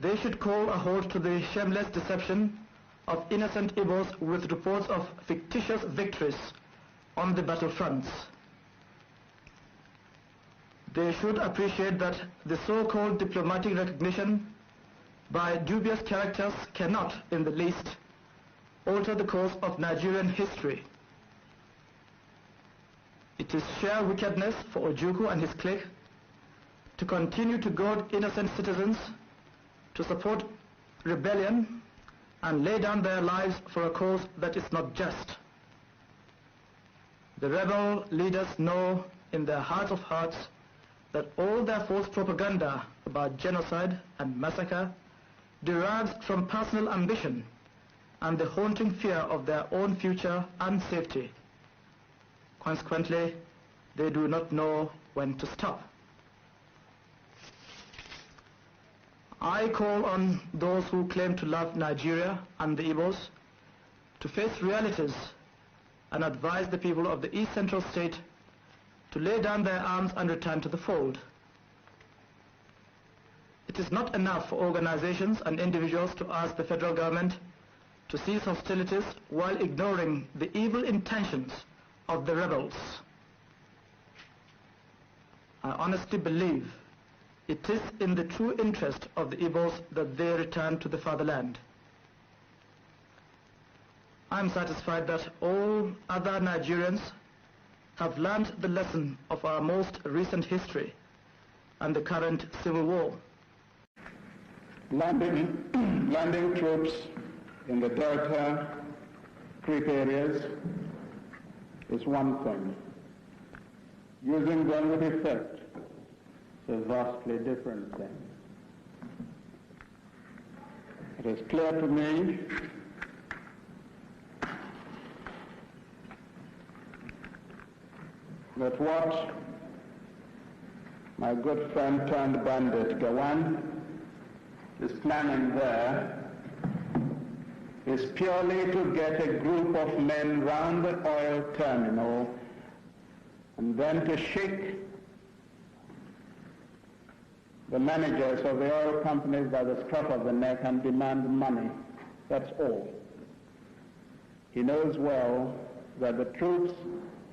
They should call a halt to the shameless deception of innocent Igbos with reports of fictitious victories on the battlefronts. They should appreciate that the so-called diplomatic recognition by dubious characters cannot, in the least, alter the course of Nigerian history. It is sheer wickedness for Ojukwu and his clique to continue to goad innocent citizens to support rebellion and lay down their lives for a cause that is not just. The rebel leaders know in their hearts of hearts that all their false propaganda about genocide and massacre derives from personal ambition and the haunting fear of their own future and safety. Consequently, they do not know when to stop. I call on those who claim to love Nigeria and the Igbos to face realities and advise the people of the East Central State to lay down their arms and return to the fold. It is not enough for organizations and individuals to ask the federal government to cease hostilities while ignoring the evil intentions of the rebels. I honestly believe it is in the true interest of the Igbos that they return to the fatherland. I am satisfied that all other Nigerians have learned the lesson of our most recent history and the current civil war. Landing troops in the Delta Creek areas is one thing. Using them with effect is a vastly different thing. It is clear to me that what my good friend turned bandit Gawan is planning there is purely to get a group of men round the oil terminal and then to shake the managers of the oil companies by the scruff of the neck and demand money. That's all. He knows well that the troops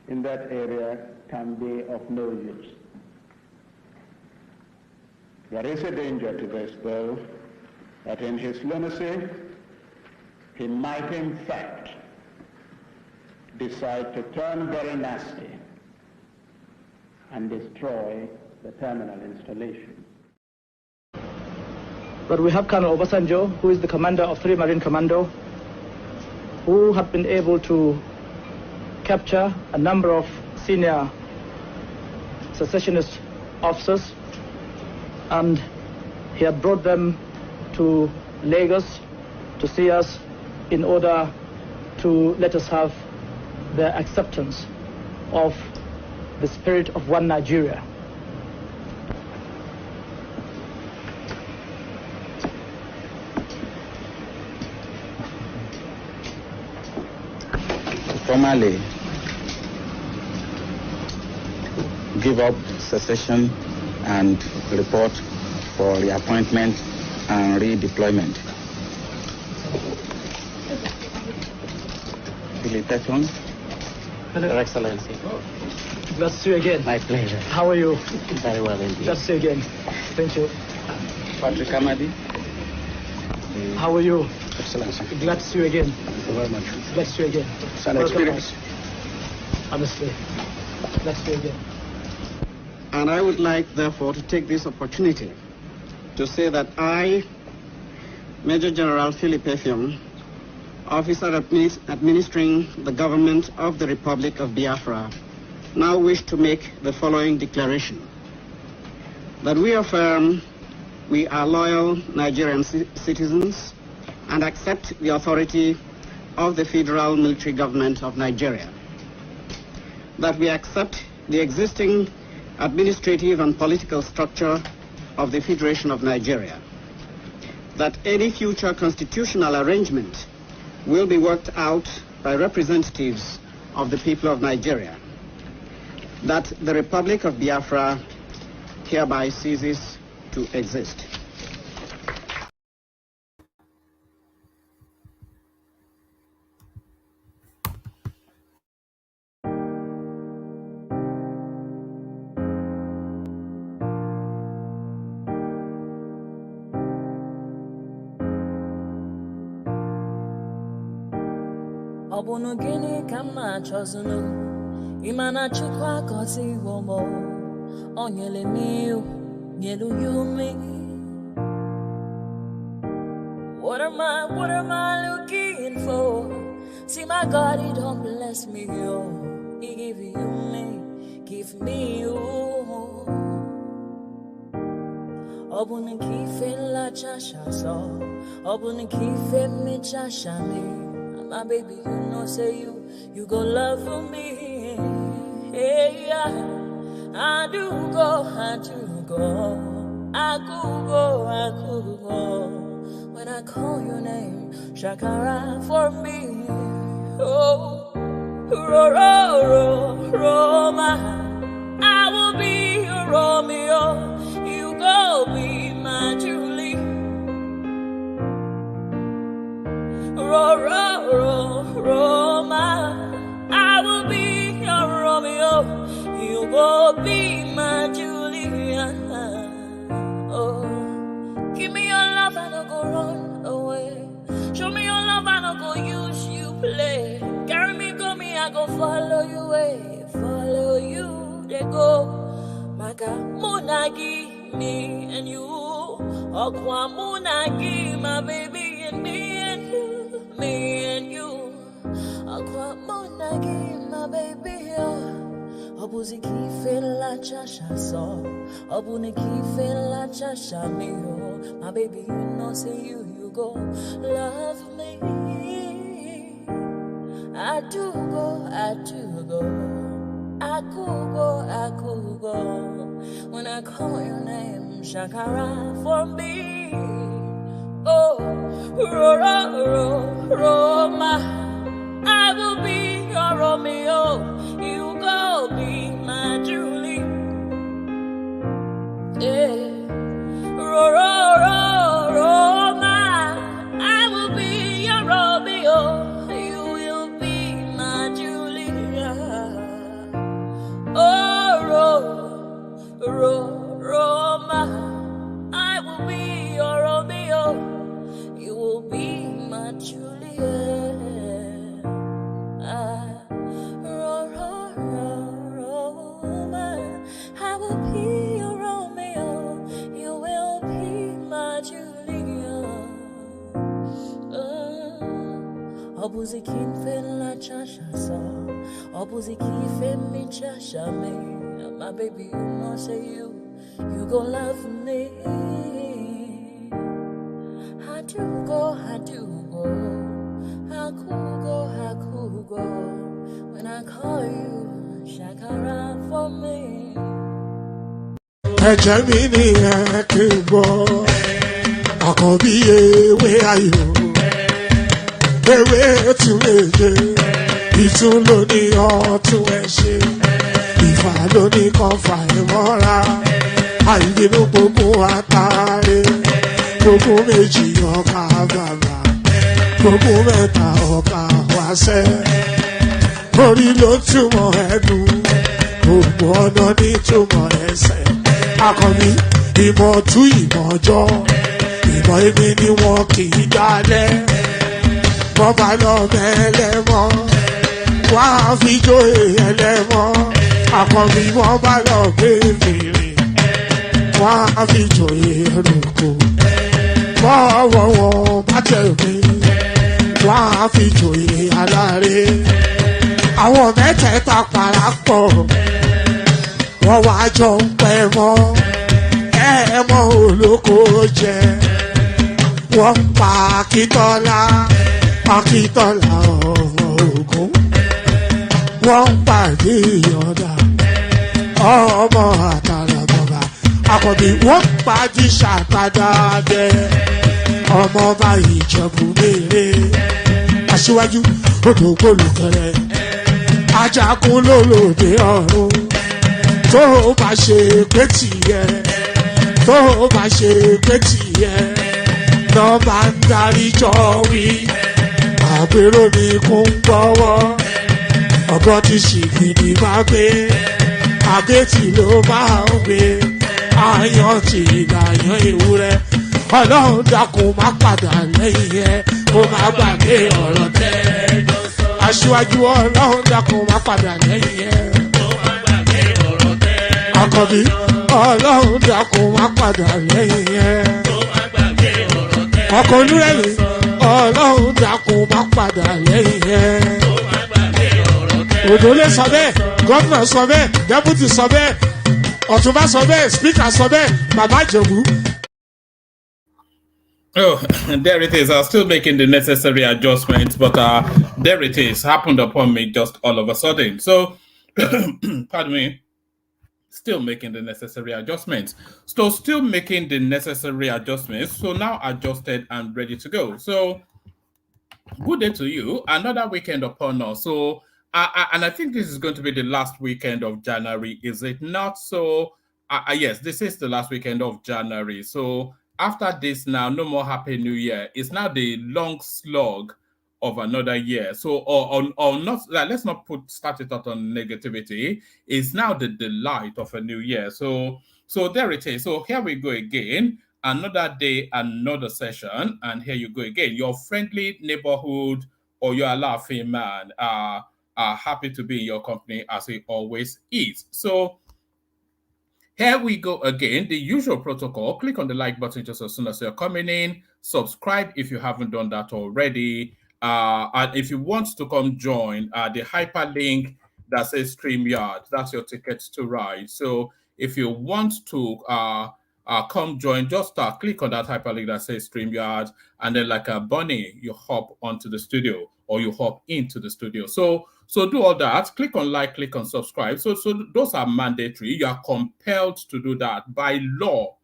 in that area can be of no use. There is a danger to this, though, that in his lunacy, he might in fact decide to turn very nasty and destroy the terminal installation. But we have Colonel Obasanjo, who is the commander of 3 Marine Commando, who have been able to capture a number of senior secessionist officers, and he had brought them to Lagos to see us in order to let us have their acceptance of the spirit of one Nigeria. Formally give up secession and report for reappointment and redeployment. Hello. Your Excellency. Glad to see you again. My pleasure. How are you? Very well indeed. Glad to see you again. Thank you. Patrick Amadi. How are you? Excellency. Glad to see you again. Thank you very much. Glad to see you again. It's an experience. Honestly. Glad to see you again. And I would like, therefore, to take this opportunity to say that I, Major General Philip Effiong, officer administering the government of the Republic of Biafra, now wish to make the following declaration. That we affirm we are loyal Nigerian citizens and accept the authority of the Federal Military Government of Nigeria. That we accept the existing administrative and political structure of the Federation of Nigeria. That any future constitutional arrangement will be worked out by representatives of the people of Nigeria. That the Republic of Biafra hereby ceases to exist. Obunu gini kama chozunu Imana chukwa kosi womo Onyele miu Nyelu yumi What am I looking for? See my God, he don't bless me, yo. He give you me, give me you. Obun kife la chasha so, obun kife me chasha me. My baby, you know, say you go love for me. Hey, yeah. I do go, I could go. When I call your name, Shakara for me. Oh, Roma, I will be your Romeo. You go be my Julie. Roma, I will be your Romeo. You go be my Julia. Oh, give me your love and I'll go run away. Show me your love and I'll go use you play. Carry me, go me, I go follow you away. Follow you, they go. Maka munagi, me and you. Okwa munagi, my baby, and me and you. Me and you. Okwa munagi, my baby, Obuzi kife la chasha so, obuni kife la chasha me oh. My baby, you know say you go love me. I do go, I could go. When I call your name, Shakara for me. Oh, Roma, I will be your Romeo. You go be my Julie. Yeah. Roma, I will be your Romeo. You will be my Julia. Oh, Roma, I will be your Romeo. You will be my Julia. I will be your Romeo. You will be my Julia. Obuzi kife la chasha so, obuzi kife mi chasha me. My baby, you know say you go love me. I do go. I could go. When I call you, Shakara for me. Ẹ̀jẹ̀ mi ni ẹ kí n gbọ́, àkọ́bí ewé ayò, ewé tún méje, ìtún ló ní ọ̀tún ẹ̀ ṣe, ìfà ló ní kan fà ẹ̀ mọ́ra, àìbínú gbogbo àtàrẹ, gbogbo méjì ọkà bàbà, gbogbo mẹ́ta ọkà wáṣẹ́, orí ló túmọ̀ ẹnu, gbogbo ọ̀nà ní túmọ̀ ẹsẹ̀. Akọni ìmọ̀ tú ìmọ̀ ọjọ́, ìmọ̀ èmi ni wọn kì í dálẹ̀. Wọ́n bá lọ mẹ́lẹ́mọ́, wọ́n á fi jóye ẹlẹ́mọ́. Akọni wọ́n bá lọ gbé fèrè, wọ́n á fi jóye ẹlòkò. Bọ́ọ̀wọ̀ wọn bá tẹ̀lé, wọ́n á fi jóye aláre. Àwọn mẹ́tẹ̀ẹ̀ta parapọ̀. Wọ́n wá jọ ń pẹ́ mọ́, ẹ̀ẹ́mọ́ olóko jẹ. Wọ́n pa Akíntọ́lá ọmọ Ògún. Wọ́n pàdé Ìyọ̀dà ọmọ Àtàràbọ̀bà. Àkọ́bí wọ́n pàdé Ṣàtàdàdẹ ọmọ ọba Ìjẹ̀bú Mèrè. Aṣíwájú odò gbólùkẹrẹ, Ajagun lólòdì ọ̀run. Tó o bá ṣe pé tìyẹ, tó o bá ṣe pé tìyẹ, lọ́ bá ń darí jọ wí. Àpérò ni kò ń gbọ́wọ́, ọ̀gọ́ ti ṣìgìdì máa gbé, àgétì ló máa ń gbé, àyàn ti ìlàyàn ewúrẹ́. Ọlọ́run dákun má padà lẹ́yìn ẹ, kó má gbàgbé ọ̀rọ̀ tẹ́. aṣíwájú ọlọ́run dákun má padà lẹ́yìn ẹ̀. Àkànbí ọlọ́run dákun má padà lẹ́yìn ẹ̀. Ọkọ̀ olúrẹ̀lẹ̀ ọlọ́run dákun má padà lẹ́yìn ẹ̀. Òdòlé sọ bẹ́ẹ̀, gọ́fìnà sọ bẹ́ẹ̀, dẹ́pútì sọ bẹ́ẹ̀, ọ̀túnbá sọ bẹ́ẹ̀, spíkà sọ bẹ́ẹ̀, bàbá Ìjẹ̀bú. Oh, there it is. I was still making the necessary adjustments, but there it is. Happened upon me just all of a sudden. So, pardon me. Still making the necessary adjustments. So, still making the necessary adjustments. So now adjusted and ready to go. So, good day to you. Another weekend upon us. So, and I think this is going to be the last weekend of January, is it not? So, yes, this is the last weekend of January. So, after this now, no more Happy New Year. It's now the long slog of another year. So, or not, let's not start it out on negativity. It's now the delight of a new year. So there it is. So here we go again. Another day, another session. And here you go again. Your friendly neighborhood or your laughing man are happy to be in your company as it always is. So here we go again. The usual protocol. Click on the like button just as soon as you're coming in. Subscribe if you haven't done that already. And if you want to come join the hyperlink that says StreamYard, that's your ticket to ride. So if you want to come join, just click on that hyperlink that says StreamYard, and then like a bunny, you hop onto the studio or you hop into the studio. So do all that. Click on like, click on subscribe. So those are mandatory. You are compelled to do that by law.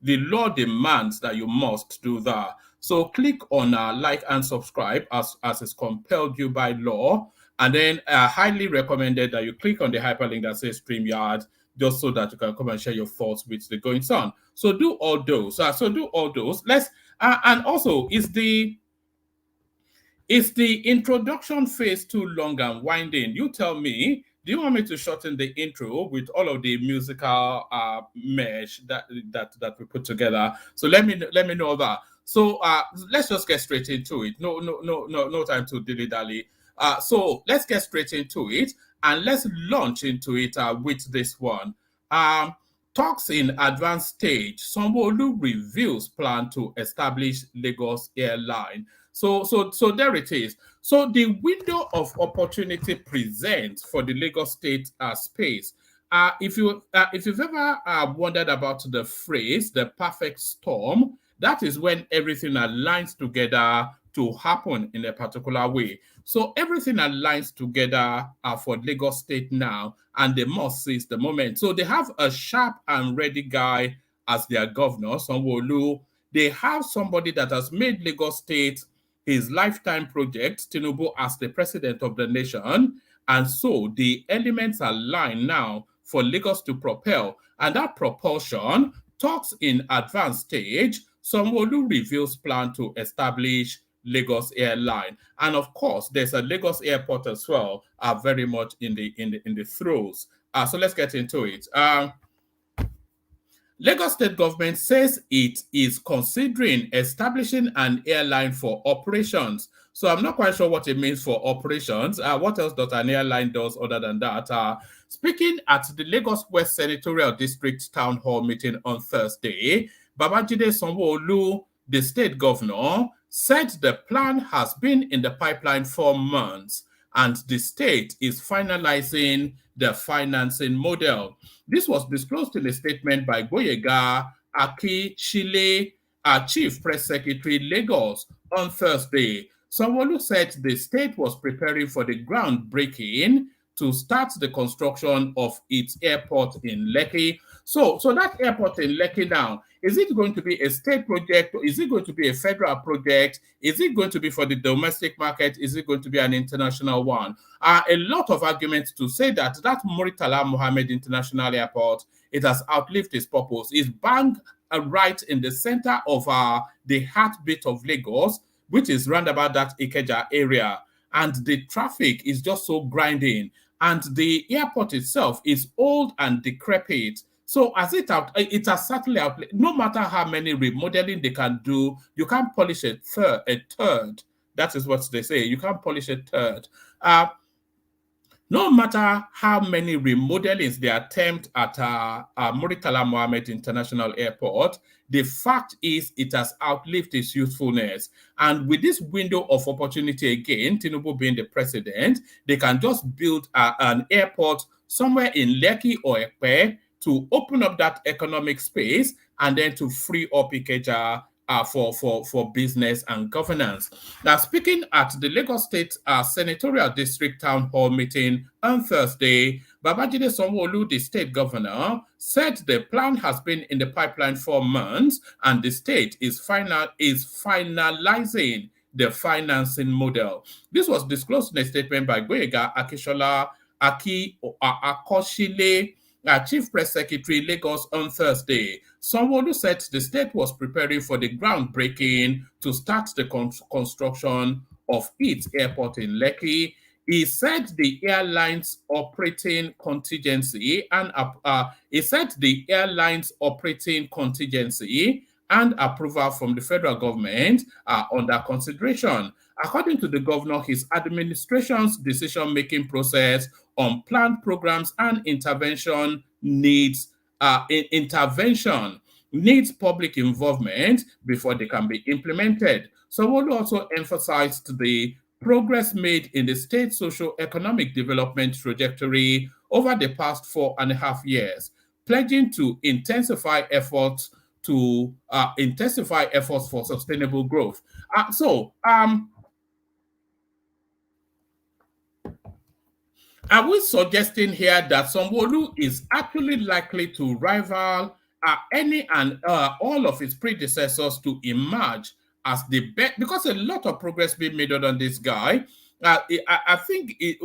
The law demands that you must do that. So click on like and subscribe as is compelled you by law. And then highly recommended that you click on the hyperlink that says StreamYard, just so that you can come and share your thoughts with the goings on. So do all those. Let's and also is the introduction phase too long and winding? You tell me. Do you want me to shorten the intro with all of the musical mesh that we put together? So let me know that. So let's just get straight into it. No time to dilly-dally. So let's get straight into it and let's launch into it with this one. Talks in advanced stage. Sanwo Olu reveals plan to establish Lagos Airline. So there it is. So the window of opportunity presents for the Lagos State space. If you've ever wondered about the phrase, the perfect storm, that is when everything aligns together to happen in a particular way. So everything aligns together for Lagos State now, and they must seize the moment. So they have a sharp and ready guy as their governor, Sanwo Olu. They have somebody that has made Lagos State his lifetime project, Tinubu as the president of the nation. And so the elements align now for Lagos to propel. And that propulsion talks in advanced stage. Sanwo Olu reveals plan to establish Lagos Airline. And of course, there's a Lagos airport as well, very much in the throes. So let's get into it. Lagos State government says it is considering establishing an airline for operations. So I'm not quite sure what it means for operations. What else does an airline do other than that? Speaking at the Lagos West Senatorial District Town Hall meeting on Thursday, Babajide Sanwo-Olu, the state governor, said the plan has been in the pipeline for months and the state is finalizing the financing model. This was disclosed in a statement by Boyega Aki Chile, Chief Press Secretary, Lagos, on Thursday. Sanwo-Olu said the state was preparing for the groundbreaking to start the construction of its airport in Lekki. So that airport in Lekki now, is it going to be a state project? Or is it going to be a federal project? Is it going to be for the domestic market? Is it going to be an international one? A lot of arguments to say that Muritala Mohammed International Airport, it has outlived its purpose. It's bang right in the center of the heartbeat of Lagos, which is round about that Ikeja area. And the traffic is just so grinding. And the airport itself is old and decrepit. So as it has certainly outlived. No matter how many remodeling they can do, you can't polish a third. That is what they say. You can't polish a turd. No matter how many remodelings they attempt at Murtala Mohammed International Airport, the fact is it has outlived its usefulness. And with this window of opportunity again, Tinubu being the president, they can just build an airport somewhere in Lekki or Ekpe to open up that economic space and then to free up Ikeja for business and governance. Now, speaking at the Lagos State Senatorial District Town Hall meeting on Thursday, Babajide Sanwo Olu, the state governor, said the plan has been in the pipeline for months and the state is finalizing the financing model. This was disclosed in a statement by Gboyega Akishola Akoshile, Chief Press Secretary, Lagos, on Thursday. Sanwo Olu said the state was preparing for the groundbreaking to start the construction of its airport in Lekki. He said the airline's operating contingency and approval from the federal government are under consideration. According to the governor, his administration's decision-making process on planned programs and intervention needs public involvement before they can be implemented. Sanwo Olu also emphasized the progress made in the state's socio-economic development trajectory over the past 4.5 years, pledging to intensify efforts for sustainable growth. Are we suggesting here that Sanwo Olu is actually likely to rival any and all of his predecessors to emerge as the best? Because a lot of progress being made on this guy. I think he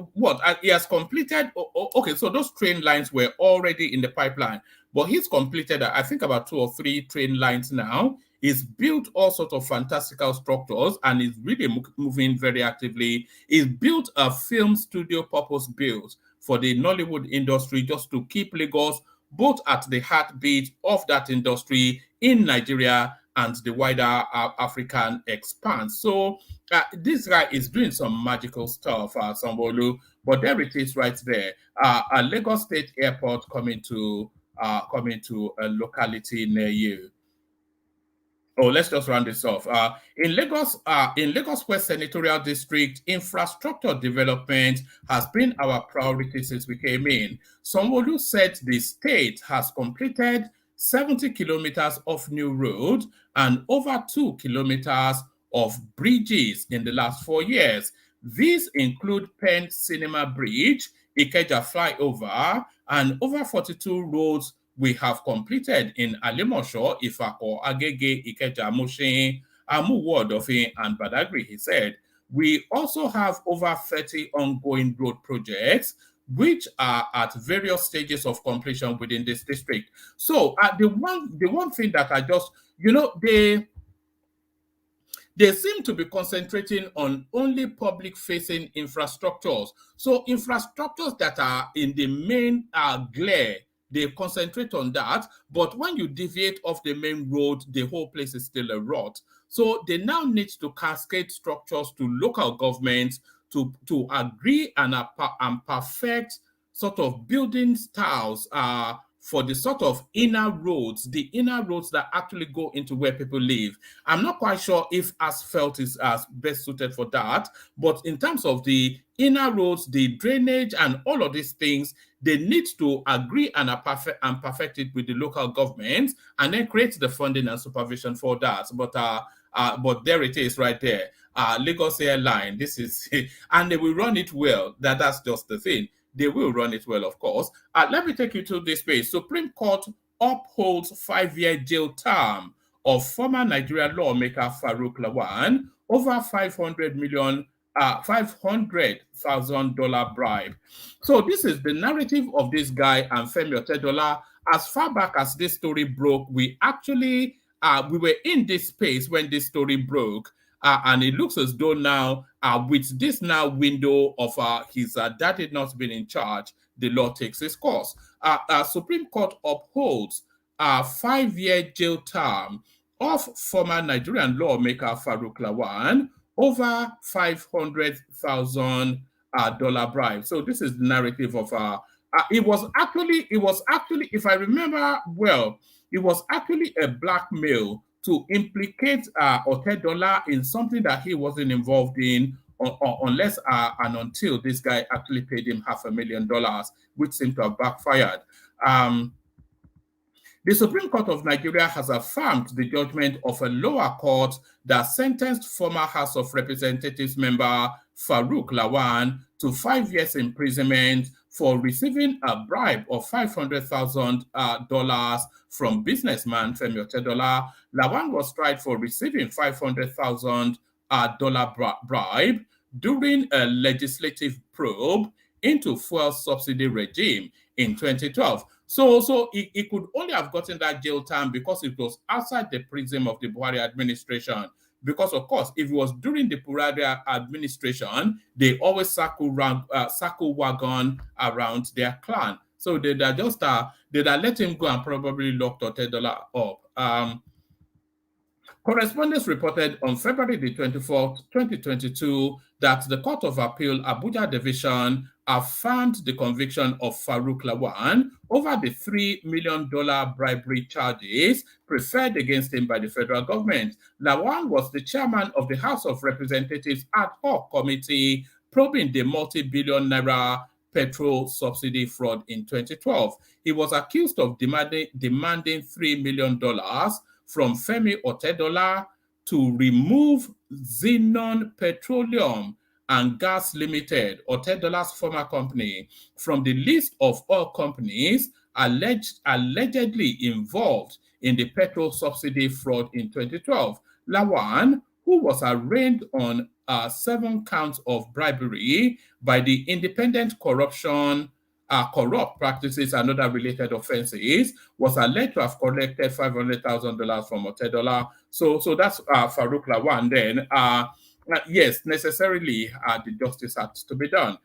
has completed. Okay, so those train lines were already in the pipeline, but he's completed, I think, about 2 or 3 train lines now. He's built all sorts of fantastical structures and is really moving very actively. He's built a film studio purpose-built for the Nollywood industry, just to keep Lagos both at the heartbeat of that industry in Nigeria and the wider African expanse. So this guy is doing some magical stuff, Sanwo Olu, but there it is right there. A Lagos State Airport coming to a locality near you. Oh, let's just round this off. In Lagos West Senatorial District, infrastructure development has been our priority since we came in. Sanwo Olu said the state has completed 70 kilometers of new road and over 2 kilometers of bridges in the last 4 years. These include Penn Cinema Bridge, Ikeja Flyover, and over 42 roads we have completed in Alimosho, Ifako, Agege, Ikeja, Mushin, Amuwo, Odofin, and Badagry, he said. We also have over 30 ongoing road projects, which are at various stages of completion within this district. So the one thing that I just, they seem to be concentrating on only public-facing infrastructures. So infrastructures that are in the main glare, they concentrate on that. But when you deviate off the main road, the whole place is still a rot. So they now need to cascade structures to local governments to agree and perfect sort of building styles for the sort of inner roads that actually go into where people live. I'm not quite sure if asphalt is best suited for that, but in terms of the inner roads, the drainage and all of these things, they need to agree and perfect it with the local government and then create the funding and supervision for that. But there it is right there. Lagos Airline, this is, and they will run it well. That's just the thing. They will run it well, of course. Let me take you to this page. Supreme Court upholds 5-year jail term of former Nigerian lawmaker Farouk Lawan over $500,000 bribe. So this is the narrative of this guy and Femi Otedola. As far back as this story broke, we actually we were in this space when this story broke. And it looks as though now, with this now window of his daddy not being in charge, the law takes its course. Supreme Court upholds a 5-year jail term of former Nigerian lawmaker Farouk Lawan over $500,000 dollar bribe. So this is the narrative of it was actually, if I remember well, it was actually a blackmail to implicate Otedola in something that he wasn't involved in, unless and until this guy actually paid him $500,000, which seemed to have backfired. The Supreme Court of Nigeria has affirmed the judgment of a lower court that sentenced former House of Representatives member Farouk Lawan to 5 years imprisonment for receiving a bribe of $500,000 from businessman Femi Otedola. Lawan was tried for receiving $500,000 bribe during a legislative probe into fuel subsidy regime in 2012. So he could only have gotten that jail time because it was outside the prism of the Buhari administration. Because, of course, if it was during the Buhari administration, they always circle wagon around their clan. So they'd let him go and probably locked Otedola up. Correspondents reported on February the 24th, 2022, that the Court of Appeal Abuja Division affirmed the conviction of Farouk Lawan over the $3 million bribery charges preferred against him by the federal government. Lawan was the chairman of the House of Representatives ad hoc committee probing the multi-billion naira petrol subsidy fraud in 2012. He was accused of demanding $3 million from Femi Otedola to remove Xenon Petroleum and Gas Limited, Otedola's former company, from the list of all companies allegedly involved in the petrol subsidy fraud in 2012. Lawan, who was arraigned on 7 counts of bribery by the Independent Corrupt Practices and Other Related Offenses, was alleged to have collected $500,000 from Otedola. So that's Farouk Lawan then. Yes, necessarily the justice had to be done.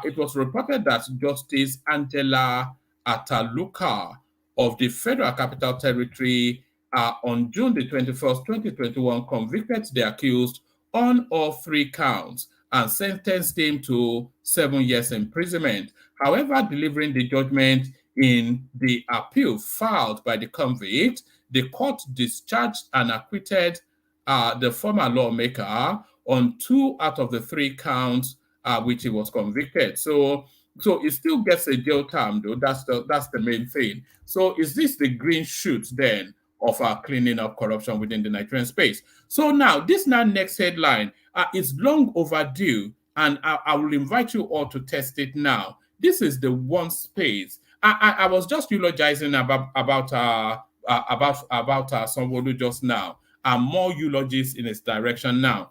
It was reported that Justice Angela Ataluka of the Federal Capital Territory on June the 21st, 2021, convicted the accused on all 3 counts and sentenced him to 7 years imprisonment. However, delivering the judgment in the appeal filed by the convict, the court discharged and acquitted the former lawmaker on 2 out of the 3 counts which he was convicted. So it still gets a jail term, though. That's the main thing. So is this the green shoot then of cleaning up corruption within the Nigerian space? So now, this next headline is long overdue, and I will invite you all to test it now. This is the one space. I was just eulogizing about Sanwo Olu just now, and more eulogies in its direction now.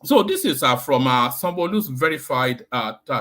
So this is from Sanwo Olu's verified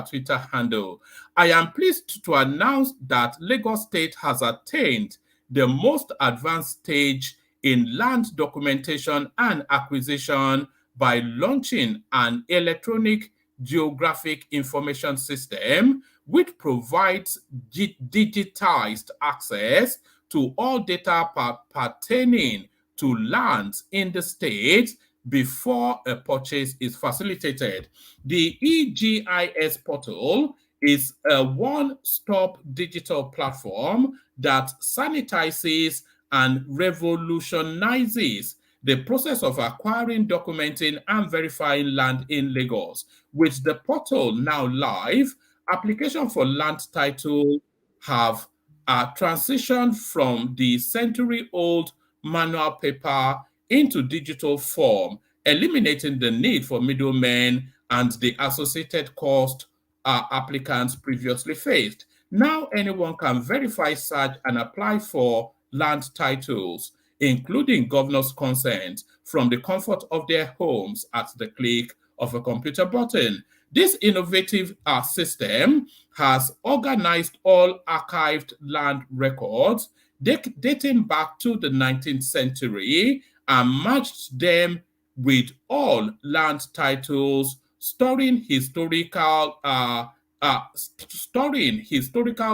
Twitter handle. I am pleased to announce that Lagos State has attained the most advanced stage in land documentation and acquisition by launching an electronic geographic information system which provides digitized access to all data pertaining to lands in the state before a purchase is facilitated. The EGIS portal is a one-stop digital platform that sanitizes and revolutionizes the process of acquiring, documenting, and verifying land in Lagos. With the portal now live, application for land title have transitioned from the century-old manual paper into digital form, eliminating the need for middlemen and the associated cost applicants previously faced. Now anyone can verify, search, and apply for land titles, including governor's consent, from the comfort of their homes at the click of a computer button. This innovative system has organized all archived land records dating back to the 19th century and matched them with all land titles, storing historical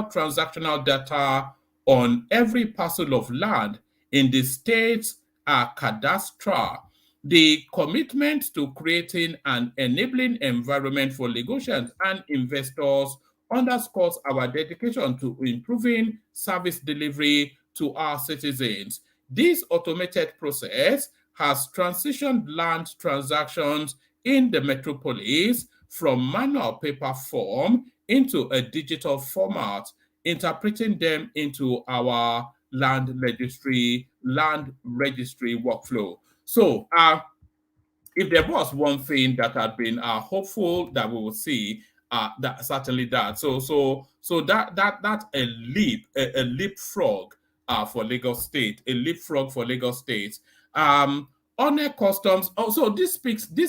transactional data on every parcel of land in the state's cadastre. The commitment to creating an enabling environment for Lagosians and investors underscores our dedication to improving service delivery to our citizens. This automated process has transitioned land transactions in the metropolis from manual paper form into a digital format, interpreting them into our land registry workflow. So, if there was one thing that had been hopeful that we would see, that certainly that. So that's a leapfrog for Lagos State, a leapfrog for Lagos State. Honor customs. Also, this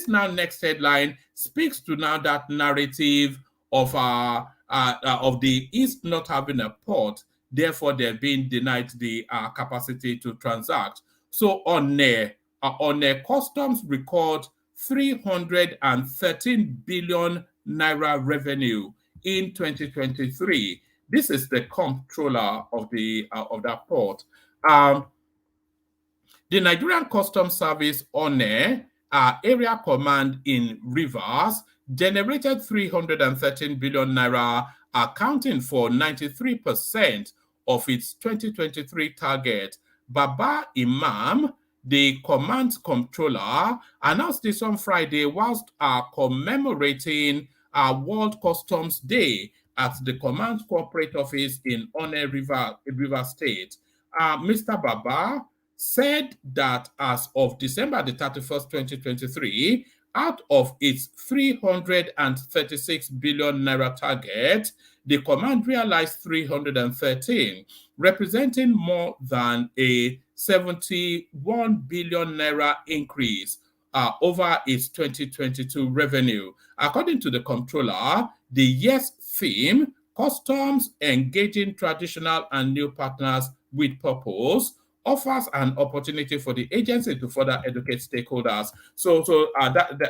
now next headline speaks to now that narrative of the East not having a port, therefore they're being denied the capacity to transact. So on a customs record 313 billion naira revenue in 2023. This is the comptroller of that port. The Nigerian Customs Service ONE area command in Rivers generated 313 billion naira, accounting for 93% of its 2023 target. Baba Imam, the command controller, announced this on Friday whilst commemorating World Customs Day at the command corporate office in One River State. Mr. Baba said that as of December the 31st, 2023, out of its 336 billion naira target, the command realized 313, representing more than a 71 billion naira increase over its 2022 revenue. According to the comptroller, the year's theme, Customs Engaging Traditional and New Partners with Purpose, offers an opportunity for the agency to further educate stakeholders. So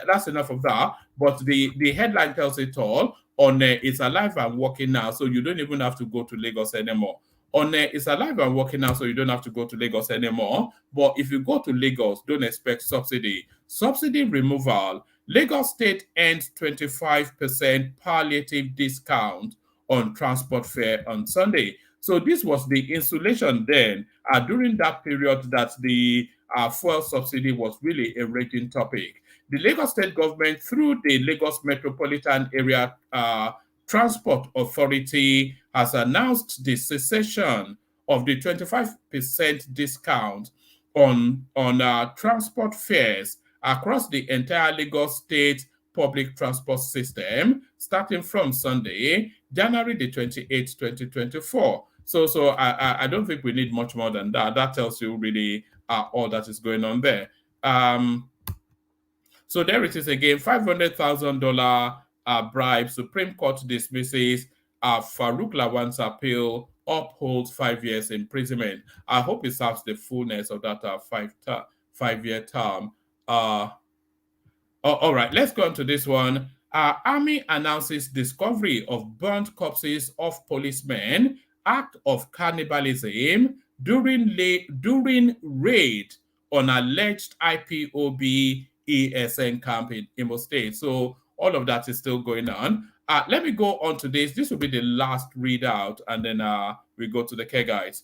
that's enough of that. But the headline tells it all. On it's alive and working now, so you don't even have to go to Lagos anymore. On it's alive and working now, so you don't have to go to Lagos anymore. But if you go to Lagos, don't expect subsidy. Subsidy removal. Lagos State ends 25% palliative discount on transport fare on Sunday. So this was the insulation then during that period that the fuel subsidy was really a raging topic. The Lagos State government, through the Lagos Metropolitan Area Transport Authority, has announced the cessation of the 25% discount on transport fares across the entire Lagos State public transport system starting from Sunday, January the 28th, 2024. So I don't think we need much more than that. That tells you really all that is going on there. So there it is again, $500,000 bribe. Supreme Court dismisses Farouk Lawan's appeal, upholds 5 years imprisonment. I hope it serves the fullness of that 5-year term. All right, let's go on to this one. Army announces discovery of burnt corpses of policemen, act of cannibalism during raid on alleged IPOB ESN camp in Imo State. So all of that is still going on. Let me go on to this. This will be the last readout, and then we go to the care guides.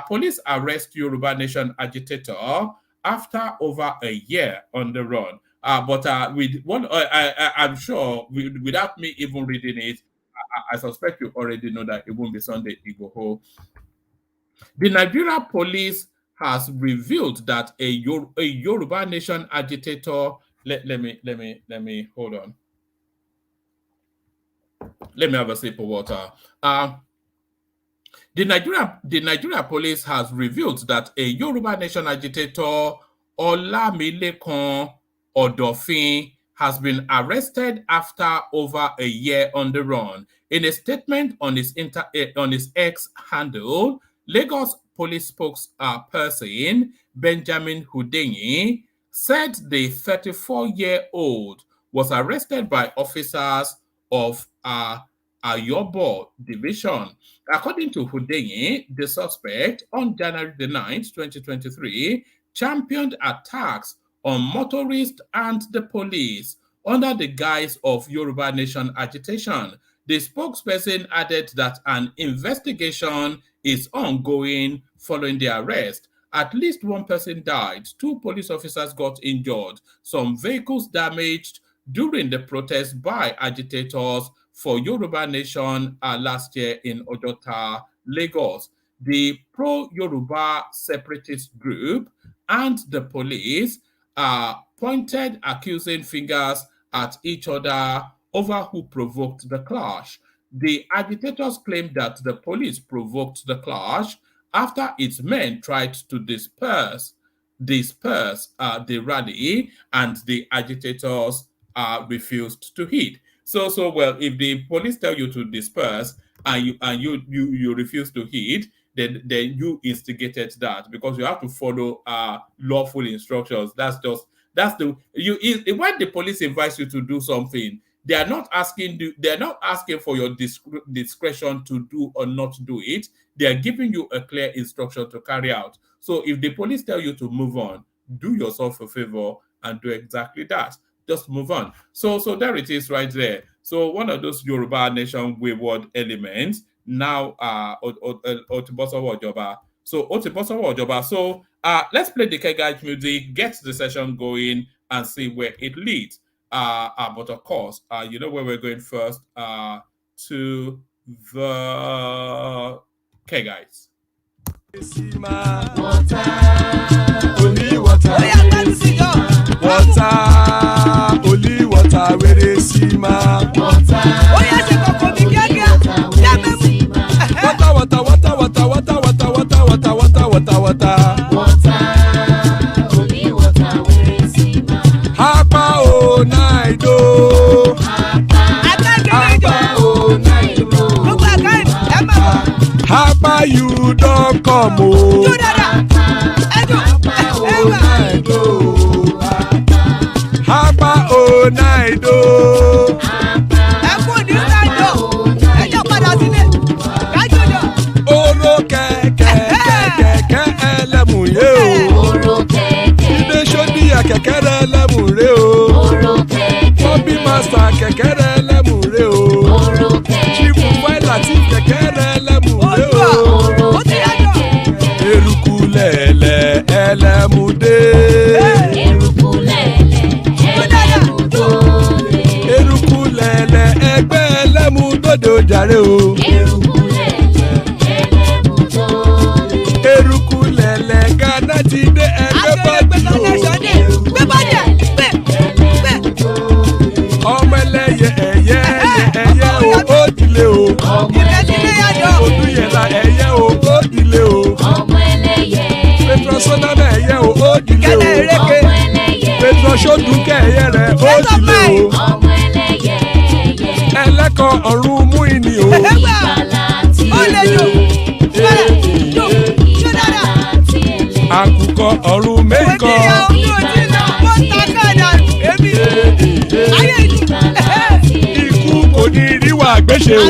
Police arrest Yoruba Nation agitator after over a year on the run. With one, I'm sure without me even reading it, I suspect you already know that it won't be Sunday Igboho. The Nigeria police has revealed that a Yoruba Nation agitator. Let me hold on. Let me have a sip of water. The Nigeria police has revealed that a Yoruba Nation agitator, Olamilekan Odofin, has been arrested after over a year on the run. In a statement on his X handle, Lagos police spokesperson Benjamin Hundeyin said the 34-year-old was arrested by officers of Ayobo Division. According to Hundeyin, the suspect on January the 9th, 2023, championed attacks on motorists and the police under the guise of Yoruba Nation agitation. The spokesperson added that an investigation is ongoing following the arrest. At least one person died, 2 police officers got injured, some vehicles damaged during the protest by agitators for Yoruba Nation last year in Ojota, Lagos. The pro-Yoruba separatist group and the police pointed accusing fingers at each other over who provoked the clash. The agitators claimed that the police provoked the clash after its men tried to disperse the rally, and the agitators refused to hit. So well, if the police tell you to disperse and you refuse to hit, then you instigated that, because you have to follow lawful instructions. When the police invites you to do something, they are not asking for your discretion to do or not do it. They are giving you a clear instruction to carry out. So if the police tell you to move on, do yourself a favor and do exactly that. Just move on. So there it is right there. So one of those Yoruba Nation wayward elements now Otibosowo Ojoba. So Otibosowo Ojoba. So let's play the Kegaj music, get the session going, and see where it leads. But of course, you know where we're going first, to the Kegags. Water, only water, only water, where they see ma. Water, only water, where they see ma. Hapa o naido, hapa o naido, hapa you don't come o. Hapa o naido, oro kẹ̀kẹ́ ẹlẹ́mù yé o. Ilé sọ́dí kẹ̀kẹ́ rẹ̀ ẹlẹ́mù rẹ̀ o. Bobby Master kẹ̀kẹ́ rẹ̀ ẹlẹ́mù rẹ̀ o. Chief Faila ti kẹ̀kẹ́ rẹ̀ ẹlẹ́mù rẹ̀ o. Eruku lẹ̀lẹ̀ ẹlẹ́mù dé. Eruku lẹ̀lẹ̀ ẹgbẹ́ ẹlẹ́mù dòde ojàre o. Eruku lẹ̀lẹ̀ Ghana ti dé ẹgbẹ́ bọ́dì o. Ọmọ ẹlẹ́yẹ ẹyẹ o ó dilé o. Odúyẹ̀lá ẹyẹ o ó dilé o. Petrosonama ẹyẹ o ó dilé o. Petrosodúnkẹ́ ẹyẹ rẹ̀ ó dilé o. Ẹlẹ́kọ̀ ọ̀run mú ìní o. Àkùkọ ọ̀run méjìkọ. Ikú kò ní ríwà gbéṣe o.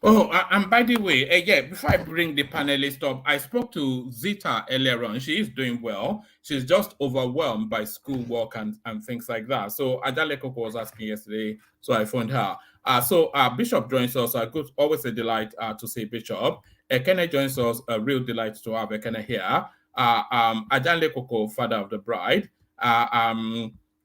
Oh, and by the way, yeah, before I bring the panelists up, I spoke to Zita earlier on. She is doing well. She's just overwhelmed by schoolwork and things like that. So Adale Koko was asking yesterday, so I phoned her. So Bishop joins us. Good, always a delight to see Bishop. Ekene joins us. A real delight to have Ekene here. Adale Koko, father of the bride.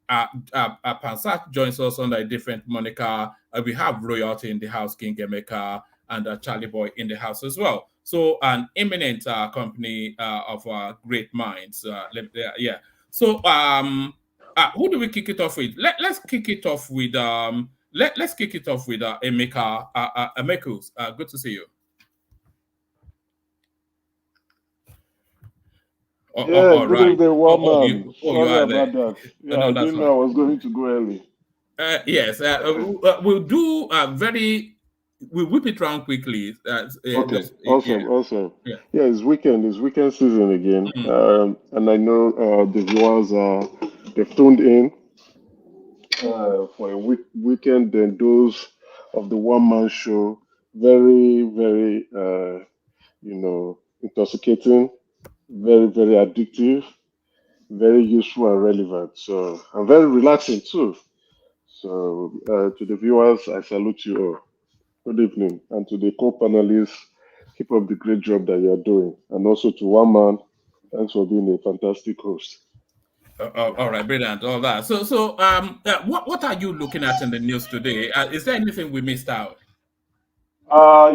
Pansat joins us under a different moniker. We have royalty in the house, King Emeka, and Charlie Boy in the house as well. So an eminent company of great minds. Yeah. So who do we kick it off with? Let's kick it off with let's kick it off with Emeka. Emekus, good to see you. Good evening, woman. Sorry about that. Yeah, I didn't know I was going to go early. Yes, we'll do we'll whip it around quickly. Okay, awesome. Yeah, it's weekend season again. And I know the viewers they've tuned in for a weekend, and those of the one-man show very, very, intoxicating, very, very addictive, very useful and relevant. So, and very relaxing too. So, to the viewers, I salute you all. Good evening. And to the co-panelists, keep up the great job that you are doing. And also to one man, thanks for being a fantastic host. All right, brilliant. All that. So, what are you looking at in the news today? Is there anything we missed out?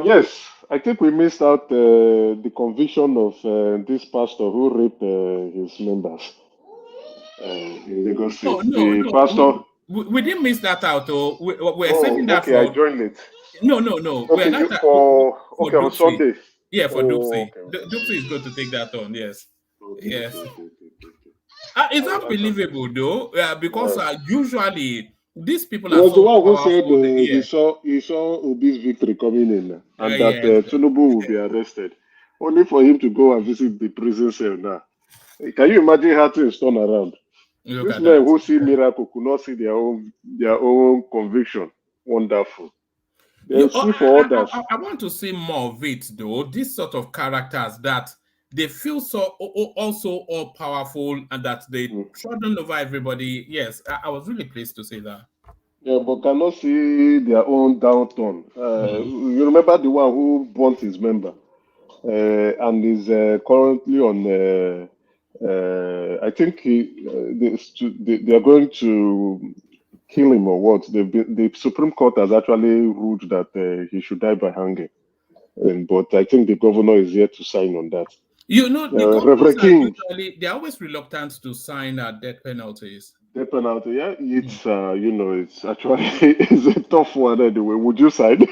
Yes, I think we missed out the conviction of this pastor who raped his members in Lagos State. No. Pastor. We didn't miss that out, though. We're saving that okay, I joined it. No. Okay, for on Sunday. Yeah, for Dupsy. Okay. Dupsy is going to take that on. Yes. Okay, yes. Okay. It's unbelievable though, because usually these people are. He was the one who said he saw Obi's victory coming in, and that Tinubu will be arrested, only for him to go and visit the prison cell now. Can you imagine how things turn around? These men who see miracle could not see their own conviction. Wonderful. They see for others. I want to see more of it though. These sort of characters that they feel so also all powerful and that they trodden over everybody. Yes, I was really pleased to see that. Yeah, but cannot see their own downturn. You remember the one who burnt his member and is currently on. I think they are going to kill him or what? The Supreme Court has actually ruled that he should die by hanging. But I think the governor is yet to sign on that. You know, the governors they're always reluctant to sign death penalties. Death penalty, yeah. It's it's actually it's a tough one anyway. Would you sign?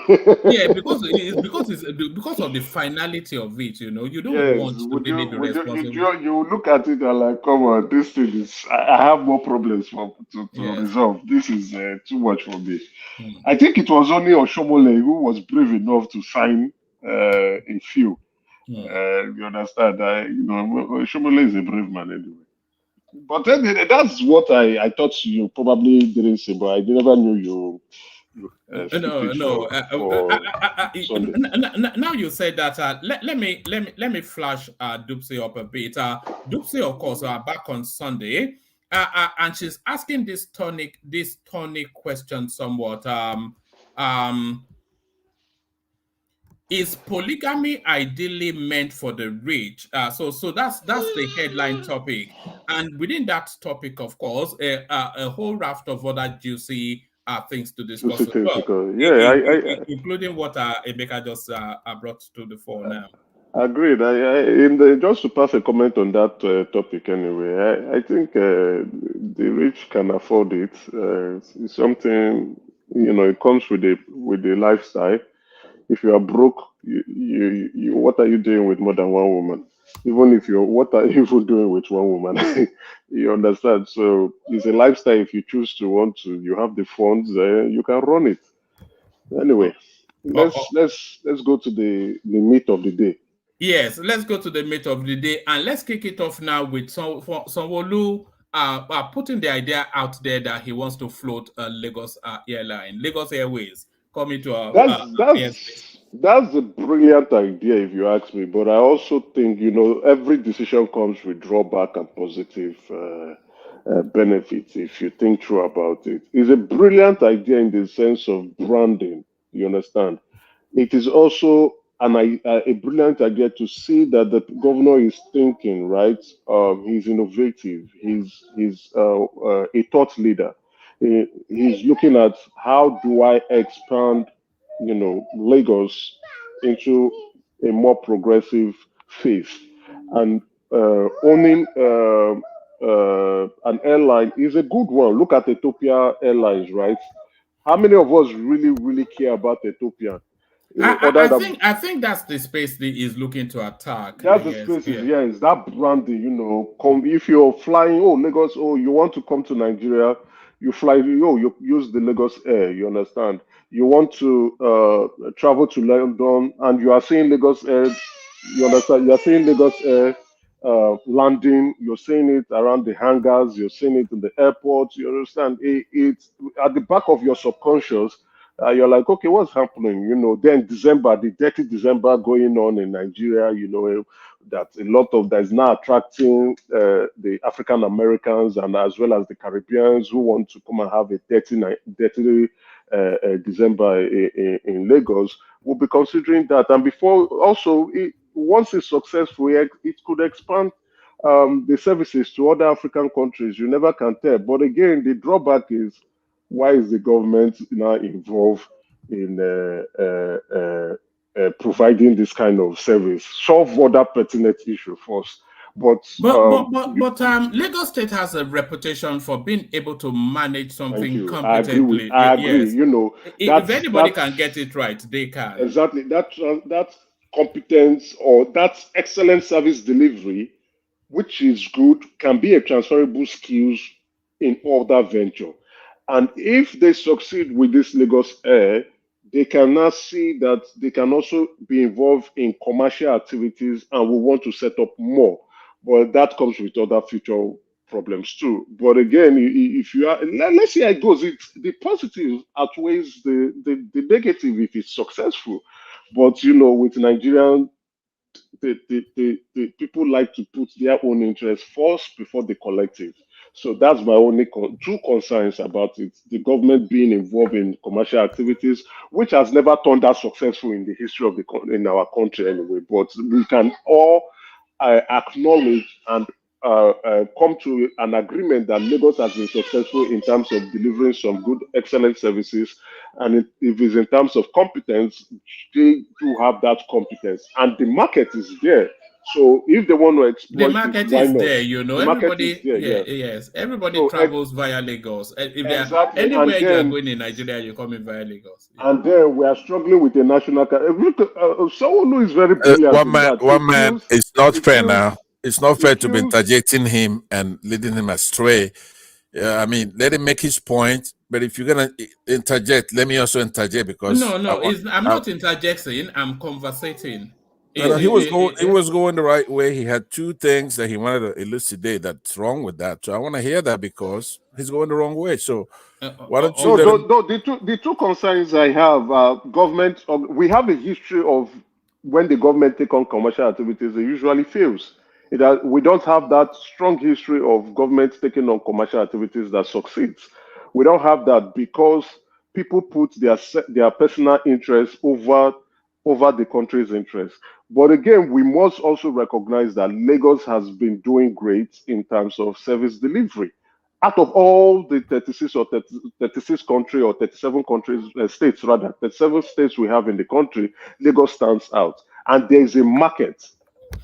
Yeah, because of the finality of it. You know, you don't want to be the responsibility. You look at it and like, come on, this thing is. I have more problems to resolve. This is too much for me. I think it was only Oshomole who was brave enough to sign a few. You understand? Shomole is a brave man anyway. But then, that's what I thought you probably didn't say, but I never knew you. No. Now you said that. Let me flash Dupsy up a bit. Dupsy, of course, back on Sunday, and she's asking this tonic question somewhat. Is polygamy ideally meant for the rich? So that's the headline topic, and within that topic, of course, a whole raft of other juicy things to discuss as well. Including what Emeka just brought to the fore now. Agreed. Just to pass a comment on that topic anyway, I think the rich can afford it. It's something, it comes with the lifestyle. If you are broke, you what are you doing with more than one woman? Even if what are you doing with one woman? You understand? So it's a lifestyle. If you choose to you have the funds, you can run it. Anyway, let's go to the meat of the day. Yes, let's go to the meat of the day, and let's kick it off now with Sanwo Olu putting the idea out there that he wants to float Lagos Airline, Lagos Airways. Coming to that's a brilliant idea if you ask me, but I also think every decision comes with drawback and positive benefits if you think true about it. It's a brilliant idea in the sense of branding, you understand. It is also a brilliant idea to see that the governor is thinking, right? He's innovative, he's a thought leader. He's looking at how do I expand, Lagos into a more progressive phase, and owning an airline is a good one. Look at Ethiopia Airlines, right? How many of us really care about Ethiopia? I think that's the space that is looking to attack. That's the space, is that branding, if you're flying, Lagos, you want to come to Nigeria, you fly, you use the Lagos Air, you understand? You want to travel to London and you are seeing Lagos Air, you understand? You are seeing Lagos Air landing, you're seeing it around the hangars, you're seeing it in the airport, you understand? It's at the back of your subconscious. you're like, okay, what's happening? Then December, the dirty December going on in Nigeria, that a lot of that is now attracting the African Americans and as well as the Caribbeans who want to come and have a dirty December in Lagos. We'll be considering that. And before, also, once it's successful, it could expand the services to other African countries. You never can tell. But again, the drawback is, why is the government now involved in providing this kind of service? Solve other pertinent issue first. But Lagos State has a reputation for being able to manage something competently. I agree. If anybody can get it right, they can. Exactly. That competence or that excellent service delivery, which is good, can be a transferable skills in other venture. And if they succeed with this Lagos Air, they can now see that they can also be involved in commercial activities and will want to set up more. But that comes with other future problems too. But again, if you are, let's see how it goes. The positive outweighs the negative if it's successful. But with Nigerian, the people like to put their own interests first before the collective. So that's my only two concerns about it. The government being involved in commercial activities, which has never turned out successful in the history of in our country anyway. But we can all acknowledge and come to an agreement that Lagos has been successful in terms of delivering some good, excellent services. And if it's in terms of competence, they do have that competence. And the market is there. So if they want to exploit the market why is not? there, Everybody, yes. Everybody travels via Lagos. If exactly. Anywhere you are going in Nigeria, you're coming via Lagos. Yeah. And then we are struggling with the national. Sanwo Olu is very brilliant. One man, it's not fair now. It's not fair to be interjecting him and leading him astray. I mean, let him make his point. But if you're gonna interject, let me also interject because I'm not interjecting. I'm conversating. No, he was going the right way. He had two things that he wanted to elucidate that's wrong with that. So I want to hear that because he's going the wrong way. So why don't you? The two concerns I have government. We have a history of when the government take on commercial activities, it usually fails. We don't have that strong history of government taking on commercial activities that succeeds. We don't have that because people put their personal interests over the country's interests. But again, we must also recognize that Lagos has been doing great in terms of service delivery. Out of all the 36 or 36 countries or 37 states rather, 37 states we have in the country, Lagos stands out. And there is a market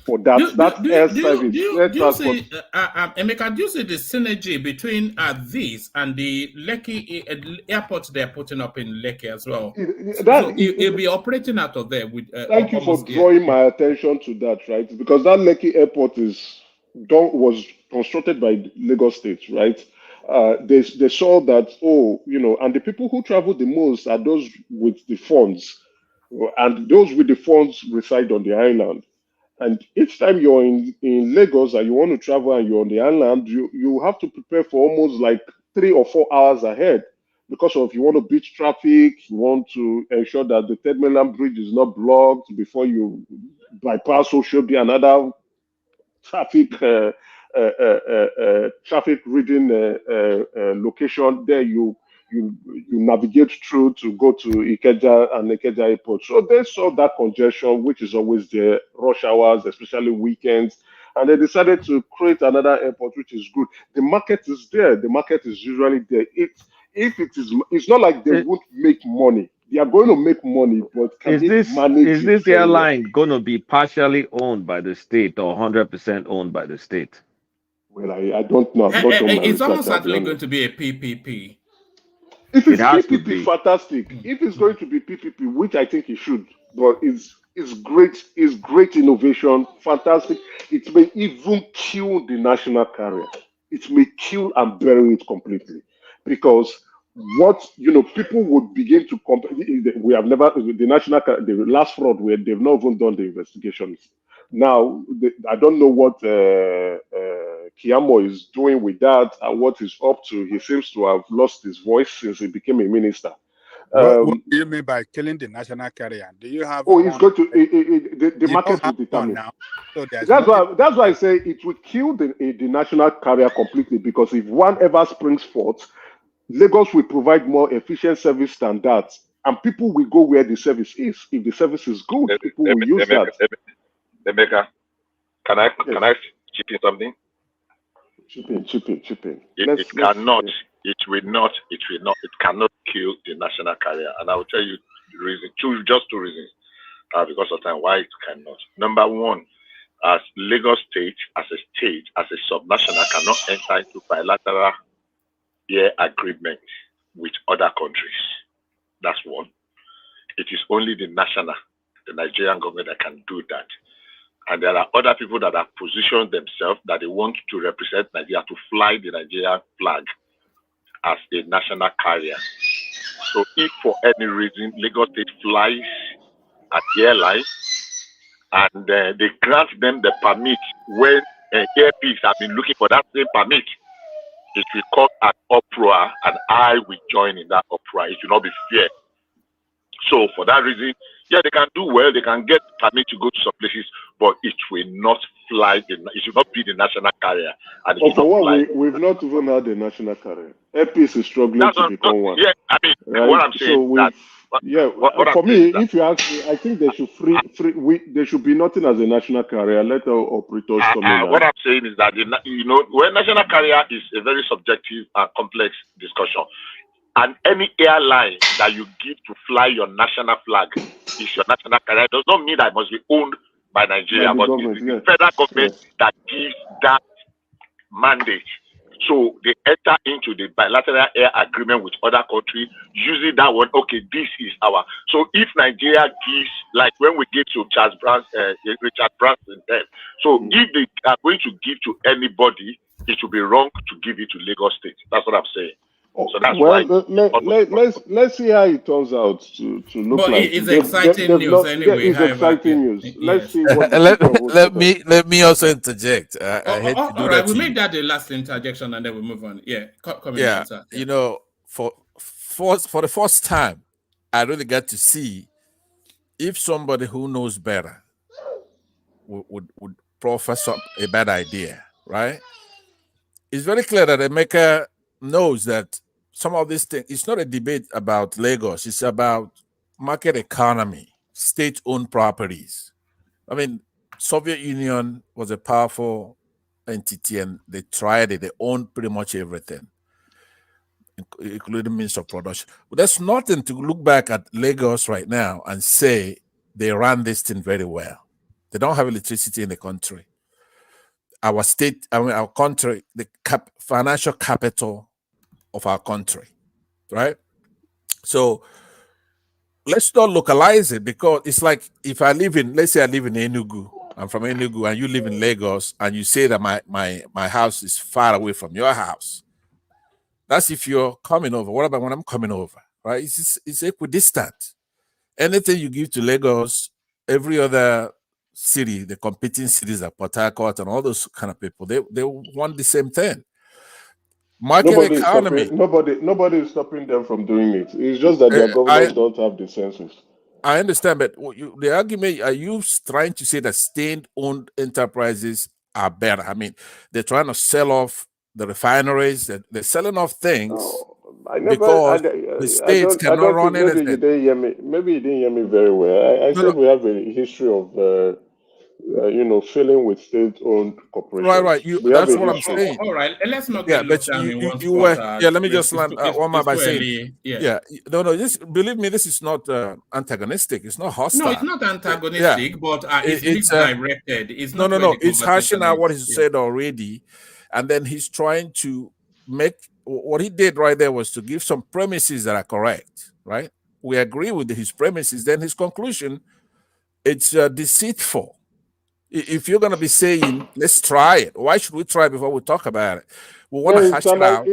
for that air service. Emeka, do you see the synergy between this and the Lekki airport they're putting up in Lekki as well? It'll be operating out of there. Thank you for drawing my attention to that, right? Because that Lekki airport was constructed by Lagos State, right? They saw that, and the people who travel the most are those with the funds. And those with the funds reside on the island. And each time you're in Lagos and you want to travel and you're on the island, you have to prepare for almost like 3 or 4 hours ahead because of you want to beat traffic, you want to ensure that the Third Mainland Bridge is not blocked before you bypass what should be another traffic reading location. There you navigate through to go to Ikeja and Ikeja Airport. So they saw that congestion, which is always there, rush hours, especially weekends, and they decided to create another airport, which is good. The market is there. The market is usually there. It's not like they won't make money. They are going to make money, but is this airline going to be partially owned by the state or 100% owned by the state? Well, I don't know. It's almost certainly going to be a PPP. If it's PPP, fantastic. If it's going to be PPP, which I think it should, but it's great innovation, fantastic. It may even kill the national carrier. It may kill and bury it completely, because people would begin to compare. We have never the last fraud where they've not even done the investigations. Now I don't know what Kiyamo is doing with that and what he's up to. He seems to have lost his voice since he became a minister. What do you mean by killing the national carrier? Do you have? Oh, it's going to the market will determine. Now, so that's why I say it will kill the national carrier completely, because if one ever springs forth, Lagos will provide more efficient service standards, and people will go where the service is. If the service is good, people will use that. Rebecca, can I chip in something? Chip in. It cannot kill the national carrier, and I will tell you the reason. Two reasons. Because of time, why it cannot. Number one, as Lagos State, as a subnational, cannot enter into bilateral air agreement with other countries. That's one. It is only the Nigerian government that can do that. And there are other people that have positioned themselves that they want to represent Nigeria, to fly the Nigerian flag as a national carrier. So if for any reason Lagos State flies at the airline and they grant them the permit when airpeace have been looking for that same permit, it will cause an uproar, and I will join in that uproar. It will not be fair. So for that reason, yeah, they can do well, they can get permit to go to some places, but it will not fly, it will not be the national carrier. And for one, we've not even had a national carrier. Airpeace is struggling to become one. Yeah, I mean, right? What I'm saying so that... for me, if you ask me, I think they should there should be nothing as a national carrier. Let our operators come in. What I'm saying is that, when national carrier is a very subjective and complex discussion. And any airline that you give to fly your national flag is your national carrier. It does not mean that it must be owned by Nigeria, but it's the federal government that gives that mandate. So they enter into the bilateral air agreement with other countries using that one. Okay, this is our. So if Nigeria gives, like when we give to Richard Branson, so if they are going to give to anybody, it would be wrong to give it to Lagos State. That's what I'm saying. So that's why. Let's see how it turns out to look but like. It's exciting news anyway. It's exciting news. Let's see what. let me also interject. I hate to do that. We'll make that the last interjection and then we'll move on. Yeah, for the first time, I really got to see if somebody who knows better would profess a bad idea, right? It's very clear that Emeka knows that some of these things, it's not a debate about Lagos, it's about market economy, state-owned properties. I mean, Soviet Union was a powerful entity and they tried it, they owned pretty much everything, including means of production. But there's nothing to look back at Lagos right now and say they ran this thing very well. They don't have electricity in the country. Our country, the financial capital of our country, right? So let's not localize it, because it's like if let's say I live in Enugu, I'm from Enugu, and you live in Lagos, and you say that my house is far away from your house. That's if you're coming over. What about when I'm coming over, right? It's equidistant. Anything you give to Lagos, every other city, the competing cities like Port Harcourt and all those kind of people, they want the same thing. Market economy. Nobody is stopping them from doing it. It's just that their governments don't have the census. I understand, but the argument, are you trying to say that state-owned enterprises are better? I mean, they're trying to sell off the refineries, they're selling off things because the states cannot run anything. Maybe you didn't hear me very well. I said we have a history of filling with state-owned corporations. Right. That's what I'm saying. All right, let's not get but let me just land one more by saying, just believe me, this is not antagonistic. It's not hostile. No, it's not antagonistic, but it's directed. It's not. No. It's hashing out what he said already, and then he's trying to make what he did right there was to give some premises that are correct. Right? We agree with his premises. Then his conclusion, it's deceitful. If you're going to be saying, let's try it, why should we try before we talk about it? We want to hash it out.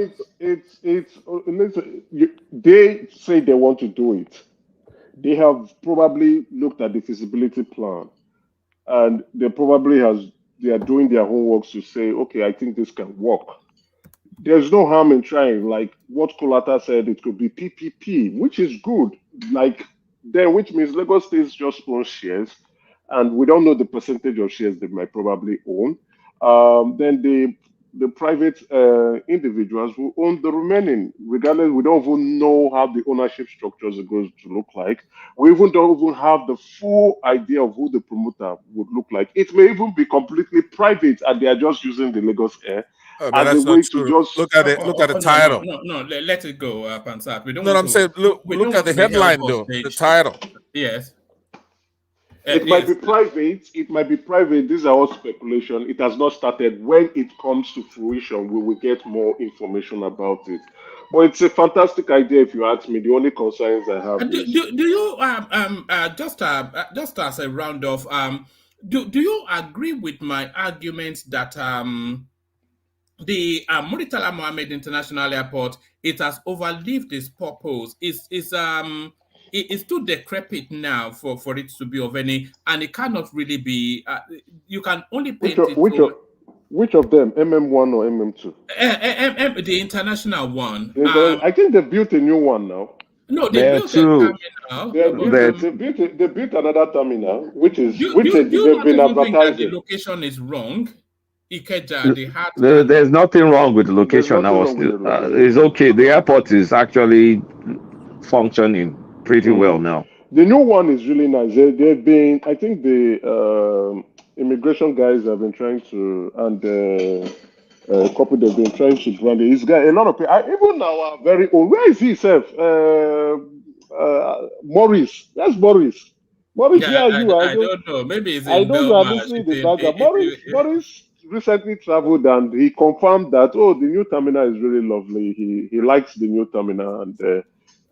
They say they want to do it. They have probably looked at the feasibility plan, and they are doing their homework to say, okay, I think this can work. there's no harm in trying. Like what Kolata said, it could be PPP, which is good. Like then, which means Lagos State just owns shares, and we don't know the percentage of shares they might probably own. Then the private individuals who own the remaining. Regardless, we don't even know how the ownership structures are going to look like. We even don't even have the full idea of who the promoter would look like. It may even be completely private, and they are just using the Lagos Air But as a that's not way to true. just Look at it. Look at the title. No. Let it go, Pansat. We don't No, want I'm to. saying look. We Look don't at want the to be held headline though. The hostage. title. Yes. it might Yes. be private. It might be private. These are all speculation. It has not started. When it comes to fruition, we will get more information about it. But it's a fantastic idea, if you ask me. The only concerns I have Do, is do you just as a round off do you agree with my argument that the Muritala Mohammed International Airport, it has overlived its purpose. It's too decrepit now for it to be of any, and it cannot really be. You can only which paint of, it which of, to which of them, MM1 or MM2? the international one. I think they built a new one now. No, they There built a too. terminal, They but built That they built another terminal, which do you they've not been even think that the advertising. location is wrong? Ikeja, the heartland of. there's nothing wrong with the There's location. I nothing was wrong with the location. it's okay. The airport is actually functioning pretty well now. The new one is really nice. They've been, I think the immigration guys have been trying to, and couple they've been trying to brand it. It's got a lot of people. Even our very own. Where is he, Seth? Maurice. That's Maurice. Maurice, where Yeah, are you? I don't know. Maybe it's I in know you are Belma. listening It's to the in. background. Maurice recently traveled and he confirmed that the new terminal is really lovely. He likes the new terminal and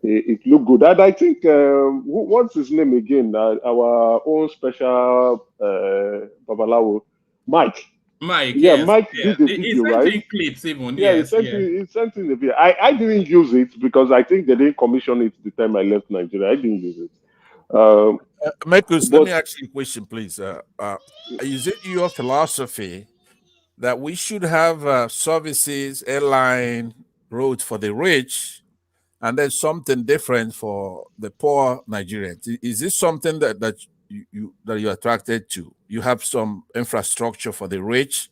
it looked good. And I think what's his name again? Our own special Babalawo, Mike. Mike, Yeah, yes, Mike yeah. did the He video, sent right? in clips even. Yeah, Yes, yeah. he sent in the video. I didn't use it because I think they didn't commission it the time I left Nigeria. I didn't use it. Marcus, let But me ask you a question, please. Is it your philosophy that we should have services, airline, roads for the rich, and then something different for the poor Nigerians? Is this something that you're attracted to? You have some infrastructure for the rich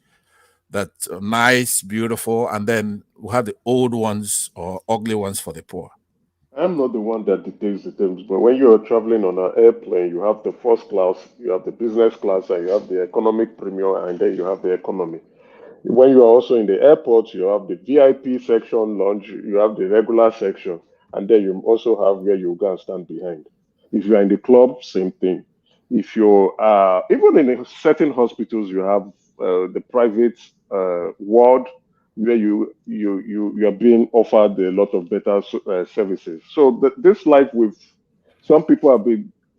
that's nice, beautiful, and then we have the old ones or ugly ones for the poor. I'm not the one that dictates the terms, but when you're traveling on an airplane, you have the first class, you have the business class, and you have the economic premium, and then you have the economy. When you are also in the airport, you have the VIP section, lounge, you have the regular section, and then you also have where you go and stand behind. If you are in the club, same thing. If you're even in certain hospitals, you have the private ward where you are being offered a lot of better services. So this life with some people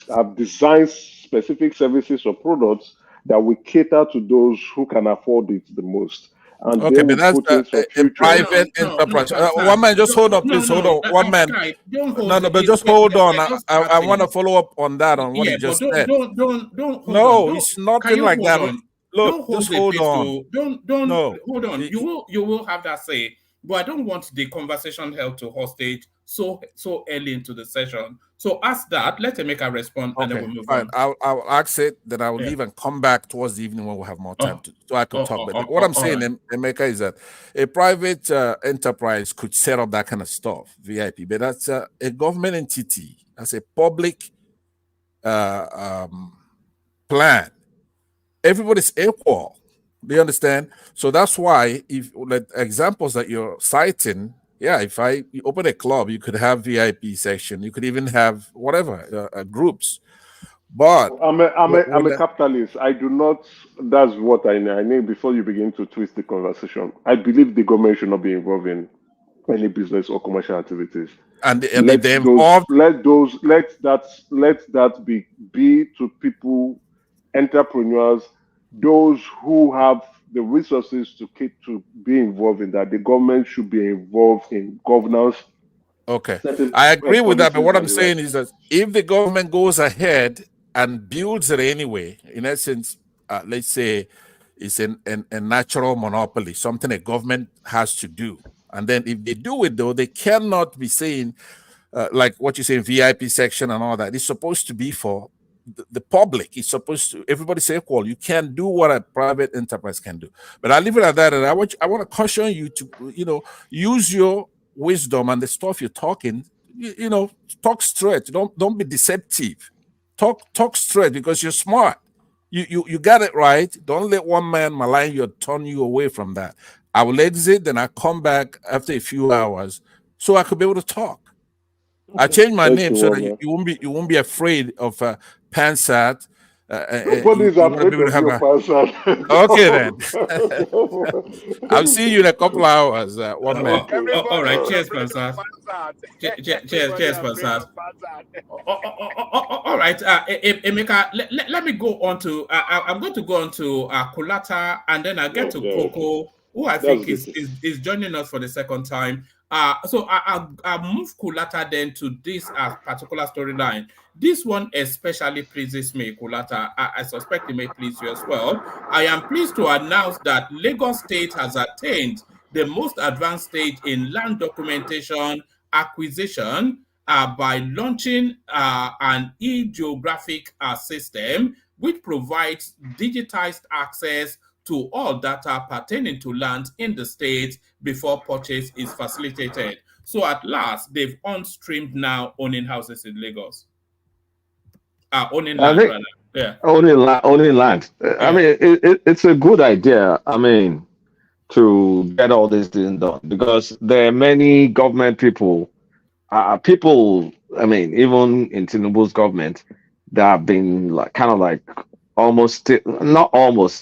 have designed specific services or products that will cater to those who can afford it the most. And they Okay, but will that's put in some a future. private No, enterprise. Pansat. One man, just hold on, please. Hold on. One man. Guy, don't No, hold no, it. but just hold on. We're just I want to starting. follow up on that, on what he Yeah, but just said. don't hold on. No, Don't. it's Can nothing you like hold that. on? Look, Don't hold just the hold on. peaceful. Don't No. hold on. You will have that say, but I don't want the conversation held to hostage so early into the session. So ask that. Let Emeka respond, and then Okay, we'll move fine. on. I'll ask it, then I will Yeah. leave and come back towards the evening when we have more time so I could talk. But what I'm All saying, right. Emeka, is that a private enterprise could set up that kind of stuff, VIP, but that's a government entity, as a public plan. Everybody's equal. Do you understand? So that's why, if like examples that you're citing, yeah, if you open a club, you could have VIP section. You could even have whatever groups. But I'm a capitalist. I do not. That's what I need. Before you begin to twist the conversation, I believe the government should not be involved in any business or commercial activities. and if they're involved, let that be to people, entrepreneurs, those who have the resources to be involved in that. The government should be involved in governance. okay, Certain I agree with that. But policies what I'm and the saying rest. is that if the government goes ahead and builds it anyway, in essence, let's say It's a natural monopoly, something a government has to do. And then if they do it, though, they cannot be saying, like what you say in VIP section and all that. It's supposed to be for the public. It's supposed to, everybody's equal. You can't do what a private enterprise can do. But I leave it at that. And I want to caution you to, use your wisdom and the stuff you're talking, talk straight. Don't be deceptive. Talk straight because you're smart. You got it right. Don't let one man malign you or turn you away from that. I will exit, then I come back after a few hours so I could be able to talk. I changed my name so that you won't be afraid of Pansat. Nobody's afraid of your Pansat. Okay then. I'll see you in a couple of hours. One man. All right. Cheers, Pansat. Cheers, Pansat. All right. Emeka, let me go on to. I'm going to go on to Kulata, and then I'll get to Coco, who I think is joining us for the second time. So I'll move Kulata then to this particular storyline. This one especially pleases me, Kulata. I suspect it may please you as well. I am pleased to announce that Lagos State has attained the most advanced stage in land documentation acquisition by launching an e-geographic system which provides digitized access to all data pertaining to land in the state before purchase is facilitated. So at last, they've on-streamed now owning houses in Lagos. Owning land, rather. Yeah. Owning land. Yeah. I mean, it's a good idea. I mean, to get all this thing done, because there are many government people, I mean, even in Tinubu's government, that have been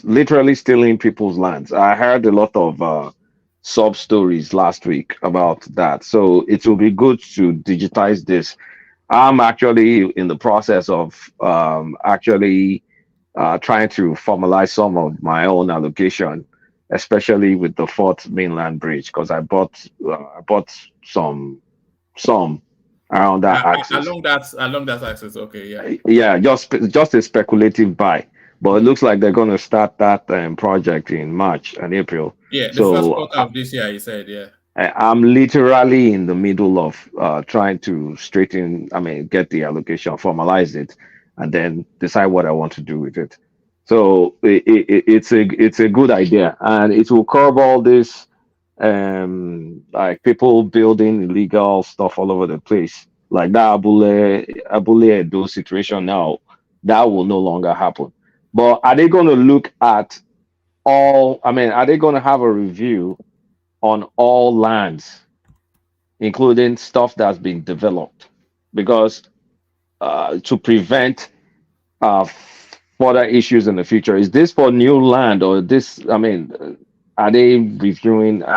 literally stealing people's lands. I heard a lot of sub stories last week about that. So it will be good to digitize this. I'm actually in the process of trying to formalize some of my own allocation, especially with the Fourth Mainland Bridge, because I bought some around that axis. Along that axis, okay, yeah. Yeah, just a speculative buy, but it looks like they're going to start that project in March and April. Yeah, the first quarter of this year, you said, yeah. I'm literally in the middle of trying to get the allocation, formalize it, and then decide what I want to do with it. So it's a good idea, and it will curb all this like people building illegal stuff all over the place, like that Abule Edo situation. Now that will no longer happen. But are they going to look at all? I mean, are they going to have a review on all lands, including stuff that's being developed, because to prevent further issues in the future? Is this for new land, or this? I mean, are they reviewing? The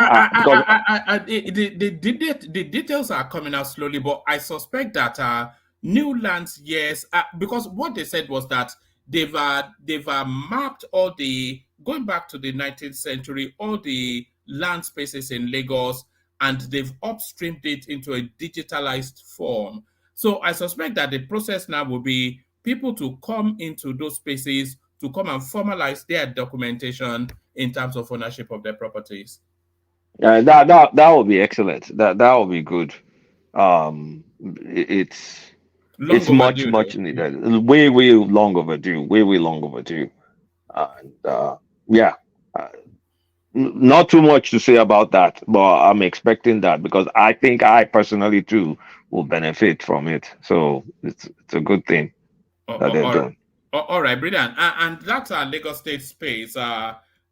details are coming out slowly, but I suspect that new lands, yes, because what they said was that they've mapped all the, going back to the 19th century, all the land spaces in Lagos, and they've upstreamed it into a digitalized form. So I suspect that the process now will be people to come into those spaces to come and formalize their documentation in terms of ownership of their properties. That would be excellent. That would be good. It's much needed. Way long overdue. Way long overdue. Not too much to say about that, but I'm expecting that, because I think I personally too will benefit from it. So it's a good thing that they're doing. All right, brilliant. And that's our Lagos State space.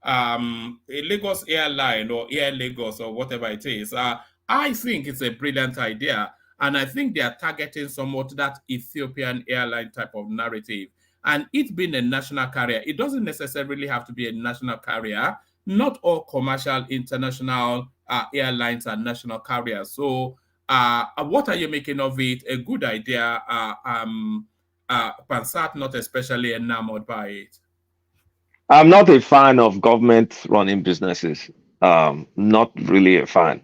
Lagos Airline or Air Lagos or whatever it is. I think it's a brilliant idea, and I think they are targeting somewhat that Ethiopian airline type of narrative. And it being a national carrier, it doesn't necessarily have to be a national carrier. Not all commercial international airlines are national carriers. So what are you making of it? A good idea. Pansat not especially enamored by it. I'm not a fan of government running businesses. Not really a fan.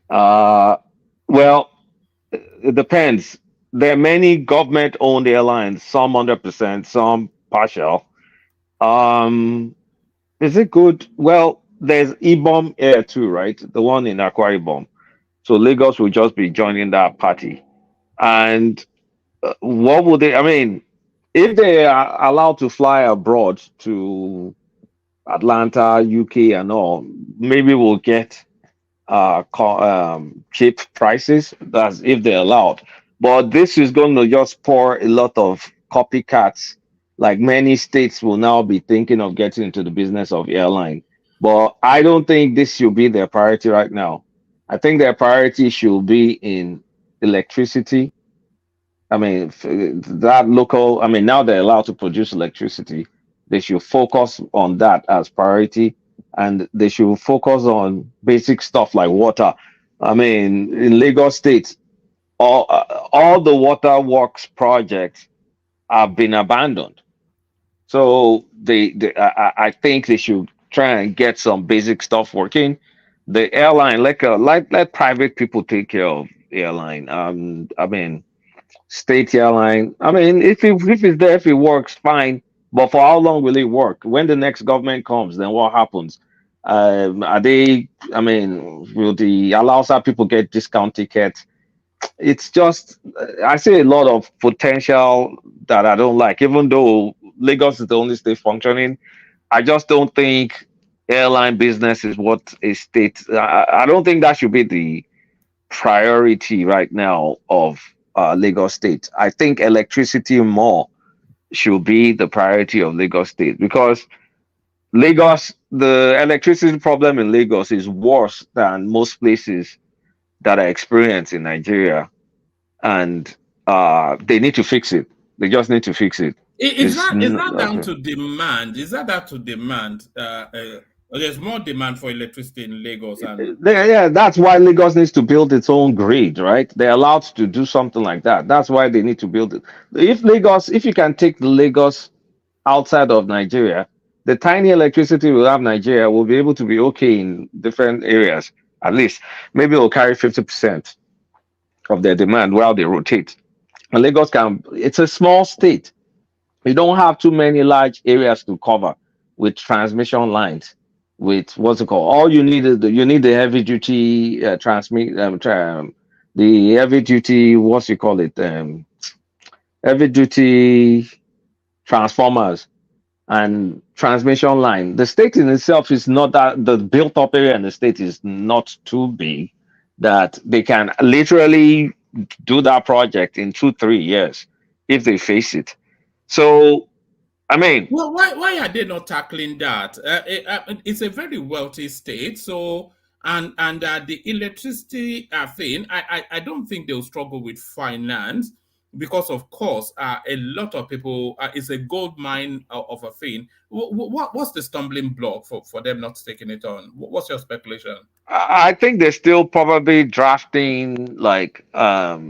Well, it depends. There are many government-owned airlines, some 100%, some partial. Is it good? Well, there's Ibom Air too, right? The one in Akwa Ibom. So Lagos will just be joining that party. And what would they? I mean, if they are allowed to fly abroad to Atlanta, UK, and all, maybe we'll get cheap prices. That's if they're allowed. But this is going to just pour a lot of copycats. Like many states will now be thinking of getting into the business of airline. But I don't think this should be their priority right now. I think their priority should be in electricity. I mean, that local, I mean, now they're allowed to produce electricity. They should focus on that as priority, and they should focus on basic stuff like water. I mean, in Lagos State, all the water works projects have been abandoned. So I think they should try and get some basic stuff working. The airline, let private people take care of airline. I mean, state airline. I mean, if it's there, if it works, fine. But for how long will it work? When the next government comes, then what happens? Are they? I mean, will the allow some people get discount tickets? It's just I see a lot of potential that I don't like. Even though Lagos is the only state functioning, I just don't think airline business is what a state. I don't think that should be the priority right now of Lagos State. I think electricity more should be the priority of Lagos State because Lagos, the electricity problem in Lagos is worse than most places that are experienced in Nigeria, and they need to fix it. They just need to fix it. Is that down to demand? Is that down to demand? There's more demand for electricity in Lagos, and Yeah, that's why Lagos needs to build its own grid, right? They're allowed to do something like that. That's why they need to build it. If you can take the Lagos outside of Nigeria, the tiny electricity we have Nigeria will be able to be okay in different areas. At least, maybe it'll carry 50% of their demand while they rotate. And Lagos it's a small state. You don't have too many large areas to cover with transmission lines. With what's it called? All you need is you need the heavy duty the heavy duty what's you call it heavy duty transformers and transmission line. The state in itself is not that the built up area in the state is not too big that they can literally do that project in 2-3 years if they face it. So, I mean, well, why are they not tackling that? It's a very wealthy state, so and the electricity thing, I don't think they'll struggle with finance because, of course, a lot of people. It's a gold mine of a thing. What's the stumbling block for them not taking it on? What's your speculation? I think they're still probably drafting like what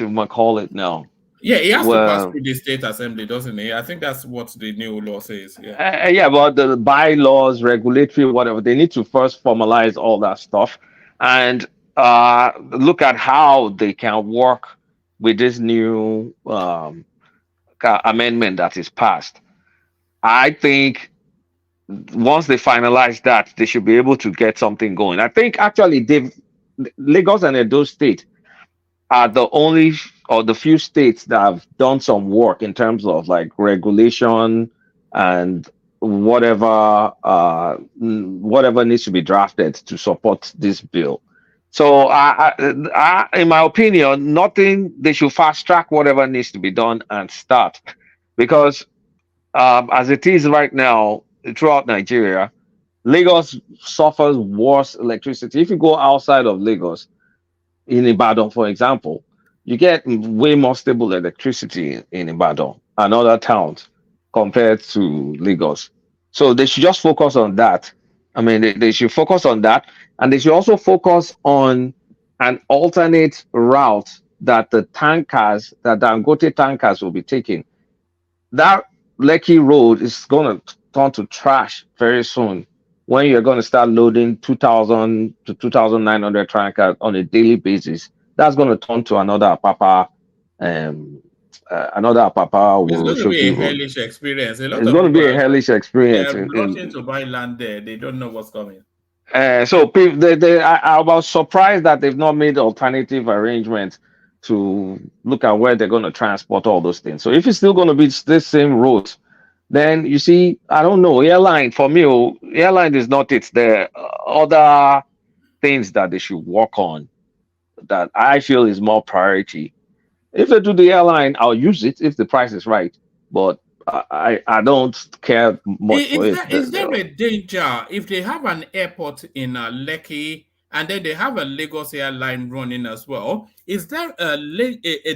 you might call it now. Yeah, he has to pass through the state assembly, doesn't he? I think that's what the new law says. Yeah. Yeah, but the bylaws, regulatory, whatever, they need to first formalize all that stuff and look at how they can work with this new amendment that is passed. I think once they finalize that, they should be able to get something going. I think actually Lagos and Edo State are the only or the few states that have done some work in terms of like regulation and whatever needs to be drafted to support this bill. So in my opinion, they should fast track whatever needs to be done and start, because as it is right now throughout Nigeria, Lagos suffers worse electricity. If you go outside of Lagos, in Ibadan, for example, you get way more stable electricity in Ibadan and other towns compared to Lagos. So they should just focus on that. I mean, they should focus on that. And they should also focus on an alternate route that the Dangote tankers will be taking. That Lekki Road is going to turn to trash very soon when you're going to start loading 2,000 to 2,900 tankers on a daily basis. That's going to turn to another Apapa another Papa It's will going to be a Shoki road. hellish experience. A lot It's of going to people be a hellish they experience. are rushing to buy land there. They don't know what's coming. So I was surprised that they've not made alternative arrangements to look at where they're going to transport all those things. So if it's still going to be this same route, then you see, I don't know. Airline for me, airline is not it. There are other things that they should work on that I feel is more priority. If they do the airline, I'll use it if the price is right. But I don't care much for it. Is there a danger if they have an airport in Lekki and then they have a Lagos airline running as well? Is there a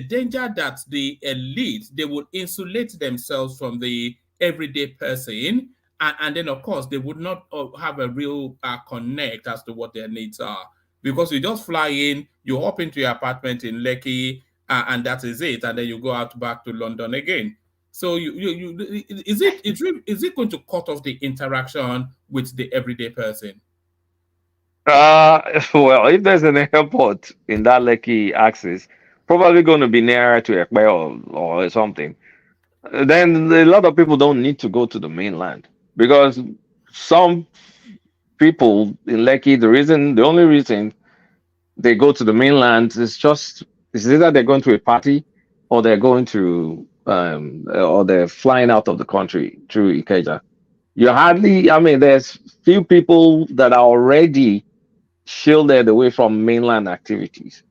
danger that the elite, they would insulate themselves from the everyday person, and then of course they would not have a real connect as to what their needs are? Because you just fly in, you hop into your apartment in Lekki, and that is it, and then you go out back to London again. So is it going to cut off the interaction with the everyday person? Well, if there's an airport in that Lekki axis, probably going to be nearer to Ekpe or something. Then a lot of people don't need to go to the mainland because some people in Lekki, the only reason they go to the mainland is either they're going to a party or they're going to or they're flying out of the country through Ikeja. There's few people that are already shielded away from mainland activities,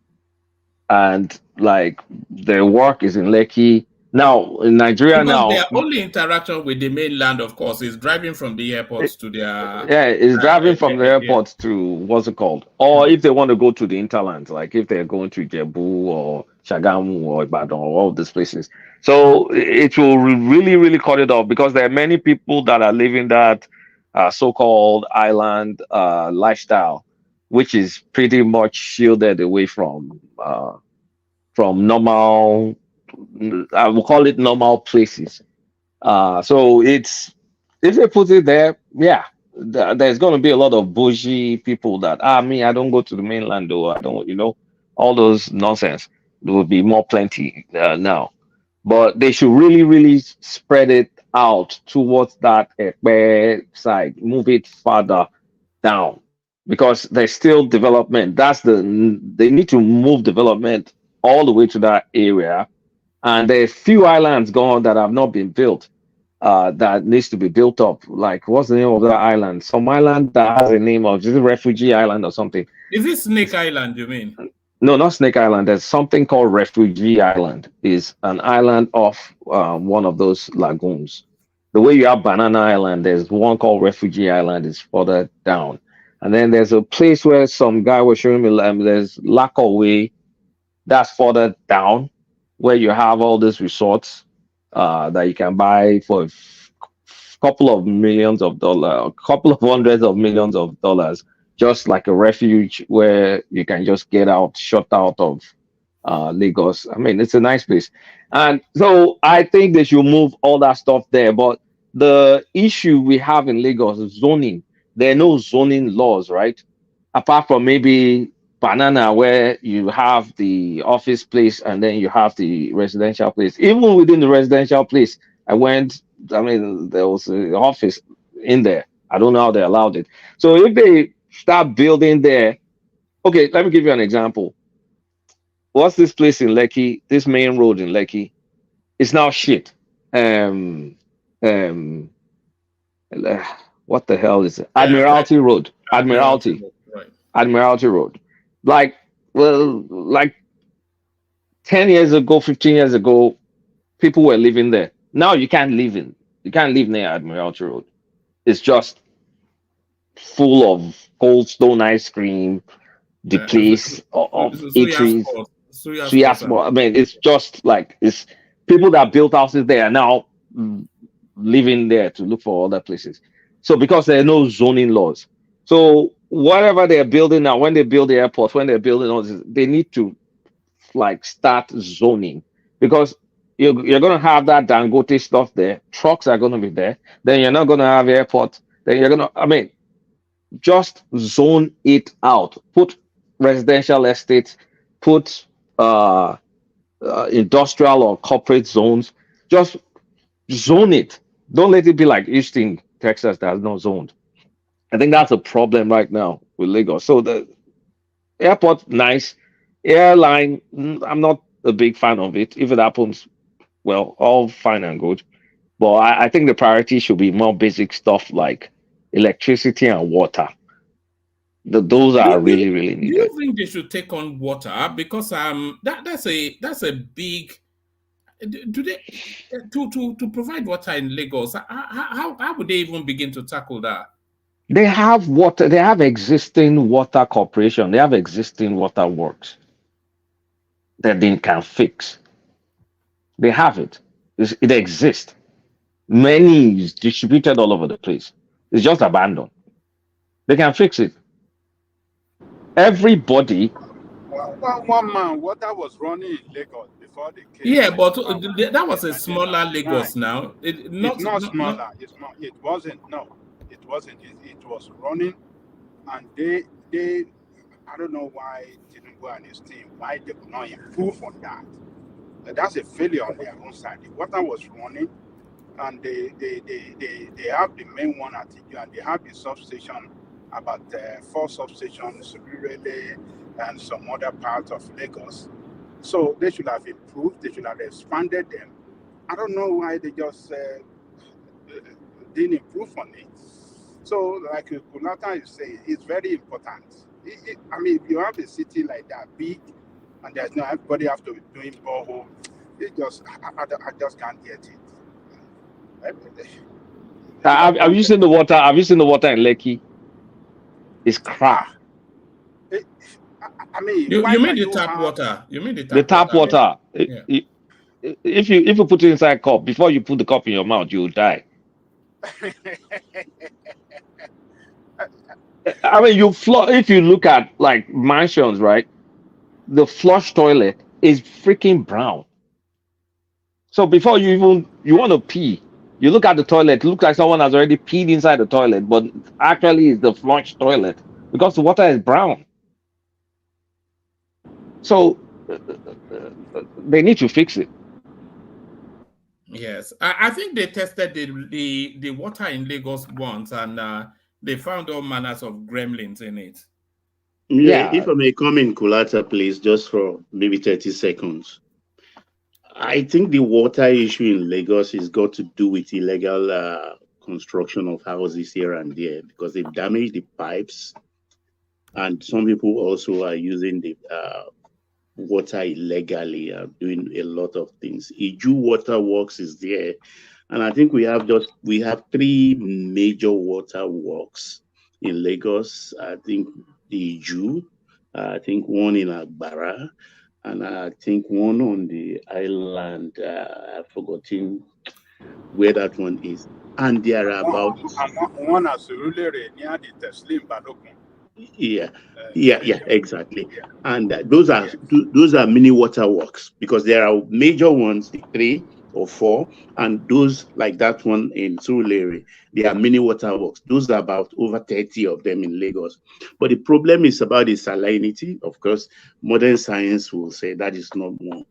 and like their work is in Lekki. Now in Nigeria Because their now, only interaction with the mainland, of course, is driving from the airports to their it's driving from the airport to what's it called, or if they want to go to the interland, like if they're going to Jebu or Shagamu or Ibadan or all these places. So it will really cut it off because there are many people that are living that so-called island lifestyle, which is pretty much shielded away from normal, I will call it normal places. So it's if they put it there, yeah, there's going to be a lot of bougie people that I don't go to the mainland though. I don't, all those nonsense. There will be more plenty now, but they should really spread it out towards that side, move it farther down because there's still development. They need to move development all the way to that area, and there's few islands gone that have not been built that needs to be built up. Like, what's the name of that island? Some island that has a name of, is it Refugee Island or something? Is it Snake Island, you mean? No, not Snake Island. There's something called Refugee Island. It's an island off one of those lagoons. The way you have Banana Island, there's one called Refugee Island. It's further down. And then there's a place where some guy was showing me, there's Lakaway, that's further down, where you have all these resorts that you can buy for a couple of millions of dollars, a couple of hundreds of millions of dollars, just like a refuge where you can just get out, shut out of Lagos. It's a nice place. And so I think they should move all that stuff there. But the issue we have in Lagos is zoning. There are no zoning laws, right? Apart from maybe Banana, where you have the office place and then you have the residential place. Even within the residential place, there was an office in there. I don't know how they allowed it. So if they start building there, okay, let me give you an example. What's this place in Lekki? This main road in Lekki? It's now shit. What the hell is it? Admiralty Road. Admiralty. Right. Admiralty Road. Like 10 years ago, 15 years ago, people were living there. Now you can't live near Admiralty Road. It's just full of Cold Stone ice cream, the place of eateries. It's just like it's people that built houses there are now living there to look for other places. So because there are no zoning laws. So whatever they're building now, when they build the airport, when they're building all this, they need to start zoning because you're going to have that Dangote stuff there. Trucks are going to be there. Then you're not going to have airport. Then you're going to, just zone it out. Put residential estates, put industrial or corporate zones. Just zone it. Don't let it be like Houston, Texas, that has not zoned. I think that's a problem right now with Lagos. So the airport, nice. Airline, I'm not a big fan of it. If it happens, well, all fine and good. But I think the priority should be more basic stuff like electricity and water. Those are really, really Do needed. you think they should take on water? Because that's a big. Do they to provide water in Lagos? How would they even begin to tackle that? They have water. They have existing water corporation. They have existing water works that they can fix. They have it. It exists. Many is distributed all over the place. It's just abandoned. They can fix it. Everybody. One man, water was running in Lagos before they came. Yeah, but that was a smaller Lagos now. It's not smaller. It's not. It wasn't. No, it wasn't. It was running, and they. I don't know why Tinubu and his team, why they could not improve on that. That's a failure on their own side. The water was running, and they have the main one at Iju, and they have the substation, about 4 substations, really, and some other parts of Lagos. So they should have improved. They should have expanded them. I don't know why they just didn't improve on it. So, like Kunata is saying, it's very important. I mean, if you have a city like that big, and there's no everybody have to be doing borehole, it just I just can't get it. Have you seen the water? Have you seen the water in Lekki? It's crap. I mean, you mean the tap water? You mean the tap water? Yeah. If you put it inside a cup, before you put the cup in your mouth, you'll die. I mean, if you look at like mansions, right? The flush toilet is freaking brown. So before you want to pee, you look at the toilet, it looks like someone has already peed inside the toilet, but actually it's the flush toilet because the water is brown. So they need to fix it. Yes, I think they tested the water in Lagos once, and they found all manners of gremlins in it. Yeah, if I may come in, Kulata, please, just for maybe 30 seconds. I think the water issue in Lagos has got to do with illegal construction of houses here and there, because they've damaged the pipes, and some people also are using the water illegally, doing a lot of things. Iju Water Works is there, and I think we have 3 major water works in Lagos. I think the Iju, I think one in Agbara, and I think one on the island. I've forgotten where that one is. And there are about one at Surulere near the Teslim Balokun. Yeah, exactly. And those are mini water works, because there are major ones, 3 or 4, and those like that one in Surulere, they are mini water works. Those are about over 30 of them in Lagos. But the problem is about the salinity. Of course, modern science will say that is not more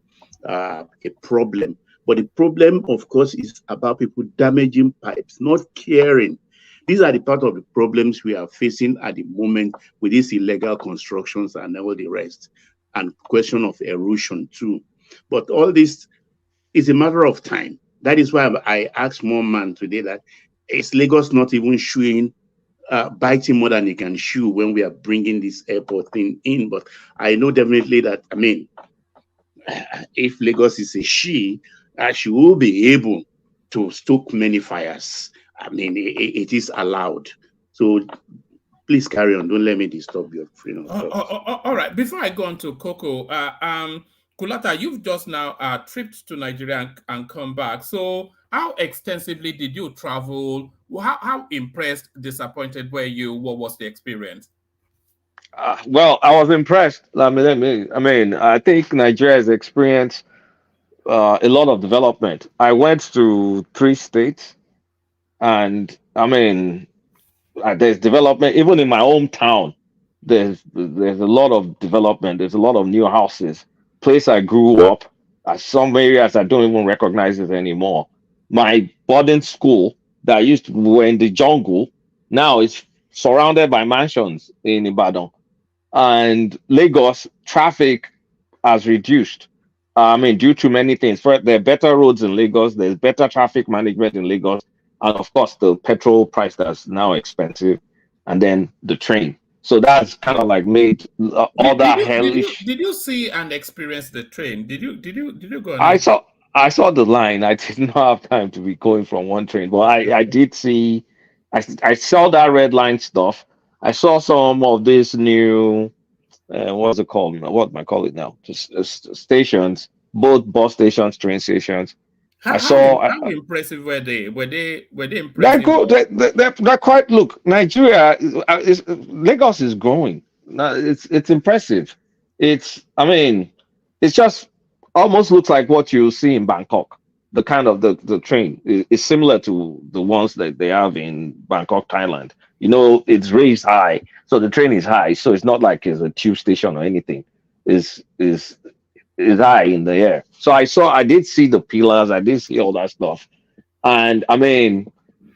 a problem. But the problem, of course, is about people damaging pipes, not caring. These are the part of the problems we are facing at the moment with these illegal constructions and all the rest, and question of erosion too. But all this is a matter of time. That is why I asked one man today that is Lagos not even biting more than it can chew when we are bringing this airport thing in. But I know definitely that, I mean, if Lagos is a she will be able to stoke many fires. I mean, it is allowed. So please carry on. Don't let me disturb your freedom. All right. Before I go on to Coco, Kulata, you've just now tripped to Nigeria and come back. So how extensively did you travel? How impressed, disappointed were you? What was the experience? Well, I was impressed. I mean, I think Nigeria has experienced a lot of development. I went to 3 states. And I mean, there's development even in my hometown. There's a lot of development. There's a lot of new houses. Place I grew up, Some areas I don't even recognize it anymore. My boarding school that used to were in the jungle now is surrounded by mansions in Ibadan. And Lagos traffic has reduced. I mean, due to many things. First, there are better roads in Lagos. There's better traffic management in Lagos, and of course, the petrol price that's now expensive, and then the train. So that's kind of like made all that hellish. did you see and experience the train? Did you go on I it? saw I saw the line. I did not have time to be going from one train, but I did see. I saw that red line stuff. I saw some of this new what's it called? What am I call it now? Just stations, both bus stations, train stations. How I how, saw how impressive were they? Were they they're impressive? go they're quite look. Nigeria Lagos is growing. No, it's impressive. I mean, it's just almost looks like what you see in Bangkok. The kind of the train is similar to the ones that they have in Bangkok, Thailand. You know, it's raised high, so the train is high. So it's not like it's a tube station or anything. Is high in the air. So I did see the pillars. I did see all that stuff. And I mean,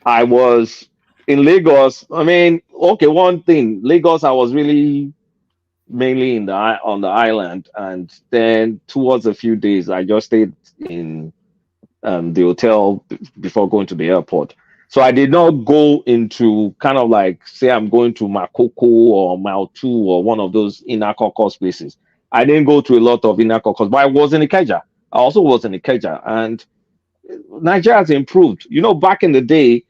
I was in Lagos. I mean, okay, one thing, Lagos, I was really mainly on the island, and then towards a few days, I just stayed in the hotel before going to the airport. So I did not go into kind of like say I'm going to Makoko or Mautu or one of those inner caucus places. I didn't go to a lot of inner caucus, but I was in Ikeja. I also was in Ikeja, and Nigeria has improved. You know, back in the day,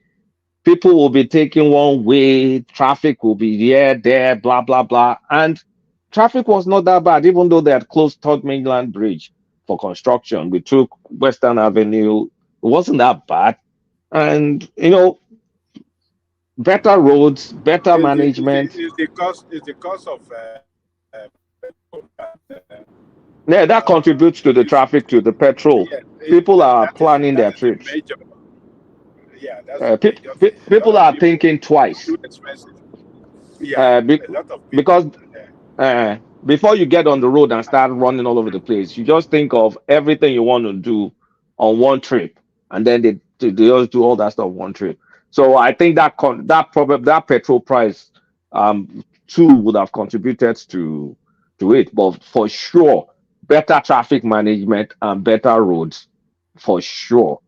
people will be taking one way, traffic will be here, there, blah, blah, blah. And traffic was not that bad, even though they had closed Third Mainland Bridge for construction. We took Western Avenue. It wasn't that bad. And, you know, better roads, better management. Is the cost of Yeah, that contributes to the traffic, to the petrol. People are planning their trips. major. Yeah, that's People are thinking twice. too expensive. Yeah, a lot of people. Because before you get on the road and start running all over the place, you just think of everything you want to do on one trip, and then they just do all that stuff one trip. So I think that petrol price too would have contributed to it, but for sure, better traffic management and better roads for sure.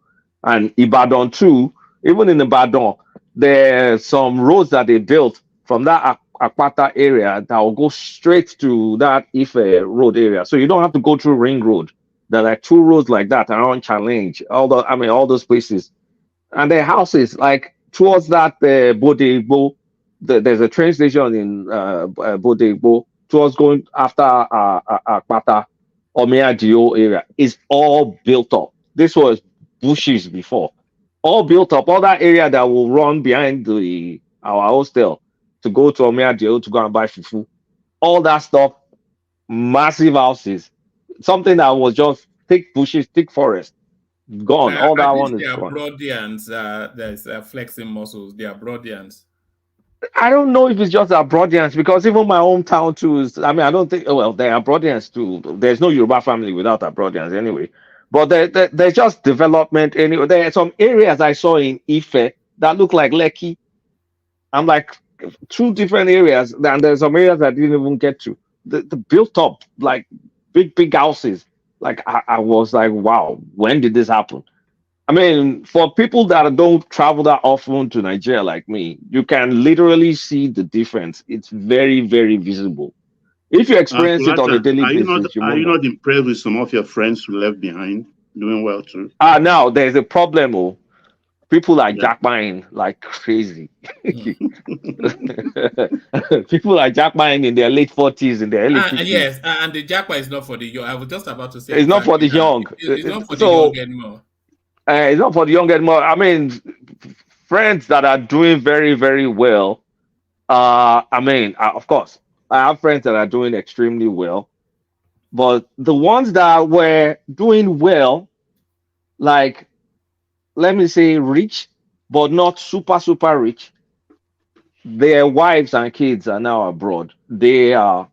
And Ibadan too, even in Ibadan, there's some roads that they built from that Akpata area that will go straight to that Ife road area. So you don't have to go through Ring Road. There are like two roads like that around Challenge, all those places. And their houses, like towards that Bodegbo, there's a train station in Bodegbo, towards going after Akpata, Omeadio area, is all built up. This was bushes before. All built up, all that area that will run behind our hostel to go to Omeadio to go and buy fufu. All that stuff, massive houses. Something that was just thick bushes, thick forest, gone. All that At least one they is are gone. Brodians. There's flexing muscles. They are Brodians. I don't know if it's just Abroadians because even my hometown too is. I mean, I don't think. Well, there are Abroadians too. There's no Yoruba family without Abroadians anyway. But there's just development anyway. There are some areas I saw in Ife that look like Lekki. I'm like two different areas, and there's some areas I didn't even get to. The built up like big houses. Like I was like, wow, when did this happen? I mean, for people that don't travel that often to Nigeria like me, you can literally see the difference. It's very, very visible. If you experience it on a Kulacha, daily are you not basis, you are won't you know. not impressed with some of your friends who left behind doing well too? Now there's a problem. Oh, people are Yeah. jackbuying like crazy. People are jackbuying in their late 40s, in their early 50s. Yes, and the Jackpot is not for the young. I was just about to say It's not for exactly the that. young. It's not for the So young anymore. it's not for the young anymore. I mean, friends that are doing very, very well. Of course, I have friends that are doing extremely well, but the ones that were doing well, like let me say rich, but not super, super rich, their wives and kids are now abroad. They are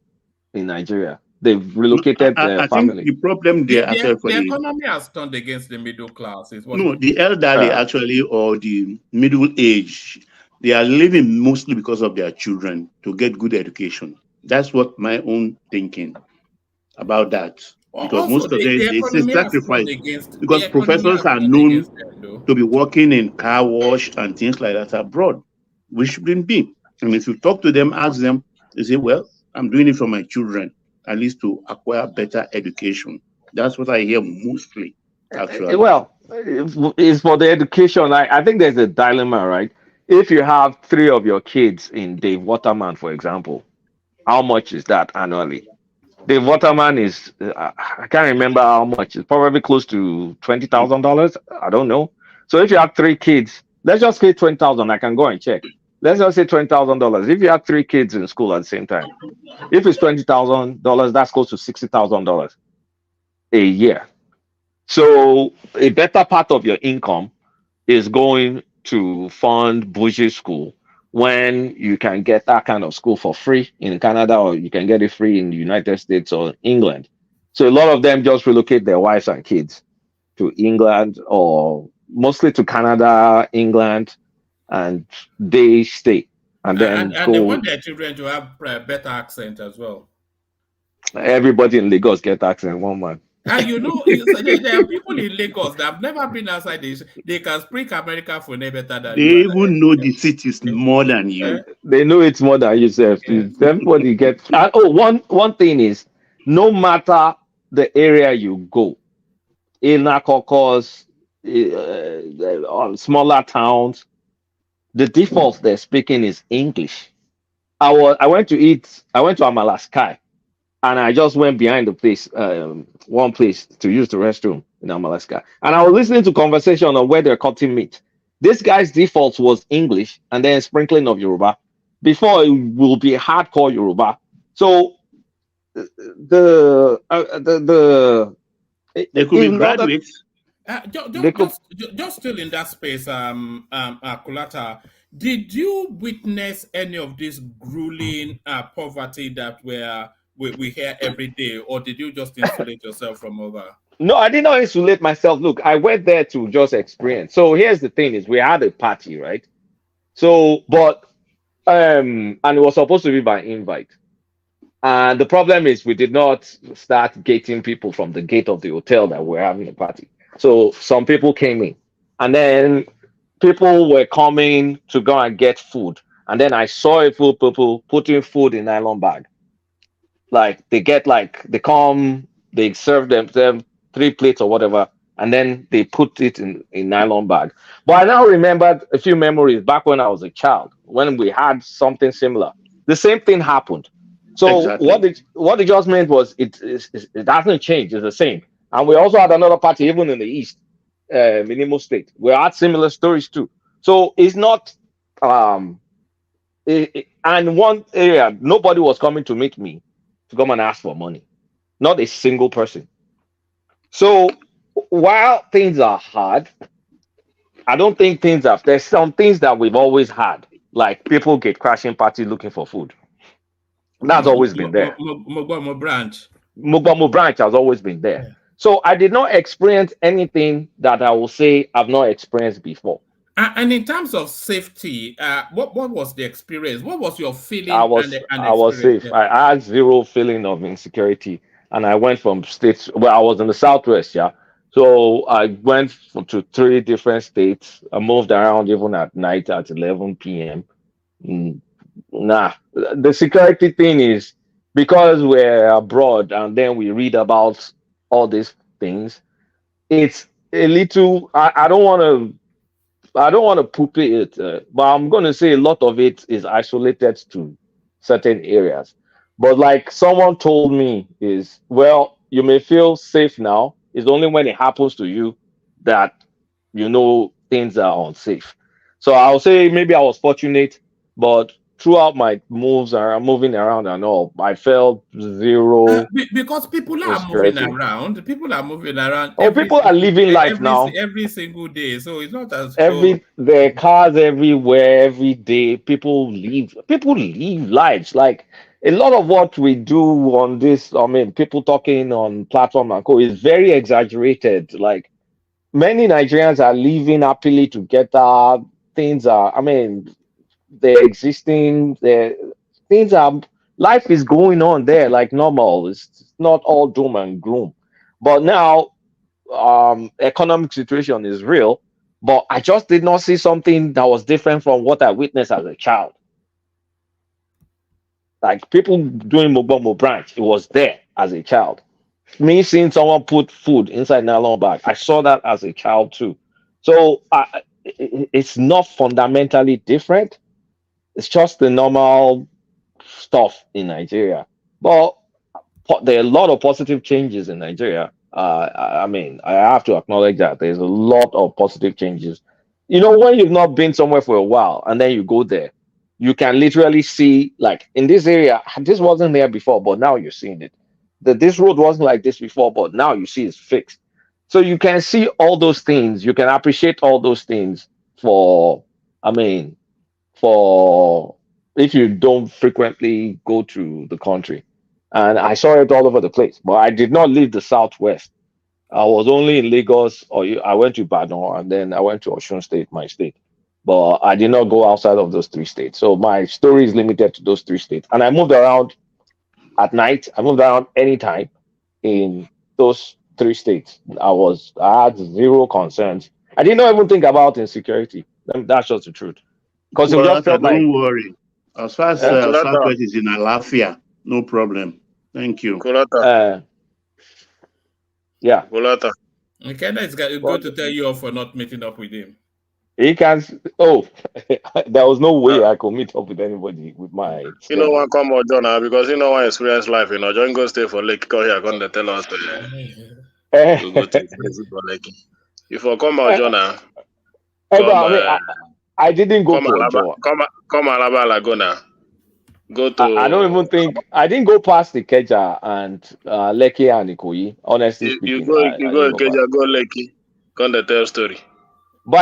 in Nigeria. they've relocated I think family. the problem there actually for the the economy has turned against the middle class. Is what no, the elderly actually, or the middle age, they are living mostly because of their children to get good education. That's what my own thinking about that. Because also most of them, the it's a economy has sacrifice. turned against Because professors are known to be working in car wash and things like that abroad, which shouldn't be. And if you talk to them, ask them, they say, well, I'm doing it for my children, at least to acquire better education. That's what I hear mostly, actually. Well, it's for the education. I think there's a dilemma, right? If you have 3 of your kids in Dave Waterman, for example, how much is that annually? Dave Waterman is, I can't remember how much. It's probably close to $20,000. I don't know. So if you have 3 kids, let's just say 20,000. I can go and check. Let's just say $20,000. If you have 3 kids in school at the same time, if it's $20,000, that's close to $60,000 a year. So a better part of your income is going to fund bougie school when you can get that kind of school for free in Canada, or you can get it free in the United States or England. So a lot of them just relocate their wives and kids to England, or mostly to Canada, England, and they stay. And then and they want their children to have better accent as well. Everybody in Lagos get accent, one man. And you know, there are people in Lagos that have never been outside this. They can speak American for better than they you. They even know the cities more than you. They know it's more than yourself. Yes. Everybody gets. One thing is, no matter the area you go, in Akokos, smaller towns, the default they're speaking is English. I went to Amalaskai. And I just went behind the place, one place to use the restroom in Amalaska. And I was listening to conversation on where they're cutting meat. This guy's default was English and then sprinkling of Yoruba. Before it will be hardcore Yoruba. So they could be graduates. Just still in that space, Kulata, did you witness any of this grueling poverty that we hear every day, or did you just insulate yourself from over? No, I did not insulate myself. Look, I went there to just experience. So here's the thing: is we had a party, right? So, but and it was supposed to be by invite. And the problem is we did not start gating people from the gate of the hotel that we're having a party. So some people came in, and then people were coming to go and get food. And then I saw a few people putting food in nylon bag. Like they come, they serve them 3 plates or whatever, and then they put it in nylon bag. But I now remembered a few memories back when I was a child, when we had something similar. The same thing happened. So exactly. what it just meant was it hasn't changed. It's the same. And we also had another party even in the East, Minimo State. We had similar stories too. So it's not, and one area, nobody was coming to meet me to come and ask for money. Not a single person. So while things are hard, I don't think there's some things that we've always had, like people get crashing parties looking for food. That's always been there. Mogwamo branch has always been there. Yeah. So I did not experience anything that I will say I've not experienced before. And in terms of safety, what was the experience? What was your feeling? I was safe. Yeah. I had zero feeling of insecurity. And I went from states, well, I was in the Southwest, yeah. So I went to 3 different states. I moved around even at night at 11 p.m. The security thing is because we're abroad and then we read about all these things. It's a little, I don't want to poop it, but I'm going to say a lot of it is isolated to certain areas. But like someone told me is, well, you may feel safe now. It's only when it happens to you that you know things are unsafe. So I'll say maybe I was fortunate, but throughout my moving around and all, I felt zero. Because people are moving around. People are moving around. Oh, people are living life now. Every single day. So it's not as there are cars everywhere every day. People live lives. Like a lot of what we do on this, I mean, people talking on platform and co is very exaggerated. Like many Nigerians are living happily together. Things are, I mean, they're existing. Things are, life is going on there like normal. It's not all doom and gloom. But now, economic situation is real. But I just did not see something that was different from what I witnessed as a child. Like people doing Mobomo branch, it was there as a child. Me seeing someone put food inside nylon bag, I saw that as a child too. So it's not fundamentally different. It's just the normal stuff in Nigeria. But there are a lot of positive changes in Nigeria. I mean, I have to acknowledge that there's a lot of positive changes. You know, when you've not been somewhere for a while and then you go there, you can literally see, like in this area, this wasn't there before, but now you're seeing it. This road wasn't like this before, but now you see it's fixed. So you can see all those things. You can appreciate all those things for, I mean, for if you don't frequently go to the country. And I saw it all over the place. But I did not leave the southwest. I was only in Lagos, or I went to Ibadan, and then I went to Osun State, my state. But I did not go outside of those three states. So my story is limited to those three states. And I moved around at night. I moved around anytime in those three states. I had zero concerns. I did not even think about insecurity. That's just the truth. Because it just felt like, don't worry. As far as Southwest is in Alafia, no problem. Thank you. Yeah. Kenna is going to tell you off for not meeting up with him. He can. Oh, there was no way I could meet up with anybody with my. You know, one come or John because you know one experience life. You know, John go stay for Lake. Come here, come to tell us. You go take for Lake. If I come out, John, I didn't go to Ojo. Come Alaba Laguna. Go to. I don't even think I didn't go past the Keja and Lekki and Ikoyi. Honestly speaking, you go Lekki. Come to tell story. But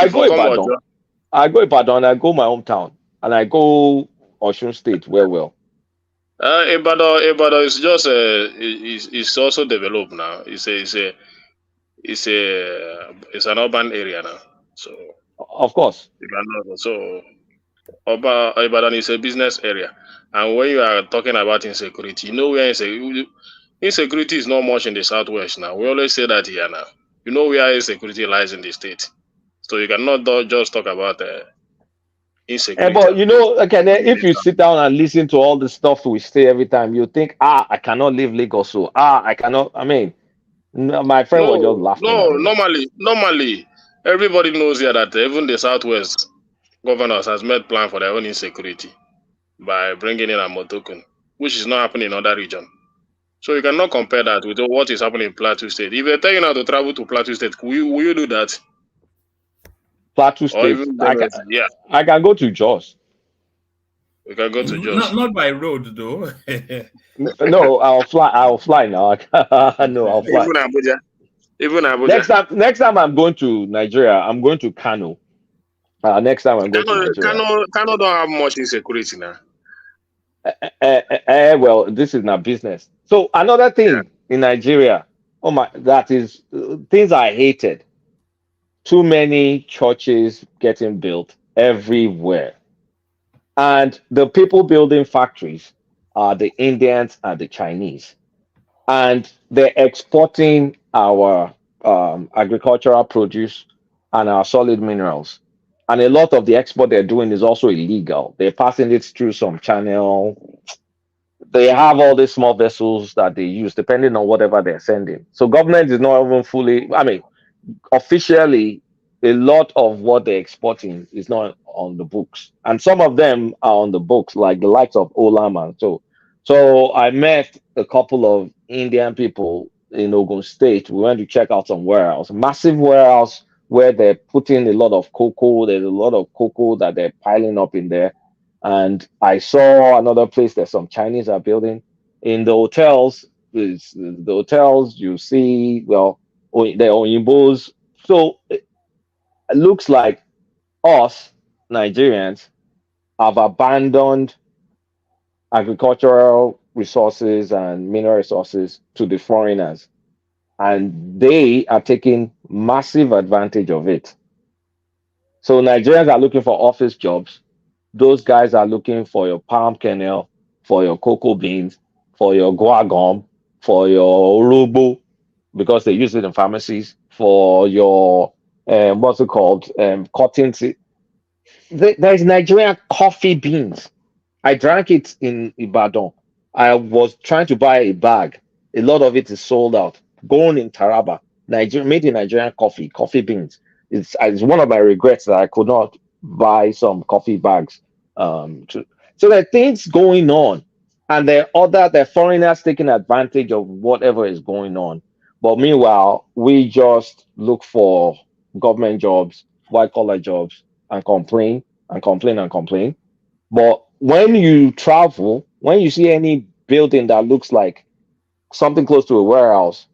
I go Ibadan. I go my hometown, and I go Osun State well. Ibadan is just it's also developed now. It's an urban area now. So of course, so Ibadan is a business area, and when you are talking about insecurity, you know where insecurity is not much in the southwest now. We always say that here now. You know where insecurity lies in the state. So you cannot just talk about insecurity. But you know, if you sit down and listen to all the stuff we say every time, you think, I cannot leave Lagos. So I cannot. I mean, my friend was just laughing. No, normally, everybody knows here that even the Southwest governors has made plan for their own insecurity by bringing in a Motokun, which is not happening in other regions. So you cannot compare that with what is happening in Plateau State. If they're telling you now to travel to Plateau State, will you do that? Plateau State. I can go to Jos. We can go to Jos. Not by road though. No, I'll fly now. No, I'll fly. Even Abuja. Next time I'm going to Nigeria, I'm going to Kano. Next time I'm going to Nigeria. Kano don't have much insecurity now. Well, this is not business. So another thing in Nigeria, that is things I hated. Too many churches getting built everywhere. And the people building factories are the Indians and the Chinese. And they're exporting our agricultural produce and our solid minerals. And a lot of the export they're doing is also illegal. They're passing it through some channel. They have all these small vessels that they use depending on whatever they're sending. So government is not even fully, officially, a lot of what they're exporting is not on the books. And some of them are on the books, like the likes of Olam and so. So I met a couple of Indian people in Ogun State. We went to check out some warehouse, massive warehouse where they're putting a lot of cocoa. There's a lot of cocoa that they're piling up in there. And I saw another place that some Chinese are building. In the hotels, you see, well, they're Oyimbos. So it looks like us, Nigerians, have abandoned agricultural resources and mineral resources to the foreigners. And they are taking massive advantage of it. So Nigerians are looking for office jobs. Those guys are looking for your palm kernel, for your cocoa beans, for your guagum, for your orobo, because they use it in pharmacies, for your what's it called, cotton. There's Nigerian coffee beans. I drank it in Ibadan. I was trying to buy a bag. A lot of it is sold out. Grown in Taraba, Nigeria, made in Nigerian coffee beans. It's one of my regrets that I could not buy some coffee bags. So there are things going on, and there are foreigners taking advantage of whatever is going on. But meanwhile, we just look for government jobs, white collar jobs, and complain and complain and complain. But when you travel, when you see any building that looks like something close to a warehouse,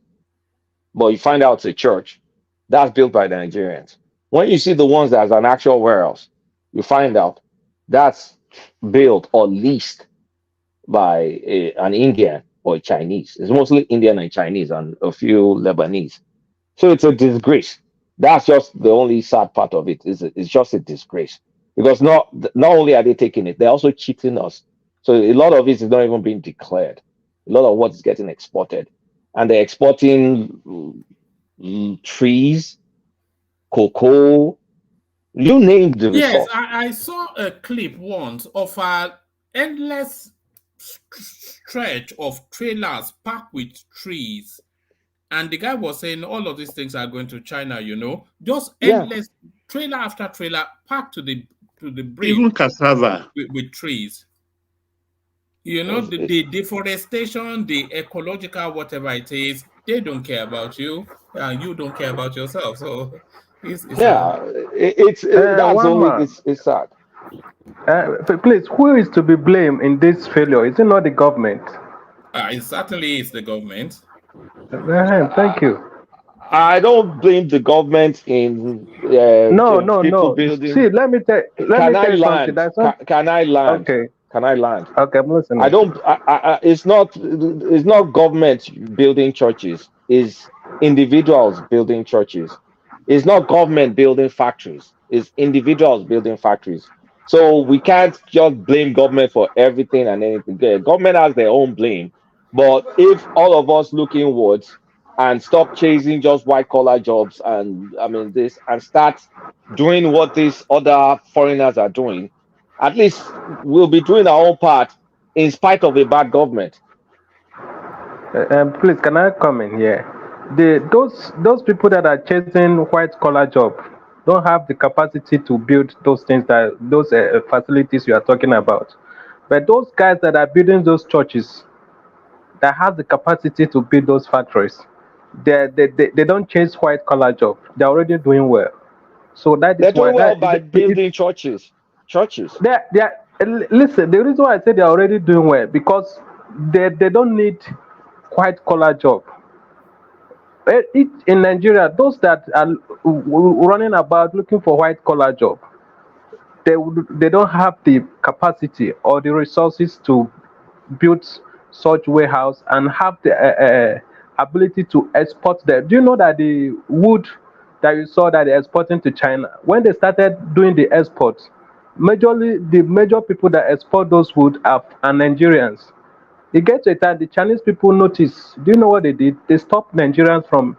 but you find out it's a church, that's built by the Nigerians. When you see the ones that's an actual warehouse, you find out that's built or leased by an Indian or a Chinese. It's mostly Indian and Chinese and a few Lebanese. So it's a disgrace. That's just the only sad part of it. It's just a disgrace because not only are they taking it, they're also cheating us. So a lot of it is not even being declared. A lot of what is getting exported, and they're exporting trees, cocoa, you name the Yes, resource. I saw a clip once of an endless stretch of trailers packed with trees. And the guy was saying all of these things are going to China, just endless trailer after trailer packed to the bridge. Even cassava. With trees. The deforestation, the ecological, whatever it is, they don't care about you, and you don't care about yourself. So it's sad. Please, who is to be blamed in this failure? Is it not the government? It certainly is the government. Thank you. I don't blame the government in no. building. See, let me tell you something. Can I land? Okay. Can I land? Okay, I'm listening. I don't. It's not government building churches. It's individuals building churches. It's not government building factories. It's individuals building factories. So we can't just blame government for everything and anything. The government has their own blame. But if all of us look inwards and stop chasing just white collar jobs and start doing what these other foreigners are doing, at least we'll be doing our own part in spite of a bad government. Please, can I come in here? Those people that are chasing white collar job don't have the capacity to build those things, those facilities you are talking about. But those guys that are building those churches, that have the capacity to build those factories, they don't chase white collar job. They're already doing well. So that is they're doing well by building churches. Churches. Listen, the reason why I say they're already doing well because they don't need white collar job. In Nigeria, those that are running about looking for white collar job, they don't have the capacity or the resources to build such warehouse and have the ability to export them. Do you know that the wood that you saw that they're exporting to China, when they started doing the exports, the major people that export those wood are Nigerians. It gets to a time the Chinese people notice. Do you know what they did? They stopped Nigerians from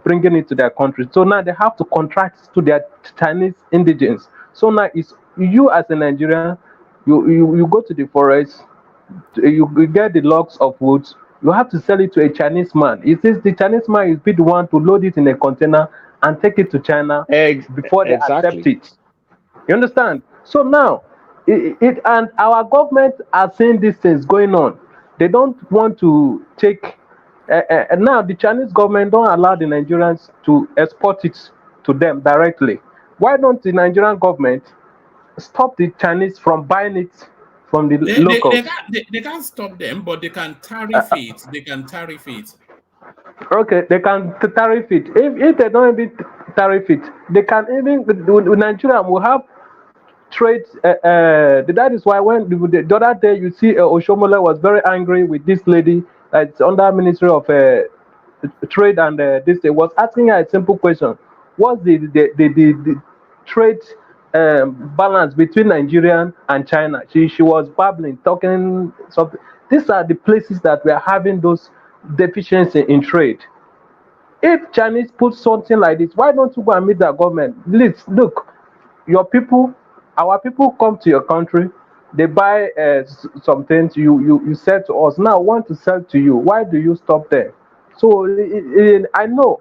bringing it to their country. So now they have to contract to their Chinese indigenes. So now it's you as a Nigerian, you go to the forest, you get the logs of wood, you have to sell it to a Chinese man. It says the Chinese man is be the one to load it in a container and take it to China before they accept it. You understand? So now, and our government are seeing these things going on. They don't want to take. Now the Chinese government don't allow the Nigerians to export it to them directly. Why don't the Nigerian government stop the Chinese from buying it from the locals? They can't stop them, but they can tariff it. They can tariff it. Okay, they can tariff it. If they don't even tariff it, they can even Nigeria will have trade. That is why when the other day you see Oshomole was very angry with this lady that's under Ministry of Trade and this. They was asking her a simple question: what's the trade balance between Nigeria and China? She was babbling, talking something. These are the places that we are having those deficiency in trade. If Chinese put something like this, why don't you go and meet the government? Please look, your people, our people come to your country, they buy some things, you sell to us. Now want to sell to you. Why do you stop there? So I know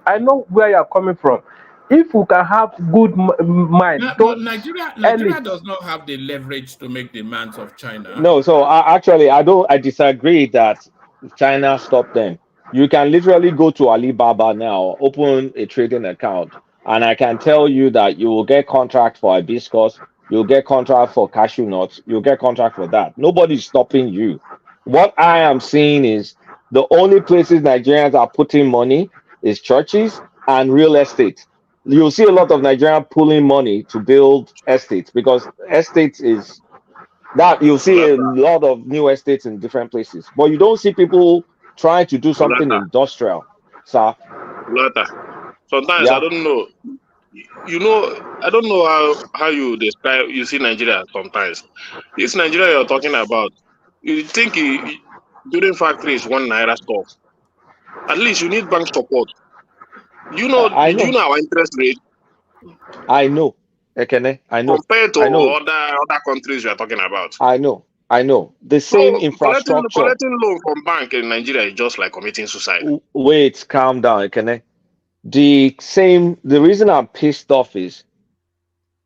I know where you are coming from. If we can have good mind, But Nigeria does not have the leverage to make demands of China. No, so I disagree that China stopped them. You can literally go to Alibaba now, open a trading account, and I can tell you that you will get contract for hibiscus, you'll get contract for cashew nuts, you'll get contract for that. Nobody's stopping you. What I am seeing is the only places Nigerians are putting money is churches and real estate. You'll see a lot of Nigerians pulling money to build estates because estates is that you'll see a lot of new estates in different places, but you don't see people trying to do something industrial, sir. Sometimes I don't know. I don't know how you describe. You see Nigeria sometimes. This Nigeria you're talking about, you think building factory is ₦1 stuff. At least you need bank support. Do you know our interest rate? I know. Ekene, I know. Compared to I know. other countries we are talking about. I know. The same infrastructure. Collecting loan from bank in Nigeria is just like committing suicide. Wait, calm down, Ekene. The reason I'm pissed off is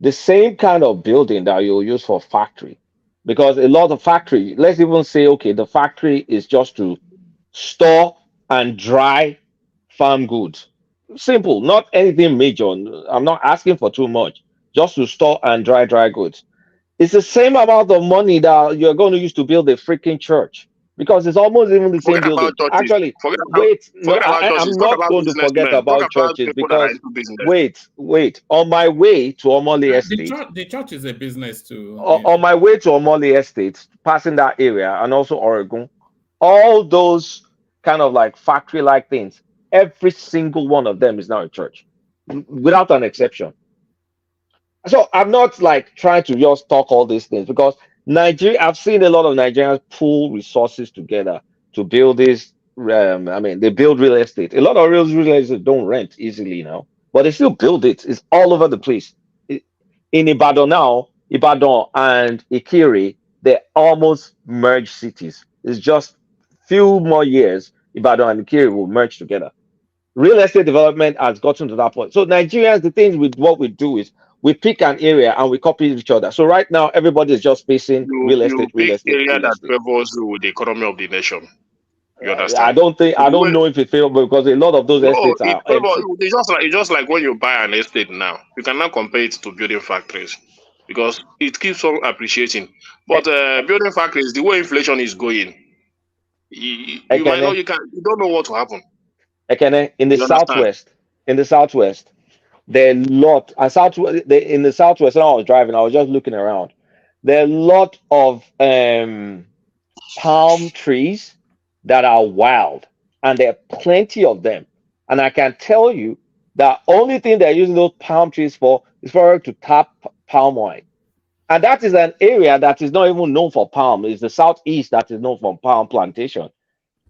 the same kind of building that you'll use for factory. Because a lot of factory, let's even say, okay, the factory is just to store and dry farm goods. Simple, not anything major. I'm not asking for too much. Just to store and dry goods. It's the same amount of money that you're going to use to build a freaking church because it's almost even the same building. Actually, I'm not going to forget about churches because wait. On my way to Omole Estate, the church is a business too. On my way to Omole Estate, passing that area and also Oregon, all those kind of like factory-like things, every single one of them is now a church, without an exception. So I'm not like trying to just talk all these things because I've seen a lot of Nigerians pool resources together to build this. They build real estate. A lot of real estate don't rent easily now, but they still build it. It's all over the place. In Ibadan now, Ibadan and Ikiri, they're almost merged cities. It's just few more years, Ibadan and Ikiri will merge together. Real estate development has gotten to that point. So Nigerians, the things with what we do is we pick an area and we copy each other. So right now, everybody is just facing real estate. Area that favors with the economy of the nation. You understand? I don't know if it favors because a lot of those estates are empty. It's just like when you buy an estate now, you can now compare it to building factories because it keeps on appreciating. But building factories, the way inflation is going, you don't know what will happen. In the southwest, there are a lot. In the southwest, when I was driving, I was just looking around. There are a lot of palm trees that are wild, and there are plenty of them. And I can tell you that only thing they're using those palm trees for is for to tap palm wine. And that is an area that is not even known for palm. It's the southeast that is known for palm plantation.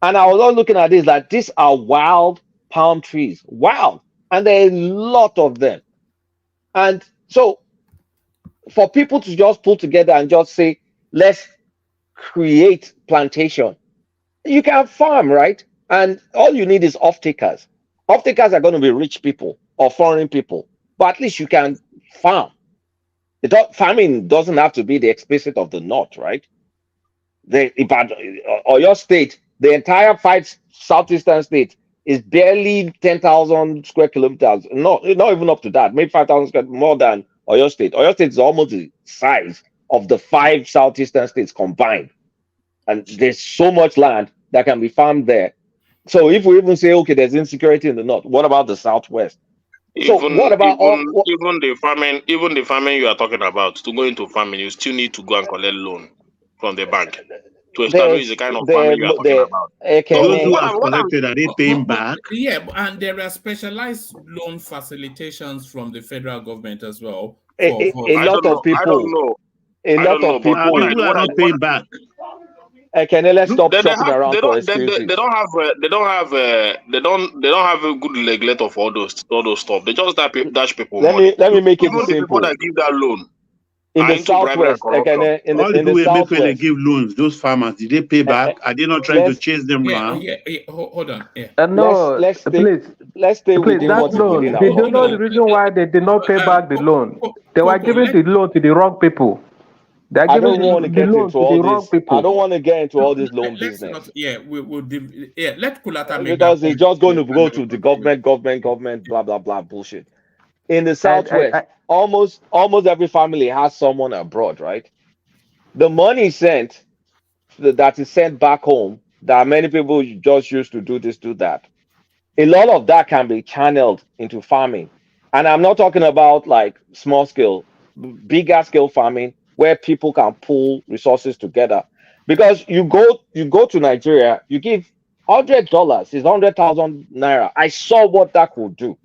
And I was all looking at this like these are wild palm trees. Wild. And there are a lot of them. And so for people to just pull together and just say, let's create plantation, you can farm, right? And all you need is off-takers. Off-takers are going to be rich people or foreign people, but at least you can farm. Farming doesn't have to be the explicit of the north, right? Or your state, the entire 5 southeastern states is barely 10,000 square kilometers. Not even up to that. Maybe 5,000 square, more than Oyo State. Oyo State is almost the size of the 5 southeastern states combined. And there's so much land that can be farmed there. So if we even say, okay, there's insecurity in the north, what about the southwest? Even what about even the farming you are talking about, to go into farming, you still need to go and collect loan from the bank to establish the kind of farming you are talking about. So Those who have what I'm collected, are they paying back? Yeah, and there are specialized loan facilitations from the federal government as well. A I lot don't of know. I don't people, know. a I lot don't know. of But people. People are not paying back. Ekene, let's stop they shopping have around they for don't excuses. they don't have they don't have a good regulator for all those stuff. They just dash people Let money. me make it Even the people simple. that give that loan In are the into bribery and southwest, corruption. Ekene, All the in people the who make when they southwest, give loans, those farmers, did they pay back? Are they not trying to let's chase them around? Hold on. Yeah. No, let's stay please, within that what is within loan. our Did you know control. the reason why they did not pay back the loan? They were Coco, giving the loan to the wrong people. They are I giving don't want to the get loan into to the all wrong this. I people. don't want to get into all this loan Let's business not. Yeah, let Kulata make that because it's point. just going to And go then we to the continue. government, blah blah blah bullshit. In the I, southwest, almost every family has someone abroad, right? The money sent that is sent back home. That many people just used to do this, do that. A lot of that can be channeled into farming, and I'm not talking about like small scale, bigger scale farming where people can pull resources together. Because you go to Nigeria, you give $100 is 100,000 naira. I saw what that could do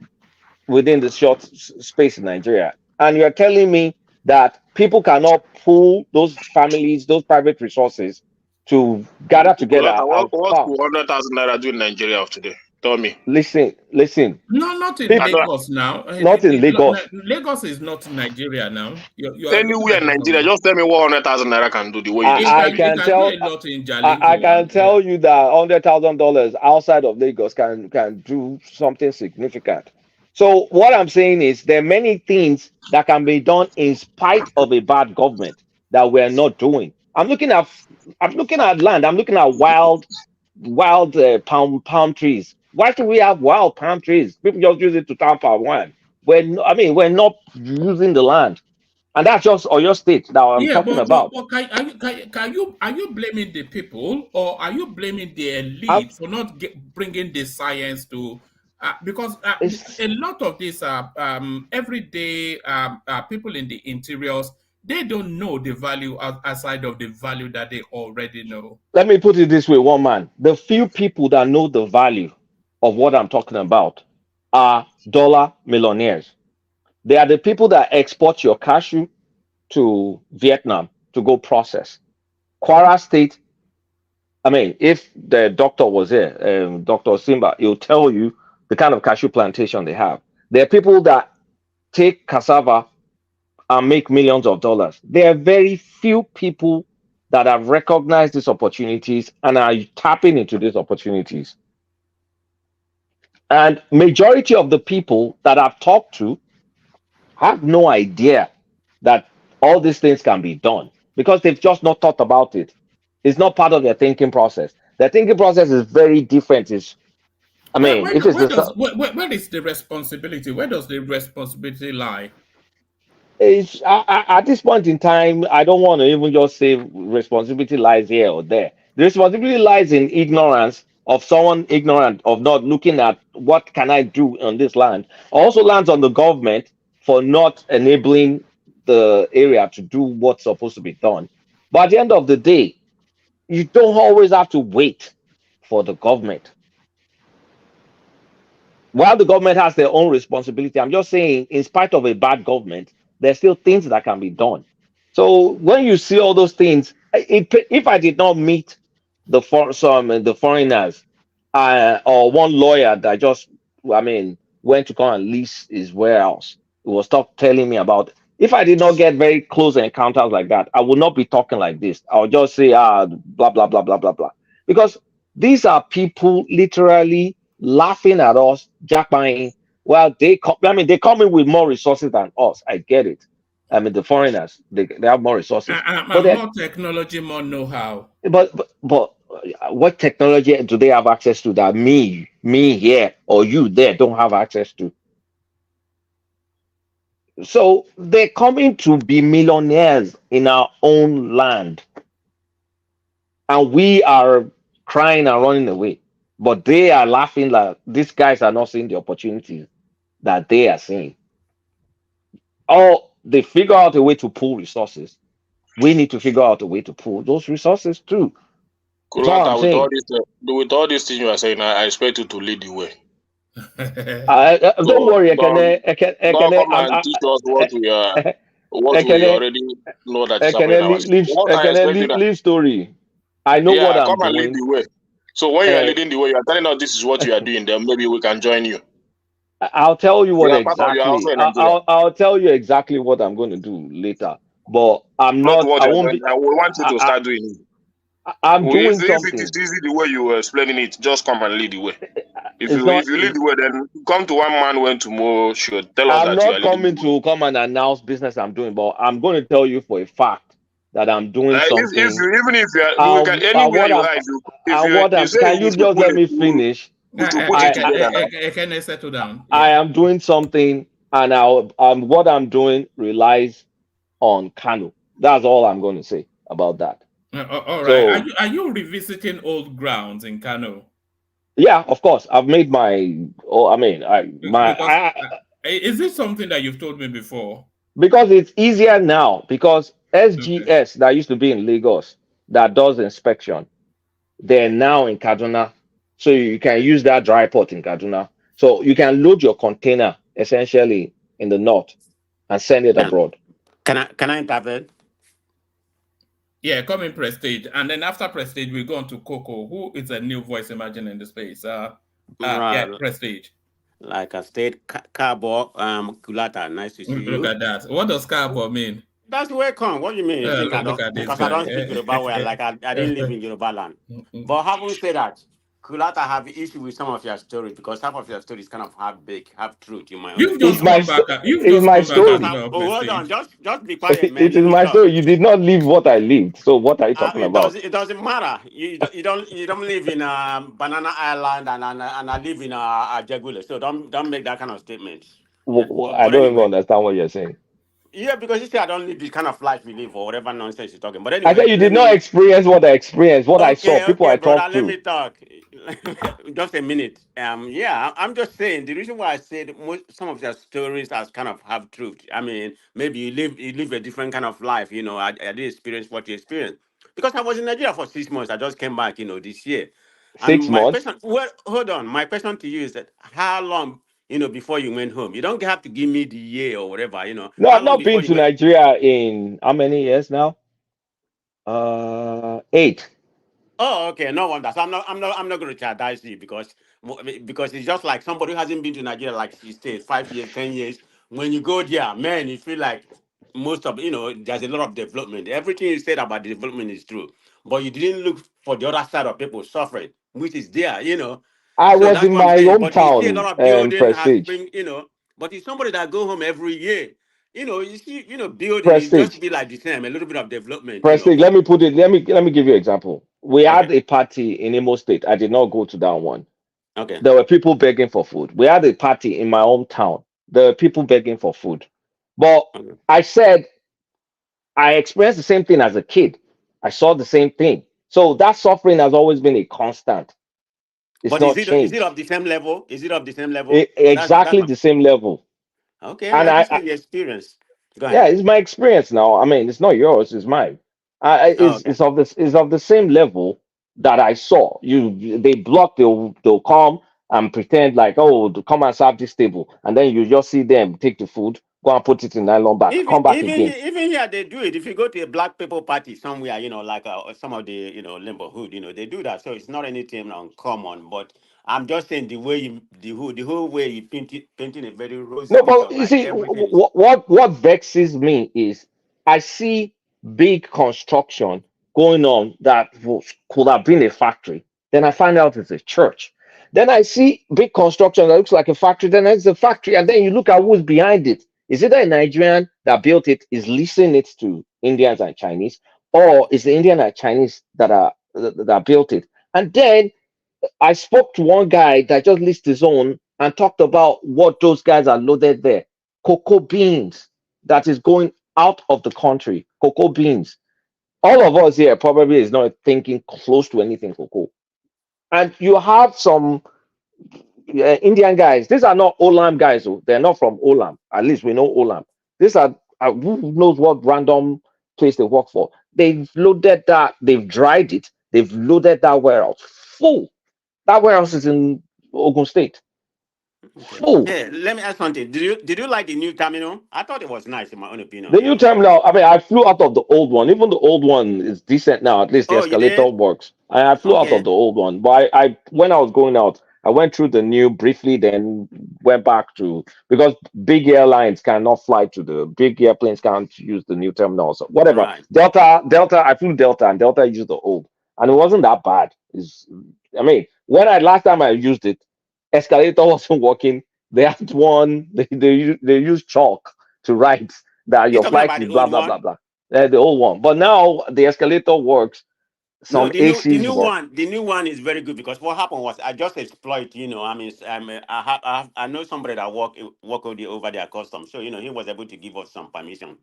within the short space in Nigeria. And you're telling me that people cannot pool those families, those private resources to gather together and What farm. could 100,000 naira do in Nigeria of today? Tell me. Listen. No, not in People, Lagos now. not in Lagos. Lagos is not Nigeria now. You are looking Anywhere at in it Nigeria, from. just tell me what 100,000 naira can do the way you I describe it. can It can do tell a lot in I Jalingo. can tell you that $100,000 outside of Lagos can do something significant. So what I'm saying is there are many things that can be done in spite of a bad government that we're not doing. I'm looking at land. I'm looking at wild palm trees. Why should we have wild palm trees? People just use it to town palm wine. We're not using the land, and that's just Oyo State that I'm Yeah, talking but about. are you blaming the people or are you blaming the I'm, elite for not bringing the science to? Because it's a lot of these everyday people in the interiors, they don't know the value outside of the value that they already know. Let me put it this way, one man. The few people that know the value of what I'm talking about are dollar millionaires. They are the people that export your cashew to Vietnam to go process. Kwara State, if the doctor was here, Dr. Simba, he'll tell you the kind of cashew plantation they have. There are people that take cassava and make millions of dollars. There are very few people that have recognized these opportunities and are tapping into these opportunities. And majority of the people that I've talked to have no idea that all these things can be done because they've just not thought about it. It's not part of their thinking process. Their thinking process is very different. If it's Where is the responsibility? Where does the responsibility lie? At this point in time, I don't want to even just say responsibility lies here or there. The responsibility lies in ignorance of someone ignorant of not looking at what can I do on this land. Also lands on the government for not enabling the area to do what's supposed to be done. But at the end of the day, you don't always have to wait for the government. While the government has their own responsibility, I'm just saying, in spite of a bad government, there's still things that can be done. So when you see all those things, if I did not meet the foreigners or one lawyer that just, went to come and lease his warehouse, he will stop telling me about. If I did not get very close encounters like that, I would not be talking like this. I would just say, blah blah blah blah blah blah, because these are people literally laughing at us, jackpying. Well, they come in with more resources than us. I get it. The foreigners, they have more resources, More technology, more know-how. But what technology do they have access to that me here or you there don't have access to? So they're coming to be millionaires in our own land, and we are crying and running away. But they are laughing like these guys are not seeing the opportunities that they are seeing. Or they figure out a way to pool resources. We need to figure out a way to pool those resources too. That's all I'm Kulata, saying. with all these things you are saying, I expect you to lead the way. Don't So worry, don't come and teach us what we already know that is happening in our state. What I expect is that leave story. I know what I'm come and lead doing. the way. So when you are leading the way, you are telling us this is what you are doing, then maybe we can join you. I'll tell you We what are part of you are also exactly. in Nigeria. I'll tell you exactly what I'm going to do later. But I'm Not not. what I you are won't doing. be. I will want you to start doing it. I'm doing If it is something. easy the way you were explaining it, just come and lead the way. If It's you not. lead the way, then come to one man when tomorrow should tell us I'm that you are not leading the coming way. to come and announce business I'm doing, but I'm going to tell you for a fact that I'm doing something. Even if you are, we can anywhere What you I'm. are, if you say Can you we should just pull let it, me finish? we should put it together now. Can I settle down? I am doing something, and what I'm doing relies on Kano. That's all I'm going to say about that. All right. So, Are you revisiting old grounds in Kano? yeah, of course, I've made my. Oh, I mean, Because is this something that you've told me before? because it's easier now. Because Okay. SGS that used to be in Lagos that does inspection, they're now in Kaduna, so you can use that dry port in Kaduna. So you can load your container essentially in the north and send it abroad. Can I intervene? Yeah, come in Prestige, and then after Prestige, we go on to Coco, who is a new voice emerging in the space. Yeah, Right. Prestige. Like a state carbon, Kulata, nice to see Look you. at that. What does carbon mean? That's welcome. What do you mean? You think I Look don't? at this Because I don't guy. speak Yoruba well. Like I didn't live in Yoruba land. But having said that, Kulata have issue with some of your stories because half of your stories kind of have big, have truth in my own You've opinion. just come back. You've It's just my come back Because as story. well, hold on, Prestige. just be quiet, man. It Let is me my talk. story. You did not live what I lived. So what are you talking about? It doesn't matter. You don't live in Banana Island and I live in Jagule. So don't make that kind of statement. Yeah. I But don't even anyway. understand what you're saying. Yeah, because you say I don't live the kind of life we live or whatever nonsense you're talking. But I said anyway, you let did not me. experience what I experienced, what I saw, people Okay, I brother, talked let to. me talk. Just a minute. Yeah, I'm just saying the reason why I said some of their stories has kind of have truth. I mean, maybe you live a different kind of life. You know, I didn't experience what you experienced because I was in Nigeria for 6 months. I just came back, this year. And Six my months? question, well, hold on. My question to you is that how long, before you went home? You don't have to give me the year or whatever. No, How I've long not before been you to went? Nigeria in how many years now? 8. Oh, okay. No wonder. So I'm not going to chastise you because it's just like somebody who hasn't been to Nigeria, like you said, 5 years, 10 years. When you go there, man, you feel like most of there's a lot of development. Everything you said about the development is true, but you didn't look for the other side of people suffering, which is there. I So was that's in what I'm my saying. But you see a hometown, lot of building has Prestige. been. But it's somebody that go home every year. You see, building is just Prestige. be like the same, a little bit of development. Prestige. Let me put it. Let me give you an example. We Okay. had a party in Imo State. I did not go to that one. Okay. There were people begging for food. We had a party in my hometown. There were people begging for food. But Okay. I said I experienced the same thing as a kid. I saw the same thing. So that suffering has always been a constant. It's But is not it changed. of the same level? Is it of the same level? That's Exactly the same level. okay. And I just need the experience. Go yeah, ahead. it's my experience now. I mean, it's not yours, it's mine. Oh, okay. It's of the same level that I saw. They block, they'll come and pretend like, oh, to come and serve this table, and then you just see them take the food, go and put it in nylon bag, Even come back even again. even here they do it. If you go to a black people party somewhere, like some of the neighborhood, they do that. So it's not anything uncommon. But I'm just saying the whole way you painting a very rosy No, picture, but you like see, everything is what vexes me is I see big construction going on that could have been a factory. Then I find out it's a church. Then I see big construction that looks like a factory. Then it's a factory, and then you look at who's behind it. Is it a Nigerian that built it, is leasing it to Indians and Chinese, or is the Indian and Chinese that built it? And then I spoke to one guy that just leased his own and talked about what those guys are loaded there. Cocoa beans that is going out of the country. Cocoa beans. All of us here probably is not thinking close to anything cocoa. And you have some Indian guys. These are not Olam guys. Oh. They're not from Olam. At least we know Olam. These are who knows what random place they work for. They've loaded that. They've dried it. They've loaded that warehouse full. That warehouse is in Ogun State. Full. Hey, let me ask something. Did you like the new terminal? I thought it was nice, in my own opinion. The new terminal, I mean, I flew out of the old one. Even the old one is decent now. At least the Oh, you escalator did? works. I flew out Okay. of the old one. But I when I was going out, I went through the new briefly, then went back to, because big airlines cannot fly to the big airplanes can't use the new terminal. So whatever. Right. Delta, I flew Delta and Delta used the old. And it wasn't that bad. I mean, last time I used it, escalator wasn't working. They had one, they used chalk to write that You your talking flight about is the blah old blah blah one? blah. The old one, but now the escalator works. No, Some ACs work. the new one is very good because what happened was I just exploit. I mean, I know somebody that work over their custom, so he was able to give us some permission.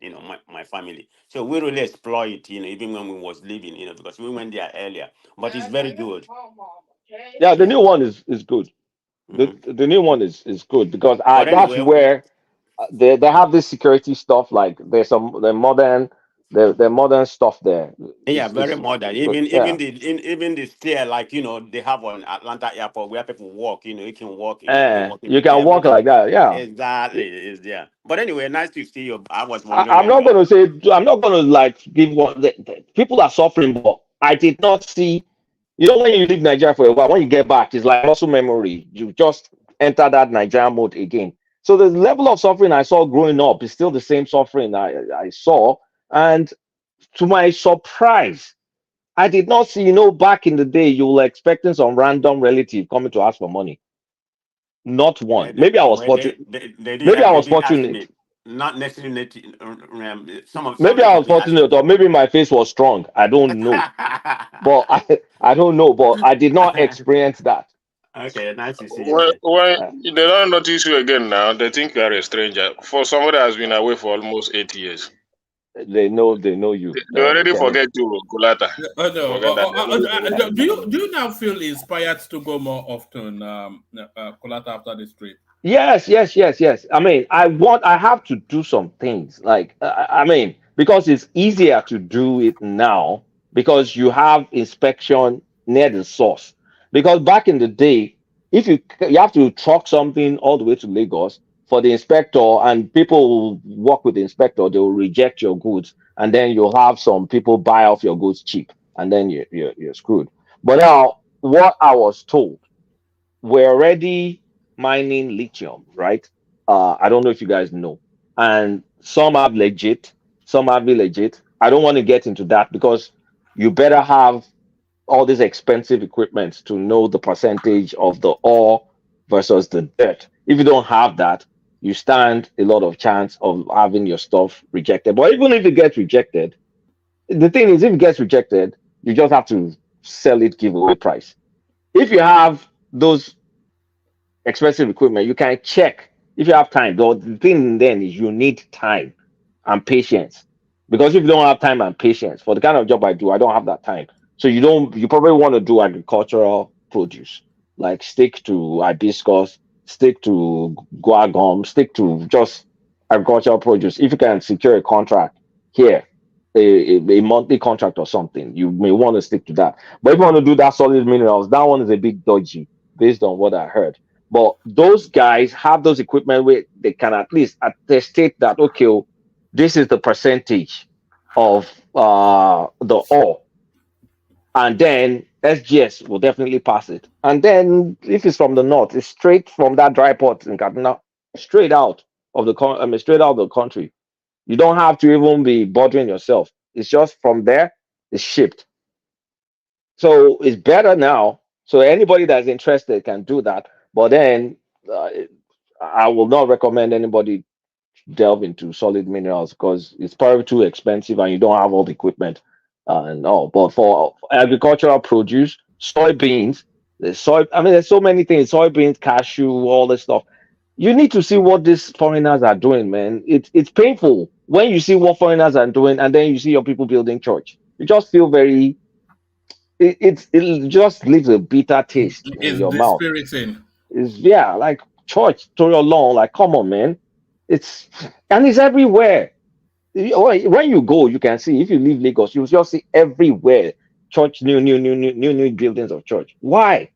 My family, so we really exploit. Even when we was leaving, because we went there earlier. But it's very good. Yeah, the new one is good. Mm-hmm. The new one is good because But that's anyway, where they have this security stuff. Like there's some the modern stuff there. yeah, very It's modern. good. Even Yeah. even the stair, like they have on Atlanta Airport where people walk. You can walk. They walk in You the can air. walk like that. Yeah. Exactly, is there. But anyway, nice to see you. I was wondering I'm where not you are. going to say, I'm not going to like give one. People are suffering, but I did not see. When you leave Nigeria for a while, when you get back, it's like muscle memory. You just enter that Nigerian mode again. So the level of suffering I saw growing up is still the same suffering I saw. And to my surprise, I did not see, back in the day, you were expecting some random relative coming to ask for money. Not one. Maybe I was Well, fortunate. they Maybe I was did ask me. fortunate. Not necessarily some Maybe people I was did ask me. fortunate, or maybe my face was strong. I don't know. But I don't know. But I did not experience that. Okay, nice to see you, When, man. when they don't notice you again now, they think you are a stranger. For somebody that has been away for almost 8 years, They know you. they already Kenny. forget you, Kulata. Oh, no. Forget that. They already forget you. Do you now feel inspired to go more often, Kolata, after this trip? Yes. I mean, I have to do some things. Like, I mean, because it's easier to do it now because you have inspection near the source. Because back in the day, if you have to truck something all the way to Lagos for the inspector, and people will work with the inspector, they will reject your goods, and then you'll have some people buy off your goods cheap, and then you're screwed. But now, what I was told, we're already mining lithium, right? I don't know if you guys know. And some have legit, some have illegit. I don't want to get into that because you better have all this expensive equipment to know the percentage of the ore versus the dirt. If you don't have that, you stand a lot of chance of having your stuff rejected. But even if it gets rejected, the thing is, if it gets rejected, you just have to sell it giveaway price. If you have those expensive equipment, you can check if you have time. The thing then is you need time and patience. Because if you don't have time and patience for the kind of job I do, I don't have that time. So you probably want to do agricultural produce, like stick to hibiscus, stick to guagum, stick to just agricultural produce. If you can secure a contract here, a monthly contract or something, you may want to stick to that. But if you want to do that solid minerals, that one is a bit dodgy based on what I heard. But those guys have those equipment where they can at least attestate that, okay, this is the percentage of the ore, and then SGS will definitely pass it. And then if it's from the north, it's straight from that dry port in Kaduna, straight out of straight out of the country. You don't have to even be bothering yourself. It's just from there, it's shipped. So it's better now. So anybody that's interested can do that. But then uh, I will not recommend anybody delve into solid minerals because it's probably too expensive and you don't have all the equipment and all. But for agricultural produce, soybeans, there's so many things, soybeans, cashew, all this stuff. You need to see what these foreigners are doing, man. It's painful when you see what foreigners are doing and then you see your people building church. You just feel it just leaves a bitter taste in It's your mouth. dispiriting. is like church to your lawn. Like, come on, man. And it's everywhere. When you go, you can see. If you leave Lagos, you just see everywhere church, new buildings of church. Why?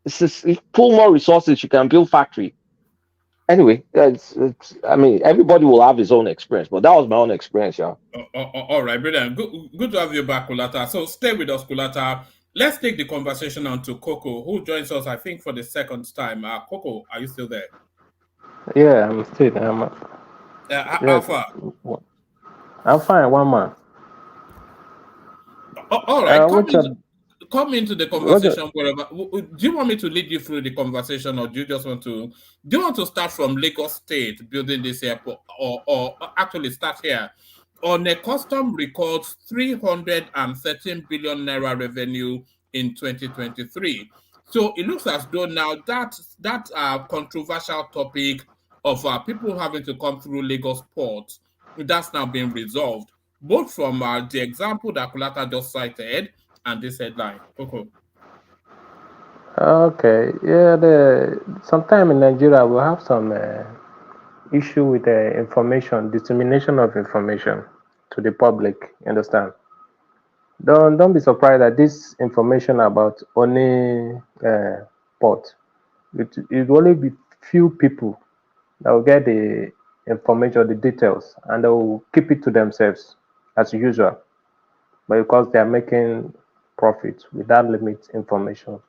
It's pull more resources. You can build factory. Anyway, I mean, everybody will have his own experience, but that was my own experience, yeah. All right, brilliant. Good to have you back, Kulata. So stay with us, Kulata. Let's take the conversation on to Coco, who joins us, I think, for the second time. Coco, are you still there? Yeah, I'm still. How Yes, far? I'm fine. One man. All right, What's up? come into the conversation wherever. Do you want me to lead you through the conversation, or do you just want to? Do you want to start from Lagos State building this airport, or actually start here? On a custom records 313 billion naira revenue in 2023. So it looks as though now that controversial topic of people having to come through Lagos port, that's now been resolved, both from the example that Kulata just cited and this headline. Okay. Okay. Yeah. Sometime in Nigeria we have some issue with information, dissemination of information to the public. Understand? Don't be surprised that this information about only port, it will only be few people that will get the information, the details, and they will keep it to themselves as usual. But because they are making profit without limit information,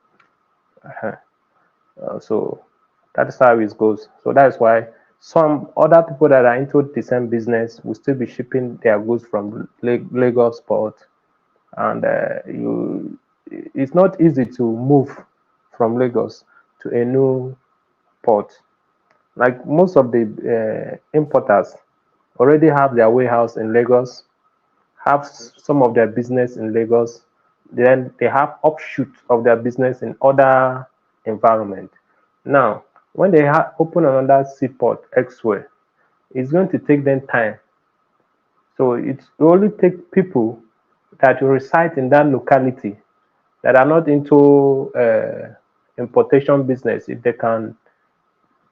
so that's how it goes. So that's why some other people that are into the same business will still be shipping their goods from Lagos port, and it's not easy to move from Lagos to a new port. Like most of the importers already have their warehouse in Lagos, have some of their business in Lagos, then they have offshoot of their business in other environment. Now, when they open another seaport elsewhere, it's going to take them time. So it only take people that reside in that locality that are not into importation business, if they can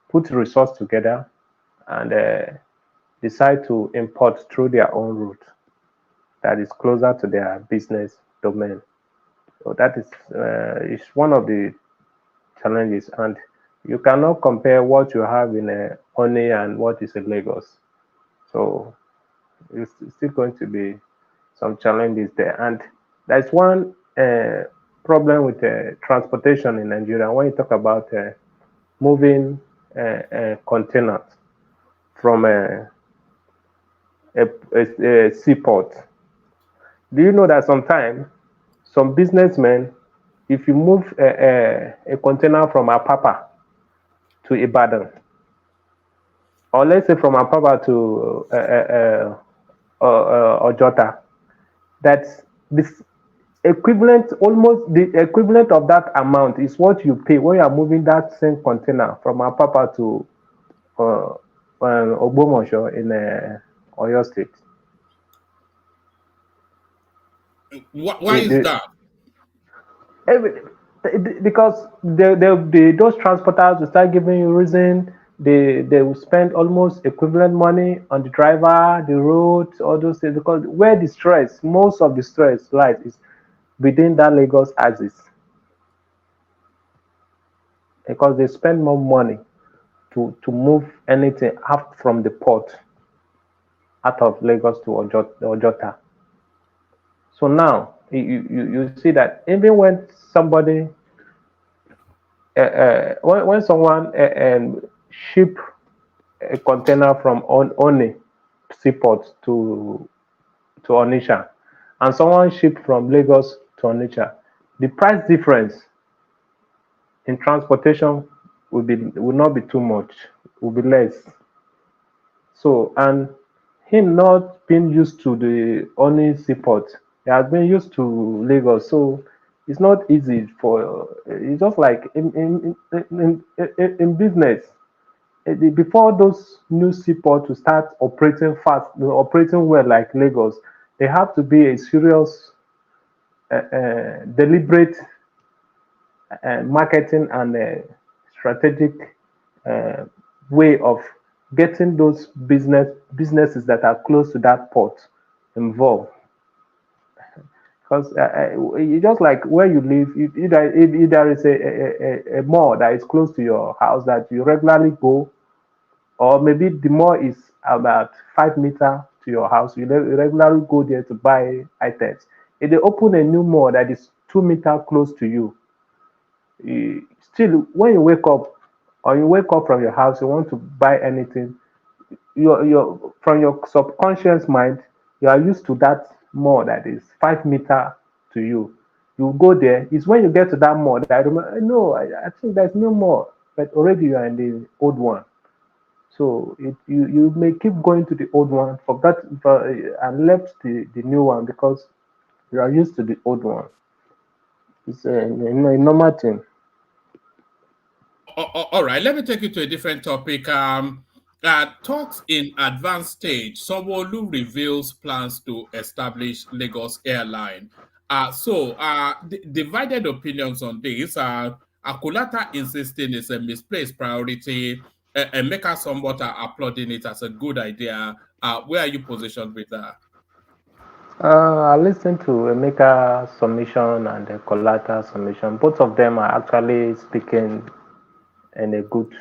put resource together and decide to import through their own route that is closer to their business domain. So that is one of the challenges, and you cannot compare what you have in One and what is in Lagos. So it's still going to be some challenges there, and there's one problem with transportation in Nigeria. When you talk about moving containers from a seaport, do you know that sometimes some businessmen, if you move a container from Apapa to Ibadan, or let's say from Apapa to Ojota, that's this equivalent, almost the equivalent of that amount is what you pay when you are moving that same container from Apapa to Ogbomosho in Oyo State. Why is that? Because those transporters will start giving you reason. They will spend almost equivalent money on the driver, the road, all those things. Because where the stress, most of the stress lies is within that Lagos axis. Because they spend more money to move anything out from the port, out of Lagos to Ojota. So now you see that even when somebody when someone ship a container from Oni seaport to Onitsha, and someone ship from Lagos to Onitsha, the price difference in transportation will not be too much, will be less. So, and him not being used to the Oni seaport, he has been used to Lagos, so it's not easy for. It's just like in business. Before those new seaports to start operating fast, operating well like Lagos, they have to be a serious, deliberate marketing and strategic way of getting those businesses that are close to that port involved. Because you just like where you live, if there is a mall that is close to your house that you regularly go, or maybe the mall is about 5 meters to your house, you regularly go there to buy items. If they open a new mall that is 2 meters close to you, still when you wake up or you wake up from your house, you want to buy anything, your from your subconscious mind, you are used to that mall that is 5 meters to you. You go there. It's when you get to that mall that I remember. No, I think there's no more, but already you are in the old one. So you may keep going to the old one, and left the new one because you are used to the old one. It's a normal thing. All right, let me take you to a different topic. Talks in advanced stage. Sanwo Olu reveals plans to establish Lagos Airline. Divided opinions on this. Akulata insisting it's a misplaced priority. Emeka somewhat applauding it as a good idea. Where are you positioned with that? I listened to Emeka submission and the Kolata submission. Both of them are actually speaking in a good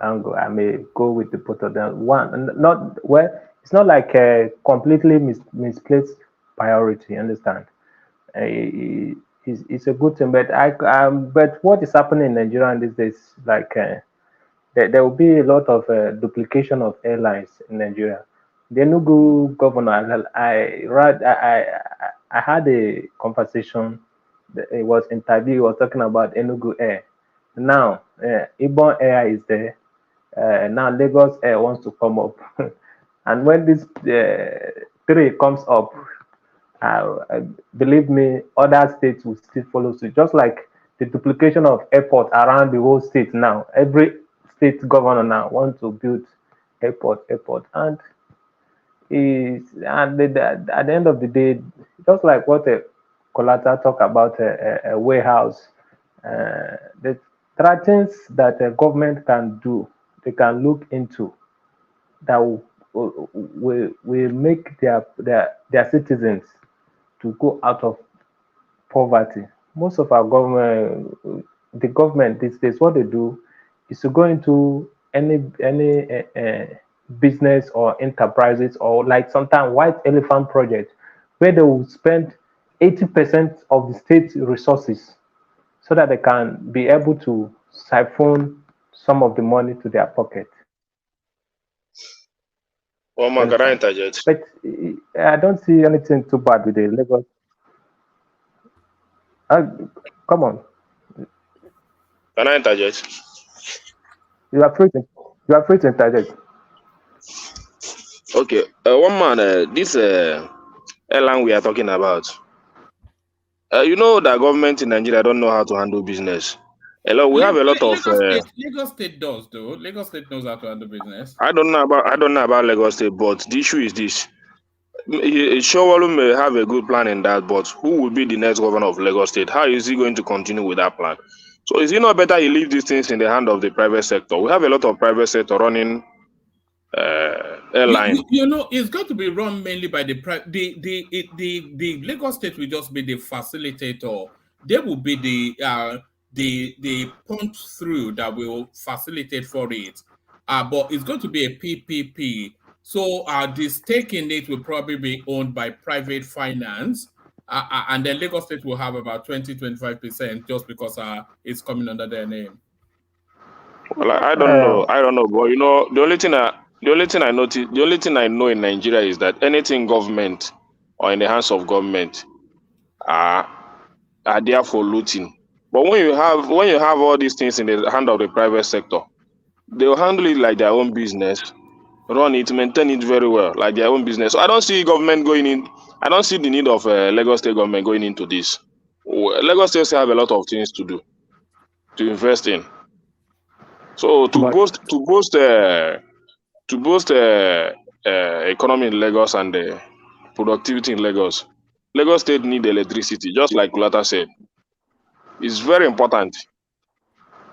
angle. I may go with the both of them. One, not well. It's not like a completely misplaced priority. Understand? It's a good thing, but but what is happening in Nigeria these days, like there will be a lot of duplication of airlines in Nigeria. The Enugu governor, I had a conversation. It was interview. He was talking about Enugu Air. Now, Ibon Air is there. Now Lagos Air wants to come up, and when this three comes up, believe me, other states will still follow suit. Just like the duplication of airport around the whole state now. Every state governor now wants to build airport, and at the end of the day, just like what Kolata talk about a warehouse, there are things that the government can do, they can look into that will make their citizens to go out of poverty. Most of our government, the government these days, what they do is to go into any business or enterprises, or like sometimes white elephant project, where they will spend 80% of the state resources so that they can be able to siphon some of the money to their pocket. Well, can I interject? But I don't see anything too bad with the Lagos. Come on. Can I interject? You are free to interject. Okay, one man, this airline we are talking about. You know that government in Nigeria don't know how to handle business. We have a lot of. Lagos State does, though. Lagos State knows how to handle business. I don't know about Lagos State, but the issue is this: Sanwo Olu may have a good plan in that, but who will be the next governor of Lagos State? How is he going to continue with that plan? So is it not better he leave these things in the hand of the private sector? We have a lot of private sector running airline. You know, it's going to be run mainly by the Lagos State will just be the facilitator. They will be the punch through that will facilitate for it. But it's going to be a PPP. So the stake in it will probably be owned by private finance. And then Lagos State will have about 20-25% just because it's coming under their name. Well, I don't know, but you know, the only thing I know in Nigeria is that anything government or in the hands of government are there for looting. But when you have all these things in the hand of the private sector, they will handle it like their own business, run it, maintain it very well, like their own business. So I don't see government going in. I don't see the need of Lagos State government going into this. Lagos State have a lot of things to do, to invest in. So to boost economy in Lagos and productivity in Lagos State need electricity, just like Kulata said. It's very important.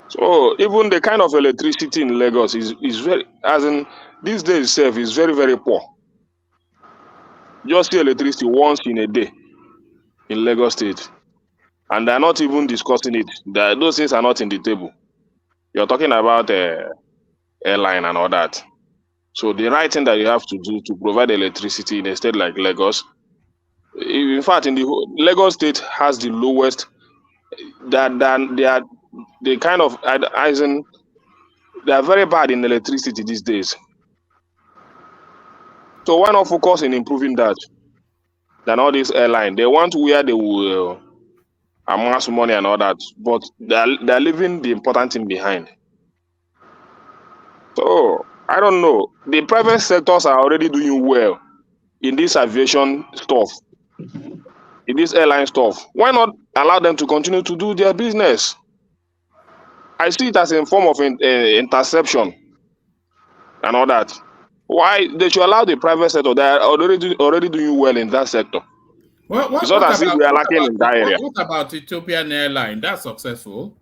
So even the kind of electricity in Lagos is very, as in these days itself is very, very poor. Just see electricity once in a day in Lagos State. And they're not even discussing it. Those things are not in the table. You're talking about airline and all that. So the right thing that you have to do to provide electricity in a state like Lagos, in fact, in the Lagos State has the lowest. That they are the kind of as in they are very bad in electricity these days. So why not focus in improving that? Than all this airline, they want where they will amass money and all that, but they're leaving the important thing behind. So I don't know. The private sectors are already doing well in this aviation stuff, in this airline stuff. Why not allow them to continue to do their business? I see it as a form of interception and all that. Why they should allow the private sector? They are already doing well in that sector. It's not as if we are lacking in that area. What about Ethiopian Airline? That's successful.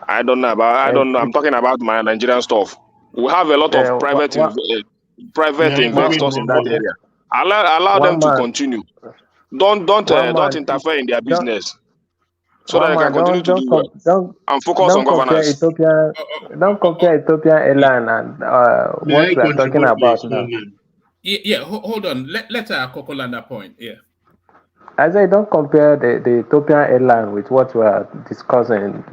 I don't know. I'm talking about my Nigerian stuff. We have a lot of private investors in that area. Allow them to continue. Don't interfere in their business, so that they can continue to do well and focus on governance. Don't compare Ethiopian Airline and what we are talking about now. Yeah, hold on. Let Coco land that point. Yeah. I say don't compare the Ethiopian Airline with what we are discussing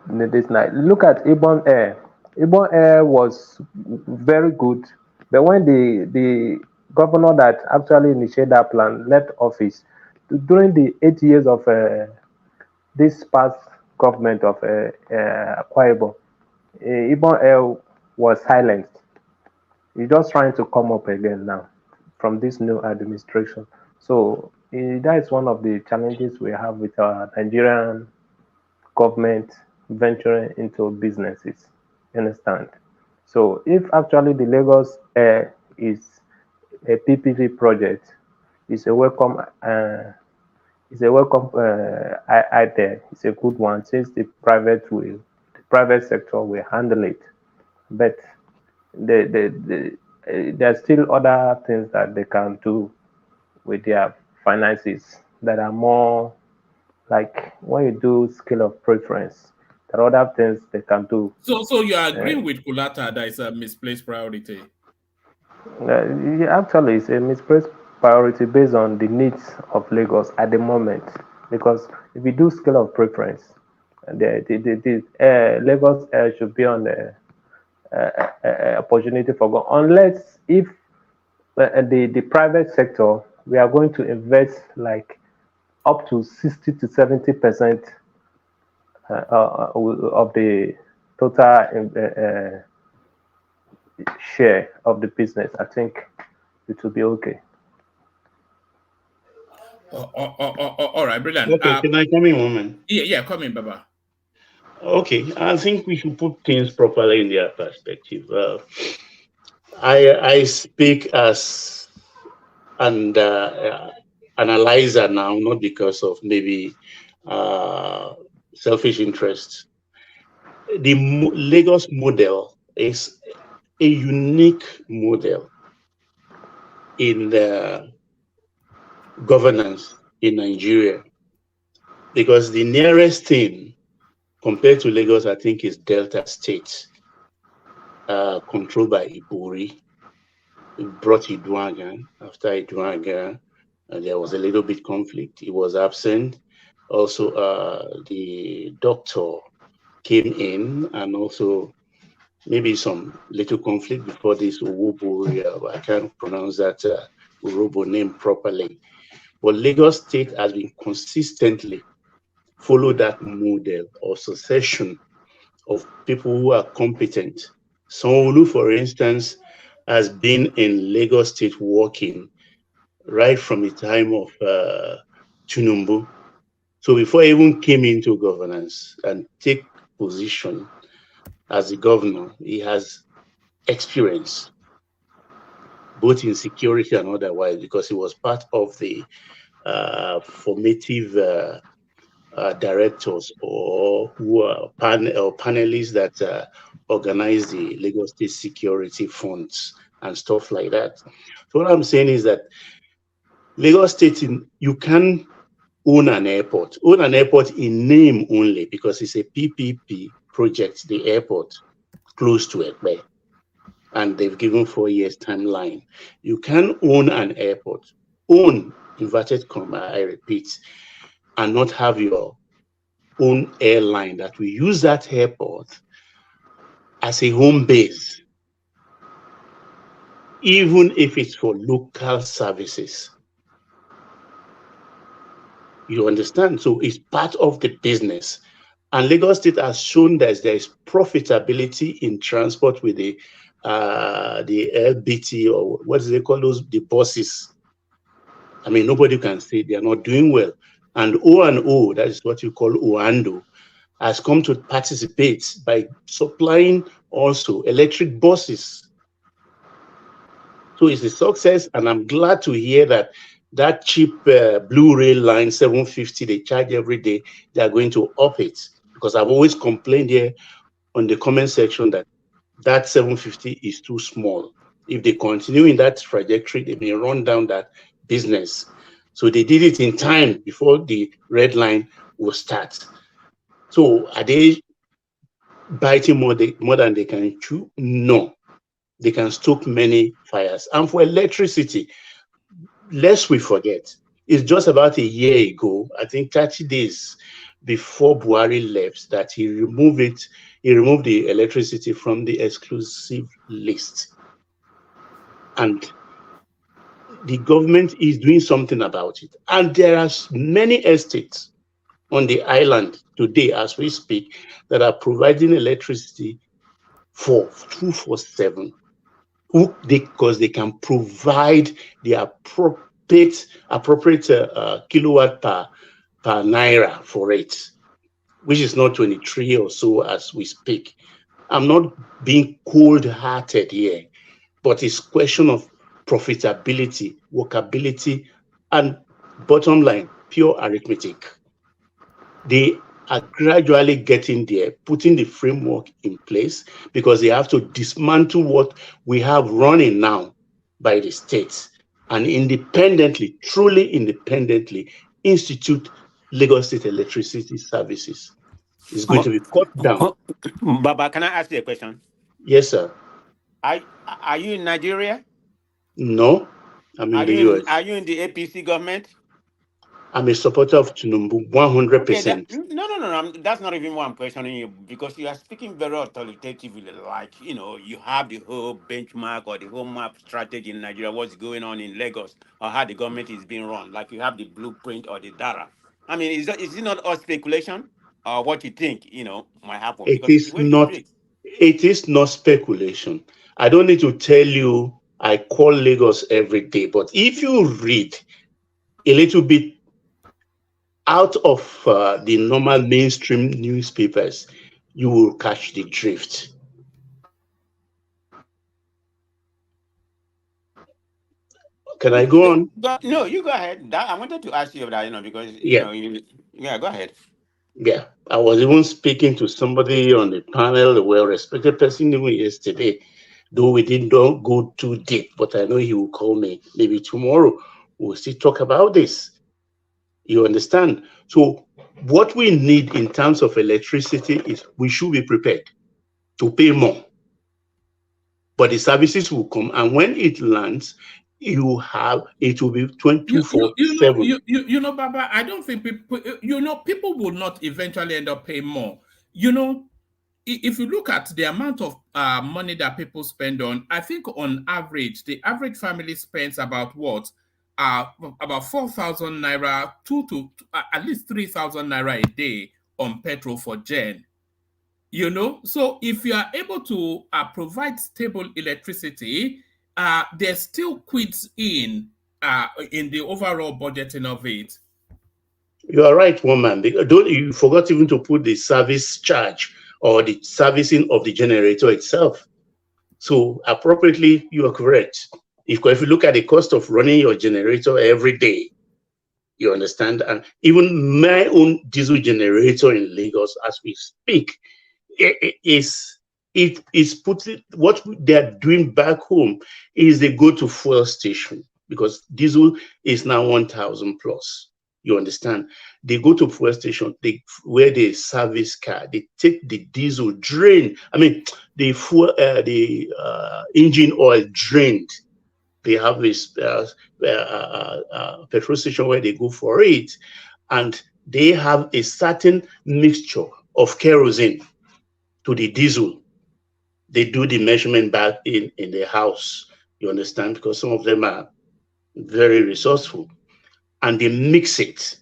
this night. Look at Ibon Air. Ibon Air was very good, but when the governor that actually initiated that plan left office, during the 8 years of this past government of Akwa Ibom, Ibon Air was silenced. He's just trying to come up again now from this new administration. So that is one of the challenges we have with our Nigerian government venturing into businesses. You understand? So if actually the Lagos Air is a PPP project, it's a welcome. It's a welcome idea. It's a good one since the private sector will handle it. But there are still other things that they can do with their finances that are more like when you do scale of preference, there are other things they can do. So you are agreeing with Kulata that it's a misplaced priority? Actually, it's a misplaced priority based on the needs of Lagos at the moment. Because if you do scale of preference, the Lagos Air should be on the opportunity for go, unless if the private sector, we are going to invest like up to 60 to 70% of the total share of the business. I think it will be okay. All right, brilliant. Okay, can I come in, woman? Yeah, come in, Baba. Okay, I think we should put things properly in their perspective. I speak as an analyzer now, not because of maybe selfish interests. The Lagos model is a unique model in the governance in Nigeria, because the nearest thing compared to Lagos, I think, is Delta State, controlled by Ibori. It brought Iduagan. After Iduagan, there was a little bit conflict. He was absent. Also, the doctor came in, and also maybe some little conflict before this Uwuburi. I can't pronounce that Urobo name properly. But Lagos State has been consistently follow that model of succession of people who are competent. Sanwo Olu, for instance, has been in Lagos State working right from the time of Tinubu. So before he even came into governance and take position as the governor, he has experience both in security and otherwise, because he was part of the formative directors or who are panelists that organize the Lagos State security funds and stuff like that. So what I'm saying is that Lagos State, you can own an airport. Own an airport in name only because it's a PPP project, the airport close to Ekpe. And they've given 4 years timeline. You can own an airport, own, inverted comma, I repeat, and not have your own airline that will use that airport as a home base, even if it's for local services. You understand? So it's part of the business. And Lagos State has shown that there is profitability in transport with the LBT, or what do they call those, the buses. I mean, nobody can say they are not doing well. And O&O, that is what you call Oando, has come to participate by supplying also electric buses. So it's a success, and I'm glad to hear that that cheap blue rail line 750 they charge every day, they are going to up it, because I've always complained here on the comment section that that 750 is too small. If they continue in that trajectory, they may run down that business. So they did it in time before the red line will start. So are they biting more than they can chew? No. They can stoke many fires. And for electricity, lest we forget, it's just about a year ago, I think 30 days before Buhari left, that he removed the electricity from the exclusive list. And the government is doing something about it. And there are many estates on the island today, as we speak, that are providing electricity for 24/7, because they can provide the appropriate kilowatt per naira for it, which is not 23 or so as we speak. I'm not being cold-hearted here, but it's a question of profitability, workability, and bottom line, pure arithmetic. They are gradually getting there, putting the framework in place, because they have to dismantle what we have running now by the states and independently, truly independently, institute Lagos State Electricity Services. It's going to be cut down. Baba, can I ask you a question? Yes, sir. Are you in Nigeria? No, I'm in the US. Are you in the APC government? I'm a supporter of Tinubu, 100%. Okay, no. That's not even what I'm questioning you, because you are speaking very authoritatively, like, you have the whole benchmark or the whole map strategy in Nigeria, what's going on in Lagos, or how the government is being run. Like you have the blueprint or the data. I mean, is it not all speculation or what you think, might happen? It is not speculation. I don't need to tell you I call Lagos every day, but if you read a little bit out of the normal mainstream newspapers, you will catch the drift. Can I go on? No, you go ahead. I wanted to ask you about that, because go ahead. Yeah, I was even speaking to somebody on the panel, a well-respected person, even yesterday, though we didn't go too deep, but I know he will call me maybe tomorrow. We'll still talk about this. You understand? So what we need in terms of electricity is we should be prepared to pay more. But the services will come, and when it lands, it will be 24/7. Baba, I don't think people will not eventually end up paying more. If you look at the amount of money that people spend on, I think on average, the average family spends about 4,000 naira, to at least 3,000 naira a day on petrol for gen. So if you are able to provide stable electricity, there's still quids in the overall budgeting of it. You are right, woman. You forgot even to put the service charge or the servicing of the generator itself. So appropriately, you are correct. If you look at the cost of running your generator every day, You understand? And even my own diesel generator in Lagos, as we speak, is putting what they're doing back home is they go to fuel station because diesel is now 1,000 plus. You understand? They go to fuel station, where they service car, they take the diesel drain. I mean, the engine oil drained. They have this petrol station where they go for it, and they have a certain mixture of kerosene to the diesel. They do the measurement back in the house. You understand? Because some of them are very resourceful, and they mix it.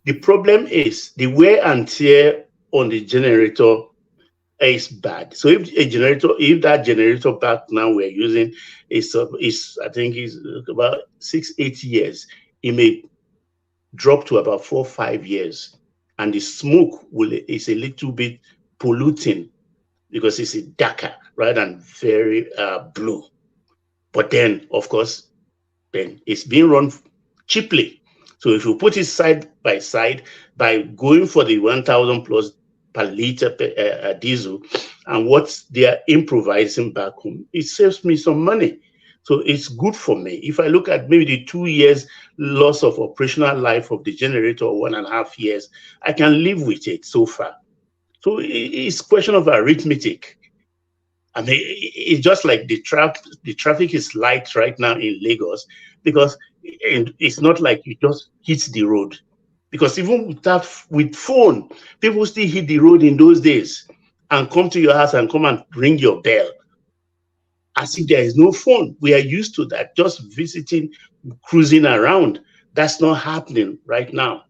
The problem is the wear and tear on the generator is bad. So if that generator back now we're using is I think is about 6-8 years, it may drop to about 4-5 years, and the smoke is a little bit polluting because it's darker rather than very blue. But then, of course, then it's being run cheaply. So if you put it side by side by going for the 1,000 plus per liter diesel and what they are improvising back home, it saves me some money. So it's good for me. If I look at maybe the 2 years loss of operational life of the generator, or 1.5 years, I can live with it so far. So it's a question of arithmetic. I mean, it's just like the traffic is light right now in Lagos because it's not like you just hit the road. Because even with phone, people still hit the road in those days and come to your house and come and ring your bell as if there is no phone. We are used to that, just visiting, cruising around. That's not happening right now.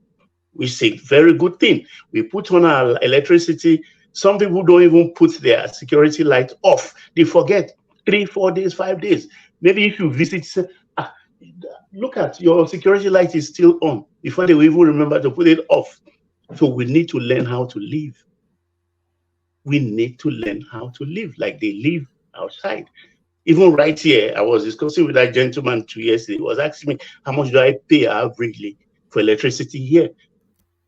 Which is a very good thing. We put on our electricity. Some people don't even put their security light off. They forget 3-4 days, 5 days. Maybe if you visit, look at your security light is still on before they will even remember to put it off. So we need to learn how to live. We need to learn how to live like they live outside. Even right here, I was discussing with that gentleman 2 years ago. He was asking me, how much do I pay averagely for electricity here?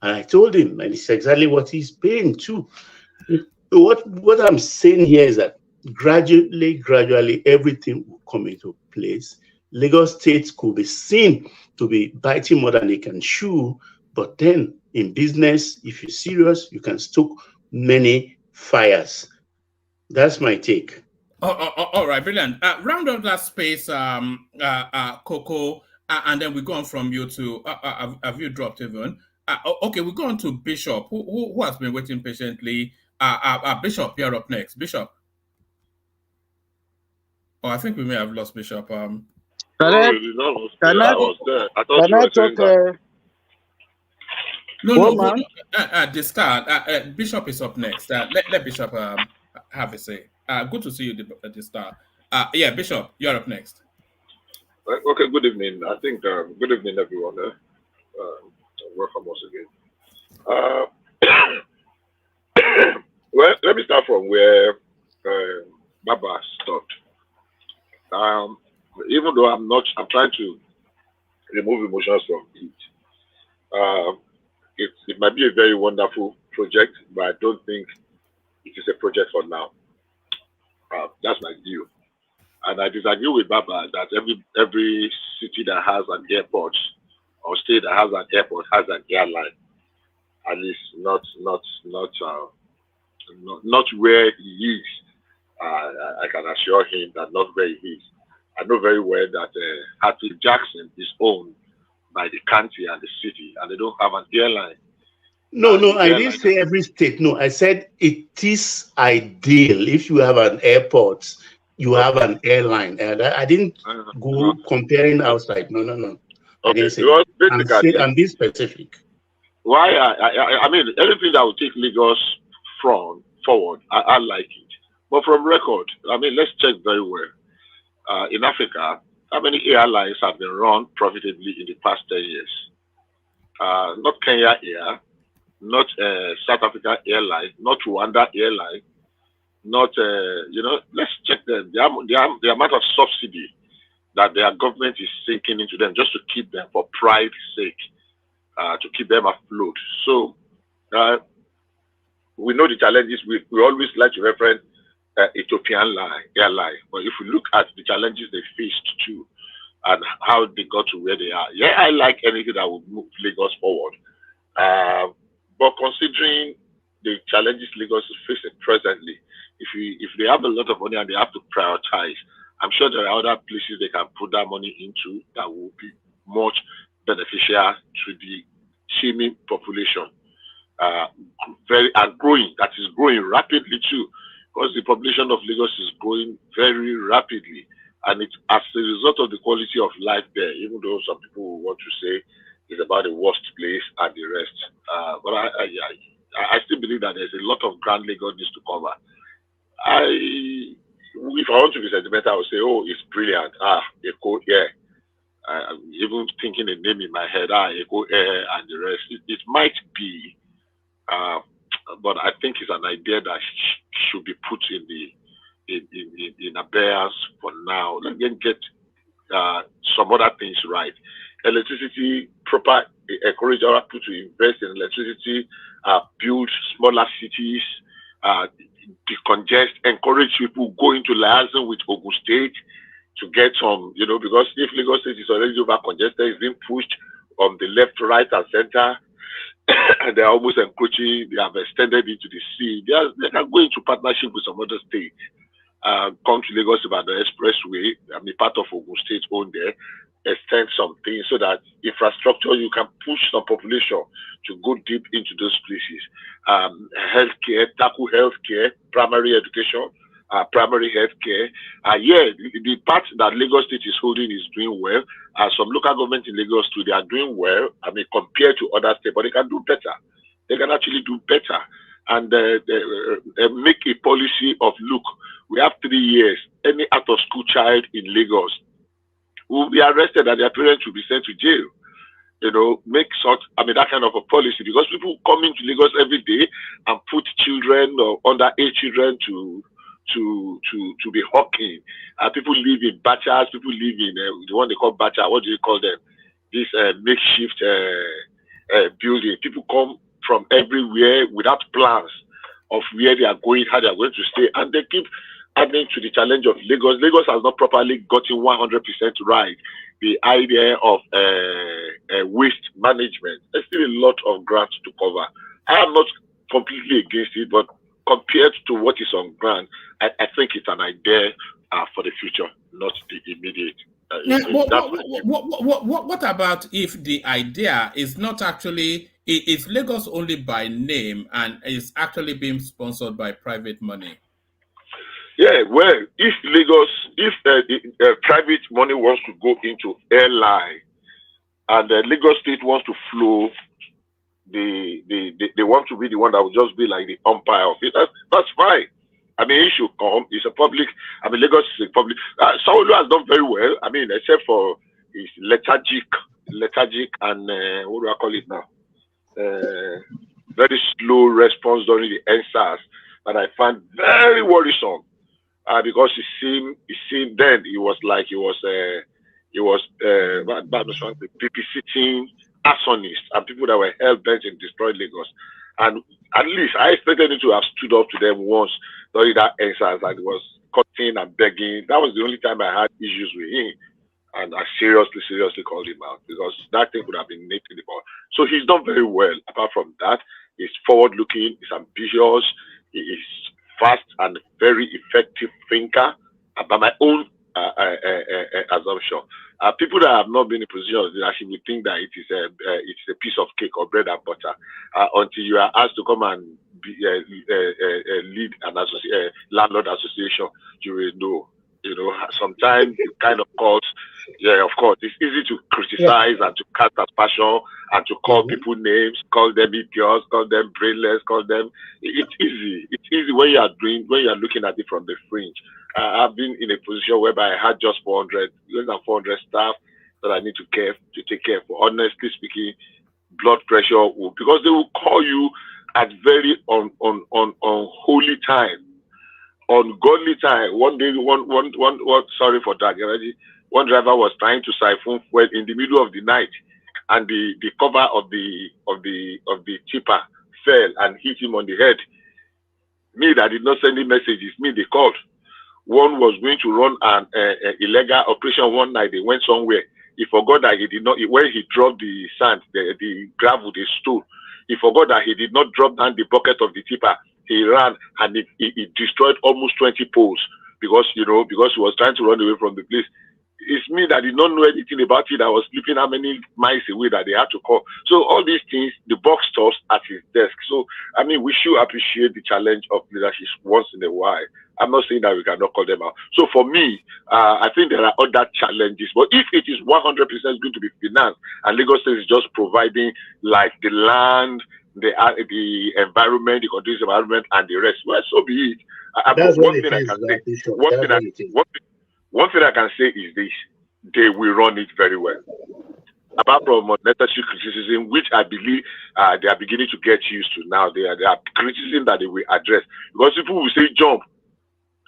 And I told him, and it's exactly what he's paying too. What I'm saying here is that gradually, everything will come into place. Lagos State could be seen to be biting more than they can chew, but then in business, if you're serious, you can stoke many fires. That's my take. All right, brilliant. Round up that space, Coco, and then we go on from you to, have you dropped even? Okay, we go on to Bishop, who has been waiting patiently. Bishop, you're up next. Bishop. Oh, I think we may have lost Bishop. Can I talk? No. The start. Bishop is up next. Let Bishop have a say. Good to see you at the start. Yeah, Bishop, you're up next. Okay, good evening. I think good evening, everyone. Welcome once again. Well, let me start from where Baba stopped. Even though I'm trying to remove emotions from it. It might be a very wonderful project, but I don't think it is a project for now. That's my view. And I disagree with Baba that every city that has an airport or state that has an airport has an airline. At least not where he is. I can assure him that not where he is. I know very well that Hatfield Jackson is owned by the county and the city, and they don't have an airline. No, I didn't say every state. No, I said it is ideal if you have an airport, you have an airline. And I didn't go comparing outside. No. I didn't say that. I'm being specific. Why? I mean, anything that will take Lagos forward, I like it. But from record, I mean, let's check very well. In Africa, how many airlines have been run profitably in the past 10 years? Not Kenya Air, not South Africa Airline, not Rwanda Airline, not, let's check them. The amount of subsidy that their government is sinking into them just to keep them for pride's sake. to keep them afloat. So we know the challenges. We always like to reference Ethiopian Airline, but if we look at the challenges they faced too, and how they got to where they are, yeah, I like anything that would move Lagos forward. But considering the challenges Lagos is facing presently, if they have a lot of money and they have to prioritize, I'm sure there are other places they can put that money into that will be much beneficial to the teeming population. And growing, that is growing rapidly too, because the population of Lagos is growing very rapidly, and it's as a result of the quality of life there, even though some people want to say it's about the worst place and the rest. But I still believe that there's a lot of ground Lagos needs to cover. If I want to be sentimental, I would say, oh, it's brilliant. Echo Air. Even thinking a name in my head, Echo Air and the rest. It might be, but I think it's an idea that should be put in abeyance for now. Let me get some other things right. Electricity, proper, encourage other people to invest in electricity, build smaller cities, decongest, encourage people go into liaison with Ogun State to get some, because if Lagos State is already over congested, it's being pushed on the left, right, and center, and they're almost encroaching. They have extended into the sea. They can go into partnership with some other states. Come to Lagos about the expressway. Part of Ogun State owned there. Extend some things so that infrastructure, you can push some population to go deep into those places. Healthcare, tackle healthcare, primary education, primary healthcare. The part that Lagos State is holding is doing well. Some local government in Lagos too, they are doing well. Compared to other states, but they can do better. They can actually do better and make a policy of, look, we have 3 years. Any out-of-school child in Lagos will be arrested and their parents will be sent to jail. Make that kind of a policy, because people come into Lagos every day and put children or underage children to be hawking. People live in bachas, people live in the one they call bacha. What do you call them? This makeshift building. People come from everywhere without plans of where they are going, how they are going to stay, and they keep adding to the challenge of Lagos. Lagos has not properly gotten 100% right the idea of waste management. There's still a lot of ground to cover. I am not completely against it, but compared to what is on ground, I think it's an idea for the future, not the immediate. What about if the idea is not actually, is Lagos only by name and is actually being sponsored by private money? Yeah, well, if private money wants to go into Airline and Lagos State wants to flow, they want to be the one that will just be like the umpire of it, that's fine. It should come. It's a public. Lagos is a public. Sanwo Olu has done very well. Except for his lethargic, and what do I call it now? Very slow response during the NSAS that I find very worrisome. Because it seemed then he was babysitting arsonists and people that were hell bent in destroying Lagos. And at least I expected him to have stood up to them once during that exercise, and he was cutting and begging. That was the only time I had issues with him. And I seriously called him out, because that thing could have been nicked in the ball. So he's done very well. Apart from that, he's forward-looking, he's ambitious, he is fast and very effective thinker, by my own assumption. People that have not been in position of leadership will think that it's a piece of cake or bread and butter until you are asked to come and lead an landlord association. You will know. Sometimes it kind of calls. Yeah, of course, it's easy to criticize and to cast aspersion and to call people names, call them idiots, call them brainless, call them. It's easy. It's easy when you are looking at it from the fringe. I've been in a position whereby I had just less than 400 staff that I need to take care of. Honestly speaking, blood pressure because they will call you at very unholy time. Ungodly time. One day, sorry for that. One driver was trying to siphon fuel in the middle of the night, and the cover of the tipper fell and hit him on the head. Me that did not send the messages, me they called. One was going to run an illegal operation one night. They went somewhere. He forgot that he did not, when he dropped the sand, the gravel, the stone, he forgot that he did not drop down the bucket of the tipper. He ran and it destroyed almost 20 poles because he was trying to run away from the place. It's me that did not know anything about it. I was sleeping how many miles away that they had to call. So all these things, the box stops at his desk. So, I mean, we should appreciate the challenge of leadership once in a while. I'm not saying that we cannot call them out. So for me, I think there are other challenges. But if it is 100% going to be financed and Lagos State is just providing like the land, the environment, the conducive environment, and the rest, well, so be it. That's what one it thing is, I can say. Bishop. One thing I can say is this: they will run it very well. Apart from unnecessary criticism, which I believe they are beginning to get used to now, they are criticism that they will address. Because people will say jump.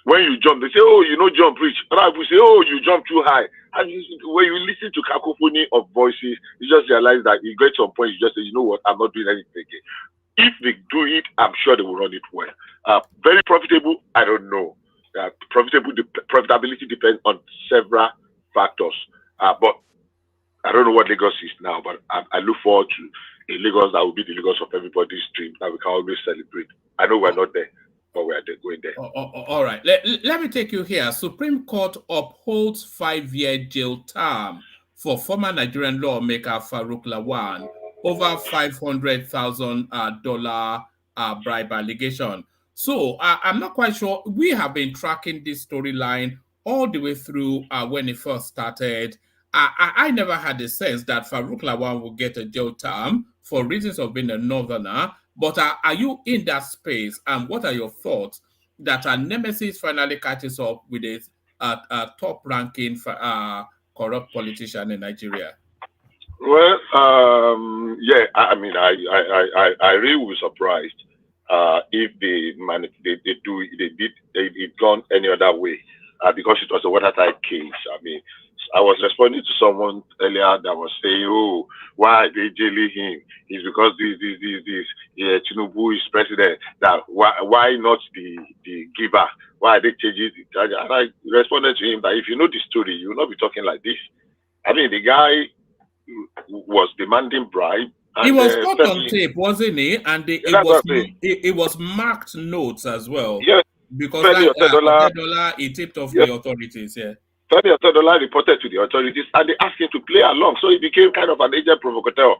When you jump, they say, oh, you know, jump, reach. Other people say, oh, you jump too high. And when you listen to cacophony of voices, you just realize that you get to a point, you just say, you know what, I'm not doing anything again. If they do it, I'm sure they will run it well. Very profitable, I don't know. Profitability depends on several factors. But I don't know what Lagos is now, but I look forward to a Lagos that will be the Lagos of everybody's dream that we can always celebrate. I know we're not there, but we're going there. All right. Let me take you here. Supreme Court upholds 5-year jail term for former Nigerian lawmaker Farouk Lawan over $500,000 bribe allegation. So I'm not quite sure. We have been tracking this storyline all the way through when it first started. I never had a sense that Farouk Lawan would get a jail term for reasons of being a northerner. But are you in that space? And what are your thoughts that a nemesis finally catches up with a top-ranking corrupt politician in Nigeria? Well, yeah, I mean, I really was surprised if they gone any other way because it was a watertight case. I mean, I was responding to someone earlier that was saying, "Oh, why are they jailing him? It's because this. Yeah, Tinubu is president. That why not the giver? Why are they changing the charge?" And I responded to him that if you know the story, you will not be talking like this. I mean, the guy was demanding bribe. He was caught on tape, wasn't he? And it was marked notes as well. Yes, because Otedola, he tipped off the authorities. Yeah. Otedola reported to the authorities, and they asked him to play along. So he became kind of an agent provocateur.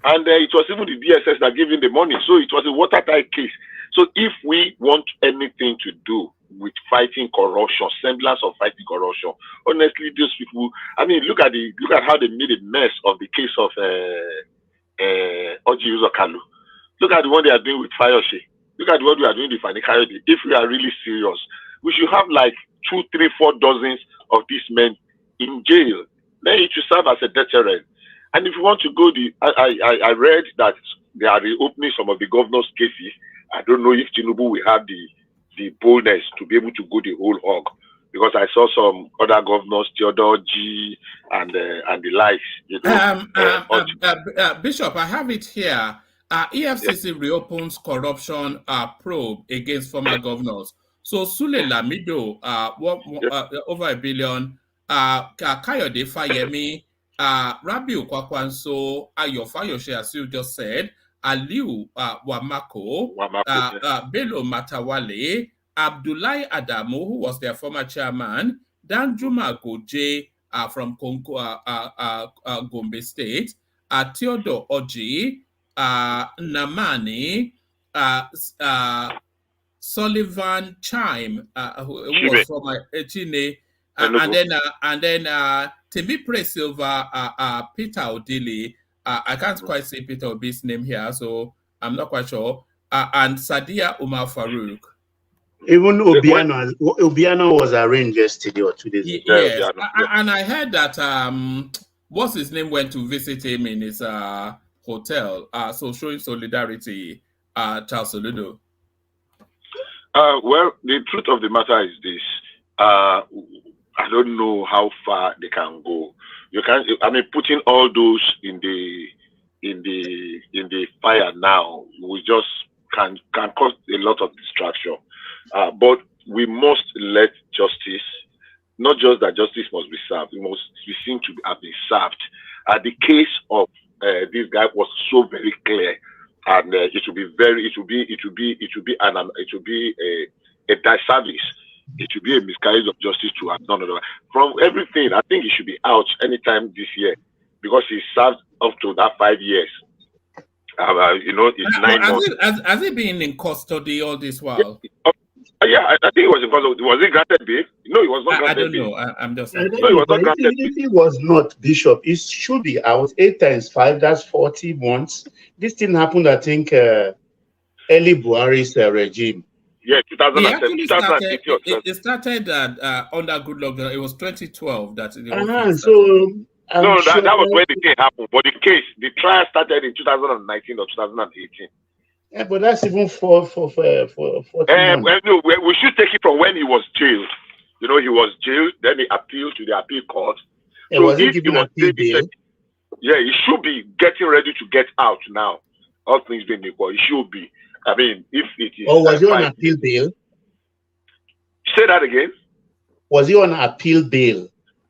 And it was even the DSS that gave him the money. So it was a watertight case. So if we want anything to do with fighting corruption, semblance of fighting corruption, honestly, those people, I mean, look at how they made a mess of the case of Oji Uzokalu. Look at the one they are doing with Fayose. Look at what we are doing with Fani Kayode. If we are really serious, we should have like 2, 3, 4 dozens of these men in jail. Then it should serve as a deterrent. And if you want to go, I read that they are reopening some of the governor's cases. I don't know if Tinubu will have the boldness to be able to go the whole hog, because I saw some other governors, Theodore G and the likes. You know, Bishop, I have it here. EFCC reopens corruption probe against former governors. So Sule Lamido, over $1 billion. Kayode Fayemi, Rabiu Kwakwanso, Ayo Fayose, as you just said, Aliu Wamako, Bello Matawale, Abdullahi Adamu, who was their former chairman, Danjuma Goje from Gombe State, Theodore Oji, Namani, Sullivan Chime, who was from Chine, and then Temipre Silva, Peter Odili. I can't quite say Peter Obi's name here, so I'm not quite sure. And Sadia Umar Farouk. Even Obiano was arranged yesterday or 2 days ago. Yes, and I heard that what's his name went to visit him in his hotel. So showing solidarity, Charles Oludo. Well, the truth of the matter is this. I don't know how far they can go. You can't. I mean, putting all those in the fire now, we just can cause a lot of distraction. But we must let justice, not just that justice must be served, it must be seen to have been served. The case of this guy was so very clear, and it will be a disservice. It should be a miscarriage of justice to have done it. From everything, I think he should be out anytime this year because he served up to that 5 years. It's 9 months. Has he been in custody all this while? Yeah, I think he was in custody. Was he granted bail? No, he was not granted I don't bail. know. I'm just. No, he was not granted bail. If he was not, Bishop, it should be out. 8 times 5, that's 40 months. This thing happened, I think, early Buhari's regime. Yeah, 2007. It started under Goodluck. It was 2012 that it was. That was when the thing happened. But the trial started in 2019 or 2018. Yeah, but that's even for 40 months. No, we should take it from when he was jailed. He was jailed, then he appealed to the appeal court. Yeah, so was he given appeal bail? Yeah, he should be getting ready to get out now. All things being equal, he should be. I mean, if it is. Or was he on appeal bail? Say that again. Was he on appeal bail?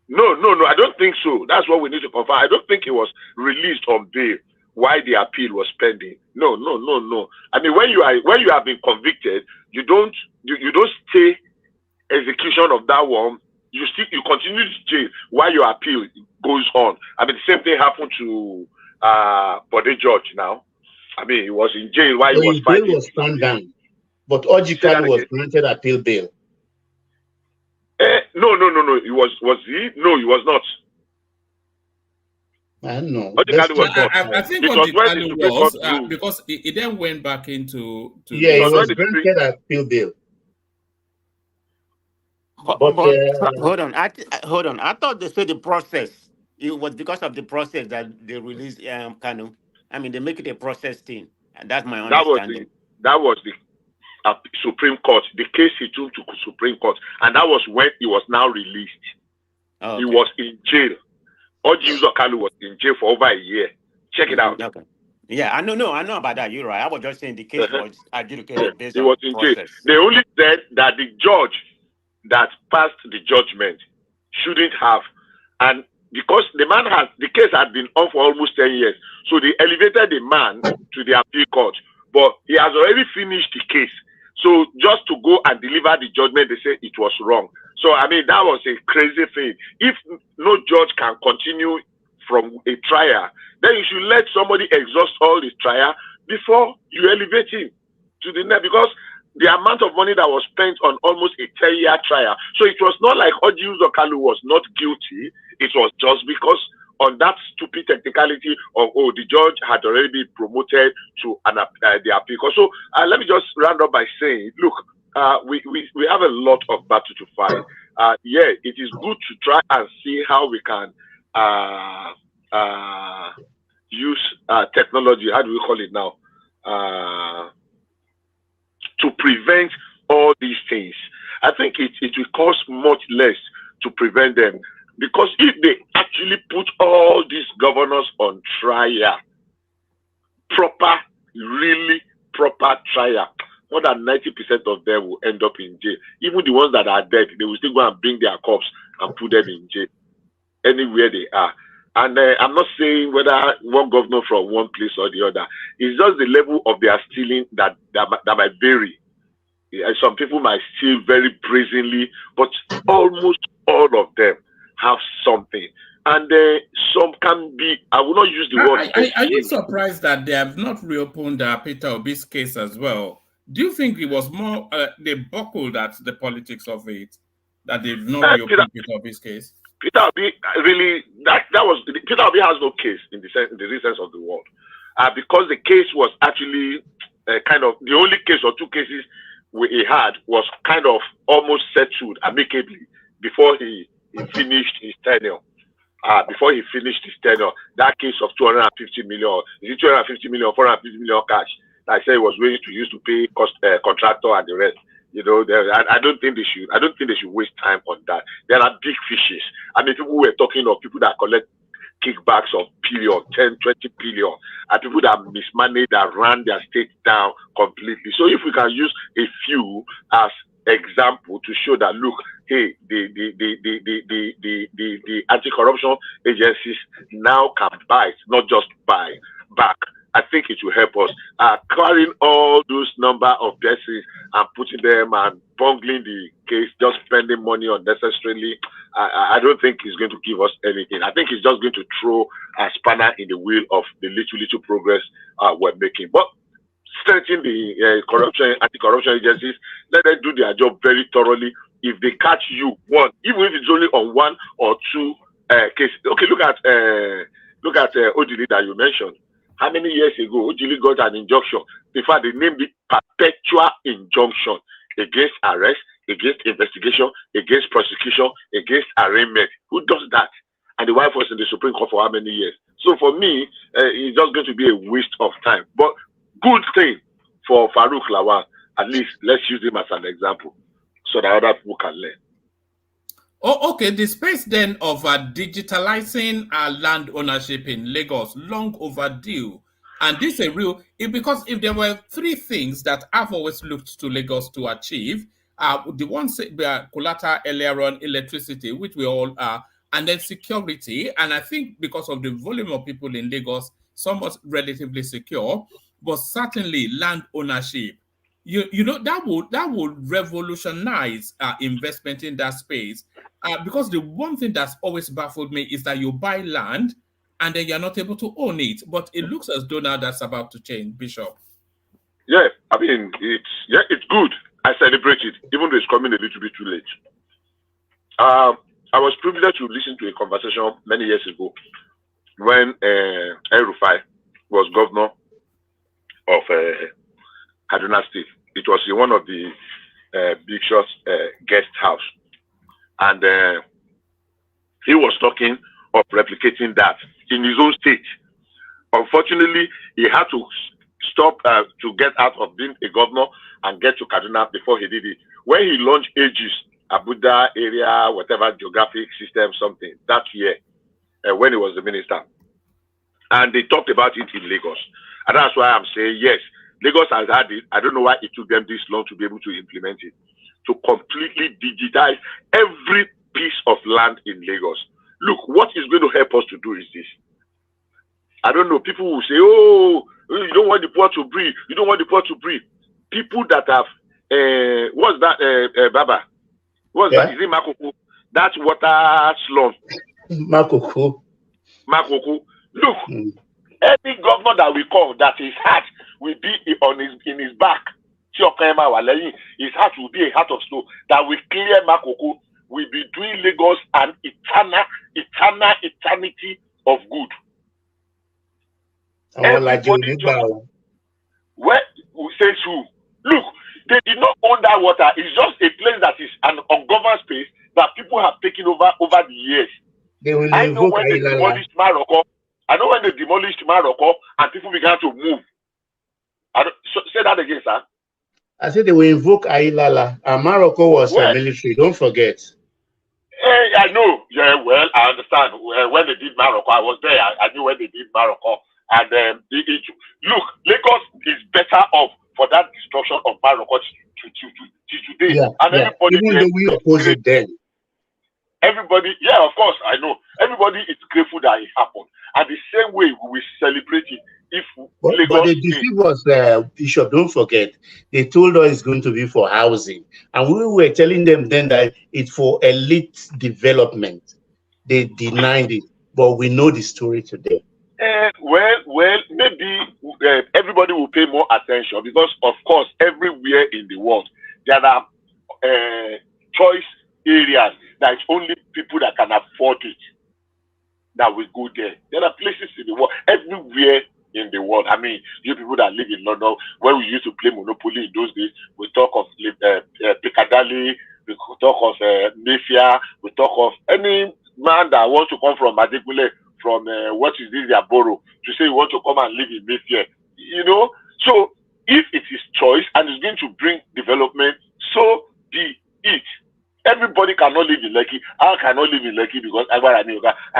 No. I don't think so. That's what we need to confirm. I don't think he was released on bail while the appeal was pending. No. I mean, when you have been convicted, you don't stay execution of that one. You continue to jail while your appeal goes on. I mean, the same thing happened to Bode George now. I mean, he was in jail while he was fighting. Bail was turned down, but Ojikari was granted appeal bail. No. Was he? No, he was not. I don't know. I think Ojikari was because he then went back into. Yeah, he was granted appeal bail. But hold on. I thought they said the process. It was because of the process that they released Kanu. I mean, they make it a process thing, and that's my understanding. That was the Supreme Court. The case he took to Supreme Court, and that was when he was now released. Oh, okay. He was in jail. Oji Kalu was in jail for over a year. Check it out. Okay. Yeah, I know about that. You're right. I was just saying the case was adjudicated based on the process. Jail. They only said that the judge that passed the judgment shouldn't have, and because the case had been on for almost 10 years, so they elevated the man to the appeal court, but he has already finished the case. So just to go and deliver the judgment, they say it was wrong. So I mean, that was a crazy thing. If no judge can continue from a trial, then you should let somebody exhaust all his trial before you elevate him to the next, because the amount of money that was spent on almost a 10-year trial. So it was not like Oji Kalu was not guilty. It was just because on that stupid technicality of, the judge had already been promoted to the appeal. So let me just round up by saying, look, we have a lot of battle to fight. It is good to try and see how we can use technology. How do we call it now? To prevent all these things. I think it will cost much less to prevent them, because if they actually put all these governors on trial, really proper trial, more than 90% of them will end up in jail. Even the ones that are dead, they will still go and bring their corpse and put them in jail anywhere they are. And I'm not saying whether one governor from one place or the other. It's just the level of their stealing that might vary. Some people might steal very brazenly, but almost all of them have something. And some can be, I will not use the word. Are you surprised that they have not reopened Peter Obi's case as well? Do you think it was more, they buckled at the politics of it, that they've not reopened Peter Obi's case? Peter Obi really, Peter Obi has no case in the real sense of the word, because the case was actually kind of, the only case or two cases he had was kind of almost settled amicably before he finished his tenure. That case of 250 million, is it 250 million, 450 million cash that I said he was willing to use to pay contractor and the rest. You know, I don't think they should. I don't think they should waste time on that. There are big fishes. I mean, people were talking of people that collect kickbacks of billion, 10, 20 billion, and people that mismanage, that ran their state down completely. So if we can use a few as example to show that, look, hey, the anti-corruption agencies now can bite, not just buy back. I think it will help us. Carrying all those number of persons and putting them and bungling the case, just spending money unnecessarily, I don't think it's going to give us anything. I think it's just going to throw a spanner in the wheel of the little progress we're making. But strengthen the anti-corruption agencies, let them do their job very thoroughly. If they catch you, one, even if it's only on one or two cases. Okay, look at Odili that you mentioned. How many years ago Odili got an injunction? In fact, they named it perpetual injunction against arrest, against investigation, against prosecution, against arraignment. Who does that? And the wife was in the Supreme Court for how many years? So for me, it's just going to be a waste of time. But good thing for Farouk Lawan. At least let's use him as an example so that other people can learn. Oh, okay. The space then of digitalizing land ownership in Lagos, long overdue. And this is a real, because if there were three things that I've always looked to Lagos to achieve, the ones collateral earlier on, electricity, which we all are, and then security. And I think because of the volume of people in Lagos, somewhat relatively secure, but certainly land ownership. You know, that would revolutionize investment in that space. Because the one thing that's always baffled me is that you buy land and then you're not able to own it. But it looks as though now that's about to change, Bishop. Yeah, I mean, it's good. I celebrate it, even though it's coming a little bit too late. I was privileged to listen to a conversation many years ago when El-Rufai was governor of Kaduna State. It was in one of the Big Shot's guest house. And he was talking of replicating that in his own state. Unfortunately, he had to stop to get out of being a governor and get to Kaduna before he did it. When he launched Aegis, Abuja area, whatever geographic system, something, that year, when he was the minister. And they talked about it in Lagos. And that's why I'm saying, yes, Lagos has had it. I don't know why it took them this long to be able to implement it. To completely digitize every piece of land in Lagos. Look, what is going to help us to do is this. I don't know, people will say, oh, you don't want the poor to breathe. You don't want the poor to breathe. People that have, what's that, Baba? What's that? Is it Makoko? That's water slum. Makoko. Look, any governor that we call that his heart will be in his back. His heart will be a heart of stone that will clear Makoko, will be doing Lagos an eternity of good. Where says who? Look, they did not own that water. It's just a place that is an ungoverned space that people have taken over the years. I know when they demolished Morocco. And people began to move. Say that again, sir. I said they will invoke Ailala, and Morocco was military. Don't forget. I know. Yeah, well, I understand. When they did Morocco, I was there. I knew when they did Morocco. And look, Lagos is better off for that destruction of Morocco to today. Yeah, and everybody, even though we oppose it then. Everybody, yeah, of course, I know. Everybody is grateful that it happened. And the same way we will celebrate it. But they deceived us, Bishop, don't forget. They told us it's going to be for housing. And we were telling them then that it's for elite development. They denied it. But we know the story today. Well, maybe everybody will pay more attention because, of course, everywhere in the world, there are choice areas that it's only people that can afford it that will go there. There are places in the world, everywhere in the world. I mean, you people that live in London, when we used to play Monopoly in those days, we talk of Piccadilly, we talk of Mayfair, we talk of any man that wants to come from Madikule, from what is this, their borough, to say you want to come and live in Mayfair. You know? So, if it is choice and it's going to bring development, So be it. Everybody cannot live in Lekki. I cannot live in Lekki because I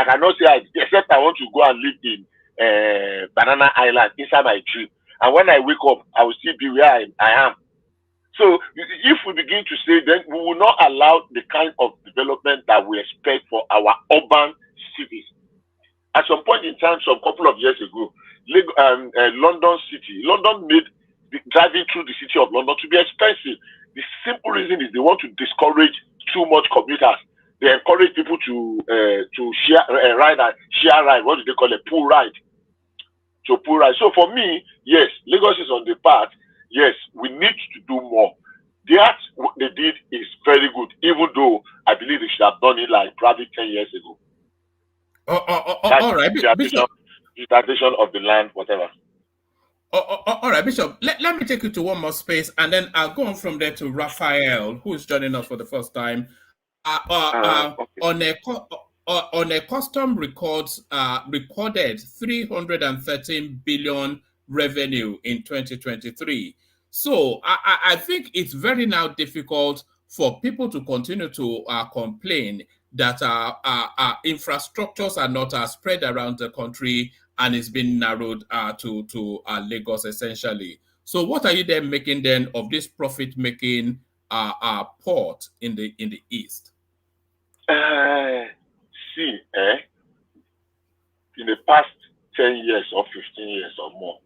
cannot say except I want to go and live in Banana Island inside my dream. And when I wake up, I will still be where I am. So if we begin to say, then we will not allow the kind of development that we expect for our urban cities. At some point in time, some couple of years ago, London made driving through the city of London to be expensive. The simple reason is they want to discourage too much commuters. They encourage people to share ride. What do they call it? Pool ride. So pool ride. So for me, yes, Lagos is on the path. Yes, we need to do more. That what they did is very good, even though I believe they should have done it like probably 10 years ago. All right, Bishop. Utilization of the land, whatever. All right, Bishop. Let me take you to one more space, and then I'll go on from there to Raphael, who is joining us for the first time. Okay. On a custom records recorded 313 billion revenue in 2023. So I think it's very now difficult for people to continue to complain that infrastructures are not spread around the country and it's been narrowed to Lagos essentially. So what are you then making then of this profit-making port in the east? In the past 10 years or 15 years or more,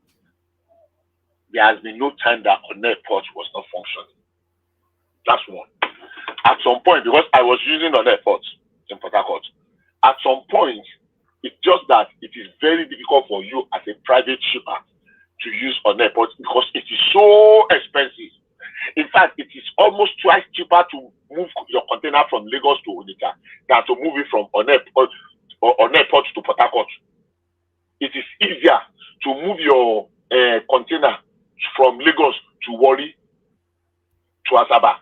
there has been no time that an airport was not functioning. That's one. At some point, because I was using an airport in Port Harcourt, at some point, it's just that it is very difficult for you as a private shipper to use an airport because it is so expensive. In fact, it is almost twice cheaper to move your container from Lagos to Onitsha than to move it from an airport to Port Harcourt. It is easier to move your container from Lagos to Warri to Asaba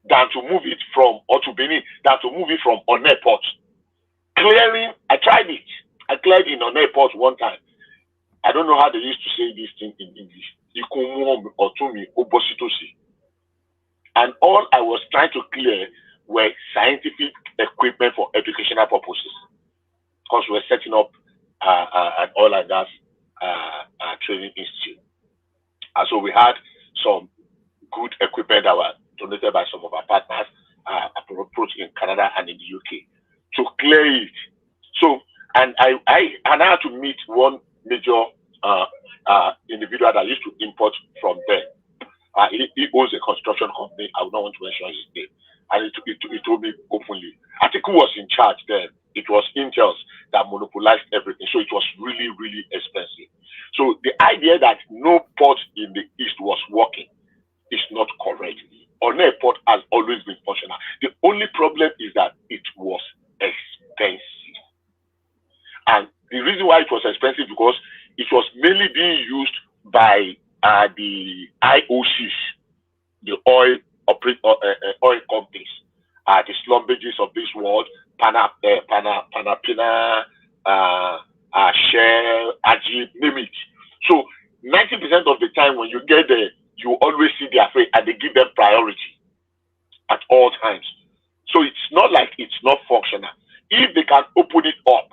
than to move it from Benin than to move it from an airport. Clearing, I tried it. I cleared in an airport one time. I don't know how they used to say this thing in English. And all I was trying to clear were scientific equipment for educational purposes. Because we're setting up an oil and gas training institute. And so we had some good equipment that were donated by some of our partners approached in Canada and in the UK to clear it. So, and I had to meet one major individual that used to import from there. He owns a construction company. I would not want to mention his name. And he told me openly. I think who was in charge then? It was Intel that monopolized everything. So it was really, really expensive. So the idea that no port in the east was working is not correct. An airport has always been functional. The only problem is that it was expensive. And the reason why it was expensive because it was mainly being used by the IOCs, the oil companies, the Schlumbergers of this world, Panapina, Shell, Ajib, name it. So 90% of the time when you get there, you always see their face and they give them priority at all times. So it's not like it's not functional. If they can open it up,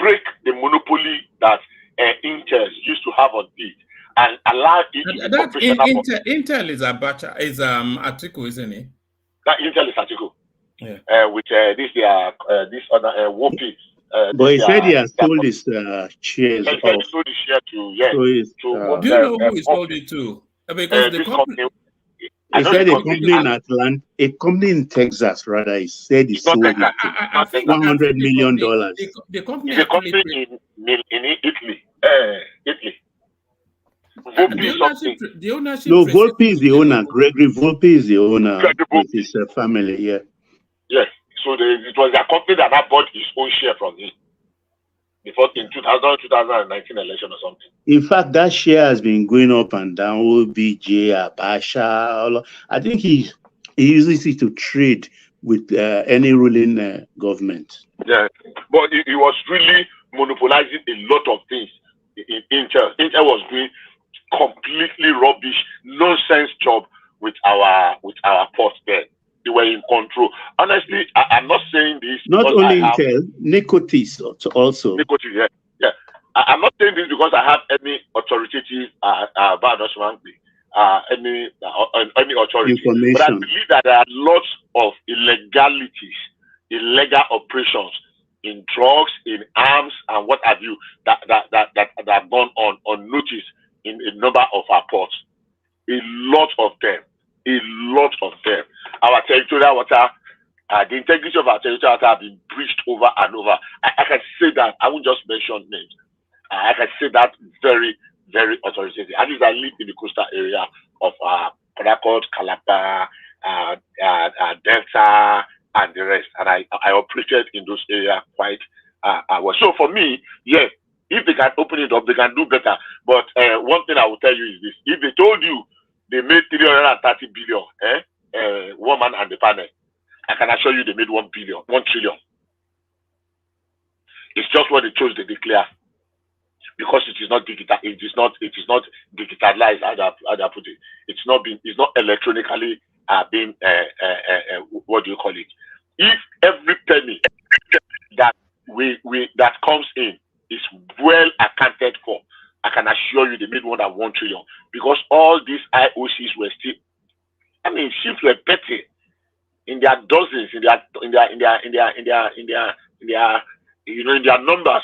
break the monopoly that Intel used to have on it, and allow it to be operational. Intel is Atiku, isn't it? That Intel is Atiku. Yeah. With this other Whoopi. But he said he has sold his shares. He said he sold his share to, yes. Do you know who he sold it to? Because the company. He said a company in Atlanta, a company in Texas, rather. He said he sold it to $100 million. The company is a company in Italy. Italy. The ownership. No, Volpe is the owner. Gregory Volpe is the owner with his family. Yeah. Yes. So it was a company that bought his own share from him before in 2019 election or something. In fact, that share has been going up and down. OBJ, Abasha. I think he uses it to trade with any ruling government. Yeah, but he was really monopolizing a lot of things in Intel. Intel was doing completely rubbish, nonsense job with our ports there. They were in control. Honestly, I'm not saying this. Not only Intel, Nicotis also. Nicotis, yeah. Yeah. I'm not saying this because I have any authoritative any authority. But I believe that there are lots of illegalities, illegal operations in drugs, in arms, and what have you that have gone on unnoticed in a number of our ports. A lot of them. Our territorial water, the integrity of our territorial water have been breached over and over. I can say that. I won't just mention names. I can say that very, very authoritatively. At least I live in the coastal area of Port Calabar, Delta, and the rest. And I operated in those areas quite well. So for me, yeah, if they can open it up, they can do better. But one thing I will tell you is this. If they told you they made 330 billion, woman and the panel, I can assure you they made 1 trillion. It's just what they chose to declare. Because it is not digital, it is not digitalized. How do I put it? It's not electronically being what do you call it? If every penny that that comes in is well accounted for, I can assure you they made more than 1 trillion. Because all these IOCs were still, ships were petty in their dozens, in their numbers.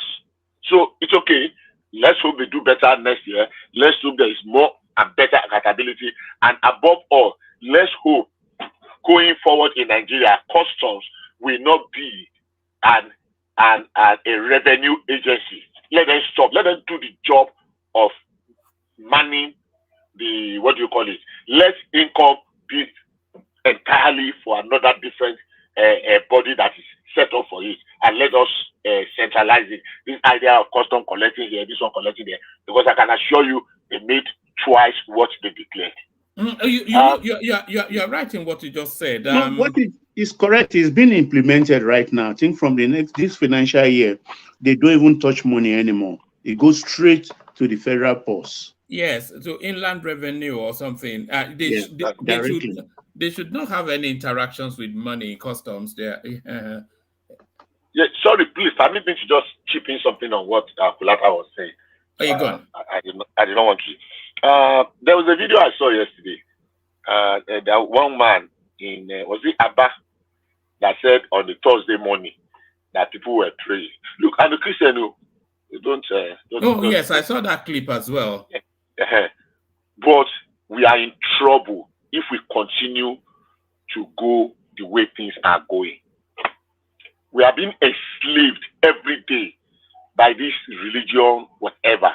So it's okay. Let's hope they do better next year. Let's hope there is more and better accountability. And above all, let's hope going forward in Nigeria, customs will not be a revenue agency. Let them stop. Let them do the job of manning the, what do you call it? Let income be entirely for another different body that is set up for it, and let us centralize it. This idea of custom collecting here, this one collecting there, because I can assure you they made twice what they declared. You're right in what you just said. No, what is correct is being implemented right now. I think from this financial year, they don't even touch money anymore. It goes straight to the federal purse. Yes, to inland revenue or something. They should not have any interactions with money in customs there. Yeah, sorry, please permit me to just chip in something on what Kulata was saying. Are you gone? I did not want to. There was a video I saw yesterday. There one man in was it Abba that said on the Thursday morning that people were praying. Look, I'm a Christian who don't. Yes, I saw that clip as well. But we are in trouble if we continue to go the way things are going. We are being enslaved every day by this religion, whatever.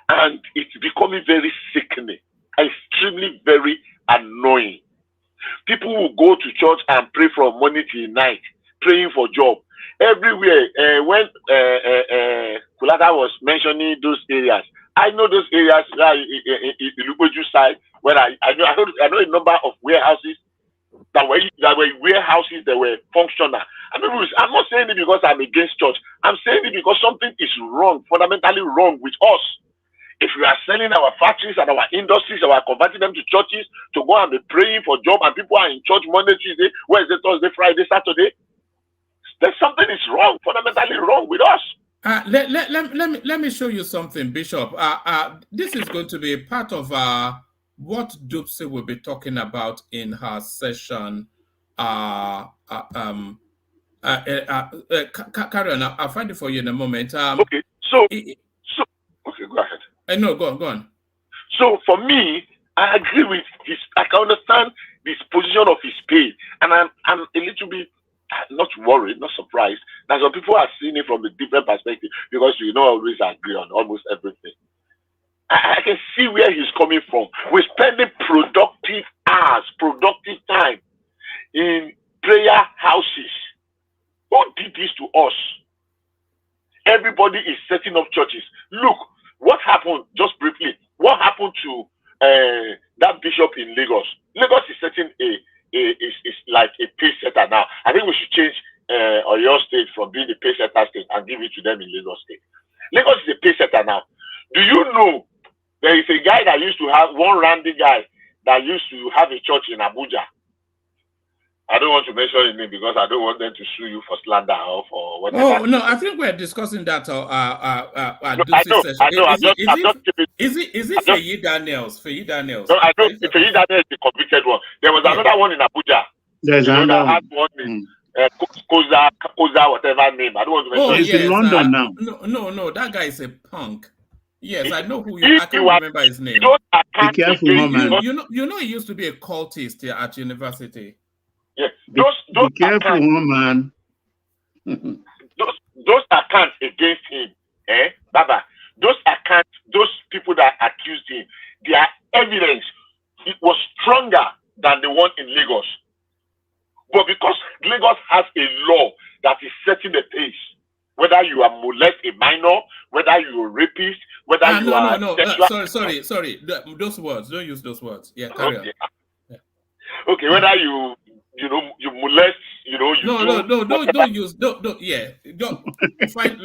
And it's becoming very sickening, extremely very annoying. People will go to church and pray from morning till night, praying for job. Everywhere, when Kulata was mentioning those areas, I know those areas in the Luboju side, where I know a number of warehouses that were warehouses that were functional. I'm not saying it because I'm against church. I'm saying it because something is wrong, fundamentally wrong with us. If we are selling our factories and our industries and we are converting them to churches to go and be praying for job, and people are in church Monday, Tuesday, Wednesday, Thursday, Friday, Saturday, there's something is wrong, fundamentally wrong with us. Let me show you something, Bishop. This is going to be a part of what Dupsy will be talking about in her session. Carry on. I'll find it for you in a moment. Okay, okay, go ahead. No, go on. So for me, I agree with his. I can understand this position of his pain, and I'm a little bit not worried, not surprised that some people are seeing it from a different perspective, because we don't always agree on almost everything. I can see where he's coming from. We're spending productive hours, productive time in prayer houses. Who did this to us? Everybody is setting up churches. Look, what happened, just briefly, what happened to that bishop in Lagos? Lagos is setting is like a pace setter now. I think we should change Oyo State from being the pace setter state and give it to them in Lagos State. Lagos is a pace setter now. Do you know there is a guy that used to have one randy guy that used to have a church in Abuja. I don't want to mention his name because I don't want them to sue you for slander or for whatever. Oh no, I think we're discussing that. No, I know. Is it Feyi Daniels? Feyi Daniels. No, I know. Feyi Daniels is the convicted one. There was another one in Abuja. There's another that had one in Koza, whatever name. I don't want to mention. Oh He's yes, in London now. No, that guy is a punk. Yes, I know who you. I can't remember his name. Be careful, man. You know, he used to be a cultist here at university. Yes, be careful, man. those accounts against him, Baba. Those accounts, those people that accused him, their evidence, it was stronger than the one in Lagos. But because Lagos has a law that is setting the pace, whether you are molest a minor, whether you are a rapist, whether you are sorry. Those words, don't use those words. Yeah, carry on. Okay, whether you molest, don't use, don't find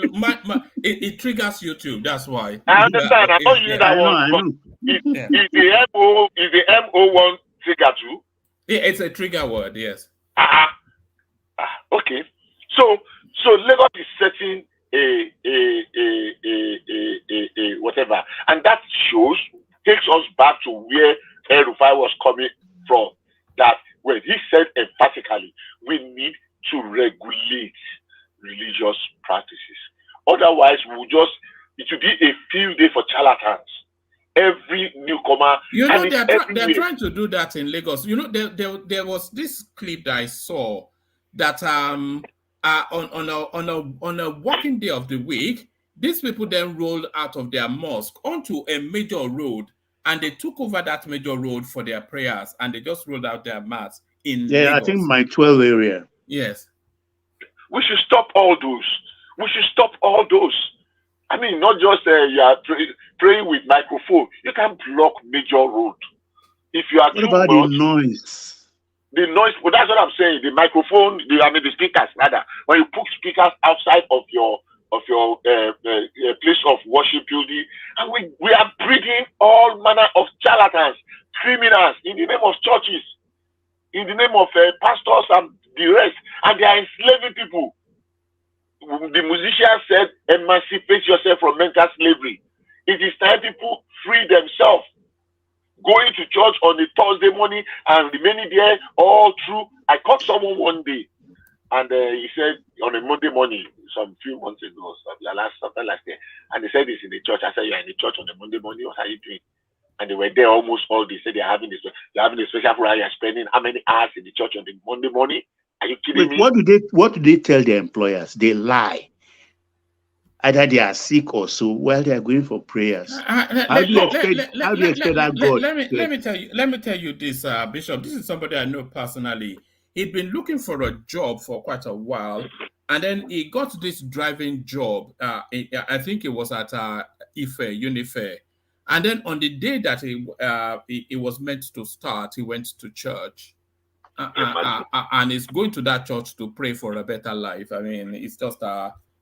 it triggers you too. That's why. I understand. I'm not using that one. Is the MO one trigger too? Yeah, it's a trigger word. Yes. Okay. So Lagos is setting a whatever, and that takes us back to where El-Rufai was coming from. That when he said emphatically, we need to regulate religious practices. Otherwise, it will be a field day for charlatans. Every newcomer, they're trying to do that in Lagos. There was this clip that I saw that on a working day of the week, these people then rolled out of their mosque onto a major road, and they took over that major road for their prayers, and they just rolled out their mats in Lagos. I think my 12 area. Yes. We should stop all those. I mean, not just you are praying with microphone. You can block major road. If you are what about the noise? The noise, well, that's what I'm saying. The microphone, the speakers, rather. When you put speakers outside of your place of worship building, and we are breeding all manner of charlatans, criminals in the name of churches, in the name of pastors and the rest, and they are enslaving people. The musician said, emancipate yourself from mental slavery. It is time people free themselves. Going to church on a Thursday morning and remaining there all through. I caught someone one day, and he said on a Monday morning, some few months ago, something like that, and they said it's in the church. I said, you're in the church on a Monday morning, what are you doing? And they were there almost all day. Said they're having a special program. You're spending how many hours in the church on the Monday morning? Are you kidding me? What do they tell their employers? They lie. Either they are sick or so while they are going for prayers. How do you expect that God? Let me tell you this, Bishop. This is somebody I know personally. He'd been looking for a job for quite a while, and then he got this driving job. I think it was at Unifair. And then on the day that he was meant to start, he went to church. And he's going to that church to pray for a better life. I mean, it's just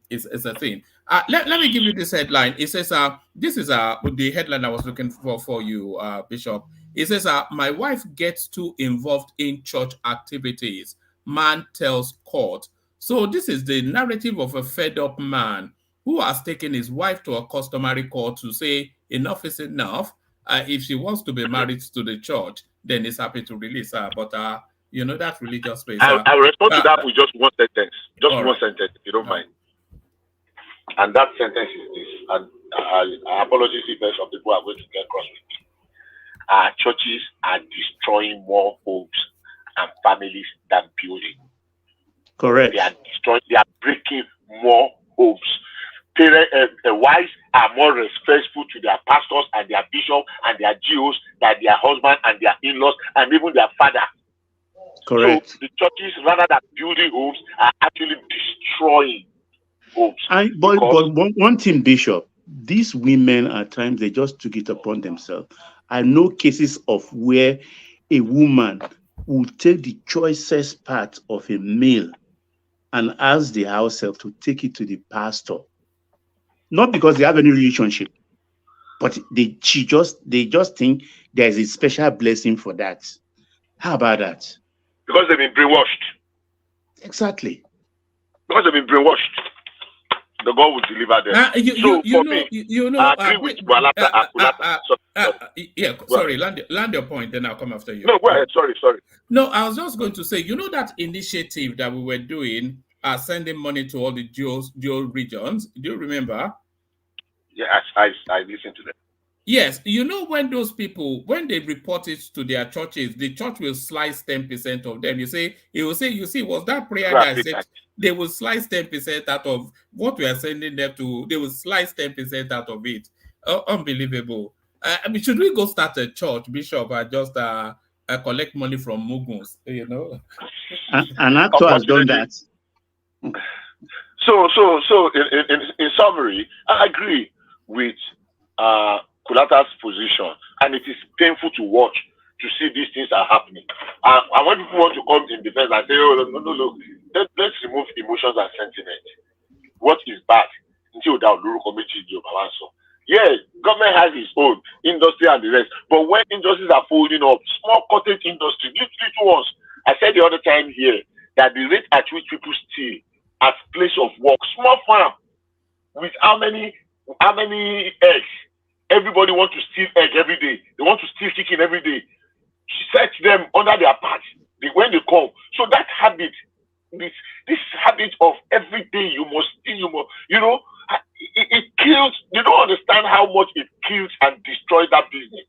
it's a thing. Let me give you this headline. It says, this is the headline I was looking for you, Bishop. It says, my wife gets too involved in church activities. Man tells court. So this is the narrative of a fed-up man who has taken his wife to a customary court to say enough is enough. If she wants to be married to the church, then he's happy to release her. But that religious space. I'll respond to that with just one sentence. One sentence, if you don't mind. And that sentence is this. And I apologize if some people are going to get cross with me. Our churches are destroying more homes and families than building. Correct. They are breaking more homes. Wives are more respectful to their pastors and their bishop and their GOs than their husband and their in-laws and even their father. Correct. So the churches, rather than building homes, are actually destroying homes. But one thing, Bishop, these women at times they just took it upon themselves. I know cases of where a woman will take the choicest part of a meal and ask the house help to take it to the pastor. Not because they have any relationship, but they just think there's a special blessing for that. How about that? Because they've been brainwashed. Exactly. Because they've been brainwashed. The God will deliver them. I agree with Kulata. Sorry, land your point, then I'll come after you. No, go ahead. Sorry. No, I was just going to say, that initiative that we were doing, sending money to all the geo regions. Do you remember? Yeah, I listened to them. Yes, when those people, when they report it to their churches, the church will slice 10% of them. He will say, you see, was that prayer that I said? They will slice 10% out of what we are sending them to. They will slice 10% out of it. Unbelievable. Should we go start a church, Bishop, and just collect money from Muguns? An actor has done that. So in summary, I agree with Kulata's position, and it is painful to watch, to see these things are happening. And when people want to come in defense and say, oh, no, let's remove emotions and sentiment. What is bad? Yeah, government has its own industry and the rest, but when industries are folding up, small cottage industry, little ones. I said the other time here that the rate at which people steal at place of work, small farm, with how many eggs? Everybody wants to steal egg every day. They want to steal chicken every day. Set them under their part when they come. So that habit, this habit of every day you must steal, it kills. You don't understand how much it kills and destroys that business.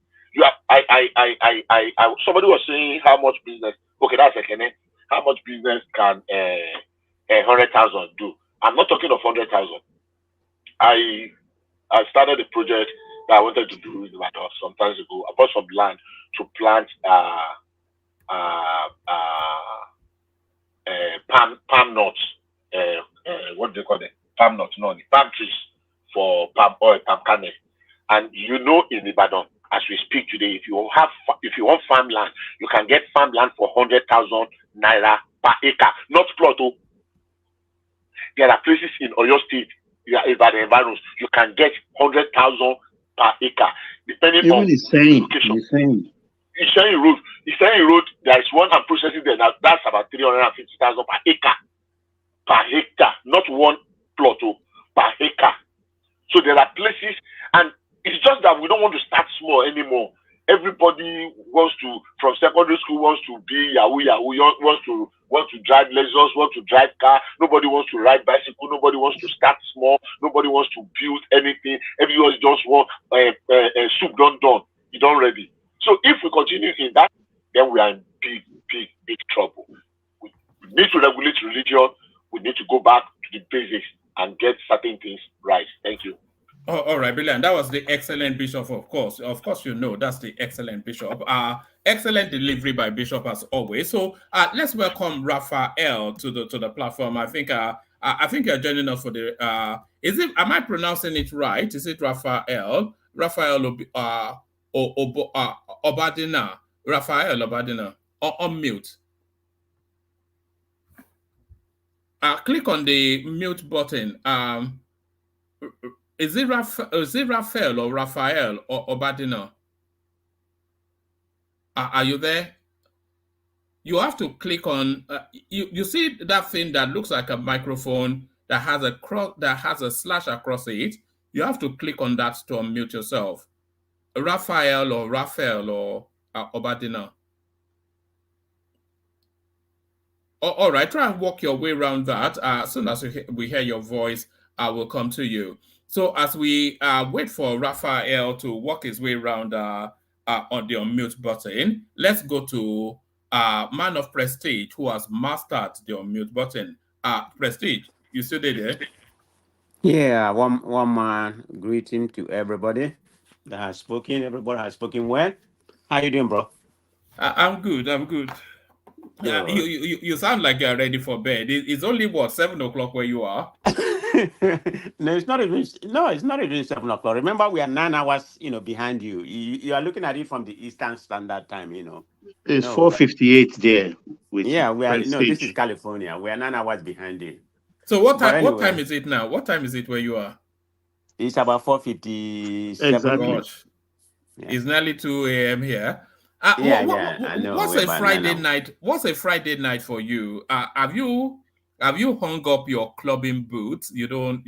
Somebody was saying how much business. Okay, that's okay. How much business can 100,000 do? I'm not talking of 100,000. I started a project that I wanted to do in Ibadan some time ago. I bought some land to plant palm nuts. What do they call them? Palm nuts, no, palm trees for palm oil, palm kernel. And in Ibadan, as we speak today, if you want farmland, you can get farmland for 100,000 naira per acre, not plot. There are places in Oyo State, Ibadan environs, you can get 100,000 per acre, depending even on location. Ishayin Road, there is one I'm processing there. Now that's about 350,000 per acre. Per hectare, not one plot, per acre. So there are places, and it's just that we don't want to start small anymore. Everybody wants to, from secondary school, wants to be Yahoo, wants to drive Lexus, wants to drive car. Nobody wants to ride bicycle. Nobody wants to start small. Nobody wants to build anything. Everyone just wants soup done. You done ready. So if we continue in that, then we are in big trouble. We need to regulate religion. We need to go back to the basics and get certain things right. Thank you. Oh, all right, brilliant. That was the excellent Bishop, of course. Of course, that's the excellent Bishop. Excellent delivery by Bishop as always. So let's welcome Raphael to the platform. I think you're joining us for the am I pronouncing it right? Is it Raphael? Raphael Obadina. Raphael Obadina. On mute. Click on the mute button. Is it Raphael or Raphael or Obadina? Are you there? You have to click on. You see that thing that looks like a microphone that has a slash across it. You have to click on that to unmute yourself. Raphael or Obadina. All right, try and walk your way around that. As soon as we hear your voice, I will come to you. So as we wait for Raphael to walk his way around on the unmute button, let's go to Man of Prestige, who has mastered the unmute button. Prestige, you still there? Yeah, one man greeting to everybody that has spoken. Everybody has spoken well. How you doing, bro? I'm good. You sound like you're ready for bed. It's only 7 o'clock where you are. No, it's not even 7 o'clock. Remember, we are 9 hours, behind you. You are looking at it from the Eastern Standard Time, It's 4:58 there. Yeah, we are. This is California. We are 9 hours behind it. So what time is it now? What time is it where you are? It's about 4:57. Exactly. Gosh, it's nearly 2 a.m. here. I know. What's We're a about 9 Friday hours. night? What's a Friday night for you? Have you hung up your clubbing boots? You don't.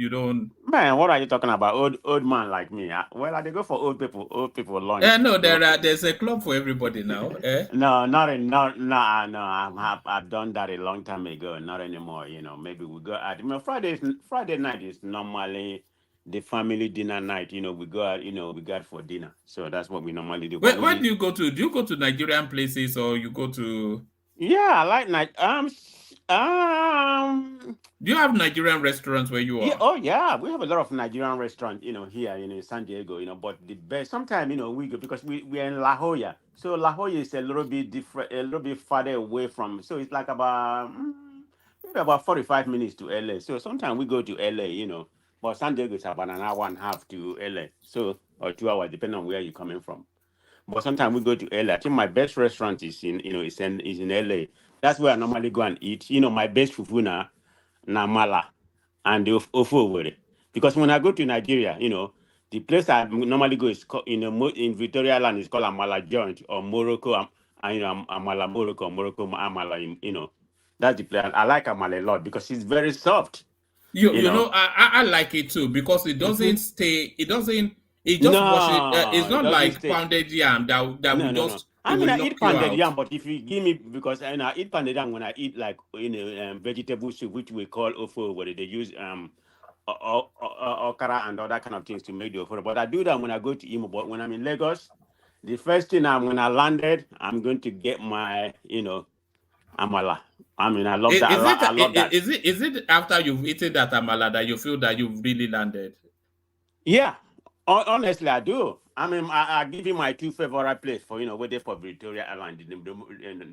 Man, what are you talking about? Old man like me. Well, I dey go for old people. Old people lunch. No, there's a club for everybody now. No, not in, not no, no. I've done that a long time ago. Not anymore. Maybe we go out. Friday night is normally the family dinner night. We go out. We go out for dinner. So that's what we normally do. But Where do you go to? Do you go to Nigerian places or you go to? yeah, I like night. Do you have Nigerian restaurants where you Yeah, are? oh yeah, we have a lot of Nigerian restaurants, here in San Diego, but the best sometimes, we go because we're in La Jolla. So La Jolla is a little bit different, a little bit farther away from, so it's like about maybe about 45 minutes to LA. So sometimes we go to LA, but San Diego is about an hour and a half to LA. So or 2 hours, depending on where you're coming from. But sometimes we go to LA. I think my best restaurant is in LA. That's where I normally go and eat. My best fufu na mala and the ofo. Because when I go to Nigeria, the place I normally go is called, in Victoria Land is called Amala Joint or Morocco. Amala Morocco, Morocco Amala. That's the place. I like Amala a lot because it's very soft. I like it too because it doesn't stay. It doesn't. It just washes. It's No, it not doesn't like stay. pounded yam that No, will no, no. just it I mean, will I knock eat you pounded out. yam, but if you give me, because I eat pounded yam when I eat like vegetable soup, which we call ofo, where they use okra and other kind of things to make the ofo. But I do that when I go to Imo. But when I'm in Lagos, the first thing when I landed, I'm going to get my amala. I mean, I love that. I love that. Is it after you've eaten that amala that you feel that you've really landed? Yeah, honestly, I do. I mean, I give you my two favorite places for waiting for Victoria Airline, the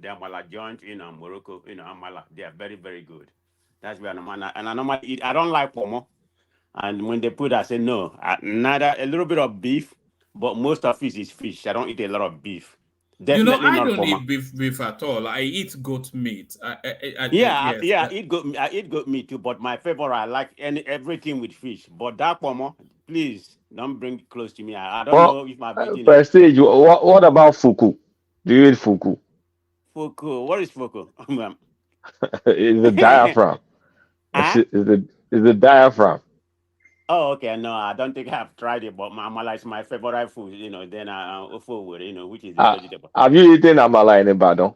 Amala joint, Morocco, Amala. They are very, very good. That's where I normally eat. I don't like pomo, and when they put, I say no. Neither a little bit of beef, but most of it is fish. I don't eat a lot of beef. Definitely I not don't pomo. eat beef at all. I eat goat meat. Yeah, Yes. I eat goat meat too, but my favorite, I like everything with fish. But that pomo, please don't bring it close to me. I don't Well, know if I've eaten it. Prestige, what about fuku? Do you eat fuku? Fuku, what is fuku? It's the diaphragm. Huh? It's the diaphragm. Oh, okay. No, I don't think I've tried it, but amala is my favorite food. Then forward, which is the vegetable. Have you eaten amala in Ibadan?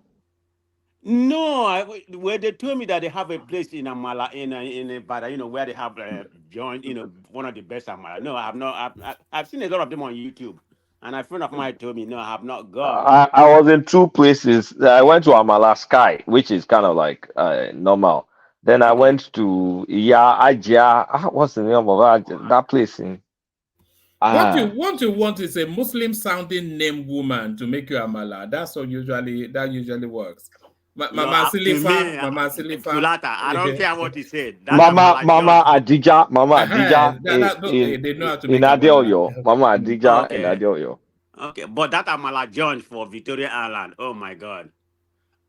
No, where they told me that they have a place in Amala in Ibadan, where they have joint, one of the best Amala. No, I have not. I've seen a lot of them on YouTube, and a friend of mine told me, no, I have not gone. I was in two places. I went to Amala Sky, which is kind of like normal. Then I went to Ajia. What's the name of that place in? What you want is a Muslim sounding name woman to make you amala. That's what usually works. Mama Silifa, Mama Silifa. Fulata, I don't care what he said. Mama Adija they know how to in make amala. Adeoyo. Mama Adija in Okay. Adeoyo. Okay, but that Amala joint for Victoria Island, oh my God.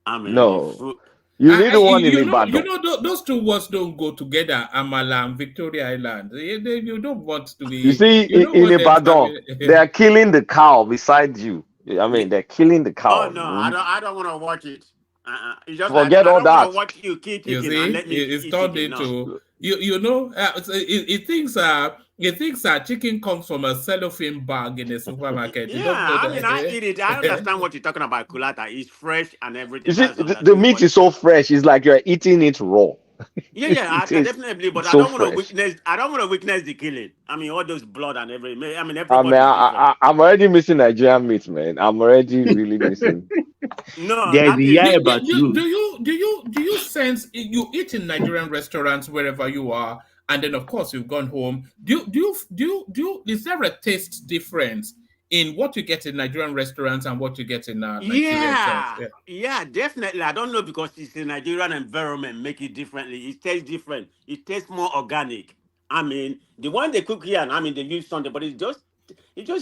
I mean, the No. food. You need the one in Ibadan. Those two words don't go together. Amala and Victoria Island. You don't want to be. You see, in Ibadan, they are killing the cow beside you. I mean, they're killing the cow. Oh no, I don't want to watch it. It's just Forget like, all I don't want that. to watch you kill You chicken see, and let me it's eat turned chicken. into No. it thinks chicken comes from a cellophane bag in a supermarket. You Yeah, don't know I that. mean, I eat it. I understand what you're talking about. Kulata is fresh and everything. You see, That's the understood. meat is so fresh. It's like you're eating it raw. Yeah, I It tastes definitely. But I so don't want to fresh. witness. I don't want to witness the killing. I mean, all those blood and everything. I mean, I mean, everybody is different. I'm already missing Nigerian meat, man. I'm already really missing. No, There's that the is. Yaiba too. Do you sense you eat in Nigerian restaurants wherever you are, and then of course you've gone home? Is there a taste difference in what you get in Nigerian restaurants and what you get in Nigeria itself? Yeah, definitely. I don't know because it's a Nigerian environment, make it differently. It tastes different. It tastes more organic. I mean, the one they cook here, and I mean they use something, but it's just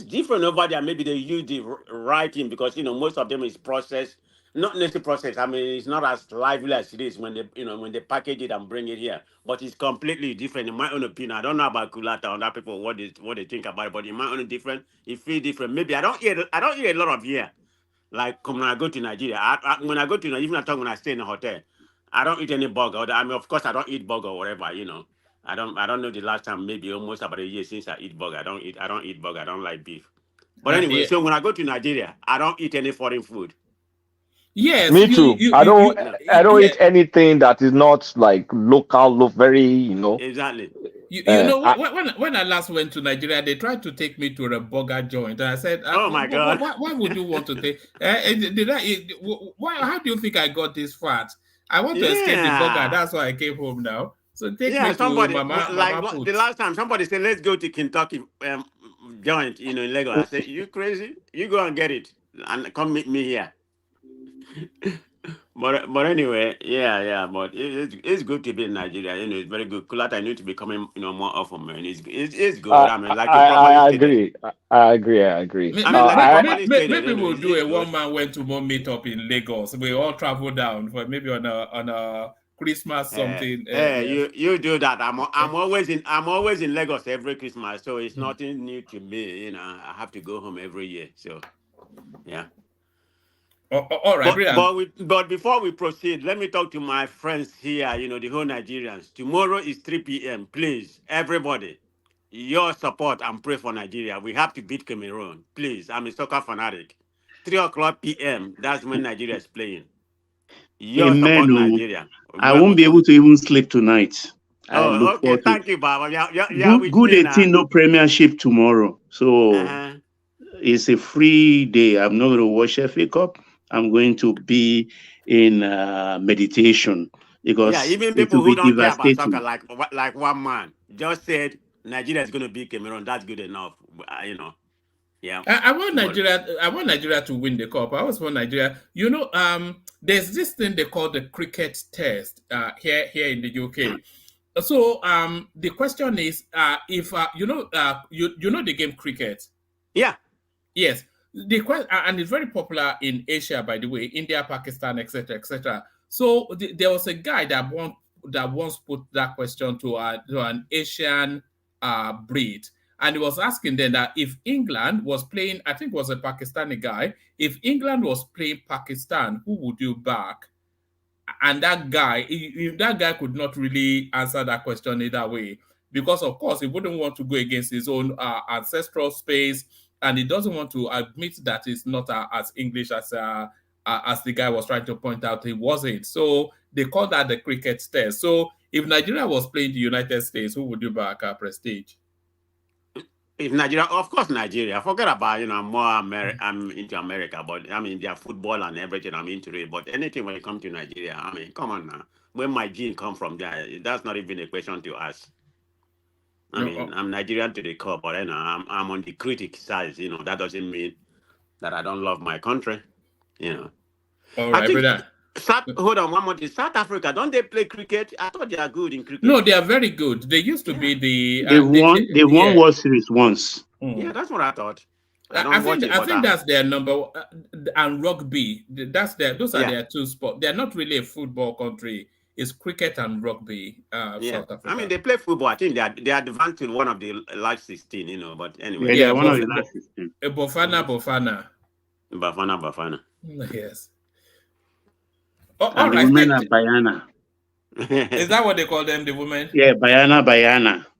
different over there. Maybe they use the right thing because most of them is processed. not necessarily processed. I mean, it's not as lively as it is when they, when they package it and bring it here. But it's completely different, in my own opinion. I don't know about Kulata or other people what they think about it, but in my own different, it feels different. Maybe I don't eat a lot of here. Like when I go to Nigeria, when I go to Nigeria, even when I stay in a hotel, I don't eat any burger. I mean, of course, I don't eat burger or whatever. I don't know the last time, maybe almost about a year since I eat burger. I don't eat burger. I don't like beef. But anyway, Yeah. so when I go to Nigeria, I don't eat any foreign food. Yes, Me too. I don't. I don't yeah. eat anything that is not like local, very. Exactly. You know, I, when I last went to Nigeria, they tried to take me to a burger joint, and I said, "Oh my God, why would you want to take? Why? How do you think I got this fat? I want to escape the burger. yeah, That's why I came home now. So take yeah." me to Somebody Mama the Put. last time somebody said, "Let's go to Kentucky joint," in Lagos. I said, "You crazy? You go and get it and come meet me here." But anyway, yeah. But it's good to be in Nigeria. It's very good. Kulata need to be coming, more often, man. It's good. I mean, like you properly I stated. agree. I agree. I agree. I mean, like you properly stated, Maybe we'll do it's a good. one-man went-to-one meetup in Lagos. We all travel down for maybe on a Christmas something. Hey, Yes. you do that. I'm always in Lagos every Christmas, so it's nothing new to me. I have to go home every year. So yeah. All right, brilliant. But before we proceed, let me talk to my friends here, the whole Nigerians. Tomorrow is 3 p.m. Please, everybody, your support and pray for Nigeria. We have to beat Cameroon. Please, I'm a soccer fanatic. 3 o'clock p.m., that's when Nigeria is playing. Your Amen. support Oh. Nigeria. I won't be able to even sleep tonight. I Oh, look okay. forward to Thank you, Baba. Yeah, good, with good me 18, now. no premiership tomorrow. So Uh-huh. it's a free day. I'm not going to watch FA Cup. I'm going to be in meditation Yeah, because even it people will who be don't care about soccer, devastating. like one man, just said Nigeria is going to beat Cameroon. That's good enough. Yeah. I want But Nigeria. I want Nigeria to win the cup. I always want Nigeria. There's this thing they call the cricket test here in the UK. So the question is, if you know the game cricket. Yeah. Yes. The question, and it's very popular in Asia, by the way, India, Pakistan, etc., etc. So there was a guy that once put that question to an Asian breed, and he was asking then that if England was playing, I think it was a Pakistani guy, if England was playing Pakistan, who would you back? And that guy could not really answer that question either way, because of course he wouldn't want to go against his own ancestral space, and he doesn't want to admit that he's not as English as the guy was trying to point out he wasn't. So they call that the cricket test. So if Nigeria was playing the United States, who would you back Prestige? if Nigeria, of course, Nigeria. Forget about I'm into America, but I mean their football and everything. I'm into it. But anything when it comes to Nigeria, I mean, come on now. Where my gene come from, there, that's not even a question to ask. I mean, I'm Nigerian to the core, but I'm on the critic side. That doesn't mean that I don't love my country. All I right, think brother. Hold on one more thing. South Africa, don't they play cricket? I thought they are good in cricket. No, they are very good. They used to be the They won yeah. World Series once. Yeah, that's what I thought. I I don't think watch it, I but think that's their number and rugby. Those are yeah. their two sports. They're not really a football country. It's cricket and rugby. Yeah, South I mean Africa. they play football. I think they advanced to one of the last 16. But anyway, Yeah, they Yeah, are one of the last 16. Bafana. Bafana. Yes. Oh, all And the right. women are Bayana. Is that what they call them, the women? Yeah, Bayana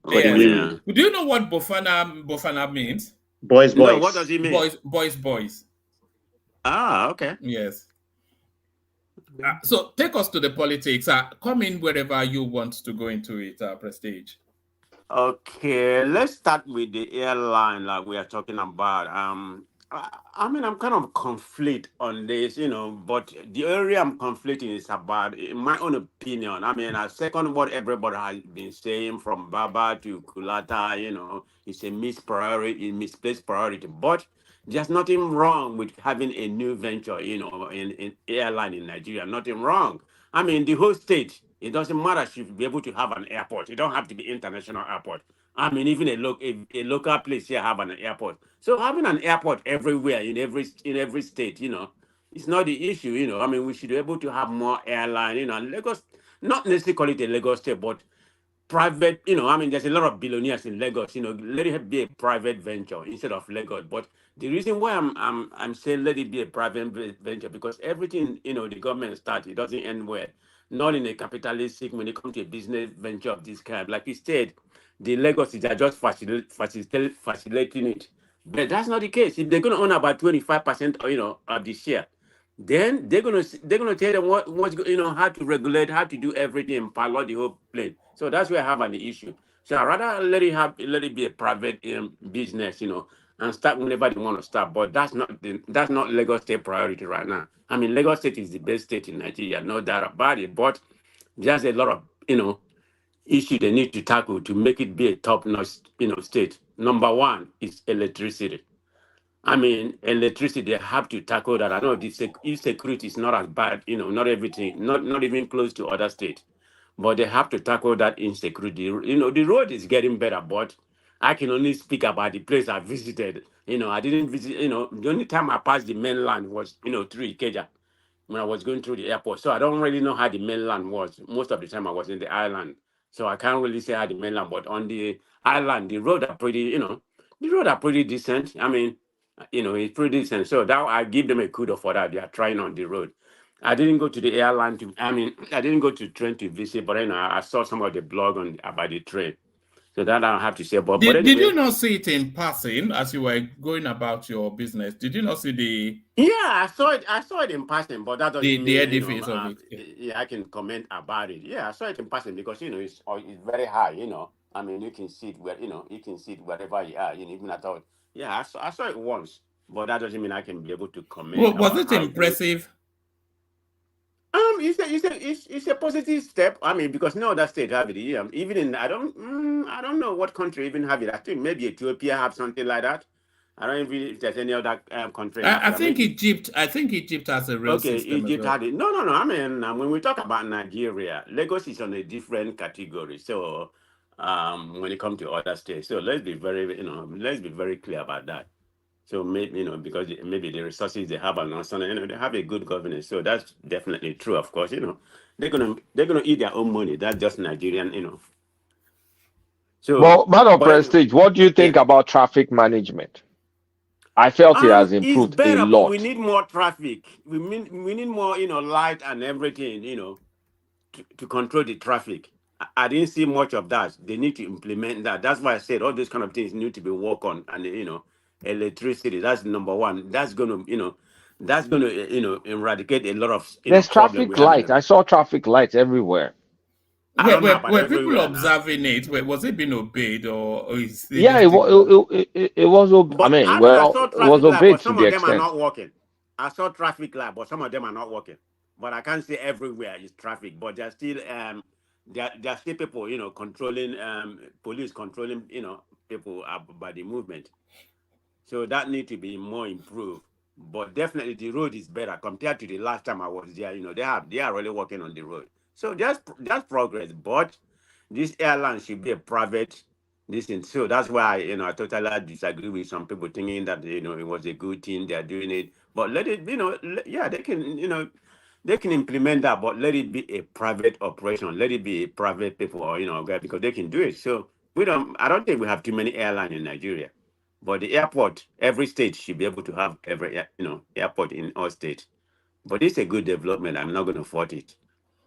for the Yes. women. Do you know what Bafana means? Boys. No, what does it mean? Boys. Ah, okay. Yes. So take us to the politics. Come in wherever you want to go into it, Prestige. Okay, let's start with the airline like we are talking about. I mean, I'm kind of conflict on this, but the area I'm conflicting is about, in my own opinion. I mean, I second what everybody has been saying from Baba to Kulata, it's a misplaced priority. But there's nothing wrong with having a new venture, in airline in Nigeria. Nothing wrong. I mean, the whole state, it doesn't matter if you be able to have an airport. You don't have to be international airport. I mean, even a local place here have an airport. So having an airport everywhere in every state, It's not the issue, I mean, we should be able to have more airline, and Lagos, not necessarily call it a Lagos state, but private, I mean, there's a lot of billionaires in Lagos, let it be a private venture instead of Lagos. But the reason why I'm saying let it be a private venture, because everything, the government starts, it doesn't end well. Not in a capitalistic, when it comes to a business venture of this kind. Like you said, the Lagos is just facilitating it. But that's not the case. If they're going to own about 25%, of the share, then they're gonna tell them how to regulate, how to do everything, and pilot the whole plane. So that's where I have an issue. So I rather let it be a private business, and start whenever they want to start. But that's not Lagos State priority right now. I mean, Lagos State is the best state in Nigeria, no doubt about it. But there's a lot of issue they need to tackle to make it be a top-notch state. Number one is electricity. I mean, electricity, they have to tackle that. I know the insecurity is not as bad, not everything, not even close to other states. But they have to tackle that insecurity. The road is getting better, but I can only speak about the place I visited. I didn't visit, the only time I passed the mainland was, through Ikeja when I was going through the airport. So I don't really know how the mainland was. Most of the time I was in the island. So I can't really say how the mainland, but on the island, the road are pretty decent. I mean, it's pretty decent. So that I give them a kudos for that. They are trying on the road. I didn't go to the airline I didn't go to train to visit, but I saw some of the blog about the train. So that I don't have to say. But Did anyway, you not see it in passing as you were going about your business? Did you not see the? Yeah, I saw it. I saw it in passing, but that doesn't the mean edifice of it. yeah, I can comment about it. Yeah, I saw it in passing because it's very high. I mean, you can see it where you can see it wherever you are. Even I thought, yeah, I saw it once, but that doesn't mean I can be able to comment Well, was about it how impressive? It's a positive step. I mean, because no other state have it. Even in I don't know what country even have it. I think maybe Ethiopia have something like that. I don't even if there's any other country in I Africa. think Maybe. Egypt. I think Egypt has a real Okay, system as Egypt well. had it. No. I mean, when we talk about Nigeria, Lagos is on a different category. So, when it comes to other states, so let's be very clear about that. So maybe because maybe the resources they have are not, they have a good governance. So that's definitely true. Of course, they're gonna eat their own money. That's just Nigerian. So, Well, man of but anyway, Prestige, what do you think yeah. about traffic management? I felt it has It's improved a better, but we lot. need more traffic. We need more, light and everything, to control the traffic. I didn't see much of that. They need to implement that. That's why I said all those kind of things need to be worked on. And electricity. That's number one. That's gonna eradicate a lot of There's problem we traffic have in lights. the. I saw traffic lights everywhere. I don't know about Were people everywhere now. observing it? Was it being obeyed, or is they Yeah, just taking it was. I But mean, I mean, I well, saw it was traffic light, obeyed but to some the of them are extent. not working. I saw traffic light, but some of them are not working. But I can't say everywhere is traffic. But there's still there are still people controlling police controlling people by the movement. So that need to be more improved. But definitely the road is better compared to the last time I was there. They are really working on the road. So that's progress. But this airline should be a private this thing. So that's why I totally disagree with some people thinking that it was a good thing they're doing it. But let it yeah, they can implement that, but let it be a private operation. Let it be a private people or because they can do it. So I don't think we have too many airlines in Nigeria. But the airport, every state should be able to have every airport in all states. But it's a good development. I'm not going to fault it.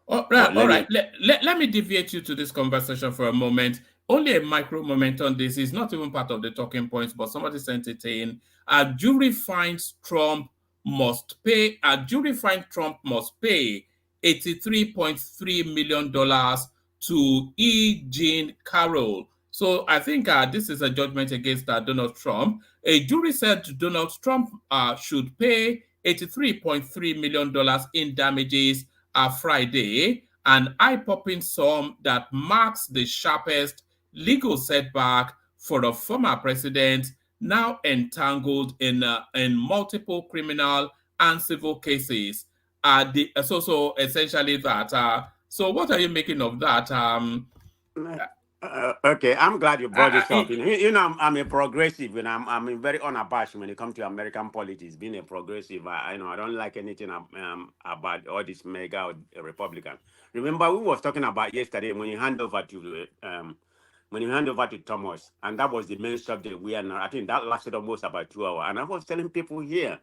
All But right, all let right. it. Let me deviate you to this conversation for a moment. Only a micro moment on this. Is not even part of the talking points, but somebody sent it in. A jury finds Trump must pay. A jury finds Trump must pay $83.3 million to E. Jean Carroll. So I think this is a judgment against Donald Trump. A jury said Donald Trump should pay $83.3 million in damages Friday, an eye-popping sum that marks the sharpest legal setback for a former president now entangled in multiple criminal and civil cases. So essentially that. So what are you making of that? Okay, I'm glad you brought this up. I'm a progressive, and I'm very unabashed when it comes to American politics. Being a progressive, I don't like anything about all this mega or Republican. Remember, we was talking about yesterday when you hand over to Thomas, and that was the main subject we are now. I think that lasted almost about 2 hours, and I was telling people here,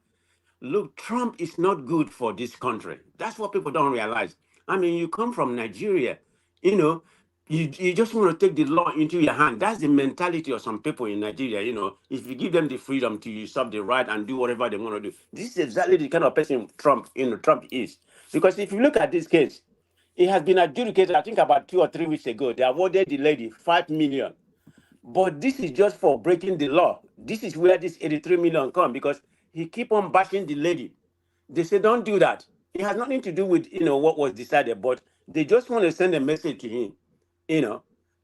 look, Trump is not good for this country. That's what people don't realize. I mean, you come from Nigeria, you know, you just want to take the law into your hand. That's the mentality of some people in Nigeria. If you give them the freedom to usurp the right and do whatever they want to do, this is exactly the kind of person Trump is. Because if you look at this case, it has been adjudicated, I think about 2 or 3 weeks ago. They awarded the lady 5 million. But this is just for breaking the law. This is where this 83 million come, because he keep on bashing the lady. They say, don't do that. It has nothing to do with, what was decided, but they just want to send a message to him,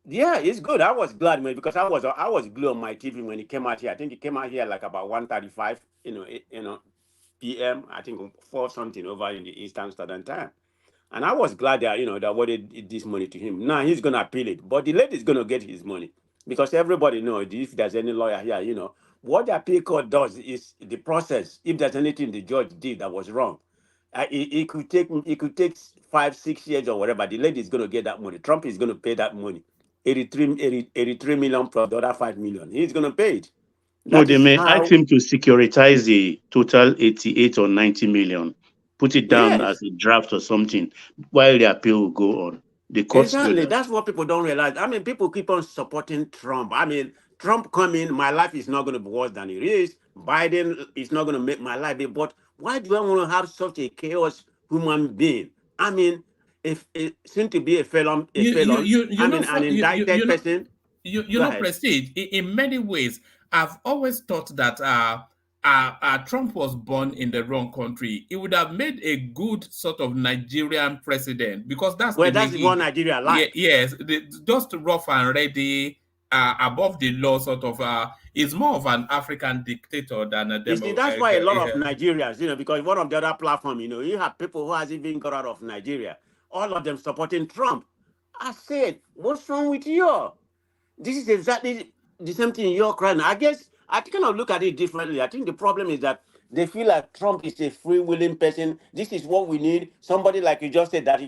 Yeah, it's good. I was glad, man, because I was glued on my TV when he came out here. I think he came out here like about 1:35, PM, I think 4 something over in the Eastern Standard Time. And I was glad that, that awarded this money to him. Now he's going to appeal it. But the lady is going to get his money. Because everybody knows, if there's any lawyer here, what the appeal court does is the process. If there's anything the judge did that was wrong, it could take 5, 6 years or whatever. The lady is going to get that money. Trump is going to pay that money. 83 million plus the other 5 million. He's going to pay it. No, they may ask him to securitize the total 88 or 90 million, put it down as a draft or something, while the appeal will go on. The courts exactly. That's what people don't realize. I mean, people keep on supporting Trump. I mean, Trump coming, my life is not going to be worse than it is. Biden is not going to make my life be. But why do I want to have such a chaos human being? I mean, if it seems to be a felon, an indicted person. Prestige, in many ways, I've always thought that Trump was born in the wrong country. He would have made a good sort of Nigerian president, because that's what Nigeria like. Yes, just rough and ready, above the law, sort of. Is more of an African dictator than a Democrat. That's why a lot of Nigerians, because one of the other platforms, you have people who has even got out of Nigeria, all of them supporting Trump. I said, what's wrong with you? This is exactly the same thing you're crying. I guess I kind of look at it differently. I think the problem is that they feel like Trump is a free-willing person. This is what we need. Somebody, like you just said, that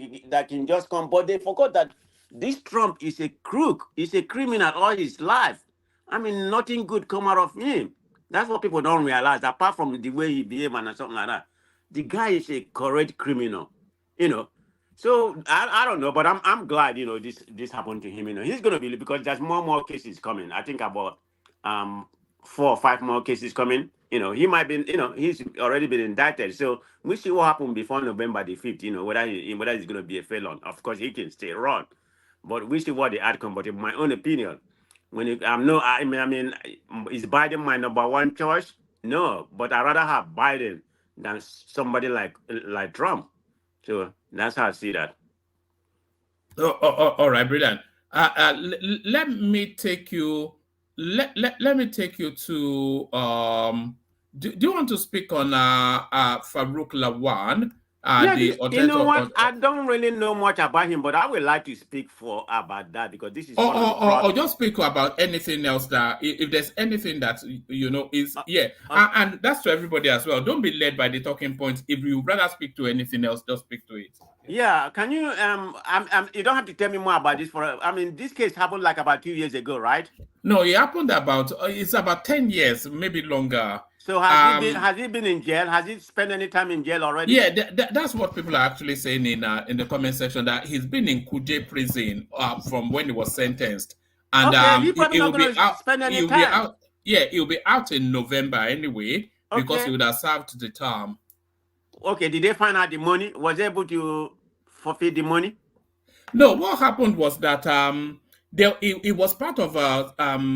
can just come. But they forgot that this Trump is a crook. He's a criminal all his life. I mean, nothing good come out of him. That's what people don't realize, apart from the way he behaves and something like that. The guy is a correct criminal, So I don't know, but I'm glad, this happened to him. He's gonna be, because there's more cases coming. I think about 4 or 5 more cases coming. He might be, he's already been indicted. So we see what happens before November the 5th. Whether he's gonna be a felon. Of course, he can stay wrong, but we see what the outcome. But in my own opinion, is Biden my number one choice? No, but I'd rather have Biden than somebody like Trump. So that's how I see that. All right, brilliant. Let me take you. Let me take you to. Do you want to speak on Farouk Lawan? You know what? I don't really know much about him, but I would like to speak about that, because this is. Or just speak about anything else that, if there's anything that is and that's to everybody as well. Don't be led by the talking points. If you rather speak to anything else, just speak to it. Yeah, can you you don't have to tell me more about this. This case happened like about 2 years ago, right? No, it happened it's about 10 years, maybe longer. So has he been in jail? Has he spent any time in jail already? Yeah, that's what people are actually saying in the comment section, that he's been in Kuje prison from when he was sentenced, and he will be out. Spend any time. He'll be out in November anyway, because he would have served the term. Okay, did they find out the money? Was they able to forfeit the money? No, what happened was that it was part of a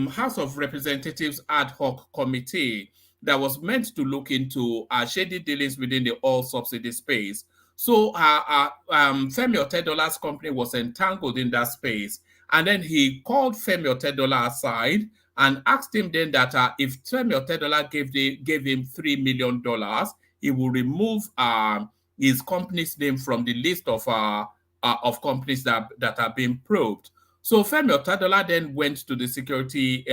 House of Representatives ad hoc committee that was meant to look into shady dealings within the oil subsidy space. So Femi Otedola's company was entangled in that space. And then he called Femi Otedola aside and asked him then that if Femi Otedola gave him $3 million, he will remove his company's name from the list of companies that are being probed. So Femi Otadola then went to the security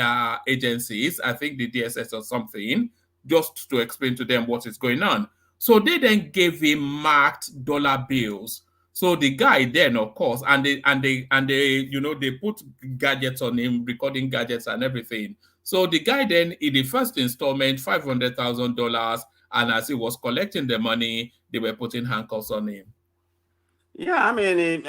agencies, I think the DSS or something, just to explain to them what is going on. So they then gave him marked dollar bills. So the guy then, of course, and they, you know, they put gadgets on him, recording gadgets and everything. So the guy then, in the first installment, $500,000, and as he was collecting the money, they were putting handcuffs on him. Yeah, I mean,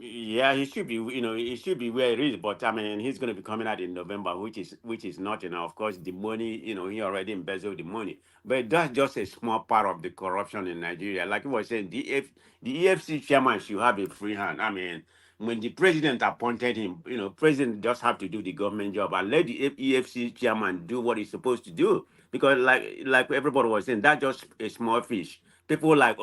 yeah, he should be, you know, he should be where he is. But I mean, he's going to be coming out in November, which is not, you know, of course, the money, you know, he already embezzled the money. But that's just a small part of the corruption in Nigeria. Like you were saying, the EFC chairman should have a free hand. I mean, when the president appointed him, you know, president just have to do the government job and let the EFC chairman do what he's supposed to do. Because like everybody was saying, that's just a small fish. People like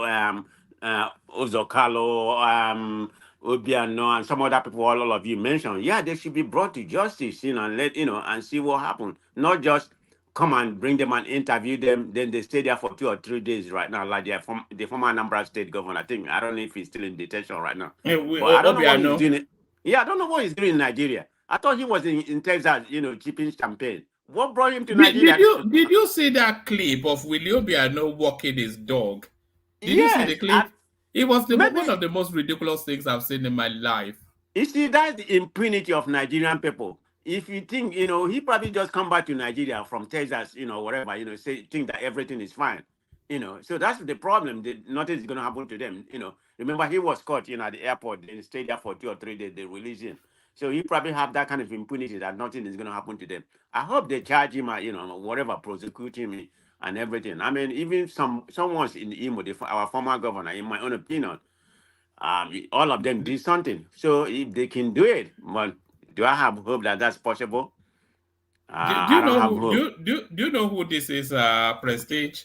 Ozokalo, Obiano, and some other people, all of you mentioned, yeah, they should be brought to justice, you know, and let, you know, and see what happened. Not just come and bring them and interview them, then they stay there for 2 or 3 days right now, like the former Anambra State governor. I don't know if he's still in detention right now. But I don't know what he's doing. Yeah, I don't know what he's doing in Nigeria. I thought he was in Texas, you know, chipping champagne. What brought him to Nigeria? Did you see that clip of Willie Obiano walking his dog? Did you see the clip? It was one of the most ridiculous things I've seen in my life. You see, that's the impunity of Nigerian people. If you think, you know, he probably just come back to Nigeria from Texas, you know, whatever, you know, think that everything is fine. You know, so that's the problem. Nothing is going to happen to them. You know, remember he was caught, you know, at the airport and stayed there for 2 or 3 days. They released him. So he probably have that kind of impunity that nothing is going to happen to them. I hope they charge him, you know, whatever, prosecute him and everything. I mean, even someone's in Imo, our former governor, in my own opinion, all of them did something. So if they can do it, well, do I have hope that that's possible? Do you know who this is? Prestige.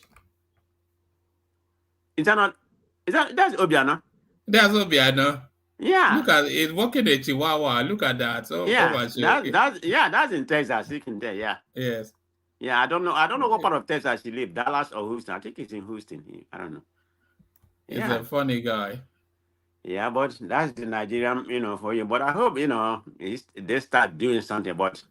That's Obiano? That's Obiano. Yeah. Look at it, walking a Chihuahua. Look at that. Oh, yeah, that's in Texas. You can tell. Yeah. Yes. Yeah, I don't know what part of Texas he lives, Dallas or Houston. I think it's in Houston. I don't know. He's a funny guy. Yeah, but that's the Nigerian, you know, for you. But I hope, you know, they start doing something. But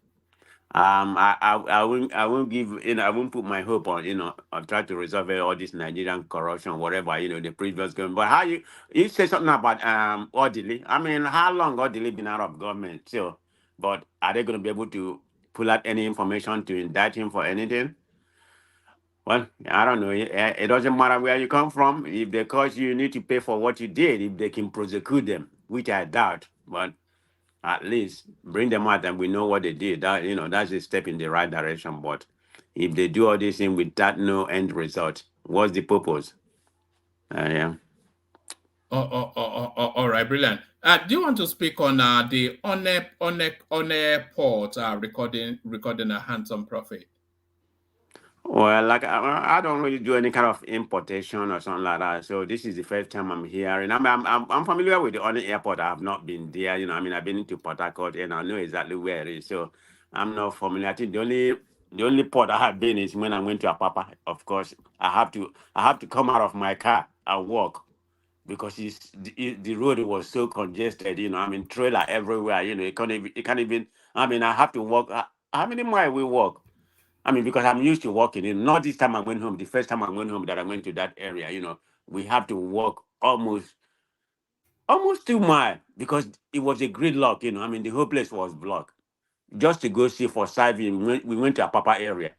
I won't give, you know, I won't put my hope on, you know, I'll try to resolve all this Nigerian corruption, whatever, you know, the previous government. But how you say something about Odili? I mean, how long Odili been out of government? So, but are they going to be able to pull out any information to indict him for anything? Well, I don't know. It doesn't matter where you come from. If they cause you, you need to pay for what you did. If they can prosecute them, which I doubt, but at least bring them out and we know what they did. That, you know, that's a step in the right direction. But if they do all this thing with that no end result, what's the purpose? Yeah. All right, brilliant. Do you want to speak on the on airport recording a handsome profit? Well, like I don't really do any kind of importation or something like that. So this is the first time I'm hearing. I'm familiar with the only airport. I have not been there. You know, I mean, I've been to Port Harcourt and I know exactly where it is. So I'm not familiar. I think the only port I have been is when I went to Apapa. Of course, I have to come out of my car and walk because the road was so congested. You know, I mean, trailer everywhere. You know, it can't even. I mean, I have to walk. How many miles we walk? I mean, because I'm used to walking in. Not this time I went home. The first time I went home that I went to that area, you know, we have to walk almost 2 miles because it was a gridlock, you know. I mean, the whole place was blocked. Just to go see for Savvy, we went to a Papa area.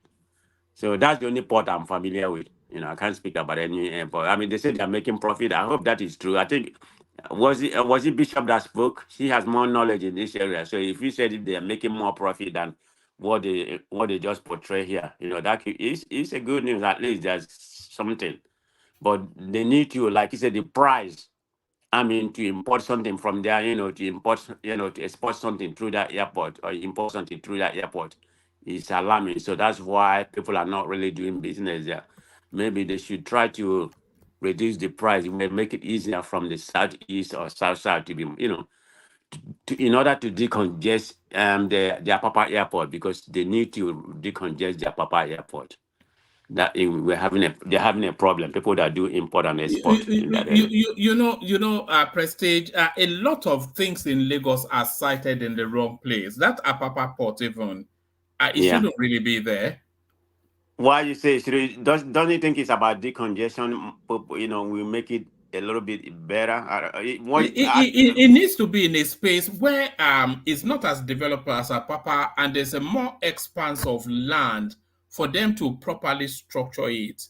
So that's the only port I'm familiar with. You know, I can't speak about any airport. I mean, they said they're making profit. I hope that is true. I think was it Bishop that spoke? She has more knowledge in this area. So if you said if they are making more profit than what they just portray here, you know, that is a good news. At least there's something. But they need to, like you said, the price. I mean, to import something from there, you know, to export something through that airport or import something through that airport is alarming. So that's why people are not really doing business there. Maybe they should try to reduce the price, make it easier from the southeast or south to be, you know, in order to decongest their Papa airport because they need to decongest their Papa airport. that they're having a problem. People that do import and export in that area. Prestige. A lot of things in Lagos are sited in the wrong place. That Apapa port, even, it shouldn't really be there. Why you say don't you think it's about decongestion? We make it a little bit better. It needs to be in a space where it's not as developed as Apapa, and there's a more expanse of land for them to properly structure it.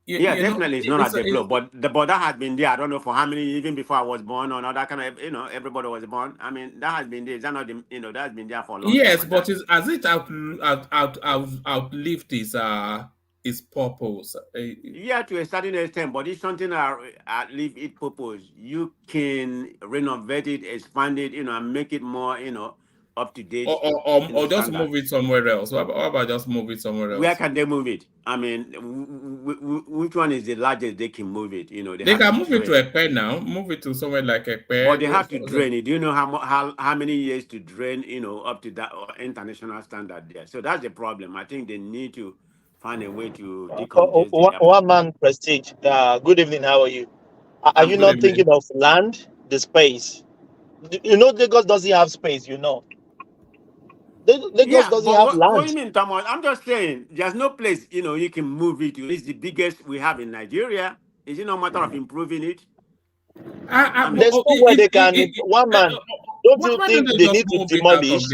Definitely, it's not as developed, but the border has been there. I don't know for how many, even before I was born, or not that kind of, everybody was born. I mean, that has been there. Is that not, that's been there for a long time. Yes, but has it outlived its purpose? Yeah, to a certain extent, but if something outlive its purpose, you can renovate it, expand it, and make it more, up to date. Or just move it somewhere else. What about just move it somewhere else? Where can they move it? I mean, which one is the largest they can move it? They can move it to Ekpe now. Move it to somewhere like Ekpe. But they have to drain it. Do you know how many years to drain? Up to that international standard there. So that's the problem. I think they need to find a way to decongest one man Prestige. Good evening. How are you? Are you not thinking of land, the space? Lagos doesn't have space. Lagos doesn't have land. What do you mean, Thomas? I'm just saying, there's no place, you can move it to. It's the biggest we have in Nigeria. Is it no matter of improving it? There's nowhere they can. One man, don't you think they need to demolish?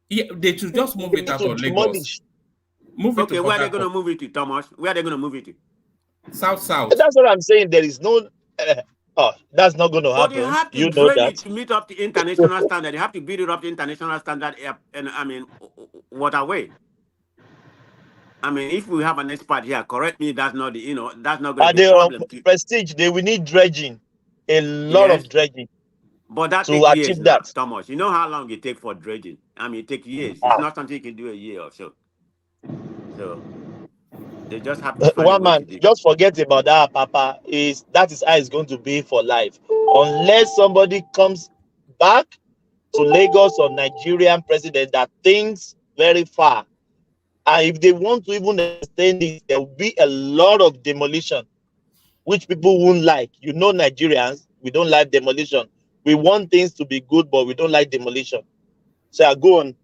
Yeah, they should just move it out of Lagos. Move it okay, where are they going to move it to, Thomas? Where are they going to move it to? South. That's what I'm saying. There is no. That's not going to happen. But you have to drain it to meet up the international standard. You have to build it up to international standard, and waterway. I mean, if we have an expert here, correct me. That's not that's not going to be a problem. Prestige, they will need dredging, a lot of dredging. But that to achieve that, Thomas. You know how long it takes for dredging? I mean, it takes years. It's not something you can do a year or so. So they just have to find one man. Just forget about that, Papa. That is how it's going to be for life, unless somebody comes back to Lagos or Nigerian president that thinks very far. And if they want to even extend it, there will be a lot of demolition, which people won't like. Nigerians, we don't like demolition. We want things to be good, but we don't like demolition. So I go on.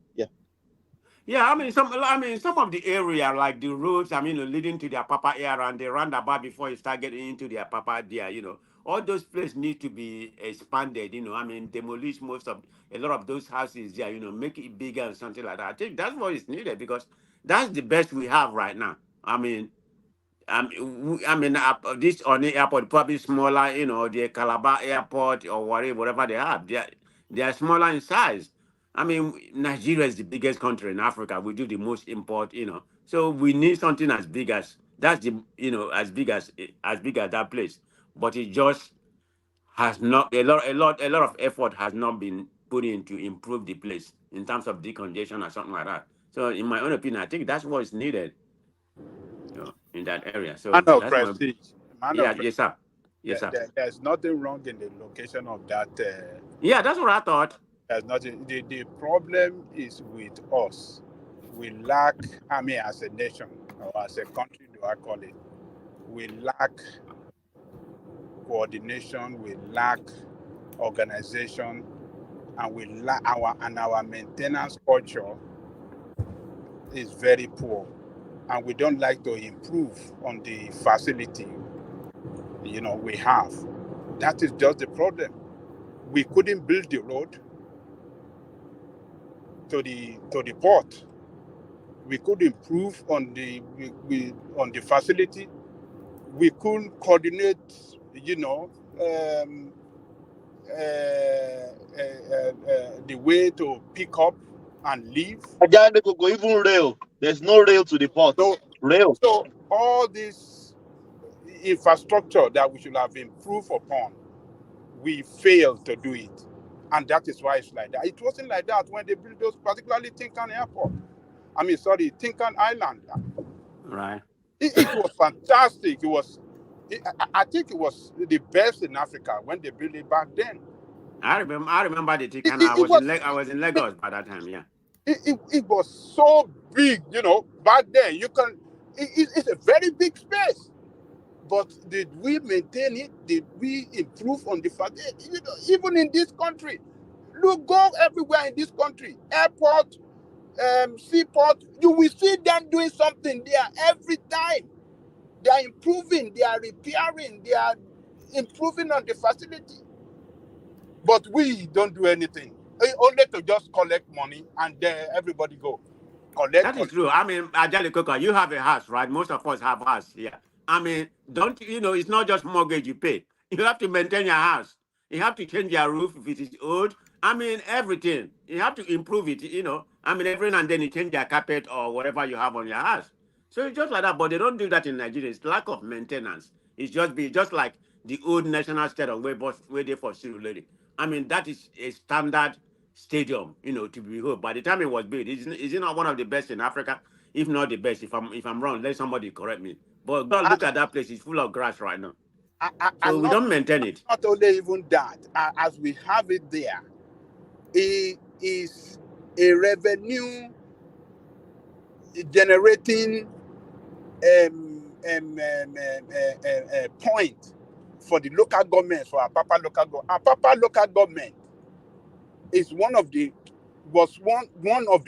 Yeah, I mean, some of the area, like the roads, leading to the Apapa area and the roundabout before you start getting into the Apapa there, all those places need to be expanded, demolish a lot of those houses there, make it bigger and something like that. I think that's what is needed because that's the best we have right now. This Oni airport probably smaller, the Calabar airport or whatever they have. They are smaller in size. Nigeria is the biggest country in Africa. We do the most import, So we need something as big as as big as that place. But it just has not a lot of effort has not been put in to improve the place in terms of decongestion or something like that. So in my own opinion, I think that's what is needed. In that area. So that's Prestige. Yes, sir. Yes, sir. There's nothing wrong in the location of that. Yeah, that's what I thought. There's nothing. The problem is with us. We lack, as a nation or as a country, do I call it? We lack coordination. We lack organization, and we lack our maintenance culture is very poor. And we don't like to improve on the facility, we have. That is just the problem. We couldn't build the road to the port. We could improve on the facility. We couldn't coordinate, the way to pick up and leave. Even rail. There's no rail to the port. Rail. So all this infrastructure that we should have improved upon, we failed to do it. And that is why it's like that. It wasn't like that when they built those, particularly Tinkan Airport. Tinkan Island. Right. It was fantastic. I think it was the best in Africa when they built it back then. I remember the Tinkan. I was in Lagos by that time, yeah. It was so big, back then. It's a very big space. But did we maintain it? Did we improve on the fact? You know, even in this country, look, go everywhere in this country, airport, seaport, you will see them doing something there every time. They are improving, they are repairing, they are improving on the facility. But we don't do anything. Only to just collect money and then everybody go. That is true. I mean, Ajali Koko, you have a house, right? Most of us have a house here. I mean, don't you know, it's not just mortgage you pay. You have to maintain your house. You have to change your roof if it is old. I mean, everything. You have to improve it, you know. I mean, every now and then you change your carpet or whatever you have on your house. So it's just like that, but they don't do that in Nigeria. It's lack of maintenance. It's just like the old national stadium where they for Lady. I mean, that is a standard stadium, you know, to behold. By the time it was built, is it not one of the best in Africa, if not the best? If I'm wrong, let somebody correct me. But God, look at that place; it's full of grass right now. So we don't maintain it. Not only even that, as we have it there, it is a revenue generating point for the local government, for our Papa local government. Our Papa local government is one of the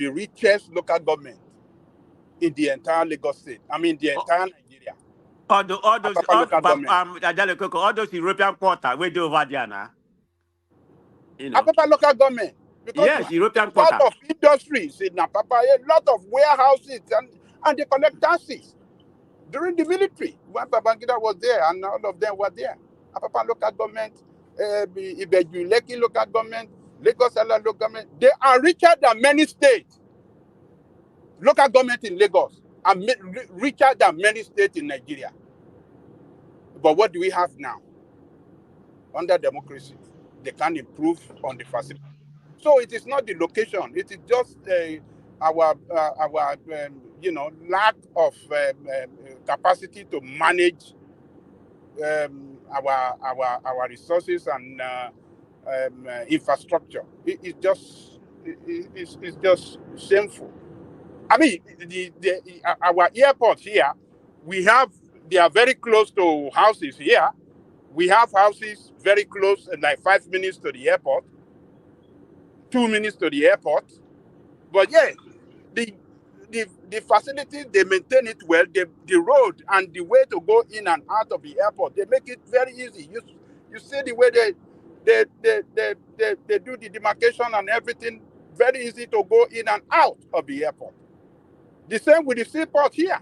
richest local government in the entire Lagos State. I mean, the entire Nigeria. All those European quarter where they over there now. You know. Apapa local government. Because yes, European a quarter. lot of industries in Apapa, a lot of warehouses, and they collect taxes. During the military, when Babangida was there, and all of them were there. Apapa local government, Ibeju Lekki local government, Lagos Island local government, they are richer than many states. Local government in Lagos are richer than many states in Nigeria. But what do we have now? Under democracy, they can improve on the facility. So it is not the location; it is just our lack of capacity to manage our resources and infrastructure. It's just shameful. I mean, our airports here, they are very close to houses here. We have houses very close, like 5 minutes to the airport, 2 minutes to the airport. But yeah, the facilities, they maintain it well. The road and the way to go in and out of the airport, they make it very easy. You see the way they do the demarcation and everything, very easy to go in and out of the airport. The same with the seaport here.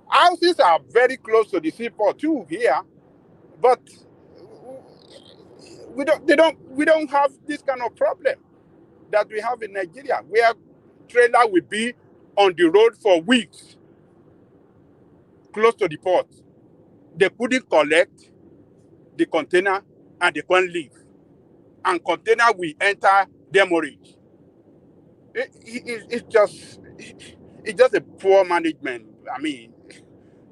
Houses are very close to the seaport too here, but we don't have this kind of problem that we have in Nigeria, where trailer will be on the road for weeks, close to the port. They couldn't collect the container and they can't leave. And container will enter demurrage. It's just a poor management. I mean,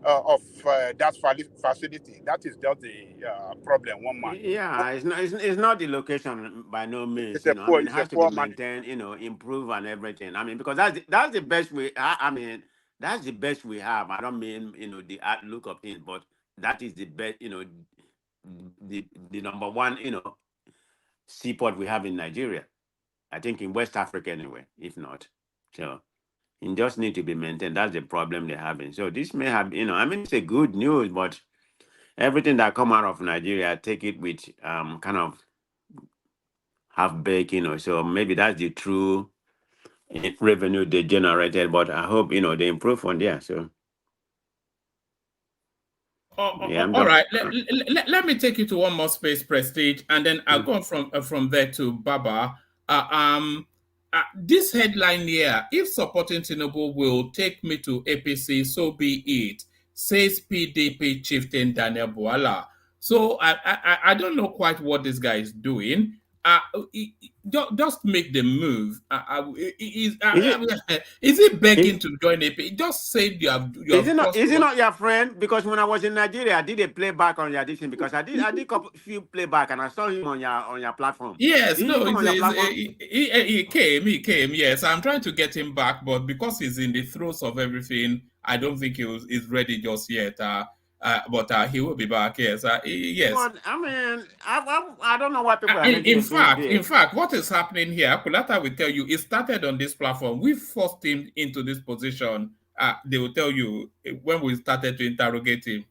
of that facility. That is just the problem. One man. Yeah, it's not the location by no means. You know, I mean, it has to be maintained. You know, improve and everything. I mean, because that's the best way. I mean, that's the best we have. I don't mean the outlook of things, but that is the best. The number one seaport we have in Nigeria. I think in West Africa anyway, if not. So it just need to be maintained. That's the problem they're having. So this may have, I mean, it's a good news, but everything that come out of Nigeria, take it with kind of half-baked, So maybe that's the true revenue they generated, but I hope, they improve on there. So. Yeah, all right. Let me take you to one more space, Prestige, and then I'll go from there to Baba. This headline here, if supporting Tinubu will take me to APC, so be it, says PDP chieftain Daniel Bwala. So I don't know quite what this guy is doing. Just make the move. Is he begging to join APC? Just say you have. Is he not your friend? Because when I was in Nigeria, I did a playback on your edition because I did a few playback and I saw him on your platform. Yes, he came. Yes, I'm trying to get him back, but because he's in the throes of everything, I don't think he's ready just yet. But he will be back. Yes, yes. But I mean, I don't know why people are making In a big deal. fact, what is happening here, Kulata will tell you, it started on this platform. We forced him into this position. They will tell you when we started to interrogate him.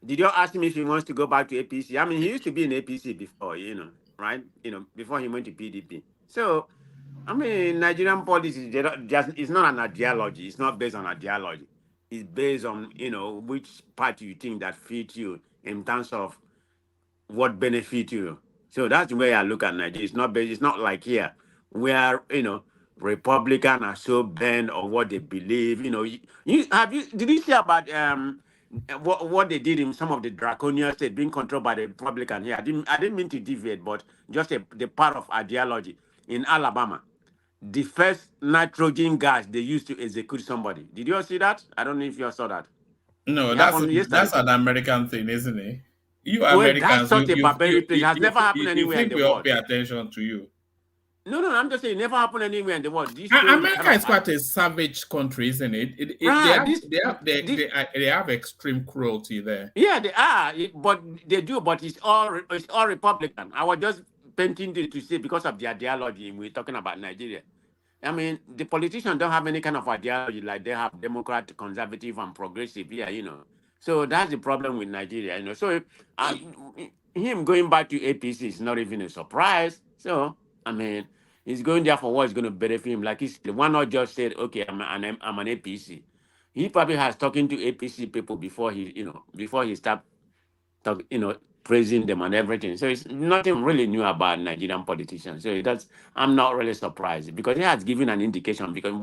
Did you ask him if he wants to go back to APC? I mean, he used to be in APC before, right? Before he went to PDP. So, I mean, Nigerian policy, it's not an ideology. It's not based on ideology. It's based on, which party you think that fits you in terms of what benefit you. So that's the way I look at Nigeria. It's not like here where, Republican are so bent on what they believe. Did you see about what they did in some of the draconian states being controlled by the Republican here? I didn't mean to deviate, but just the part of ideology in Alabama. The first nitrogen gas they used to execute somebody. Did you all see that? I don't know if you all saw that. No, that's an American thing, isn't it? You Americans, that's such a barbaric thing. It has never happened anywhere in the world. We all pay attention to you. No, I'm just saying it never happened anywhere in the world. America is quite a savage country, isn't it? They have extreme cruelty there. Yeah, they are, but it's all Republican. I was just painting to see because of the ideology. We're talking about Nigeria. I mean, the politicians don't have any kind of ideology like they have Democrat, conservative, and progressive here, So that's the problem with Nigeria, So him going back to APC is not even a surprise. So, I mean, he's going there for what's going to benefit him. Like the one not just said, okay, I'm an APC. He probably has talking to APC people before he start praising them and everything. So it's nothing really new about Nigerian politicians. So I'm not really surprised because he has given an indication. Because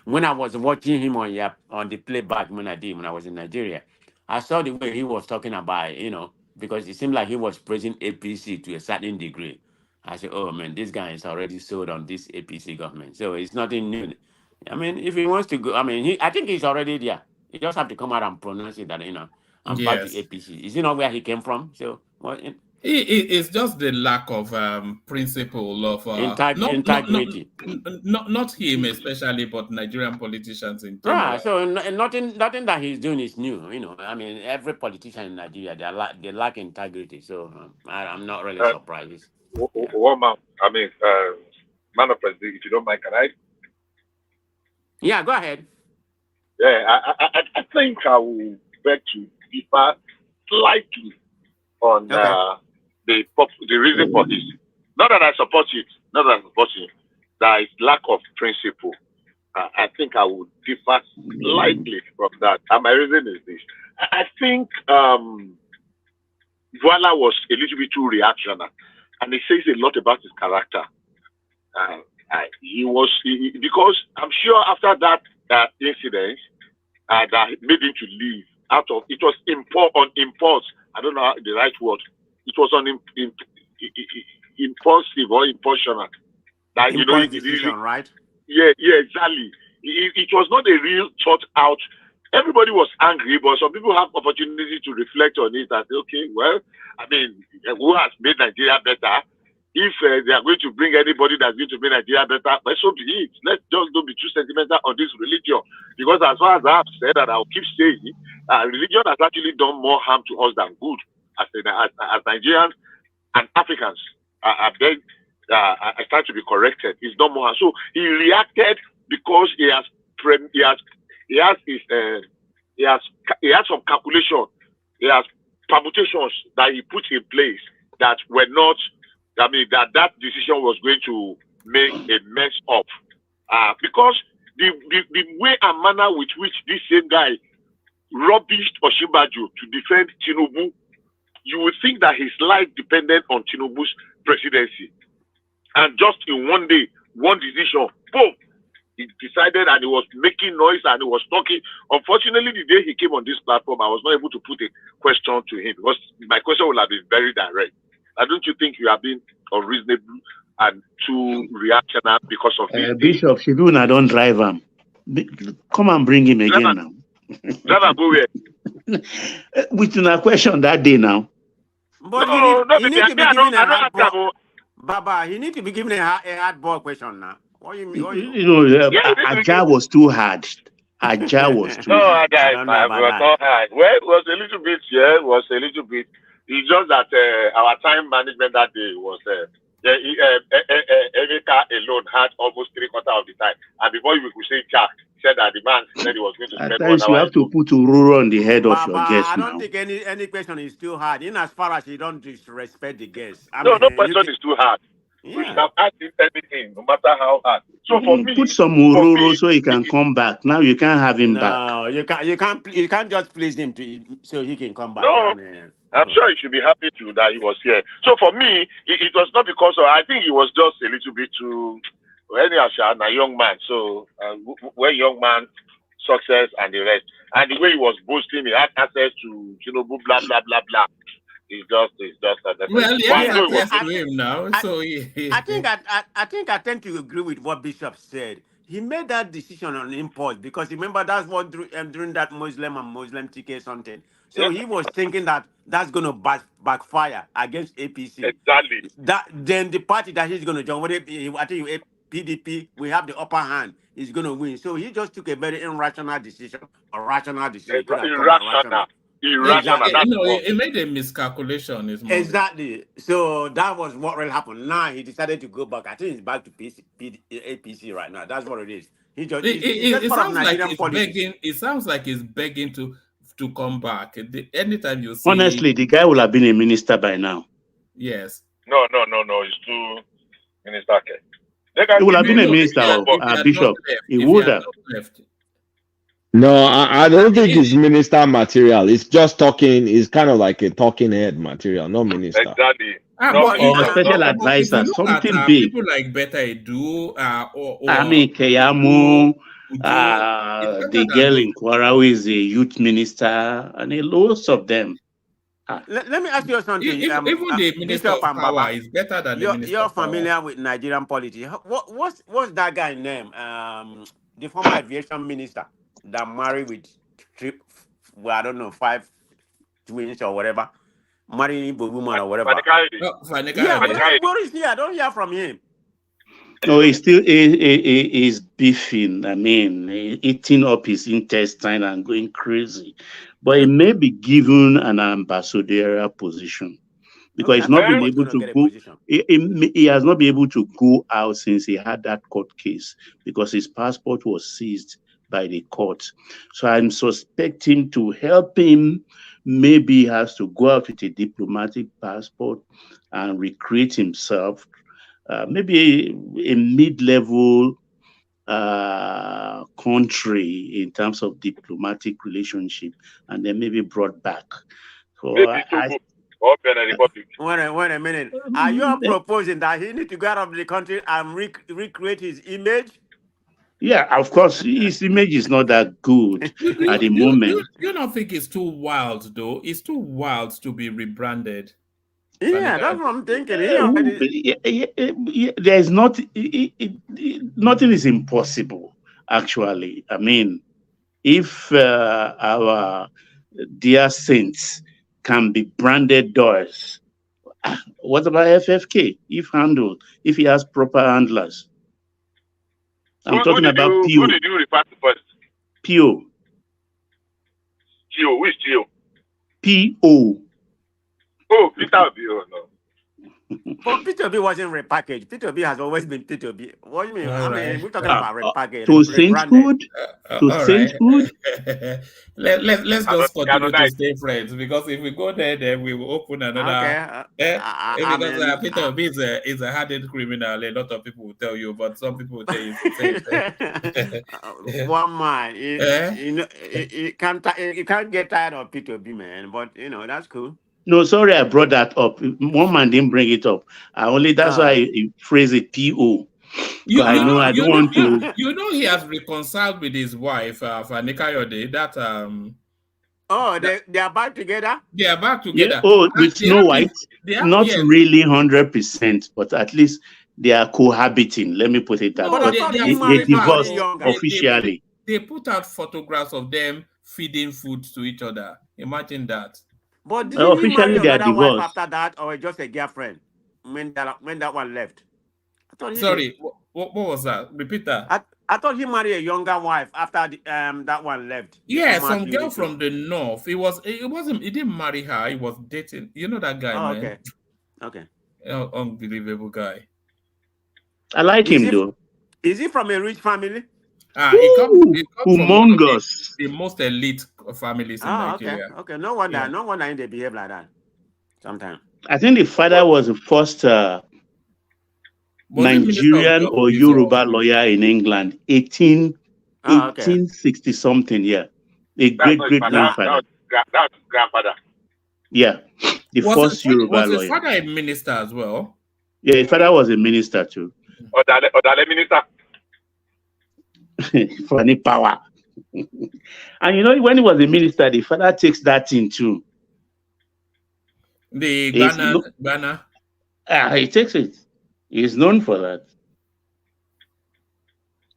when I was watching him on the playback when I was in Nigeria, I saw the way he was talking about, because it seemed like he was praising APC to a certain degree. I said, oh man, this guy is already sold on this APC government. So it's nothing new. I mean, if he wants to go, I think he's already there. He just have to come out and pronounce it that, I'm back to APC. Is it not where he came from? So it's just the lack of principle of integrity. Not him especially, but Nigerian politicians in general. Right. So nothing that he's doing is new. I mean, every politician in Nigeria they lack integrity. So I'm not really surprised. Man of President, if you don't mind, can I? Yeah, go ahead. Yeah, I think I will beg to differ slightly on the reason for this. Not that I support it, there is lack of principle. I think I would differ slightly from that. And my reason is this. I think Voila was a little bit too reactionary, and it says a lot about his character. Because I'm sure after that incident that made him to leave it was on impulse. I don't know the right word. It was on impulsive or impulsional. Impulse decision, right? Yeah, exactly. It was not a real thought out. Everybody was angry, but some people have opportunity to reflect on it and say, okay, well, I mean, who has made Nigeria better? If they are going to bring anybody that's going to make Nigeria better, well, so be it. Let's just don't be too sentimental on this religion. Because as far as I have said, and I'll keep saying, religion has actually done more harm to us than good. As Nigerians and Africans, I start to be corrected. It's done more harm. So he reacted because he has some calculation. He has permutations that he put in place that were not. I mean, that decision was going to make a mess of. Because the way and manner with which this same guy rubbished Osinbajo to defend Tinubu, you would think that his life depended on Tinubu's presidency. And just in one day, one decision, boom, he decided and he was making noise and he was talking. Unfortunately, the day he came on this platform, I was not able to put a question to him because my question would have been very direct. Don't you think you have been unreasonable and too reactionary because of this? Bishop Shibuna don't drive him. Come and bring him again now. Driver, go where? With a question that day now. But he need to be given a hardball. Baba, he need to be given a hardball question now. What you mean? Aja was too hard. Aja was too No, hard. I don't know about that. Not hard. Well, it was a little bit, yeah, it was a little bit. It's just that our time management that day was Emeka alone had almost 3/4 of the time. And before we could say Jack, he said that the man said he was going to At spend 1 times you hour. have to put Ururu on the head of your guest I don't now. think any question is too hard. In as far as you don't disrespect the guest. No question is too hard. Yeah. We should have asked him anything, no matter how hard. So for me, put some Ururu so he can come back. Now you can't have him back. No, you can't just please him so he can come back. No, I'm sure he should be happy to that he was here. So for me, it was not because of, I think he was just a little bit too, a young man. So when young man, success and the rest, and the way he was boasting, he had access to Tinubu, blah blah blah blah. It's just. Well, yeah, to him now. I tend to agree with what Bishop said. He made that decision on impulse because remember that's what during that Muslim ticket something. So he was thinking that that's going to backfire against APC. Exactly. Then the party that he's going to join, I think PDP, we have the upper hand. He's going to win. So he just took a very irrational decision, or rational decision. Irrational. It made a miscalculation. Exactly. So that was what really happened. Now he decided to go back. I think he's back to APC right now. That's what it is. It sounds like he's begging. It sounds like he's begging to come back. Anytime you see. Honestly, the guy would have been a minister by now. Yes. No. He's too minister. He would have been a minister or bishop. He would have. No, I don't think it's minister material. It's just talking. It's kind of like a talking head material, not minister. Exactly. Or special advisor, something big. People like Better Edu, Ami Keyamu, the girl in Kwara who is a youth minister, and lots of them. Let me ask you something. Even the minister of power is better than the minister. You're familiar with Nigerian politics. What's that guy's name? The former aviation minister that married with I don't know, 5 twins or whatever. Marrying a woman or whatever. Where is he? I don't hear from him. No, he's still he's beefing. I mean, eating up his intestine and going crazy. But he may be given an ambassadorial position because he's not been able to go. He has not been able to go out since he had that court case because his passport was seized by the court. So I'm suspecting to help him, maybe he has to go out with a diplomatic passport and recreate himself. Maybe a mid-level country in terms of diplomatic relationship, and then maybe brought back. So Wait a minute. Are you proposing that he need to go out of the country and recreate his image? Yeah, of course, his image is not that good at the moment. You don't think it's too wild, though? It's too wild to be rebranded. Yeah, that's what I'm thinking. There's not nothing is impossible, actually. I mean, if our dear saints can be branded doors, what about FFK? If he has proper handlers. I'm talking about PO. Who did you refer to first? PO. PO, which PO? PO. Oh, Peter Obi, no. But Peter Obi wasn't repackaged. Peter Obi has always been Peter Obi. What do you mean? We're talking about repackaged. To sainthood? To sainthood? Let's just continue to stay friends, because if we go there, then we will open another. Because Peter Obi is a hardened criminal. A lot of people will tell you, but some people will tell you the same. One man, you can't get tired of Peter Obi, man. But that's cool. No, sorry, I brought that up. One man didn't bring it up. That's why I phrase it PO. I don't want to. He has reconciled with his wife, Fanika Yode. That they are back together. They are back together. Yeah, with Snow White. Not really 100%, but at least they are cohabiting. Let me put it that way. They divorced officially. They put out photographs of them feeding food to each other. Imagine that. But did officially they are divorced after that, or just a girlfriend when that one left? Sorry, what was that? Repeat that. I thought he married a younger wife after that one left. Yeah, some girl from the north. It wasn't. He didn't marry her. He was dating. You know that guy, Oh, man. okay. Okay. Unbelievable guy. I like him though. Is he from a rich family? It comes from one of humongous. the most elite families in Nigeria. Okay. No wonder. No wonder they behave like that. Sometimes. I think the father was the first Nigerian or Yoruba lawyer in England, 1860 something. Yeah, a great grandfather. That's grandfather. Yeah, the first Yoruba lawyer. Was his father a minister as well? Yeah, his father was a minister too. Odale minister. Funny power. And you know, when he was a minister, the father takes that thing too. The Ghana. He takes it. He's known for that.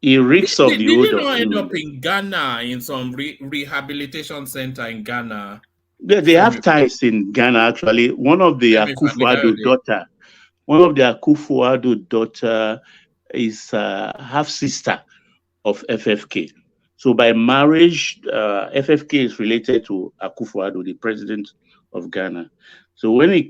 He reeks of the Did odor. you not end up in Ghana in some rehabilitation center in Ghana? Yeah, they have ties in Ghana actually. One of the Akufo-Addo daughter is half sister of FFK. So by marriage, FFK is related to Akufo-Addo, the president of Ghana. So when he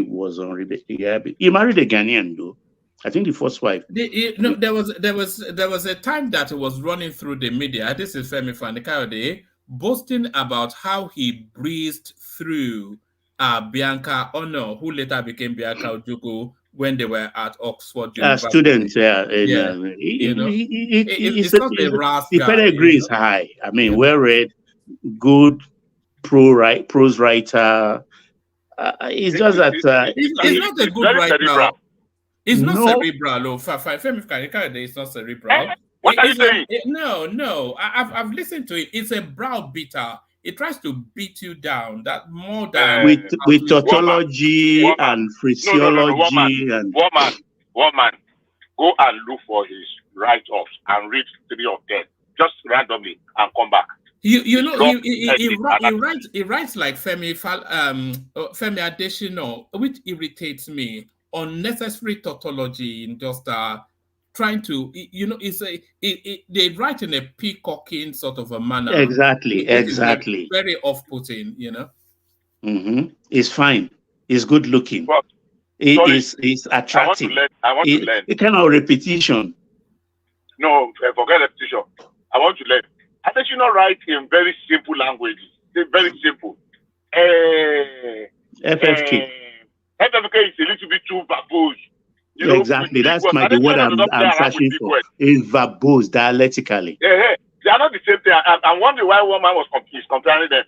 was on he married a Ghanaian though. I think the first wife. There was a time that it was running through the media. This is Femi Fani-Kayode boasting about how he breezed through Bianca Ono, who later became Bianca Ojukwu when they were at Oxford University. Students, yeah. It's not a rascal. The pedigree is high. I mean, well read, good prose writer. It's just that it's not a good writer. It's not cerebral. Femi Fani-Kayode is not cerebral. What are you saying? No. I've listened to it. It's a browbeater. It tries to beat you down. That more than with tautology and phraseology and woman. Go and look for his write-offs and read 3 of them just randomly and come back. He writes like Femi Adesina, which irritates me. Unnecessary tautology in just trying to, they write in a peacocking sort of a manner. Exactly. Very off-putting, It's fine. It's good looking. It's attractive. I want to learn. It kind of repetition. No, forget repetition. I want to learn. I think you write in very simple language. It's very simple. FFK. FFK is a little bit too verbose. Exactly. That's the word I'm searching for. Is verbose dialectically. Yeah. They are not the same thing. I'm wondering why one man is comparing them.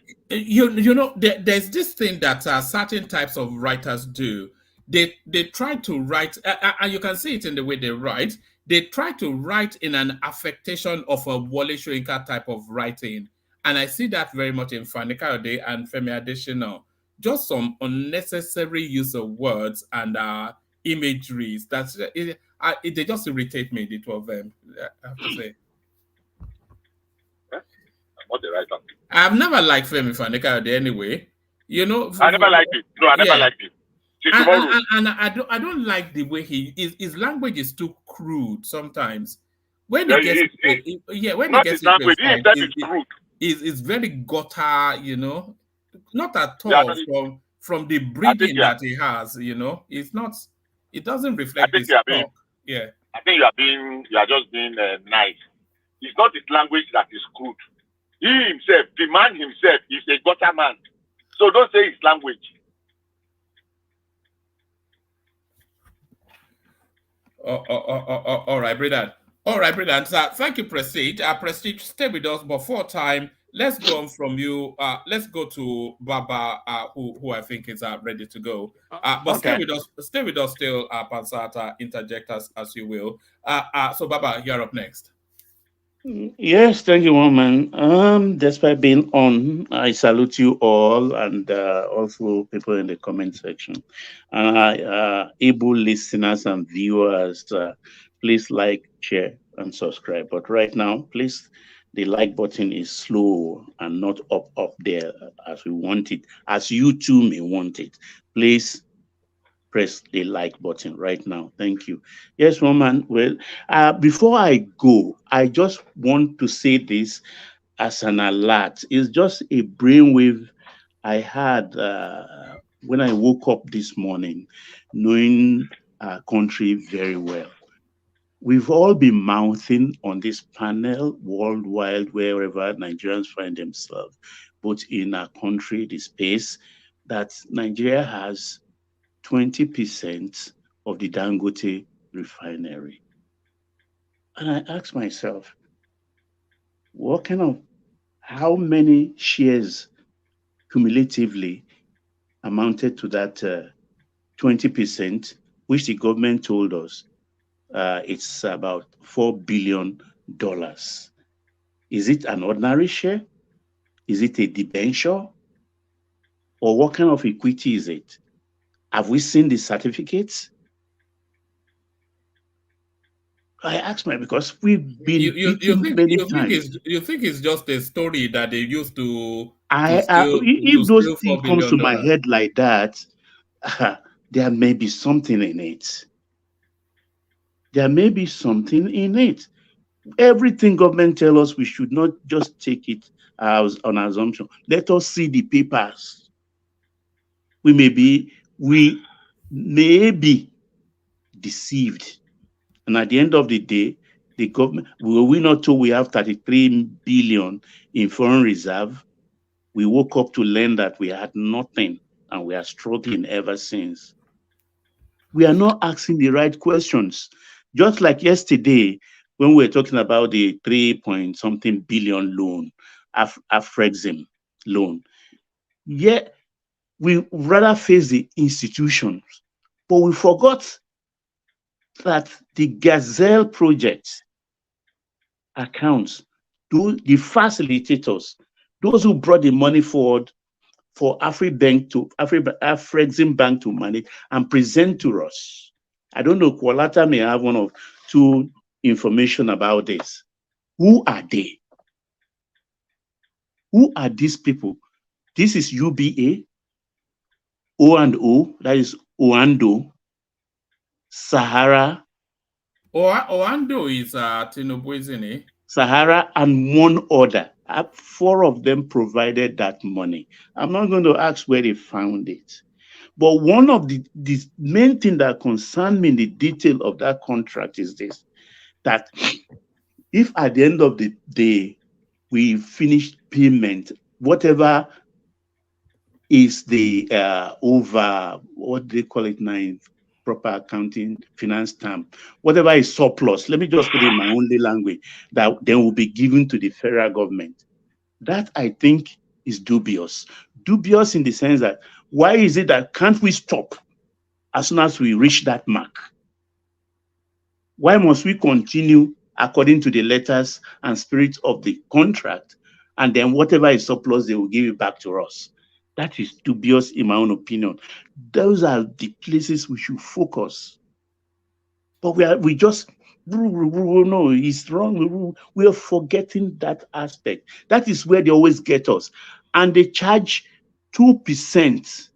There's this thing that certain types of writers do. They try to write, and you can see it in the way they write. They try to write in an affectation of a Wole Soyinka type of writing. And I see that very much in Fani-Kayode and Femi Adesina. Just some unnecessary use of words and imageries. They just irritate me, the two of them, I have to say. I'm not the writer. I've never liked Femi Fani-Kayode anyway. I never liked it. No, I never liked it. And I don't like the way his language is too crude sometimes. When he gets it's very gutter, not at all from the breeding that he has, it's not. It doesn't reflect his talk. Yeah, I think you are just being nice. It's not his language that is crude. He himself, the man himself, is a gutter man. So don't say his language. All right, Brendan. So, thank you, Prestige. Prestige, stay with us before time. Let's go on from you. Let's go to Baba, who I think is ready to go. But okay. Stay with us still, Pansata. Interject as you will. So, Baba, you're up next. Yes, thank you, woman. Despite being on, I salute you all and also people in the comment section. Able listeners and viewers, please like, share, and subscribe. But right now, please, the like button is slow and not up there as we want it, as you too may want it. Please press the like button right now. Thank you. Yes, woman. Well, before I go, I just want to say this as an alert. It's just a brainwave I had when I woke up this morning, knowing our country very well. We've all been mouthing on this panel worldwide, wherever Nigerians find themselves, both in our country, the space, that Nigeria has 20% of the Dangote refinery. And I asked myself, how many shares cumulatively amounted to that 20%, which the government told us it's about $4 billion. Is it an ordinary share? Is it a debenture? Or what kind of equity is it? Have we seen the certificates? I asked my, because we've been beaten many times. You think it's just a story that they used to if those steal things $4 comes to my billion? head like that, there may be something in it. There may be something in it. Everything government tell us, we should not just take it as an assumption. Let us see the papers. We may be deceived. And at the end of the day, the government, will we not told we have 33 billion in foreign reserve? We woke up to learn that we had nothing, and we are struggling ever since. We are not asking the right questions. Just like yesterday, when we were talking about the 3-point-something billion loan, Afrexim loan. Yet we rather face the institutions, but we forgot that the Gazelle project accounts, the facilitators, those who brought the money forward for Afrexim Bank to manage and present to us. I don't know, Kualata may have one or two information about this. Who are they? Who are these people? This is UBA, O&O, that is Oando, Sahara. Oando is Tinubu, isn't it? Sahara and one other. 4 of them provided that money. I'm not going to ask where they found it. But one of the main thing that concerned me in the detail of that contract is this, that if at the end of the day, we finish payment, whatever is the what do they call it now, proper accounting finance term, whatever is surplus, let me just put it in my own language, that then will be given to the federal government. That I think is dubious. Dubious in the sense that, why is it that can't we stop as soon as we reach that mark? Why must we continue according to the letters and spirit of the contract, and then whatever is surplus, they will give it back to us? That is dubious in my own opinion. Those are the places we should focus. But we just, no, it's wrong. We are forgetting that aspect. That is where they always get us. And they charge 2%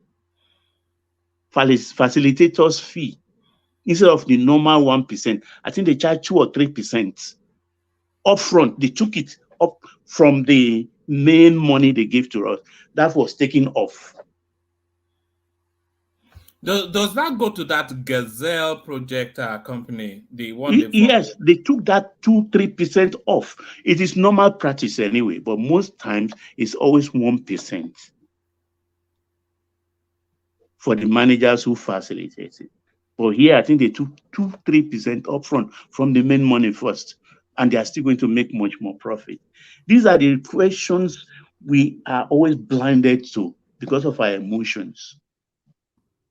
facilitators fee instead of the normal 1%. I think they charge 2 or 3% upfront. They took it up from the main money they gave to us. That was taken off. Does that go to that Gazelle project company? The one yes, they took that 2-3% off. It is normal practice anyway, but most times it's always 1% for the managers who facilitate it. But here, I think they took 2-3% upfront from the main money first, and they are still going to make much more profit. These are the questions we are always blinded to because of our emotions.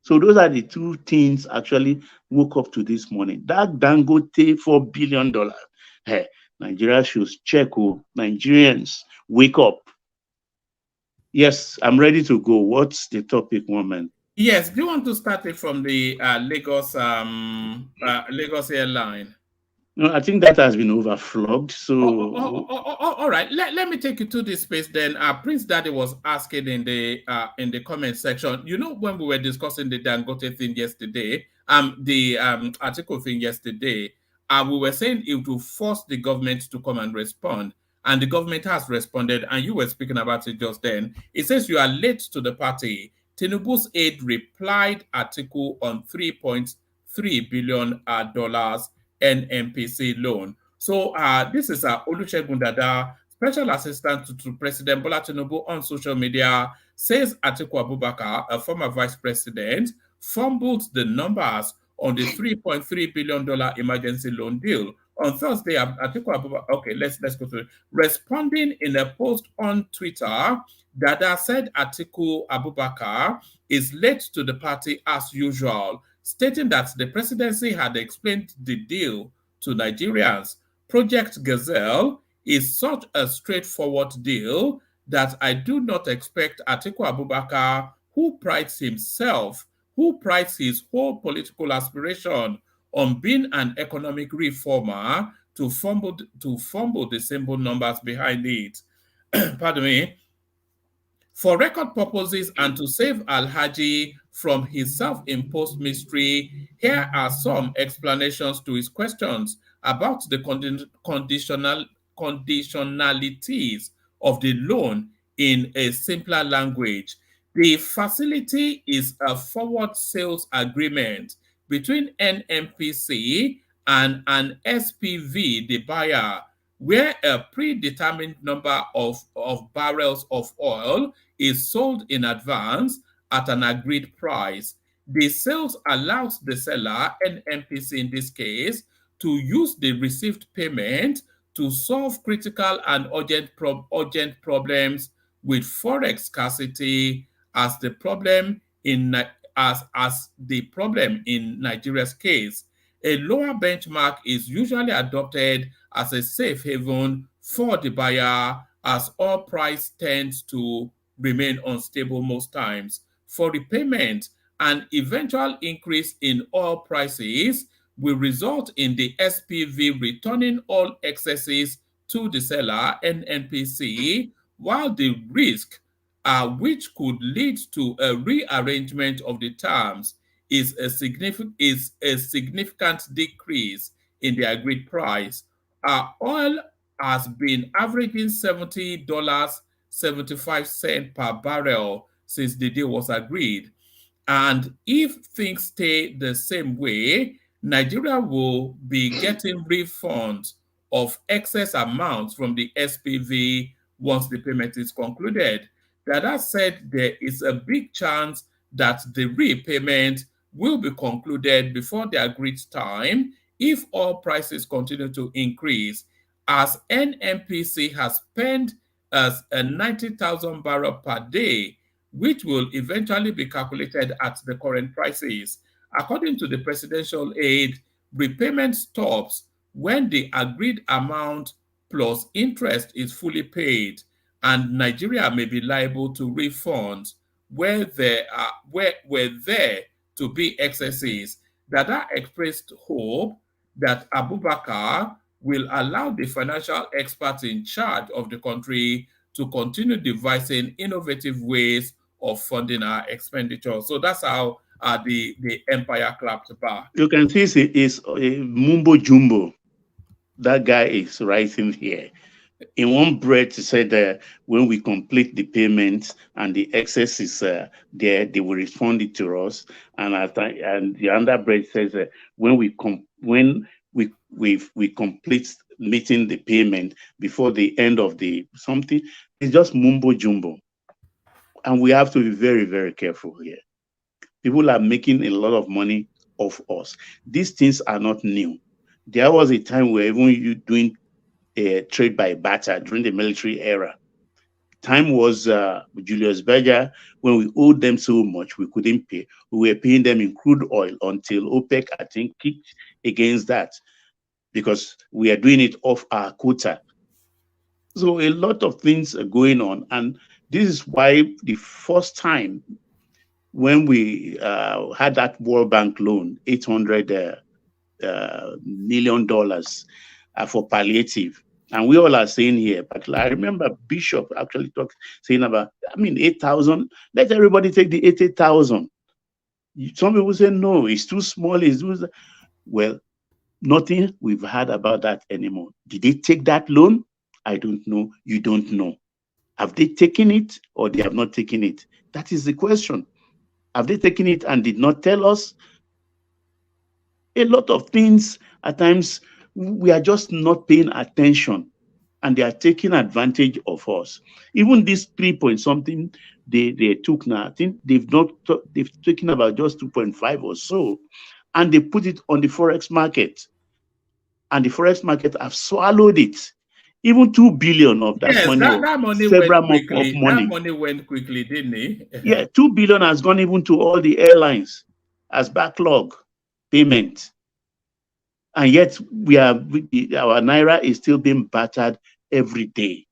So those are the 2 things actually woke up to this morning. That Dangote $4 billion. Hey, Nigeria should check. Nigerians, wake up. Yes, I'm ready to go. What's the topic, woman? Yes, do you want to start it from the Lagos Airline? No, I think that has been overflogged. So, all right. Let me take you to this space then. Prince Daddy was asking in the comment section. You know, when we were discussing the Dangote thing yesterday, the article thing yesterday, we were saying it will force the government to come and respond. And the government has responded, and you were speaking about it just then. It says you are late to the party. Tinubu's aide replied article on $3.3 billion NNPC loan. So this is Olusegun Dada, Special Assistant to President Bola Tinubu on social media, says Atiku Abubakar, a former vice president, fumbled the numbers on the $3.3 billion emergency loan deal. On Thursday, Atiku Abubakar, okay, let's go to it. Responding in a post on Twitter, Dada said Atiku Abubakar is late to the party as usual, stating that the presidency had explained the deal to Nigerians. Project Gazelle is such a straightforward deal that I do not expect Atiku Abubakar, who prides his whole political aspiration on being an economic reformer, to fumble the simple numbers behind it. Pardon me. For record purposes and to save Alhaji from his self-imposed mystery, here are some explanations to his questions about the conditionalities of the loan in a simpler language. The facility is a forward sales agreement between NNPC and an SPV, the buyer, where a predetermined number of barrels of oil is sold in advance at an agreed price. The sales allows the seller, NNPC in this case, to use the received payment to solve critical and urgent problems with forex scarcity as the problem in Nigeria's case. A lower benchmark is usually adopted as a safe haven for the buyer, as oil price tends to remain unstable most times. For repayment, an eventual increase in oil prices will result in the SPV returning all excesses to the seller, NNPC, while the risk, which could lead to a rearrangement of the terms, is a significant decrease in the agreed price. Oil has been averaging $70.75 per barrel since the deal was agreed. And if things stay the same way, Nigeria will be getting refunds of excess amounts from the SPV once the payment is concluded. That said, there is a big chance that the repayment will be concluded before the agreed time if oil prices continue to increase, as NNPC has spent as a 90,000 barrel per day, which will eventually be calculated at the current prices. According to the presidential aid, repayment stops when the agreed amount plus interest is fully paid, and Nigeria may be liable to refunds where there to be excesses. Dada expressed hope that Abubakar will allow the financial experts in charge of the country to continue devising innovative ways of funding our expenditure. So that's how the empire clapped back. You can see it's mumbo jumbo. That guy is writing here. In one breath, he said that when we complete the payments and the excess is there, they will refund it to us. And the other breath says that when we complete meeting the payment before the end of the something, it's just mumbo jumbo. And we have to be very, very careful here. People are making a lot of money off us. These things are not new. There was a time where even you doing trade by barter during the military era. Time was Julius Berger, when we owed them so much, we couldn't pay. We were paying them in crude oil until OPEC, I think, kicked against that because we are doing it off our quota. So a lot of things are going on. And this is why the first time when we had that World Bank loan, $800 million for palliative. And we all are saying here, but I remember Bishop actually saying about, 8,000. Let everybody take the 80,000. Some people say, no, it's too small. Well, nothing we've heard about that anymore. Did they take that loan? I don't know. You don't know. Have they taken it or they have not taken it? That is the question. Have they taken it and did not tell us? A lot of things, at times, we are just not paying attention and they are taking advantage of us. Even this 3 point something they took now, I think they've taken about just 2.5 or so, and they put it on the Forex market. And the Forex market have swallowed it. Even 2 billion of that money, that money several went quickly. of money. That money went quickly, didn't it? Yeah, 2 billion has gone even to all the airlines as backlog payment. And yet our Naira is still being battered every day.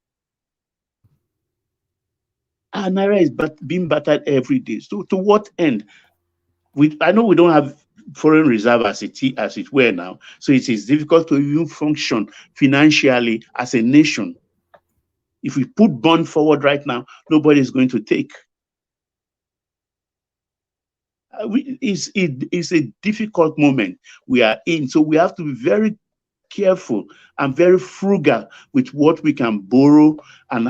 Our Naira is being battered every day. So to what end? I know we don't have foreign reserve as it were now. So it is difficult to even function financially as a nation. If we put bond forward right now, nobody is going to take. It's a difficult moment we are in. So we have to be very careful and very frugal with what we can borrow and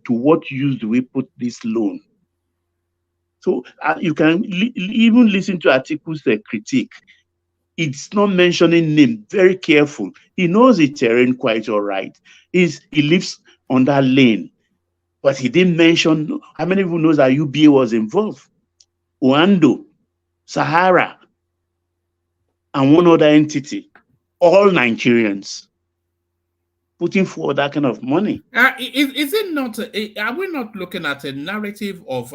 to what use do we put this loan. So you can even listen to articles that critique. It's not mentioning name, very careful. He knows the terrain quite all right. He lives on that lane, but he didn't mention how many people knows that UBA was involved. Oando, Sahara, and one other entity, all Nigerians, putting forward that kind of money. Is it not? Are we not looking at a narrative of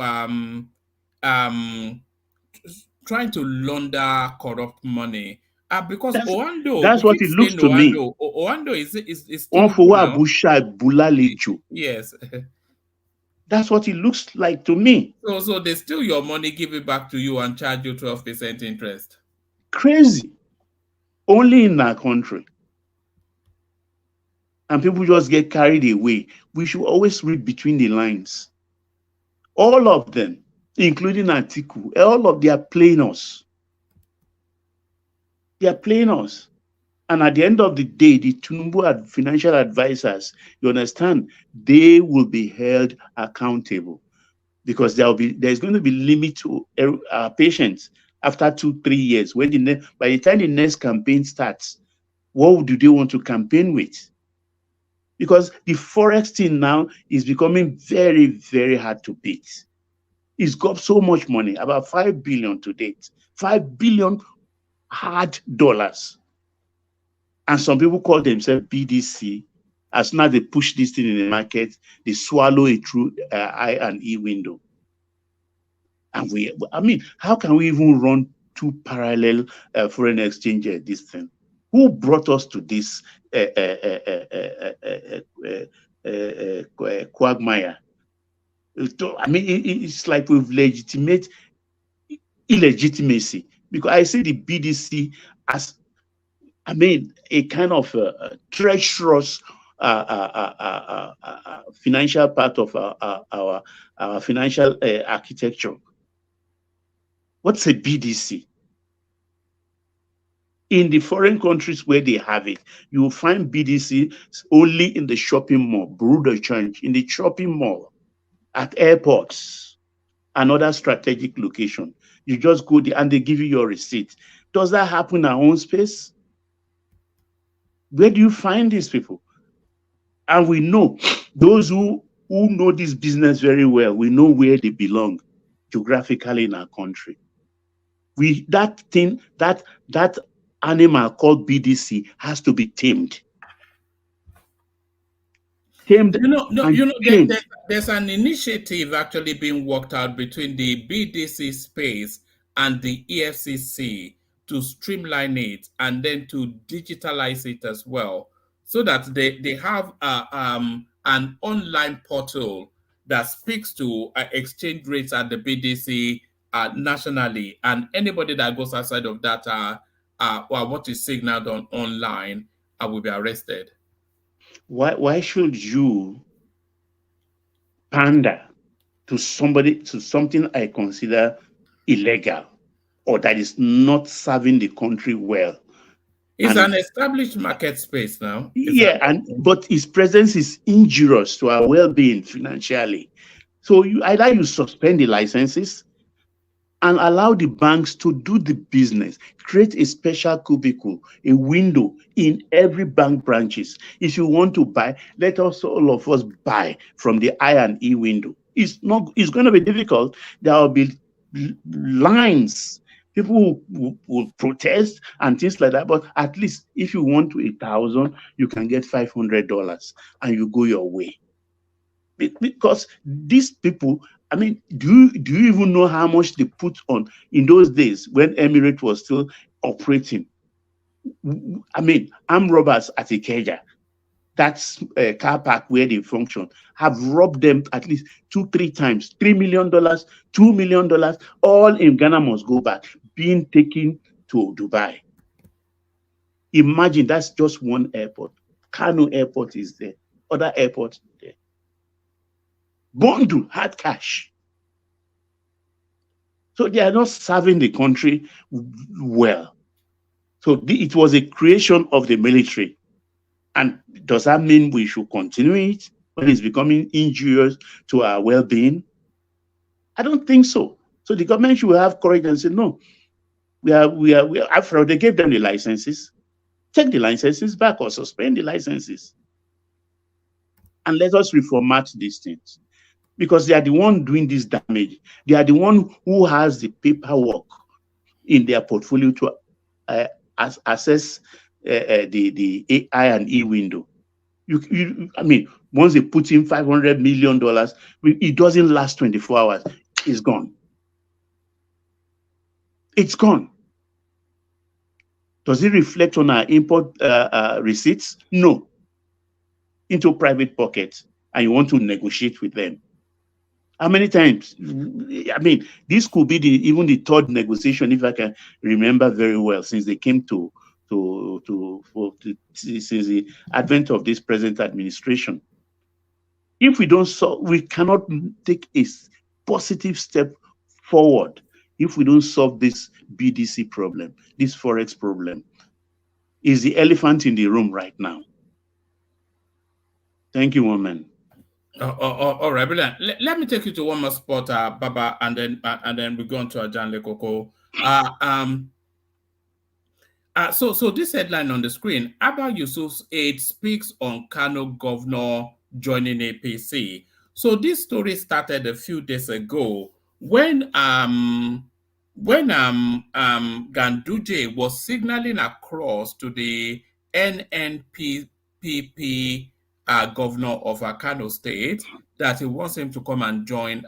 trying to launder corrupt money? Because Oando, that's what it looks to me. Oando is Tinubu now. Yes. That's what it looks like to me. So they steal your money, give it back to you, and charge you 12% interest. Crazy. Only in our country. And people just get carried away. We should always read between the lines. All of them, including Atiku, all of them are playing us. They are playing us. And at the end of the day, the Tinubu financial advisors, you understand, they will be held accountable because there's going to be limit to our patience after 2-3 years. By the time the next campaign starts, what do they want to campaign with? Because the Forex thing now is becoming very, very hard to beat. It's got so much money, about 5 billion to date. 5 billion hard dollars. And some people call themselves BDC. As soon as they push this thing in the market, they swallow it through I and E window. And how can we even run two parallel foreign exchange this thing? Who brought us to this quagmire? It's like we've legitimate illegitimacy, because I see the BDC as, a kind of treacherous financial part of our financial architecture. What's a BDC? In the foreign countries where they have it, you will find BDC only in the shopping mall, bureau de change, in the shopping mall, at airports, and other strategic location. You just go there and they give you your receipt. Does that happen in our own space? Where do you find these people? And we know those who know this business very well, we know where they belong geographically in our country. That animal called BDC has to be tamed. There's an initiative actually being worked out between the BDC space and the EFCC to streamline it and then to digitalize it as well, so that they have an online portal that speaks to exchange rates at the BDC nationally, and anybody that goes outside of that or what is signaled on online will be arrested. Why should you pander to something I consider illegal or that is not serving the country well? It's an established market space now. But his presence is injurious to our well-being financially. So either you suspend the licenses and allow the banks to do the business, create a special cubicle, a window in every bank branches. If you want to buy, let us all of us buy from the I&E window. It's going to be difficult. There will be lines. People will protest and things like that. But at least if you want to 1,000, you can get $500 and you go your way. Because these people, I mean, do you even know how much they put on in those days when Emirates was still operating? I mean, armed robbers at Ikeja, that's a car park where they function, have robbed them at least 2-3 times, $3 million, $2 million, all in Ghana must go back, being taken to Dubai. Imagine that's just one airport. Kano Airport is there, other airports there. Bondu had cash. So they are not serving the country well. So it was a creation of the military. And does that mean we should continue it when it's becoming injurious to our well-being? I don't think so. So the government should have courage and say, no, after all, they gave them the licenses. Take the licenses back or suspend the licenses. And let us reformat these things. Because they are the one doing this damage. They are the one who has the paperwork in their portfolio to assess the I&E window. I mean, once they put in $500 million, it doesn't last 24 hours. It's gone. It's gone. Does it reflect on our import receipts? No. Into private pockets, and you want to negotiate with them. How many times? I mean, this could be even the third negotiation, if I can remember very well, since they came since the advent of this present administration. If we don't solve, we cannot take a positive step forward if we don't solve this BDC problem, this Forex problem. Is the elephant in the room right now. Thank you, woman. All right, brilliant. Let me take you to one more spot, Baba, and then we go on to Ajan Lekoko. So this headline on the screen: Abba Yusuf's aide speaks on Kano governor joining APC. So this story started a few days ago when Ganduje was signaling across to the NNPP governor of Kano State that he wants him to come and join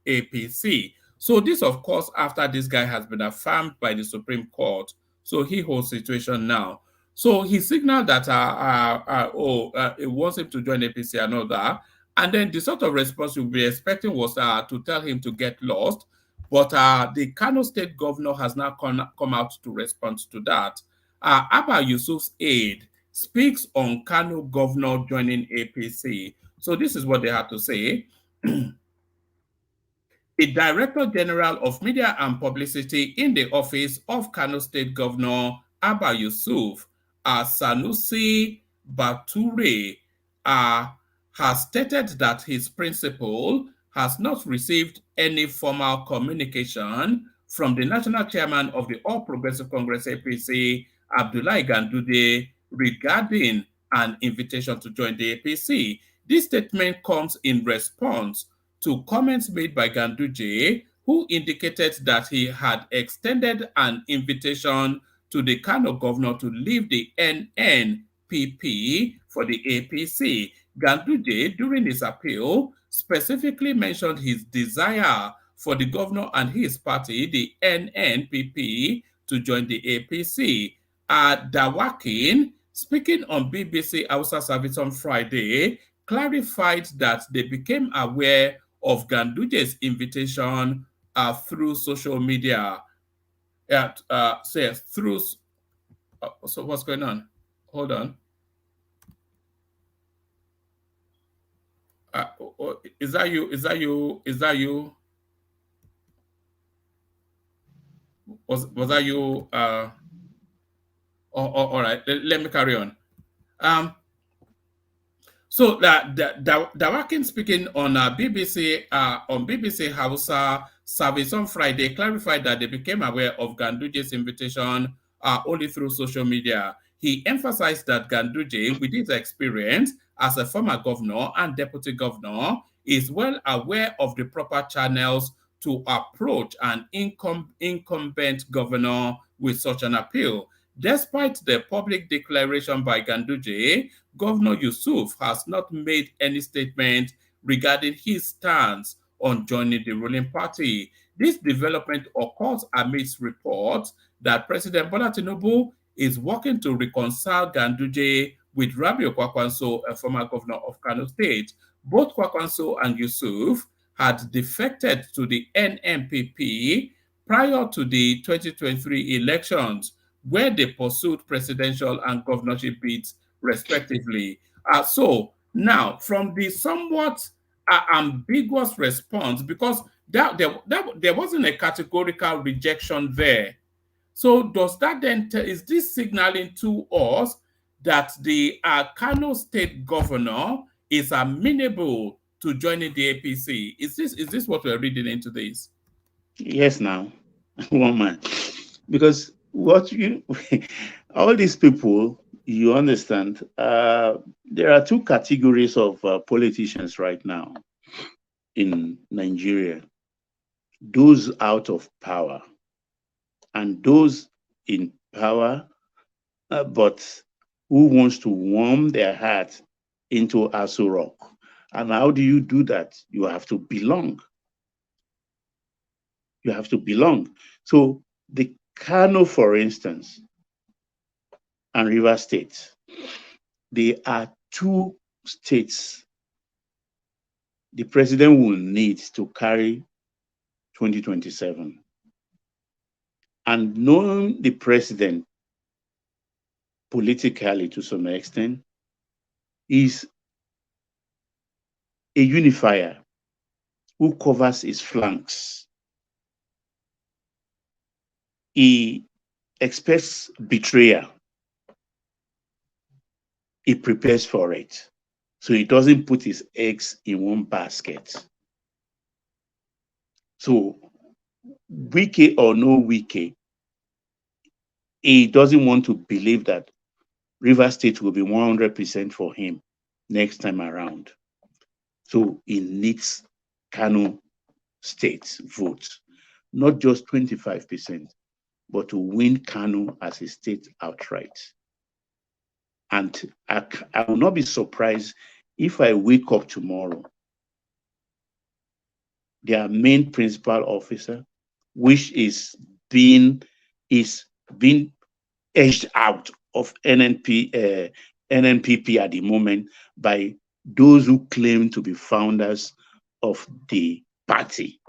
APC. So this, of course, after this guy has been affirmed by the Supreme Court. So he holds situation now. So he signaled that he wants him to join APC and all that. And then the sort of response you'll be expecting was to tell him to get lost. But the Kano State governor has now come out to respond to that. Abba Yusuf's aide speaks on Kano governor joining APC. So this is what they had to say. The Director General of Media and Publicity in the office of Kano State Governor Abba Yusuf, Sanusi Bature, has stated that his principal has not received any formal communication from the National Chairman of the All Progressive Congress APC, Abdullahi Ganduje, regarding an invitation to join the APC. This statement comes in response to comments made by Ganduje, who indicated that he had extended an invitation to the Kano governor to leave the NNPP for the APC. Ganduje, during his appeal, specifically mentioned his desire for the governor and his party, the NNPP, to join the APC. Dawakin, speaking on BBC Hausa Service on Friday, clarified that they became aware of Ganduje's invitation through social media, through So what's going on? Hold on. Is that you? Is that you? Is that you? Was that you? All right. Let me carry on. So Dawakin speaking on BBC Hausa service on Friday clarified that they became aware of Ganduje's invitation only through social media. He emphasized that Ganduje, with his experience as a former governor and deputy governor, is well aware of the proper channels to approach an incumbent governor with such an appeal. Despite the public declaration by Ganduje, Governor Yusuf has not made any statement regarding his stance on joining the ruling party. This development occurs amidst reports that President Bola Tinubu is working to reconcile Ganduje with Rabiu Kwakwanso, a former governor of Kano State. Both Kwakwanso and Yusuf had defected to the NMPP prior to the 2023 elections, where they pursued presidential and governorship bids respectively. So now, from the somewhat ambiguous response, because there wasn't a categorical rejection there. So does that then is this signaling to us that the Kano State governor is amenable to joining the APC? Is this what we're reading into this? Yes, now, one man, because what you all these people, you understand, there are two categories of politicians right now in Nigeria: those out of power and those in power, but who wants to warm their heart into Aso Rock. And how do you do that? You have to belong. You have to belong. So the Kano, for instance, and River State, they are two states the president will need to carry 2027. And knowing the president politically to some extent is a unifier who covers his flanks. He expects betrayal. He prepares for it. So he doesn't put his eggs in one basket. So Wike or no Wike, he doesn't want to believe that River State will be 100% for him next time around. So he needs Kano State votes, not just 25%, but to win Kano as a state outright. And I will not be surprised if I wake up tomorrow, their main principal officer, which is being edged out of NNPP at the moment by those who claim to be founders of the party.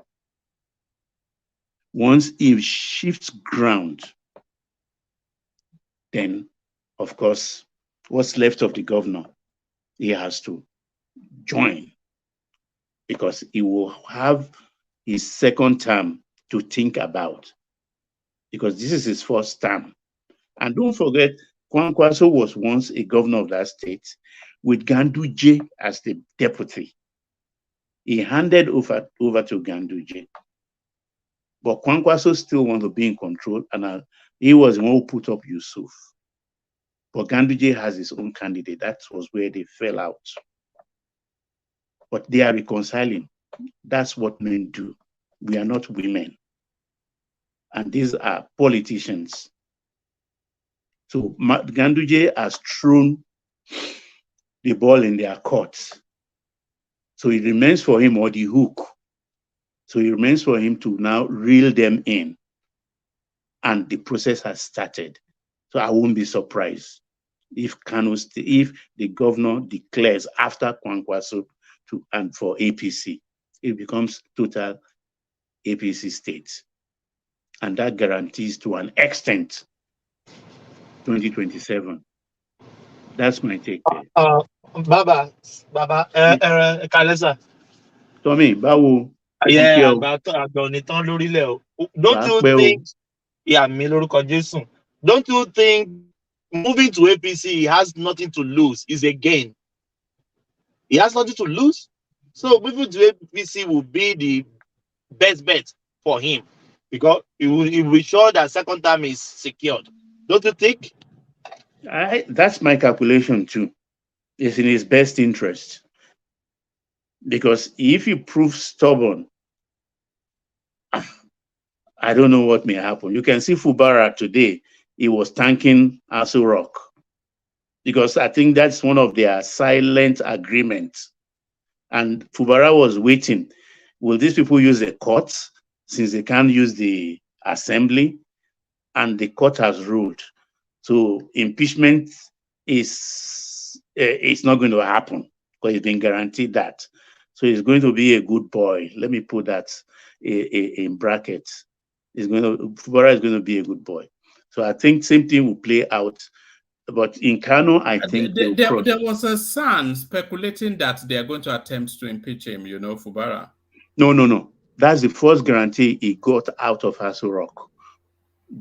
Once he shifts ground, then, of course, what's left of the governor, he has to join, because he will have his second term to think about, because this is his first term. And don't forget, Kwankwaso was once a governor of that state with Ganduje as the deputy. He handed over to Ganduje. But Kwankwaso still wants to be in control, and he was the one who put up Yusuf. But Ganduje has his own candidate. That was where they fell out. But they are reconciling. That's what men do. We are not women. And these are politicians. So Ganduje has thrown the ball in their courts. So it remains for him, or the hook. So it remains for him to now reel them in. And the process has started. So I won't be surprised if the governor declares after Kwankwaso and for APC, it becomes total APC state. And that guarantees to an extent 2027. That's my take there. Baba, Kalesa. Tommy, Bawo. Yeah, àgbà lórílẹ̀ o. Don't you think, yeah, mi lórúkọ Jésù. Don't you think moving to APC has nothing to lose? Is a gain. He has nothing to lose. So moving to APC will be the best bet for him because he will be sure that second term is secured. Don't you think? That's my calculation too. It's in his best interest. Because if you prove stubborn, I don't know what may happen. You can see Fubara today. He was thanking Asu Rock. Because I think that's one of their silent agreements. And Fubara was waiting. Will these people use the courts since they can't use the assembly? And the court has ruled. So impeachment is not going to happen because it's been guaranteed that. So he's going to be a good boy. Let me put that in brackets. Fubara is going to be a good boy. So I think same thing will play out. But in Kano, I think there was a son speculating that they are going to attempt to impeach him, Fubara. No. That's the first guarantee he got out of Aso Rock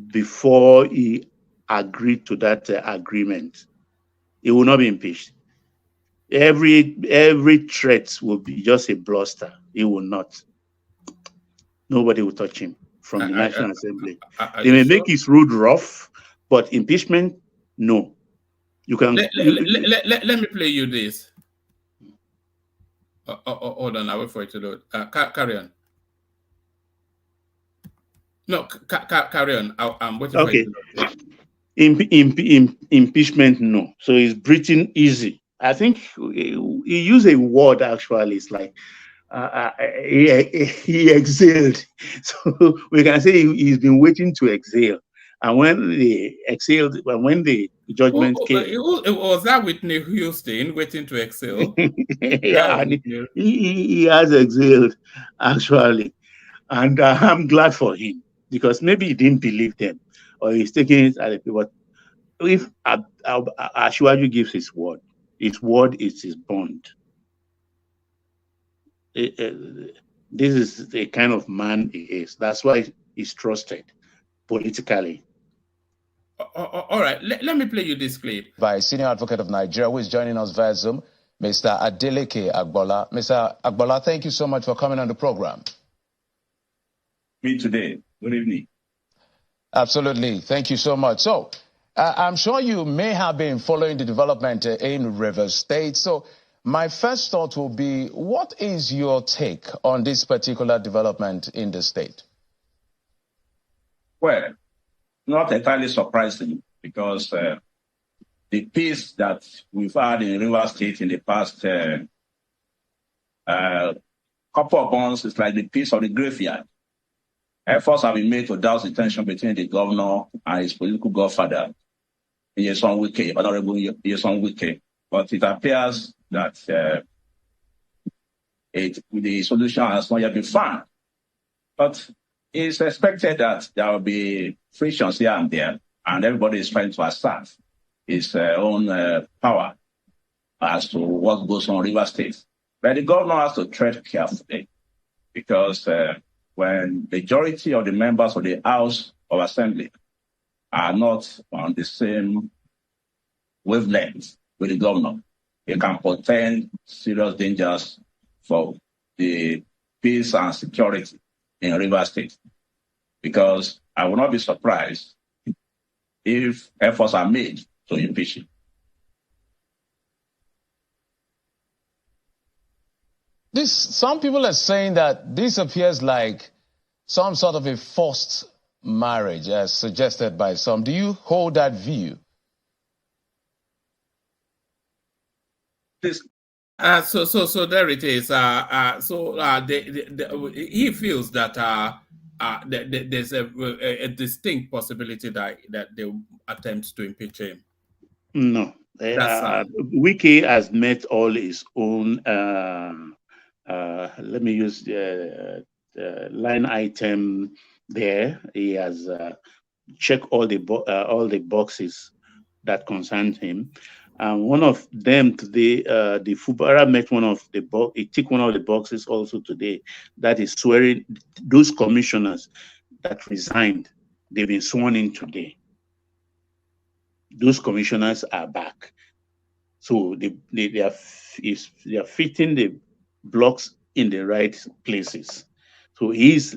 before he agreed to that agreement. He will not be impeached. Every threat will be just a bluster. He will not. Nobody will touch him from the National Assembly. They may make his rule rough, but impeachment, no. You can. Let me play you this. Hold on, I'll wait for it to load. Carry on. No, carry on. I'm waiting for it to load. Impeachment, no. So he's breathing easy. I think he used a word actually. It's like he exhaled. So we can say he's been waiting to exhale. And when they exhaled, when the judgment came, was that Whitney Houston waiting to exhale? Yeah, and he has exhaled actually, and I'm glad for him because maybe he didn't believe them or he's taking it at a but if Ashwaju gives his word is his bond. This is the kind of man he is. That's why he's trusted politically. All right, let me play you this clip. By a senior advocate of Nigeria who is joining us via Zoom, Mr. Adeleke Agbola. Mr. Agbola, thank you so much for coming on the program. Me today. Good evening. Absolutely. Thank you so much. So, I'm sure you may have been following the development in Rivers State. So, my first thought will be, what is your take on this particular development in the state? Well, not entirely surprising because the peace that we've had in Rivers State in the past couple of months is like the peace of the graveyard. Efforts have been made to douse the tension between the governor and his political godfather, Honorable Yeson Wike. But it appears that the solution has not yet been found. But it's expected that there will be frictions here and there, and everybody is trying to assert his own power as to what goes on in Rivers State. But the governor has to tread carefully because when the majority of the members of the House of Assembly are not on the same wavelength with the governor, it can portend serious dangers for the peace and security in Rivers State. Because I will not be surprised if efforts are made to impeach him. Some people are saying that this appears like some sort of a forced marriage, as suggested by some. Do you hold that view? So there it is. He feels that there's a distinct possibility that they will attempt to impeach him. No, Wike has met all his own. Let me use the line item there. He has checked all the boxes that concerns him. And one of them today, the Fubara met one of the he ticked one of the boxes also today, that is swearing those commissioners that resigned, they've been sworn in today. Those commissioners are back. So they are fitting the blocks in the right places. So he's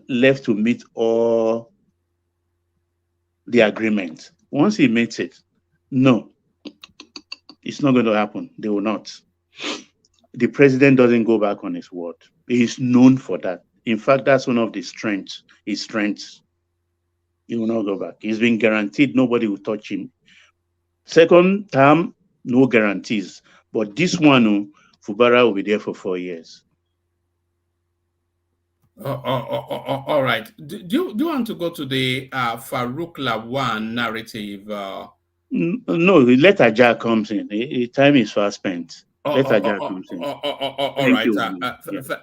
left to meet all the agreement. Once he meets it, no, it's not going to happen. They will not. The president doesn't go back on his word. He is known for that. In fact, that's one of the strengths. His strengths. He will not go back. He's been guaranteed nobody will touch him. Second term, no guarantees. But this one, Fubara will be there for 4 years. All right. Do you want to go to the Farouk Lawan narrative? No, let Aja comes in. The time is fast spent. Let Aja comes in. All right.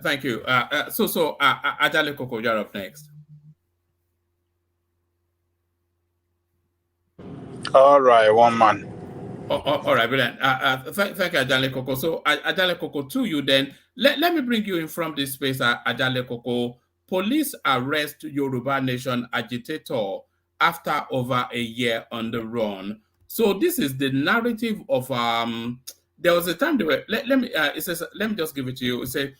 Thank you. So Ajale Koko, you're up next. All right, one man. All right, brilliant. Thank you, Ajale Koko. So Ajale Koko, to you then. Let me bring you in from this space, Ajale Koko. Police arrest Yoruba Nation agitator after over a year on the run. So this is the narrative of there was a time they were let me it says, let me just give it to you. It says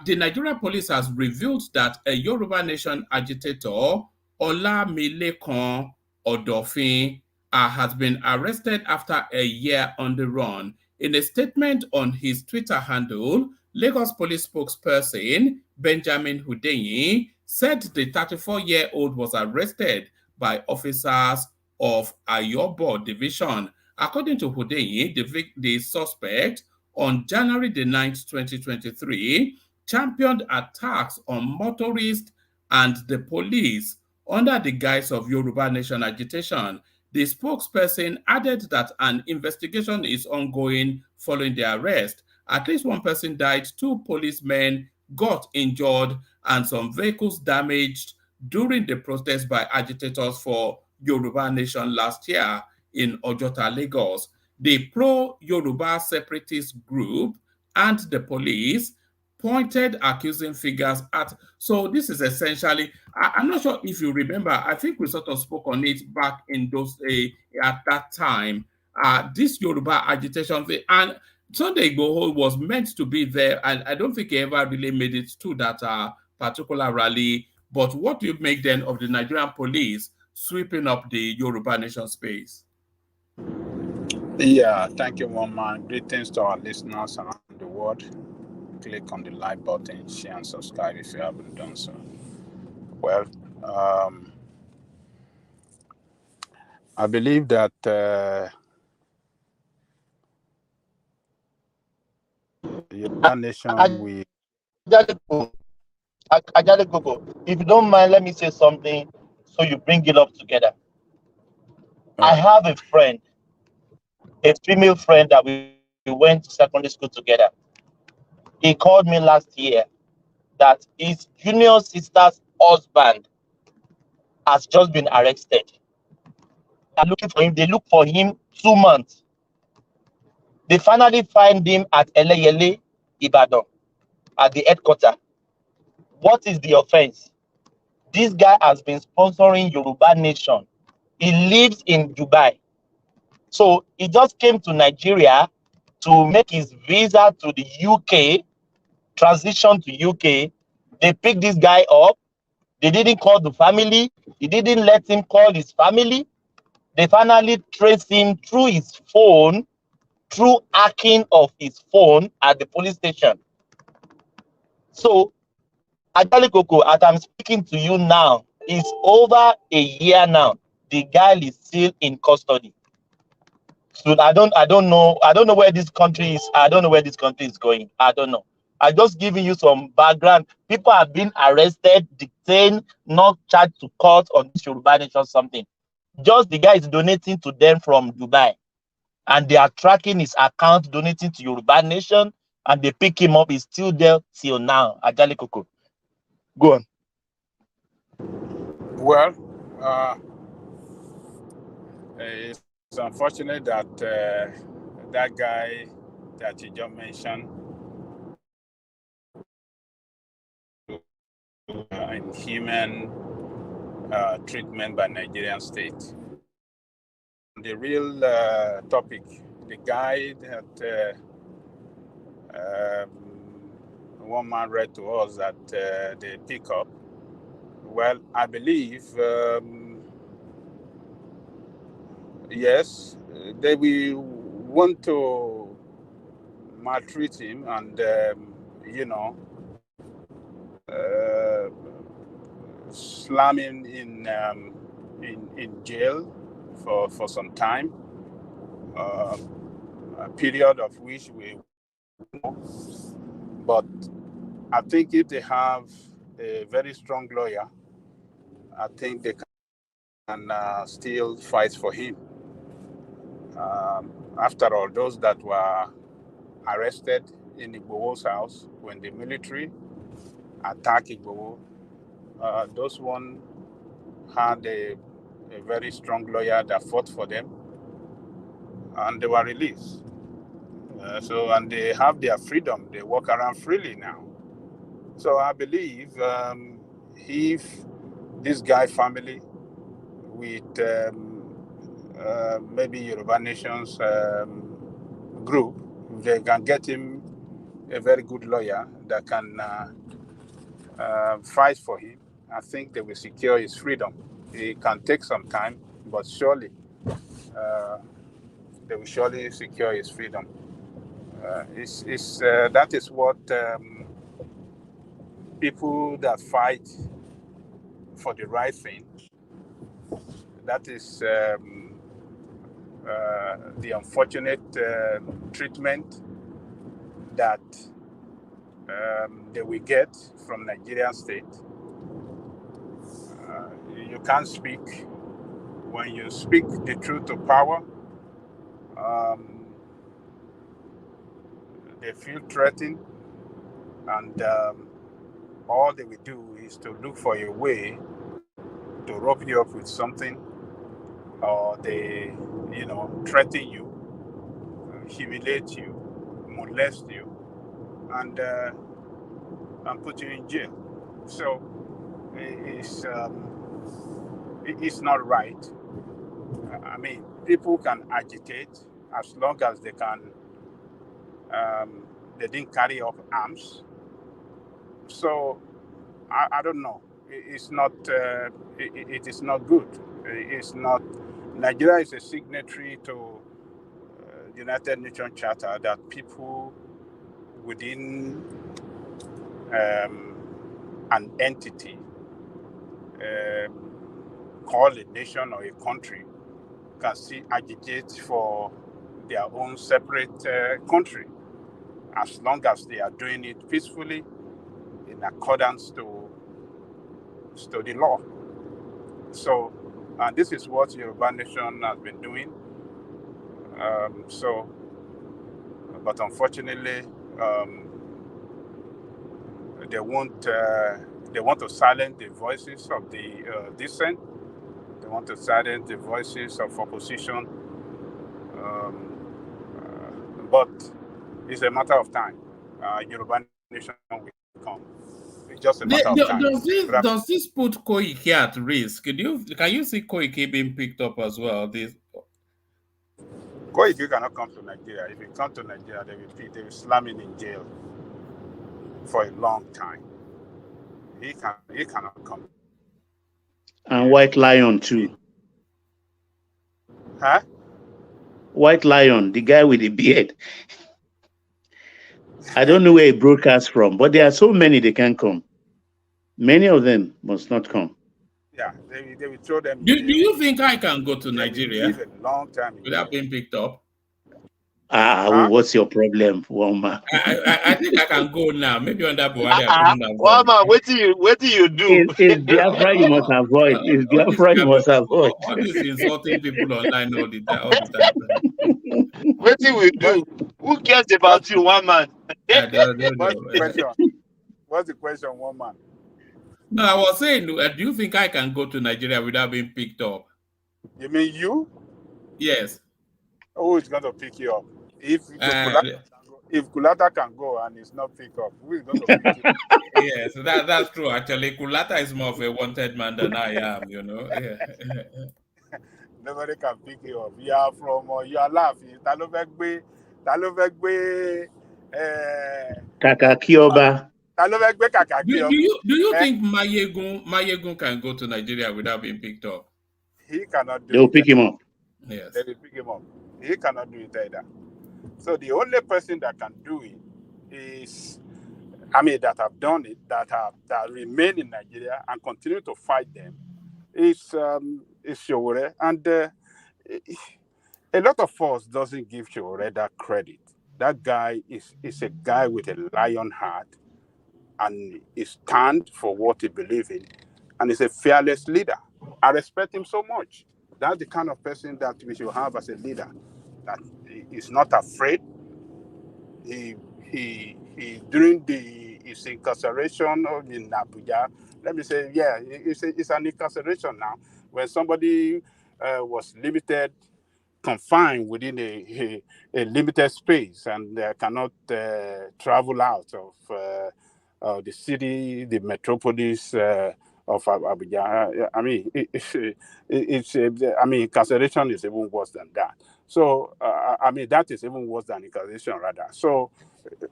the Nigeria police has revealed that a Yoruba Nation agitator, Olamilekan Odofin, has been arrested after a year on the run. In a statement on his Twitter handle, Lagos police spokesperson Benjamin Hundeyin said the 34-year-old was arrested by officers of Ayobo Division. According to Hundeyin, the suspect on January the 9th, 2023, championed attacks on motorists and the police under the guise of Yoruba Nation agitation. The spokesperson added that an investigation is ongoing following the arrest. At least one person died, 2 policemen got injured, and some vehicles damaged during the protest by agitators for Yoruba Nation last year in Ojota, Lagos. The pro-Yoruba separatist group and the police pointed accusing figures at. So this is essentially, I'm not sure if you remember, I think we sort of spoke on it back in those at that time. This Yoruba agitation thing, and Sunday Igboho was meant to be there, and I don't think he ever really made it to that particular rally. But what do you make then of the Nigerian police sweeping up the Yoruba Nation space? Yeah, thank you, one man. Greetings to our listeners around the world. Click on the like button, share and subscribe if you haven't done so. Well, I believe that Yoruba Nation will. If you don't mind, let me say something so you bring it up together. I have a friend, a female friend that we went to secondary school together. He called me last year that his junior sister's husband has just been arrested. They're looking for him. They look for him 2 months. They finally find him at Eleyele, Ibadan, at the headquarters. What is the offense? This guy has been sponsoring Yoruba Nation. He lives in Dubai. So he just came to Nigeria to make his visa to the UK, transition to UK. They picked this guy up. They didn't call the family. He didn't let him call his family. They finally traced him through his phone, through hacking of his phone at the police station. So, Ajale Koko, as I'm speaking to you now, it's over a year now. The guy is still in custody. So I don't know where this country is. I don't know where this country is going. I don't know. I'm just giving you some background. People have been arrested, detained, not charged to court on this Yoruba Nation or something. Just the guy is donating to them from Dubai. And they are tracking his account, donating to Yoruba Nation, and they pick him up. He's still there till now. Ajale Koko. Go on. Well, it's It's unfortunate that that guy that you just mentioned inhuman treatment by Nigerian state. The real topic, the guy that one man read to us that they pick up, well, I believe, yes, they will want to maltreat him and, slam him in jail for some time, a period of which we know. But I think if they have a very strong lawyer, I think they can still fight for him. After all, those that were arrested in Igboho's house when the military attacked Igboho, those one had a very strong lawyer that fought for them, and they were released. And they have their freedom. They walk around freely now. So I believe if this guy family with maybe Yoruba Nation's group, they can get him a very good lawyer that can fight for him, I think they will secure his freedom. It can take some time, but surely they will surely secure his freedom. That is what people that fight for the right thing, that is the unfortunate treatment that they will get from Nigerian state. You can't speak. When you speak the truth to power, they feel threatened, and all they will do is to look for a way to rope you up with something, or they, threaten you, humiliate you, molest you, and put you in jail. So it's not right. I mean, people can agitate as long as they can. They didn't carry up arms. So I don't know. It's not. It is not good. It's not. Nigeria is a signatory to the United Nations Charter that people within an entity called a nation or a country can still agitate for their own separate country, as long as they are doing it peacefully in accordance to the law. So this is what Yoruba Nation has been doing. But unfortunately, they want to silence the voices of the dissent. They want to silence the voices of opposition. But it's a matter of time. Yoruba Nation will come. It's just a matter of time. Does this put Koike at risk? Can you see Koike being picked up as well? Koike cannot come to Nigeria. If he comes to Nigeria, they will slam him in jail for a long time. He cannot come. And White Lion too. Huh? White Lion, the guy with the beard. I don't know where he broadcasts from, but there are so many they can come. Many of them must not come. Yeah, they will throw them. Do you think I can go to Nigeria a long time without being picked up? What's your problem, woman? I think I can go now. Maybe under Buhari. What do you do? It's Biafra you must avoid. It's Biafra you must avoid. All these insulting people online all the time. What do we do? Who cares about you, one man? What's the question, one man? No, I was saying, do you think I can go to Nigeria without being picked up? You mean you? Yes. Who is going to pick you up? If Kulata can go and it's not pick up, who is going to pick you up? Yes, that's true. Actually, Kulata is more of a wanted man than I am. Yeah. Nobody can pick you up. You are from you are laughing. Ta ló fẹ́ gbé Kakaki Oba. Do you think Mayegun can go to Nigeria without being picked up? He cannot do They'll it. pick him up. Yes. They will pick him up. He cannot do it either. So the only person that can do it is, that have done it, that remain in Nigeria and continue to fight them, is Showore. And a lot of us doesn't give Showore that credit. That guy is a guy with a lion heart, and he stands for what he believes in, and he's a fearless leader. I respect him so much. That's the kind of person that we should have as a leader. That is not afraid. He during his incarceration in Abuja, let me say, it's an incarceration now. When somebody was confined within a limited space and cannot travel out of the city, the metropolis of Abuja. Incarceration is even worse than that. So, that is even worse than incarceration, rather. So,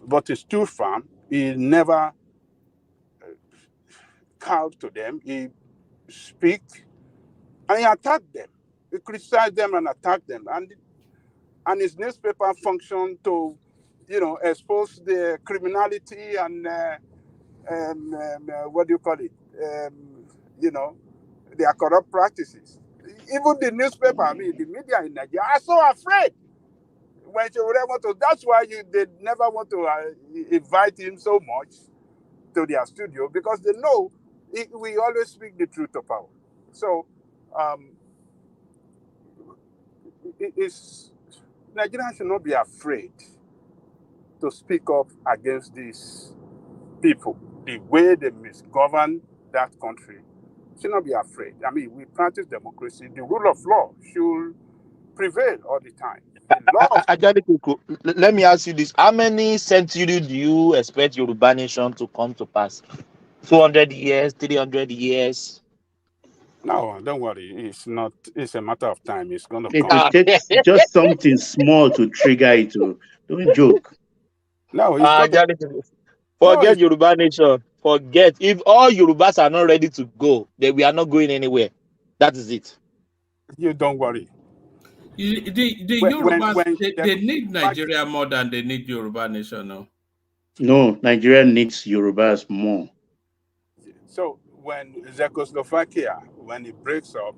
but he stood firm. He never cowed to them. He speak and he attacked them. He criticized them and attacked them. And his newspaper functioned to, expose the criminality and what do you call it? Their corrupt practices. Even the newspaper, the media in Nigeria are so afraid when they want to. That's why they never want to invite him so much to their studio, because they know we always speak the truth to power. So Nigerians should not be afraid to speak up against these people. The way they misgovern that country, should not be afraid. We practice democracy. The rule of law should prevail all the time. Let me ask you this. How many centuries do you expect Yoruba nation to come to pass? 200 years, 300 years? No, don't worry. It's a matter of time. It's going to It come. will take just something small to trigger it. Don't joke. No, forget Yoruba nation. Forget. If all Yorubas are not ready to go, then we are not going anywhere. That is it. You don't worry. The Yorubas, they need Nigeria more than they need Yoruba nation, no? No, Nigeria needs Yorubas more. So when Czechoslovakia, when it breaks up,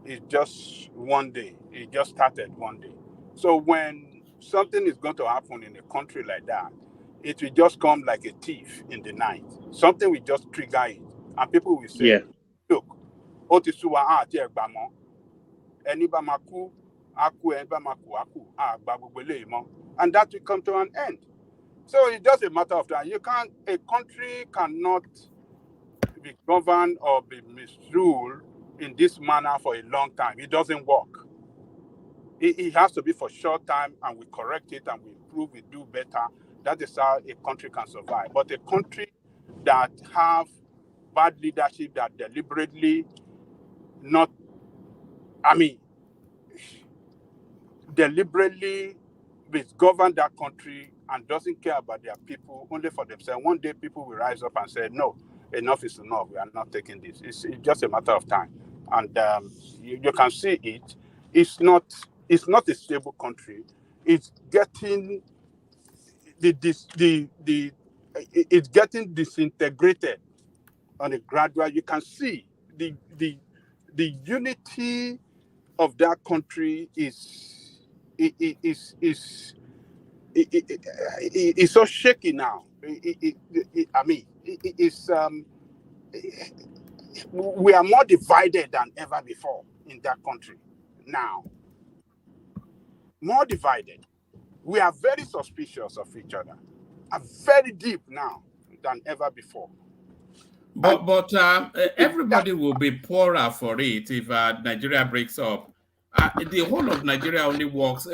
it's just one day. It just started one day. So when something is going to happen in a country like that, it will just come like a thief in the night. Something will just trigger it. And people will say, look, Otisuwa Egbamo, Enibamaku, Aku, Enibamaku, Aku, Bagbele, and that will come to an end. So it's just a matter of time. A country cannot be governed or be misruled in this manner for a long time. It doesn't work. It has to be for short time, and we correct it and we improve, we do better. That is how a country can survive. But a country that have bad leadership, that deliberately deliberately misgovern that country and doesn't care about their people, only for themselves. One day people will rise up and say, no, enough is enough. We are not taking this. It's just a matter of time. And you can see it. It's not a stable country. It's getting it's getting disintegrated on a gradual. You can see the unity of that country is so shaky now. We are more divided than ever before in that country now. More divided. We are very suspicious of each other. And very deep now than ever before. But everybody will be poorer for it if Nigeria breaks up. the whole of Nigeria only works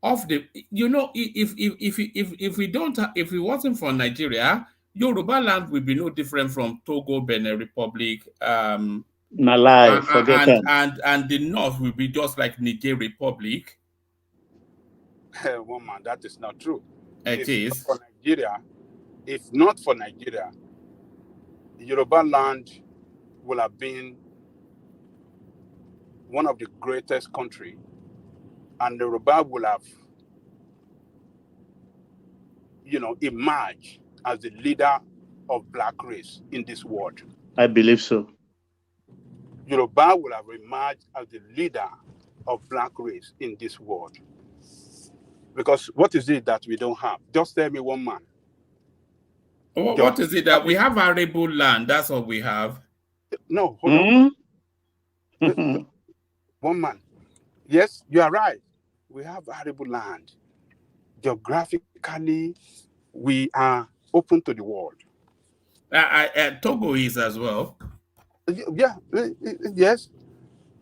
off the. If we don't, if it wasn't for Nigeria, Yoruba land will be no different from Togo, Benin Republic, Malai, forget them. and the north will be just like Niger Republic. Woman, that is not true. It is. For Nigeria, if not for Nigeria, Yoruba land will have been one of the greatest country, and Yoruba will have, emerged as the leader of black race in this world. I believe so. Yoruba will have emerged as the leader of black race in this world. Because what is it that we don't have? Just tell me one man. What is it that we have? Arable land. That's what we have. No, hold on. One man. Yes, you are right. We have arable land. Geographically, we are open to the world. Togo is as well. Yeah, yes.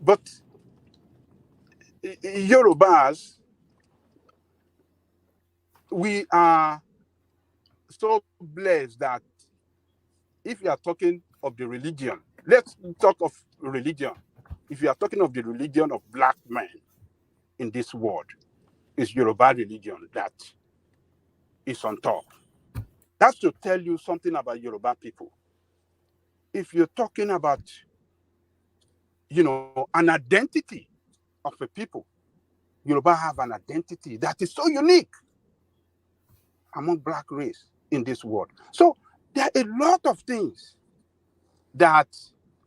But Yorubas, we are so blessed that if you are talking of the religion, let's talk of religion. If you are talking of the religion of black men in this world, it's Yoruba religion that is on top. That's to tell you something about Yoruba people. If you're talking about, an identity of a people, Yoruba have an identity that is so unique among black race in this world. So there are a lot of things that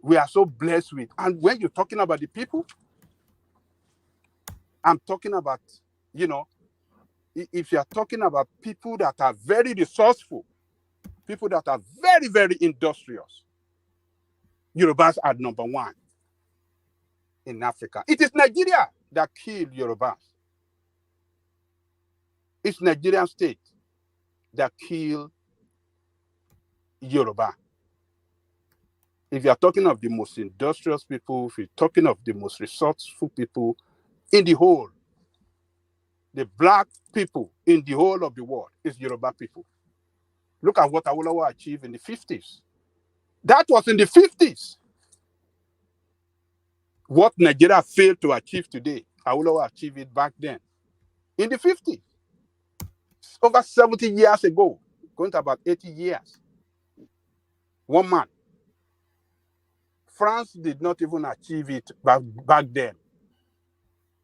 we are so blessed with. And when you're talking about the people, I'm talking about, if you're talking about people that are very resourceful, people that are very, very industrious, Yorubas are number one in Africa. It is Nigeria that killed Yorubas. It's Nigerian state that killed Yoruba. If you're talking of the most industrious people, if you're talking of the most resourceful people in the whole, the black people in the whole of the world is Yoruba people. Look at what Awolowo achieved in the 50s. That was in the 50s. What Nigeria failed to achieve today, Awolowo achieved it back then. In the 50s. Over 70 years ago, going to about 80 years. One man. France did not even achieve it back then.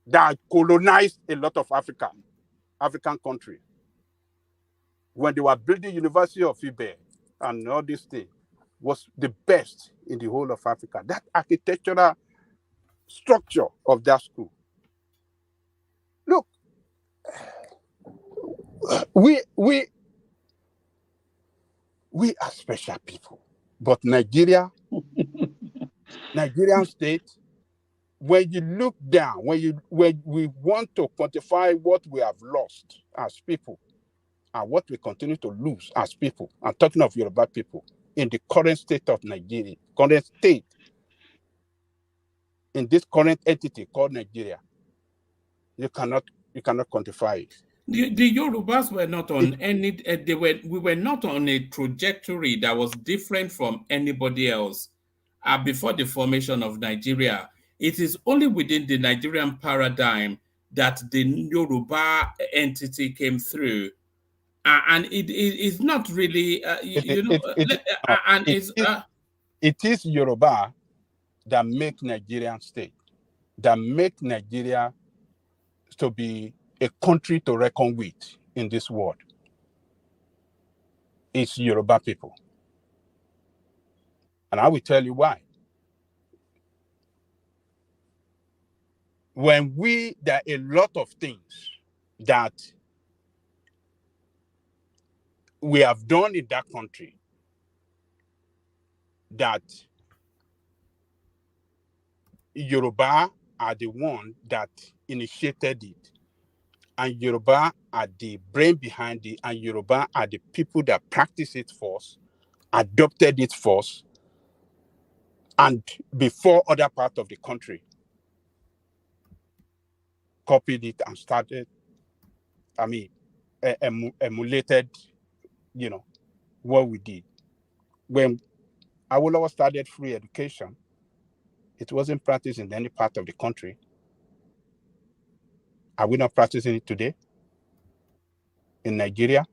That colonized a lot of African countries. When they were building University of Ibe and all these things, was the best in the whole of Africa. That architectural structure of that school. Look, we are special people. But Nigerian state, when you look down, when we want to quantify what we have lost as people and what we continue to lose as people, I'm talking of Yoruba people, in the current state of Nigeria, current state, in this current entity called Nigeria, you cannot quantify it. The Yorubas were not on we were not on a trajectory that was different from anybody else before the formation of Nigeria. It is only within the Nigerian paradigm that the Yoruba entity came through. And it is not really, it is Yoruba that make Nigerian state, that make Nigeria to be a country to reckon with in this world. It's Yoruba people. And I will tell you why. There are a lot of things that we have done in that country that Yoruba are the one that initiated it. And Yoruba are the brain behind it, and Yoruba are the people that practice it first, adopted it first, and before other parts of the country. copied it and started, emulated, what we did. When Awolowo started free education, it wasn't practiced in any part of the country. Are we not practicing it today in Nigeria?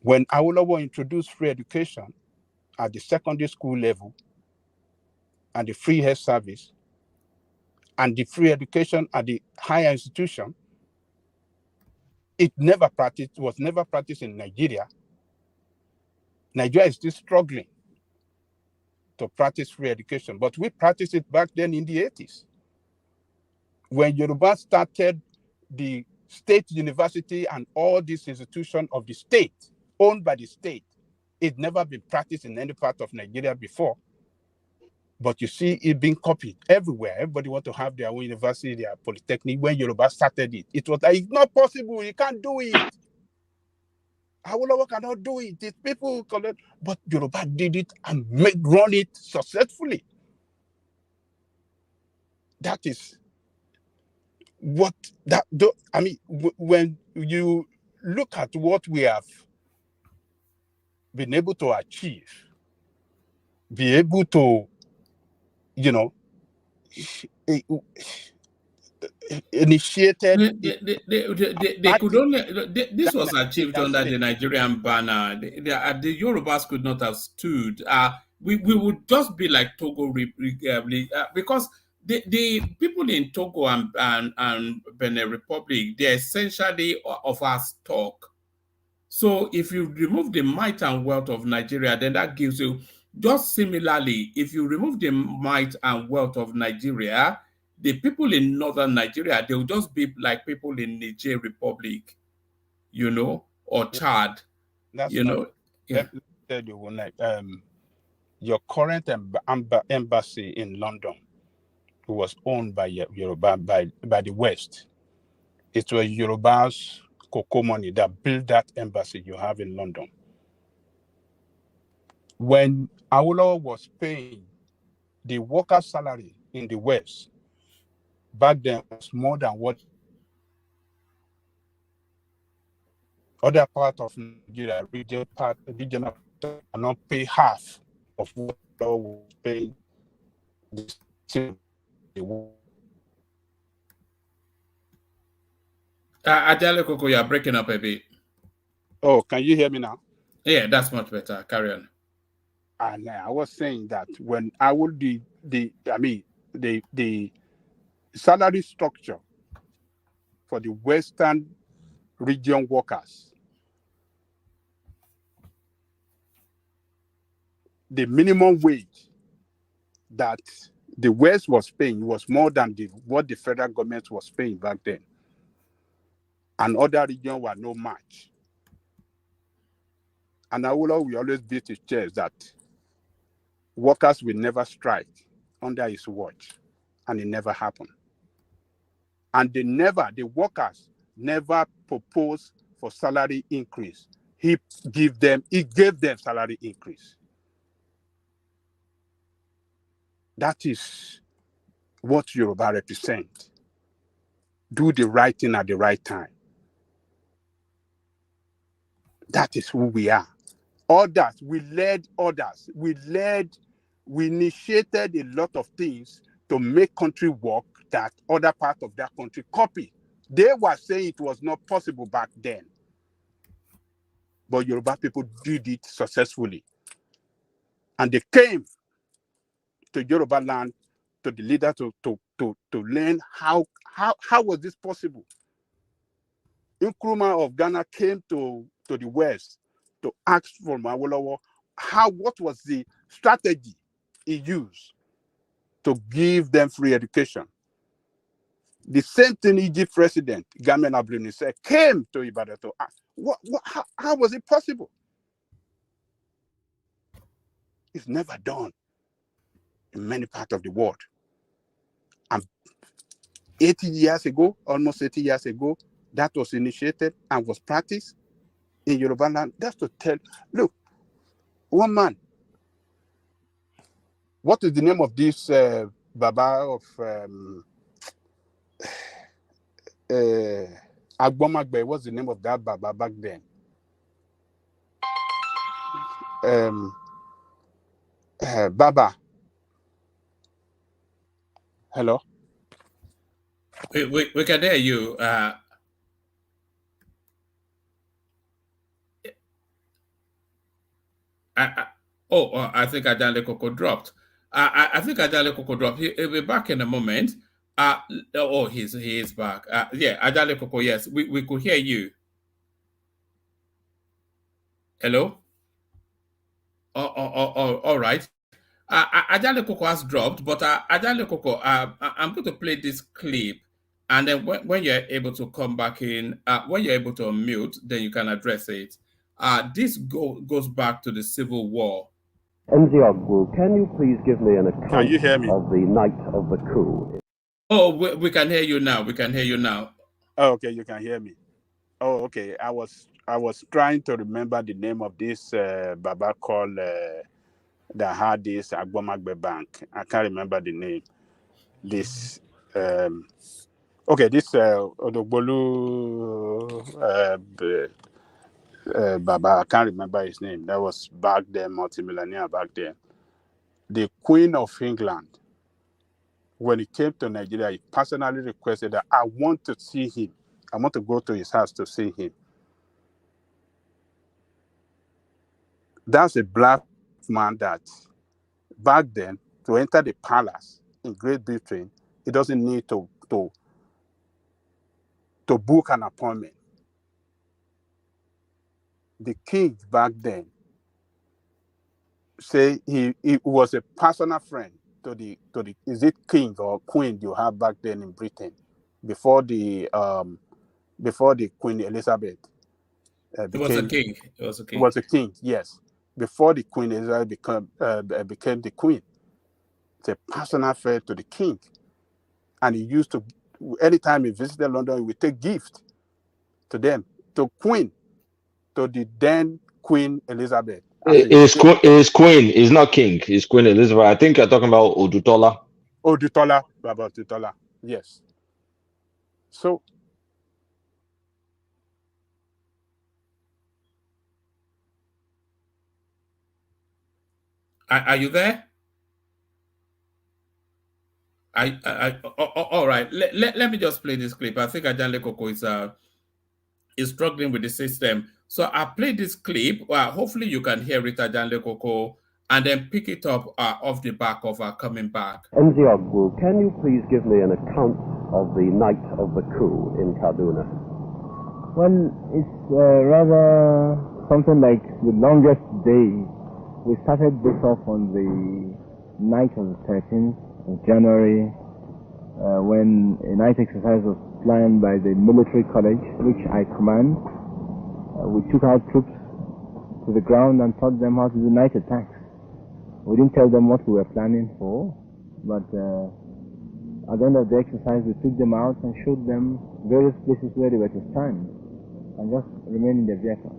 When Awolowo introduced free education at the secondary school level and the free health service and the free education at the higher institution, was never practiced in Nigeria. Nigeria is still struggling to practice free education, but we practiced it back then in the 80s. When Yoruba started the state university and all these institutions of the state, owned by the state, it never been practiced in any part of Nigeria before. But you see it being copied everywhere. Everybody want to have their own university, their polytechnic. When Yoruba started it, it was like, it's not possible, you can't do it. Awolowo cannot do it. These people collect, but Yoruba did it and run it successfully. That is what when you look at what we have been able to achieve, be able to, initiated. They could only. This was achieved under the Nigerian banner. The Yorubas could not have stood. We would just be like Togo, because the people in Togo and Benin Republic, they're essentially of our stock. So if you remove the might and wealth of Nigeria, then that gives you, just similarly, if you remove the might and wealth of Nigeria, the people in northern Nigeria, they'll just be like people in Niger Republic, or Chad, That's Yeah. Let me tell you, your current embassy in London was owned by Yoruba, by the West. It was Yoruba's cocoa money that built that embassy you have in London. When Awolowo was paying the workers' salary in the West, back then was more than what other part of Nigeria, regional cannot pay half of what Awolowo was paying. Ajale Koko, you're breaking up a bit. Oh, can you hear me now? Yeah, that's much better. Carry on. And I was saying that when I would the salary structure for the Western region workers, the minimum wage that the West was paying was more than what the federal government was paying back then. And other regions were no match. And Awolowo will always beat his chest that workers will never strike under his watch. And it never happened. And the workers never proposed for salary increase. He gave them salary increase. That is what Yoruba represent. Do the right thing at the right time. That is who we are. Others, we led others. We initiated a lot of things to make country work that other part of that country copy. They were saying it was not possible back then. But Yoruba people did it successfully. And they came to Yoruba land, to the leader to learn how was this possible. Nkrumah of Ghana came to the West to ask for Awolowo what was the strategy he used to give them free education. The same thing Egypt president, Gamen Abdul said, came to Ibadan to ask, how was it possible? It's never done in many parts of the world. And 80 years ago, almost 80 years ago, that was initiated and was practiced in Yoruba land. That's to tell, look, one man, what is the name of this Baba of Agbomagbe, what's the name of that Baba back then? Baba. Hello? We can hear you. I think Ajale Koko dropped. I think Ajale Koko dropped. He'll be back in a moment. He is back. Yeah, Ajale Koko, yes. We could hear you. Hello? All right. Ajale Koko has dropped, but Ajale Koko, I'm going to play this clip, and then when you're able to come back in, when you're able to unmute, then you can address it. This goes back to the Civil War. MZ Ogbu, can you please give me an account Can you hear me? of the night of the coup? Oh, we can hear you now. We can hear you now. Oh, okay, you can hear me. Oh, okay. I was trying to remember the name of this Baba called that had this Agbomagbe Bank. I can't remember the name. This okay, this Odogbolu Baba, I can't remember his name. That was back then, multimillionaire back then. The Queen of England, when he came to Nigeria, he personally requested that I want to see him. I want to go to his house to see him. That's a black man that back then, to enter the palace in Great Britain, he doesn't need to book an appointment. The king back then say he was a personal friend to the is it king or queen you have back then in Britain before the Queen Elizabeth It was a king. It was a king. It was a king, yes. Before the Queen Elizabeth became the queen. It's a personal friend to the king. And he used to, anytime he visited London, he would take gift to them, to Queen, to the then Queen Elizabeth. Is Queen, is not king, is Queen Elizabeth. I think you're talking about Odutola. Baba Odutola, yes. So, are you there? All right. Let me just play this clip. I think Ajale Koko is struggling with the system. So I play this clip. Hopefully you can hear it, Ajale Koko, and then pick it up off the back of coming back. MZ Ogbu, can you please give me an account of the night of the coup in Kaduna? Well, it's rather something like the longest day. We started this off on the night of the 13th of January when a night exercise was planned by the military college, which I command. We took our troops to the ground and taught them how to do night attacks. We didn't tell them what we were planning for, but at the end of the exercise we took them out and showed them various places where they were to stand and just remain in their vehicle.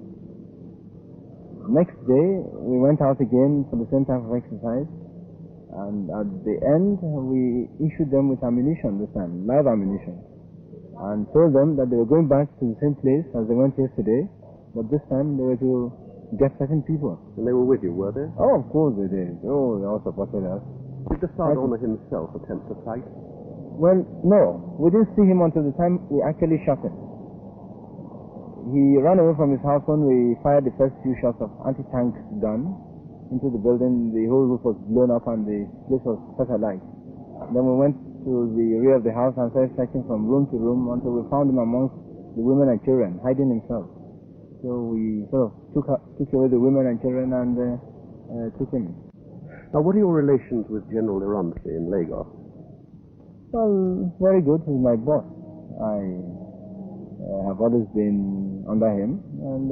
Next day we went out again for the same type of exercise, and at the end we issued them with ammunition this time, live ammunition, and told them that they were going back to the same place as they went yesterday, but this time they were to get certain people. And they were with you, were they? Oh, of course they did. Oh, they all supported us. Did the Sergeant Honor himself attempt to fight? Well, no. We didn't see him until the time we actually shot him. He ran away from his house when we fired the first few shots of anti-tank gun into the building. The whole roof was blown up and the place was set alight. Then we went to the rear of the house and started searching from room to room until we found him amongst the women and children, hiding himself. So we sort of took away the women and children and took him. Now, what are your relations with General Iramsi in Lagos? Well, very good. He's my boss. I have always been under him, and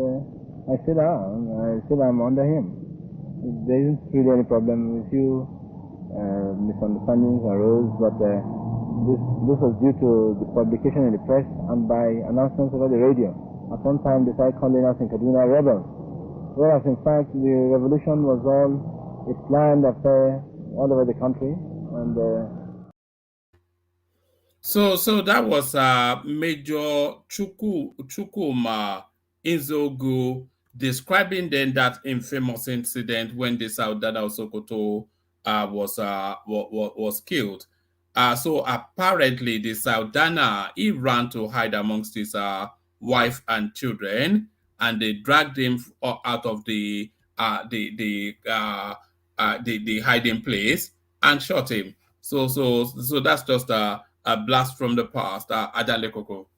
I still am under him. There isn't really any problem. A few misunderstandings arose, but this was due to the publication in the press and by announcements over the radio. At one time they started calling us in Kaduna rebels, whereas in fact the revolution was all a planned affair all over the country. And So that was Major Chukuma Inzogu describing then that infamous incident when the Saudada of Sokoto was killed. So apparently the Saudana, he ran to hide amongst his wife and children, and they dragged him out of the hiding place and shot him. So that's just a blast from the past. Adale Koko.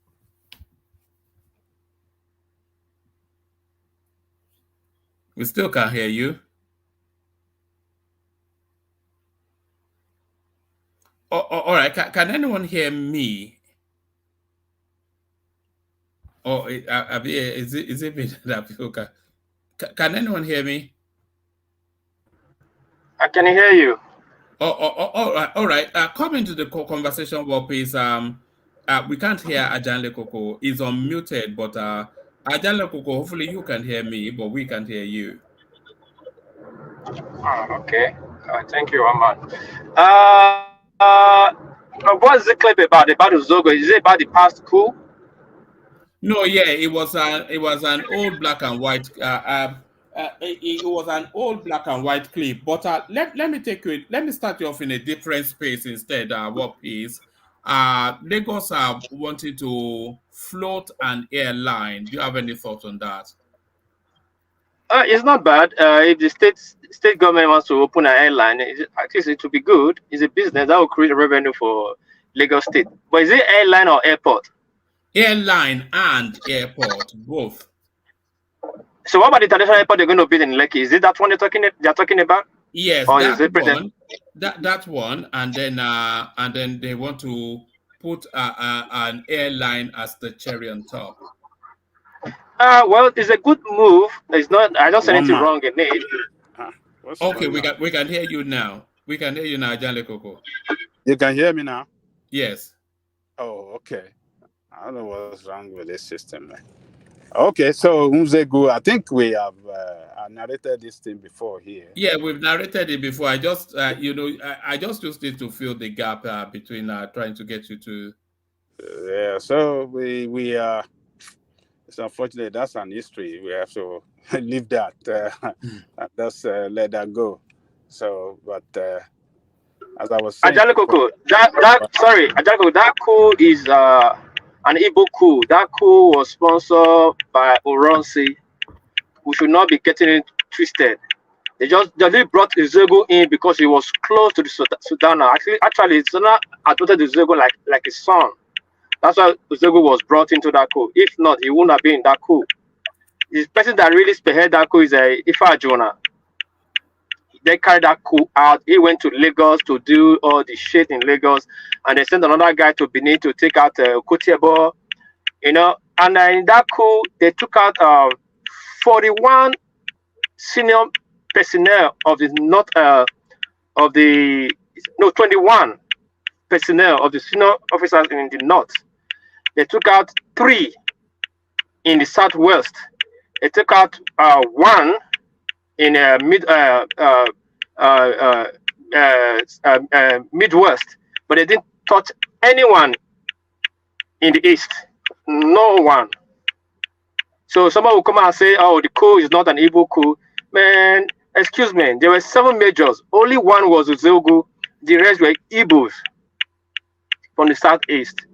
We still can't hear you. All right. Can anyone hear me? Or is it me that people can anyone hear me? I can hear you. All right. Come into the conversation, well, please. We can't hear Ajanle Koko. He's unmuted, but Ajanle Koko, hopefully you can hear me, but we can't hear you. Okay. Thank you, Aman. What's the clip about Zogo? Is it about the past coup? No, yeah, it was an old black and white. It was an old black and white clip. But let me take you. Let me start you off in a different space instead. What is? Lagos are wanting to float an airline. Do you have any thoughts on that? It's not bad. If the state government wants to open an airline, at least it will be good. It's a business that will create revenue for Lagos State. But is it airline or airport? Airline and airport, both. So what about the traditional airport they're going to build in Lekki? Is it that one they're talking about? Yes, or that one, and then they want to put an airline as the cherry on top. Well, it's a good move. It's not. I don't see anything wrong in it. Okay, we can hear you now. We can hear you now, Janle Koko. You can hear me now? Yes. Oh, okay. I don't know what's wrong with this system, man. Okay, so Umzegu, I think we have narrated this thing before here. Yeah, we've narrated it before. I just, I just used it to fill the gap between trying to get you to. Yeah, so we it's unfortunate. That's an history. We have to leave that and just let that go. So, but as I was saying, Ajale Koko, that coup is an Igbo coup. That coup was sponsored by Oronsi. We should not be getting it twisted. They brought Izego in because he was close to the Sudan. Actually, Sudan adopted Izego like his son. That's why Izego was brought into that coup. If not, he wouldn't have been in that coup. The person that really spearheaded that coup is Ifa Jonah. They carried that coup out. He went to Lagos to do all the shit in Lagos, and they sent another guy to Benin to take out Kotiebo, And in that coup, they took out 41 senior personnel of the 21 personnel of the senior officers in the north. They took out 3 in the southwest. They took out 1 in Midwest, but they didn't touch anyone in the east. No one. So someone will come out and say, "Oh, the coup is not an evil coup." Man, excuse me. There were 7 majors. Only 1 was Uzogu. The rest were Igbos from the southeast.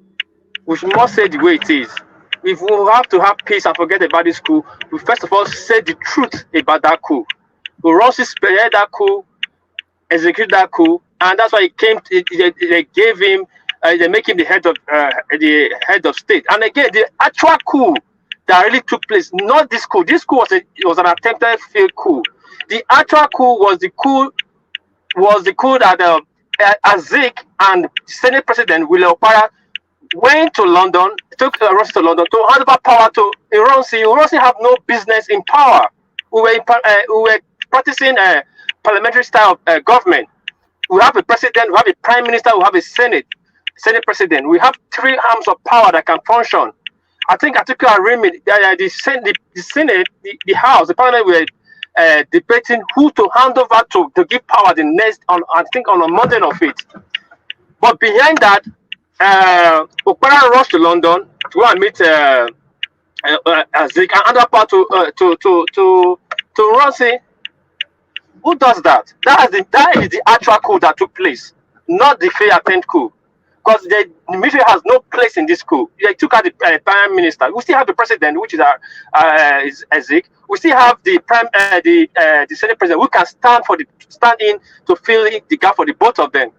We must say the way it is. If we have to have peace and forget about this coup, we first of all say the truth about that coup. Uronsi spearheaded that coup, executed that coup, and that's why it came. They gave him. They make him the head of state. And again, the actual coup that really took place, not this coup. This coup was an attempted failed coup. The actual coup was the coup that Azik and Senate President Willie Opara went to London, took Uronsi to London to hand over power to Uronsi. Uronsi have no business in power. We were practicing a parliamentary style of government. We have a president, we have a prime minister, we have a senate president. We have 3 arms of power that can function. I think article remit the Senate, the House, the Parliament were debating who to hand over to give power the next on a mountain of it. But behind that, Okpara rushed to London to go and meet Zik and other part to Ronsi. Who does that? That is the actual coup that took place, not the fair attempt coup. Because the military has no place in this coup. They took out the prime minister. We still have the president, which is Zik. We still have the the senate president who can stand in to fill the gap for the both of them.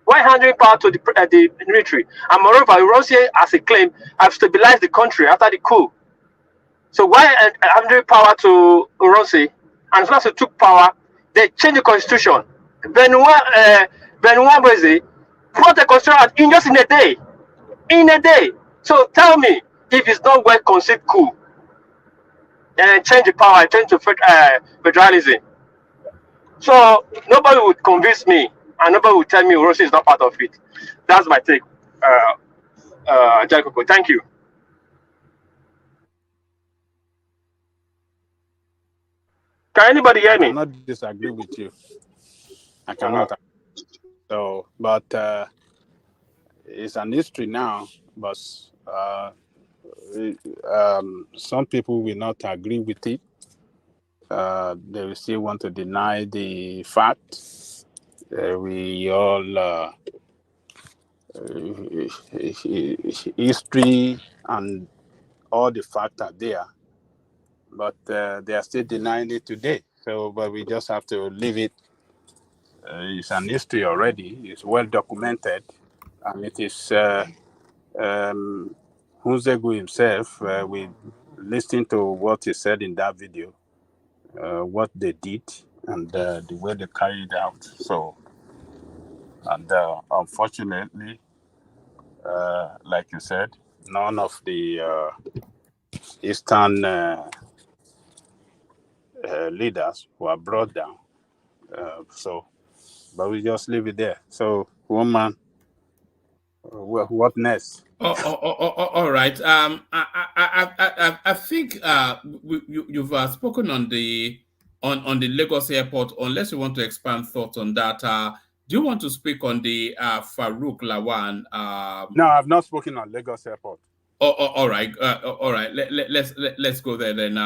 Why handing power to the military? And moreover, Ronsi, as a claim, have stabilized the country after the coup. So why handing power to Ronsi? And as they took power, they changed the constitution. Benoit Beze brought the constitution in just in a day. In a day. So tell me, if it's not well conceived coup, and change the power, change to federalism. So nobody would convince me, and nobody would tell me Ronsi is not part of it. That's my take, Jacopo. Thank you. Can anybody hear me? I cannot disagree with you. I cannot. So, but it's an history now. But some people will not agree with it. They will still want to deny the fact. We all history and all the facts are there, but they are still denying it today. So, but we just have to leave it. It's an history already. It's well documented, and it is Hunzegu himself. We listened to what he said in that video, what they did, and the way they carried out. So, and unfortunately, like you said, none of the Eastern leaders were brought down. So, but we just leave it there. So, woman, what next? All right. I think you've spoken on the Lagos airport. Unless you want to expand thoughts on that, do you want to speak on the Farouk Lawan? No, I've not spoken on Lagos airport. All right. All right. Let's go there then.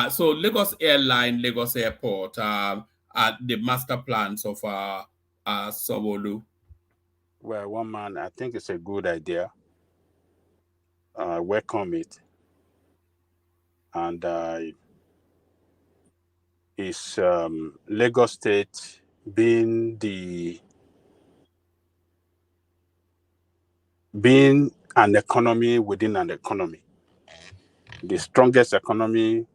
So Lagos Airline, Lagos Airport, the master plans of Sanwo Olu. Well, one man, I think it's a good idea. Welcome it. And it's Lagos State being an economy within an economy, the strongest economy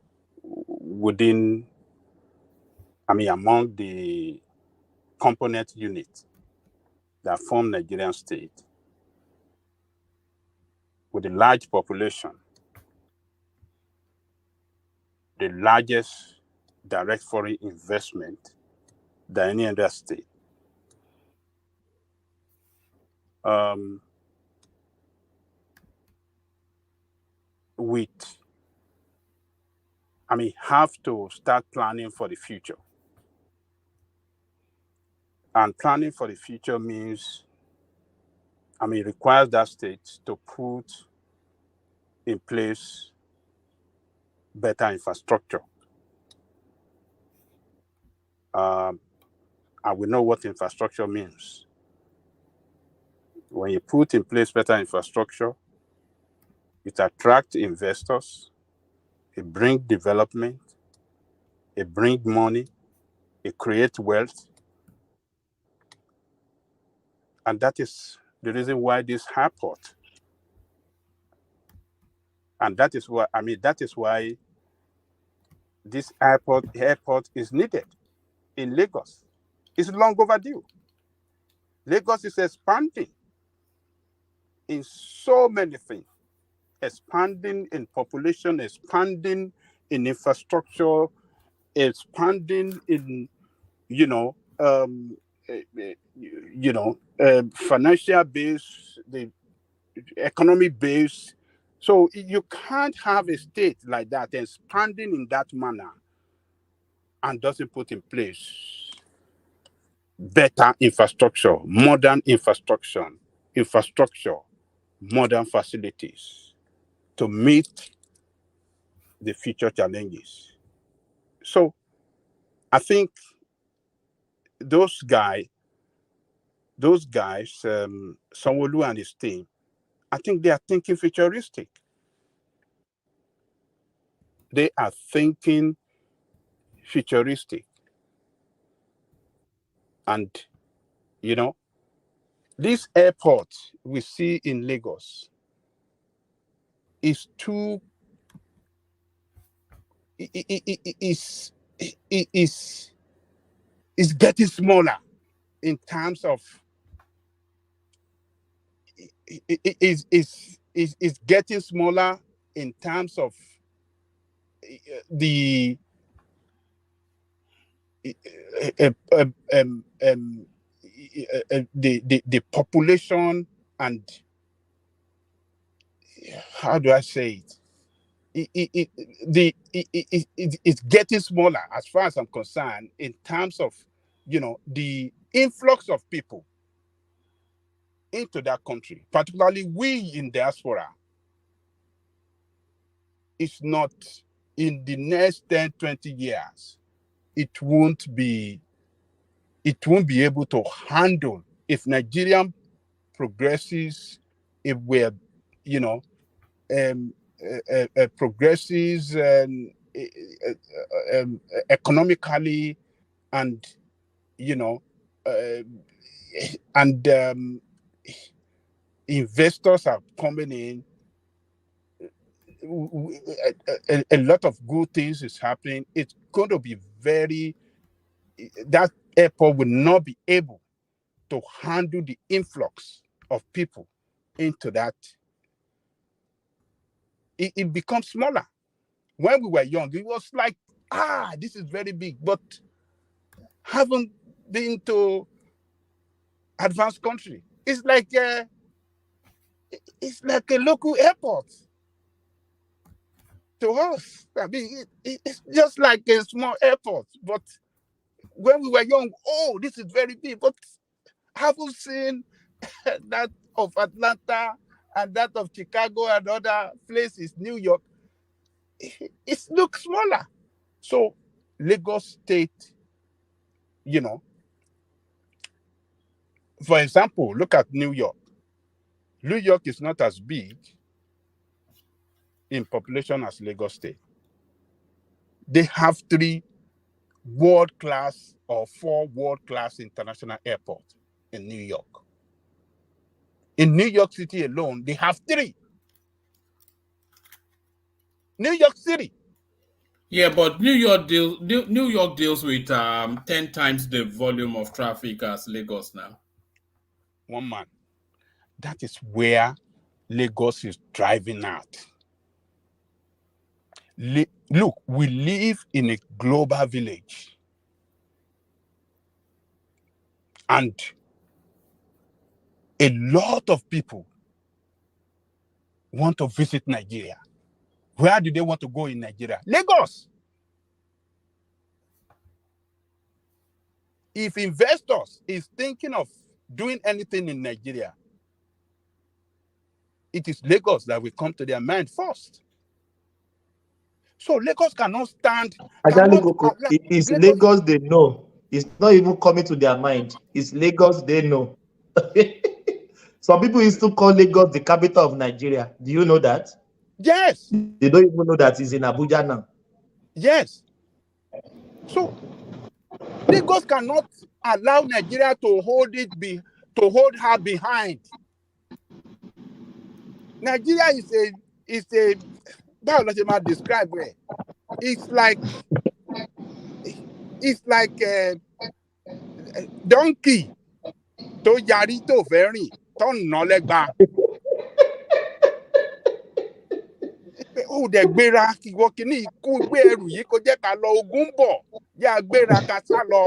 among the component units that form Nigerian state, with a large population, the largest direct foreign investment than any other state. Have to start planning for the future. And planning for the future means, requires that state to put in place better infrastructure. And we know what infrastructure means. When you put in place better infrastructure, it attracts investors, it brings development, it brings money, it creates wealth. And that is the reason why this airport, and that is why this airport is needed in Lagos. It's long overdue. Lagos is expanding in so many things, expanding in population, expanding in infrastructure, expanding in, financial base, the economic base. So you can't have a state like that expanding in that manner and doesn't put in place better infrastructure, modern infrastructure, modern facilities to meet the future challenges. So I think those guys, Sanwo Olu and his team, I think they are thinking futuristic. They are thinking futuristic. And, you know, this airport we see in Lagos is too, is getting smaller in terms of, is getting smaller in terms of the the population, and how do I say it? It's getting smaller as far as I'm concerned in terms of, you know, the influx of people into that country, particularly we in diaspora. It's not in the next 10, 20 years. It won't be able to handle if Nigerian progresses, if we're, you know, progresses economically, and, you know, and investors are coming in. A lot of good things is happening. It's going to be that airport will not be able to handle the influx of people into that. It becomes smaller. When we were young, it was like, this is very big, but haven't been to advanced country. It's like a local airport to us. I mean, it's just like a small airport. But when we were young, this is very big. But haven't seen that of Atlanta and that of Chicago and other places, New York. It looks smaller. So Lagos State, you know, for example, look at New York. New York is not as big in population as Lagos State. They have 3 world-class or 4 world-class international airports in New York. In New York City alone, they have 3. New York City. Yeah, but New York deals with 10 times the volume of traffic as Lagos now. One man. That is where Lagos is driving out. Look, we live in a global village. And a lot of people want to visit Nigeria. Where do they want to go in Nigeria? Lagos. If investors is thinking of doing anything in Nigeria, it is Lagos that will come to their mind first. So Lagos cannot stand. It's Lagos they know. It's not even coming to their mind. It's Lagos they know. Some people used to call Lagos the capital of Nigeria. Do you know that? Yes. They don't even know that it's in Abuja now. Yes. So Lagos cannot allow Nigeria to hold her behind. Nigeria is a how does it describe it? It's like a donkey to yari to very ton no legba. Dẹ̀ gbéra ìwọ kìíní ikú gbé ẹrù yìí kó jẹ́ ká lọ ogun bọ̀ yá gbéra ká sá lọ.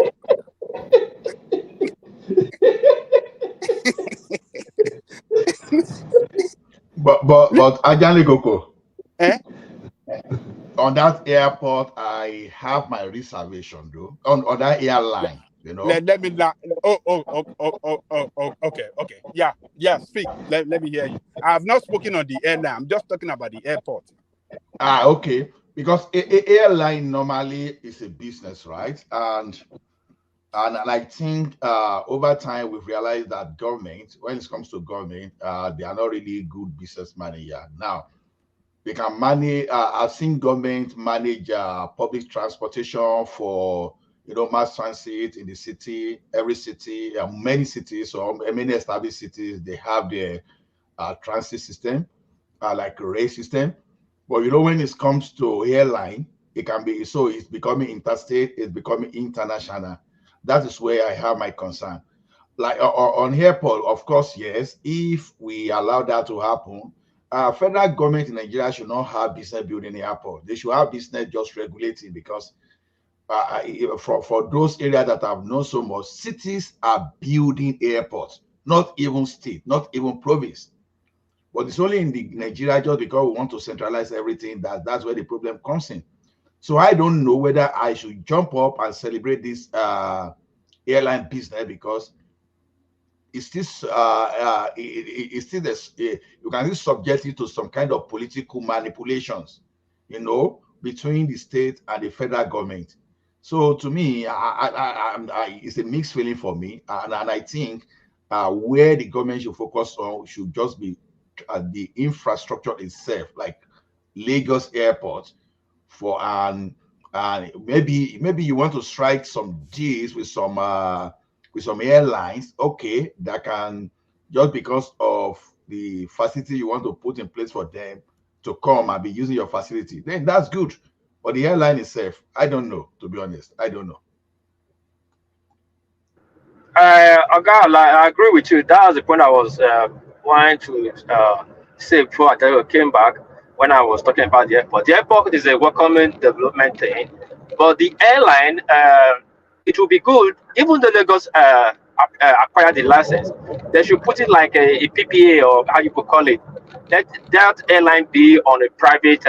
But Ajani Koko. On that airport, I have my reservation though. On that airline, you know. Let me okay. Yeah, speak. Let me hear you. I have not spoken on the airline. I'm just talking about the airport. Okay. Because airline normally is a business, right? And I think over time we've realized that government, when it comes to government, they are not really good businessmen here. Now, they can manage. I've seen government manage public transportation for mass transit in the city. Every city, many cities or many established cities, they have their transit system, like a rail system. But when it comes to airline, it can be so it's becoming interstate, it's becoming international. That is where I have my concern. Like on airport, of course, yes. If we allow that to happen, federal government in Nigeria should not have business building airport. They should have business just regulating because for those areas that have known so much, cities are building airports, not even state, not even province. But it's only in the Nigeria just because we want to centralize everything that's where the problem comes in. So I don't know whether I should jump up and celebrate this airline business because it's still it's still this, you can still subject it to some kind of political manipulations, between the state and the federal government. So to me, it's a mixed feeling for me, and I think where the government should focus on should just be the infrastructure itself, like Lagos Airport, and maybe you want to strike some deals with some airlines, okay, that can, just because of the facility you want to put in place for them to come and be using your facility, then that's good. But the airline itself, I don't know, to be honest. I don't know. I agree with you. That was the point I was wanting to say before I came back when I was talking about the airport. The airport is a welcoming development thing, but the airline, it will be good, even though Lagos acquired the license, they should put it like a PPA or how you could call it. Let that airline be on a private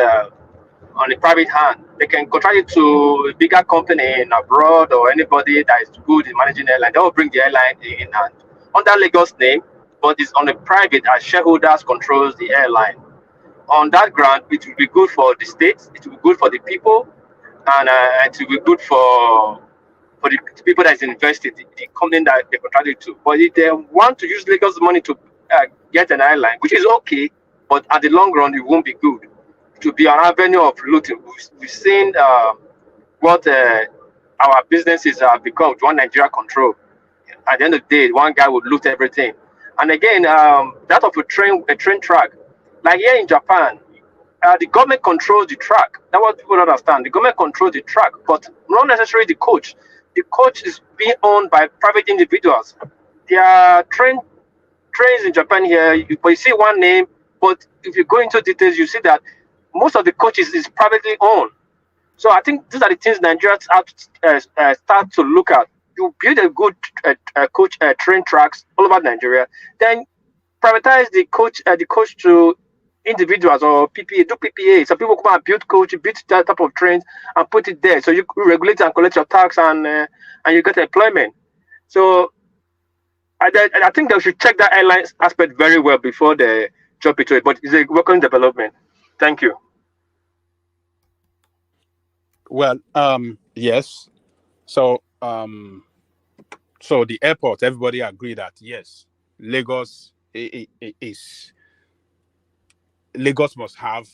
hand. They can contract it to a bigger company in abroad or anybody that is good in managing airline. They will bring the airline in and under Lagos name, but it's on a private as shareholders controls the airline. On that ground, it will be good for the states, it will be good for the people, and it will be good for the people that is invested, the company that they contracted to. But if they want to use Lagos money to get an airline, which is okay, but at the long run, it won't be good. To be an avenue of looting. We've seen what our businesses have become, one Nigeria control. At the end of the day, one guy would loot everything. And again, that of a train track, like here in Japan, the government controls the track. That's what people don't understand. The government controls the track, but not necessarily the coach. The coach is being owned by private individuals. There are trains in Japan here, but you see one name, but if you go into details, you see that most of the coaches is privately owned. So I think these are the things Nigerians have to start to look at. You build a good coach train tracks all over Nigeria, then privatize the coach to individuals or PPA, do PPA. So people come and build that type of trains and put it there. So you regulate and collect your tax and you get employment. So I think they should check that airline aspect very well before they jump into it. But it's a working development. Thank you. Well, yes. So, so the airport, everybody agree that yes, Lagos Lagos must have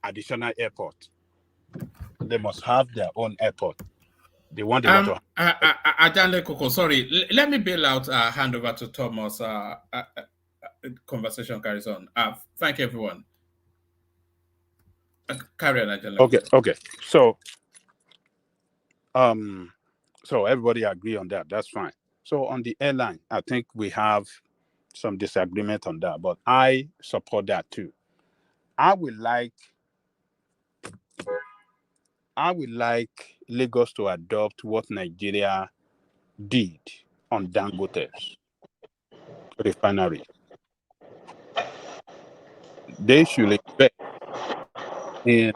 additional airport. They must have their own airport. They want the water. Ajande Koko, sorry. Let me bail out. Hand over to Thomas. Conversation carries on. Thank you, everyone. Carry on, Ajande. Okay. So everybody agree on that. That's fine. So on the airline, I think we have some disagreement on that, but I support that too. I would like Lagos to adopt what Nigeria did on Dangote's refinery. They should invest in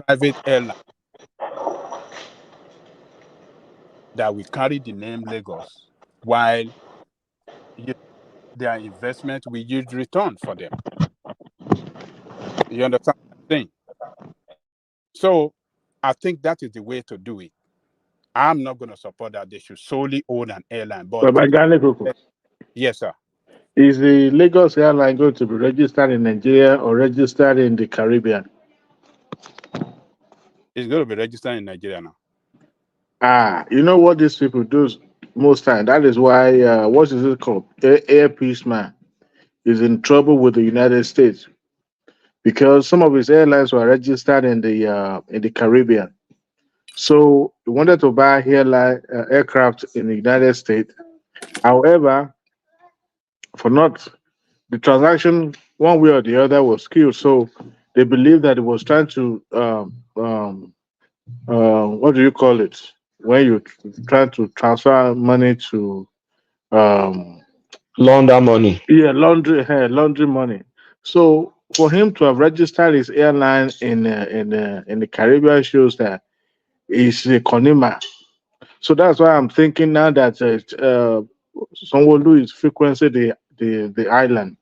private airline that will carry the name Lagos, while their investment will yield return for them. You understand what I'm saying? So I think that is the way to do it. I'm not going to support that they should solely own an airline. But yes, sir. Is the Lagos Airline going to be registered in Nigeria or registered in the Caribbean? It's going to be registered in Nigeria now. You know what these people do most time? That is why, what is it called? Air Peace Man is in trouble with the United States because some of his airlines were registered in the Caribbean. So he wanted to buy aircraft in the United States. However, for not the transaction, one way or the other was skewed. So they believe that it was trying to what do you call it when you try to transfer money to launder money. Yeah, laundry money. So for him to have registered his airline in the Caribbean shows that he's a consumer. So that's why I'm thinking now that Sanwo Olu is frequenting the island.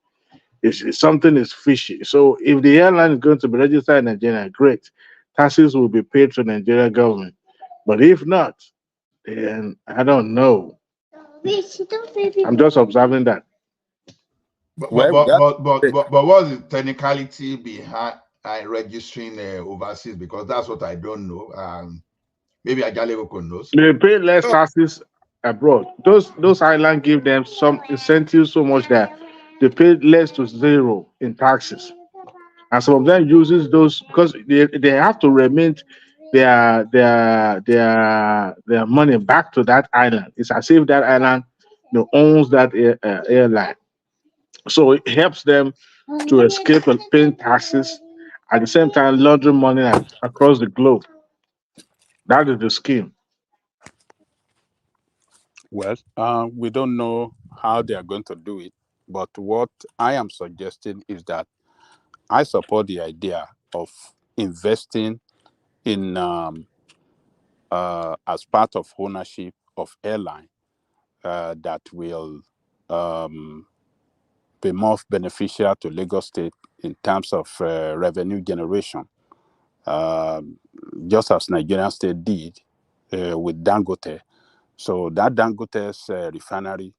Something is fishy. So if the airline is going to be registered in Nigeria, great. Taxes will be paid to Nigeria government. But if not, then I don't know. I'm just observing that. But what's the technicality behind registering overseas? Because that's what I don't know. Maybe Ajaleko knows. They pay less taxes abroad. Those islands give them some incentives so much that they pay less to zero in taxes. And some of them uses those because they have to remit their money back to that island. It's as if that island owns that airline. So it helps them to escape paying taxes at the same time laundering money across the globe. That is the scheme. Well, we don't know how they are going to do it, but what I am suggesting is that I support the idea of investing in as part of ownership of airline that will be more beneficial to Lagos State in terms of revenue generation, just as Nigerian State did with Dangote. So that Dangote's refinery,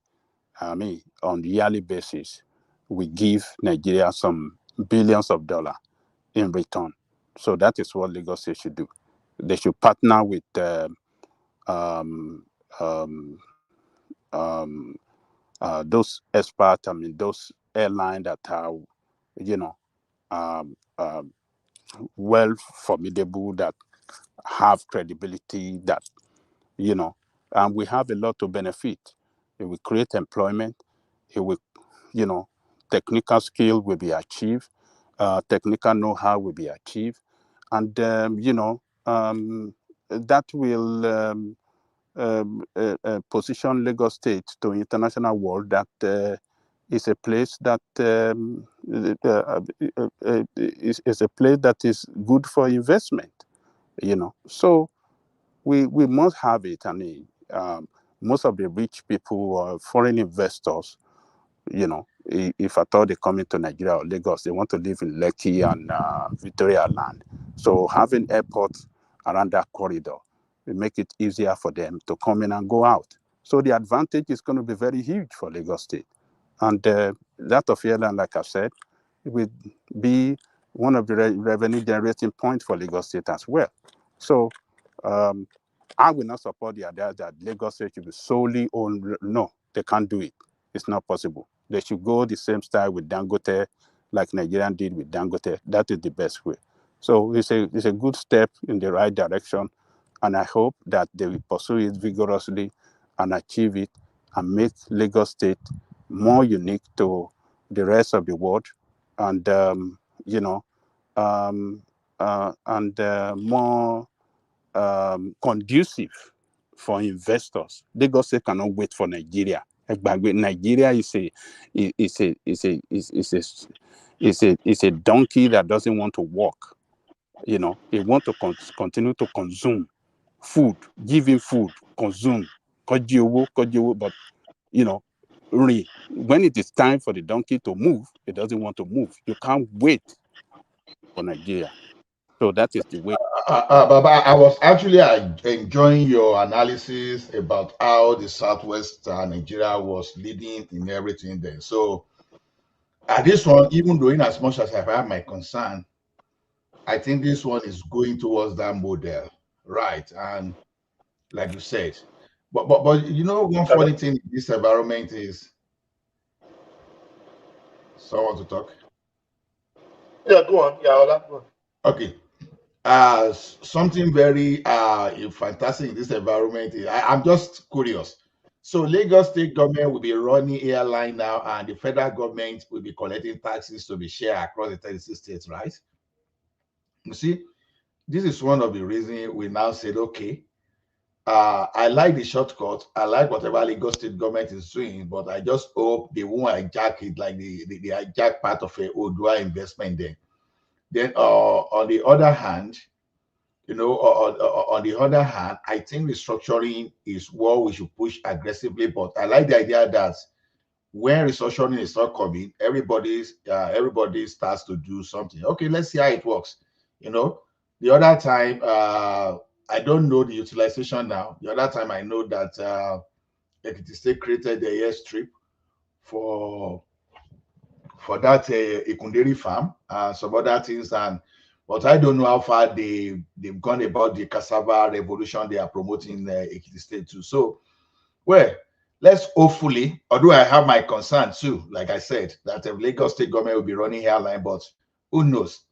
on the yearly basis, we give Nigeria some billions of dollars in return. So that is what Lagos State should do. They should partner with those experts. Those airlines that are, well formidable, that have credibility, that and we have a lot to benefit. It will create employment. It will, technical skill will be achieved. Technical know-how will be achieved. And, that will position Lagos State to international world that is a place that is a place that is good for investment, So we must have it. Most of the rich people or foreign investors, if at all they come into Nigeria or Lagos, they want to live in Lekki and Victoria Land. So having airports around that corridor will make it easier for them to come in and go out. So the advantage is going to be very huge for Lagos State. And that of airline, like I said, will be one of the revenue generating points for Lagos State as well. So I will not support the idea that Lagos State should be solely owned. No, they can't do it. It's not possible. They should go the same style with Dangote, like Nigerian did with Dangote. That is the best way. So it's a good step in the right direction, and I hope that they will pursue it vigorously and achieve it and make Lagos State more unique to the rest of the world, and more conducive for investors. Lagos State cannot wait for Nigeria. Nigeria is a donkey that doesn't want to walk. It wants to continue to consume food, give him food, consume, but when it is time for the donkey to move, it doesn't want to move. You can't wait for Nigeria. So that is the way. Baba, I was actually enjoying your analysis about how the Southwest Nigeria was leading in everything there. So this one, even though in as much as I have my concern, I think this one is going towards that model, right? And like you said, but you know, one funny thing in this environment is someone to talk. Yeah, go on. Yeah, Ola, go on. Okay. Something very fantastic in this environment. I'm just curious. So Lagos state government will be running airline now, and the federal government will be collecting taxes to be shared across the 36 states, right? You see, this is one of the reasons we now said, okay, I like the shortcut. I like whatever Lagos state government is doing, but I just hope they won't hijack it like the hijack part of a Odua investment there. Then on the other hand, you know, on the other hand, I think restructuring is what we should push aggressively. But I like the idea that when restructuring is not coming, everybody starts to do something. Okay, let's see how it works. You know, the other time, I don't know the utilization now. The other time, I know that Ekiti State created the airstrip for that Ikunderi farm and some other things, but I don't know how far they've gone about the cassava revolution they are promoting in Ekiti State too. So, well, let's hopefully, although I have my concern too, like I said, that the Lagos state government will be running airline, but who knows?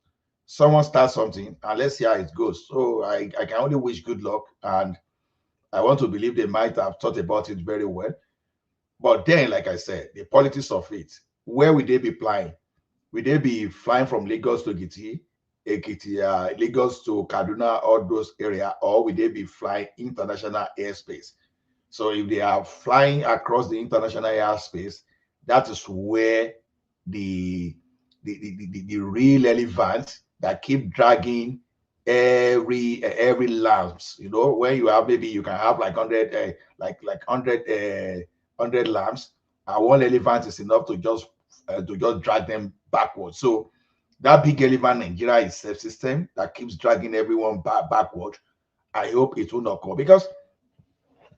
Someone starts something and let's see how it goes. So I can only wish good luck, and I want to believe they might have thought about it very well. But then, like I said, the politics of it, where will they be flying? Will they be flying from Lagos to Ekiti, Lagos to Kaduna, all those areas, or will they be flying international airspace? So if they are flying across the international airspace, that is where the real elephant that keep dragging every lamps. You know, when you have, maybe you can have like 100 100 lamps, and one elephant is enough to just drag them backwards. So that big elephant Nigeria is self-system that keeps dragging everyone backward. I hope it will not come, because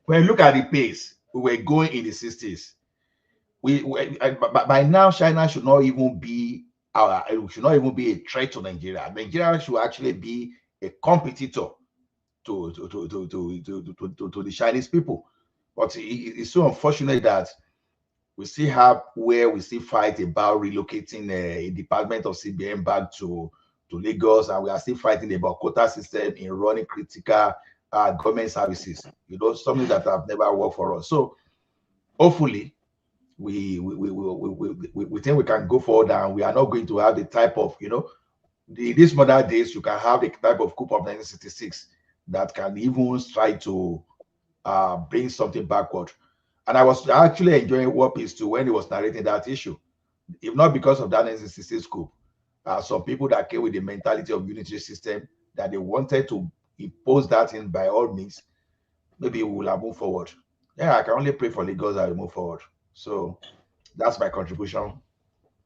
when you look at the pace we were going in the 60s, by now China should not even be a threat to Nigeria. Nigeria should actually be a competitor to the Chinese people. But it's so unfortunate that we still have where we still fight about relocating a department of CBN back to Lagos, and we are still fighting about quota system in running critical government services. You know, something that have never worked for us. So hopefully we think we can go forward, and we are not going to have the type of, you know, these modern days you can have the type of coup of 1966 that can even try to bring something backward. And I was actually enjoying War Peace too when he was narrating that issue. If not because of that 1966 coup, some people that came with the mentality of unitary system, that they wanted to impose that in by all means, maybe we will have moved forward. Yeah, I can only pray for Lagos that we move forward. So that's my contribution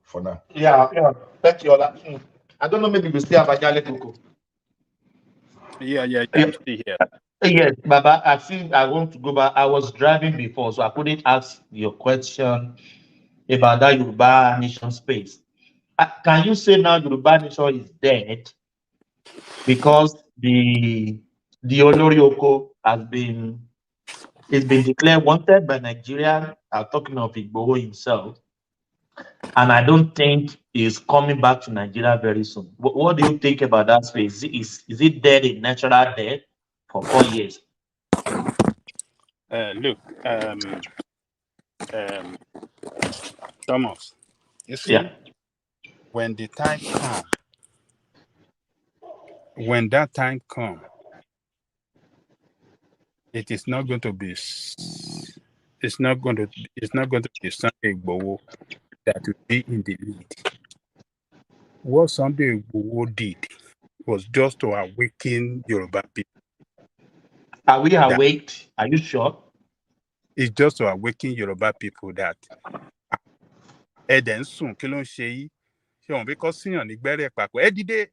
for now. Yeah. Thank you, Ola. I don't know, maybe we still have Ajale Koko. Yeah, I'm still here. Yes, Baba, I think I want to go back. I was driving before, so I couldn't ask your question about that Yoruba nation space. Can you say now Yoruba nation is dead because the Olori Oko has been declared wanted by Nigeria? I'm talking of Igboho himself, and I don't think he's coming back to Nigeria very soon. What do you think about that space? Is it dead, a natural death for 4 years? Look, Thomas, you see, when the time comes, when that time comes, it is not going to be. It's not going to be Sunday Igboho that will be in the lead. What Sunday Igboho did was just to awaken Yoruba people. Are we awake? Are you sure? It's just to awaken Yoruba people that Eden soon, kilon shei, ṣé because síyàn ní gbẹ́rẹ́ papọ̀. Ẹ dìde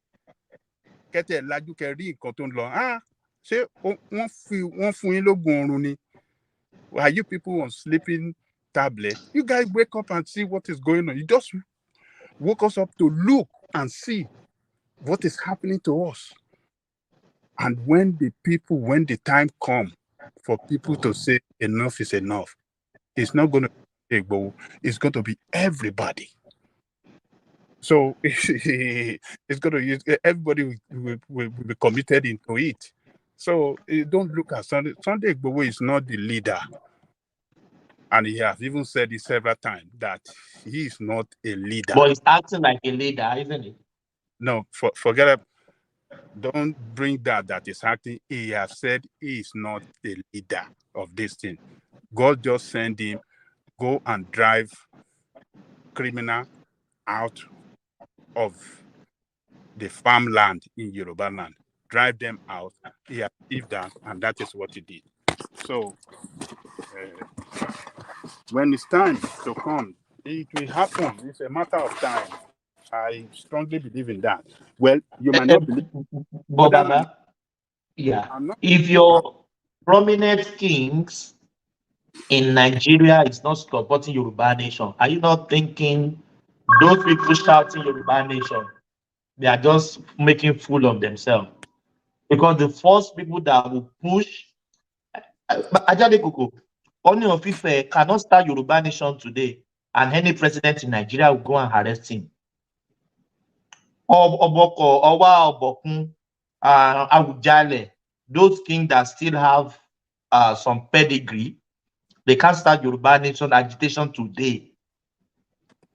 kẹ́tẹ̀ lajú kẹ́ rí nǹkan tó ń lọ. Ṣé wọ́n fún yín lóògùn oorun ni? Are you people on sleeping tablet? You guys wake up and see what is going on. You just woke us up to look and see what is happening to us. And when the time comes for people to say enough is enough, it's not going to be Igbo, it's going to be everybody. So it's going to everybody will be committed into it. So don't look at Sunday. Sunday Igbo is not the leader. And he has even said it several times that he is not a leader. But he's acting like a leader, isn't he? No, forget it. Don't bring that is acting. He has said he is not the leader of this thing. God just sent him, go and drive criminal out of the farmland in Yoruba land. Drive them out. He achieved that, and that is what he did. So when it's time to come, it will happen. It's a matter of time. I strongly believe in that. Well, you might not believe. But Baba, yeah. If your prominent kings in Nigeria is not supporting Yoruba nation, are you not thinking those people shouting Yoruba nation, they are just making fool of themselves? Because the first people that will push Ajade Koko, Oni of Ife cannot start Yoruba nation today, and any president in Nigeria will go and arrest him. Oboko, Owa Obokun, Awujale, those kings that still have some pedigree, they can't start Yoruba nation agitation today.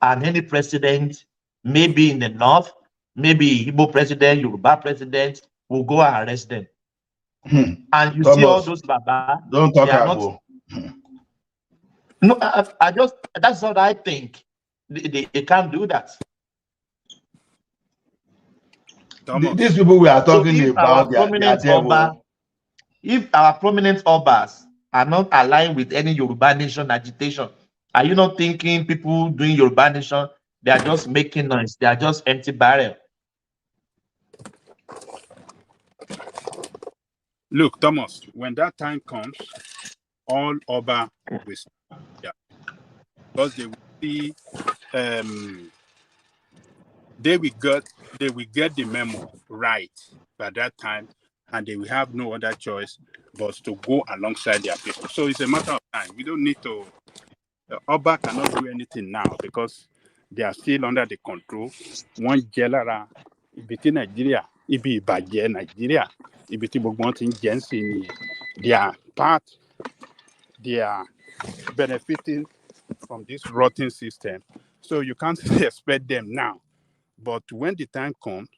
And any president, maybe in the north, maybe Igbo president, Yoruba president, will go and arrest them. And you Thomas, see all those Baba, don't talk they are about. No, I just, that's what I think. They can't do that. These people we are talking so about, they are devil. If our prominent Obas are not aligned with any Yoruba nation agitation, are you not thinking people doing Yoruba nation, they are just making noise, they are just empty barrel? Look, Thomas, when that time comes, all Oba will start, because they will see, they will get the memo right by that time, and they will have no other choice but to go alongside their people. So it's a matter of time. We don't need to. Oba cannot do anything now because they are still under the control. One Jelara, Ibiti Nigeria, Ibi Baje Nigeria, Ibiti Bogmontin Jensen, they are benefiting from this rotten system. So you can't expect them now. But when the time comes,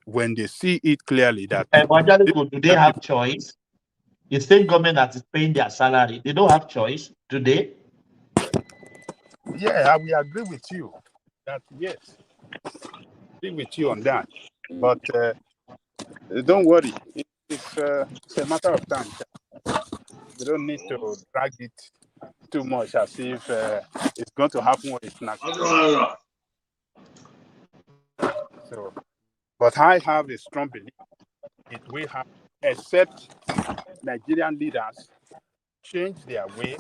when they see it clearly that do they have choice? The state government that is paying their salary, they don't have choice, do they? Yeah, we agree with you. That yes, agree with you on that. But don't worry, it's a matter of time. We don't need to drag it too much as if it's going to happen when it's not. So, but I have a strong belief it will happen, except Nigerian leaders change their way.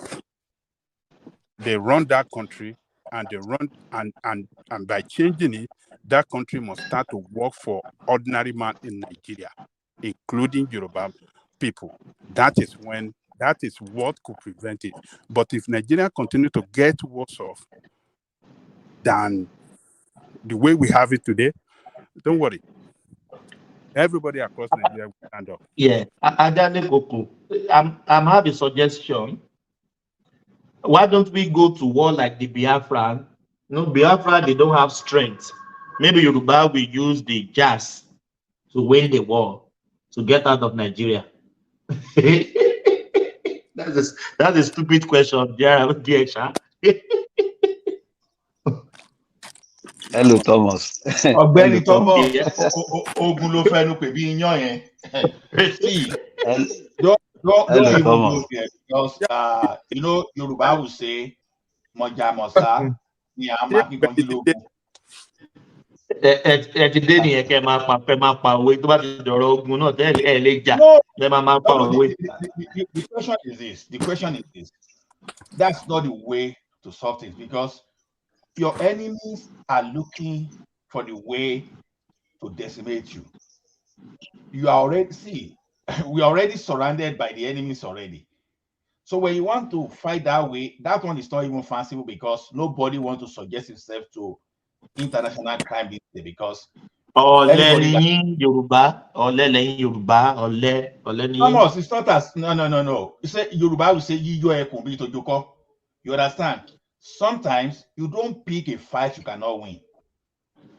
They run that country, and they run and by changing it, that country must start to work for ordinary man in Nigeria, including Yoruba people. That is what could prevent it. But if Nigeria continue to get worse off than the way we have it today, don't worry. Everybody across Nigeria will stand up. Yeah, Adane Koko, I'm having a suggestion. Why don't we go to war like the Biafran? No, Biafra, they don't have strength. Maybe Yoruba will use the jazz to win the war, to get out of Nigeria. That's a stupid question. Hello, Thomas. Ọ̀gbẹ́ni Thomas, ogun ló fẹ́nu pè bí iyán yẹn. See, Don't Hello, even go Thomas. there because you know Yoruba will say Moja Mosa ni ama kikanju logun. ẹ ti dé nìyẹn kẹ máa pa òwe tó bá ti dọ̀rọ̀ ogun náà tẹ́ ẹ lè jà No, ẹ máa pa òwe. the question is this. The question is this. That's not the way to solve things because your enemies are looking for the way to decimate you. You are already we are already surrounded by the enemies already. So when you want to fight that way, that one is not even fanciful because nobody wants to suggest himself to international crime these days because ọ̀lẹ ni yín yorùbá ọ̀lẹ lẹ́yìn yorùbá ọ̀lẹ ni yín. Thomas, it's not as no. You say Yoruba will say yiyo ekun bi tojoko. You understand? Sometimes you don't pick a fight you cannot win.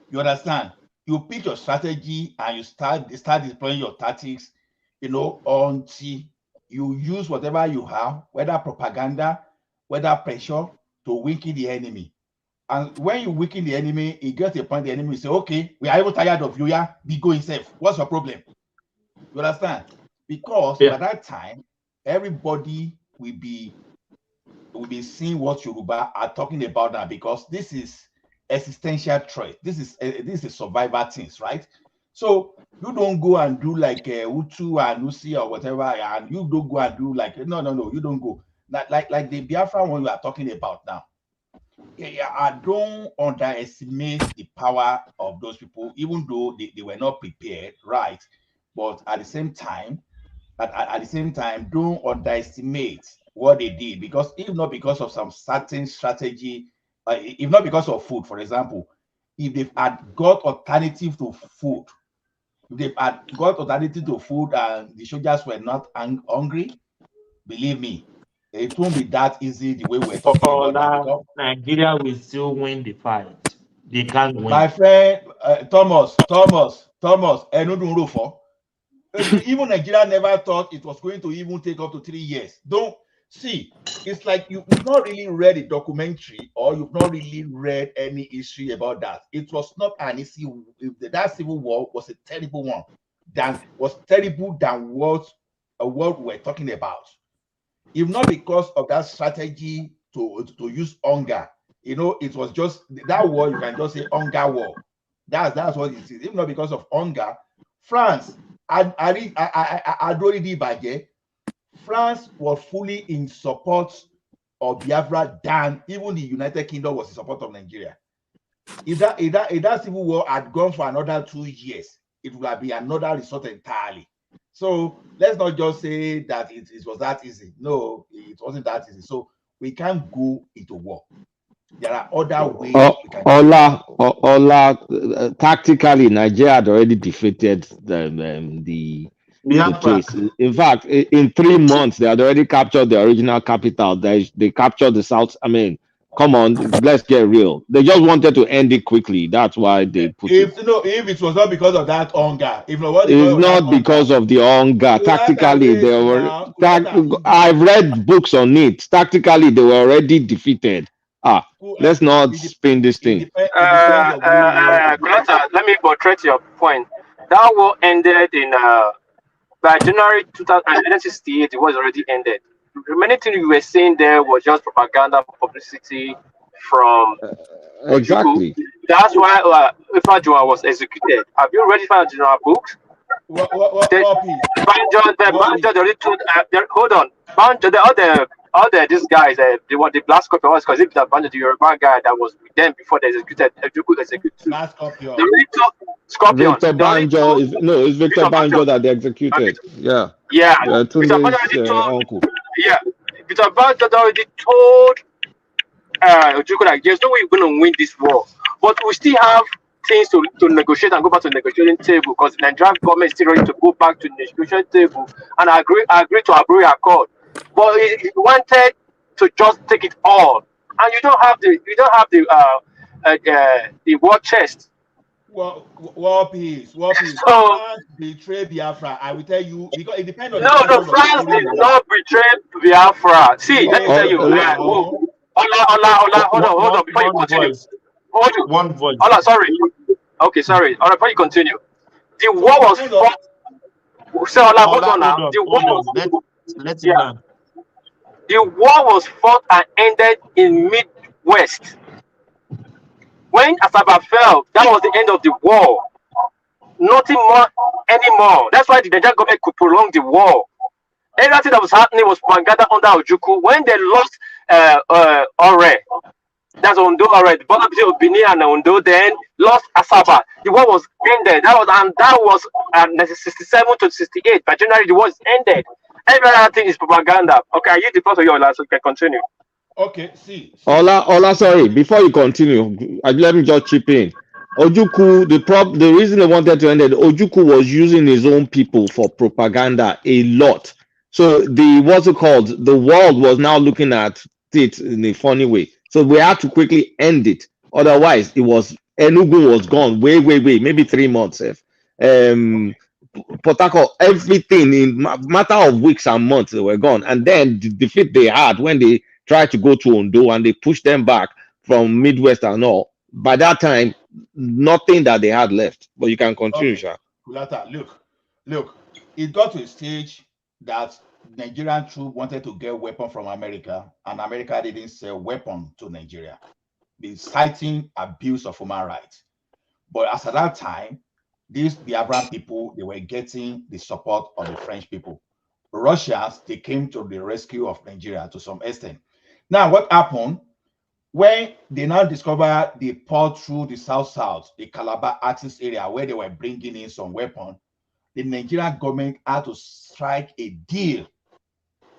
You understand? You pick your strategy and you start deploying your tactics, until you use whatever you have, whether propaganda, whether pressure, to weaken the enemy. And when you weaken the enemy, it gets to a point the enemy will say, okay, we are even tired of you, yeah, be going safe. What's your problem? You understand? Because by that time, everybody will be seeing what Yoruba are talking about now because this is existential threat. This is a survivor things, right? So you don't go and do like Utu and Usi or whatever, and you don't go and do like no, you don't go. Like the Biafra one we are talking about now. I don't underestimate the power of those people, even though they were not prepared, right? But at the same time, don't underestimate what they did because if not because of some certain strategy, if not because of food, for example, if they've had got alternative to food, and the soldiers were not hungry, believe me, it won't be that easy the way we're talking about now. Nigeria will still win the fight. They can't win. My friend Thomas, even Nigeria never thought it was going to even take up to 3 years. Don't see, it's like you've not really read a documentary or you've not really read any history about that. It was not an easy. That civil war was a terrible one. Than what we're talking about. If not because of that strategy to use hunger, it was just that war. You can just say hunger war. That's what it is. If not because of hunger, France. France was fully in support of Biafra than even the United Kingdom was in support of Nigeria. If that civil war had gone for another 2 years, it would have been another result entirely. So let's not just say that it was that easy. No, it wasn't that easy. So we can't go into war. There are other ways. Tactically, Nigeria had already defeated the place. In fact, in 3 months, they had already captured the original capital. They captured the south. I mean, come on, let's get real. They just wanted to end it quickly. That's why they put if it was not because of that hunger, it's not because of the hunger. Tactically, they were. I've read books on it. Tactically, they were already defeated. Let's not spin this thing. Let me portray your point. That war ended in by January 1968. It was already ended. The many things you were saying there was just propaganda, publicity from exactly. That's why Ifajua was executed. Have you read Ifajua books? Banjo already told. Hold on, Banjo. All these guys, they were the last copy was because if that Banjo, the Yoruba guy that was with them before they executed, last Scorpion. Scorpion. Victor Banjo it's Victor Banjo that they executed. Yeah. Victor Banjo uncle. Yeah, Victor Banjo already told Ojukwu like there's no way we're going to win this war, but we still have things to negotiate and go back to the negotiating table because the Nigerian government is still ready to go back to the negotiation table and agree to Abreu Accord. But he wanted to just take it all, and you don't have the war chest. War peace. So betray Biafra. I will tell you because it depends on. No, France did not betray Biafra. See, let me tell you. Hold on. Before you continue. One voice. Ola, sorry. Okay, sorry. Ola, before you continue. The war was fought. So Ola, hold on now. The war was. Let him Yeah. land. The war was fought and ended in Midwest. When Asaba fell, that was the end of the war. Nothing more anymore. That's why the Nigerian government could prolong the war. Everything that was happening was propaganda under Ojuku. When they lost Ore, that's Ondo Ore, the border between Benin and Ondo, then lost Asaba. The war was ended. That was 67 to 68. By January, the war is ended. Everything is propaganda. Okay, I use the first of your last, so you can continue. Okay, see. Ola, sorry, before you continue, let me just chip in. Ojuku, the reason they wanted to end it, Ojuku was using his own people for propaganda a lot. So what's it called? The world was now looking at it in a funny way. So we had to quickly end it. Otherwise, Enugu was gone way, maybe 3 months. Port Harcourt, everything in matter of weeks and months, they were gone. And then the defeat they had when they tried to go to Ondo and they pushed them back from Midwest and all. By that time, nothing that they had left. But you can continue, Okay. Sha. Kulata, look, it got to a stage that Nigerian troops wanted to get weapon from America, and America didn't sell weapon to Nigeria, citing abuse of human rights. But as at that time, these Biafran people, they were getting the support of the French people. Russians, they came to the rescue of Nigeria to some extent. Now, what happened? When they now discovered they poured through the south, the Calabar Axis area where they were bringing in some weapon, the Nigerian government had to strike a deal.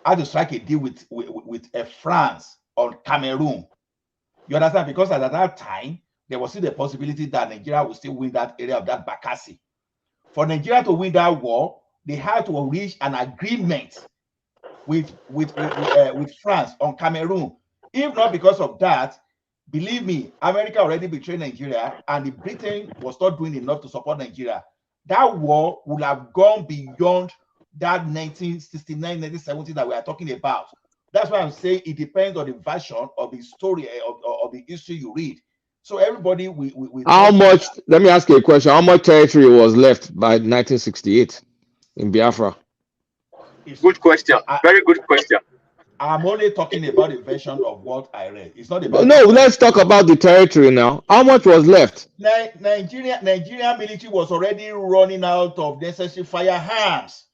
With France on Cameroon. You understand? Because at that time, there was still the possibility that Nigeria would still win that area of that Bakassi. For Nigeria to win that war, they had to reach an agreement with France on Cameroon. If not because of that, believe me, America already betrayed Nigeria, and the Britain was not doing enough to support Nigeria. That war would have gone beyond that 1969, 1970 that we are talking about. That's why I'm saying it depends on the version of the story of the history you read. So everybody, How much? Let me ask you a question. How much territory was left by 1968 in Biafra? Good question. Very good question. I'm only talking about the version of what I read. It's not about. No, let's talk about the territory now. How much was left? Nigerian military was already running out of necessary firearms.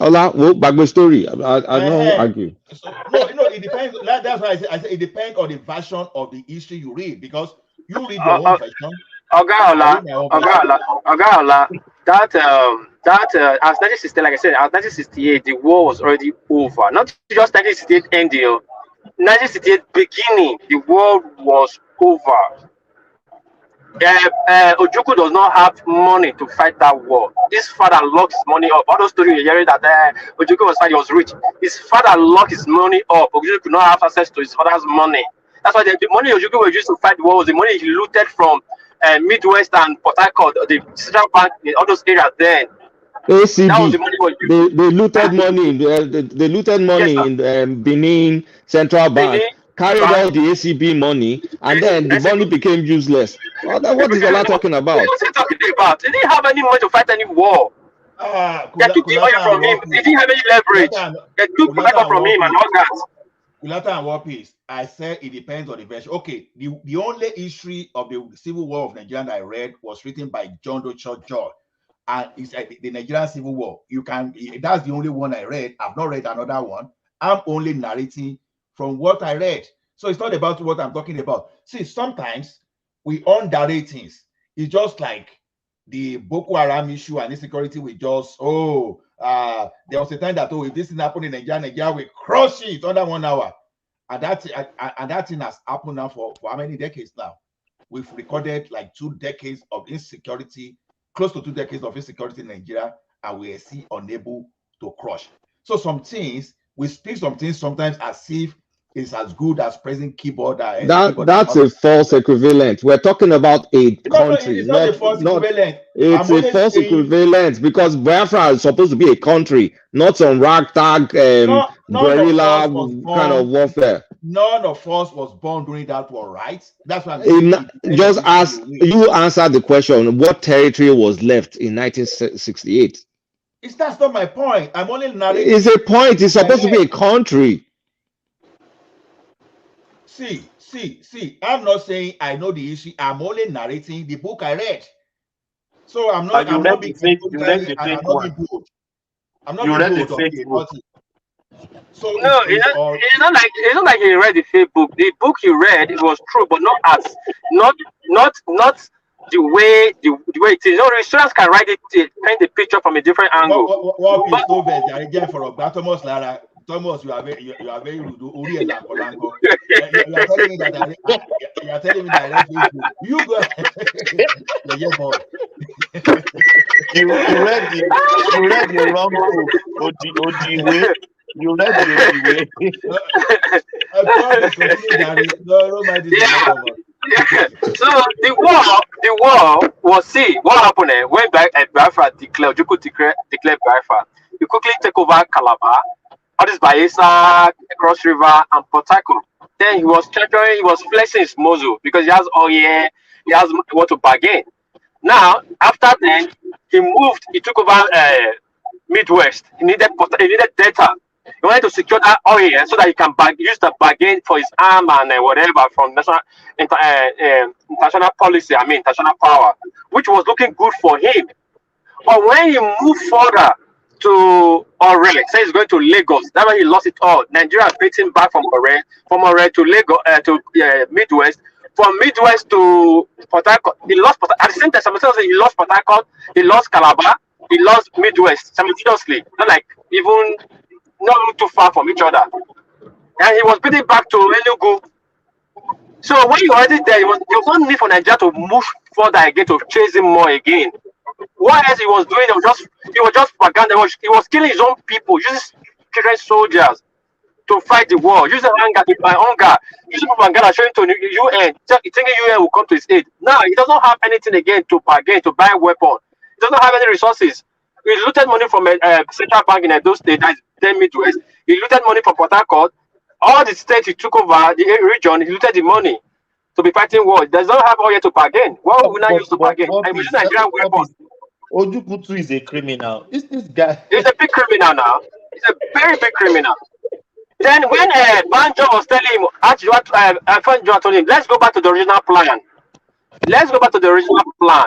Ola, well, back my story. I don't argue. So, no, it depends. That's why I say it depends on the version of the history you read, because you read your own version. Ogaola, that as 1960, like I said, as 1968, the war was already over. Not just 1968 ending, 1968 beginning, the war was over. Ojuku does not have money to fight that war. His father locked his money up. All those stories you're hearing that Ojuku was fighting, he was rich. His father locked his money up. Ojuku could not have access to his father's money. That's why the money Ojuku was used to fight the war was the money he looted from Midwest and Port Harcourt, the Central Bank, all those areas then. ACB. That was the money they looted money. They looted money in Benin Central Bank. Carried all the ACB money, and then the money became useless. What is Ola talking about? What's he talking about? He didn't have any money to fight any war. They took the oil from him. He didn't have any leverage. They took tobacco from him and all that. Kulata and War Peace. I said it depends on the version. Okay, the only history of the Civil War of Nigeria that I read was written by John Doe George, and it's the Nigerian Civil War. That's the only one I read. I've not read another one. I'm only narrating from what I read. So it's not about what I'm talking about. See, sometimes we underrate things. It's just like the Boko Haram issue and insecurity. We just, there was a time that, if this thing happened in Nigeria, we crush it under 1 hour. And that thing has happened now for how many decades now? We've recorded like 2 decades of insecurity, close to 2 decades of insecurity in Nigeria, and we are still unable to crush. So some things, we speak some things sometimes as if it's as good as pressing keyboard. That's a false equivalent. We're talking about a country. It's not a false equivalent. It's a false equivalent, because Biafra is supposed to be a country, not some ragtag guerrilla kind of warfare. None of us was born during that war, right? That's what I'm saying. Just ask, you answer the question, what territory was left in 1968? That's not my point. I'm only narrating. It's a point. It's supposed to be a country. See. I'm not saying I know the issue. I'm only narrating the book I read. So I'm not. I'm not being contrary, and I'm not being bold. I'm not being bold. Okay, nothing. So no, it's not like he read the fake book. The book he read, it was true, but not the way the way it is. You know, students can write it, paint the picture from a different angle. What is novel? They are again for Thomas Lara. Thomas, you are very rude. You are telling me that I read Facebook. You go. You read the wrong book. Odiwe. You read the So the war was, see what happened when Biafra declared Biafra. You quickly take over Calabar, all this Bayelsa, Cross River, and Port Harcourt. Then he was treasuring, he was flexing his muscle because he has he has what to bargain. Now after then he took over Midwest. He needed data. He wanted to secure that oil so that he can use the bargain for his arm and whatever from international policy, international power, which was looking good for him. But when he moved further to Ore, say he's going to Lagos, that's why he lost it all. Nigeria beat him back from Ore to Lagos to Midwest. From Midwest to Port Harcourt, he lost at the same time. He lost Port Harcourt, he lost Calabar, he lost Midwest simultaneously. Not like even not too far from each other. And he was beating back to Enugu. So when he was already there, there was no need for Nigeria to move further again to chase him more again. What else he was doing? He was just propaganda. He was killing his own people, using children soldiers to fight the war, using hunger to buy hunger, using propaganda, showing to the UN, thinking UN will come to his aid. Now he doesn't have anything again to bargain, to buy weapons. He doesn't have any resources. He looted money from a central bank in those states, that's then Midwest. He looted money from Port Harcourt. All the states he took over, the region, he looted the money to be fighting war. He does not have all yet to bargain. What will we not use to bargain? And we use Nigerian weapons. Ojukutu is a criminal. Is this guy? He's a big criminal now. He's a very big criminal. Then when Banjo was telling him, Banjo told him, let's go back to the original plan. Let's go back to the original plan.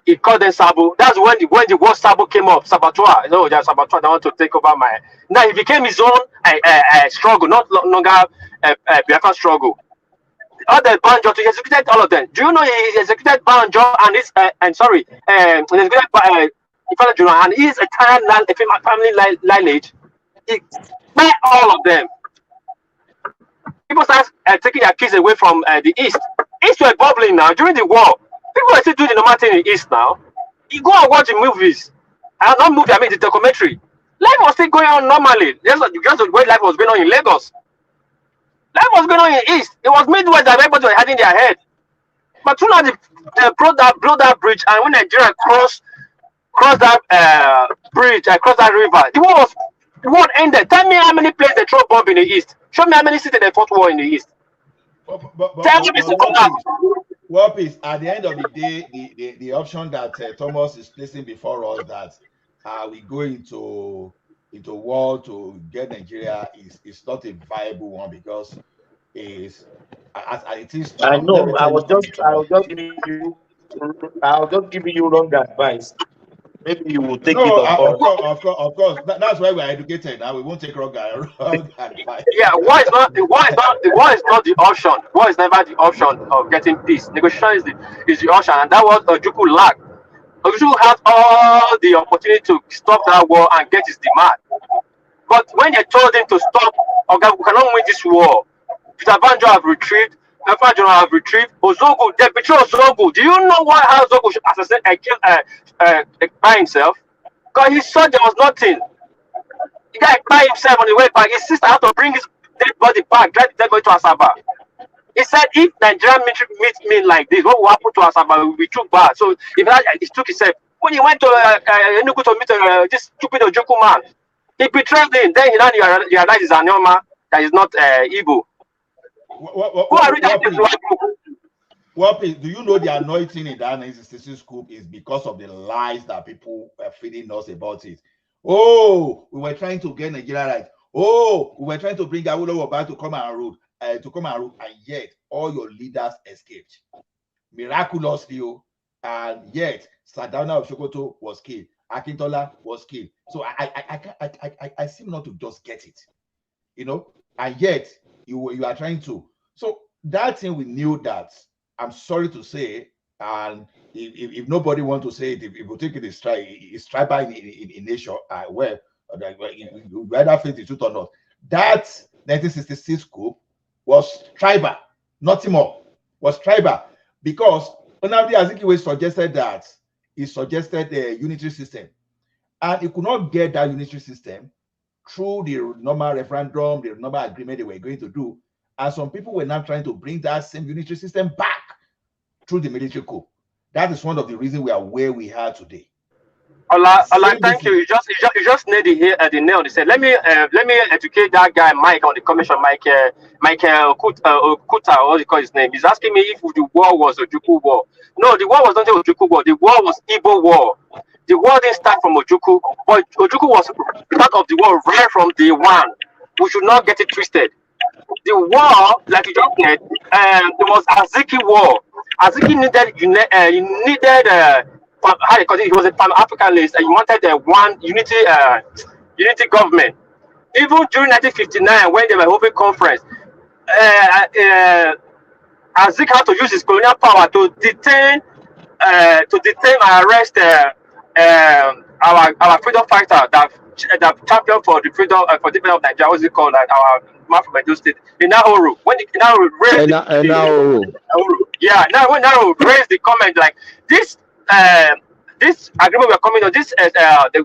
He called them Sabo. That's when the word Sabo came up. Saboteur. You know, Saboteur, they want to take over my. Now it became his own struggle, not longer Biafra struggle. All the Banjo, he executed all of them. Do you know he executed Banjo and his he executed and his entire family lineage? He spent all of them. People start taking their kids away from the East. East were bubbling now during the war. People are still doing the normal thing in the East now. You go and watch the movies. Not movie, I mean the documentary. Life was still going on normally. Just the way life was going on in Lagos. Life was going on in the East. It was Midwest that everybody was having their head. But soon as they blow that bridge, and when Nigeria cross that bridge, cross that river, the war ended. Tell me how many places they throw bomb in the East. Show me how many cities they fought war in the East. Tell me what is at the end of the day, the option that Thomas is placing before us, that we go into war to get Nigeria, is not a viable one, because it is. I know. I was just giving you wrong advice. Maybe you will take it. Of course. That's why we're educated. Now we won't take wrong advice. Yeah, war is not the option. War is never the option of getting peace. Negotiation is the option, and that was Ojukwu lacked. Ojukwu had all the opportunity to stop that war and get his demand. But when they told him to stop, okay, we cannot win this war. Peter Banjo have retrieved. Ozogu, they betrayed Ozogu. Do you know how Ozogu should assassinate and kill by himself? Because he saw there was nothing. The guy by himself on the way back. His sister had to bring his dead body back, drive the dead body to Asaba. He said, if Nigerian military meets me like this, what will happen to Asaba will be too bad. So he took himself. When he went to Enugu to meet this stupid Ojukwu man, he betrayed him. Then he realized he's an Yoma, that is not Igbo. Do you know the anointing in that 1966 coup is because of the lies that people are feeding us about it? Oh, we were trying to get Nigeria right. Oh, we were trying to bring Awolowo back to come and rule, and yet all your leaders escaped miraculously. And yet Sardauna of Sokoto was killed. Akintola was killed. So I seem not to just get it, and yet you are trying to. So that thing, we knew that. I'm sorry to say, and if nobody want to say it, if you think it's tribal in nature, well, you either face the truth or not. That 1966 coup was tribal, nothing more. Was tribal because Nnamdi Azikiwe suggested that he suggested a unitary system, and he could not get that unitary system through the normal referendum, the normal agreement they were going to do. And some people were now trying to bring that same unitary system back through the military coup. That is one of the reasons we are where we are today. Allah, thank you. You just nailed it here at the nail. They said, let me educate that guy Mike on the commission. Mike Okuta, what do you call his name? He's asking me if the war was Ojukwu war. No, the war was not the Ojukwu war. The war was Igbo war. The war didn't start from Ojukwu, but Ojukwu was part of the war right from day one. We should not get it twisted. The war, like you just said, there was Aziki war. Aziki needed how they call it? He was a Pan-Africanist, and he wanted one unity government. Even during 1959, when they were holding conference, Azik had to use his colonial power to detain and arrest our freedom fighter that championed for the freedom of Nigeria. What's it called? Like our man from Edo State, Inahoru. When Inahoru raised yeah, now when Inahoru raised the comment like this agreement we're coming on,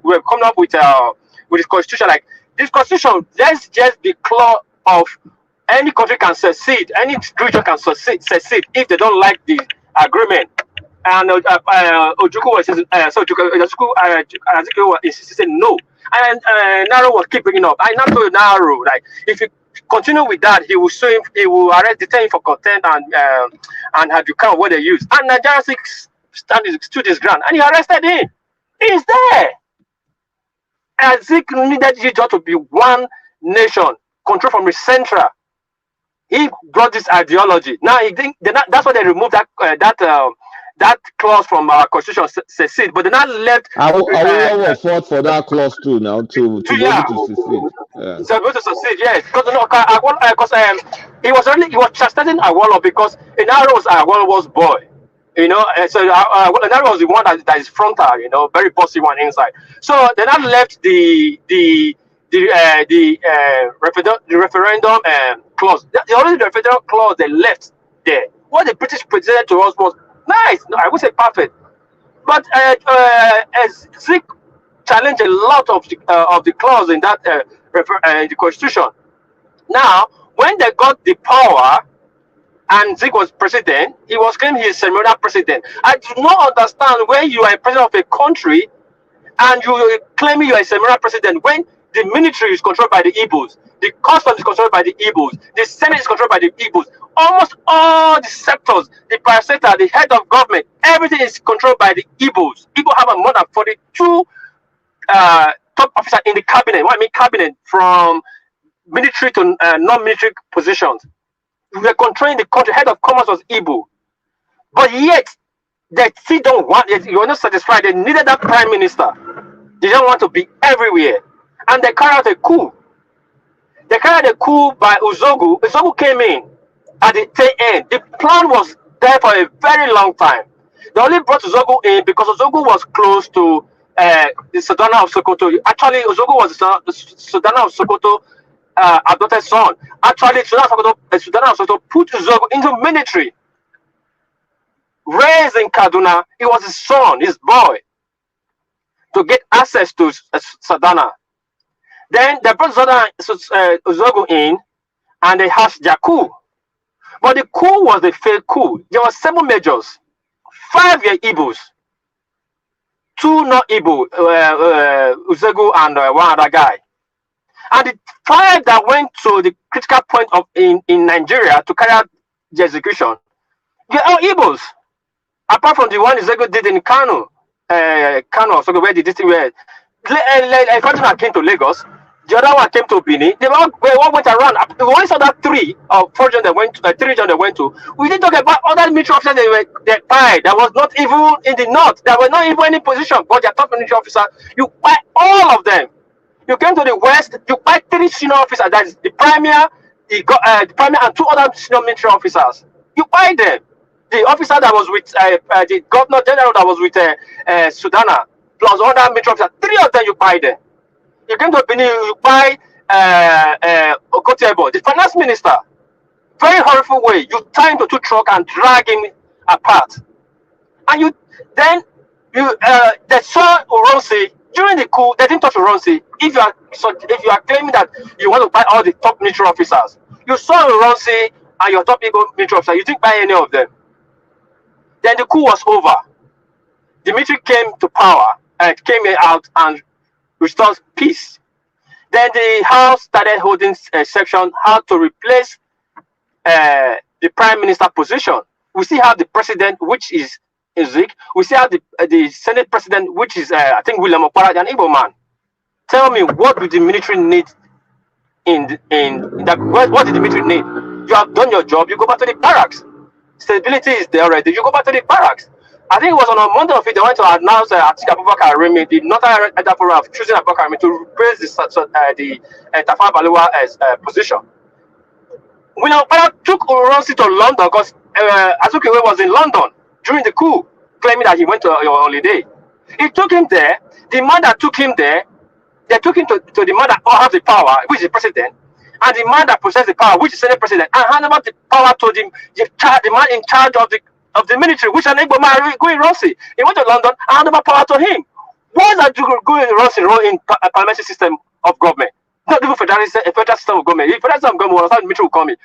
we're coming up with this constitution. Like this constitution, let's just be clear of any country can secede, any region can secede if they don't like the agreement. And Ojukwu was insisted no, and Naro was keep bringing up. I now told Naro like if you continue with that, he will detain him for contempt and have you count what they use. And Nigeria stood his ground and he arrested him. He's there. Azik needed Egypt to be one nation, control from the central. He brought this ideology. Now he think that's why they removed that clause from our constitution, secede, but they not left. Awolowo fought for that clause too now to be able to secede. Yeah. So able to succeed, yes, because he was chastising Awolowo because Inaro was Awolowo's boy. So that was the one that is frontal, very bossy one inside. So they not left the referendum clause. The only referendum clause they left there. What the British presented to us was nice. No, I would say perfect, but as Zik challenged a lot of the clause in that the constitution. Now, when they got the power. And Zik was president, he was claiming he's ceremonial president. I do not understand when you are a president of a country and you claiming you are a ceremonial president when the military is controlled by the Igbos, the customs is controlled by the Igbos, the Senate is controlled by the Igbos. Almost all the sectors, the parastatal, the head of government, everything is controlled by the Igbos. Igbo have more than 42 top officers in the cabinet. What I mean cabinet, from military to non-military positions. We were controlling the country. Head of commerce was Igbo, but yet they still don't want it. You are not satisfied. They needed that prime minister. They don't want to be everywhere, and they carried out a coup. They carried out a coup by Uzogu. Uzogu came in at the tail end. The plan was there for a very long time. They only brought Uzogu in because Uzogu was close to the Sardauna of Sokoto. Actually, Uzogu was the Sardauna of Sokoto. Adopted son. Actually, Sardauna of Sokoto put Uzogu into military. Raised in Kaduna, he was his son, his boy, to get access to Sardauna. Then they brought Uzogu in, and they hashed their coup. But the coup was a fake coup. There were 7 majors, 5 were Igbos, 2 not Igbo, Uzogu and one other guy. And the 5 that went to the critical point of in Nigeria to carry out the execution, they're all Igbos. Apart from the one Uzogu did in Kano, so where the district where Fatima came to Lagos. The other one came to Benin. They all went around. We only saw that 3 or 4 regions they went to, 3 regions they went to. We didn't talk about other military officers they fired. That was not even in the north. There were not even any position. But their top military officer, you buy all of them. You came to the west, you buy 3 senior officers. That is the premier, the premier, and 2 other senior military officers. You buy them. The officer that was with the governor general that was with Sudana, plus other military officers, 3 of them you buy them. You came to Benin, you buy Okotiebo, the finance minister. Very horrible way. You tie him to 2 trucks and drag him apart. And they saw Uronsi during the coup. They didn't touch Uronsi. If you are claiming that you want to buy all the top military officers, you saw Uronsi and your top military officers. You didn't buy any of them. Then the coup was over. The military came to power and came out and restored peace. Then the House started holding a section how to replace the prime minister position. We still have the president, which is Zik. We still have the Senate president, which is I think William Okpara, an Igbo man. Tell me, what do the military need in that? What did the military need? You have done your job. You go back to the barracks. Stability is there already. You go back to the barracks. I think it was on a Monday of it. They went to announce Abubakar Arimi, the northern head program of choosing Abubakar Arimi to replace the Tafawa Balewa as position. William Okpara took Uronsi to London because Azukiwe was in London during the coup, claiming that he went to a holiday. He took him there. The man that took him there, they took him to the man that has the power, which is the president, and the man that possesses the power, which is the Senate president, and hand over the power to the man in charge of the military, which is an Igbo man, Uronsi. He went to London and handed over power to him. What is that Uronsi role in parliamentary system of government? Not even federal system of government. If federal system of government was how the military will come in.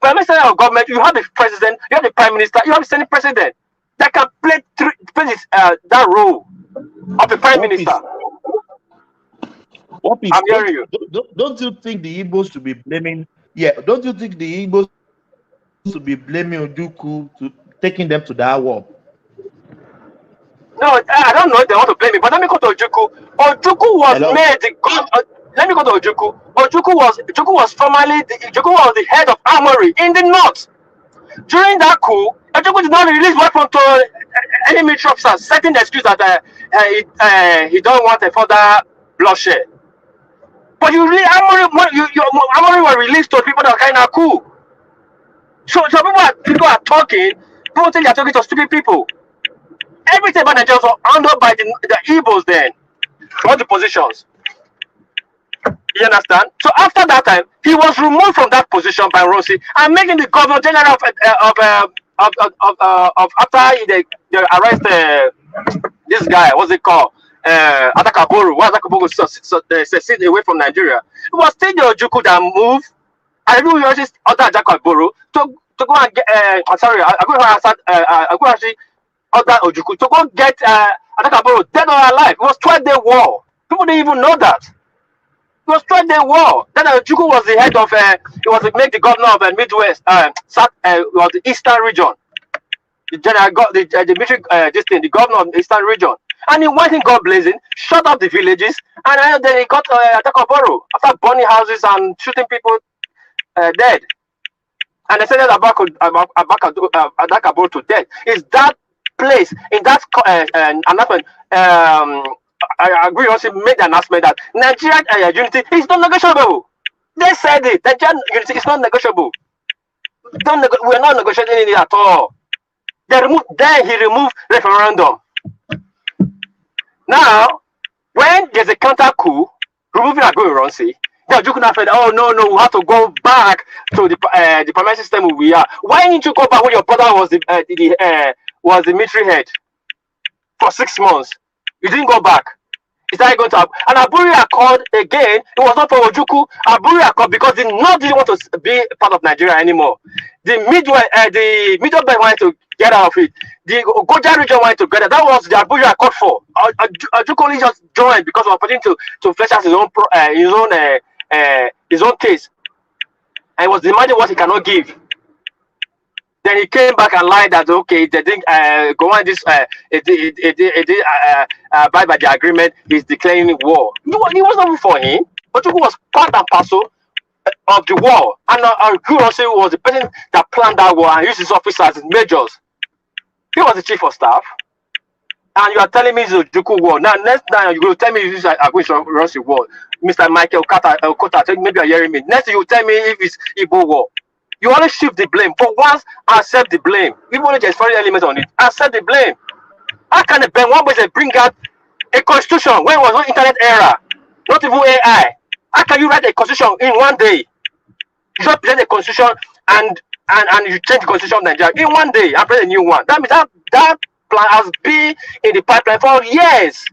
Parliamentary system of government, you have the president, you have the prime minister, you have the Senate president that can play that role of the prime minister. I'm hearing you. Don't you think the Igbos should be blaming? Yeah, don't you think the Igbos should be blaming Ojukwu to taking them to that war? No, I don't know if they want to blame me, but let me go to Ojukwu. Ojukwu was made the god. Let me go to Ojukwu. Ojukwu was formerly the head of armory in the north. During that coup, Ojukwu did not release weapons to any military officers, setting the excuse that he don't want a further bloodshed. But your armory were released to people that are kind of cool. So people are talking. People think they are talking to stupid people. Everything about Nigeria was handled by the Igbos then. All the positions. You understand? So after that time, he was removed from that position by Uronsi and making the governor general of after they arrest this guy. What's it called? Atakaboru. Why Atakaboru secede away from Nigeria? It was still the Ojukwu that moved. I don't know just other Atakaboru to go and get. Sorry, I go actually other Ojukwu to go get Atakaboru dead or alive. It was 12-day war. People didn't even know that. It was 12-day war. Then Ojukwu was the head of. He was made the governor of Midwest. Was the Eastern region. The general got the military. The governor of the Eastern region. And he went in God blazing, shut up the villages, and then he got Atakaboru after burning houses and shooting people dead. And they said that Atakaboru to death. Is that place in that announcement? I agree. Also made the announcement that Nigerian unity is not negotiable. They said it. Nigerian unity is not negotiable. We're not negotiating it at all. Then he removed referendum. Now, when there's a counter coup, removing Uronsi, the Ojukwu now said, "Oh no, we have to go back to the parliamentary system we are." Why didn't you go back when your brother was the military head for 6 months? You didn't go back. Is that going to happen? And Aburi Accord again, it was not for Ojukwu. Aburi Accord because the North didn't want to be part of Nigeria anymore. The Middle Belt wanted to get out of it. The Goja region wanted to get it. That was the Aburi Accord for. Ojukwu only just joined because of opportunity to flesh out his own case, and he was demanding what he cannot give. Then he came back and lied that okay, they didn't go on this. It did abide by the agreement. He's declaring war. It was not for him. Ojukwu was part and parcel of the war, and Kurosi was the person that planned that war and used his officers as majors. He was the chief of staff. And you are telling me it's a Ojukwu war. Now, next time you will tell me this is Aguiyi war. Mr. Michael Kota, maybe you're hearing me. Next, you will tell me if it's Igbo war. You always shift the blame. For once, accept the blame. Even if there's foreign element on it, accept the blame. How can the Ben one person bring out a constitution when it was no internet era, not even AI? How can you write a constitution in one day? You just present a constitution and you change the constitution of Nigeria in one day and present a new one. That means that plan has been in the pipeline for years.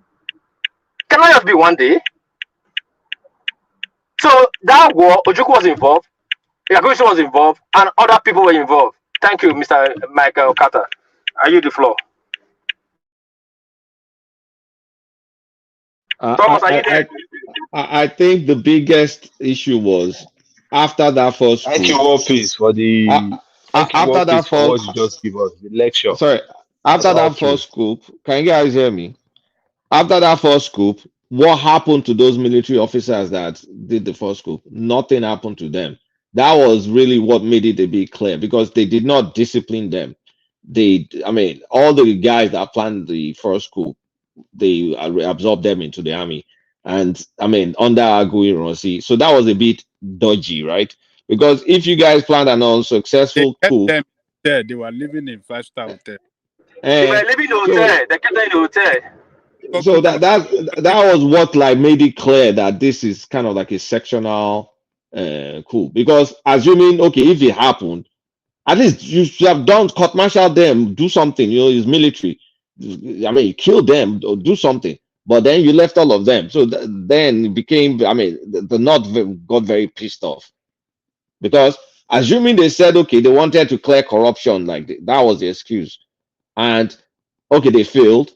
Cannot just be one day. So that war, Ojukwu was involved, Yaguchi was involved, and other people were involved. Thank you, Mr. Michael Carter. Are you the floor? Thomas, are you there? I think the biggest issue was after that first. Thank you all, please, for the. After that first, you just give us the lecture. Sorry, after that first scoop, can you guys hear me? After that first scoop, what happened to those military officers that did the first scoop? Nothing happened to them. That was really what made it a bit clear because they did not discipline them. All the guys that planned the first coup, they absorbed them into the army. And under Aguiyi Ironsi. So that was a bit dodgy, right? Because if you guys planned an unsuccessful coup, they were living in 5-star hotel. They were living in the hotel. They kept them in the hotel. So that was what made it clear that this is kind of like a sectional coup. Because assuming if it happened, at least you should have done court martial them, do something. It's military. Kill them or do something. But then you left all of them. So then it became, the North got very pissed off. Because assuming they said, they wanted to clear corruption, that was the excuse. And, they failed.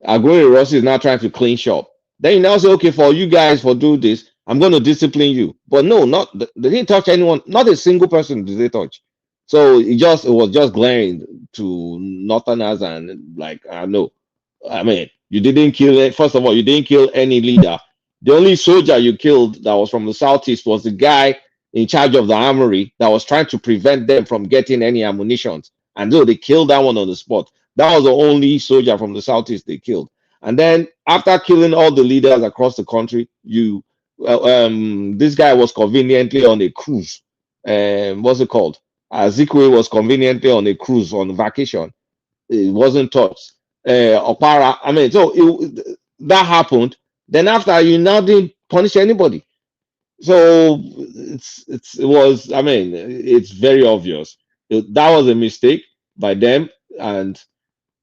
Aguiyi Ironsi is now trying to clean shop. Then you now say, for you guys for do this, I'm going to discipline you. But no, they didn't touch anyone. Not a single person did they touch. So it was just glaring to Northerners and no. You didn't kill, first of all, you didn't kill any leader. The only soldier you killed that was from the Southeast was the guy in charge of the armory that was trying to prevent them from getting any ammunition. And so they killed that one on the spot. That was the only soldier from the Southeast they killed. And then after killing all the leaders across the country, this guy was conveniently on a cruise. What's it called? Zikwe was conveniently on a cruise on vacation. It wasn't touched. Opara, that happened. Then after you now didn't punish anybody. So it's very obvious. That was a mistake by them, and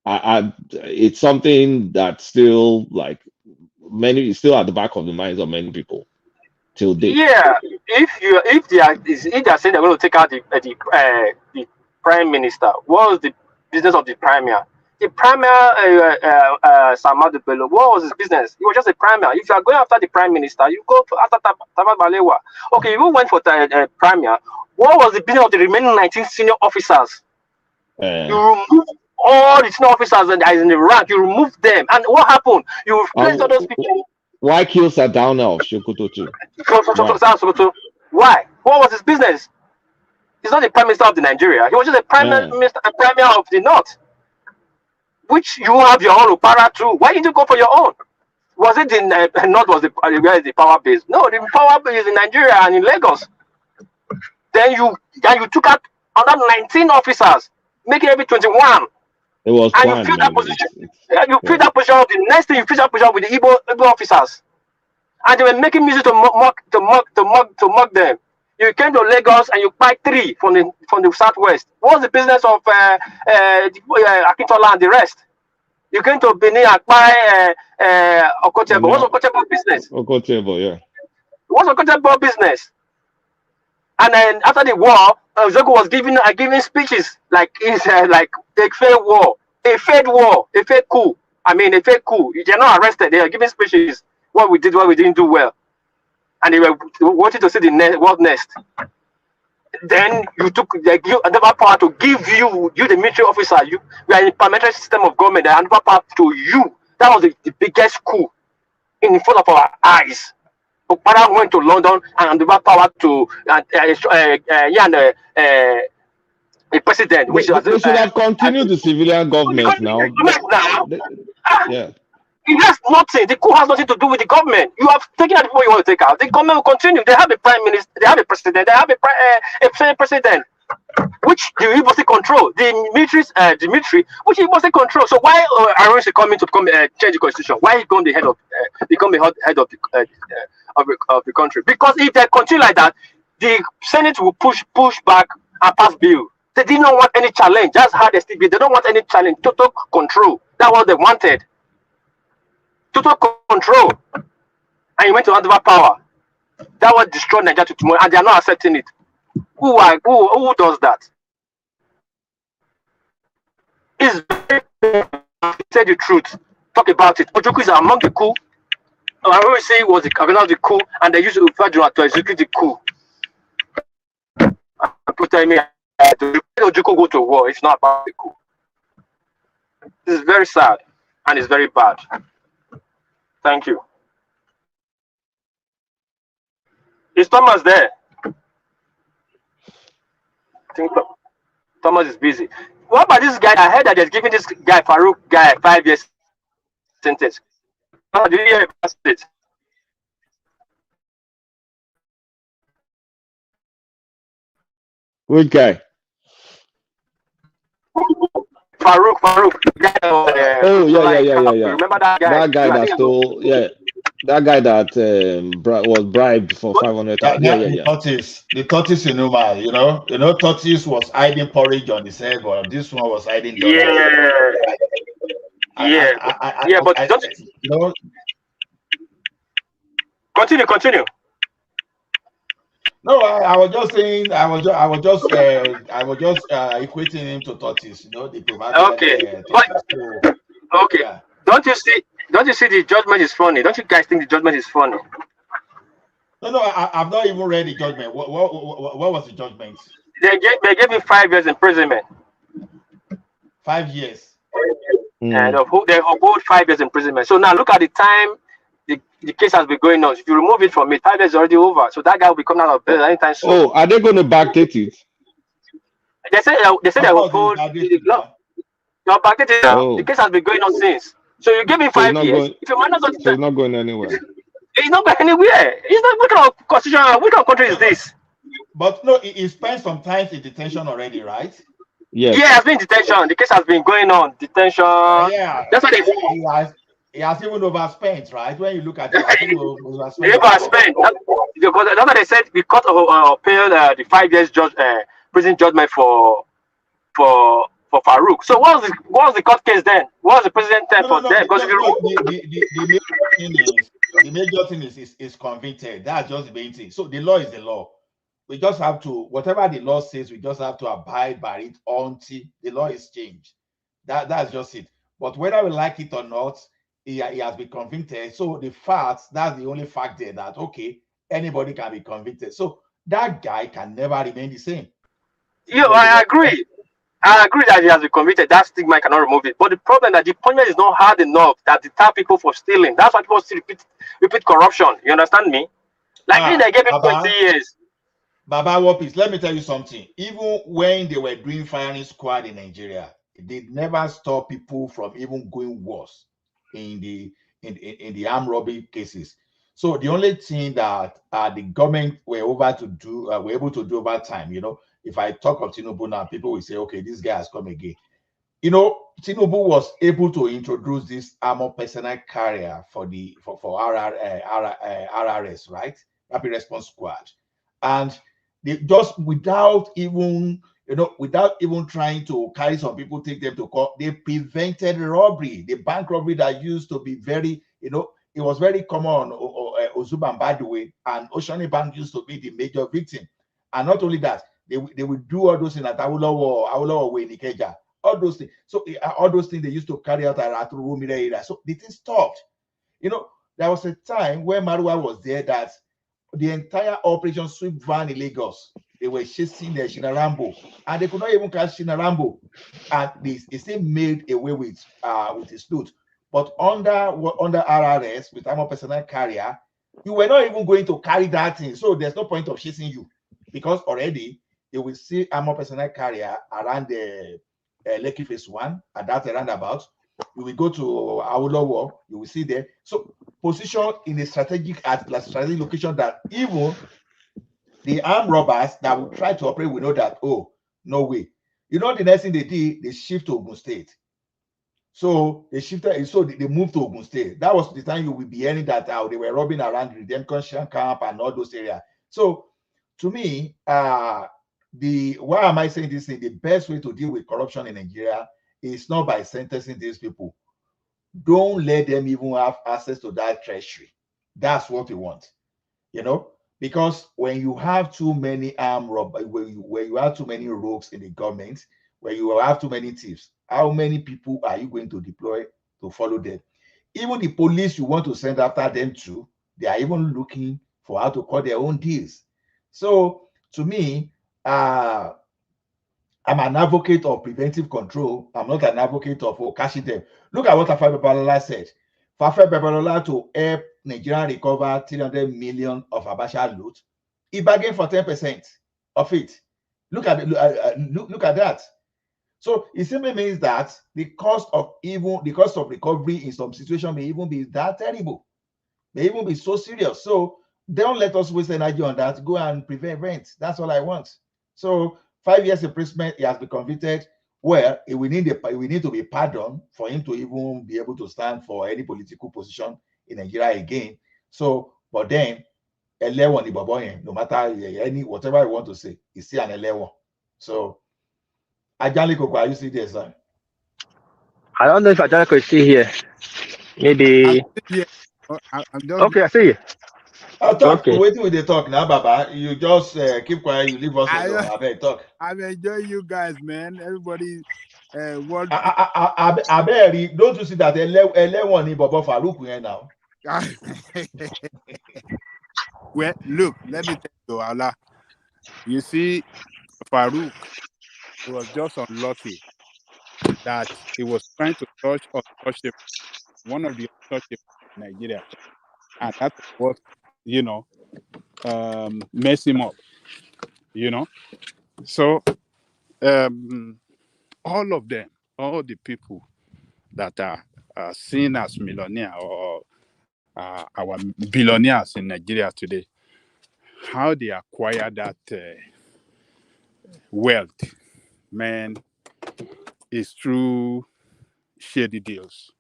it's something that's still it's still at the back of the minds of many people till date. Yeah, if they are saying they're going to take out the prime minister, what was the business of the premier? The premier, Samadu Bello, what was his business? He was just a premier. If you are going after the prime minister, you go after Tafawa Balewa. Okay, you went for the premier. What was the business of the remaining 19 senior officers? You remove all the senior officers that is in the rank. You remove them, and what happened? You replace all those people. Why kill Sardauna of Sokoto too? Why? What was his business? He's not the prime minister of the Nigeria. He was just a prime minister, a premier of the North. Which you have your own Opara too. Why didn't you go for your own? Was it in North was where is the power base? No, the power base is in Nigeria and in Lagos. Then you took out another 19 officers, making every 21. It was and you fill that position. You fill that position up. The next thing you fill that position with the Igbo officers, and they were making music to mock them. You came to Lagos and you buy 3 from the southwest. What was the business of Akintola and the rest? You came to Benin and buy Okotebo. What's Okotebo business? Okotebo, yeah. What's Okotebo business? And then after the war, Zogo was giving speeches like it's like a failed war, a failed war, a fake coup. A fake coup. They're not arrested. They are giving speeches. What we did, what we didn't do well. And they were wanting to see the world next. Then you took they give another power to give you the military officer. You are in a parliamentary system of government. They hand over power to you. That was the biggest coup in front of our eyes. Okpara went to London and handed over power to a president, which was They should have continued the civilian government now. Yeah. It has nothing. The coup has nothing to do with the government. You have taken out people you want to take out. The government will continue. They have a prime minister. They have a president. They have a president, which the Igbo control. The military, which Igbo control. So why Aaron is coming to change the constitution? Why he become the head of of the country? Because if they continue like that, the Senate will push back and pass bill. They did not want any challenge. That's how they still be. They don't want any challenge. Total control. That's what they wanted. Total control. And you went to hand over power. That was destroy Nigeria to tomorrow, and they are not accepting it. Who does that? It's very, say the truth. Talk about it. Ojukwu is among the coup. I always say it was the organizer of the coup, and they used to execute the coup. People tell me Ojukwu go to war. It's not about the coup. This is very sad, and it's very bad. Thank you. Is Thomas there? I think Thomas is busy. What about this guy? I heard that they're giving this guy, Farouk guy, 5 years sentence. How do you hear about it? Which guy? Farouk. Guy, oh yeah. Remember that guy? That guy that stole, that guy that was bribed for 500,000. Yeah. The tortoise in Numa, tortoise was hiding porridge on his head, but this one was hiding. But don't continue. No, I was just saying. I was just equating him to tortoise. The provided. Okay, okay. Yeah. Don't you see the judgment is funny? Don't you guys think the judgment is funny? No, I've not even read the judgment. What was the judgment? They gave him 5 years imprisonment. 5 years. And they hold 5 years imprisonment. So now look at the time the case has been going on. If you remove it from it, 5 years is already over. So that guy will be coming out of bail anytime soon. Oh, are they going to backdate it? They said they will hold the case has been going on since. So you give him 5 years. If you manage so it's not going anywhere. It's not going anywhere. It's not. What kind of constitution? What kind of country is this? But no, he spent some time in detention already, right? Yes. Yeah, it's been detention. The case has been going on. Detention. Yeah. That's what they say. He has even overspent, right? When you look at it, he overspent. That's what they said. We cut appeal the 5 years prison judgment for Farouk. So what was the court case then? What was the president time for them? Because the major thing is convicted. That's just the main thing. So the law is the law. We just have to, whatever the law says, we just have to abide by it until the law is changed. That's just it. But whether we like it or not, he has been convicted. So the facts, that's the only fact there that, okay, anybody can be convicted. So that guy can never remain the same. Yeah, I agree. I agree that he has been convicted. That stigma cannot remove it. But the problem is that the punishment is not hard enough that deter people for stealing. That's why people still repeat corruption. You understand me? Like they gave him 20 years. Baba Wapis, let me tell you something. Even when they were doing firing squad in Nigeria, they never stop people from even going worse in the armed robbery cases. So the only thing that the government were able to do over time, if I talk of Tinubu now, people will say, okay, this guy has come again. Tinubu was able to introduce this armored personnel carrier for RRS, right? Rapid Response Squad. And they just without even trying to carry some people, take them to court, they prevented robbery. The bank robbery that used to be very, it was very common on Ozuba and Badue, and Oceanic Bank used to be the major victim. And not only that, they would do all those things at Awolowo way in Ikeja, all those things. So all those things they used to carry out at Rumire area. So the thing stopped. There was a time where Marwa was there that the entire Operation Sweep Van in Lagos, they were chasing Shinarambo, and they could not even catch Shinarambo, and they still made away with his loot. But under RRS with armor personnel carrier, you were not even going to carry that thing, so there's no point of chasing you, because already you will see armor personnel carrier around the Lekki Phase 1 at that roundabout. You will go to Awolowo, you will see there. So position in a strategic location that even the armed robbers that will try to operate will know that, oh, no way. You know, the next thing they did, they shift to Ogun State. So they shifted, so they moved to Ogun State. That was the time you will be hearing that they were robbing around the Redemption Camp and all those areas. So to me, why am I saying this thing? The best way to deal with corruption in Nigeria is not by sentencing these people. Don't let them even have access to that treasury. That's what we want, because when you have too many armed robbers, where you have too many rogues in the government, where you have too many thieves, how many people are you going to deploy to follow them? Even the police you want to send after them too, they are even looking for how to cut their own deals. So to me, I'm an advocate of preventive control. I'm not an advocate of catching them. Look at what Fafe Babalola said. Fafe Babalola to help Nigeria recover 300 million of Abacha loot. He bargained for 10% of it. Look at that. So it simply means that the cost of recovery in some situation may even be that terrible, may even be so serious. So don't let us waste energy on that. Go and prevent rent. That's all I want. So 5 years imprisonment, he has been convicted. Well, we need to be pardoned for him to even be able to stand for any political position in Nigeria again. So, but then, no matter whatever I want to say, he's still an Elewon. So, Ajali Koko, are you still there, sir? I don't know if Ajali is still here. Maybe. Yeah. I'm just. Okay, I see you. I'll talk. Okay. Waiting with the talk now, Baba. You just keep quiet. You leave us alone. I beg talk. I'm enjoying you guys, man. Everybody. What? I beg. Don't you see that Elewon ni Bobo Farouk here now? Well, look. Let me tell you, Allah. You see, Farouk was just unlucky that he was trying to touch untouchable, one of the untouchable in Nigeria, and that's what messed him up. So all of them, all the people that are seen as millionaire or our billionaires in Nigeria today, how they acquire that wealth, man, is through shady deals.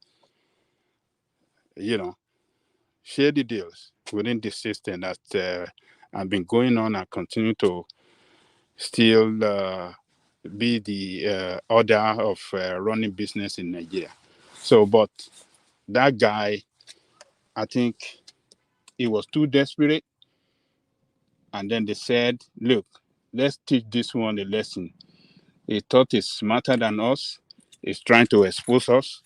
Shady deals within the system that have been going on and continue to still be the order of running business in Nigeria. So, but that guy, I think he was too desperate. And then they said, look, let's teach this one a lesson. He thought he's smarter than us. He's trying to expose us.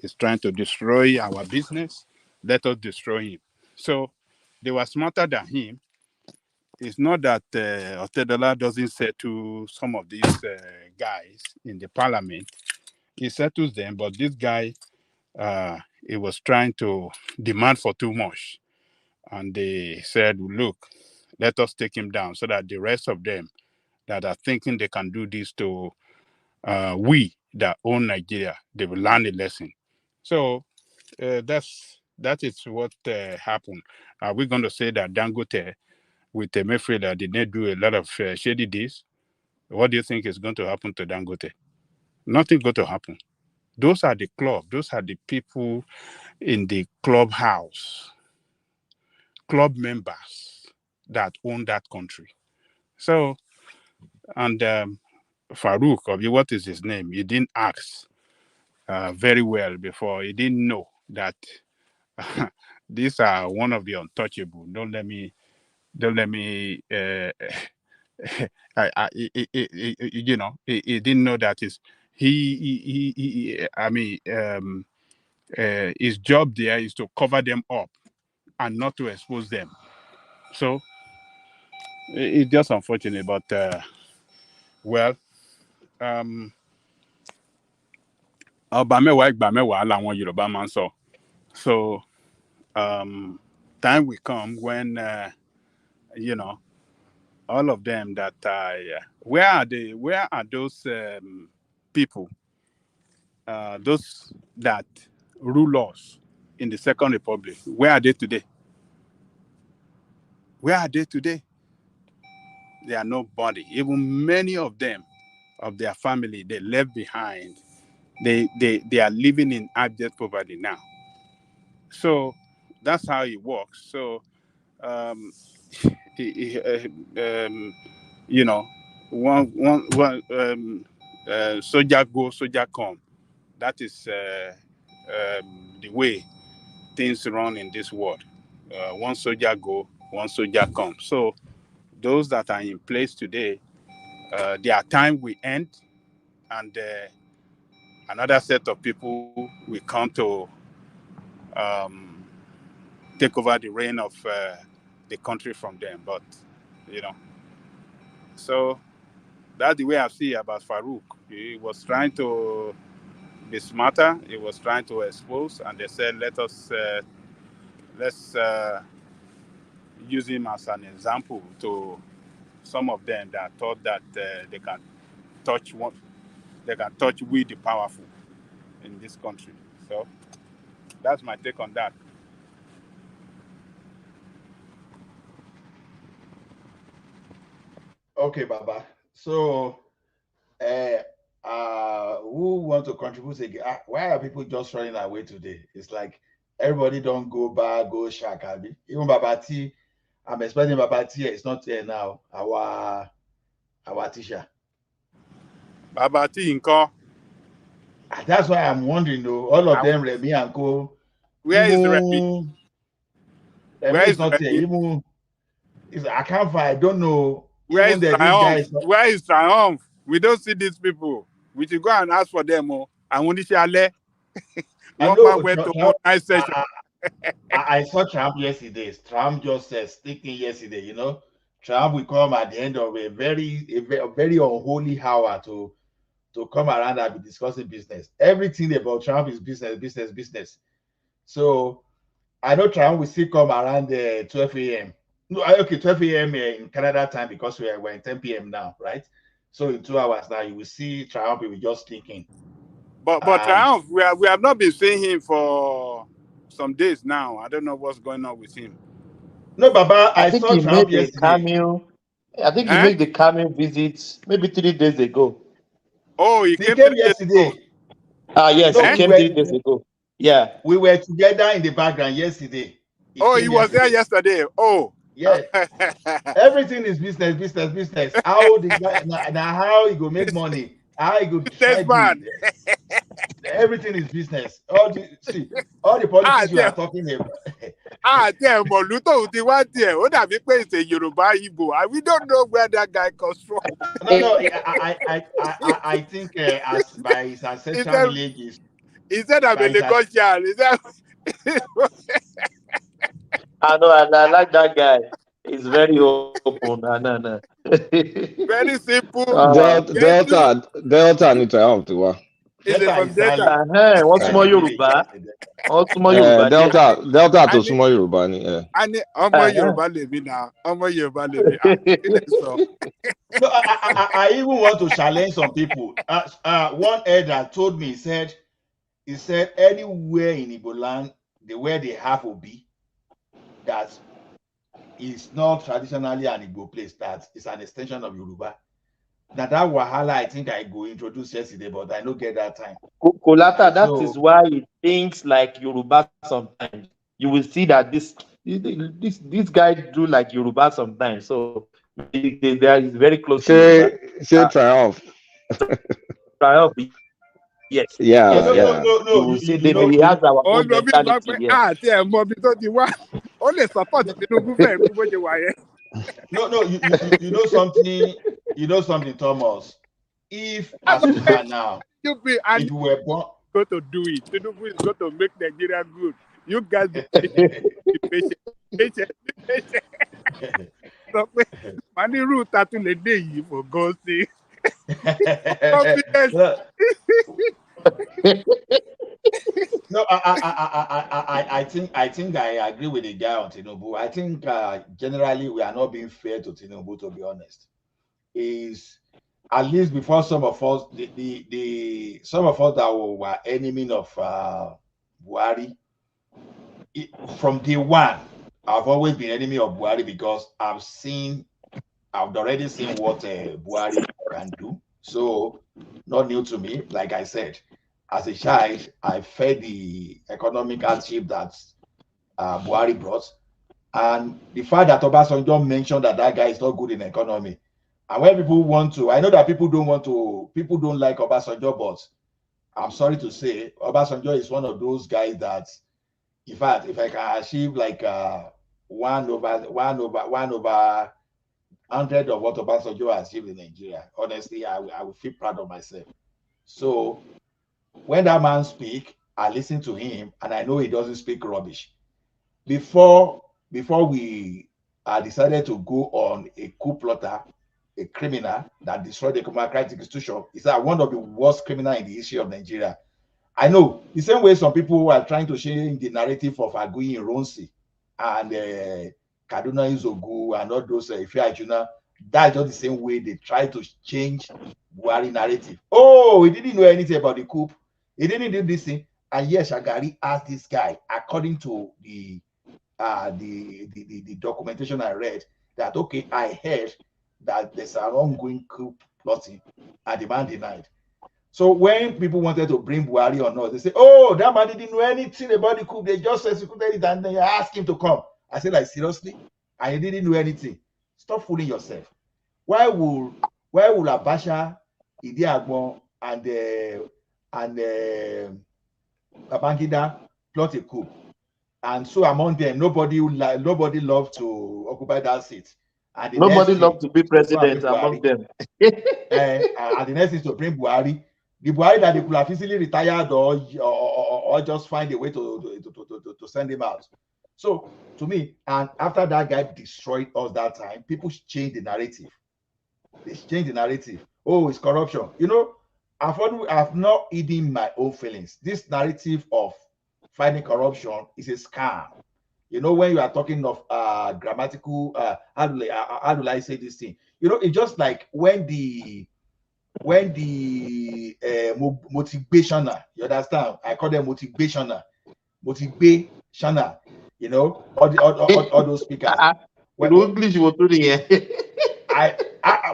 He's trying to destroy our business. Let us destroy him. So they were smarter than him. It's not that Otedola doesn't settle some of these guys in the parliament. He settles them, but this guy, he was trying to demand for too much. And they said, look, let us take him down so that the rest of them that are thinking they can do this to we that own Nigeria, they will learn a lesson. So that is what happened. Are we going to say that Dangote with Emefiele did not do a lot of shady deals? What do you think is going to happen to Dangote? Nothing going to happen. Those are the club. Those are the people in the clubhouse, club members that own that country. So, and Farouk, what is his name? He didn't ask very well before. He didn't know that these are one of the untouchable. Don't let me. He didn't know that his job there is to cover them up and not to expose them. So It's just unfortunate, but well, ọba mẹ́wàá ìgbà mẹ́wàá làwọn Yorùbá máa ń sọ. So time will come when all of them that where are those people, those that rule us in the Second Republic? Where are they today? Where are they today? They are nobody. Even many of them, of their family, they left behind. They are living in abject poverty now. So that's how it works. So one soldier go, soldier come. That is the way things run in this world. One soldier go, one soldier come. So those that are in place today, their time will end, and another set of people will come to take over the reign of the country from them. But so that's the way I see about Farouk. He was trying to be smarter. He was trying to expose, and they said, let's use him as an example to some of them that thought that they can touch we the powerful in this country. So that's my take on that. Okay, Baba. So, who want to contribute again? Why are people just running away today? It's like everybody don't go back, go shakabi. Even Baba T, I'm expecting Baba T is not here now. Our teacher. Baba T Inko. That's why I'm wondering though. All of them, Remy and Co. Where is Remy? Remy is not here. Even I can't find. I don't know. Where is Triumph? Where is Triumph? We don't see these people. We should go and ask for them. I want to share. One man went to one night session. I saw Trump yesterday. Trump just speaking yesterday. Trump will come at the end of a very unholy hour to come around and be discussing business. Everything about Trump is business. So I know Trump will still come around 12 a.m. No, okay, 12 a.m. in Canada time, because we're in 10 p.m. now, right? So in 2 hours now, you will see Triumph. He will just thinking. But Triumph, we have not been seeing him for some days now. I don't know what's going on with him. No, Baba, I think saw he Triumph made yesterday. I think he made the cameo visit maybe 3 days ago. Oh, he came yesterday. Yes, he came 3 days ago. Yeah. We were together in the background yesterday. He was there yesterday. Oh. Yeah. Everything is business. How the guy now how he go make money, how he go man. Everything is business. All the politics you are talking about. Damn, Moluto there. It's a Yoruba Igbo. We don't know where that guy comes from. No, I think as by his ancestral lineage. He said I'm a Lagosian. Is that I know, and I like that guy. He's very open. No. Very simple. Delta and Triumph to work. What's more Yoruba? Delta to small Yoruba. And Yoruba levi now. Yoruba levi. No, I even want to challenge some people. One elder told me, he said anywhere in Igbo land, where they have Obi, that is not traditionally an Igbo place, that is an extension of Yoruba. That Wahala, I think I go introduce yesterday, but I don't get that time. Kolata, that is why it thinks like Yoruba sometimes. You will see that this guy do like Yoruba sometimes. So there is very close to Triumph. Triumph. Yes. Yeah. No. You will see he has our own mentality here. Only support Tinubu. No, you know something. You know something, Thomas. If as you are now, if you were born, going to do it. Tinubu is going to make Nigeria good. You guys be patient. Money route that to the day for God's sake. Confidence. No, I think I agree with the guy on Tinubu. I think generally we are not being fair to Tinubu, to be honest. Is at least before some of us, the some of us that were enemy of Buhari, from day one, I've always been enemy of Buhari because I've already seen what Buhari can do. So not new to me. Like I said, as a child, I felt the economic hardship that Buhari brought. And the fact that Obasanjo mentioned that guy is not good in economy. And when people want to, I know that people don't like Obasanjo, but I'm sorry to say, Obasanjo is one of those guys that, in fact, if I can achieve like 1 over 100 of what Obasanjo has achieved in Nigeria, honestly, I will feel proud of myself. So when that man speaks, I listen to him, and I know he doesn't speak rubbish. Before we decided to go on a coup plotter, a criminal that destroyed the democratic institution, is one of the worst criminals in the history of Nigeria. I know the same way some people are trying to change the narrative of Aguiyi Ironsi and Kaduna Izogu and all those Ifeajuna. That's just the same way they try to change Buhari narrative. Oh, he didn't know anything about the coup. He didn't do this thing. And yes, Shagari asked this guy, according to the documentation I read, that okay, I heard that there's an ongoing coup plotting, and the man denied. So when people wanted to bring Buhari or not, they say, oh, that man didn't know anything about the coup. They just executed it and they asked him to come. I said, like, seriously? And he didn't know anything. Stop fooling yourself. Why will Abacha, Idi Agbon, and Babangida plot a coup? And so among them, nobody loved to occupy that seat. And the nobody loved to be president among them. And the next is to bring Buhari. The Buhari that they could have easily retired or just find a way to send him out. So to me, and after that guy destroyed us that time, people changed the narrative. They changed the narrative. Oh, it's corruption. You know, I've not hidden my own feelings. This narrative of fighting corruption is a scam. You know, when you are talking of grammatical, how do I say this thing? You know, it's just like when the motivational, you understand? I call them motivational, you know, all those speakers. English,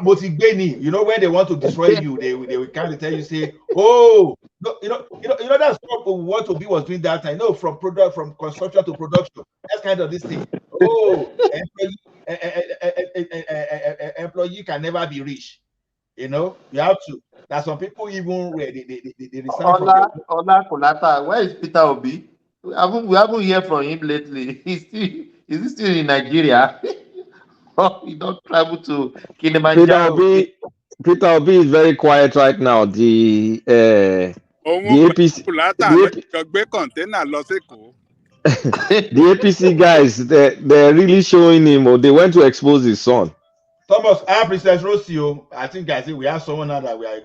motivate, you know, when they want to destroy you, they will kind of tell you, say, oh, no, you know that's what Obi was doing that time. No, from construction to production. That's kind of this thing. Oh, employee can never be rich. You know, you have to. There's some people even where they resign from Ola Kolata. Where is Peter Obi? We haven't heard from him lately. Is he still in Nigeria? He don't travel to Kilimanjaro. Peter Obi is very quiet right now. The APC, the APC guys, they're really showing him, or they went to expose his son. Thomas, Princess Rocio, I think we have someone now that we are.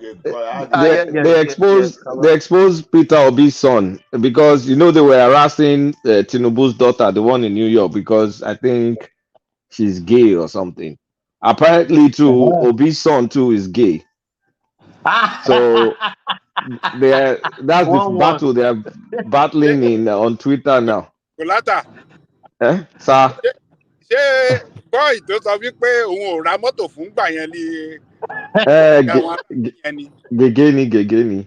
They exposed Peter Obi's son because you know they were harassing Tinubu's daughter, the one in New York, because I think she's gay or something. Apparently, too, Obi's son too is gay. So that's the battle they are battling on Twitter now. Kolata. Sir. Ṣé boy tó sọ wípé òun ò ra mọ́tò fún gbà yẹn ni? Gegeni.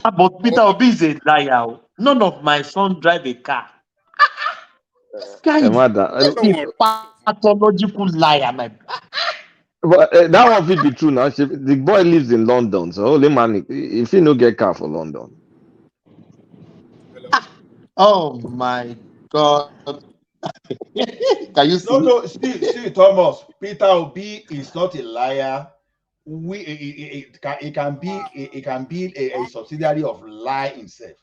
But Peter Obi is a liar. None of my son drive a car. This guy is a pathological liar, man. But that one will be true now. The boy lives in London, so holy man, if he no get car for London. Oh my God. Can you see? No, see, Thomas, Peter Obi is not a liar. It can be a subsidiary of lie himself.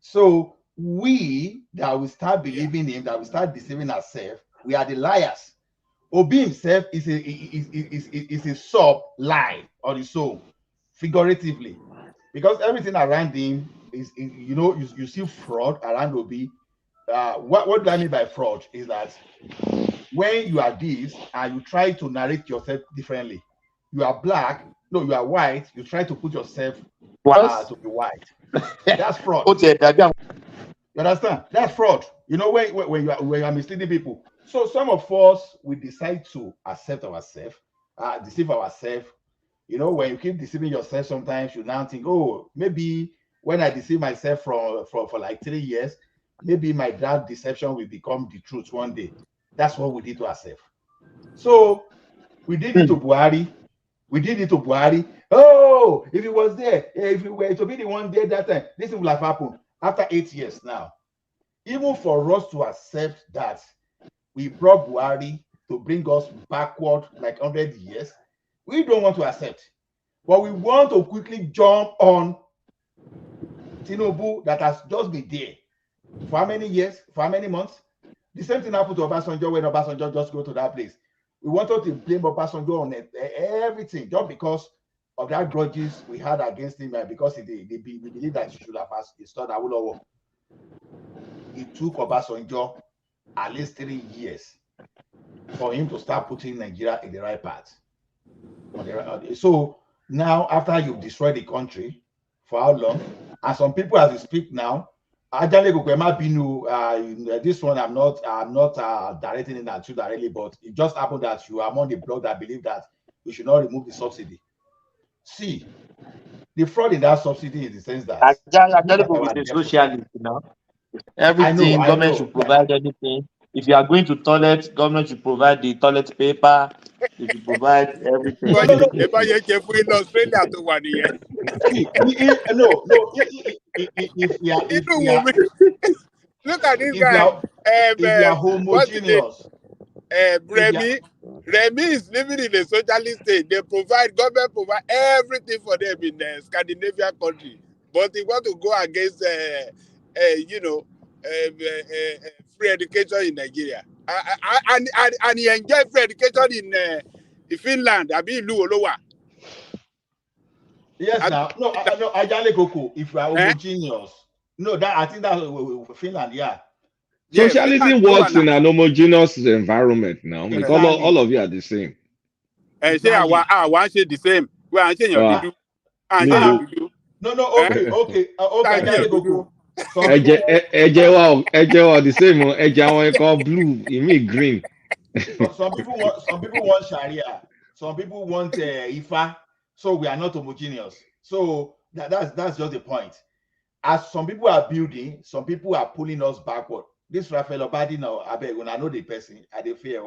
So we that will start believing him, that will start deceiving ourselves, we are the liars. Obi himself is a sub lie on his own, figuratively, because everything around him is you know, you see fraud around Obi. What do I mean by fraud is that when you are this and you try to narrate yourself differently, you are black, no, you are white, you try to put yourself to be white. That's fraud. You understand? That's fraud. You know, when you are misleading people. So some of us, we decide to accept ourselves, deceive ourselves. You know, when you keep deceiving yourself, sometimes you now think, oh, maybe when I deceive myself for like 3 years, maybe my that deception will become the truth one day. That's what we did to ourselves. So we did it to Buhari. We did it to Buhari. Oh, if he was there, if he were to be the one there that time, this will have happened. After 8 years now, even for us to accept that we brought Buhari to bring us backward like 100 years, we don't want to accept. But we want to quickly jump on Tinubu that has just been there for how many years, for how many months? The same thing happened to Obasanjo when Obasanjo just go to that place. We wanted to blame Obasanjo on everything just because of that grudges we had against him, because we believe that he should have installed Awolowo. It took Obasanjo at least 3 years for him to start putting Nigeria in the right path. So now, after you've destroyed the country, for how long? And some people, as we speak now, this one I'm not directing it at you directly, but it just happened that you are among the bloc that believe that we should not remove the subsidy. See, the fraud in that subsidy is the sense that socialist, you know. Everything government should provide anything. If you are going to toilet, government should provide the toilet paper. It should provide everything. Look at this guy. If you are homogeneous, Remy is living in a socialist state. Government provide everything for them in the Scandinavian country, but they want to go against, free education in Nigeria. And he enjoy free education in Finland. Yes, now no, Ajale Koko. If you are homogeneous, no, that I think that Finland, yeah. Socialism works in an homogeneous environment now because all of you are the same. And say I want the same. Well, I say you do. No, okay. Ajale Koko. The same. Called blue. You mean green. Some people want Sharia. Some people want Ifa. So we are not homogeneous. So that's just the point. As some people are building, some people are pulling us backward. This Raphael Obadi now, I beg, when I know the person, I dey fear.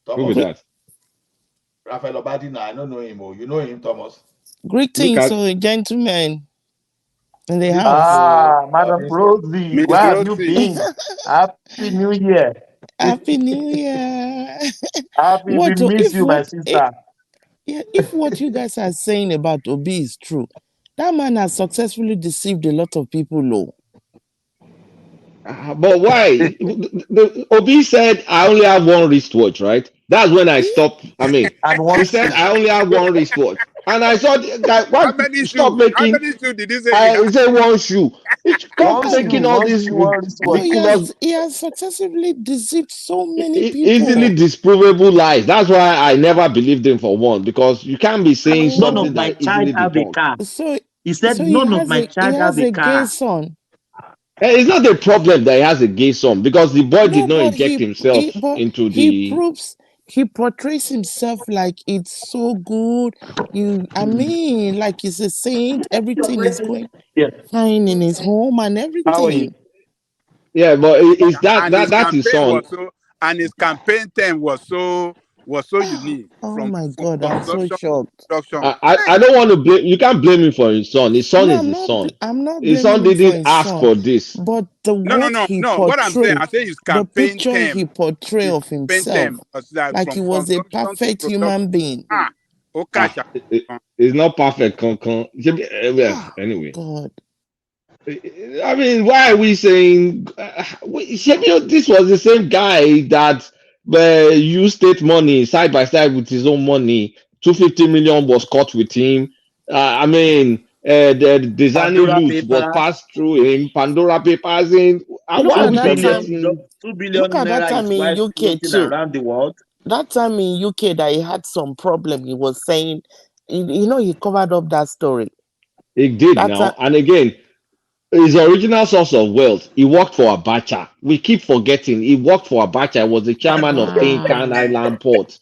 Who is that? Raphael Obadi now, I don't know him. You know him, Thomas. Greetings, gentlemen. In the house. Madam Rosie, where have you been? Happy New Year. Happy New Year. We miss you, my sister. If what you guys are saying about Obi is true, that man has successfully deceived a lot of people, though. But why? Obi said, I only have one wristwatch, right? That's when I stopped. I mean, he said, I only have one wristwatch. And I saw the guy, how many shoes did he say? He said one shoe. Stop making all these ridiculous. He has successfully deceived so many people. Easily disprovable lies. That's why I never believed him for one, because you can't be saying something that easily debunked. So he said, none of my child have a car. Gay son. It's not the problem that he has a gay son, because the boy did not inject himself into the. He portrays himself like it's so good. I mean, like he's a saint. Everything is going fine in his home and everything. Yeah, but is that's his son. And his campaign term was so unique. Oh my God, I'm so shocked. I don't want to blame. You can't blame him for his son. His son is his son. I'm not. His son didn't ask for this. But what I'm saying, I say his campaign the picture he portrayed of himself, like he was a perfect human being. It's not perfect. Anyway. God. I mean, why are we saying this was the same guy that use state money side by side with his own money. 250 million was cut with him. I mean, the designing Pandora youth was Papers, passed through him. Pandora Papers in. Look Why are at we 2 that then time. billion, getting? Look $2 billion at that naira time his in wife UK floating too. around the world. That time in UK that he had some problem, he was saying, he covered up that story. It did That time, now. And again, his original source of wealth, he worked for Abacha. We keep forgetting he worked for Abacha. He was the chairman of Tin Can wow. Island Port.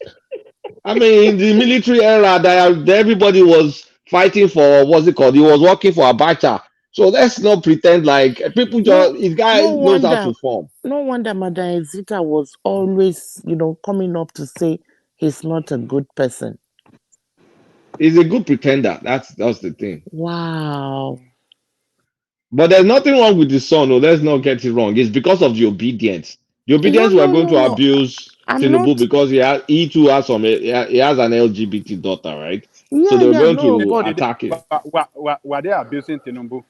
I mean, in the military era, that everybody was fighting for what's it called? He was working for Abacha. So let's not pretend like people No, just his guy no knows how wonder, to form. no wonder Madam Zita was always, coming up to say he's not a good person. He's a good pretender. That's the thing. Wow. But there's nothing wrong with the son. No, let's not get it wrong. It's because of the obedience. The No, obedience were no, going no, to no. abuse I'm Tinubu not. because he too has he has an LGBT daughter, right? So Yeah, they were yeah, going no, to but attack him. Were they abusing Tinubu?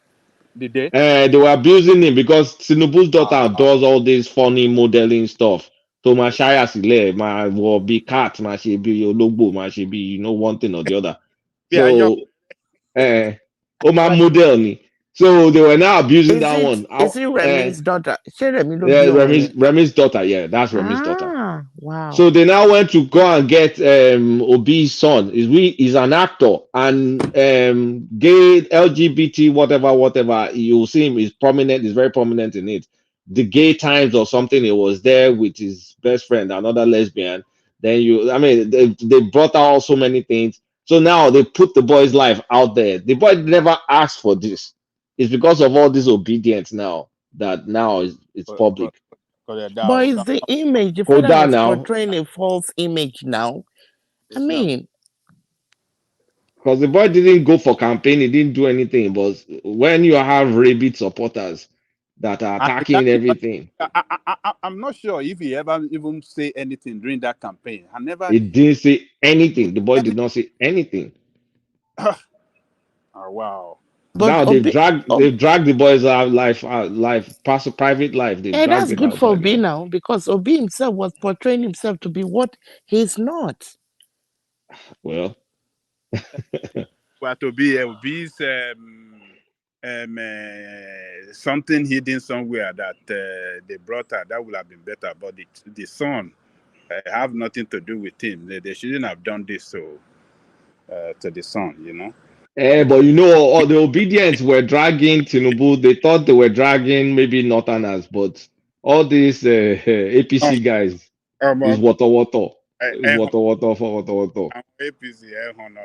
Did they? They were abusing him because Tinubu's daughter does all this funny modeling stuff. So my shaya sile, my will be cat, my she be ologbo, my she be one thing or the other. Yeah, I know. So my model ni. So they were now abusing is that it one. is it Remi's daughter? Ṣé Remi ló bí Yeah, ọmọ yẹn? Remi's daughter. Yeah, that's Remi's daughter. Ah, wow. So they now went to go and get Obi's son. He's an actor and gay LGBT whatever. You'll see him. He's prominent. He's very prominent in it. The Gay Times or something. He was there with his best friend, another lesbian. Then they brought out so many things. So now they put the boy's life out there. The boy never asked for this. It's because of all this obedience now that now it's public. But it's the image. The father Koda was now. portraying a false image now. I mean, Because the boy didn't go for campaign, he didn't do anything. But when you have rabid supporters that are And attacking everything, I'm not sure if he ever even say anything during that campaign. I never. he didn't say anything. The boy did not say anything. Oh wow. but Now they've dragged the boy's past private life. They've dragged that's it good for outside Obi now. now because Obi himself was portraying himself to be what he's not. Well, Well, to be something hidden somewhere that they brought out that would have been better. But the son have nothing to do with him. They shouldn't have done this to the son. but all the obedience were dragging Tinubu. They thought they were dragging maybe Northerners, but all these APC guys is Um, water. Is water for water. APC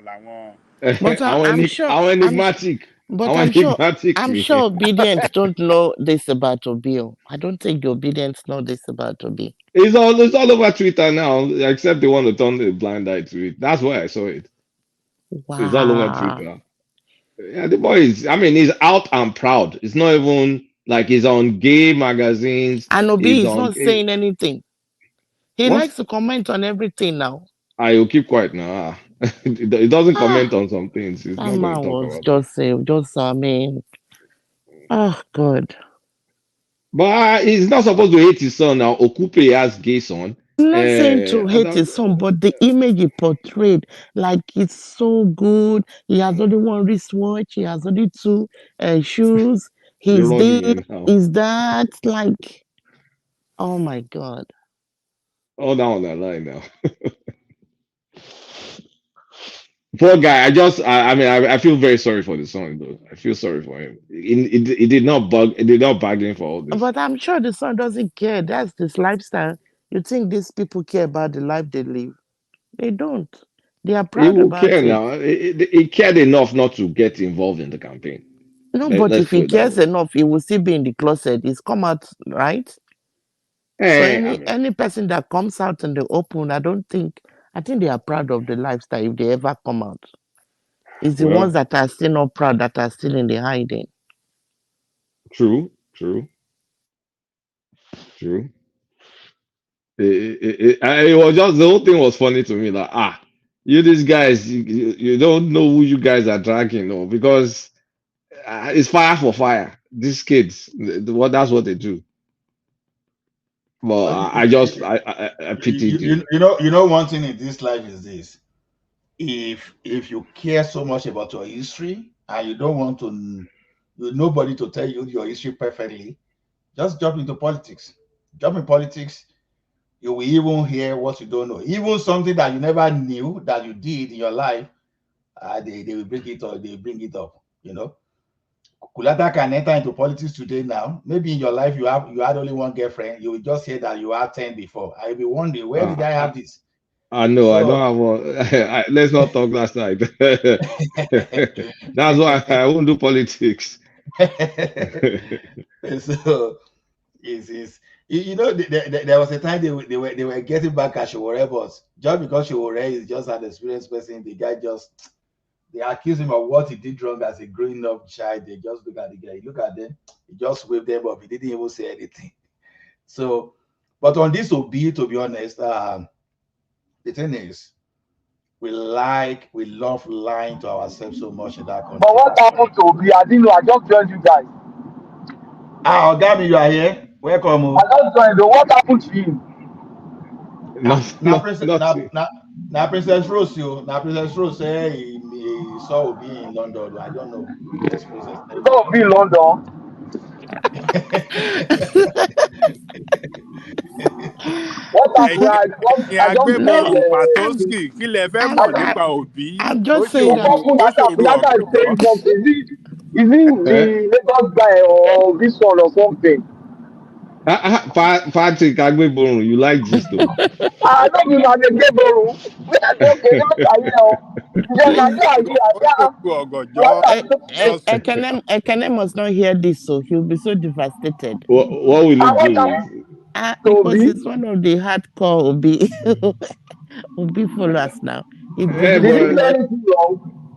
làwọn. But I'm sure How enigmatic. but How enigmatic. I'm sure obedience don't know this about Obi. I don't think the obedience know this about Obi. It's all over Twitter now, except they want to turn the blind eye to it. That's why I saw it. It's all over Wow. Twitter. Yeah, the boy he's out and proud. It's not even like he's on gay magazines. And Obi He's is on not saying anything. He what? likes to comment on everything now. I will keep quiet now. He doesn't comment Ah, on some things. He's that not going to man talk was about it. I mean, oh God. But he's not supposed to hate his son now. Okupe has gay son. I'm not saying to hate his son, but the image he portrayed, like it's so good. He has only one wristwatch, he has only two shoes. You're He's wronging this, me now. is that, like, oh my God. All down that line now. Poor guy. I feel very sorry for the son though. I feel sorry for him. He did not bargain for all this. But I'm sure the son doesn't care. That's this lifestyle. You think these people care about the life they live? They don't. They are He proud will care about it. now. He cared enough not to get involved in the campaign. No, but Let's if put he it that cares way. enough, he will still be in the closet. He's come out, right? So any person that comes out in the open, I think they are proud of the lifestyle if they ever come out. It's the ones Well, that are still not proud that are still in the hiding. true. It was just the whole thing was funny to me. Like you these guys, you don't know who you guys are dragging, no, because it's fire for fire. These kids, that's what they do. Well, I pitied him. You know one thing in this life is this: if you care so much about your history and you don't want nobody to tell you your history perfectly, just jump into politics. Jump in politics, you will even hear what you don't know, even something that you never knew that you did in your life. They will bring it up. They bring it up. Kulata can enter into politics today now. Maybe in your life you had only one girlfriend. You will just hear that you had 10 before. I will be wondering, where did I have this? I know, I don't So have one. Let's not talk last night. That's why I won't do politics. so there was a time they were getting back at Showore, but just because Showore is just an experienced person, the guy they accuse him of what he did wrong as a growing up child. They just look at the guy, look at them, he just waved them up. He didn't even say anything. So, but on this Obi, to be honest, the thing is, we love lying to ourselves so much in that country. But what happened to Obi? I didn't know. I just joined you guys. Ogami, you are here. Welcome. I just joined. What happened to him? Now Princess Rose, now Princess Rose say he saw Obi in London. I don't know. Yes, Princess. He saw Obi in London. What happened? I just Patoski, kí lẹ fẹ́ mọ̀ nípa Obi? I'm just saying that. Kulata is saying something. Is he the Lagos guy or this one or something? Patrick Agbeborun, you like gist though? I don't know how they get borrow. Okay, Ekene must not hear this, so he'll be so devastated. What will he do? Because it's one of the hardcore Obi followers now. He believes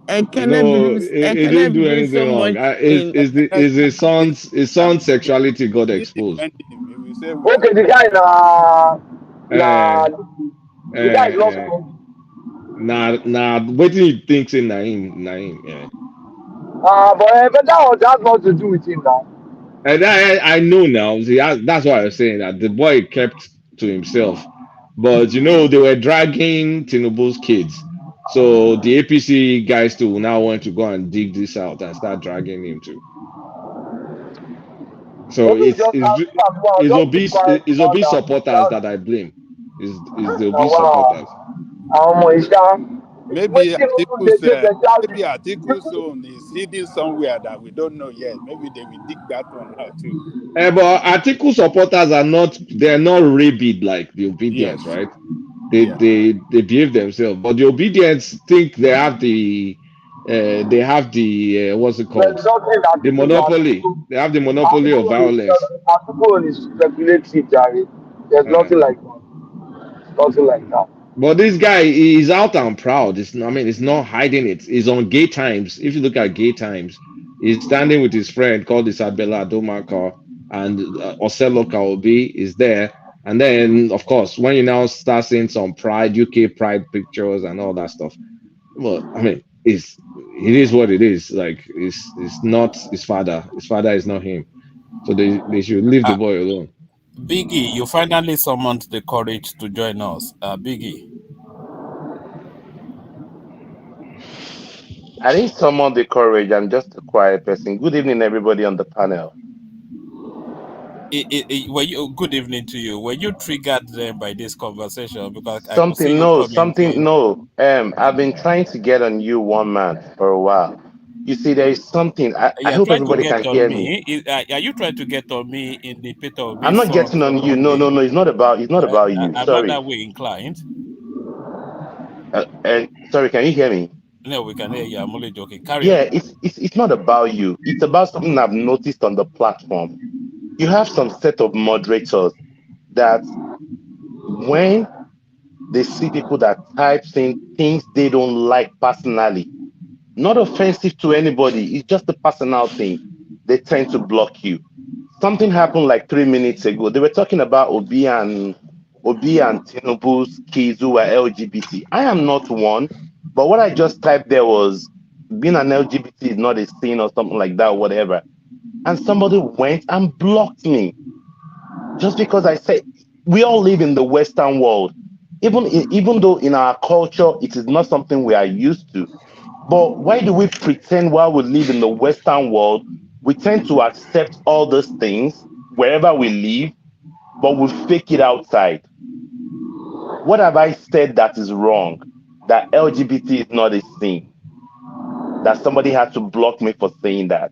he didn't do anything wrong. Is his son's sexuality got exposed? Okay, the guy the guy lost. What do you think in Naim? Yeah. But that has not to do with him now. And I know now. See, that's why I was saying that the boy kept to himself. But they were dragging Tinubu's kids. So the APC guys too now want to go and dig this out and start dragging him too. So it's obese supporters that I blame. Is the obese supporters. Maybe Atiku's own is hidden somewhere that we don't know yet. Maybe they will dig that one out too. But Atiku supporters they're not rabid like the obedience, right? They behave themselves, but the obedience think they have the what's it called? The monopoly. They have the monopoly of violence. Atiku is speculative, Jerry. There's nothing like that. Nothing like that. But this guy is out and proud. It's not hiding it. He's on Gay Times. If you look at Gay Times, he's standing with his friend called Isabella Adomaka, and Oselo Kaobi is there. And then, of course, when you now start seeing some UK Pride pictures and all that stuff, well, it is what it is. Like, it's not his father. His father is not him. So they should leave the boy alone. Biggie, you finally summoned the courage to join us. Biggie. I didn't summon the courage. I'm just a quiet person. Good evening, everybody on the panel. Good evening to you. Were you triggered then by this conversation? Because I've been trying to get on you, one man, for a while. You see, there is something. I hope everybody can hear me. Are you trying to get on me in the Peter Obi? I'm not getting on you. No. It's not about you. I'm Sorry. not that way inclined. Sorry, can you hear me? No, we can hear you. I'm only joking. Carry on. It's not about you. It's about something I've noticed on the platform. You have some set of moderators that when they see people that type in things they don't like personally, not offensive to anybody, it's just a personal thing, they tend to block you. Something happened like 3 minutes ago. They were talking about Obi and Tinubu's kids who were LGBT. I am not one, but what I just typed there was being an LGBT is not a sin or something like that, or whatever. And somebody went and blocked me just because I said we all live in the Western world. Even though in our culture it is not something we are used to. But why do we pretend while we live in the Western world, we tend to accept all those things wherever we live, but we fake it outside? What have I said that is wrong? That LGBT is not a sin? That somebody had to block me for saying that?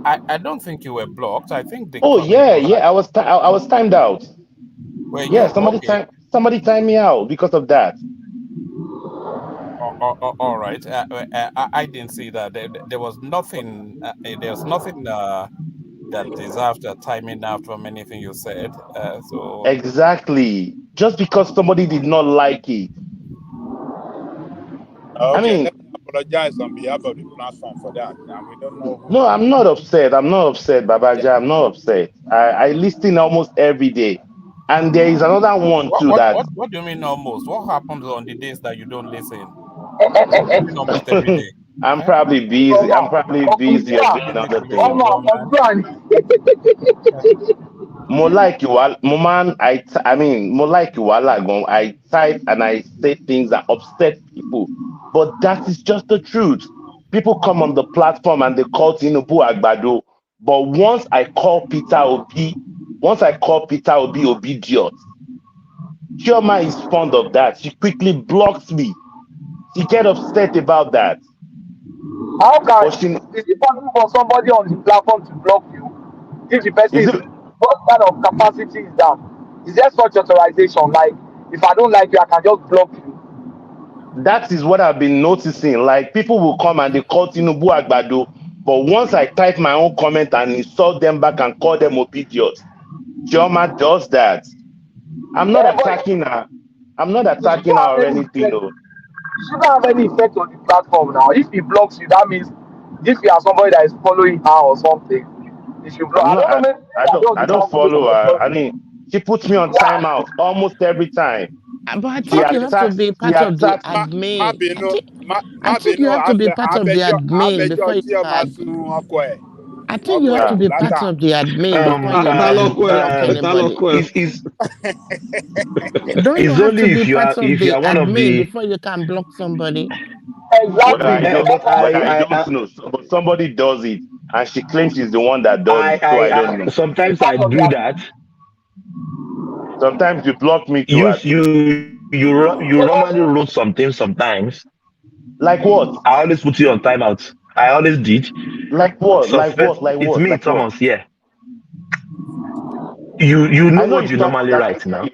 I don't think you were blocked. I think they Oh called you yeah, out. yeah. I was timed out. Were Yeah, you okay? somebody timed me out because of that. All right. I didn't see that. There was nothing. There's nothing that deserves a timing out from anything you said. So Exactly. Just because somebody did not like it. I Okay, mean, let me apologize on behalf of the platform for that. And we don't know who. no, I'm not upset. I'm not upset, Babaja. I'm not upset. I listen almost every day. And there is another one too that what do you mean almost? What happens on the days that you don't listen? What do you mean almost every day? I'm probably busy. I'm probably busy or doing other things. More like you, more man. I mean, more like you, I type and I say things that upset people, but that is just the truth. People come on the platform and they call Tinubu Agbado, but once I call Peter Obi idiot, Chioma is fond of that. She quickly blocks me. She get upset about that. How can is it possible for somebody on the platform to block you if the person is what kind of capacity is that? Is there such authorization? Like if I don't like you, I can just block you. That is what I've been noticing. Like people will come and they call Tinubu Agbado, but once I type my own comment and insult them back and call them idiots, Chioma does that. I'm not attacking her. I'm not attacking her or anything. No. It shouldn't have any effect on the platform now. If he blocks you, that means if you are somebody that is following her or something, if you block, I don't follow her. I mean, she puts me on timeout almost every time. But I think you have to be part of the admin. I think you have to be part of the admin before you can. I think you have to be part of the admin before you can block anybody. Don't you have to be part of the admin before you can block somebody? But I don't know. But somebody does it, and she claims she's the one that does it. So I don't know. Sometimes I do that. Sometimes you block me too. You normally wrote something sometimes. Like what? I always put you on timeout. I always did. Like what? Suspect, like what? Like it's what? me, like Thomas. What? Yeah. You know what you normally write now.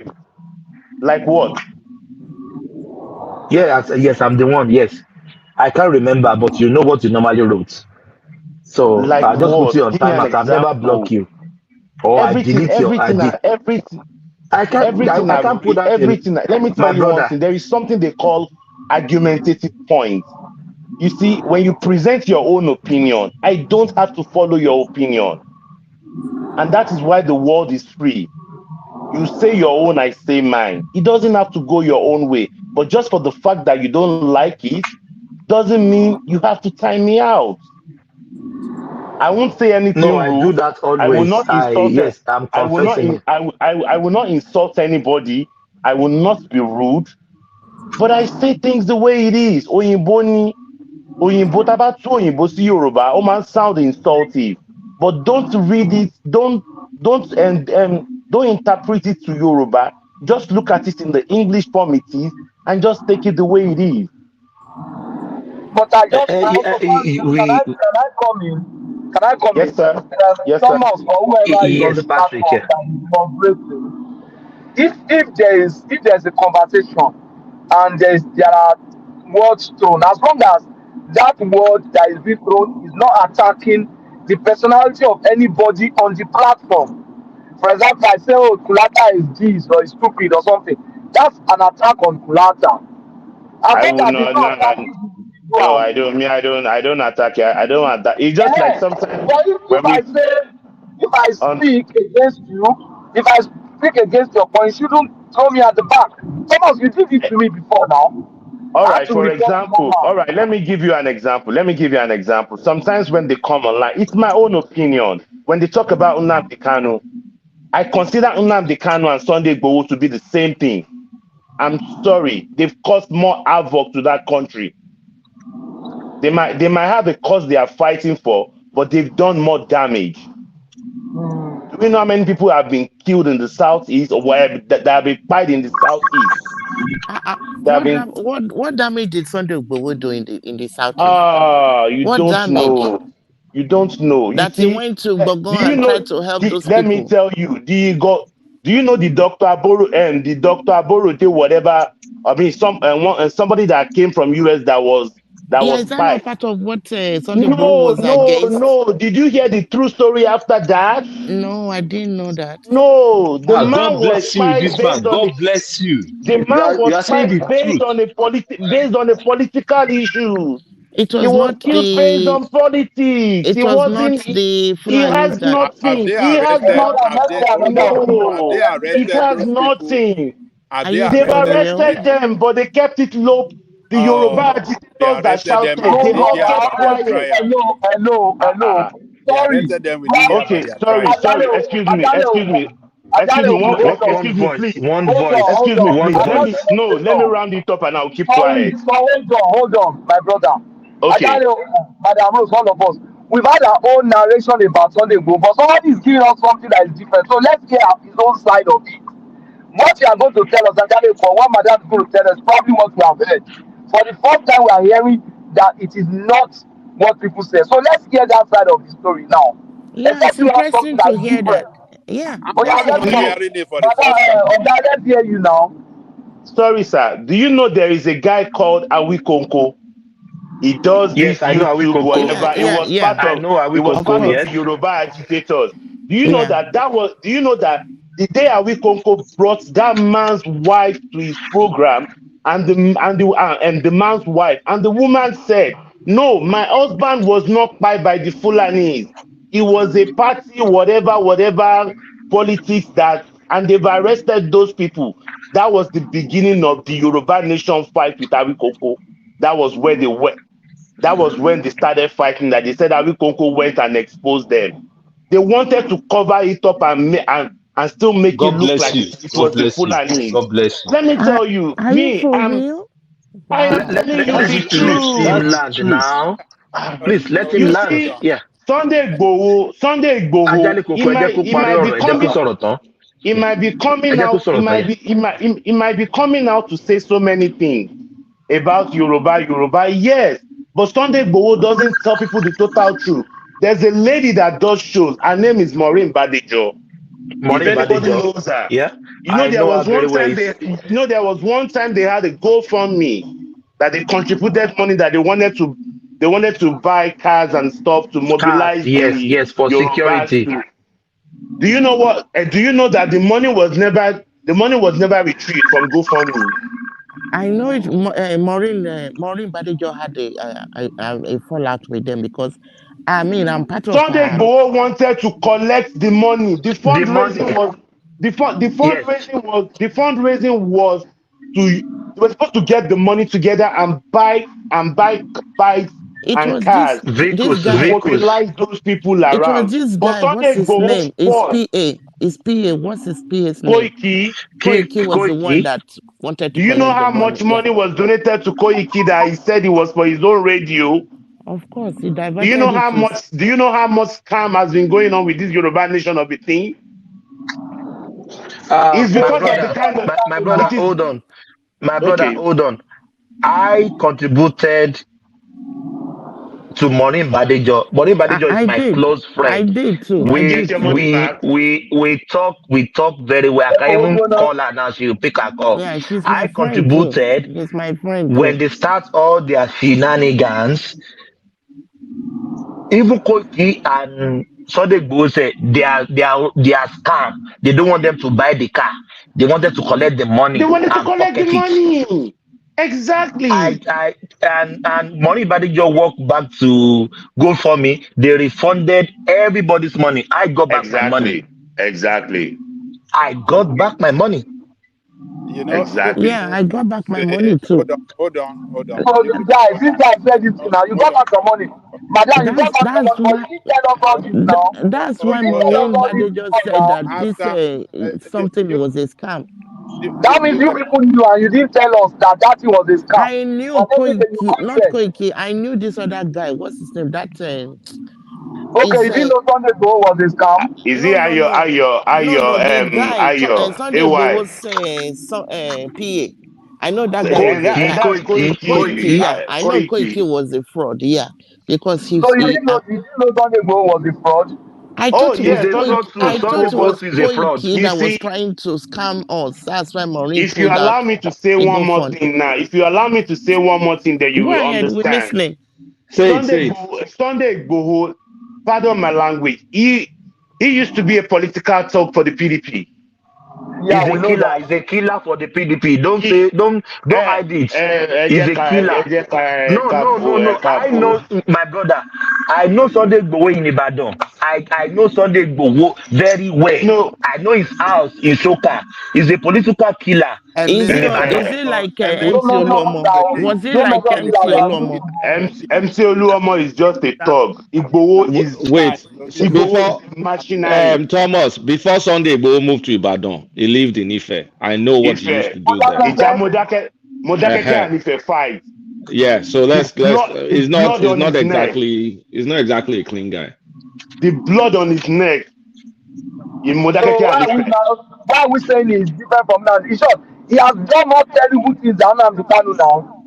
Like what? Yeah, yes, I'm the one. Yes, I can't remember, but you know what you normally wrote. So Like I just put you on Give me an timeout. I've never blocked you, or I delete your ID. I can't put that everything. Let me tell you one thing. There is something they call argumentative points. You see, when you present your own opinion, I don't have to follow your opinion. And that is why the world is free. You say your own, I say mine. It doesn't have to go your own way. But just for the fact that you don't like it, doesn't mean you have to time me out. I won't say anything rude. I do that always. I will not insult. Yes, I'm confessing. I will not insult anybody. I will not be rude. But I say things the way it is. Oyinbo taba tu oyinbo sí Yoruba. Ó máa sound insultive. But don't read it. Don't interpret it to Yoruba. Just look at it in the English form it is, and just take it the way it is. But I just can I come in? Can I come yes, in? Sir. Yes, Thomas sir. or whoever is on the Patrick, platform if there is a conversation and there are words thrown, as long as that word that is being thrown is not attacking the personality of anybody on the platform. For example, I say, "Oh, Kulata is this or is stupid or something." That's an attack on Kulata. I will not. No, I don't. Me, I don't attack you. I don't attack. It's just like sometimes. But if I speak against you, if I speak against your points, you don't throw me at the back. Thomas, you did it to me before now. All right, for example. All right, let me give you an example. Sometimes when they come online, it's my own opinion. when they talk about Nnamdi Kanu, I consider Nnamdi Kanu and Sunday Igboho to be the same thing. I'm sorry, they've caused more havoc to that country. They might have a cause they are fighting for, but they've done more damage. Do we know how many people have been killed in the southeast or where that have been fighting in the southeast? What damage did Sunday Igboho do in the southeast? You don't know. You don't know. That he went to Bogon and tried to help those people. Let me tell you, do you know the Dr. Aboro and the Dr. Aboro did whatever? I mean, somebody that came from US that was is that not part of what Sunday Igboho was against? No. Did you hear the true story after that? No, I didn't know that. No, the man God bless you, was this man. God bless you. The man was based on a political issue. It was he was killed based on politics. It was not the He has nothing. He has nothing. No, it has nothing. They've arrested them, but they kept it low. The Yoruba agitators that shouted, they all kept quiet. Hello. Sorry. Okay, sorry. Excuse me. Excuse me, please. One voice. Let me round it up and I'll keep quiet. Hold on, my brother. Okay. Madam Rose, all of us, we've had our own narration about Sunday Igboho, but somebody is giving us something that is different. So let's hear his own side of it. What you are going to tell us, for what Madam is going to tell us, probably what we have heard. For the first time, we are hearing that it is not what people say. So let's hear that side of the story now. Yeah, it's interesting to hear that. Yeah. Let's hear you now. Sorry, sir. Do you know there is a guy called Awikonko? He does this YouTube, whatever. It was part of the Yoruba agitators. Do you know that the day Awikonko brought that man's wife to his program, and the man's wife and the woman said, "No, my husband was not by the Fulanis. It was a party, whatever politics and they've arrested those people." That was the beginning of the Yoruba nation fight with Awikonko. That was where they went. That was when they started fighting. That they said Awikonko went and exposed them. They wanted to cover it up and still make it look like it was the Fulani. God bless you. Let me tell you, Let me land now. Please let him land. Yeah. Sunday Igboho, he might be coming out. He might be coming out to say so many things about Yoruba. Yes, but Sunday Igboho doesn't tell people the total truth. There's a lady that does shows. Her name is Maureen Badejo. If anybody knows her, yeah. There was one time they had a GoFundMe that they contributed money that they wanted to buy cars and stuff to mobilize. Yes, for Yoruba security. Do you know what? Do you know that the money was never retrieved from GoFundMe? I know it. Maureen Badejo had a fallout with them because, I'm part of Sunday Igboho wanted to collect the money. The fundraising was they were supposed to get the money together and buy bikes and cars to mobilize those people around. It was this guy. What's his name? His PA. What's his PA's name? Koiki was the one that wanted to. Do you know how much money was donated to Koiki that he said it was for his own radio? Of course, he diverted. Do you know how much scam has been going on with this Yoruba nation of a thing? It's because of the kind of my brother. Hold on, my brother. Hold on. I contributed to Maureen Badejo. Maureen Badejo is my close friend. I did too. We talk very well. I can even call her now. She will pick her call. Yeah, she's my friend contributed. She's my friend. When they start all their shenanigans, even Koiki and Sunday Igboho said they are scam. They don't want them to buy the car. They wanted to collect the money. They wanted to collect the money. Exactly. And Maureen Badejo walked back to GoFundMe. They refunded everybody's money. I got back my money. Exactly. I got back my money. You know, you Exactly. Yeah, people. I got back my money too. Hold on. So You people. guys, this guy said this thing now. You got back your money. Madam, you got back your That's money, but why you didn't tell us all this now. that's You why didn't tell us Maureen all this Badejo before said now. that this After something was a scam. That means you people knew and you didn't tell us that that thing was a scam. I knew And everything you Koiki, not said. Koiki. I knew this other guy. What's his name? That Okay, you didn't know Sunday Go was a scam. Is no, it no, no, no. The guy Ayo, Sunday AY? Igboho's PA. I know that guy was a And guy. that's Koiki, yeah. I know Koiki. Koiki was a fraud, yeah, because So you didn't know Sunday Go was a fraud? I Oh thought it was yes, It's not true. I Sunday thought it Igboho was is a fraud. Koiki you that was see, trying to scam us. That's why Maureen if you pulled out allow me to say one Igbo more fund. thing now, if you allow me to say one more thing, then you Go will ahead, we're understand. listening. Say it. Sunday Igboho, pardon my language, he used to be a political talk for the PDP. Yeah, He's we a know killer. that. He's a killer for the PDP. Don't hide it. He's a killer. No. I know, my brother. I know Sunday Igboho in Ibadan. I know Sunday Igboho very well. No. I know his house in Soka. He's a political killer Is in Ibadan. it like MC Oluomo? Was it like MC Oluomo? MC Oluomo is just a thug. Igboho is Wait, before machinery. Thomas, before Sunday Igboho moved to Ibadan, he lived in Ife. I know what he used to do there. Modakeke and Ife fight. Yeah, so let's he's not exactly a clean guy. The blood on his neck. In So Modakeke and Ife. why are we saying he's different from now? In short, he has done more terrible things than Nnamdi Kanu now.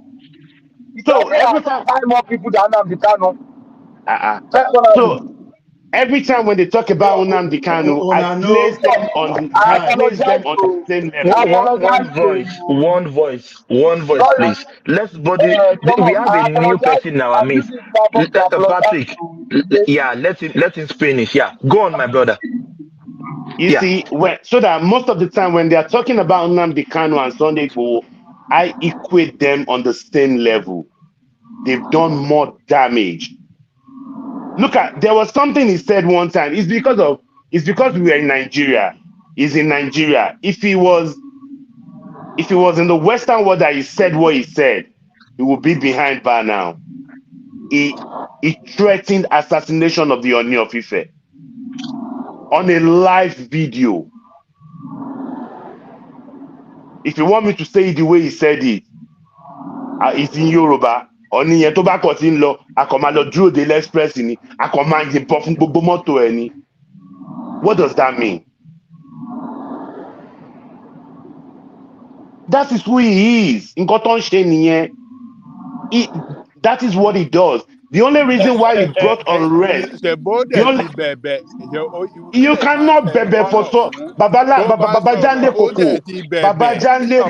So every time more people than Nnamdi Kanu. So every time when they talk about Nnamdi Kanu, I place them on the same level. One voice, please. Let's body. We have a new person in our midst. Patrick, yeah, let him finish. Yeah, go on, my brother. You see, so that most of the time when they are talking about Nnamdi Kanu and Sunday Igboho, I equate them on the same level. They've done more damage. Look there was something he said one time. It's because we were in Nigeria. He's in Nigeria. If he was in the Western world that he said what he said, he would be behind bar now. He threatened assassination of the Oni of Ife on a live video. If you want me to say it the way he said it, it's in Yoruba. Oni yẹn tó bá kọ̀ sí ń lọ, a kò máa lọ dúró de express ni, a kò máa yìnbọn fún gbogbo mọ́tò ẹ̀ ni. What does that mean? That is who he is. Nǹkan tó ń ṣe nìyẹn. That is what he does. The only reason why he brought unrest. You cannot bẹ̀bẹ̀ for so Babajanle Koko. Babajanle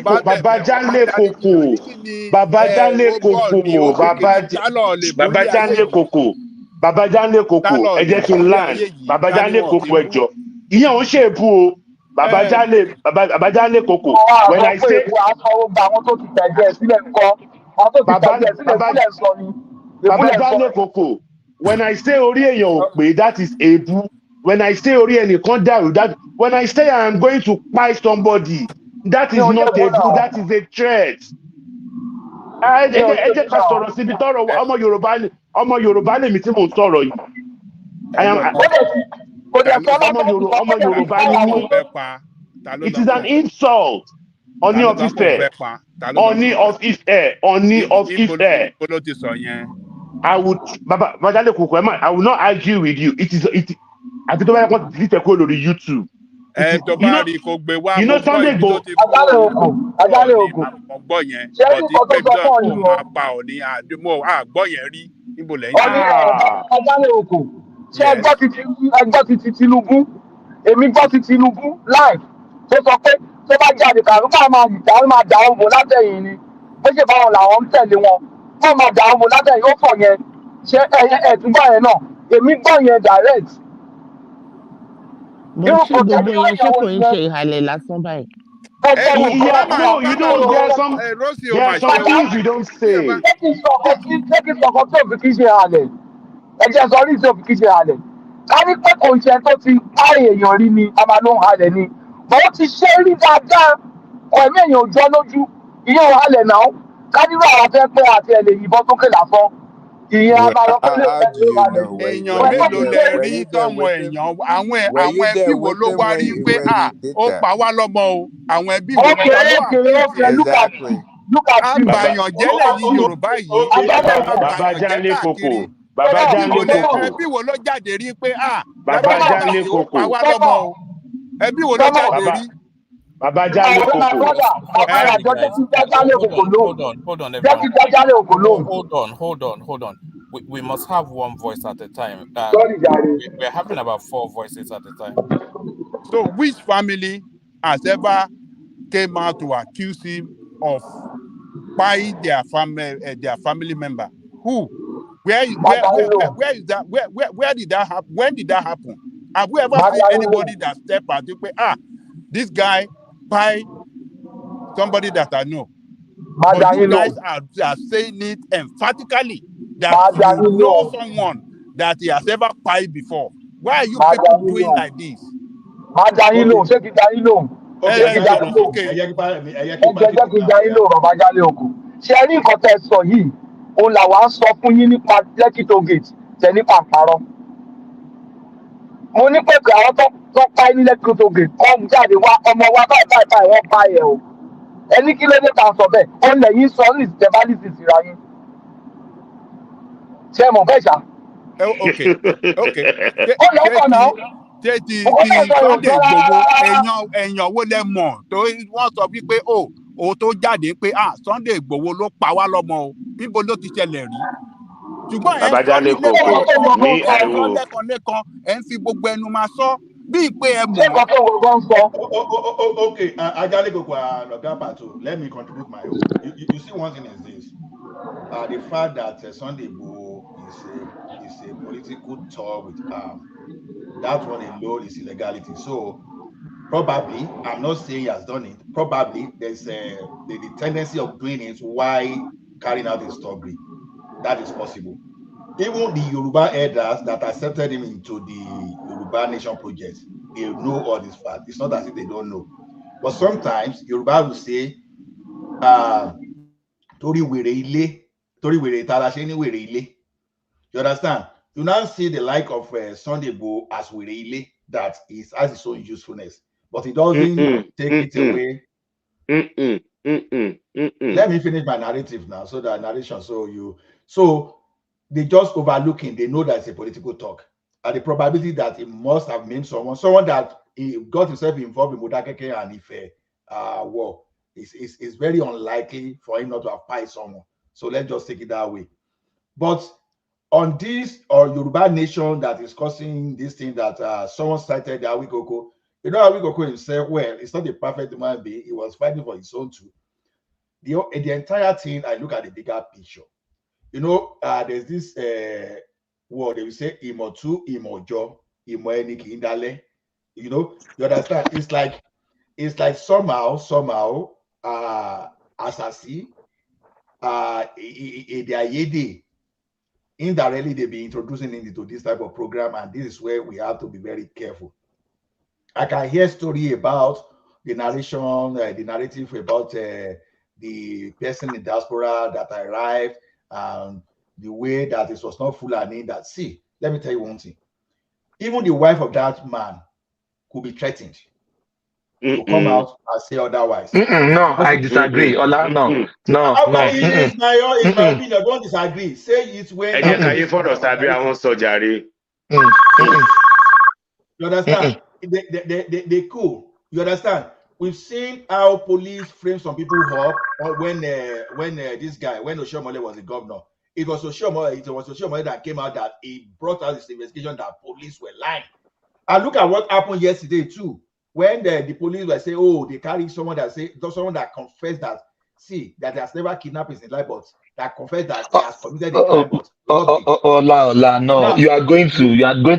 Koko. Babajanle Koko. Ẹ jẹ́ kí n land. Babajanle Koko ẹ jọ̀ọ́. Ìyẹn ò ń ṣe èbú o. Babajanle Koko. When I say Babajanle Koko. When I say orí èèyàn ò pé, that is èbú. When I say orí ẹnìkan dàrú, that when I say I am going to kpai somebody, that is not èbú, that is a threat. Ẹ jẹ́ ká sọ̀rọ̀ síbi tọ́rọ̀ ọmọ Yorùbá lèmi tí mò ń sọ̀rọ̀ yìí. Ọmọ Yorùbá ni mí. It is an insult. Oni of Ife. Oni of Ife. Oni of Ife. I would I will not argue with you. I don't want to delete a call on YouTube. You know Sunday Igboho. Ajale Ogun. Ṣé ní kò tó sọ fún ọ̀nì o? Ajale Ogun. Ṣé ẹgbọ́ ti Tinubu? Èmi gbọ́ ti Tinubu live. Tó sọ pé tó bá jáde kàrú máa dà wọn bò látẹ̀yìn ni. Bó ṣe báwọn làwọn ń tẹ̀lé wọn. Wọ́n máa dà wọn bò látẹ̀yìn ó pọ̀ yẹn. Ṣé ẹ̀túngbà yẹn náà? Èmi gbọ́ yẹn direct. Mo ṣe gbogbo yẹn ṣé kò ń ṣe ìhàlẹ̀ lásán báyìí. Yeah, no, you know, there are some things you don't say. Ṣé kí n sọ̀kọ̀ tí òfin kì í ṣe halẹ̀? Ẹ jẹ́ sọ orí tí òfin kì í ṣe halẹ̀. Ká ní pé kò ń ṣe tó ti bá èèyàn rí ni, a máa ló ń halẹ̀ ni. Bọ̀ ó ti ṣe rí dáadáa. ẹ̀mí èèyàn ò jọ lójú ìyẹn ò halẹ̀ náà ká nínú àwọn afẹ́ pé àti ẹ̀lẹ́ yìnbọn sókè lásán ìyẹn a máa lọ pé ilé How ìfẹ́ do ló you halẹ̀ know? ní. èèyàn Wọ́n tó mélòó ti Were ṣe lẹ were rí you there tọ́wọn with him? èèyàn Were àwọn you ẹbí there wo with ló him wá rí pé when he did ó that? pa wá lọ́mọ o àwọn ẹbí wo okay ta ló àpíìtì ẹ̀ Exactly. look at you. Baba, àbàyàn jẹ́ lẹ́yìn yorùbá yìí okay, ẹ má Baba, máa Baba bàyàn jẹ́ Janle káàkiri Koko. Baba Janle Koko. ẹbí wo ló jáde rí pé Baba lágbájá Janle báyìí ó pa Koko. wá lọ́mọ o ẹbí wo ló jáde rí. Baba Janle My Koko. brother, ẹ jọ jẹ́ kí jájálẹ̀ òkò lóhùn. Hold on, Jẹ́ kí everyone. jájálẹ̀ òkò lóhùn. Hold on. We must have one voice at a time. Sorry, Jare. We're having about 4 voices at a time. so which family has ever came out to accuse him of buying their family member? Who? Where is that? Where did that happen? When did that happen? Have we ever seen anybody that step out to say, this guy buy somebody that I know? But you guys are saying it emphatically that you know someone that he has ever buyed before. Why are you people doing like this? Ṣé kí Jayín lóhùn? Ṣé kí Jayín lóhùn? Jẹ́ kí Jayín lóhùn bàbá Jálẹ̀ òkú. Ṣé ẹ rí nǹkan tẹ́ ẹ sọ yìí? Òun làwa ń sọ fún yín nípa Lekki toll gate tẹ ní pàǹparọ́. Mo ní pé kí àwọn tó pa ní Lekki toll gate kọ́ jáde wá ọmọ wa báyìí wọ́n pa ẹ̀ o. Ẹni kí ló dé ta sọ bẹ́ẹ̀? Ó lẹ́yìn sọ ní ìtẹ̀bálísì síra yín. Ṣé ẹ mọ̀ bẹ́ẹ̀ ṣá? Okay. Ṣé ti Sunday Igboho èèyàn wo lẹ mọ̀ tó wọ́n sọ wípé o tó jáde pé Sunday Igboho ló pa wá lọ́mọ o níbo ló ti ṣẹlẹ̀ rí ṣùgbọ́n ẹ̀ ń sọ ní lẹ́kọ̀ọ́ ẹ̀ ń fi gbogbo ẹnu máa sọ bíi pé ẹ mọ̀. Okay, Ajale Koko and Oga Pato, let me contribute my own. You see, one thing is this: the fact that Sunday Igboho is a political tour with that one alone is illegality. So probably, I'm not saying he has done it. Probably there's the tendency of doing it while carrying out his story. That is possible. Even the Yoruba elders that accepted him into the Yoruba Nation project, they know all this fact. It's not as if they don't know. But sometimes Yoruba will say, Tori were ile, Tori were talashe ni were ile. You understand? You now see the like of Sunday Igboho as were ile, that is has its own usefulness, but it doesn't take it away. Let me finish my narrative now, so that narration. So they just overlooking. They know that it's a political talk, and the probability that it must have named someone that he got himself involved in Modakeke and Ife war is very unlikely for him not to have pied someone. So let's just take it that way. But on this Yoruba Nation that is causing this thing that someone cited the Awikoko, you know, Awikoko himself, well, it's not a perfect human being. He was fighting for his own too. The entire thing, I look at the bigger picture. You know, there's this word they will say imotu, imojo, imoeniki indale. You know, you understand? It's like somehow, asasi, indirectly they be introducing into this type of program, and this is where we have to be very careful. I can hear story about the narration, the narrative about the person in diaspora that arrived, and the way that it was not Fulani. That, see, let me tell you one thing. Even the wife of that man could be threatened to come out and say otherwise. No, I disagree. Ola, no. It's my opinion. Don't disagree. Say it when. You understand? They cool. You understand? We've seen how police frame some people up when this guy, when Oshiomhole was the governor. It was Oshiomhole that came out that he brought out this investigation that police were lying. And look at what happened yesterday too. When the police were saying, oh, they carry someone that confessed that, see, that has never kidnapped his life, but that confessed that he has committed a crime. Ola, no. Now, you are going to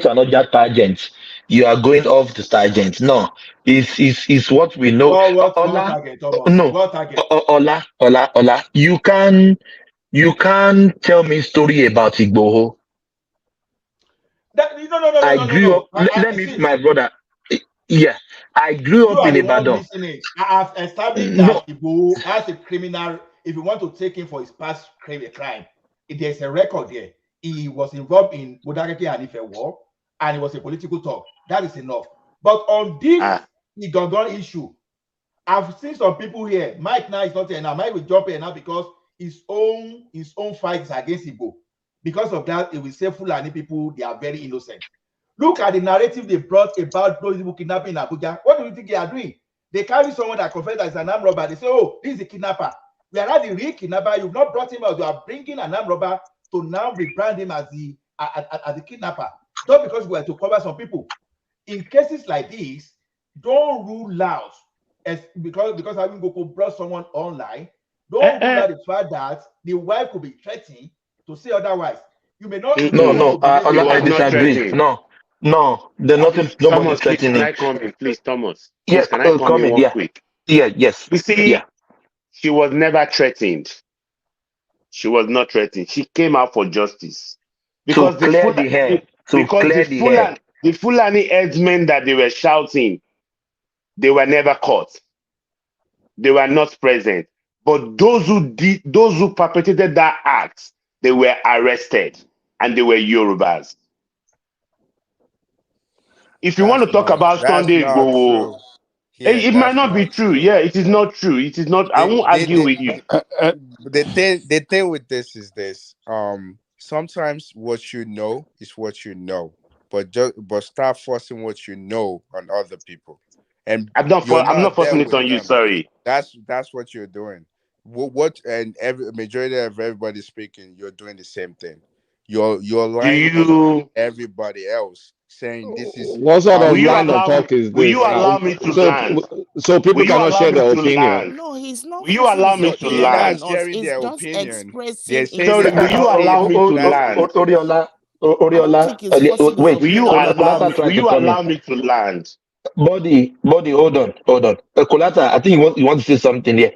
another tangent. You are going off the tangent. No, it's what we know. Ola. You can tell me story about Igboho. No. I grew up. Let me, my brother. Yeah, I grew You up are in the one Ibadan. missing it. I have established No, that Igbo as a criminal, if you want to take him for his past crime, there's a record there. He was involved in Modareke and Ife war, and it was a political talk. That is enough. But on this Igangan issue, I've seen some people here. Mike now is not here now. Mike will jump here now because his own fight is against Igbo. Because of that, it will say Fulani people, they are very innocent. Look at the narrative they brought about those people kidnapping in Abuja. What do you think they are doing? They carry someone that confessed that is an armed robber. They say, oh, this is a kidnapper. Whereas the real kidnapper, you've not brought him out. You are bringing an armed robber to now rebrand him as the kidnapper. Just because we are to cover some people. In cases like this, don't rule out because having Boko brought someone online. Don't rule out the fact that the wife could be threatening to say otherwise. You may not even want to believe I disagree. No, there's nothing. Nobody Thomas, please, can threatening. I come in, please, Thomas? Yeah, Please, can I come in one quick? Yeah, yes. You see, she was never threatened. She was not threatened. She came out for justice because to clear the hair. The Fulani herdsmen that they were shouting, they were never caught. They were not present. But those who perpetrated that act, they were arrested, and they were Yorubas. If you want to talk about Sunday Igboho, it might not be true. Yeah, it is not true. It is not. I won't argue with you. The thing with this is this. Sometimes what you know is what you know, but start forcing what you know on other people. And I'm not forcing it on you. Sorry. That's what you're doing. And every majority of everybody speaking, you're doing the same thing. You're lying to everybody else, saying this is what sort of line of talk is this? Will you allow me to land? So people cannot share their opinion. No, he's not. Will you allow me to land? Sharing their opinion. They're saying Sorry, will you allow me to land? Oriola, wait. Will you allow me to land? Body, hold on. Kolata, I think you want to say something here.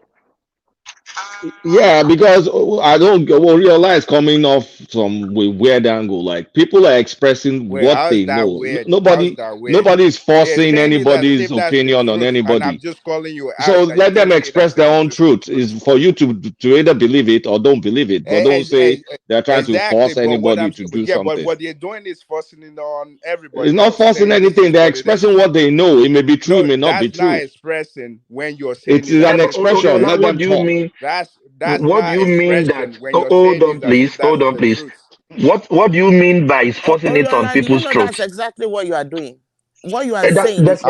Yeah, because I don't realize coming off some weird angle. Like people are expressing what they know. Nobody is forcing anybody's opinion on anybody. And I'm just calling you out. So let them express their own truth. Is for you to either believe it or don't believe it. But don't say they're trying to force anybody to do something. But what they're doing is forcing it on everybody. It's not forcing anything. They're expressing what they know. It may be true, it may not be true. That's not expressing when you're saying it is an expression. Let them talk. That's what do you mean that? Hold on, please. What do you mean by forcing it on people's throats? That's exactly what you are doing. What you are saying. That's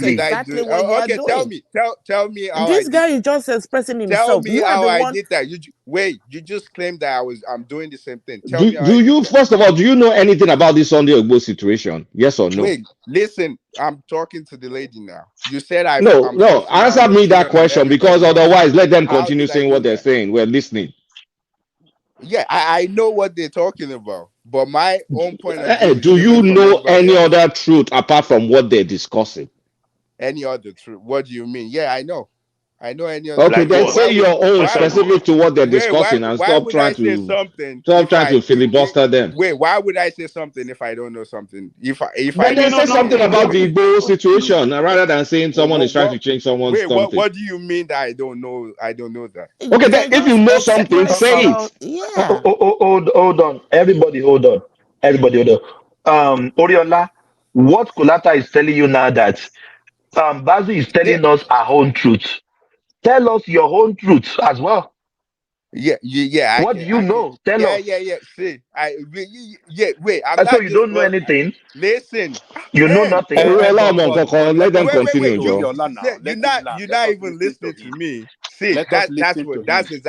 exactly what you are doing. Tell me. This guy is just expressing himself. Tell me how I did that. You just claimed that I'm doing the same thing. Tell me. First of all, do you know anything about this Sunday Igbo situation? Yes or no? Wait, listen. I'm talking to the lady now. You said No. Answer me that question, because otherwise, let them continue saying what they're saying. We're listening. Yeah, I know what they're talking about, but my own point of view. Do you know any other truth apart from what they're discussing? Any other truth? What do you mean? Yeah, I know any other. Okay, then say your own specific to what they're discussing, and stop trying to filibuster them. Wait, why would I say something if I don't know something? If I say something about the Igbo situation rather than saying someone is trying to change someone's something. What do you mean that I don't know? I don't know that. Okay, then if you know something, say it. Yeah. Hold on, everybody, hold on. Oriola, what Kolata is telling you now that Bazu is telling us our own truth. Tell us your own truth as well. Yeah. What do you know? Tell us. Yeah. See, wait. So you don't know anything. Listen, you know nothing. Let them continue, Joe. You're not even listening to me. See, that's exactly what I'm saying.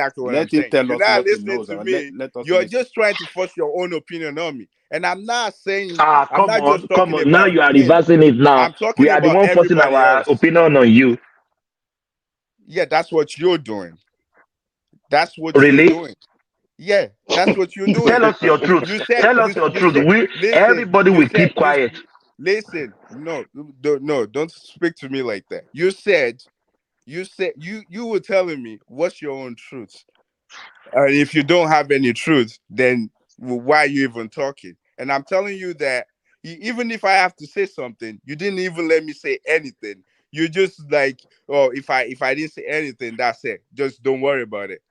You're not listening to me. You're just trying to force your own opinion on me. And I'm not saying. Come on. Now you are reversing it. Now we are the one forcing our opinion on you. Yeah, that's what you're doing. That's what you're doing. Yeah, that's what you're doing. Tell us your truth. Tell us your truth. Everybody will keep quiet. Listen, no, don't speak to me like that. You said you were telling me what's your own truth. If you don't have any truth, then why are you even talking? And I'm telling you that Even if I have to say something, you didn't even let me say anything. You just like, oh, if I didn't say anything, that's it. Just don't worry about it.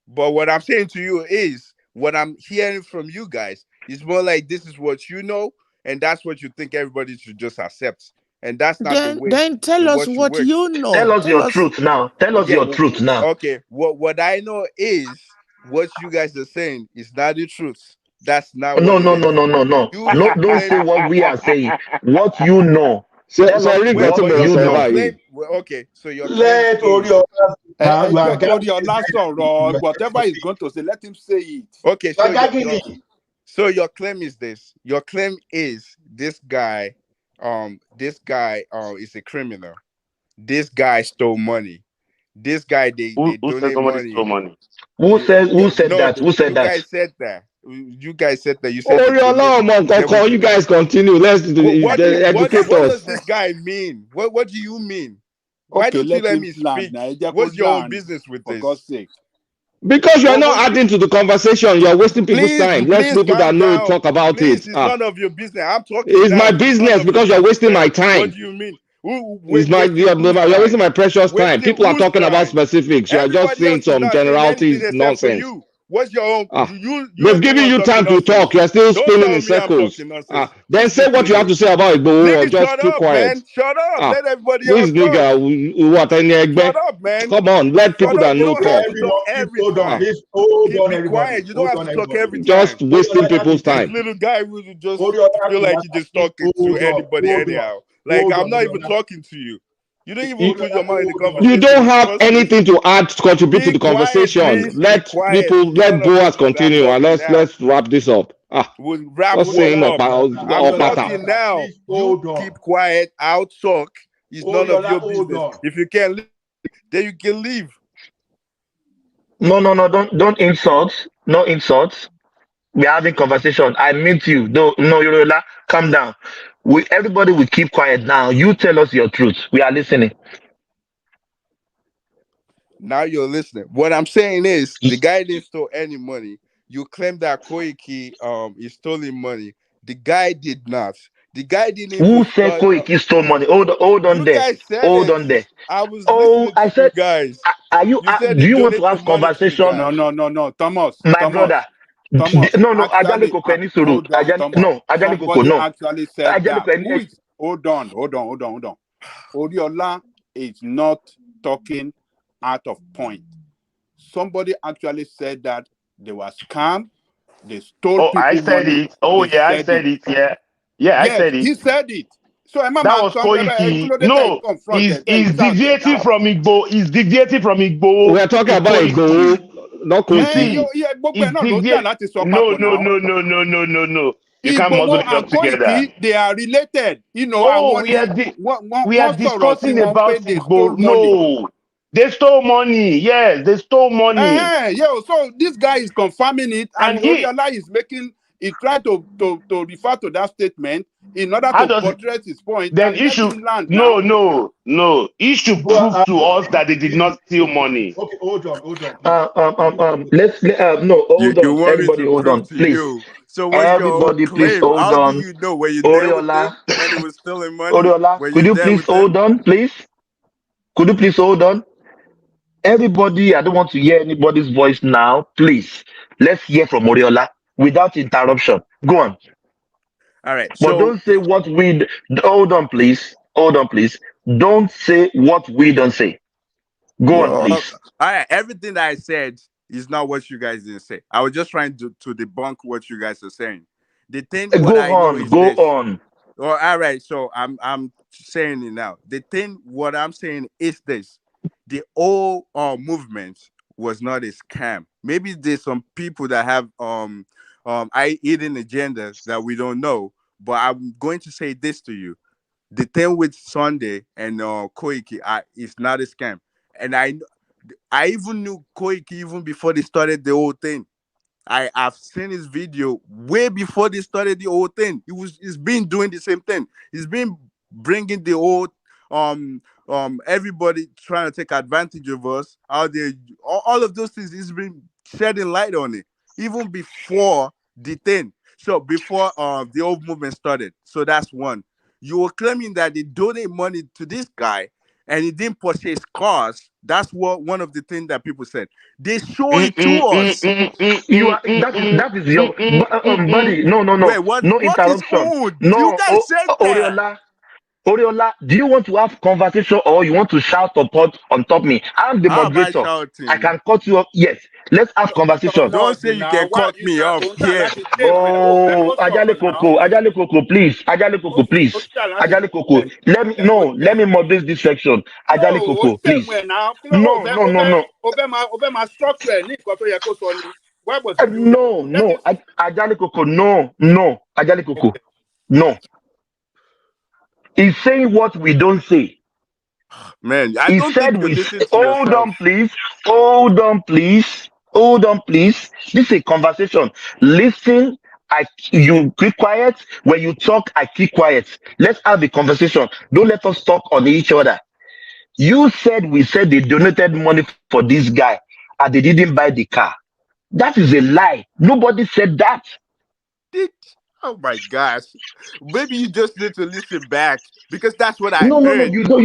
But what I'm saying to you is what I'm hearing from you guys is more like this is what you know, and that's what you think everybody should just accept. And that's not the way Then tell us what you what work. you know. Tell us Tell your us. truth now. Tell us Yeah. your truth now. Okay. What I know is what you guys are saying is not the truth. That's not what No, it no, is. no, no, no, no. You No, don't say claim what we are saying. What you know. Tell us Sorry, got what to be you know. claim. Well, okay, so your claim Let is Oriola You are Oriola sọ̀rọ̀, whatever he's going to say, let him say it. okay. You are gagging him. So your claim is this. Your claim is this guy is a criminal. This guy stole money. This guy they Who said donate somebody money. stole money? Who said that? Who said You that? guys said that. You guys said that. You said Oh, that there was. you guys continue. Let's educate What us. does this guy mean? What do you mean? Why Okay, don't you let let him me land speak? now. Ẹ jẹ́ kó What's your own land, business with for this? God's sake. Because you are not What- adding to the conversation, you are wasting people's time. Let Please people that calm know down. talk about Please, it. it's none of your business. I'm talking It's now. my It's none business of because your you're wasting business. my time. What do you mean? It's my Wasting you're whose wasting time? my precious time. Wasting People are whose talking about time? specifics. You are just Everybody saying else is some not saying anything generalities except for nonsense. you. What's your own? They've You're the given one you talking time to nonsense. talk. You are still Don't spinning tell in me I'm circles. talking nonsense. Then say what you have to say about Igbo or Nigga, just shut keep up, quiet. man. Shut up. Let everybody This else talk. nigga, what Shut up, man. Come on, let people that You know don't have talk. to talk every Hold on, time. please. Hold on, Be everybody. quiet. You don't have Hold to on, talk everybody. every time. Just wasting people's This time. little guy will just Oriola, feel like he just talking to hold on, anybody hold on, anyhow. Like hold I'm on, not even Oriola. talking to you. You don't even You, put your mind in the Hold on. conversation. you don't in the have first place. anything to add to contribute to Be the quiet, conversation. please. Be Let quiet. people, It's let none of your Boaz business. I'm continue, and talking now. let's wrap this up. We'll wrap Just saying what up? I'm or pattern. talking now. Please You hold on. keep quiet. I'll talk. It's none of Oriola, your hold business. on. If you can't leave, then you can leave. No, no, no. Don't insult. No insults. We're having conversation. I meet you. No, Yola, calm down. Everybody will keep quiet now. You tell us your truth. We are listening. Now you're listening. What I'm saying is the guy didn't steal any money. You claim that Koiki is stealing money. The guy did not. The guy didn't even Who said start. Koiki stole money? Hold on You there. guys said Hold it. on there. I was Oh, listening I to you said, guys. are you? You said Do he you want to donated have money to you conversation? guys. No. Thomas. My brother. Thomas. No, Ajani Actually, Koko Enisuru. hold on, Thomas. No, Ajani Koko, Somebody no. actually said Ajani that. Koko Who is? Hold on. Oriola is not talking out of point. Somebody actually said that they were scammed. They stole Oh, I people said money. it. Oh, They yeah, I said said it. it. Yeah. Yeah, I Yes, said it. he said it. So That was Koiki. No, he's deviating from Igbo. He's deviating from Igbo We are talking to about Koiki. Igbo, not You Koiki. see, he's no. You can't muzzle Igbowo it and up together. Koiki, they are related. Oh, Àwọn ni we are wọ́n sọ̀rọ̀ sí discussing wọn pé about they stole Igbo. money. No, they stole money. Yes, they stole money. So this guy is confirming it, and Oriola is he tried to refer to that statement in order How to does buttress his point, then and he let should him land now. no. He should prove to us that they did not steal money. Okay, hold on, please. Hold You on. want me Everybody to hold prove on, to please. you? So what's your own Everybody, please claim? hold How do on. you know? Were you there with Oriola, him when he was stealing money? Oriola, Were could you you there please with him? hold on, please? Could you please hold on? Everybody, I don't want to hear anybody's voice now. Please, let's hear from Oriola without interruption. Go on. All right. But So don't say what we. Hold on, please. Hold on, please. Don't say what we don't say. Go on, all please. right, everything that I said is not what you guys didn't say. I was just trying to debunk what you guys are saying. The thing what I know is Go this. on. Well, all right, so I'm saying it now. The thing what I'm saying is this: the whole movement was not a scam. Maybe there's some people that have hidden agendas that we don't know. But I'm going to say this to you: the thing with Sunday and Koiki is not a scam. And I even knew Koiki even before they started the whole thing. I've seen his video way before they started the whole thing. He's been doing the same thing. He's been bringing the whole everybody trying to take advantage of us. How they all of those things. He's been shedding light on it even before the thing. So before the old movement started. So that's one. You were claiming that they donate money to this guy and he didn't purchase cars. That's what one of the things that people said. They show it to us. You are that is your buddy. No, Wait, what is interruption. owned? No, You guys said that. Oriola, do you want to have conversation or you want to shout support on top me? I'm the How am I moderator. shouting? I can cut you off. Yes, let's have conversation. Don't say you can cut me off here. Oh, Ajale Koko, please. Ajale Koko. Let me moderate this section. Ajale Koko, please. No. Ajale Koko, no. Ajale Koko, no. He's saying what we don't say. Man, I don't think you listen to hold on, please. This is a conversation. Listen, you keep quiet. When you talk, I keep quiet. Let's have a conversation. Don't let us talk on each other. We said they donated money for this guy and they didn't buy the car. That is a lie. Nobody said that. Oh my gosh. Maybe you just need to listen back because that's what I heard. No, you don't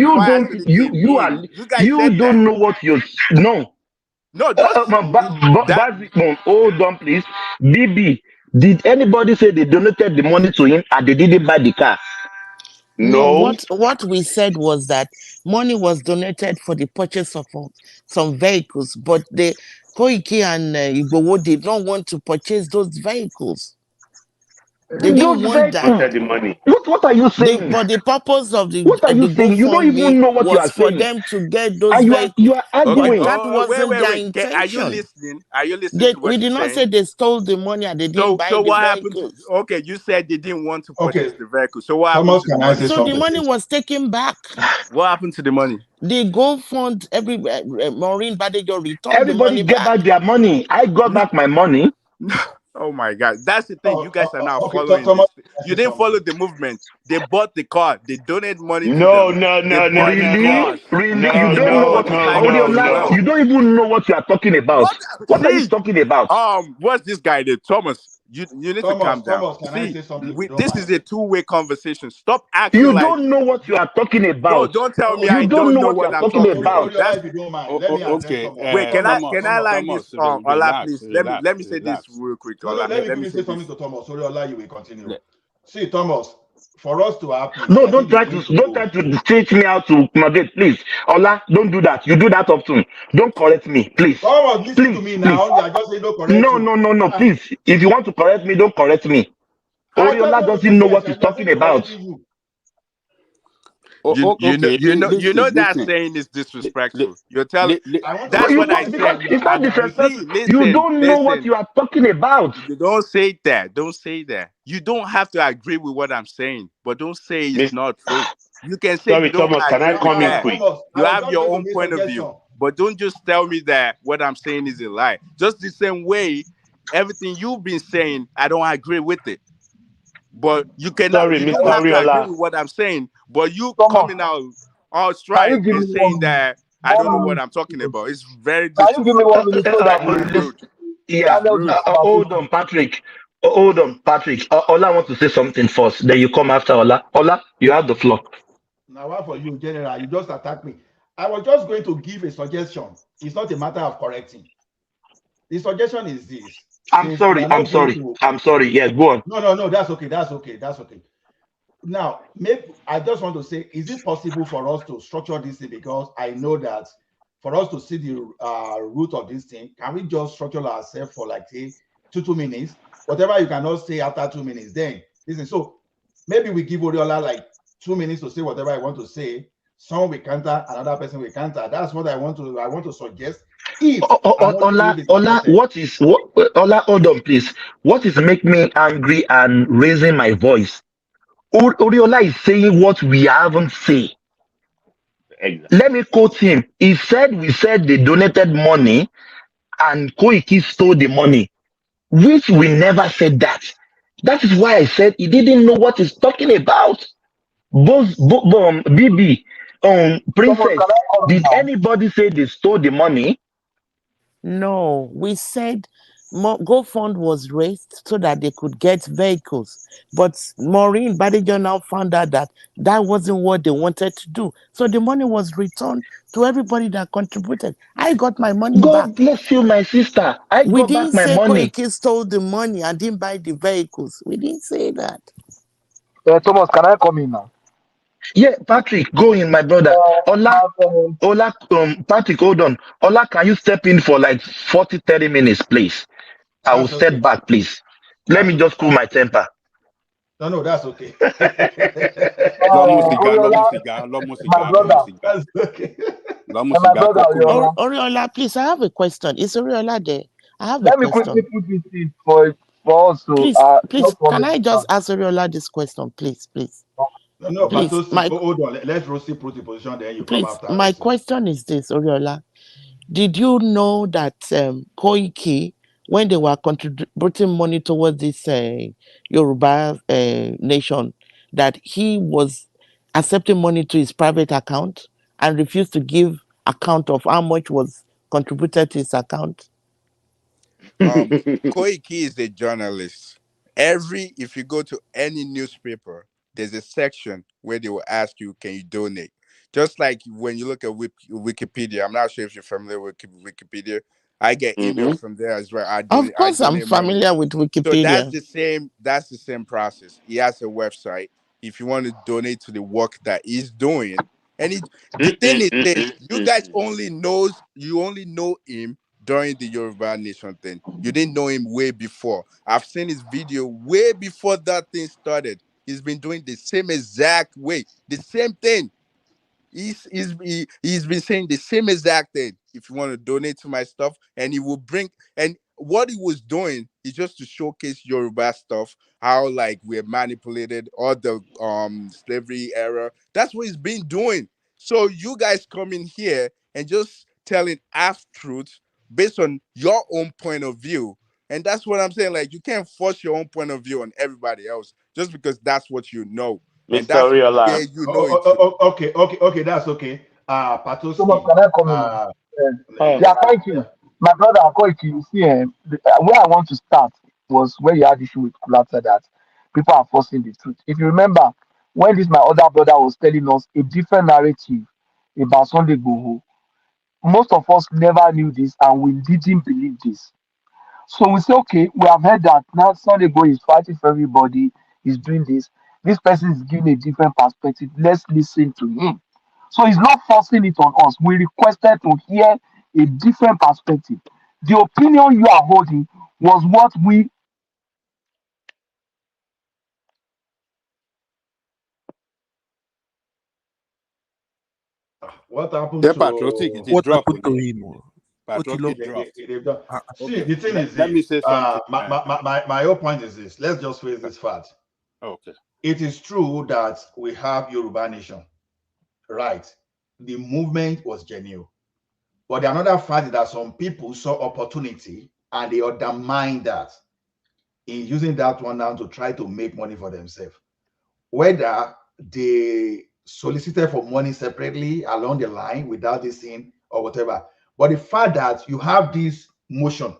know what you're no. No, don't hold on, please. BB, did anybody say they donated the money to him and they didn't buy the car? No. What we said was that money was donated for the purchase of some vehicles, but the Koiki and Igbowo did not want to purchase those vehicles. They didn't want that. The money. What are you saying? But the purpose of the what are you saying? You don't even know what you are saying. For them to get those vehicles. You are arguing. But that wasn't their intention. Are you listening? To what we did not say they stole the money and they didn't buy the vehicles. Okay, you said they didn't want to purchase the vehicle. So what happened to the money? So the money was taken back. What happened to the money? The gold fund, Maureen Badejo returned Everybody the money get back their money. I got back my money. Oh my God, that's the thing. You guys are now following this. You didn't follow the movement. They bought the car. They donated money to them. Really? You don't know what you don't even know what you are talking about. What are you talking about? What's this guy there? Thomas, you need to calm down. This is a two-way conversation. Stop acting You don't know what you are talking about. No, don't tell me I don't know what I'm talking about. Okay. Wait, can I line this Ola, please? Let me say this real quick. Let me say something to Thomas. Sorry, Ola, you will continue. See, Thomas, for us to happen. No, don't try to teach me how to moderate, please. Ola, don't do that. You do that often. Don't correct me, please. Thomas, listen to me now. You are just saying don't correct me. No, please. If you want to correct me, don't correct me. Oriola doesn't know what he's talking about. You know that saying is disrespectful. You're telling that's what I said. It's not disrespectful. You don't know what you are talking about. You don't say that. Don't say that. You don't have to agree with what I'm saying, but don't say it's not true. You can say sorry, Thomas, can I come in quick? You have your own point of view, but don't just tell me that what I'm saying is a lie. Just the same way, everything you've been saying, I don't agree with it. But you cannot. You don't have to agree with what I'm saying. But you coming out all straight and saying that I don't know what I'm talking about. It's very rude. Yeah. Hold on, Patrick. Ola wants to say something first. Then you come after Ola. Ola, you have the floor. Now, what for you, General? You just attacked me. I was just going to give a suggestion. It's not a matter of correcting. The suggestion is this. I'm sorry. Yes, go on. No, that's okay. Now, maybe I just want to say, is it possible for us to structure this thing? Because I know that for us to see the root of this thing, can we just structure ourselves for like say 2 minutes? Whatever you cannot say after 2 minutes, then listen. So maybe we give Oriola like 2 minutes to say whatever I want to say. Someone will counter, another person will counter. That's what I want to suggest. Ola, hold on, please. What is making me angry and raising my voice? Oriola is saying what we haven't said. Exactly. Let me quote him. He said, we said they donated money and Koiki stole the money, which we never said that. That is why I said he didn't know what he's talking about. BB, Princess, did anybody say they stole the money? No, we said GoFund was raised so that they could get vehicles. But Maureen Badijo now found out that that wasn't what they wanted to do. So the money was returned to everybody that contributed. I got my money back. God bless you, my sister. I We got back didn't my say money. Koiki stole the money and didn't buy the vehicles. We didn't say that. Thomas, can I come in now? Yeah, Patrick, go in, my brother. Ola, Patrick, hold on. Ola, can you step in for like 40, 30 minutes, please? I will That's okay. step back, please. Let me just cool my temper. No, that's okay. My brother. That's okay. My brother, Oriola. Oriola, please, I have a question. Is Oriola there? I have a Let me question. quickly put this in for us to. Please, just can I just ask Oriola this question, please? No, please, Patosi, hold on. Let Rosie put the position, then you come please, after. my question is this, Oriola. Did you know that Koiki, when they were contributing money towards this Yoruba nation, that he was accepting money to his private account and refused to give account of how much was contributed to his account? Koiki is a journalist. If you go to any newspaper, there's a section where they will ask you, can you donate? Just like when you look at Wikipedia, I'm not sure if you're familiar with Wikipedia. I get emails from there as well. Of course, I'm donate familiar money. with Wikipedia. So that's the same process. He has a website. If you want to donate to the work that he's doing, and the thing is this: you guys only know him during the Yoruba Nation thing. You didn't know him way before. I've seen his video way before that thing started. He's been doing the same exact way, the same thing. He's been saying the same exact thing. If you want to donate to my stuff, and he will bring, and what he was doing is just to showcase Yoruba stuff, how like we're manipulated, all the slavery era. That's what he's been doing. So you guys come in here and just telling half truths based on your own point of view. And that's what I'm saying. Like, you can't force your own point of view on everybody else just because that's what you know. And Mr. that's Oriola. where you know it from. Okay, that's okay. Patoski. Thomas, can I come in? Yeah, thank you. My brother, Koiki, you see, where I want to start was where you had issue with Kulata that people are forcing the truth. If you remember, when this my other brother was telling us a different narrative about Sunday Igboho, most of us never knew this and we didn't believe this. So we say, okay, we have heard that now Sunday Igboho is fighting for everybody, he's doing this. This person is giving a different perspective. Let's listen to him. So he's not forcing it on us. We requested to hear a different perspective. The opinion you are holding was what we. What happened Yeah, to Patriotic, it What drop happened to again. him? Patriotic dropped. See, the thing is Let me this. say something. My whole point is this. Let's just face this fact. Okay. It is true that we have Yoruba Nation, right? The movement was genuine. But the another fact is that some people saw opportunity and they undermined that in using that one now to try to make money for themselves. Whether they solicited for money separately along the line without this thing or whatever. But the fact that you have this motion,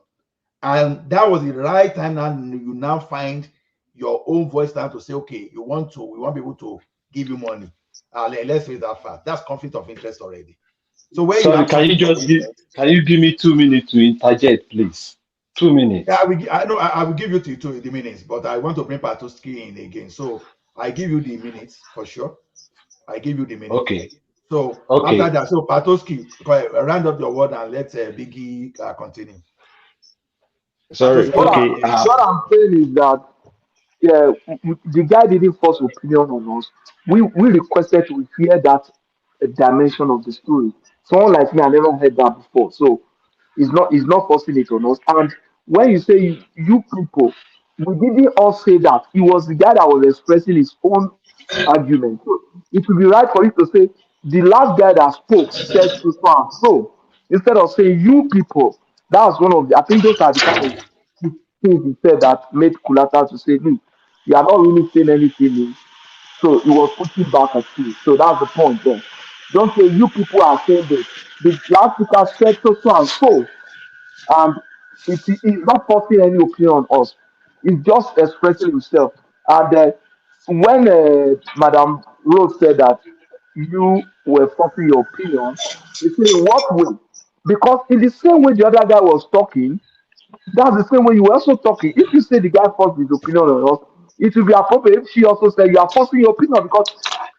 and that was the right time now, you now find your own voice now to say, okay, we want people to give you money. Let's face that fact. That's conflict of interest already. So where Sorry, you have can you give me 2 minutes to interject, please? 2 minutes. Yeah, I will give you the minutes, but I want to bring Patoski in again. So I give you the minutes for sure. I give you the minutes. Okay. So Okay. after that, so Patoski, round up your word and let Biggie continue. Sorry. What, Okay. what I'm saying is that yeah, the guy didn't force opinion on us. We requested to hear that dimension of the story. Someone like me, I never heard that before. So it's not forcing it on us. And when you say you people, we didn't all say that. It was the guy that was expressing his own argument. So it would be right for you to say the last guy that spoke said so and so instead of saying you people. That was one of the. I think those are the kind of things he said that made Kulata to say, look, you are not really saying anything new. So he was pushing back at you. So that's the point there. Don't say you people are saying this. The last speaker said so and so. And He's not forcing any opinion on us. He's just expressing himself. And when Madam Rose said that you were forcing your opinion, he said, in what way? Because in the same way the other guy was talking, that's the same way you were also talking. If you say the guy forced his opinion on us, it will be appropriate if she also said you are forcing your opinion because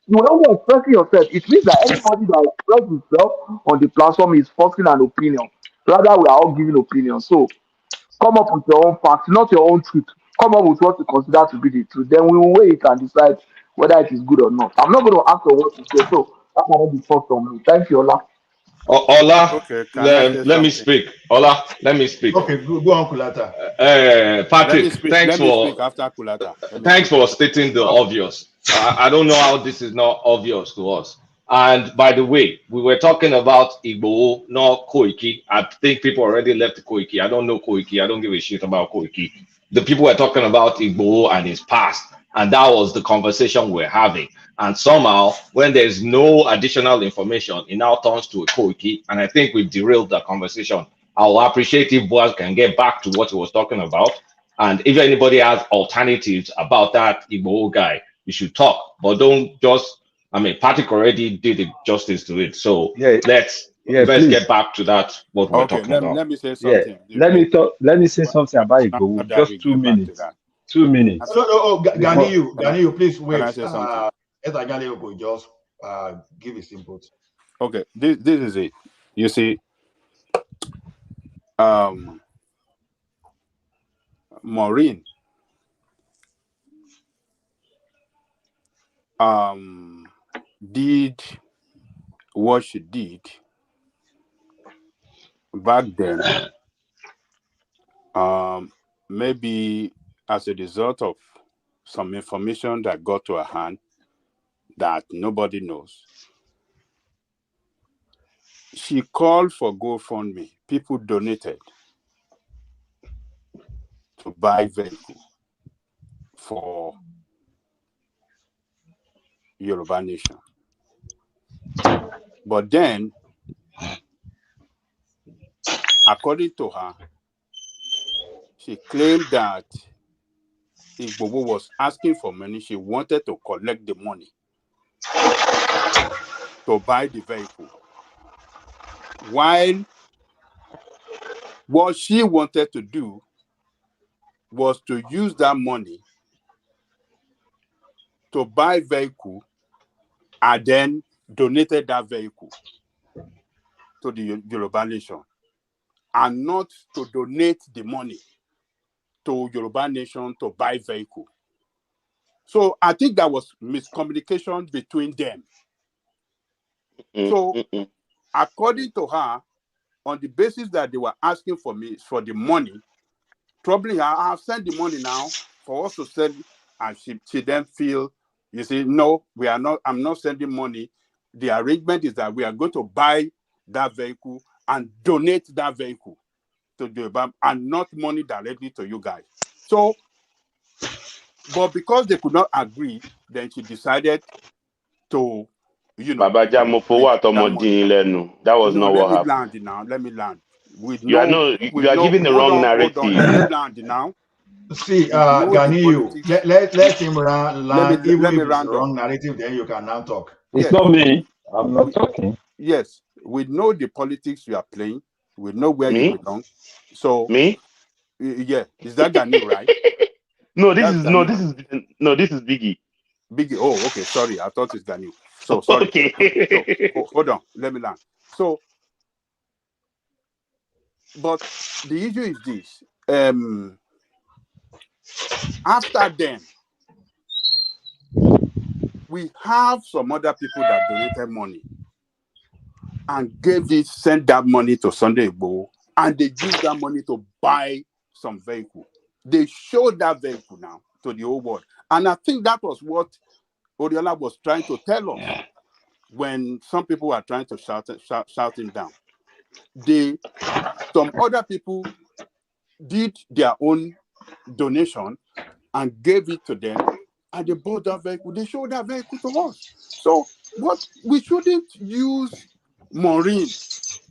you are only expressing yourself. It means that anybody that expresses himself on the platform is forcing an opinion. Rather, we are all giving opinions. So come up with your own facts, not your own truth. Come up with what you consider to be the truth. Then we will weigh it and decide whether it is good or not. I'm not going to ask for what you say, so that cannot be forced on me. Thank you, Ola. Ola, Okay, can I say let me something? speak. Ola, let me speak. Okay, go on, Kulata. Let me Patrick, speak. Let me speak after Kulata. Let me thanks speak for after. stating the obvious. I don't know how this is not obvious to us. And by the way, we were talking about Igbo, not Koiki. I think people already left Koiki. I don't know Koiki. I don't give a shit about Koiki. The people were talking about Igbo and his past, and that was the conversation we're having. And somehow, when there's no additional information, it now turns to a Koiki, and I think we've derailed the conversation. I'll appreciate if Boaz can get back to what he was talking about. And if anybody has alternatives about that Igbo guy, you should talk. But don't just, Patrick already did it justice to it. So let's please. get back to that, what we're talking about. Let me say something. Let me say something about Igbo. Just 2 minutes. 2 minutes. Ganiyu, please wait. Can I say something? Ganiyu could just give his input. Okay, this is it. You see, Maureen, did what she did back then, maybe as a result of some information that got to her hand that nobody knows. She called for GoFundMe. People donated to buy vehicle for Yoruba Nation. But then, according to her, she claimed that Igbowo was asking for money. She wanted to collect the money to buy the vehicle. While what she wanted to do was to use that money to buy vehicle and then donated that vehicle to the Yoruba Nation, and not to donate the money to Yoruba Nation to buy vehicle. So I think that was miscommunication between them. So according to her, on the basis that they were asking for me for the money, probably I have sent the money now for us to send, and she then feel, you see, no, we are not, I'm not sending money. The arrangement is that we are going to buy that vehicle and donate that vehicle to the and not money directly to you guys. So, but because they could not agree, then she decided to, Baba Jamopo, that was not what happened. Let me land. You are giving the wrong narrative. Let me land now. See, Ganiyu, let him land. Even if it's the wrong narrative, then you can now talk. It's not me. I'm not talking. Yes, we know the politics you are playing. We know where you belong. So yeah, is that Ganiyu, right? This is Biggie. Biggie. Oh, okay. Sorry, I thought it's Ganiyu. So sorry. Okay. So, hold on. Let me land. So, but the issue is this. After them, we have some other people that donated money and sent that money to Sunday Igboho, and they used that money to buy some vehicle. They showed that vehicle now to the whole world. And I think that was what Oriola was trying to tell us when some people were trying to shout him down. Some other people did their own donation and gave it to them, and they bought that vehicle. They showed that vehicle to us. So what we shouldn't use Maureen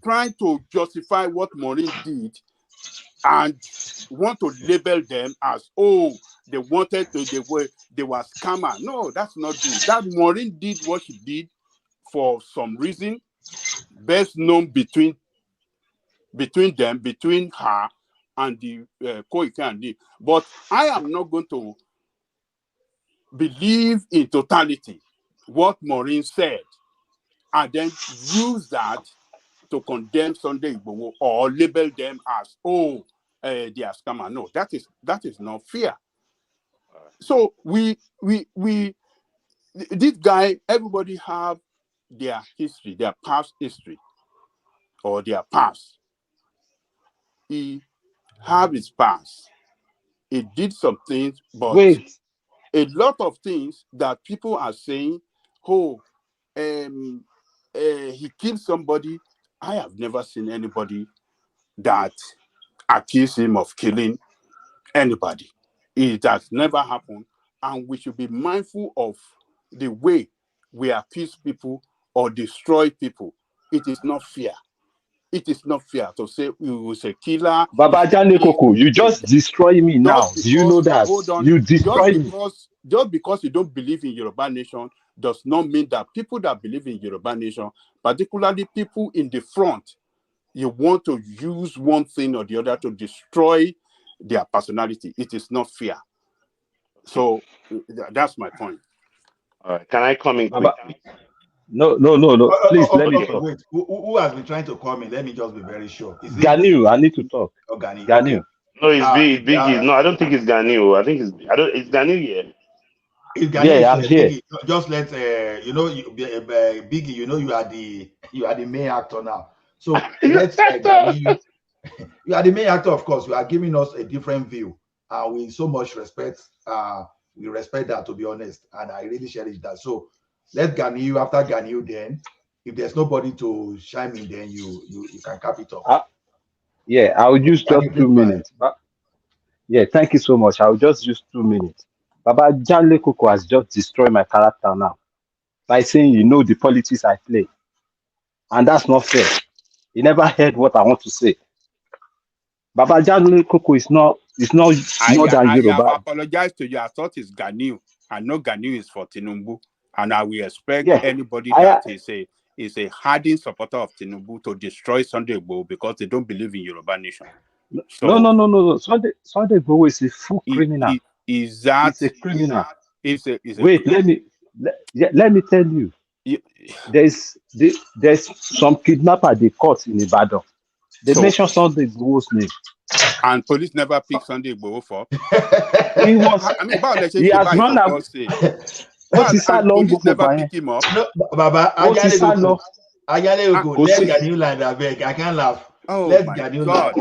trying to justify what Maureen did and want to label them as, oh, they wanted to, they were scammer. No, that's not true. That Maureen did what she did for some reason, best known between her and the Koike and the. But I am not going to believe in totality what Maureen said and then use that to condemn Sunday Igboho or label them as, oh, they are scammer. No, that is not fair. So this guy, everybody have their history, their past history, or their past. He have his past. He did some things, but Wait. a lot of things that people are saying, oh, he killed somebody. I have never seen anybody that accused him of killing anybody. It has never happened, and we should be mindful of the way we accuse people or destroy people. It is not fair. It is not fair to say he was a killer. Baba Jane Koko, you just destroy me now. Do you know that? Hold on, You destroy me. just because you don't believe in Yoruba Nation does not mean that people that believe in Yoruba Nation, particularly people in the front, you want to use one thing or the other to destroy their personality. It is not fair. So that's my point. All right. Can I come in quickly? No. Please let me talk. Wait, who has been trying to call me? Let me just be very sure. Is it Ganiu, I need to talk. Oh, Ganiu. Ganiu. No, it's Biggie. No, I don't think it's Ganiu. I think it's Ganiu here. If Ganiu I'm here. Biggie, just let Biggie. You know you are the main actor now. So let's Ganiu. You are the main actor, of course. You are giving us a different view. We so much respect. We respect that, to be honest, and I really cherish that. So let Ganiu, after Ganiu, then if there's nobody to chime in, then you can cap it off. Yeah, I'll use just 2 minutes. Yeah, thank you so much. I'll just use 2 minutes. Baba Janle Koko has just destroyed my character now by saying the politics I play. And that's not fair. He never heard what I want to say. Baba Janle Koko is not than Yoruba. I apologize to you. I thought it's Ganiu. I know Ganiu is for Tinubu. And I will expect anybody that is a hardened supporter of Tinubu to destroy Sunday Igboho because they don't believe in Yoruba Nation. So, no. Sunday Igboho is a full criminal. He's a criminal. Wait, let me tell you. There's some kidnapper they caught in Ibadan. They mentioned Sunday Igboho's name. And police never picked Sunday Igboho for. He has run out. Police never pick him up. No, Baba, I gotta go. Let's get new line. I can't laugh. Let's get new line.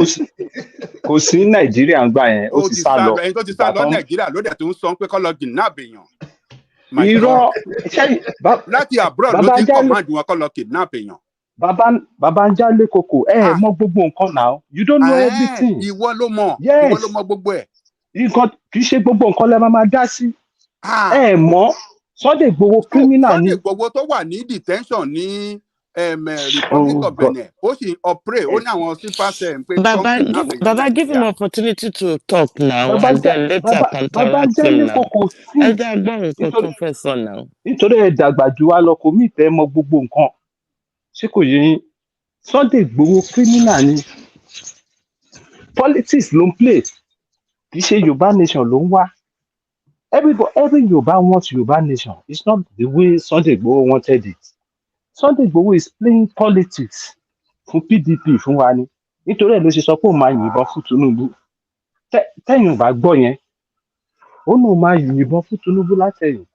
Kò sí Nàìjíríà ń gbà yẹn, ó ti sá lọ. Ẹni tó ti sá lọ Nàìjíríà ló dẹ̀ tó ń sọ pé kọ́ lọ kidnap èèyàn. Irọ́ láti abroad ló ti command wọn kọ́ lọ kidnap èèyàn. Baba Jale Koko, mọ gbogbo nǹkan now. You don't know everything. Ìwọ ló mọ̀. Yes. Ìwọ ló mọ̀ gbogbo ẹ̀. Nǹkan kì í ṣe gbogbo nǹkan lẹ máa dá sí. Mọ̀ Sunday Igboho criminal ni. Sunday Igboho tó wà ní detention ní Republic of Benin. Ó sì operate. Ó ní àwọn sympathy pé. Baba, give him opportunity to talk now and then later counteract him now. Ẹ jẹ́ agbọ́n nǹkan tó fẹ́ sọ now. Nítorí ẹ dàgbà jù wá lọ kò mí ìfẹ́ mọ gbogbo nǹkan. Ṣé kò yé yín? Sunday Igboho criminal ni. Politics ló ń play. Kì í ṣe Yorùbá Nation ló ń wá. Every Yoruba wants Yoruba Nation. It's not the way Sunday Igboho wanted it. Sunday Igboho is playing politics fún PDP fún wa ni. Nítorí ẹ̀ ló ṣe sọ pé ó máa yìnbọn fún Tinubu. Tẹ́yìn ò bá gbọ́ yẹn, ó náà máa yìnbọn fún Tinubu látẹ̀yìn.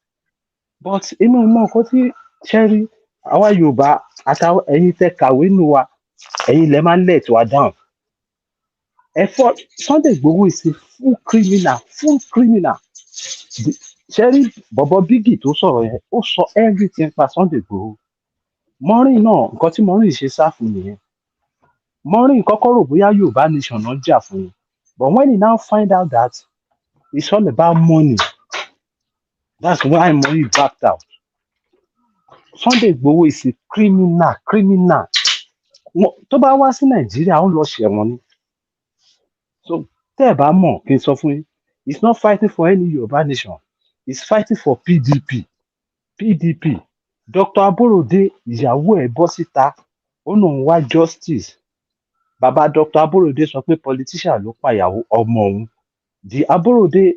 But èmi ò mọ nǹkan tí ṣẹ́rí àwa Yorùbá àtàwọn ẹ̀yin tẹ́ kàwé nù wa, ẹ̀yin lẹ máa ń let wa down. Sunday Igboho is a full criminal. Ṣẹ́rí bọ̀bọ̀ Biggie tó sọ̀rọ̀ yẹn, ó sọ everything pa Sunday Igboho. Maureen náà, nǹkan tí Maureen ṣe sá fún nìyẹn. Maureen kọ́kọ́ rò bóyá Yorùbá Nation náà jà fún un. But when he now find out that it's all about money, that's why Maureen backed out. Sunday Igboho is a criminal. Tó bá wá sí Nàìjíríà, ó lọ ṣẹ̀wọ̀n ni. Tẹ́ ẹ̀ bá mọ̀ kí n sọ fún yín, he's not fighting for any Yorùbá nation. He's fighting for PDP. PDP. Dr. Aborode ìyàwó ẹ̀ bọ́ síta, ó lóun wá justice. Bàbá Dr. Aborode sọ pé politician ló pàyàwó ọmọ òun. The Aborode,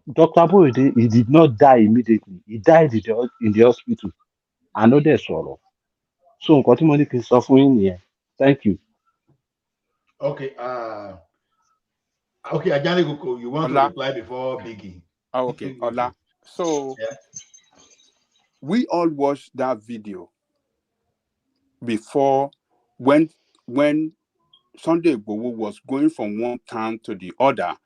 Dr. Aborode, he did not die immediately. He died in the hospital. Àná dẹ̀ sọ̀rọ̀. So nǹkan tí mo ní kí n sọ fún yín nìyẹn. Thank you. Okay. Okay, Ajani Goko, you want to reply before Biggie? Oh, okay, Ola. So we all watched that video before when Sunday Igboho was going from one town to the other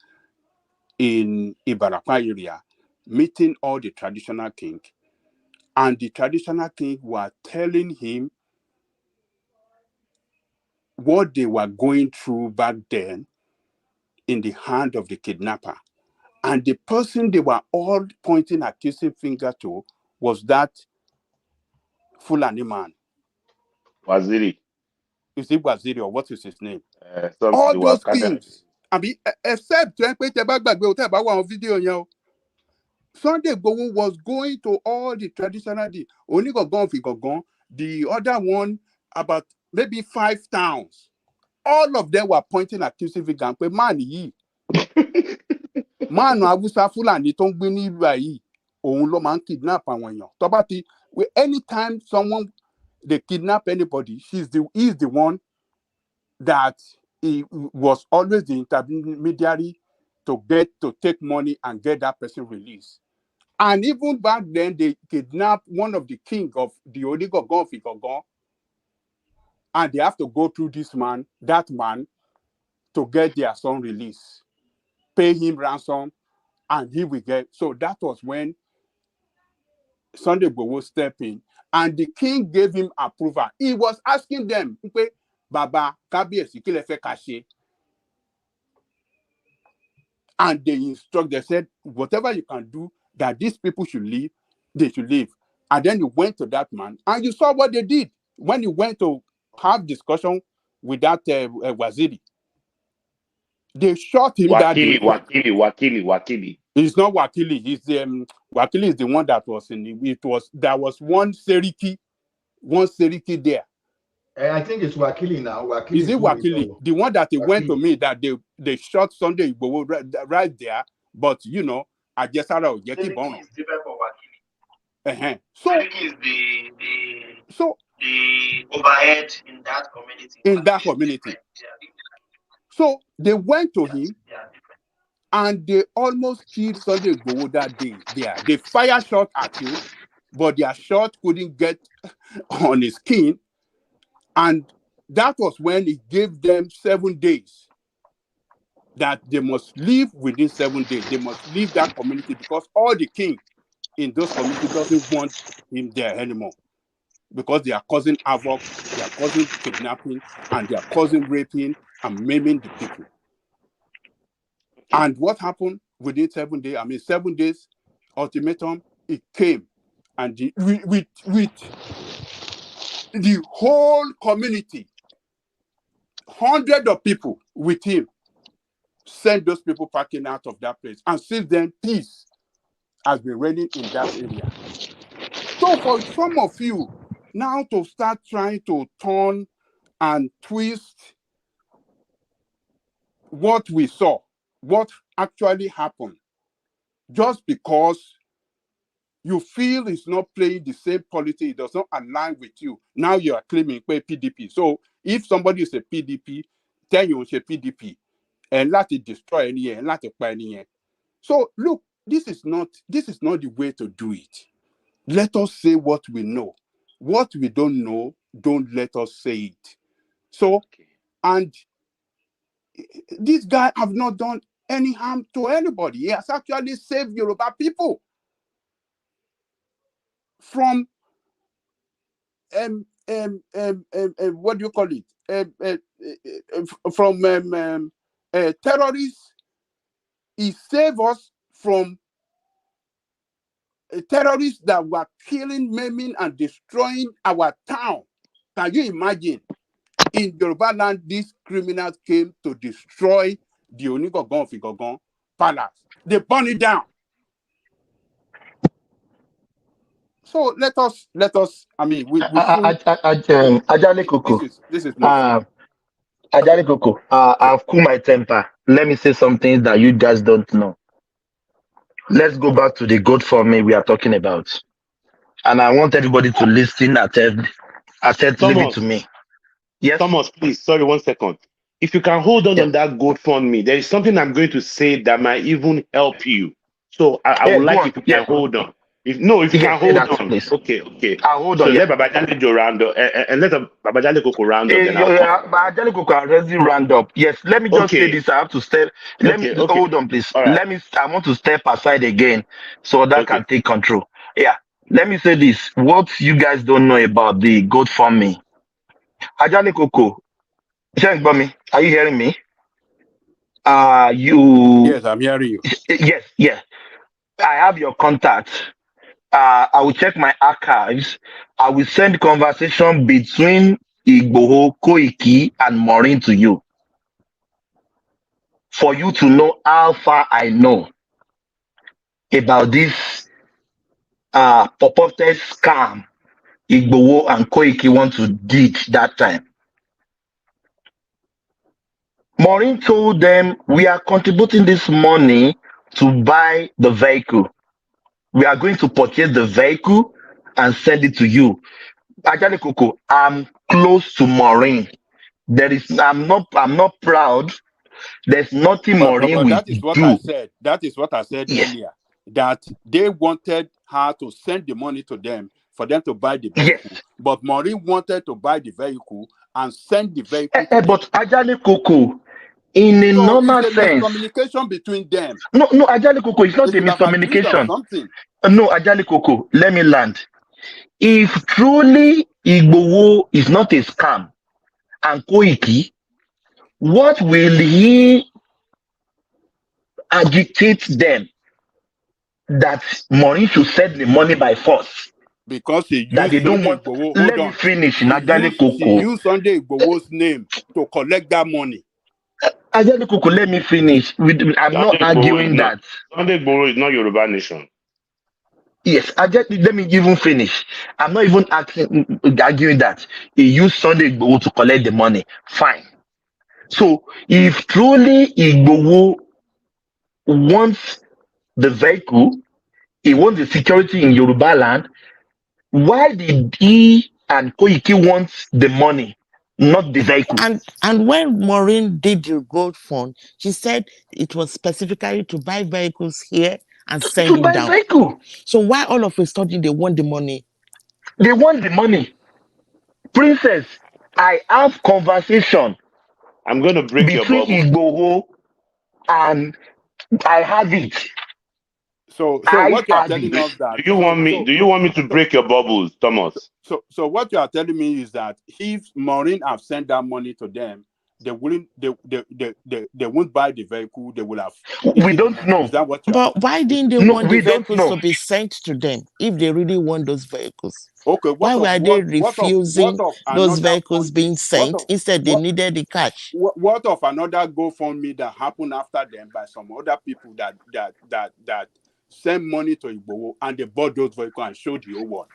in Ibarapa area, meeting all the traditional king, and the traditional king were telling him what they were going through back then in the hand of the kidnapper. And the person they were all pointing accusing finger to was that Fulani man. Waziri. Is it Waziri or what is his name? All those kings. I mean, except video, Sunday Igboho was going to all the traditional, the other one about maybe 5 towns. All of them were pointing accusing finger. Man, man, Awusa Fulani tó ń gbé ní ìlú yìí, òun ló máa ń kidnap àwọn èèyàn. Tó bá ti, anytime someone they kidnap anybody, he's the one that he was always the intermediary to take money and get that person released. And even back then, they kidnapped one of the king of the Onigogon of Igogon, and they have to go through that man, to get their son released, pay him ransom, and he will get. So that was when Sunday Igboho stepped in, and the king gave him approval. He was asking them, Baba, Kabiyesi, kí lẹ fẹ́ ká ṣe? And they said, whatever you can do, that these people should leave, they should leave. And then you went to that man, and you saw what they did when you went to have discussion with that Waziri. They shot him that day. Wakili. It's not Wakili. It's Wakili is the one that was there was one Seriki there. I think it's Wakili now. Wakili is it Wakili? The one that they went to me that they shot Sunday Igboho right there, but Ajesara Ojeki Bono. Is different from Wakili. So Seriki is the overhead in that community. So they went to him, and they almost killed Sunday Igboho that day there. They fire shot at him, but their shot couldn't get on his skin. And that was when he gave them 7 days that they must leave within 7 days. They must leave that community because all the king in those communities doesn't want him there anymore, because they are causing havoc, they are causing kidnapping, and they are causing raping and maiming the people. And what happened within 7 days? 7 days ultimatum, it came, and with the whole community, hundreds of people with him, sent those people packing out of that place. And since then, peace has been reigning in that area. So for some of you now to start trying to turn and twist what we saw, what actually happened, just because you feel it's not playing the same policy, it does not align with you. Now you are claiming PDP. So if somebody is a PDP, then you say PDP, and let it destroy any and let it buy any. So look, this is not the way to do it. Let us say what we know. What we don't know, don't let us say it. So, and this guy have not done any harm to anybody. He has actually saved Yoruba people from what do you call it? From terrorists. He saved us from terrorists that were killing, maiming, and destroying our town. Can you imagine? In Yoruba land, these criminals came to destroy the Onigogon of Igogon Palace. They burn it down. So let us. I mean, we should. Ajale Koko. This is nonsense. Ajale Koko. I've cooled my temper. Let me say some things that you guys don't know. Let's go back to the GoFundMe we are talking about, and I want everybody to listen attentively to me. Yes, Thomas, please. Sorry, 1 second. If you can hold on that GoFundMe, there is something I'm going to say that might even help you. So I would like if you can hold on. If you can hold on, please. Okay. I'll hold on. So let Babajale round up, and let Babajale Koko round up. Then Babajale Koko already round up. Yes, let me just say this. I have to step. Hold on, please. Right. I want to step aside again so that can take control. Yeah. Let me say this. What you guys don't know about the GoFundMe. Ajale Koko. Are you hearing me? Yes, I'm hearing you. Yes. I have your contact. I will check my archives. I will send conversation between Igboho, Koiki, and Maureen to you, for you to know how far I know about this purported scam Igboho and Koiki want to did that time. Maureen told them, we are contributing this money to buy the vehicle. We are going to purchase the vehicle and send it to you. Ajale Koko, I'm close to Maureen. I'm not proud. There's nothing Maureen will that is what do. I said. That is what I said earlier. That they wanted her to send the money to them for them to buy the vehicle. Yes. But Maureen wanted to buy the vehicle and send the vehicle to them. But Ajale Koko, in a normal it's a sense, miscommunication between them. No, Ajale Koko, it's not a miscommunication. No, Ajale Koko, let me land. If truly Igboho is not a scam and Koiki, what will he agitate them that Maureen should send the money by force? Because he used Sunday Igboho. Let me finish. She used Sunday Igboho's name to collect that money. Ajale Koko, let me finish. I'm not arguing that. Sunday Igboho is not Yoruba nation. Yes, let me even finish. I'm not even arguing that he used Sunday Igboho to collect the money. Fine. So if truly Igboho wants the vehicle, he wants the security in Yoruba land, why did he and Koiki want the money, not the vehicle? And when Maureen did the gold fund, she said it was specifically to buy vehicles here and send it down. Vehicle. So why all of a sudden they want the money? They want the money. Princess, I have conversation. I'm going to break your bubble. Between Igboho and I have it. So what you are telling us that do you want me to break your bubbles, Thomas? So what you are telling me is that if Maureen have sent that money to them, they won't buy the vehicle. They will have. We don't know. Is that what you But why didn't they want the vehicles to be sent to them if they really want those vehicles? Okay. Why were they refusing those vehicles being sent? Instead, they needed the cash. What of another GoFundMe that happened after them by some other people that sent money to Igboho and they bought those vehicles and showed the whole world?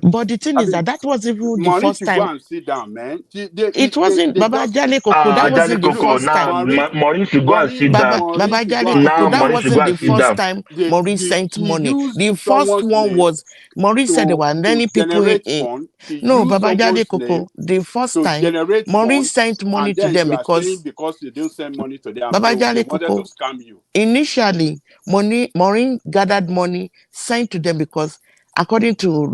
But the thing is that was even the first time. Go and sit down, man. It wasn't Baba Ajale Koko. That wasn't the first time. Maureen should go and sit down. Baba Ajale Koko. That wasn't the first time Maureen sent money. The first one was Maureen said there were many people in. No, Baba Ajale Koko. The first time Maureen sent money to them because they didn't send money to them. Baba Ajale They wanted Koko. to scam you. Initially, Maureen gathered money, sent to them because, according to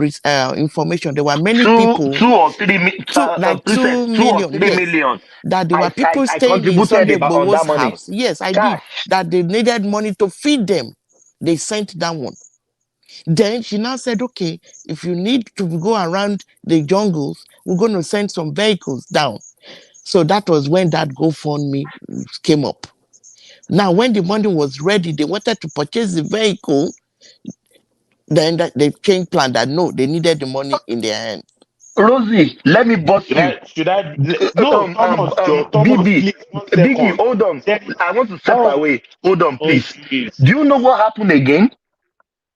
information, there were many people. 2 or 3 million. 2 million. That there were people staying in Sunday Igboho's house. Yes, I did. That they needed money to feed them. They sent that one. Then she now said, okay, if you need to go around the jungles, we're going to send some vehicles down. So that was when that GoFundMe came up. Now, when the money was ready, they wanted to purchase the vehicle. Then they changed plan that no, they needed the money in their hand. Rosie, let me bust you. No, Thomas, Thomas, BB, please, 1 Biggie, second. hold on. I want to step Oh, away. Hold on, please. jeez. Do you know what happened again?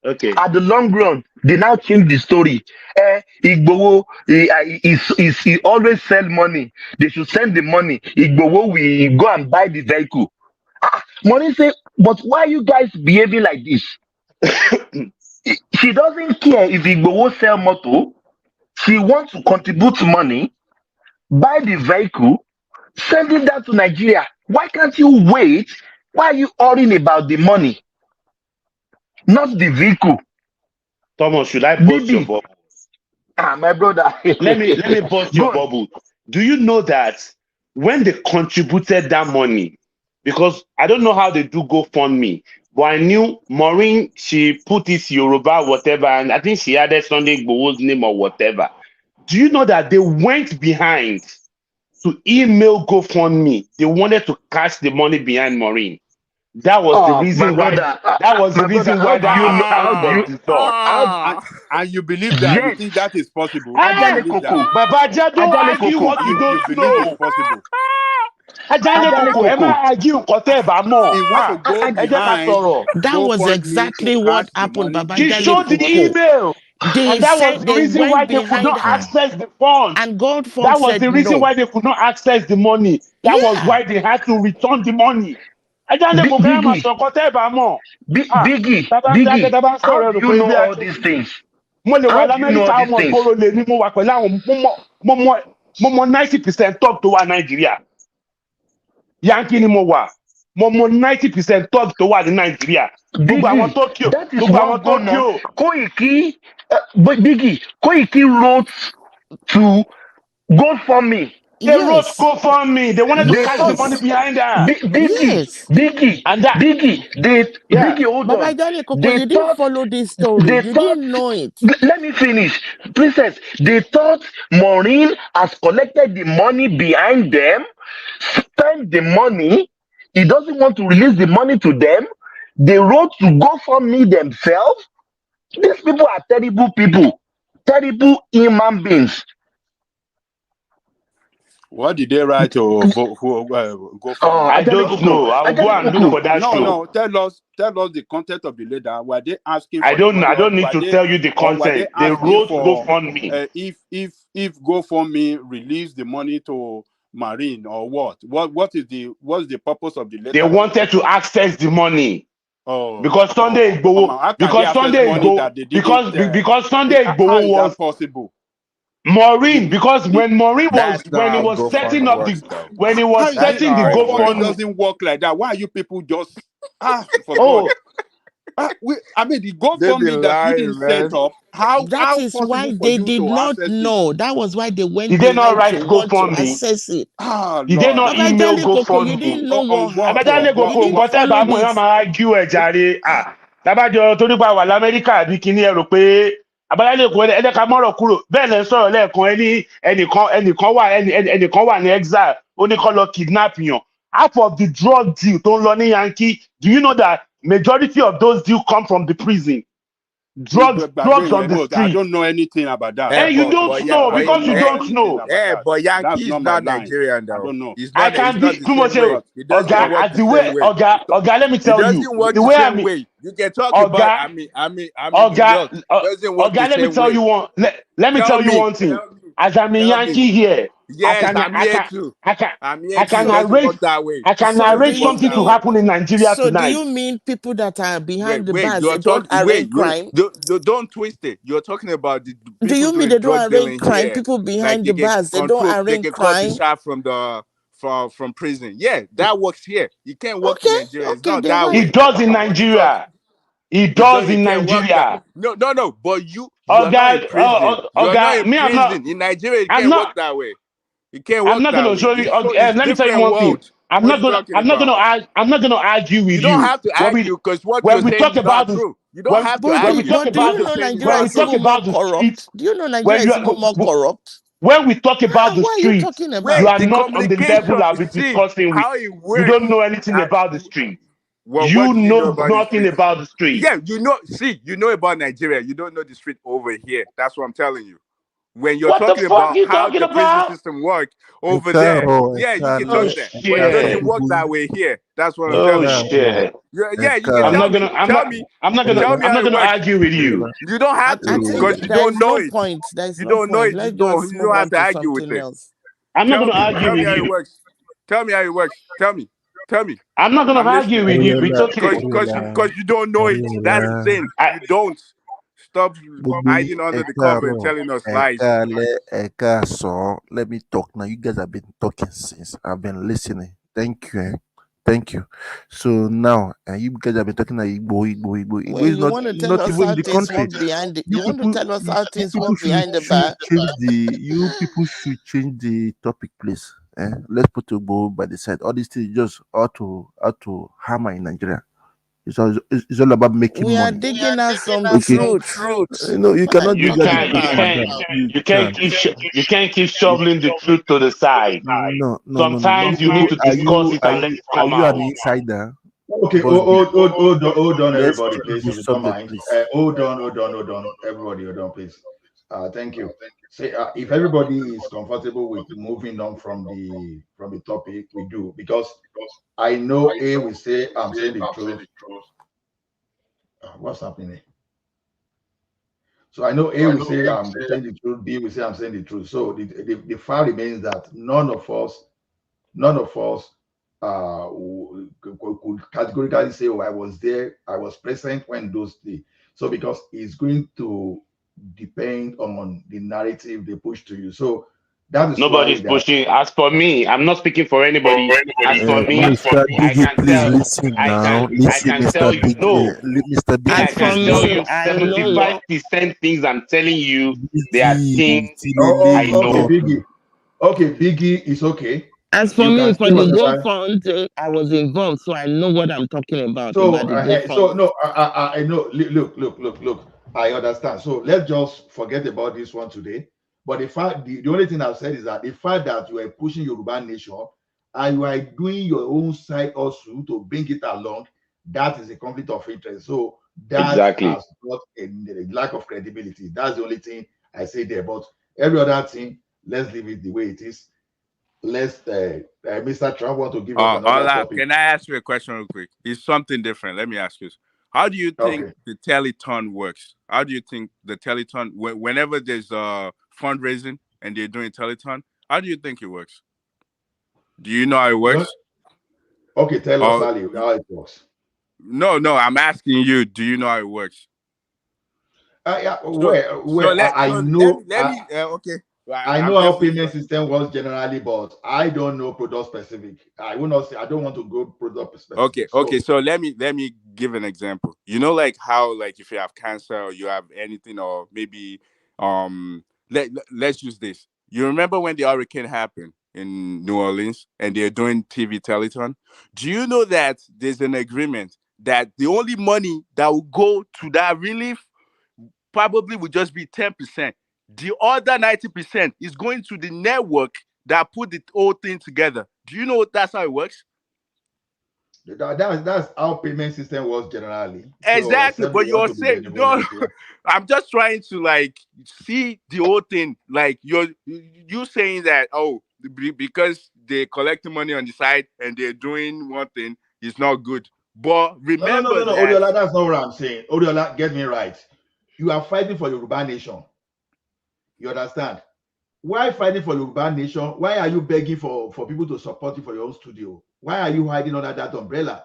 Okay. At the long run, they now change the story. Igbowo, he always sell money. They should send the money. Igbowo will go and buy the vehicle. Money say, but why you guys behaving like this? She doesn't care if Igbowo sell motor. She wants to contribute money, buy the vehicle, send it down to Nigeria. Why can't you wait? Why are you worrying about the money, not the vehicle? Thomas, should I burst your Baby, bubble? my brother. let me burst your bubble. Do you know that when they contributed that money, because I don't know how they do GoFundMe, but I knew Maureen, she put this Yoruba whatever, and I think she added Sunday Igboho's name or whatever. Do you know that they went behind to email GoFundMe? They wanted to cash the money behind Maureen. That was the reason why. That was the reason why that was dissolved. And you believe that? You think that is possible? Baba, don't argue what you don't believe know. it's possible. Ajale Koko, ẹ má argue nǹkan tẹ́ ẹ bá mọ̀. He wants to go Ẹ jẹ́ ká behind. sọ̀rọ̀. That was exactly what happened, Baba He showed the Koko. email. They And that was said the they reason went why they could behind not her, access the funds. and Goldfund That was said the reason no. why they could not access the money. That was Yeah. why they had to return the money. Ajale Koko, ẹ má sọ nǹkan tẹ́ ẹ bá mọ̀. Biggie, how do you know all these things? Mo lè wà How do you know l'Amẹ́ríkà all ọmọ these ìgboro lè ní mo wà pẹ̀lú àwọn mo mọ 90% top tó wà Nàìjíríà. Yankee ni mo wà. Mo mọ 90% top tó wà ní Nàìjíríà. Gbogbo àwọn Tokyo. That is Gbogbo àwọn what going Tokyo. on. Koiki wrote to GoFundMe. They wrote GoFundMe. They wanted to cash the money behind her. Biggie, hold Baba on. Jale Koko, They you didn't thought- follow this story. they You thought- didn't know it. Let me finish. Princess, they thought Maureen has collected the money behind them, spent the money. He doesn't want to release the money to them. They wrote to GoFundMe themselves. These people are terrible people, terrible human beings. What did they write to go for? I don't know. I will go and look for that show. No, tell us the content of the letter. Were they asking for I don't money, I don't need or to were tell you the or were content. They asking wrote for, GoFundMe. If GoFundMe release the money to Marine or what? What's the purpose of the letter? They wanted to access the money. Oh, because Sunday Igboho, because Sunday Igboho, because Sunday Igboho how is was that possible? Maureen, because when Maureen was when he was setting up the GoFundMe doesn't work like that. Why are you people just for God? I mean, the GoFundMe that you didn't set up. That is why they did not know. That was why they went Did they not behind write to want to GoFundMe? access it. Did they not Baba email Jale Koko, you GoFundMe? didn't know what Abajale happened. Koko, You didn't nǹkan tẹ́ bá follow mọ̀ yẹn this. máa argue ẹ̀ jàre. Tábàjọ torí pa wà l'Amẹ́ríkà àbí kíní ẹ rò pé Abajale Koko ẹ jẹ́ ká mọ́rọ̀ kúrò. Bẹ́ẹ̀ lẹ sọ̀rọ̀ lẹ́ẹ̀kan ẹnìkan wà ní exile ó ní kó lọ kidnap yàn. Half of the drug deal tó ń lọ ní Yankee, do you know that majority of those deals come from the prison? Drugs on the street. I don't know anything about that. And you don't know because you don't know. Yeah, but Yankee is not Nigerian though. I don't know. I can be too much. Oga, let me tell you. The way I mean, you can talk about. I mean, Oga, let me tell you one. Let me tell you one thing. As I'm a Yankee here, yes, I'm here too. I can arrange something to happen in Nigeria so tonight. do you mean people that are behind the bars, they don't arrange crime? Don't twist it. You're talking about the people do you mean they don't arrange crime? Here. People behind the bars, they don't arrange crime. Cut the shot from prison. Yeah, that works here. You can't work in Nigeria. It's not that way. It does in Nigeria. It does in Nigeria. No. But you are not in prison. You're not in prison. In Nigeria, you can't work that way. You can't work I'm not going to show you. Let me tell you one thing. I'm not going to argue with you. You don't have to argue because what you're saying is not true. You don't have to argue. But do you know Nigeria is even more corrupt? Do you know Nigeria is even more corrupt? When we talk about the street, you are not on the level I'll be discussing with. You don't know anything about the street. Well, you know nothing about the street. Yeah, you know about Nigeria. You don't know the street over here. That's what I'm telling you. when you're What the talking fuck about you how talking the prison about? system work over there, yeah, you can Oh talk that, but it shit. doesn't work that way here. That's what I'm Oh telling you. shit. Yeah, you can I'm tell not me. gonna I'm Tell not me. I'm not gonna Tell me I'm how not it gonna works. argue with you. You don't have I to think because you there don't is know no it. point. There is You no don't know point. it. Let's just You move don't have on to to argue with something it. else. I'm not Tell gonna me. argue Tell me with how it you. works. Tell me how it works. Tell me. Tell me. I'm not gonna I'm argue listening. with you. It's Because okay. you don't know it. That's the thing. You don't. Stop hiding under the cover and telling us lies. Let me talk now. You guys have been talking since I've been listening. Thank you. Thank you. So now, you guys have been talking like Igbo. Igbo Well, is you want to tell not us even how in the things country. work behind it? You You want to people, tell us how things people work behind the bar? change the. You people should change the topic, please. Let's put Igbo by the side. All these things just how to hammer in Nigeria. It's all about making We are money. digging out some Okay. truth. You Why are cannot you dig You out the talking can't truth, you about? can't madam. You you can't can't. keep you can't keep shoveling the truth to the side. No. You Sometimes you need people, to discuss it and let it are come you an out. insider? Okay, Boss hold on, let's everybody, change please, if this you don't subject, mind. please. Hold on, everybody, hold on, please. Thank you. Say, if everybody is comfortable with moving on from the topic, we do, because I know A will say I'm saying the truth. What's happening? So I know A will say I'm saying the truth. B will say I'm saying the truth. So the fact remains that none of us could categorically say, oh, I was there, I was present when those things. So because it's going to depend on the narrative they push to you. So that is why Nobody's pushing. As for me, I'm not speaking for anybody. As for me, Mr. I Biggie, can please tell. listen now. I Listen, can Mr. tell you Biggie. no. Mr. Me, Biggie, I As for can please tell me, you listen. I know what. 75% things I'm telling you, they are Biggie, things I okay, know. Biggie. Okay, Biggie is okay. As for You me, can for say the whatever. GoFund, I was involved, so I know what I'm talking about the So GoFund. no, I know. Look. I understand. So let's just forget about this one today. But the only thing I've said is that the fact that you are pushing Yoruba Nation and you are doing your own side also to bring it along, that is a conflict of interest. So that Exactly. has got a lack of credibility. That's the only thing I say there. But every other thing, let's leave it the way it is. Let's Mr. Trump want to give us another Ola, topic. can I ask you a question real quick? It's something different. Let me ask you. How do you think Okay. the Teleton works? How do you think the Teleton, whenever there's fundraising and they're doing Teleton, how do you think it works? Do you know how it works? Okay, tell us Or how it works. no, I'm asking you. Do you know how it works? Yeah, I So know. let me okay. I I'm know how definitely payment system works generally, but I don't know product specific. I will not say I don't want to go product specific. okay. So So let me give an example. You know, like how like if you have cancer or you have anything, or maybe let's use this. You remember when the hurricane happened in New Orleans and they're doing TV telethon? Do you know that there's an agreement that the only money that will go to that relief probably will just be 10%. The other 90% is going to the network that put the whole thing together. Do you know that's how it works? that's how payment system works generally. So Exactly, except you but want you're to be saying no. benevolent, yeah. I'm just trying to like see the whole thing. Like you saying that because they're collecting money on the side and they're doing one thing is not good. But remember No, that. Odiola, that's not what I'm saying. Odiola, get me right. You are fighting for Yoruba Nation. You understand? Why fighting for Yoruba Nation? Why are you begging for people to support you for your own studio? Why are you hiding under that umbrella?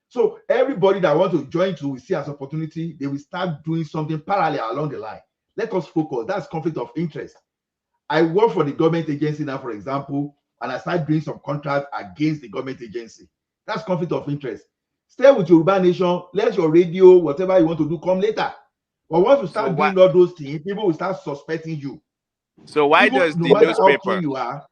So everybody that wants to join to see as opportunity, they will start doing something parallel along the line. Let us focus. That's conflict of interest. I work for the government agency now, for example, and I start doing some contracts against the government agency. That's conflict of interest. Stay with your Yoruba Nation. Let your radio, whatever you want to do, come later. But once you start doing all those things, people will start suspecting you. So why Even does no the matter how keen newspaper? you are,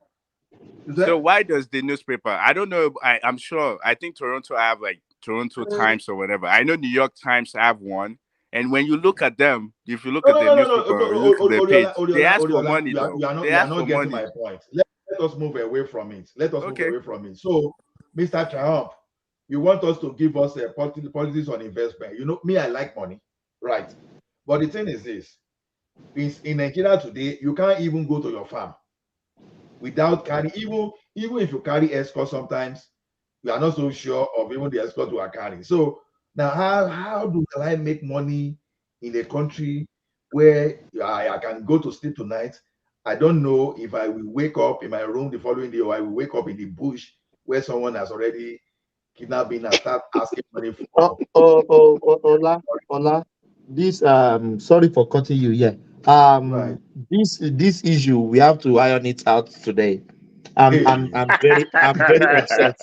So why does the newspaper? I don't know. I'm sure. I think Toronto have like Toronto Times or whatever. I know New York Times have one. And when you look at them, if you look at the newspaper, you look at their page, they ask for Odiola, money though. They you are ask not for getting money. my point. Let us move away from it. Let us move Okay. away from it. So, Mr. Trump, you want us to give us a policies on investment. You know, me, I like money, right? But the thing is this: In Nigeria today, you can't even go to your farm without carrying, even if you carry escort, sometimes we are not so sure of even the escort you are carrying. So now, how do I make money in a country where I can go to sleep tonight? I don't know if I will wake up in my room the following day, or I will wake up in the bush where someone has already kidnapped me and start asking money for. Ola, this sorry for cutting you here. Right. This issue we have to iron it out today. I'm very upset.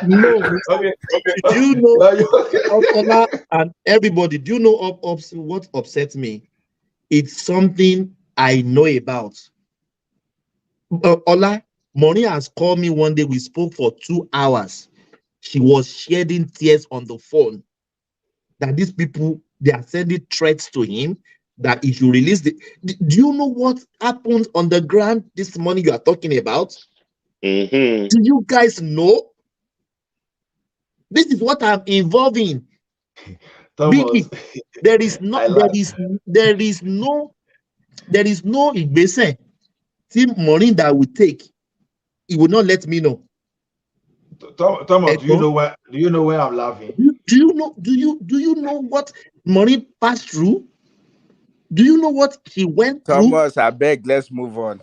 No, Okay. do you know Okay. Ola and everybody? Do you know what upsets me? It's something I know about. Ola, Maureen has called me one day. We spoke for 2 hours. She was shedding tears on the phone that these people, they are sending threats to him that he should release the. Do you know what happened on the ground this morning you are talking about? Mm-hmm. Do you guys know? This is what I'm involved in. Thomas, There is no ìgbésẹ̀ tí Maureen that will take. He will not let me know. Thomas, do you know where I'm laughing? Do you know what Maureen passed through? Do you know what he went through? Thomas, I beg, let's move on.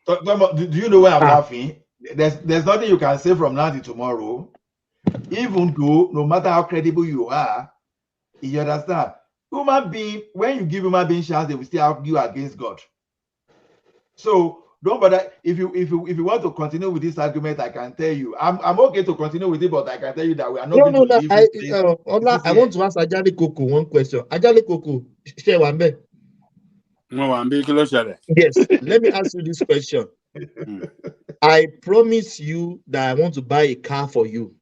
Thomas, do you know where I'm laughing? There's nothing you can say from now to tomorrow. Even though, no matter how credible you are, you understand. Human being, when you give human being chance, they will still argue against God. So don't bother. If you want to continue with this argument, I can tell you, I'm okay to continue with it, but I can tell you that we are not going to leave Ola, I want to ask Ajale Koko one question. Ajale Koko, share one bit. Yes, let me ask you this question. I promise you that I want to buy a car for you.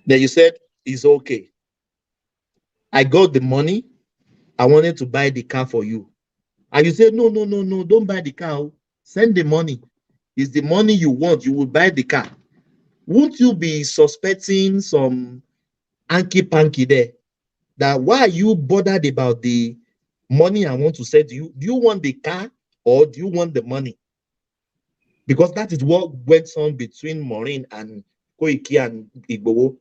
Then you said it's okay. I got the money. I wanted to buy the car for you. And you said, no, don't buy the car. Send the money. It's the money you want. You will buy the car. Won't you be suspecting some hanky-panky there? That why are you bothered about the money I want to send to you? Do you want the car or do you want the money? Because that is what went on between Maureen and Koiki and Igboho.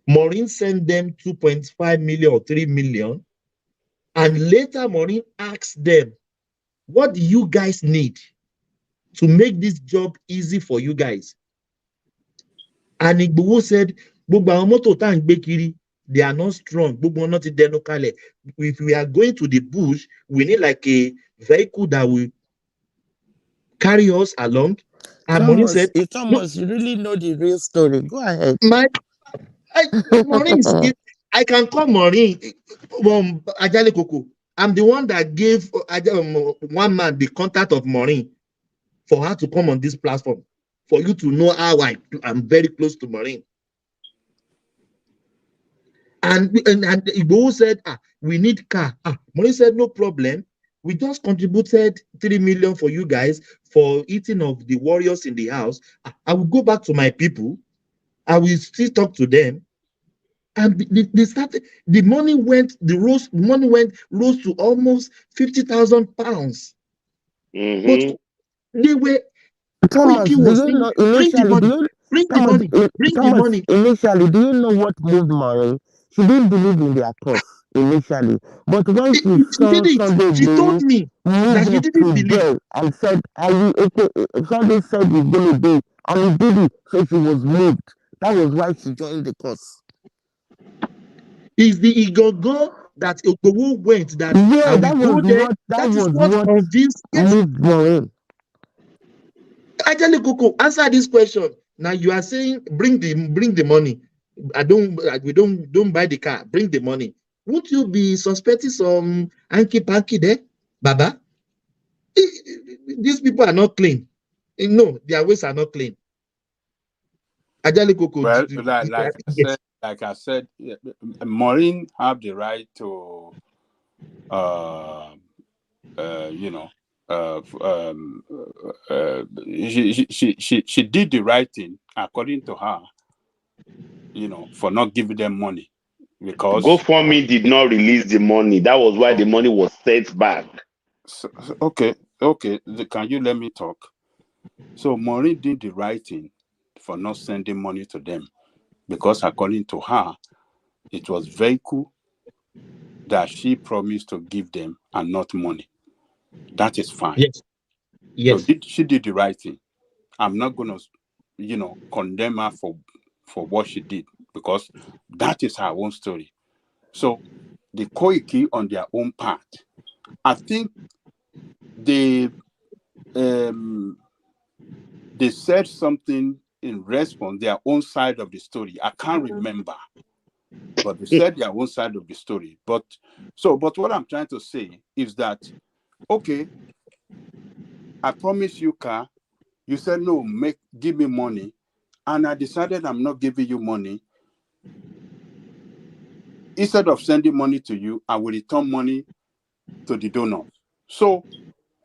Maureen sent them 2.5 million or 3 million. And later Maureen asked them, what do you guys need to make this job easy for you guys? And Igboho said, they are not strong. If we are going to the bush, we need like a vehicle that will carry us along. And Maureen said, Thomas, you really know the real story. Go ahead. Maureen, I can call Maureen Ajale Koko. I'm the one that gave one man the contact of Maureen for her to come on this platform, for you to know how I'm very close to Maureen. And Igboho said, we need car. Maureen said, no problem. We just contributed 3 million for you guys for eating of the warriors in the house. I will go back to my people. I will still talk to them. And they started, the money rose to almost 50,000 pounds. Mm-hmm. But they were, Thomas, do you know initially? Bring the money. Initially, do you know what moved Maureen? She didn't believe in their cause initially, but when she saw Sunday she told me that she didn't believe and said, "Are you okay?" Sunday said he's going to do, and he did it, so she was moved. That was why she joined the cause. Is the Igogo that Igboho went that I will go there? That is what convinced Maureen. Ajale Koko, answer this question. Now you are saying bring the money. We don't buy the car, bring the money. Won't you be suspecting some hanky-panky there, Baba? These people are not clean. No, their ways are not clean. Ajale Koko. Well, like I said, Maureen have the right to, she did the right thing according to her, for not giving them money. because GoFundMe did not release the money. That was why the money was set back. Okay. Can you let me talk? So Maureen did the right thing for not sending money to them, because according to her, it was vehicle that she promised to give them and not money. That is fine. Yes. So she did the right thing. I'm not gonna, condemn her for what she did, because that is her own story. So the Koiki on their own part, I think they said something in response, their own side of the story. I can't remember, but they said their own side of the story. But what I'm trying to say is that, okay, I promised you car. You said no, give me money, and I decided I'm not giving you money. Instead of sending money to you, I will return money to the donor. So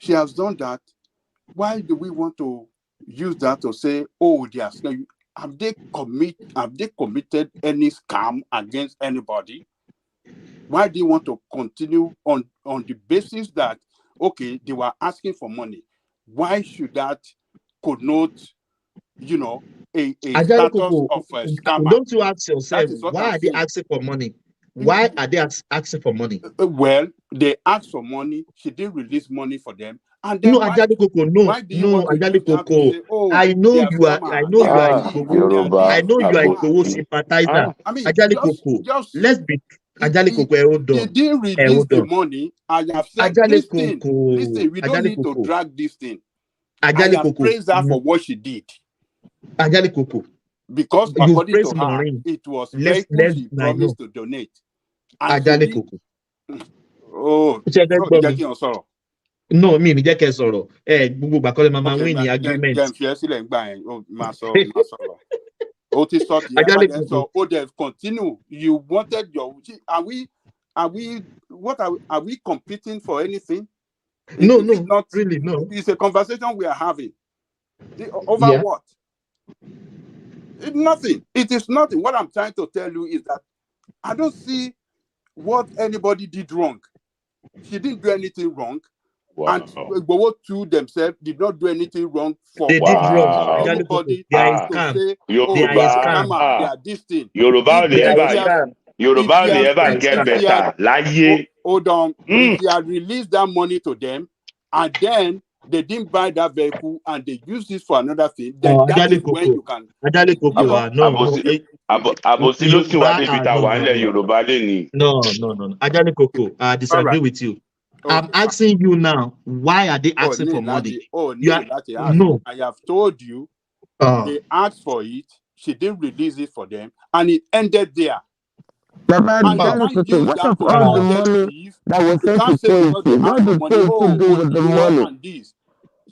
she has done that. Why do we want to use that to say, oh, have they committed any scam against anybody? Why do you want to continue on the basis that, okay, they were asking for money? Why should that connote, a status of a scammer? Don't you ask yourself, why are they saying. asking for money? Why are they asking for money? Well, they asked for money. She didn't release money for them. And then why do you want to use that to say, oh, I know they are you are. scammer, I know they you are are thieves, Igboho. they are I this, know they you are are that? Igboho sympathizer. I mean, Ajali Koko. Let's be Ajali Koko. Hold they on. didn't release the money. I have said, listen, we don't need to drag this thing. I have praised her for what she did. Ajali Koko. Because according to her, it was vehicles she promised to donate. And Ajali Koko. Oh, no, mi jẹ́ kẹ́ sọ̀rọ̀. Gbogbo gbàkọ́lẹ̀ máa win ní agreement. Jẹ́ fi ẹ́ sílẹ̀ ńgbà yẹn, máa sọ̀rọ̀. Ó ti sọ ti ẹ̀ bá dẹ̀ sọ, ó dẹ̀ continue. You wanted are we competing for anything? No, really, no. It's a conversation we are having. Over what? Nothing. It is nothing. What I'm trying to tell you is that I don't see what anybody did wrong. She didn't do anything wrong. Wow. And Igboho too themselves did not do anything wrong for anybody to say, oh, they are scammer, they are this thing. Yoruba never get better. Hold on. If you had released that money to them and then they didn't buy that vehicle and they use this for another thing, then that is when you can. No. Ajali Koko, I disagree with you. I'm asking you now, why are they asking for money? No. I have told you, they asked for it, she didn't release it for them, and it ended there. And you can't use that to call them thieves. You can't say because they asked for money, oh, and this.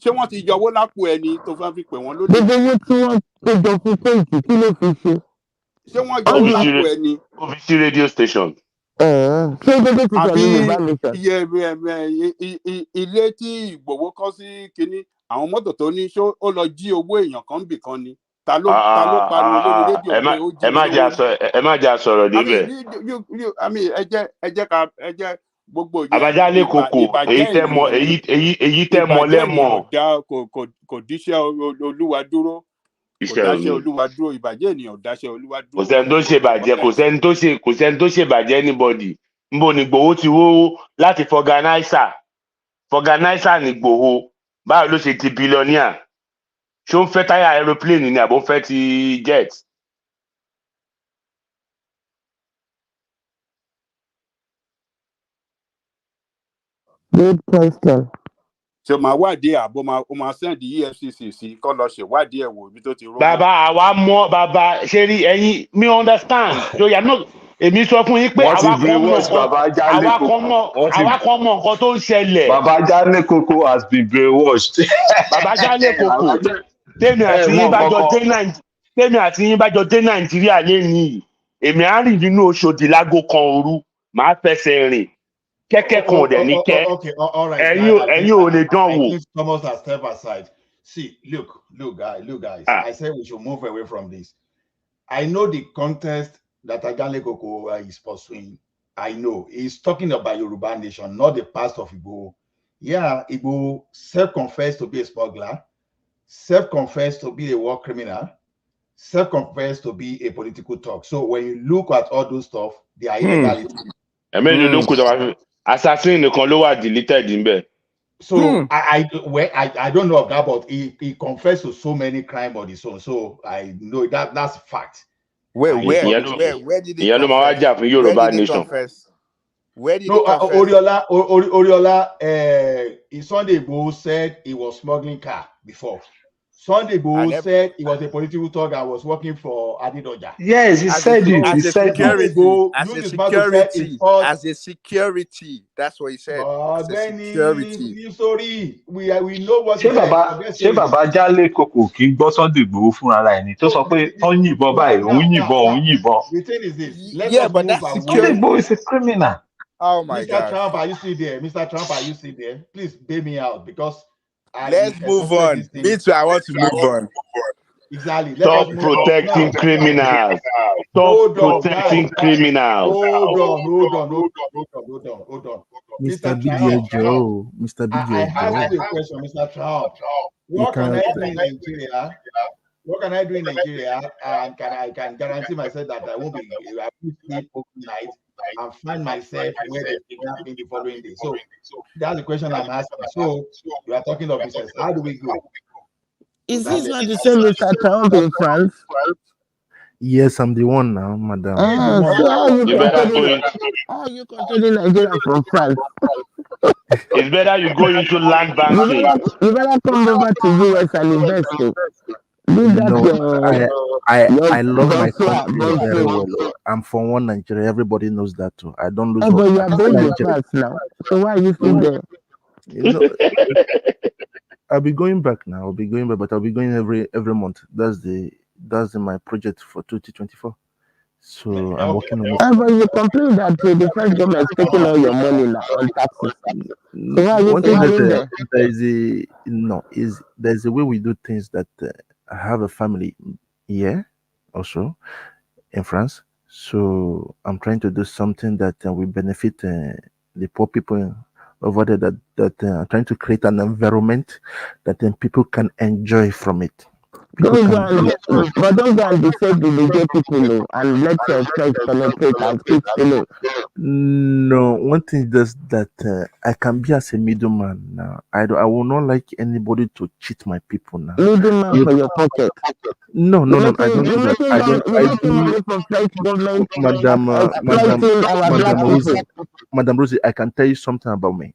Ṣé wọ́n ti yọwọ́ lápò ẹni tó fẹ́ fi pè wọ́n lóde? Gbogbo owó tí wọ́n péjọ fún Koiki kí ló fi ṣe? Ṣé wọ́n yọwọ́ lápò ẹni? OVC radio station. Ṣé gbogbo ti sọ ní Yorùbá nation? Ilé tí Ìgbòho kọ́ sí kínní, àwọn mọ́tò tó ní ṣó ó lọ jí owó èèyàn kan bì kan ni. Ta ló pariwo lórí rédíò pé ó jí owó? Ẹ má jà sọ̀rọ̀ débẹ̀. Ẹ jẹ́ gbogbo yẹn. Àbájálé Koko, èyí tẹ́ mọ lẹ́mọ̀. Kò díṣẹ́ Olúwa dúró. Ìbàjẹ́ ènìyàn ò dáṣẹ́ Olúwa dúró. Kò sẹ́ni tó ṣe bàjẹ́ anybody. Nbo ni Igboho ti wó láti fọganáísà ní Igboho. Báwo ló ṣe ti bílíọ̀nìà? Ṣó ń fẹ́ táyà aeroplane ni àbó ń fẹ́ ti jet? Good question. Ṣé máa wádìí àbọ̀ máa send EFCC sí kọ́ lọ ṣèwádìí ẹ̀ wò ibi tó ti rówó? Bàbá àwa mọ̀ bàbá ṣe rí ẹ̀yin mi understand. Èmi sọ fún yín pé àwa kan mọ̀ nǹkan tó ń ṣẹlẹ̀. Babajale Koko has been brainwashed. Babajale Koko tèmi àti yín bá jọ dé Nàìjíríà lẹ́yìn èmi á rìn nínú Òṣòdì lágo kan òru màá fẹsẹ̀ rìn kẹ́kẹ́ kan ò dẹ̀ ní kẹ́ ẹ̀yin ò lè dán wò. Thomas has step aside. See, look, guys. I said we should move away from this. I know the context that Ajale Koko is pursuing, I know he's talking about Yoruba nation, not the past of Igbo. Yeah, Igbo self-confessed to be a smuggler, self-confessed to be a war criminal, self-confessed to be a political talk. So when you look at all those stuff, they are illegality. I mean, you look at assassin the Kolowa deleted in bed. So I don't know of that, but he confessed to so many crimes on his own. So I know that's a fact. Where did he confess? Where did he confess? Where did he confess? Oriola, Sunday Igboho said he was smuggling car before. Sunday Igboho said he was a political talk and was working for Adedoja. Yes, he said it. As He a said security. it. As a security. That's what he said. As a security. Sorry, we know what ṣé bàbá Jálé Koko kì í gbọ́ Sunday Igboho fúnra rẹ̀ ni tó sọ pé tó ń yìnbọn báyìí òun yìnbọn. The thing is this. But that's Sunday Igboho is a criminal. Oh my God. Mr. Trump, are you still there? Mr. Trump, are you still there? Please bail me out because let's move on. Me too, I want to move on. Exactly. Stop protecting criminals. Stop protecting criminals. Hold on. Mr. BJ Joe. Mr. BJ I asked you a question, Mr. Trump. What can I do in Nigeria? What can I do in Nigeria? And I can guarantee myself that I won't sleep overnight and find myself where they kidnap me the following day. So that's the question I'm asking. So you are talking of business. How do we go? Is this not the same Mr. Trump in France? Yes, I'm the one now, madam. So how are you controlling Nigeria from France? It's better you go into land banking. You better come over to US and invest. I love my country very well. I'm from one Nigeria. Everybody knows that too. I don't lose. But you are based in France now. So why are you still there? You know, I'll be going back now. But I'll be going every month. That's my project for 2024. So I'm working on it. But you complain that the French government is taking all your money now on taxes. So why are you still there? There's a way we do things that I have a family here also in France. So I'm trying to do something that will benefit the poor people over there. That I'm trying to create an environment that then people can enjoy from it. Don't go and decide the people and let your friends penetrate and keep stealing. No, one thing is that I can be as a middleman now. I will not like anybody to cheat my people now. Middleman for your pocket. No, I don't do that. Madam Rosie, I can tell you something about me.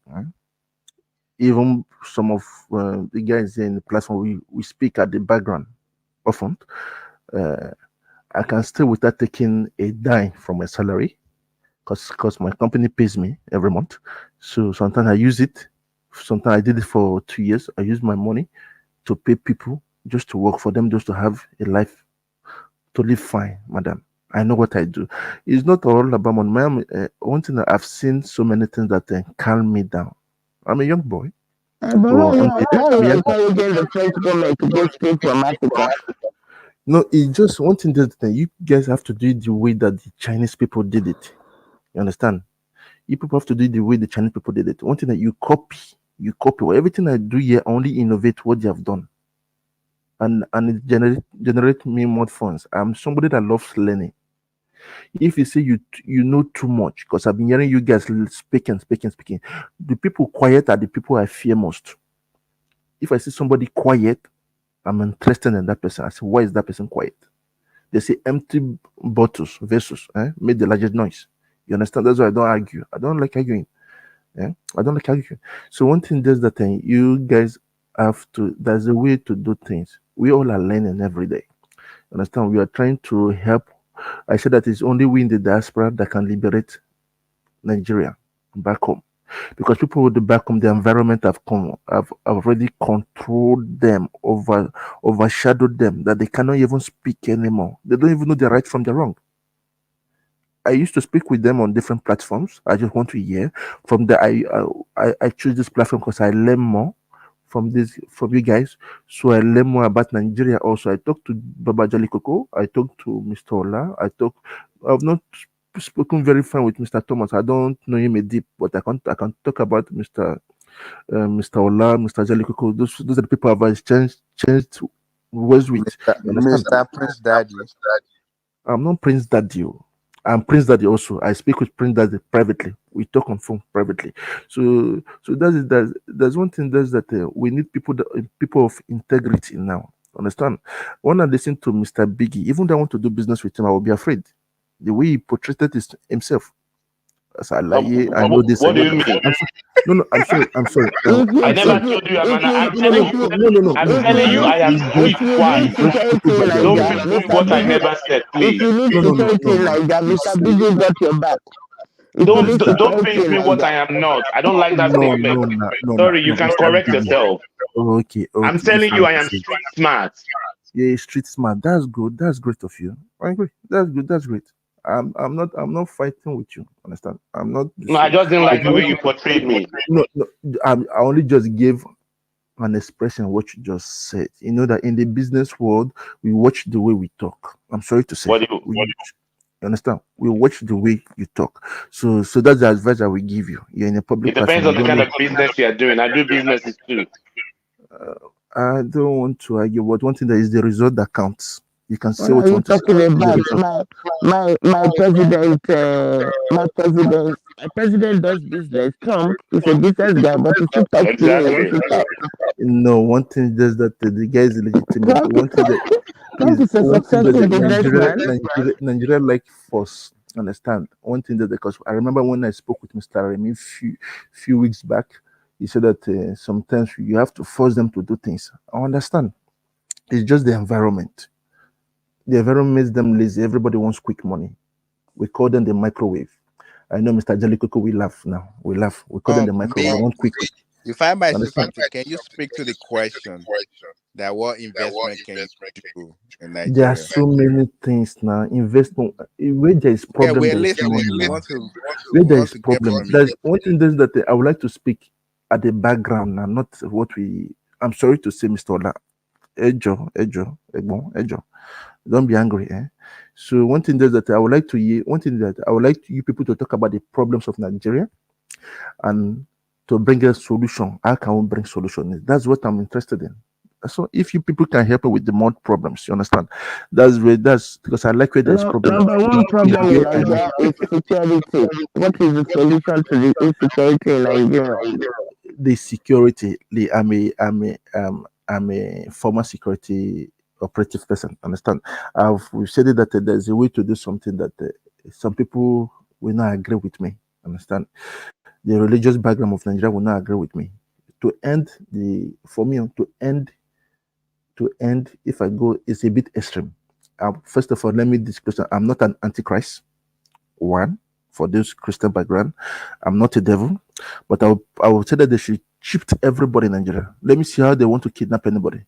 Even some of the guys in the platform, we speak at the background often. I can stay without taking a dime from my salary because my company pays me every month. So sometimes I use it. Sometimes I did it for 2 years. I use my money to pay people just to work for them, just to have a life to live fine, madam. I know what I do. It's not all about money. One thing that I've seen so many things that calm me down. I'm a young boy. But why are you encouraging the French government to go straight from Africa? No, it's just one thing that you guys have to do it the way that the Chinese people did it. You understand? You people have to do it the way the Chinese people did it. One thing that you copy. Well, everything I do here, I only innovate what they have done. And it generate me more funds. I'm somebody that loves learning. If you say you know too much, because I've been hearing you guys speaking, the people quiet are the people I fear most. If I see somebody quiet, I'm interested in that person. I say, why is that person quiet? They say empty bottles, vessels, made the largest noise. You understand? That's why I don't argue. I don't like arguing. I don't like arguing. So one thing is that you guys have to, there's a way to do things. We all are learning every day. You understand? We are trying to help. I said that it's only we in the diaspora that can liberate Nigeria back home. Because people with the back home, the environment have already controlled them, overshadowed them, that they cannot even speak anymore. They don't even know the right from the wrong. I used to speak with them on different platforms. I just want to hear from the I choose this platform because I learn more from you guys, so I learn more about Nigeria. Also, I talked to Baba Jolly Coco. I talked to Mr. Ola. I've not spoken very fine with Mr. Thomas. I don't know him a deep, but I can talk about Mr. Ola, Mr. Jolly Coco. Those are the people I've changed words with. You understand? Mr. Prince Daddy. I'm not Prince Daddy. I'm Prince Daddy also. I speak with Prince Daddy privately. We talk on phone privately. So there's one thing that we need people of integrity now. Understand? When I listen to Mr. Biggie, even though I want to do business with him, I will be afraid. The way he portrayed himself. As I lie, I know this. What do you mean? No, I'm sorry. I never told you, man. I'm telling you. No. I'm telling you, I am sweet one. Don't feed me what I never said, please. If you need security like that, Mr. Biggie got your back. Don't paint me what I am not. I don't like that statement. Sorry, you can correct yourself. Okay. I'm telling you, I am street smart. Yeah, street smart. That's good. That's great of you. I agree. That's good. That's great. I'm not fighting with you. Understand? I'm not. No, I just didn't like the way you portrayed me. No. I only just gave an expression of what you just said. You know that in the business world, we watch the way we talk. I'm sorry to say. You understand? We watch the way you talk. So that's the advice I will give you. You're in a public. It depends on the kind of business you're doing. I do businesses too. I don't want to argue, but one thing that is the result that counts. You can say what what you want talking to say. about. My president does business. Trump is a business guy, but he still talks to him. No, one thing is that the guy is legitimate. One thing that Nigeria like force. Understand? One thing that because I remember when I spoke with Mr. Remy few weeks back, he said that sometimes you have to force them to do things. I understand. It's just the environment. The environment makes them lazy. Everybody wants quick money. We call them the microwave. I know Mr. Jellicoco, we laugh now. We laugh. We call them the microwave. We want quick. If I might say something, can you speak to the question that what investment can you do in Nigeria? There are so many things now. Investment where there is problem. We're there is listening. money now. Where there is problem. There's one thing that I would like to speak at the background now, not what we. I'm sorry to say, Mr. Ola. Ejo. Don't be angry, eh? So one thing that I would like to hear, I would like you people to talk about the problems of Nigeria and to bring a solution. How can we bring solution? That's what I'm interested in. So if you people can help me with the more problems, you understand? That's because I like where there's problem. Number one problem in Nigeria is security. What is the solution to the insecurity in Nigeria? The security. I'm a former security operative person. Understand? We've said it that there's a way to do something that some people will not agree with me. Understand? The religious background of Nigeria will not agree with me. To end, if I go, it's a bit extreme. First of all, let me disclose that I'm not an antichrist. One, for this Christian background, I'm not a devil, but I will say that they should chip everybody in Nigeria. Let me see how they want to kidnap anybody.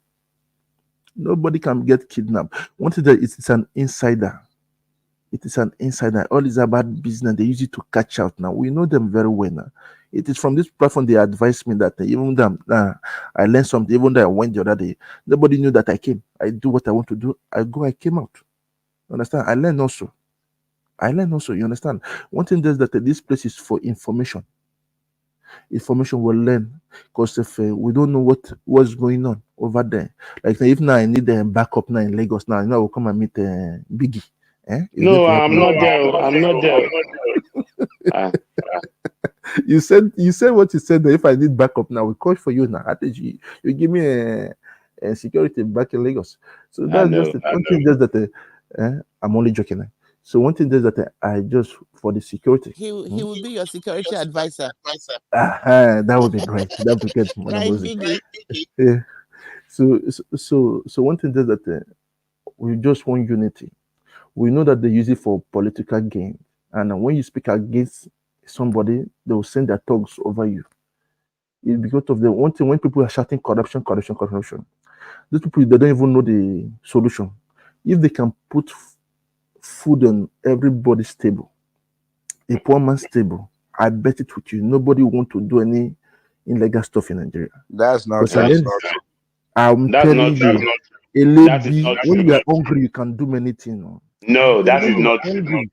Nobody can get kidnapped. One thing that it's an insider. It is an insider. All is about business. They use it to catch out now. We know them very well now. It is from this platform they advised me that even though I learned something, even though I went the other day, nobody knew that I came. I do what I want to do. I came out. Understand? I learned also. You understand? One thing is that this place is for information. Information will learn because if we don't know what's going on over there, like if now I need a backup now in Lagos now, I will come and meet Biggie. No, I'm not there. I'm not there. You said what you said. That if I need backup now, we call for you now. At least you give me a security back in Lagos. So that's just one thing. Just that I'm only joking. So one thing is that I just for the security. He will be your security advisor. That would be great. That would be good. Right, Biggie? Yeah. So one thing is that we just want unity. We know that they use it for political gain, and when you speak against somebody, they will send their thugs over you. It's because of the one thing when people are shouting corruption. These people they don't even know the solution. If they can put food on everybody's table, a poor man's table, I bet it with you, nobody want to do any illegal stuff in Nigeria. That's not Because true. I'm That's telling not true. you, That is not when true. you are hungry, you can do many things. No, I'm that telling is you, not true. hungry.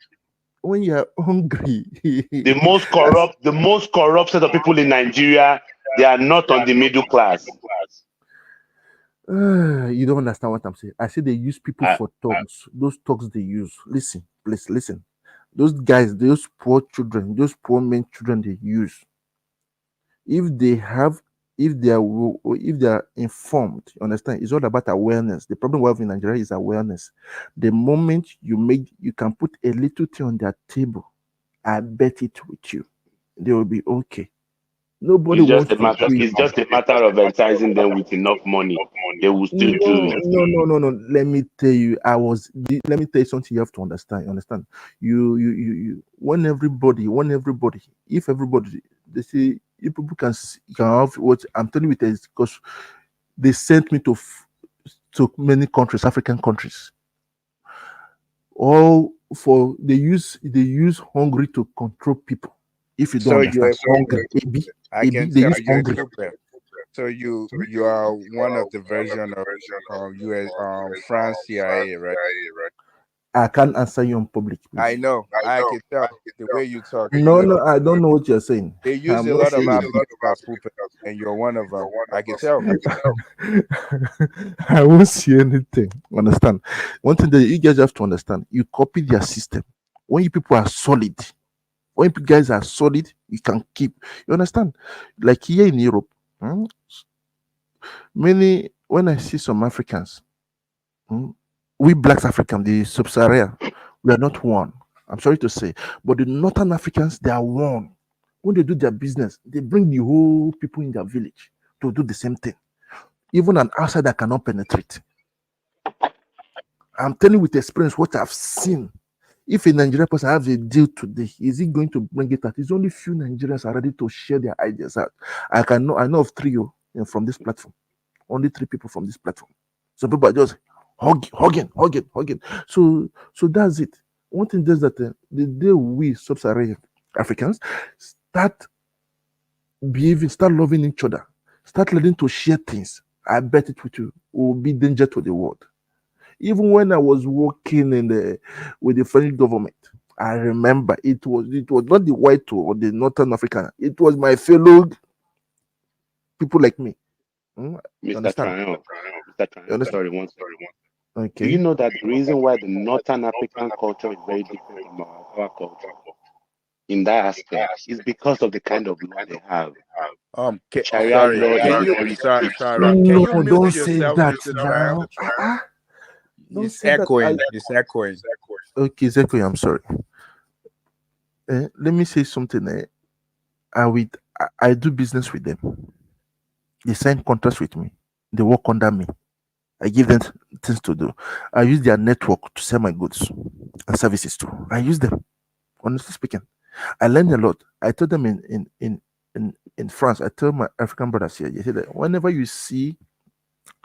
When you are hungry, The most corrupt set of people in Nigeria, they are not on the middle class. You don't understand what I'm saying. I say they use people I- for thugs. Those thugs they use. Listen, please listen. Those guys, those poor children, those poor men children they use. If they have, if they are informed, you understand, it's all about awareness. The problem we have in Nigeria is awareness. The moment you can put a little thing on their table, I bet it with you, they will be okay. Nobody It's just wants a to matter. do it. It's just a matter of enticing them with enough money. They will still do it. No. Let me tell you, let me tell you something you have to understand. You understand? You when everybody, if everybody, they say, if people can have what I'm telling you, it is because they sent me to many countries, African countries. All for they use hungry to control people. If you don't So you're understand, a hungry, stupid. I can they tell use you're a hungry. stupid. So you are one of the version of US France CIA, right? I can't answer you in public, I please. know. I can tell the way you talk. No, I don't know what you're saying. They use I'm a not lot of saying Africans as puppets, and you're one of them. I can tell. I won't see anything. Understand? One thing that you guys have to understand: you copy their system. When you people are solid, when you guys are solid, you can keep. You understand? Like here in Europe, many when I see some Africans, we blacks African, the sub-Saharan, we are not one. I'm sorry to say, but the Northern Africans, they are one. When they do their business, they bring the whole people in their village to do the same thing. Even an outsider cannot penetrate. I'm telling you with experience what I've seen. If a Nigerian person has a deal today, is he going to bring it out? It's only few Nigerians are ready to share their ideas out. I know of three from this platform. Only three people from this platform. Some people are just hugging. So that's it. One thing is that the day we sub-Saharan Africans start start loving each other, start learning to share things, I bet it will be danger to the world. Even when I was working with the French government, I remember it was not the white or the Northern African. It was my fellow people like me. You Mr. understand? Triumph, You understand? sorry, one second. Do Okay. you know that the reason why the Northern African culture is very different from our culture in that aspect is because of the kind of law they have. Sharia Sorry. law Can is you very sorry, strict. sorry. Can you No, mute don't say yourself, that Mr. Triumph? now. Don't It's say that. echoing. It's echoing. Okay, Zeko, I'm sorry. Let me say something. I do business with them. They sign contracts with me. They work under me. I give them things to do. I use their network to sell my goods and services too. I use them. Honestly speaking, I learned a lot. I told them in France. I tell my African brothers here. They say that whenever you see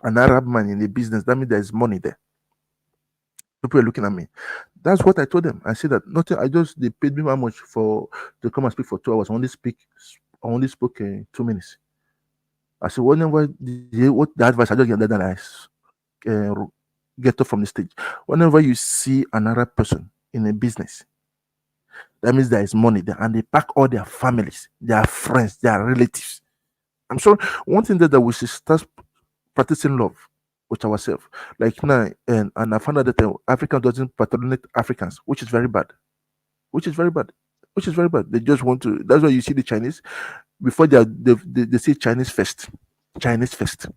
an Arab man in a business, that means there is money there. People are looking at me. That's what I told them. I said that nothing. They paid me how much to come and speak for 2 hours. I only spoke 2 minutes. I said whenever what the advice I just get that get up from the stage. Whenever you see another person in a business, that means there is money there, and they pack all their families, their friends, their relatives. I'm sure one thing that we should start practicing love with ourselves. Like now, and I found out that Africa doesn't patronate Africans, which is very bad. Which is very bad. Which is very bad. They just want to. That's why you see the Chinese before they say Chinese first, Chinese first,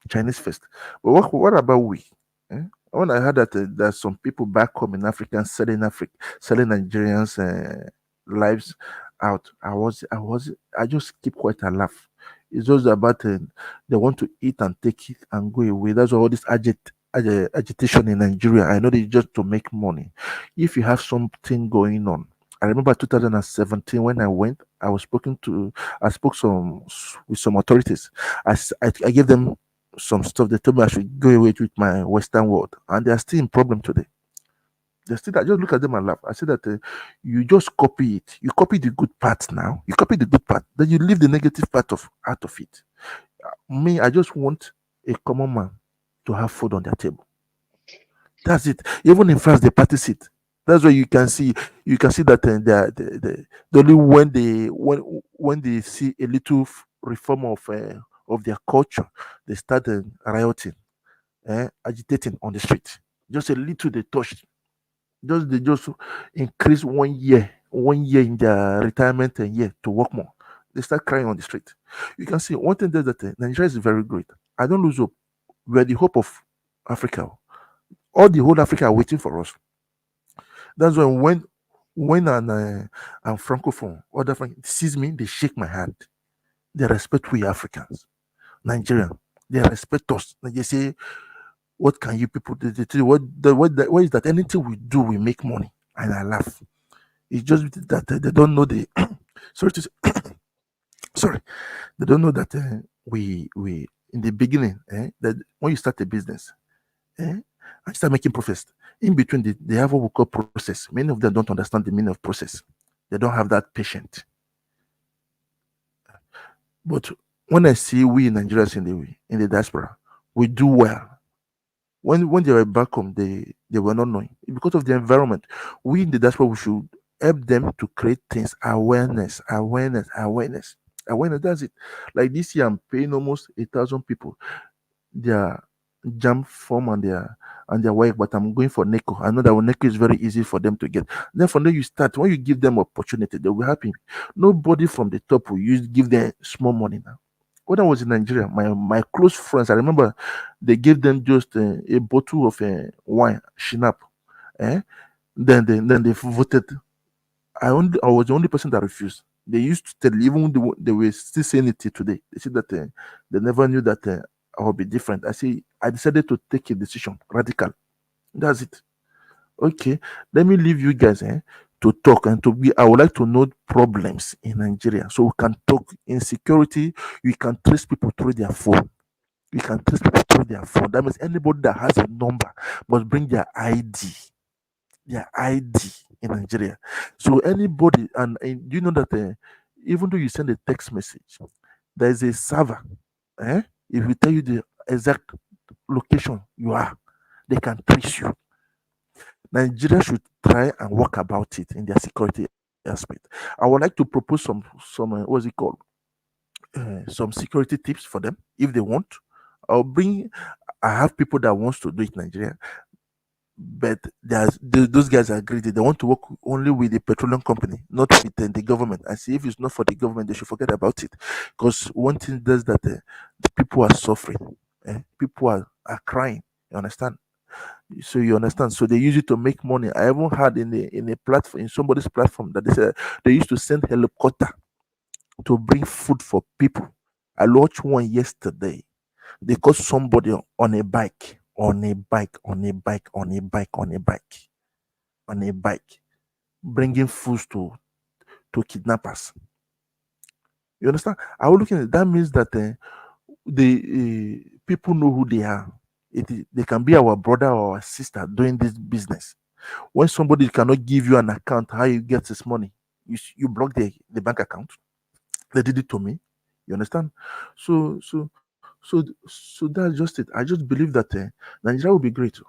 Chinese first. But what about we? Eh? When I heard that there's some people back home in Africa selling Nigerians' lives out, I just keep quiet and laugh. It's just about they want to eat and take it and go away. That's why all this agitation in Nigeria. I know it's just to make money. If you have something going on, I remember 2017 when I went, I spoke with some authorities. I gave them some stuff. They told me I should go away with my Western world, and they are still in problem today. They still that. Just look at them and laugh. I say that you just copy it. You copy the good part now. You copy the good part. Then you leave the negative part of out of it. Me, I just want a common man to have food on their table. That's it. Even in France, they practice it. That's why you can see that the only when they see a little reform of their culture, they start rioting, agitating on the street. Just a little they touch, they just increase 1 year in their retirement and year to work more. They start crying on the street. You can see one thing that Nigeria is very great. I don't lose hope. We are the hope of Africa. All the whole Africa are waiting for us. That's why when I'm francophone, other sees me, they shake my hand. They respect we Africans, Nigerian. They respect us. They say, "What can you people do? They tell you, what is that? Anything we do, we make money." And I laugh. It's just that they don't know the sorry to say, sorry, they don't know that we in the beginning that when you start a business and start making profits, in between they have what we call process. Many of them don't understand the meaning of process. They don't have that patience. But when I see we Nigerians in the diaspora, we do well. When they were back home, they were not knowing because of the environment. We in the diaspora, we should help them to create things, awareness. That's it. Like this year, I'm paying almost 1,000 people their jam form and their work, but I'm going for NECO. I know that NECO is very easy for them to get. Then from there you start. When you give them opportunity, they'll be happy. Nobody from the top will give them small money now. When I was in Nigeria, my close friends, I remember they gave them just a bottle of wine, shinap. Then they voted. I was the only person that refused. They used to tell, even they were still saying it till today. They said that they never knew that I would be different. I decided to take a decision, radical. That's it. Okay, let me leave you guys to talk and to be. I would like to know problems in Nigeria so we can talk. Insecurity, you can trace people through their phone. You can trace people through their phone. That means anybody that has a number must bring their ID. Their ID in Nigeria. So anybody, and do you know that even though you send a text message, there is a server. If we tell you the exact location you are, they can trace you. Nigeria should try and work about it in their security aspect. I would like to propose some what's it called? Some security tips for them if they want. I have people that wants to do it in Nigeria, but those guys are greedy. They want to work only with the petroleum company, not with the government. I say if it's not for the government, they should forget about it. Because one thing does that the people are suffering, people are crying. You understand? So you understand. So they use it to make money. I haven't had in a platform, in somebody's platform, that they said they used to send helicopter to bring food for people. I watched one yesterday. They caught somebody on a bike, bringing food to kidnappers. You understand? I was looking at that means that the people know who they are. They can be our brother or our sister doing this business. When somebody cannot give you an account, how you get this money, you block the bank account. They did it to me. You understand? So that's just it. I just believe that Nigeria will be great.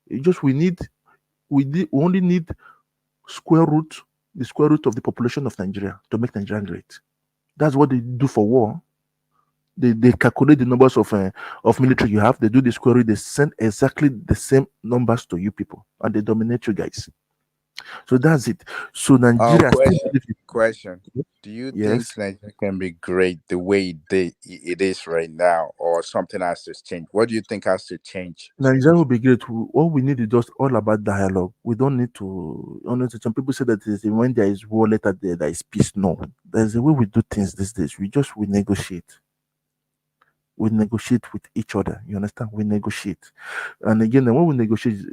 We only need the square root of the population of Nigeria to make Nigeria great. That's what they do for war. They calculate the numbers of military you have. They do the square root. They send exactly the same numbers to you people, and they dominate you guys. So that's it. So Nigeria. Question. Do you think Nigeria can be great the way it is right now, or something has to change? What do you think has to change? Nigeria will be great. All we need is just all about dialogue. We don't need to. Honestly, some people say that when there is war, later there is peace. No, there's a way we do things these days. We negotiate. We negotiate with each other. You understand? We negotiate, and again, when we negotiate,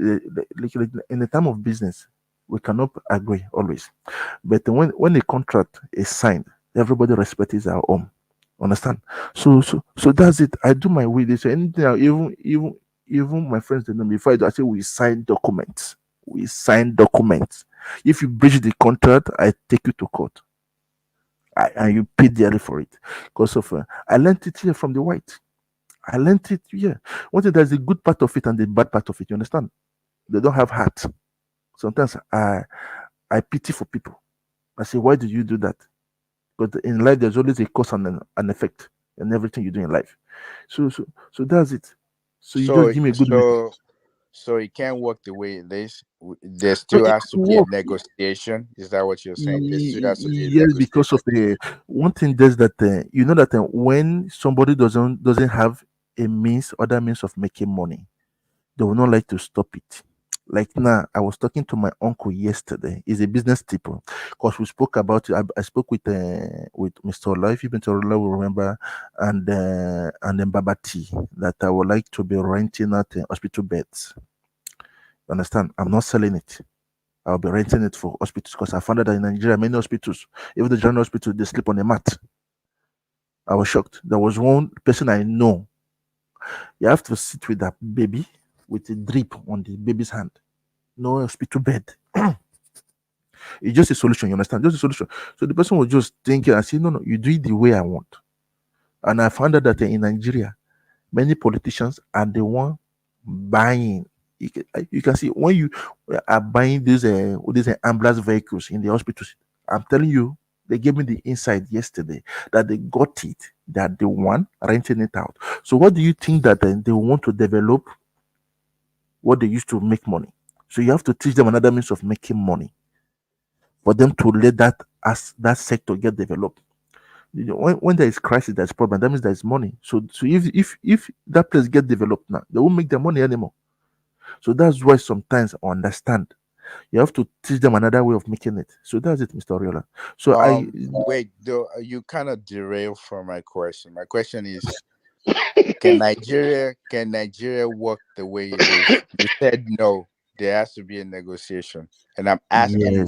like in the time of business, we cannot agree always. But when a contract is signed, everybody respects our own. Understand? So that's it. I do my way. They say anything. Even my friends, they know me. Before I say we sign documents. We sign documents. If you breach the contract, I take you to court. And you pay dearly for it. Because of I learned it here from the white. I learned it here. One thing, there's a good part of it and the bad part of it. You understand? They don't have heart. Sometimes I pity for people. I say, why do you do that? Because in life there's always a cause and an effect in everything you do in life. So that's it. So you just give me a good So it can't work the way it is. There No, still it has to can be a work. negotiation. Is that what you're saying? There still has to be a Yes, because of negotiation. one thing is that you know that when somebody doesn't have other means of making money, they will not like to stop it. Like now, I was talking to my uncle yesterday. He's a business tipo, because we spoke about it. I spoke with Mr. Ola. If Mr. Ola will remember, and then Baba T, that I would like to be renting out hospital beds. You understand? I'm not selling it. I'll be renting it for hospitals, because I found out that in Nigeria, many hospitals, even the general hospital, they sleep on a mat. I was shocked. There was one person I know. You have to sit with that baby with a drip on the baby's hand. No hospital bed. It's just a solution, you understand? Just a solution. So the person was just thinking, I said, no, you do it the way I want. And I found out that in Nigeria, many politicians are the one buying. You can see when you are buying these ambulance vehicles in the hospitals. I'm telling you, they gave me the insight yesterday that they got it, that the one renting it out. So what do you think that they want to develop what they used to make money? So you have to teach them another means of making money for them to let that sector get developed. When there is crisis, there's problem. That means there's money. So if that place get developed now, they won't make their money anymore. So that's why sometimes I understand you have to teach them another way of making it. So that's it, Mr. Oriola. So wait, though you kind of derail from my question. My question is, can Nigeria work the way it is? You said no, there has to be a negotiation. And I'm asking you,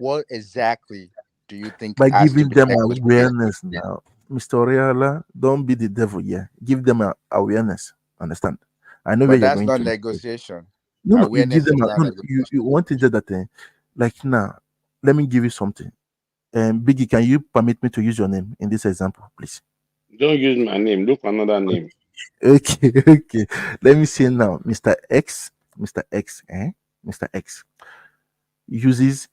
what exactly do you think by has to giving be them negotiated? awareness now, Mr. Oriola, don't be the devil here. Give them awareness. Understand? I know where But you're that's going not to. negotiation. No, you give Awareness them is not you negotiation. want to just that like now. Let me give you something. Biggie, can you permit me to use your name in this example, please? Don't use my name. Look for another name. Okay, okay. Let me see now. Mr. X, Mr. X uses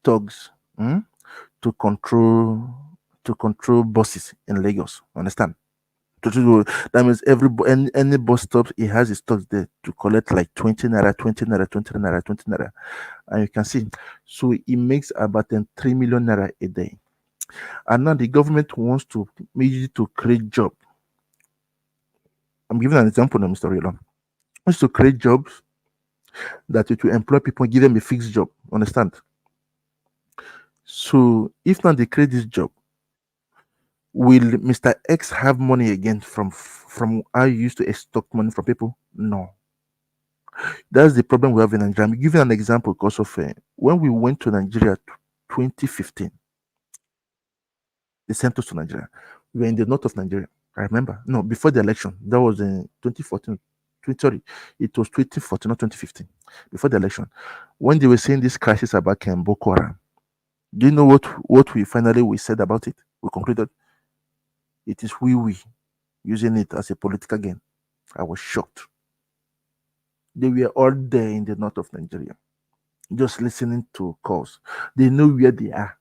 thugs to control buses in Lagos. Understand? That means any bus stop, he has his thugs there to collect like 20 naira, 20 naira, 20 naira, 20 naira. And you can see, so he makes about 3 million naira a day. And now the government wants to maybe to create job. I'm giving an example now, Mr. Raylan. Wants to create jobs that it will employ people, give them a fixed job. Understand? So if now they create this job, will Mr. X have money again from how you used to extract money from people? No. That's the problem we have in Nigeria. I'm giving an example because of when we went to Nigeria 2015, they sent us to Nigeria. We were in the north of Nigeria. I remember. No, before the election. That was in 2014. Sorry, it was 2014, not 2015. Before the election. When they were saying this crisis about Boko Haram, do you know what we finally said about it? We concluded it is we using it as a political game. I was shocked. They were all there in the north of Nigeria, just listening to calls. They know where they are.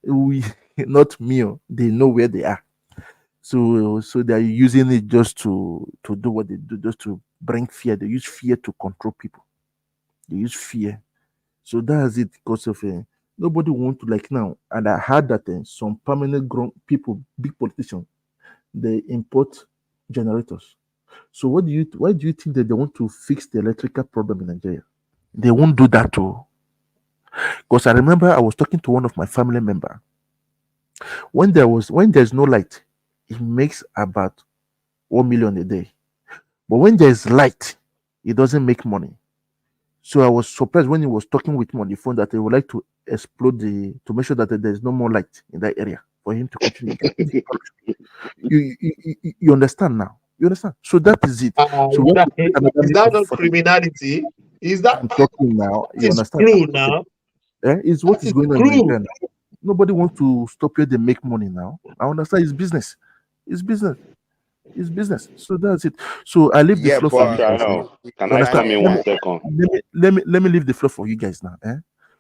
We, not me. They know where they are. So they're using it just to do what they do, just to bring fear. They use fear to control people. They use fear. So that's it because of nobody want to like now. And I heard that some permanent grown people, big politicians, they import generators. So why do you think that they want to fix the electrical problem in Nigeria? They won't do that too. Because I remember I was talking to one of my family member. When there's no light, it makes about 1 million a day. But when there's light, it doesn't make money. So I was surprised when he was talking with me on the phone that he would like to explode to make sure that there's no more light in that area for him to continue. You understand now? You understand? So that is it. So when we create another is list that of not 40, criminality? Is that I'm talking now. You is understand? true I'm talking. now? It's what That is is going on in true. Nigeria now. Nobody wants to stop where they make money now. I understand it's business. It's business. It's business. So that's it. So I leave the Yeah, floor for you but guys now. Channel, can You I understand? come in 1 second? Let me leave the floor for you guys now.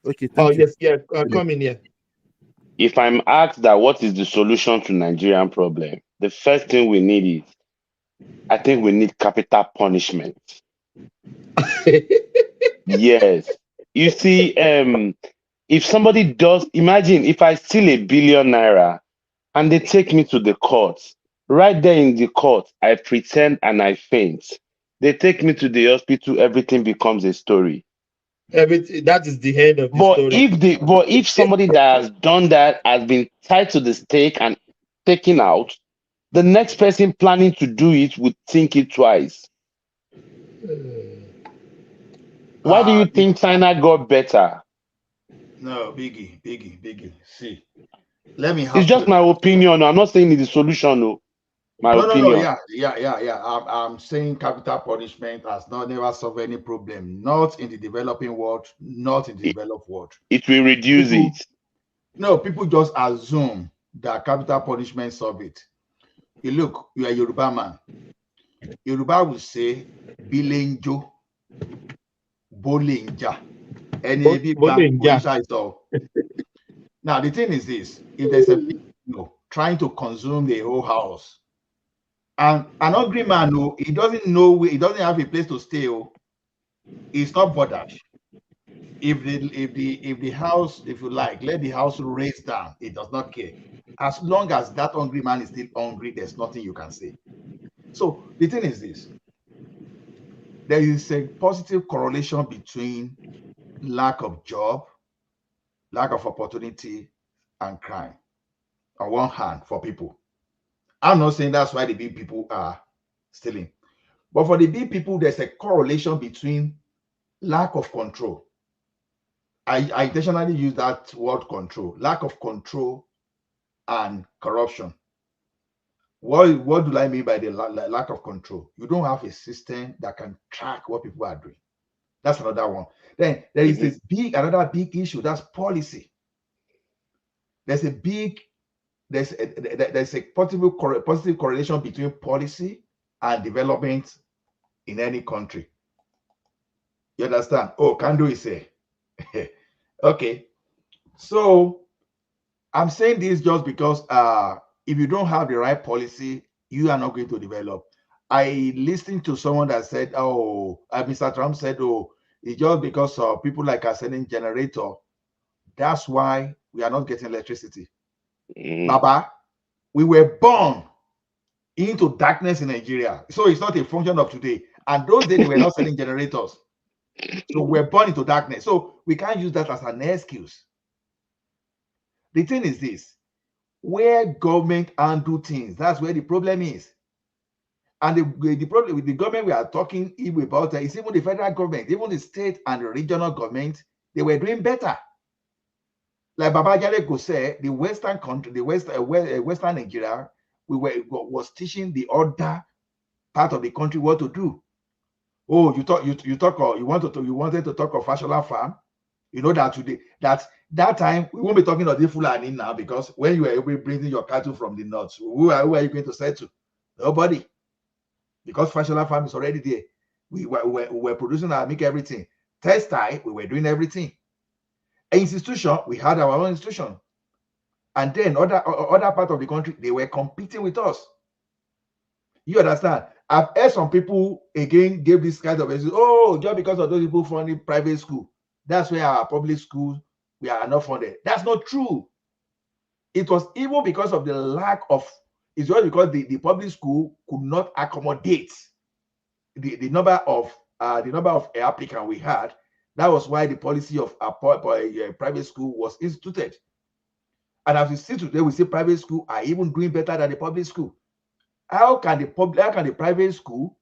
Okay, Oh thank you. yes, yeah. Come in here. If I'm asked that what is the solution to Nigerian problem, the first thing we need is, I think we need capital punishment. Yes. You see, if somebody does, imagine if I steal ₦1 billion and they take me to the court, right there in the court, I pretend and I faint. They take me to the hospital, everything becomes a story. That is the end of the story. But if somebody that has done that has been tied to the stake and taken out, the next person planning to do it would think it twice. Why do you think China got better? No, Biggie. See, let me It's have just to. my opinion. I'm not saying it's the solution. No, my No, opinion. yeah. I'm saying capital punishment has not never solved any problem, not in the developing world, not in the developed world. It will reduce it. No, people just assume that capital punishment solve it. You look, you are a Yoruba man. Yoruba will say, Bilenjo, Bolenja, any big is all. Now, the thing is this, if there's a trying to consume the whole house, and an hungry man, he doesn't know, he doesn't have a place to stay, he's not bothered. If the house, if you like, let the house raise down, it does not care. As long as that hungry man is still hungry, there's nothing you can say. So the thing is this, there is a positive correlation between lack of job, lack of opportunity, and crime on one hand for people. I'm not saying that's why the big people are stealing, but for the big people, there's a correlation between lack of control. I intentionally use that word control, lack of control and corruption. What do I mean by the lack of control? You don't have a system that can track what people are doing. That's another one. Then there is this another big issue. That's policy. There's a positive correlation between policy and development in any country. You understand? Oh, can do is a okay. So I'm saying this just because if you don't have the right policy, you are not going to develop. I listened to someone that said, Mr. Trump said, it's just because people like are selling generator. That's why we are not getting electricity. Baba, we were born into darkness in Nigeria. So it's not a function of today. And those days, they were not selling generators. So we're born into darkness. So we can't use that as an excuse. The thing is this, where government undo things, that's where the problem is. And the problem with the government we are talking about is even the federal government, even the state and the regional government, they were doing better. Like Baba Jaleko said, the Western country, the Western Nigeria, was teaching the other part of the country what to do. Oh, you wanted to talk of Fashola Farm. You know that today, that time we won't be talking of the Fulani now, because when you were bringing your cattle from the north, who are you going to sell to? Nobody. Because Fashola Farm is already there. We were producing our milk, everything. Textile, we were doing everything. Institution, we had our own institution. And then other part of the country, they were competing with us. You understand? I've heard some people again give this kind of excuse, just because of those people funding private school, that's where our public schools, we are not funded. That's not true. It was even because of the lack of, it's just because the public school could not accommodate the number of applicants we had. That was why the policy of private school was instituted. And as we see today, we see private school are even doing better than the public school. How can the private school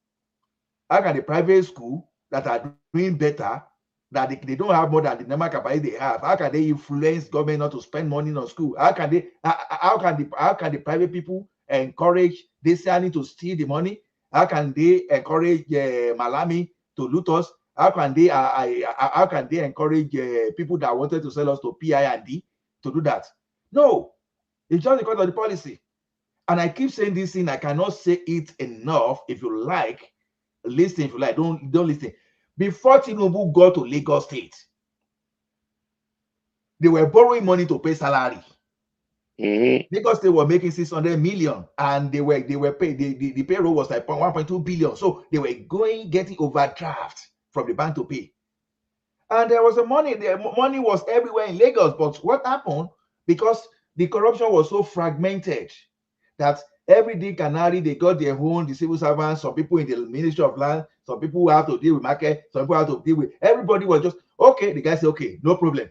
that are doing better, that they don't have more than the number capacity they have, how can they influence government not to spend money on school? How can the private people encourage this to steal the money How can they encourage Malami to loot us? How can they encourage people that wanted to sell us to PI&D to do that? No, it's just because of the policy. And I keep saying this thing, I cannot say it enough. If you like, listen. If you like, don't listen. Before Tinubu got to Lagos State, they were borrowing money to pay salary. Because they were making 600 million and they were paid, the payroll was like 1.2 billion. So they were getting overdraft from the bank to pay. And there was the money was everywhere in Lagos. But what happened? Because the corruption was so fragmented that every day canary, they got their own, the civil servants, some people in the Ministry of Land, some people who have to deal with market, some people have to deal with, everybody was just, okay, the guy said, okay, no problem.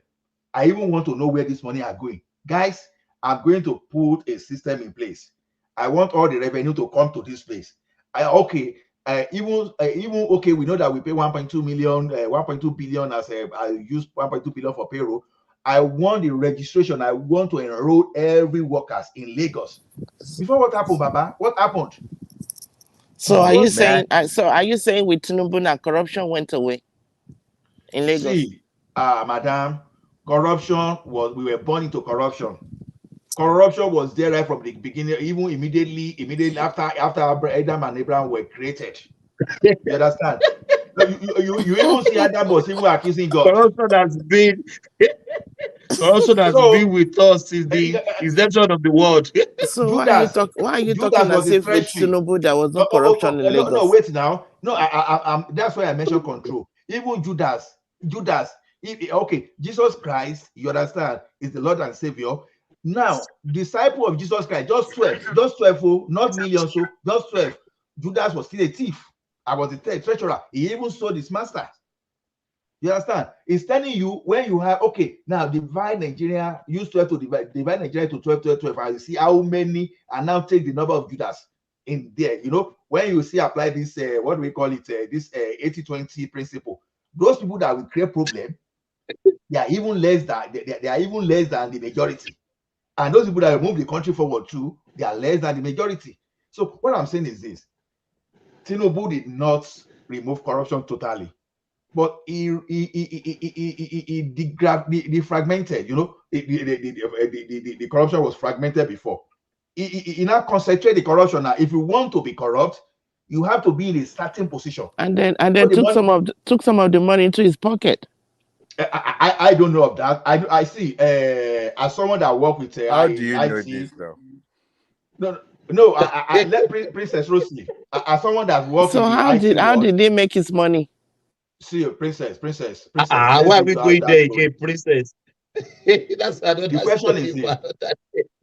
I even want to know where this money are going. Guys, I'm going to put a system in place. I want all the revenue to come to this place. Okay, we know that we pay 1.2 million, 1.2 billion as I use 1.2 billion for payroll. I want the registration. I want to enroll every workers in Lagos. Before what happened, Baba? What happened? So are you saying? Are you saying with Tinubu now corruption went away in Lagos? See, madam, corruption was, we were born into corruption. Corruption was there right from the beginning, even immediately after Adam and Abraham were created. You understand? you even see Adam was even accusing God. Corruption has been with us since the inception of the world. So why are you talking as if with Tinubu there was no corruption in Lagos? No, wait now. No, that's why I mentioned control. Even Judas, okay, Jesus Christ, you understand, is the Lord and Savior. Now, disciple of Jesus Christ, just 12, not millions, so just 12. Judas was still a thief. I was a treasurer. He even sold his master. You understand? It's telling you when you have, okay, now divide Nigeria, use 12 to divide Nigeria to 12. I see how many, and now take the number of Judas in there. You know, when you see apply this, what do we call it, this 80-20 principle, those people that will create problem, they are even less than the majority. And those people that will move the country forward too, they are less than the majority. So what I'm saying is this: Tinubu did not remove corruption totally, but he fragmented. You know, the corruption was fragmented before. He now concentrate the corruption. Now, if you want to be corrupt, you have to be in a certain position. And then took some of the money into his pocket. I don't know of that. I see. As someone that work with how do you know this though? No. I let Princess Rosie. As someone that works. So how did they make his money? See, Princess. Why are we going there again, Princess? That's another the question is this.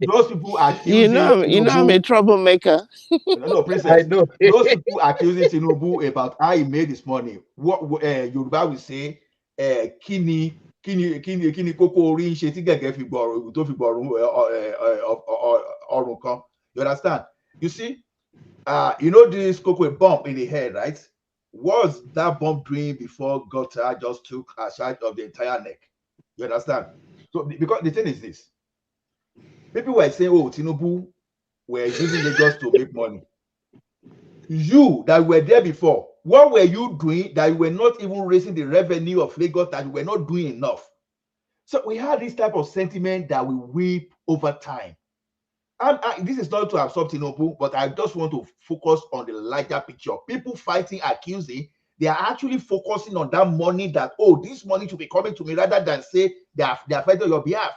Those people accusing you know I'm a troublemaker. No, Princess. I know. Those people accusing Tinubu about how he made his money. What Yoruba will say, kini koko ori nse ti gege fi gboro to fi gboro orun kan. You understand? You see, you know this cocoa bump in the head, right? What's that bump doing before Gota just took a side of the entire neck? You understand? So because the thing is this, people were saying, oh, Tinubu were using Lagos to make money. You that were there before, what were you doing that you were not even raising the revenue of Lagos, that you were not doing enough? So we had this type of sentiment that we weep over time. This is not to absorb Tinubu, but I just want to focus on the larger picture. People fighting, accusing, they are actually focusing on that money that, oh, this money should be coming to me, rather than say they are fighting on your behalf.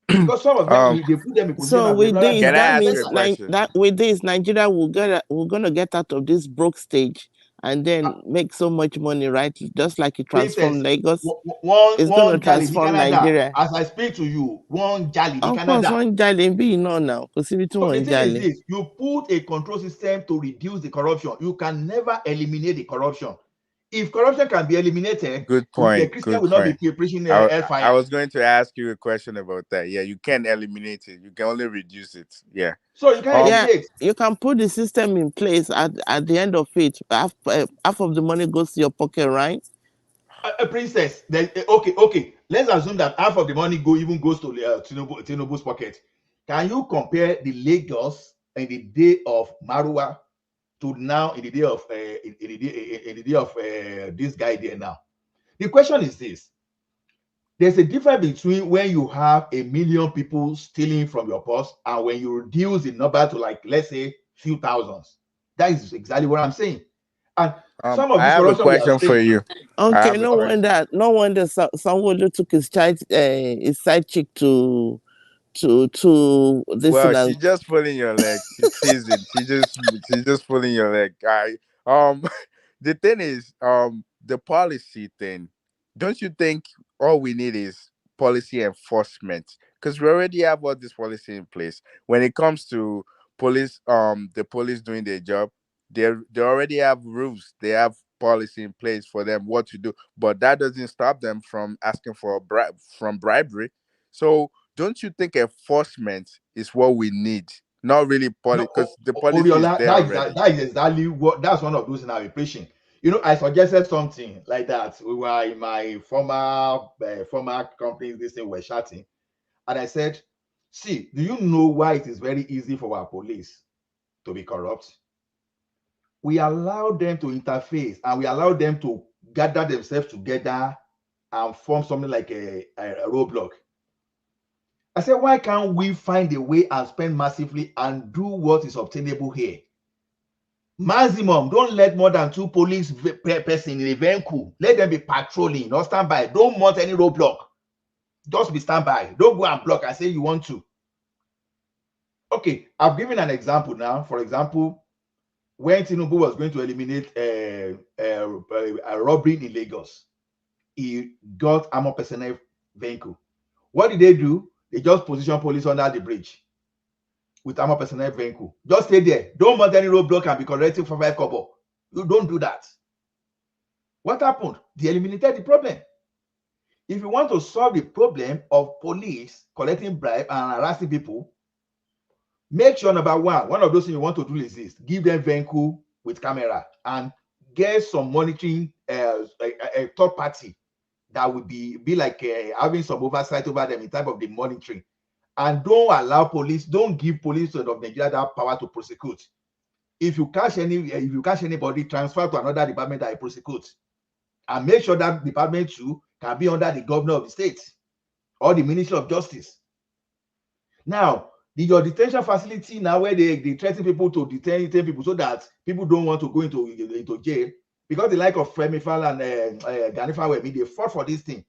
Because some of them, they put them in position. So with this, that means with this, Nigeria we're gonna get out of this broke stage and then make so much money, right? Just like it transformed Lagos. It's gonna transform Nigeria. As I speak to you, one jolly in Canada. Of course, one jolly be now. So the thing is this: you put a control system to reduce the corruption. You can never eliminate the corruption. If corruption can be eliminated, good point. The Christian will not be preaching hellfire. I was going to ask you a question about that. Yeah, you can't eliminate it. You can only reduce it. Yeah. So you can eliminate. You can put the system in place at the end of it. Half of the money goes to your pocket, right? Princess, okay. Let's assume that half of the money goes to Tinubu's pocket. Can you compare the Lagos in the day of Marwa to now in the day of this guy there now. The question is this: there's a difference between when you have 1 million people stealing from your purse and when you reduce the number to, like, let's say few thousands. That is exactly what I'm saying. And some of I this have a corruption we are question for seeing. you. I Okay, have a no question. wonder Sanwo Olu took his side chick to this Well, thing she's and just pulling your leg. She's teasing. She's just pulling your leg. The thing is, the policy thing. Don't you think all we need is policy enforcement? Because we already have all this policy in place. When it comes to police, the police doing their job, they already have rules. They have policy in place for them what to do. But that doesn't stop them from asking for a bribery. So don't you think enforcement is what we need? Not really policy, No, because the policy is Oriola, there already. that is exactly what, that's one of those things I've been preaching. I suggested something like that. We were in my former company, this thing we're chatting, and I said, see, do you know why it is very easy for our police to be corrupt? We allow them to interface and we allow them to gather themselves together and form something like a roadblock. I said, why can't we find a way and spend massively and do what is obtainable here? Maximum, don't let more than 2 police per person in a vehicle. Let them be patrolling, not standby. Don't want any roadblock. Just be standby. Don't go and block and say you want to. Okay, I've given an example now. For example, when Tinubu was going to eliminate a robbery in Lagos, he got armored personnel vehicle. What did they do? They just position police under the bridge with armored personnel vehicle. Just stay there. Don't want any roadblock and be correcting for 5 kobo. You don't do that. What happened? They eliminated the problem. If you want to solve the problem of police collecting bribe and harassing people, make sure, number one of those things you want to do is this: give them vehicle with camera and get some monitoring a third party that would be like having some oversight over them in terms of the monitoring. And don't give police of Nigeria that power to prosecute. If you catch anybody, transfer to another department that prosecute, and make sure that department too can be under the governor of the state or the Ministry of Justice. Now, your detention facility now, where they threaten people to detain people so that people don't want to go into jail, because the like of Femi Fal and Gani Fawemi, they fought for this thing.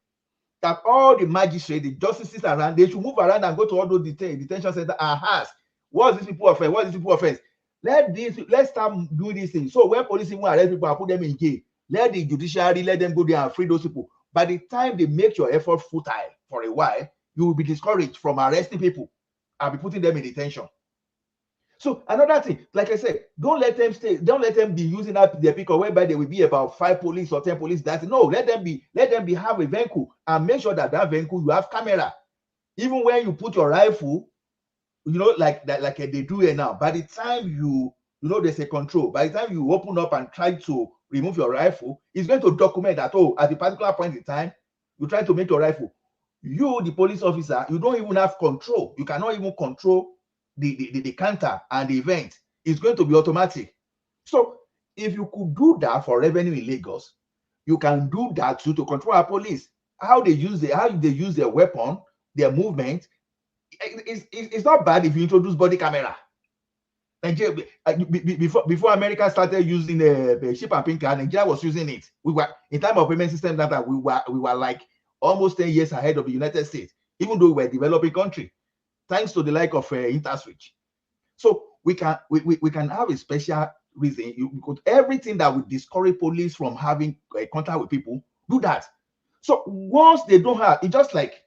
That all the magistrates, the justices around, they should move around and go to all those detention centers and ask, what's these people offense? What is these people offense? Let's start doing this thing. So when police even arrest people and put them in jail, let the judiciary let them go there and free those people. By the time they make your effort futile for a while, you will be discouraged from arresting people and be putting them in detention. So another thing, like I said, don't let them be using that their pick whereby there will be about 5 police or 10 police. No, let them have a vehicle and make sure that vehicle you have camera. Even when you put your rifle, like they do here now, by the time there's a control. By the time you open up and try to remove your rifle, it's going to document that, at a particular point in time, you try to make your rifle. You, the police officer, you don't even have control. You cannot even control the counter and the event. Is going to be automatic. So if you could do that for revenue in Lagos, you can do that too to control our police. How they use their weapon, their movement. It's not bad if you introduce body camera. Nigeria, before America started using the chip and pin card, Nigeria was using it. We were in time of payment system data. We were like almost 10 years ahead of the United States, even though we were a developing country, thanks to the like of InterSwitch. So we can have a special reason. Because everything that would discourage police from having contact with people, do that. So once they don't have, it's just like,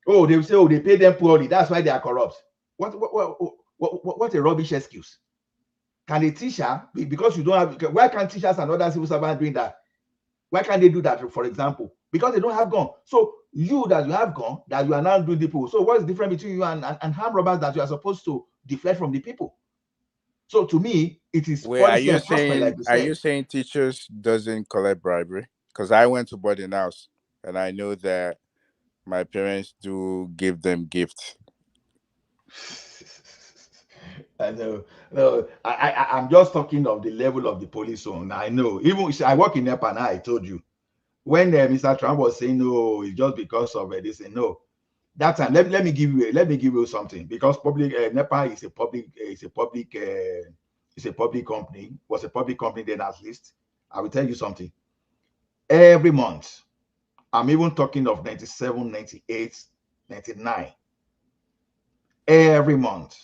they will say, they pay them poorly, that's why they are corrupt. What a rubbish excuse. Can a teacher, because you don't have, why can't teachers and other civil servants doing that? Why can't they do that, for example? Because they don't have gun. So you that you have gun, that you are now doing the people. So what's the difference between you and armed robbers that you are supposed to deflect from the people? So to me, it is policy enforcement, like you said. Are you saying teachers doesn't collect bribery? Because I went to boarding house and I know that my parents do give them gifts. I know. No, I'm just talking of the level of the police zone. I know. Even I work in NEPA now. I told you when Mr. Trump was saying no, it's just because of this. No, that time. Let me give you something, because public NEPA is a public company. Was a public company then, at least. I will tell you something. Every month, I'm even talking of 97, 98, 99. Every month.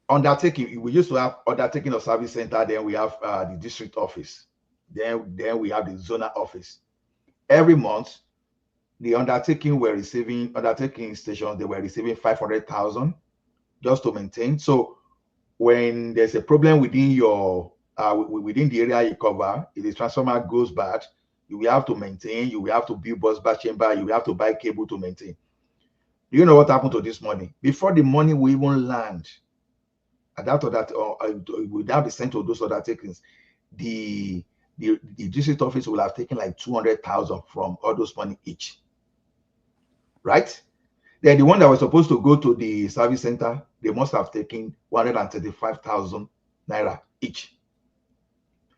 Undertaking, we used to have undertaking of service center, then we have the district office, then we have the zonal office. Every month, the undertaking stations, they were receiving 500,000 just to maintain. So when there's a problem within your within the area you cover, if the transformer goes bad, you will have to maintain, you will have to build bus bar chamber, you will have to buy cable to maintain. Do you know what happened to this money? Before the money will even land, and that would now be sent to those undertakings, the district office will have taken like 200,000 from all those money each, right? Then the one that was supposed to go to the service center, they must have taken 135,000 naira each.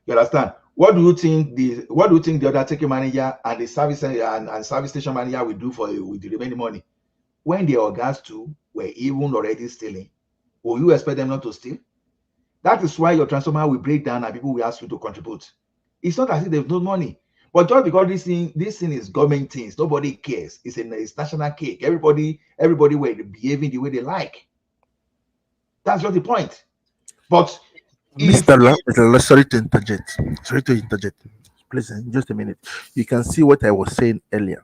You understand? What do you think the undertaking manager and the service and service station manager will do with the remaining money? When the organs too were even already stealing, will you expect them not to steal? That is why your transformer will break down and people will ask you to contribute. It's not as if there's no money, but just because this thing is government things, nobody cares. It's national cake. Everybody will behaving the way they like. That's just the point. But sorry to interject. Please, just a minute. You can see what I was saying earlier,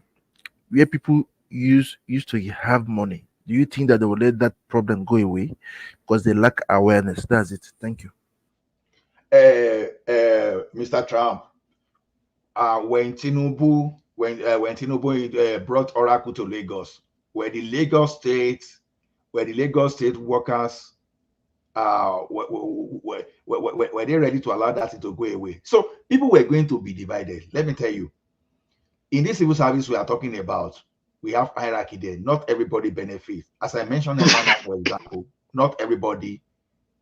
where people used to have money. Do you think that they will let that problem go away because they lack awareness? That's it. Thank you. Mr. Trump, when Tinubu brought Oracle to Lagos, were the Lagos State workers were they ready to allow that to go away? So people were going to be divided. Let me tell you, in this civil service we are talking about, we have hierarchy there. Not everybody benefits. As I mentioned earlier, for example, not everybody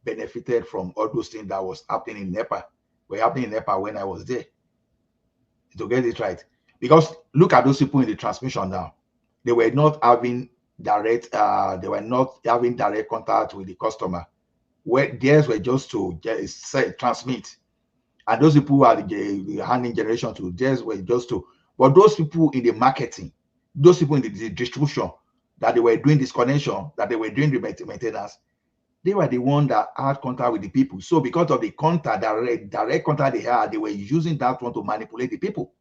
benefited from all those things that was happening in NEPA. Were happening in NEPA when I was there. To get it right, because look at those people in the transmission now. They were not having direct contact with the customer. Where theirs were just to transmit, and those people who are the handling generation to theirs were just to. But those people in the marketing, those people in the distribution, that they were doing disconnection, that they were doing the maintenance, they were the one that had contact with the people. So because of the contact, direct contact they had, they were using that one to manipulate the people.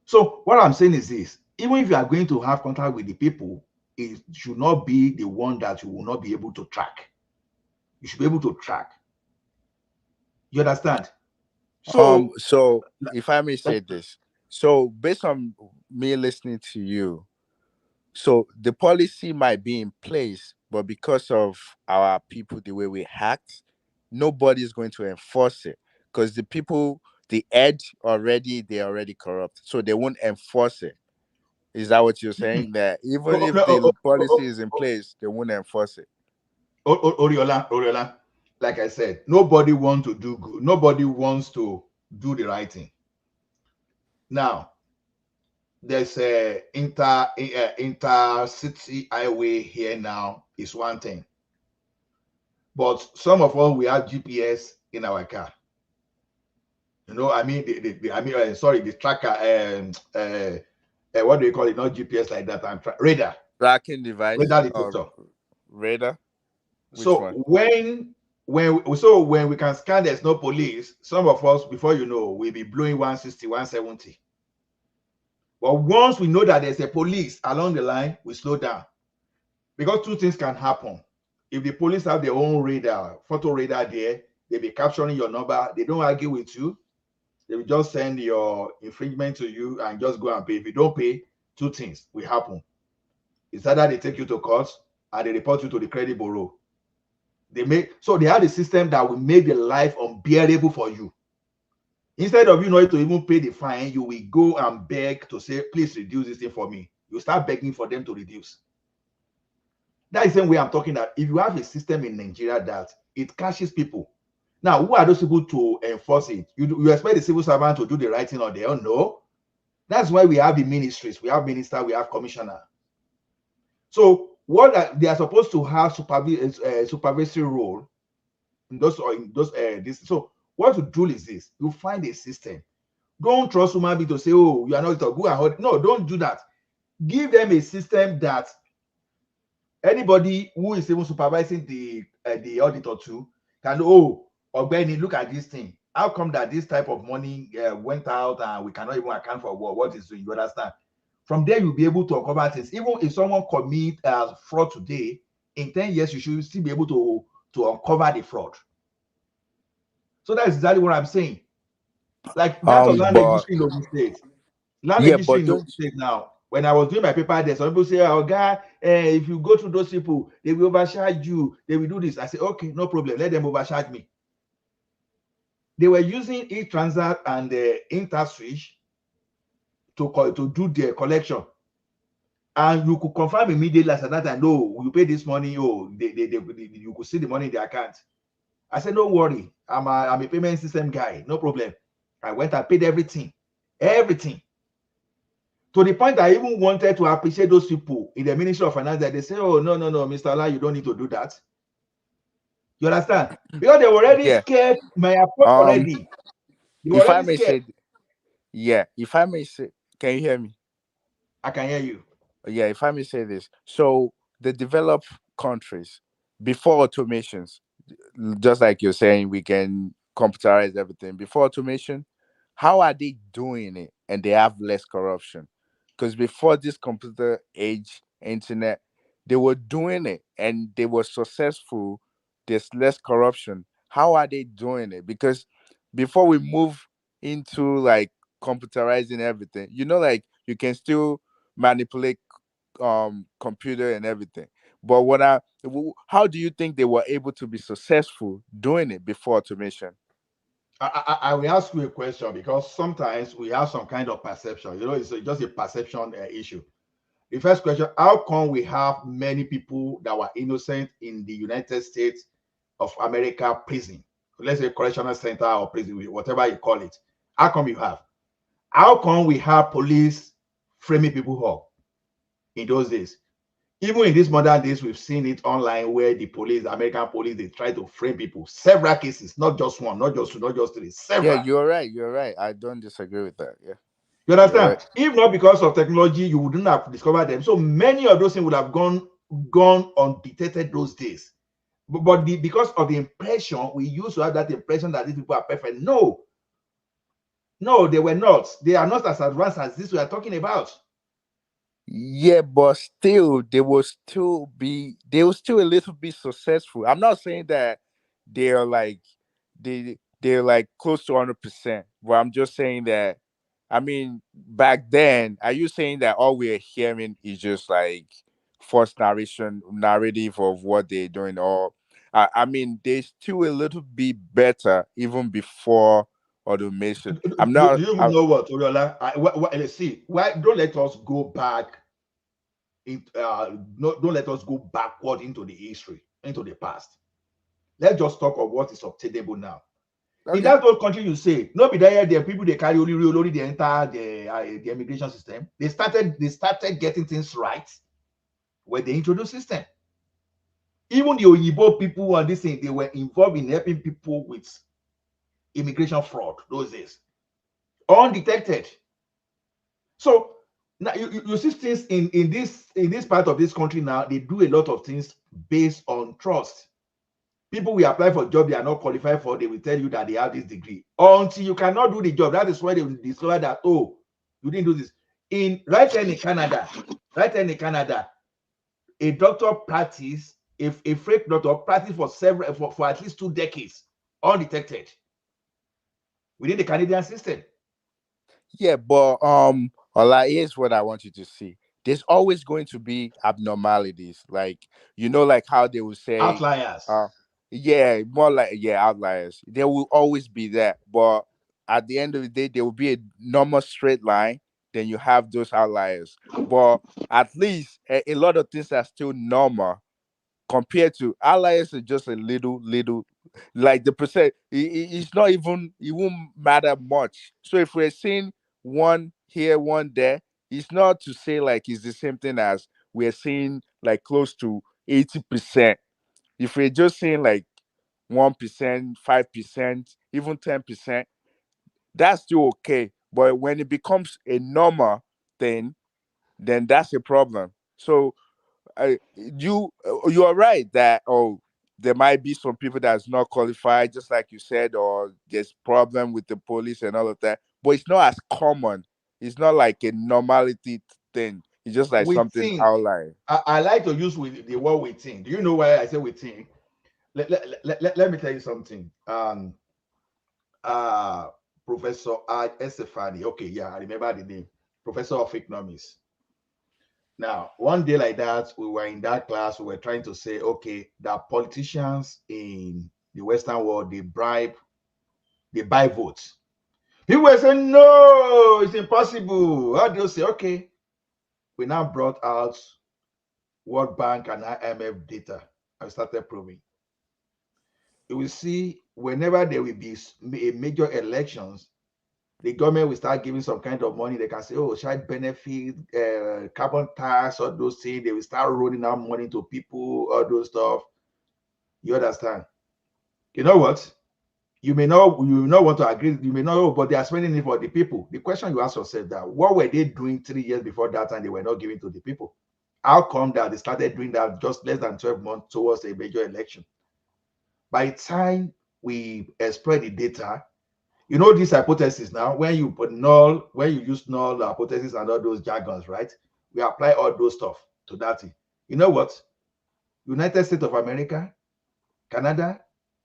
So what I'm saying is this: even if you are going to have contact with the people, it should not be the one that you will not be able to track. You should be able to track. You understand? So if I may say this, so based on me listening to you, so the policy might be in place, but because of our people, the way we act, nobody's going to enforce it, because the people, they're already corrupt, so they won't enforce it. Is that what you're saying? That even if the policy is in place, they won't enforce it? Oriola, like I said, nobody wants to do good. Nobody wants to do the right thing. Now, there's a intercity highway here now is one thing, but some of us, we have GPS in our car. You know, I mean, the tracker. What do you call it? Not GPS like that. Radar. Tracking device. Radar detector. Radar. So when we can scan, there's no police. Some of us, before you know, we'll be blowing 160, 170. But once we know that there's a police along the line, we slow down. Because two things can happen. If the police have their own radar, photo radar there, they'll be capturing your number. They don't argue with you. They will just send your infringement to you and just go and pay. If you don't pay, two things will happen. It's either they take you to court and they report you to the credit bureau. They have a system that will make the life unbearable for you. Instead of you not to even pay the fine, you will go and beg to say, please reduce this thing for me. You start begging for them to reduce. That is the same way I'm talking that if you have a system in Nigeria that it catches people. Now, who are those people to enforce it? You expect the civil servant to do the right thing on their own? No. That's why we have the ministries, we have minister, we have commissioner. So what they are supposed to have supervisory role in those this. So what to do is this: you find a system. Don't trust human being to say, "Oh, you are not a good." No, don't do that. Give them a system that anybody who is even supervising the auditor too can, oh, Ogbeni, look at this thing. How come that this type of money went out and we cannot even account for what is doing? You understand? From there, you'll be able to uncover things. Even if someone commit fraud today, in 10 years, you should still be able to uncover the fraud. So that's exactly what I'm saying. Like that of land registry in Ogun State. Land registry in Ogun State now. When I was doing my paper there, some people say, "Oh, guy, if you go through those people, they will overcharge you. They will do this." I say, "Okay, no problem. Let them overcharge me." They were using e-Transat and InterSwitch to do their collection, and you could confirm immediately as that time. No, you pay this money. Oh, you could see the money in the account. I said, "Don't worry. I'm a payment system guy. No problem." I went and paid everything. To the point I even wanted to appreciate those people in the Ministry of Finance that they say, "Oh, no, Mr. La, you don't need to do that." You understand? Because they were already scared my approach already. They were If I already may scared. say, yeah, if I may say, can you hear me? I can hear you. Yeah, if I may say this. So the developed countries, before automations, just like you're saying, we can computerize everything. Before automation, how are they doing it and they have less corruption? Because before this computer age, internet, they were doing it and they were successful. There's less corruption. How are they doing it? Because before we move into like computerizing everything, like you can still manipulate computer and everything. But how do you think they were able to be successful doing it before automation? I will ask you a question because sometimes we have some kind of perception. It's just a perception issue. The first question: how come we have many people that were innocent in the United States of America prison? Let's say correctional center or prison, whatever you call it. How come you have? How come we have police framing people up in those days? Even in these modern days, we've seen it online where the police, American police, they try to frame people. Several cases, not just one, not just two, not just three, Yeah, several. you're right. I don't disagree with that. Yeah. You understand? Right. If not because of technology, you wouldn't have discovered them. So many of those things would have gone undetected those days. But because of the impression, we used to have that impression that these people are perfect. No, they were not. They are not as advanced as this we are talking about. Yeah, but still, they will still a little bit successful. I'm not saying that they're like they're like close to 100%, but I'm just saying that. I mean, back then, are you saying that all we're hearing is just like false narrative of what they're doing, or I mean, they still a little bit better even before automation. I'm Do not. you know what, Oriola? Let's see. Why don't let us go back? Don't let us go backward into the history, into the past. Let's just talk of what is obtainable now. Okay. In that old country, you say, no be there people they carry only they enter the immigration system. They started getting things right when they introduced system. Even the Oyibo people and this thing, they were involved in helping people with immigration fraud those days, undetected. So now you see things in this part of this country now. They do a lot of things based on trust. People will apply for a job they are not qualified for. They will tell you that they have this degree until you cannot do the job. That is why they will discover that, oh, you didn't do this. Right here in Canada, a doctor practice, if a fake doctor practice for at least 2 decades undetected within the Canadian system. Yeah, but here's what I want you to see. There's always going to be abnormalities, like like how they will say outliers. Yeah, more like outliers. There will always be that, but at the end of the day, there will be a normal straight line. Then you have those outliers, but at least a lot of things are still normal. compared to alliance is just a little, like the percent. It's not even. It won't matter much. So if we're seeing one here, one there, it's not to say like it's the same thing as we're seeing like close to 80%. If we're just seeing like 1%, 5%, even 10%, that's still okay. But when it becomes a normal thing, then that's a problem. So you are right that there might be some people that's not qualified, just like you said, or there's problem with the police and all of that. But it's not as common. It's not like a normality thing. It's just like We something think. outlier. I like to use the word we think. Do you know why I say we think? Let me tell you something. Uh Professor Estefani. Okay, yeah, I remember the name. Professor of economics. Now, one day like that, we were in that class, we were trying to say, okay, that politicians in the Western world, they buy votes. People were saying, no, it's impossible. How do you say, okay, we now brought out World Bank and IMF data and started proving. You will see whenever there will be a major elections, the government will start giving some kind of money. They can say, oh, child benefit, carbon tax, all those things. They will start rolling out money to people, all those stuff. You understand? You know what? You may not want to agree, you may not know, but they are spending it for the people. The question you ask yourself that what were they doing 3 years before that and they were not giving to the people? How come that they started doing that just less than 12 months towards a major election? By the time we spread the data, you know this hypothesis now, when you use null hypothesis and all those jargons, right? We apply all those stuff to that thing. You know what? United States of America, Canada,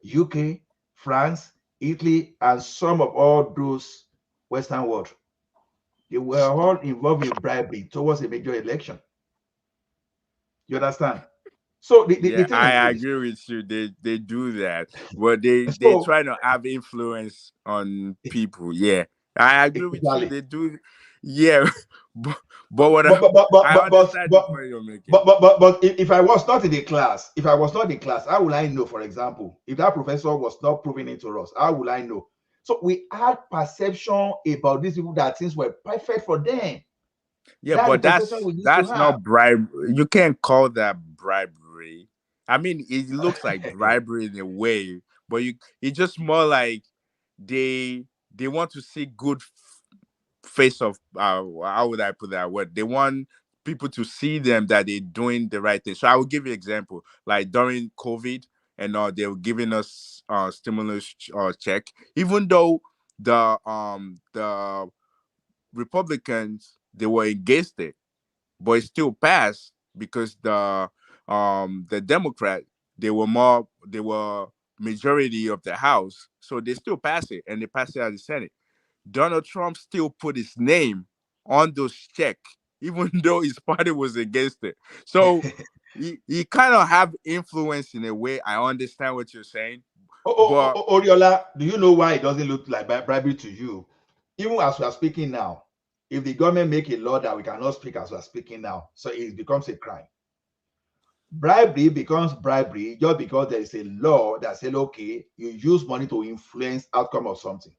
UK, France, Italy, and some of all those Western world, they were all involved in bribery towards a major election. You understand? So the Yeah, thing is I this. agree with you. They do that, but they So try to have influence on people. Yeah, I agree with you. exactly. They do. Yeah, but what But but but but I but but understand the but point you're making. but if I was not in the class, if I was not in class, how will I know? For example, if that professor was not proving it to us, how will I know? So we had perception about these people that things were perfect for them. Yeah, That's the but perception we used to that's have. not bribe. You can't call that bribery. I mean, it looks like bribery in a way, but it's just more like they want to see good face of how would I put that word? They want people to see them that they're doing the right thing. So I will give you an example. Like during COVID and they were giving us stimulus check, even though the Republicans they were against it, but it still passed because the Democrat they were majority of the House, so they still pass it and they passed it at the Senate. Donald Trump still put his name on those check, even though his party was against it. So he kind of have influence in a way. I understand what you're saying, but Oriola, do you know why it doesn't look like bribery to you? Even as we are speaking now, if the government make a law that we cannot speak as we are speaking now, so it becomes a crime. Bribery becomes bribery just because there is a law that says, okay, you use money to influence outcome of something.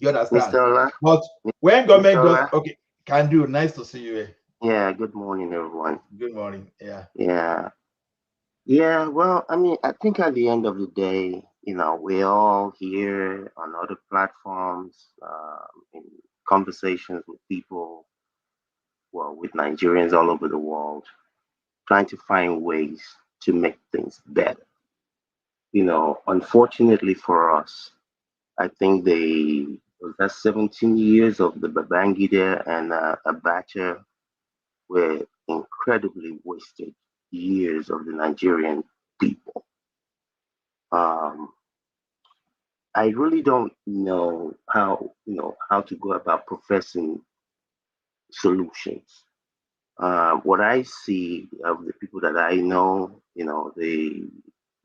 You understand? Mr. Ola, But when Mr. government does, Ola, okay, can do. Nice to see you here. yeah, good morning, everyone. Good morning. Yeah. Yeah, yeah, well, I mean, I think at the end of the day, we're all here on other platforms, in conversations with people, well, with Nigerians all over the world, trying to find ways to make things better. Unfortunately for us, I think that 17 years of the Babangida and Abacha were incredibly wasted years of the Nigerian people. Um, I really don't know how to go about professing solutions. What I see of the people that I know, the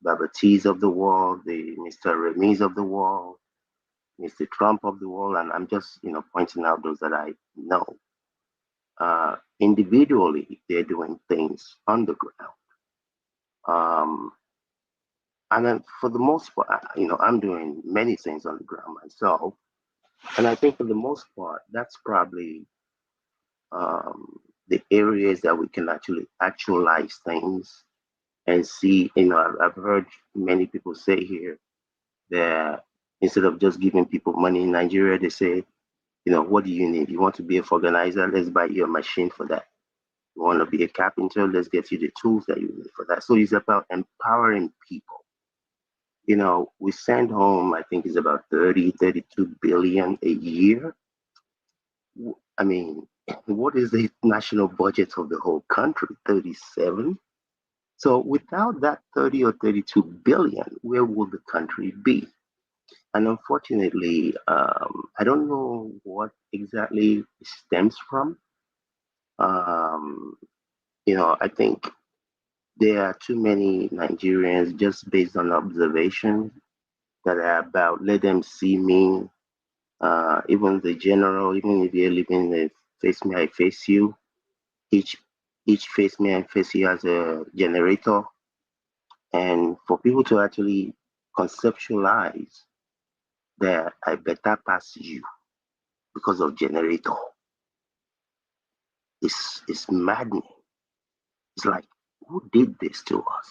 Babatis of the world, the Mr. Remis of the world, Mr. Trump of the world, and I'm just pointing out those that I know. Individually, they're doing things on the ground. And then for the most part, I'm doing many things on the ground myself. And I think for the most part, that's probably the areas that we can actually actualize things and see. I've heard many people say here that instead of just giving people money in Nigeria, they say, what do you need? You want to be a organizer? Let's buy you a machine for that. You want to be a carpenter? Let's get you the tools that you need for that. So it's about empowering people. We send home, I think it's about 32 billion a year. I mean, what is the national budget of the whole country? 37. So without that 30 or 32 billion, where would the country be? And unfortunately, I don't know what exactly it stems from. I think there are too many Nigerians, just based on observation, that are about let them see me. Even the general, even if you're living in face me, I face you. Each face me, I face you as a generator. And for people to actually conceptualize that I better pass you because of generator, it's maddening. It's like, who did this to us?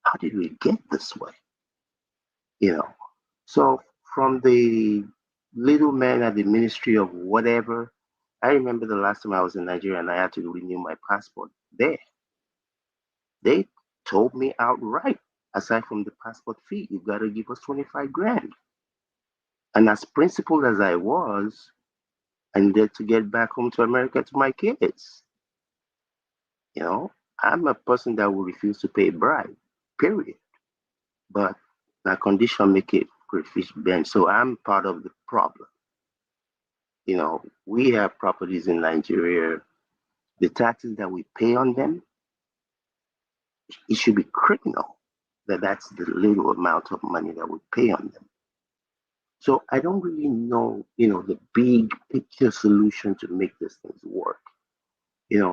How did we get this way? So from the little man at the Ministry of whatever, I remember the last time I was in Nigeria and I had to renew my passport there. They told me outright, aside from the passport fee, you got to give us 25 grand. And as principled as I was, I needed to get back home to America to my kids. I'm a person that will refuse to pay a bribe, period. But that condition make it crayfish bend. So I'm part of the problem. We have properties in Nigeria. The taxes that we pay on them, it should be criminal that's the little amount of money that we pay on them. So I don't really know, the big picture solution to make these things work.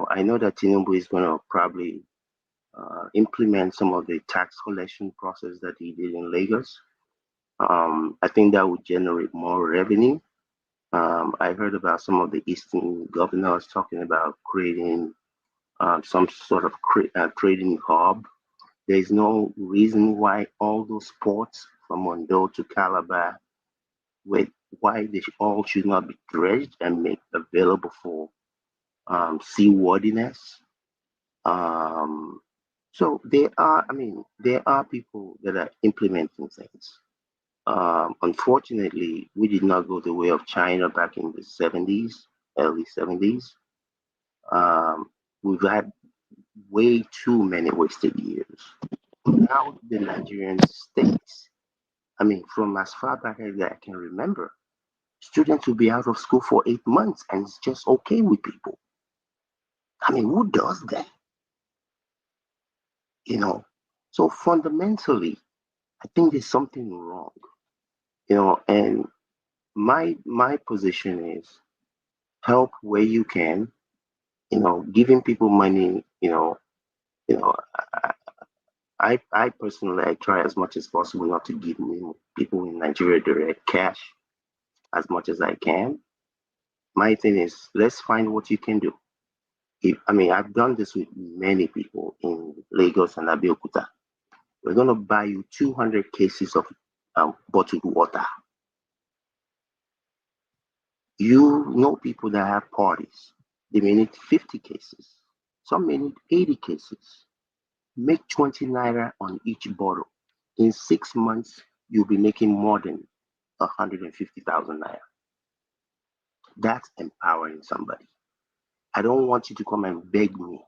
I know that Tinubu is going to probably implement some of the tax collection process that he did in Lagos. I think that would generate more revenue. I heard about some of the Eastern governors talking about creating some sort of trading hub. There's no reason why all those ports from Ondo to Calabar, why they all should not be dredged and made available for seaworthiness. So there are people that are implementing things. Unfortunately, we did not go the way of China back in the 70s, early 70s. We've had way too many wasted years. Now the Nigerian states, from as far back as I can remember, students will be out of school for 8 months and it's just okay with people. Who does that? So fundamentally, I think there's something wrong. And my position is help where you can, giving people money, I personally, I try as much as possible not to give people in Nigeria direct cash as much as I can. My thing is, let's find what you can do. I've done this with many people in Lagos and Abeokuta. We're going to buy you 200 cases of bottled water. People that have parties, they may need 50 cases. Some may need 80 cases. Make 20 naira on each bottle. In 6 months, you'll be making more than 150,000 naira. That's empowering somebody. I don't want you to come and beg me.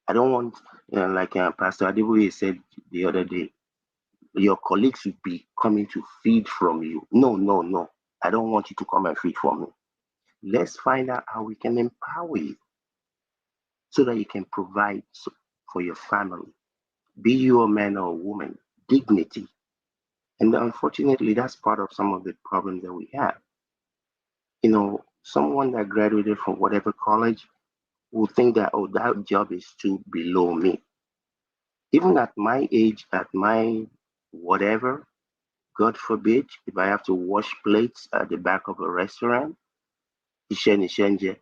I don't want, like Pastor Adeboye said the other day, your colleagues should be coming to feed from you. No. I don't want you to come and feed from me. Let's find out how we can empower you so that you can provide for your family. Be you a man or a woman, dignity. And unfortunately, that's part of some of the problems that we have. Someone that graduated from whatever college will think that, that job is too below me. even at my age, at my whatever, God forbid, if I have to wash plates at the back of a restaurant, Ishen.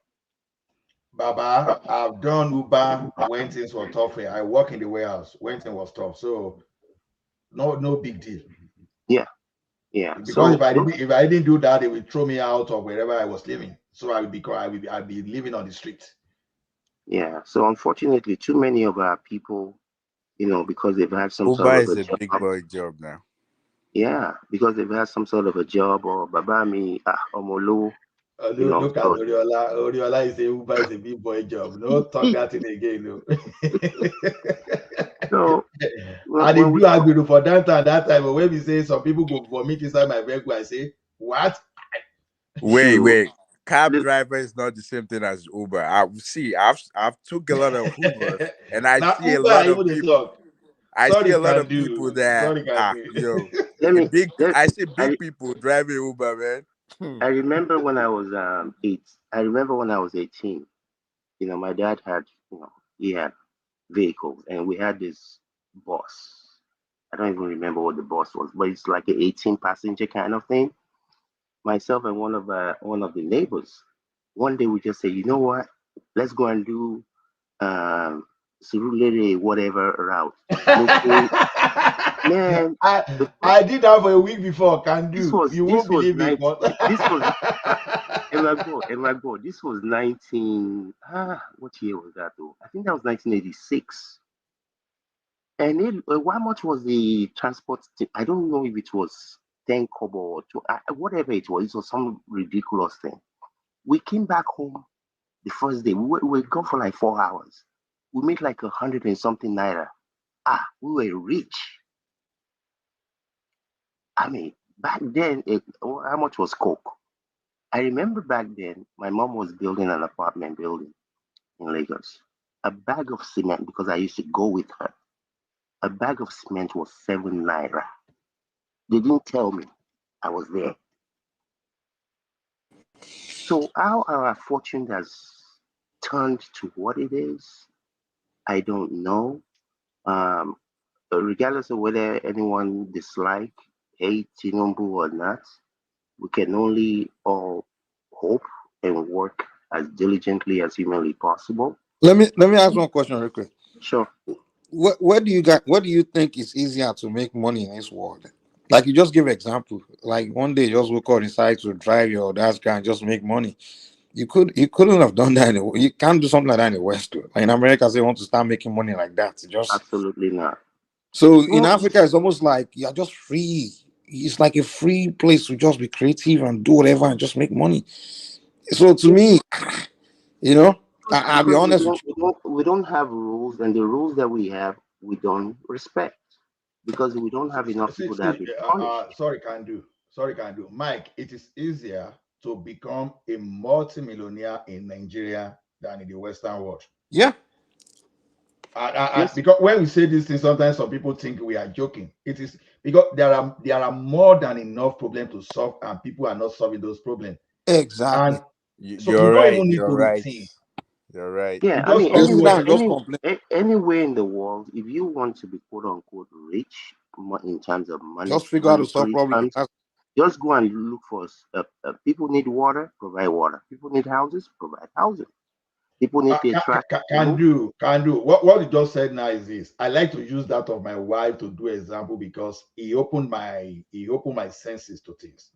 Baba, I've done Uber when things were tough. I work in the warehouse when things was tough. So no big deal. Yeah. Because So if I didn't do that, they would throw me out of wherever I was living. So I'd be living on the street. yeah. So unfortunately, too many of our people, because they've had some Uber sort of is a a big job. boy job now. Yeah, because they've had some sort of a job or Babami, Omolo. Look at Oriola. Oriola is Uber is a big boy job. No talk that in again. No. So and if you argue for that time, when we say some people go vomit inside my vehicle, I say, what? Wait. Cab driver is not the same thing as Uber. I've took a lot of Uber, and I now, see a Uber, lot of even people. I see a lot of people that I see big people driving Uber, man. I remember when I was 18. My dad had, he had vehicles, and we had this bus. I don't even remember what the bus was, but it's like an 18-passenger kind of thing. Myself and one of the neighbors, one day we just say, you know what? Let's go and do Surulere whatever route. Man, I did that for a week before. You won't believe it. This was Emagbo. This was 19. What year was that though? I think that was 1986. And how much was the transport? I don't know if it was 10 kobo or whatever it was. It was some ridiculous thing. We came back home the first day. We were gone for like 4 hours. We made like 100 and something naira. We were rich. I mean, back then, how much was Coke? I remember back then, my mom was building an apartment building in Lagos. A bag of cement, because I used to go with her, a bag of cement was 7 naira. They didn't tell me I was there. So how our fortune has turned to what it is, I don't know. Regardless of whether anyone dislike, hate Tinubu or not, we can only all hope and work as diligently as humanly possible. Let me ask one question real quick. Sure. What do you think is easier to make money in this world? Like you just give an example. Like one day you just woke up and decide to drive your dad's car and just make money. You couldn't have done that. You can't do something like that in the West. Like in America, they want to start making money like that. Absolutely not. So in Africa, it's almost like you're just free. It's like a free place to just be creative and do whatever and just make money. So to me, I'll be honest with you. We don't have rules, and the rules that we have, we don't respect because we don't have enough people that have been punished. Sorry, can do. Mike, it is easier to become a multimillionaire in Nigeria than in the Western world. Yeah. Yes. Because when we say these things, sometimes some people think we are joking. It is because there are more than enough problems to solve, and people are not solving those problems. Exactly. You're right. Yeah, I mean, anywhere in the world, if you want to be quote unquote rich in terms of money, just figure out to solve problems. Just go and look for people need water, provide water. People need houses, provide housing. People need their trash. Can do. What you just said now is this. I like to use that of my wife to do example because he opened my senses to things.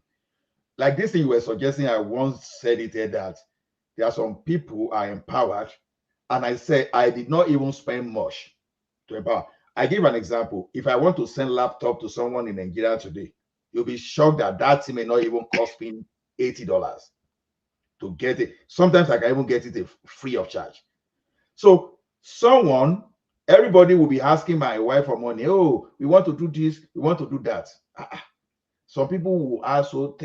Like this thing you were suggesting, I once said it here that there are some people who are empowered, and I say I did not even spend much to empower. I give an example. If I want to send laptop to someone in Nigeria today, you'll be shocked that thing may not even cost me $80 to get it. Sometimes I can even get it free of charge. So everybody will be asking my wife for money. Oh, we want to do this, we want to do that. Some people will also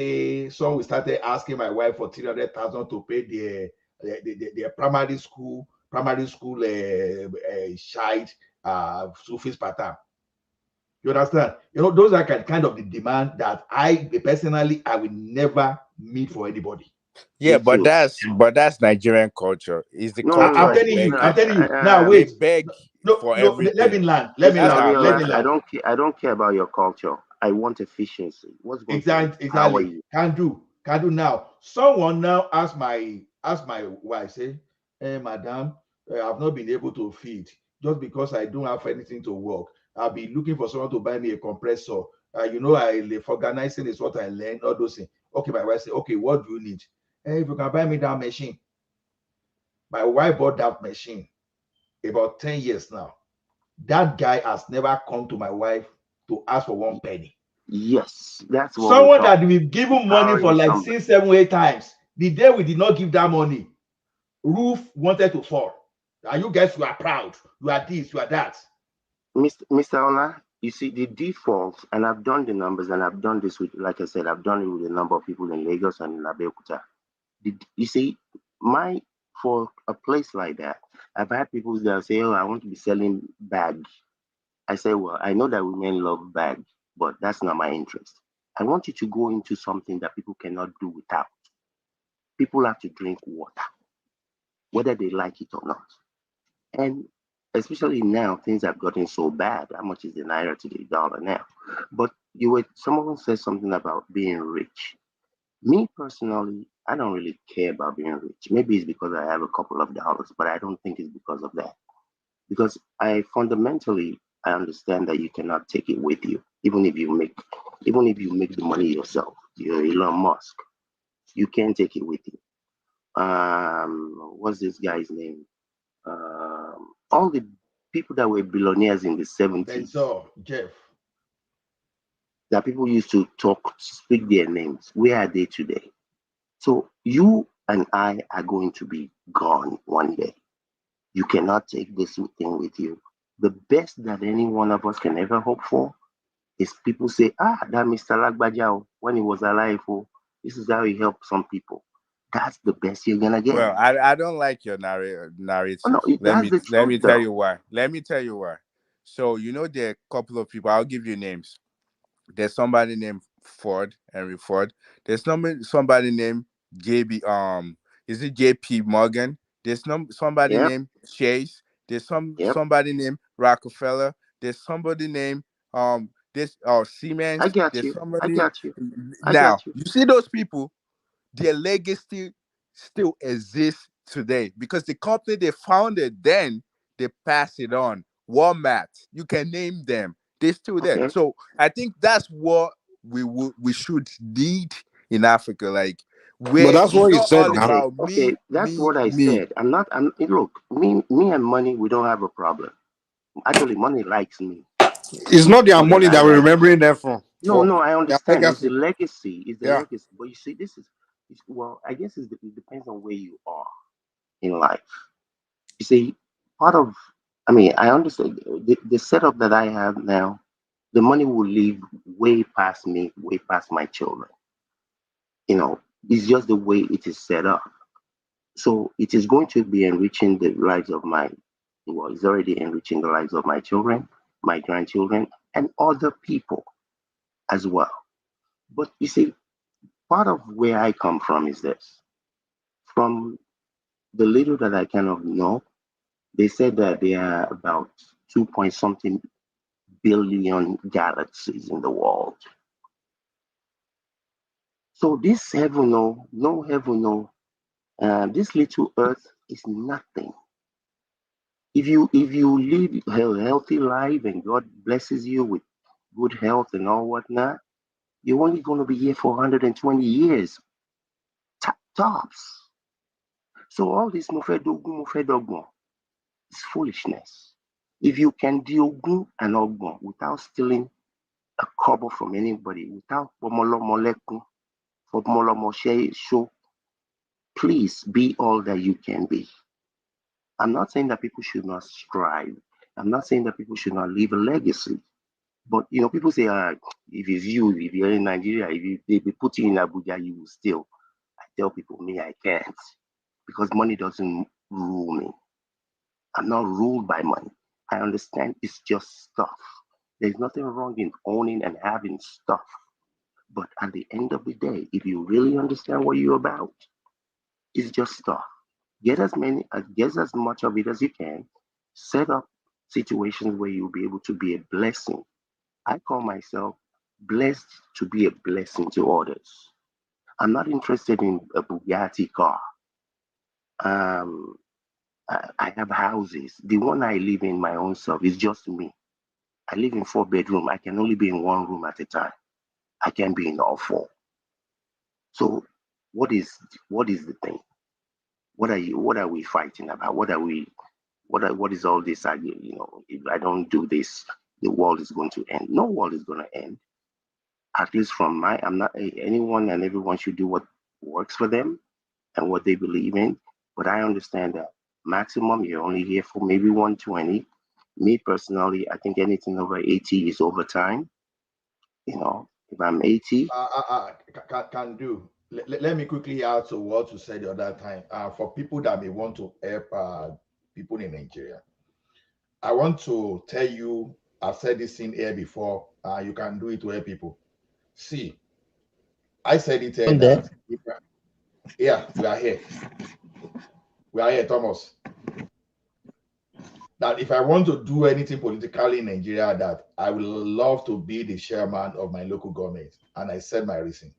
some will start asking my wife for 300,000 to pay their primary school child school fees per term. You understand? Those are kind of the demand that I personally will never meet for anybody. Yeah, but that's Nigerian culture. Is the culture? I'm telling you. Now wait. for everything. Let me land. Let me That's land. our Let me problem. land. I don't care about your culture. I want efficiency. What's going to empower Exactly. you? Can do now. Someone now ask my wife, say, hey madam, I've not been able to feed just because I don't have anything to work. I'll be looking for someone to buy me a compressor. For organizing is what I learned, all those things. Okay, my wife say, okay, what do you need? Hey, if you can buy me that machine. My wife bought that machine about 10 years now. That guy has never come to my wife to ask for 1 penny. Yes, that's what Someone that we've given money for like somebody. 6, 7, 8 times. The day we did not give that money, roof wanted to fall. And you guys were proud. You are this, you are that. Mr. Ola, you see the default, and I've done the numbers, and I've done this with, like I said, I've done it with a number of people in Lagos and in Abeokuta. You see, for a place like that, I've had people that say, "Oh, I want to be selling bags." I say, "Well, I know that women love bags, but that's not my interest. I want you to go into something that people cannot do without. People have to drink water, whether they like it or not. And especially now, things have gotten so bad. How much is the naira to the dollar now? But someone said something about being rich. Me personally, I don't really care about being rich. Maybe it's because I have a couple of dollars, but I don't think it's because of that. Because I understand that you cannot take it with you, even if you make the money yourself. You're Elon Musk. You can't take it with you. What's this guy's name? All the people that were billionaires in the 70s. Jeff. That people used to speak their names. Where are they today? So you and I are going to be gone one day. You cannot take this thing with you. The best that any one of us can ever hope for is people say, that Mr. Lagbajao, when he was alive, this is how he helped some people. That's the best you're gonna get. Well, I don't like your narrative. Oh, no, let me truth, tell you why. Let me tell you why. So there are a couple of people. I'll give you names. There's somebody named Henry Ford. There's somebody named JB. Is it JP Morgan? There's somebody named Chase. There's somebody named Rockefeller. There's somebody named Siemens. I got There's you. somebody. I got you. Now you see those people. Their legacy still exists today because the company they founded then, they pass it on. Walmart, you can name them. They're still there. So I think that's what we should need in Africa. Like where But that's it's what you not said all now. about me. That's me, what I me. said. Look, me and money, we don't have a problem. Actually, money likes me. It's not their money that we're remembering them from. No, I understand. It's the legacy. Legacy. But you see, I guess it depends on where you are in life. You see, I understand the setup that I have now, the money will live way past me, way past my children. It's just the way it is set up. So it is going to be enriching the lives of it's already enriching the lives of my children, my grandchildren, and other people as well. But you see, part of where I come from is this. From the little that I kind of know, they said that there are about 2 point something billion galaxies in the world. So this heaven, no heaven, this little earth is nothing. If you live a healthy life and God blesses you with good health and all whatnot, you're only going to be here for 120 years, tops. So all this mufedogun is foolishness. If you can do ogun and ogun without stealing a kobo from anybody, without pomolomolekun, show, please be all that you can be. I'm not saying that people should not strive. I'm not saying that people should not leave a legacy. But people say, if you're in Nigeria, if they put you in Abuja, you will steal. I tell people, me, I can't, because money doesn't rule me. I'm not ruled by money. I understand it's just stuff. There's nothing wrong in owning and having stuff. But at the end of the day, if you really understand what you're about, it's just stuff. Get as much of it as you can. Set situations where you'll be able to be a blessing. I call myself blessed to be a blessing to others. I'm not interested in a Bugatti car. Um, I have houses. The one I live in my own self is just me. I live in 4 bedroom. I can only be in one room at a time. I can't be in all four. So what is the thing? What are we fighting about? What is all this idea? If I don't do this, the world is going to end. No world is going to end. At least I'm not anyone, and everyone should do what works for them and what they believe in. But I understand that maximum you're only here for maybe 120. Me personally, I think anything over 80 is overtime. If I'm 80. Can do. Let me quickly add to what you said the other time. For people that may want to help people in Nigeria, I want to tell you, I've said this in here before, you can do it to help people. See, I said it here that, yeah, we are here. We are here, Thomas. That if I want to do anything politically in Nigeria, that I would love to be the chairman of my local government. And I said my reason.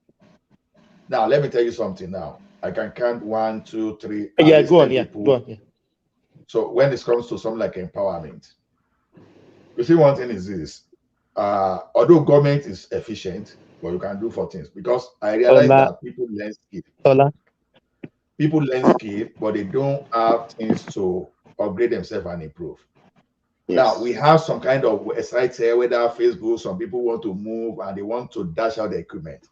Now, let me tell you something now. I can count 1, 2, 3. Yeah, go on. Yeah, go on. Yeah. So when it comes to something like empowerment, you see, one thing is this. Although government is efficient, what you can do for things, because I realize that people learn skill. People learn skill, but they don't have things to upgrade themselves and improve. Yes. Now we have some kind of sites here, whether Facebook, some people want to move and they want to dash out the equipment.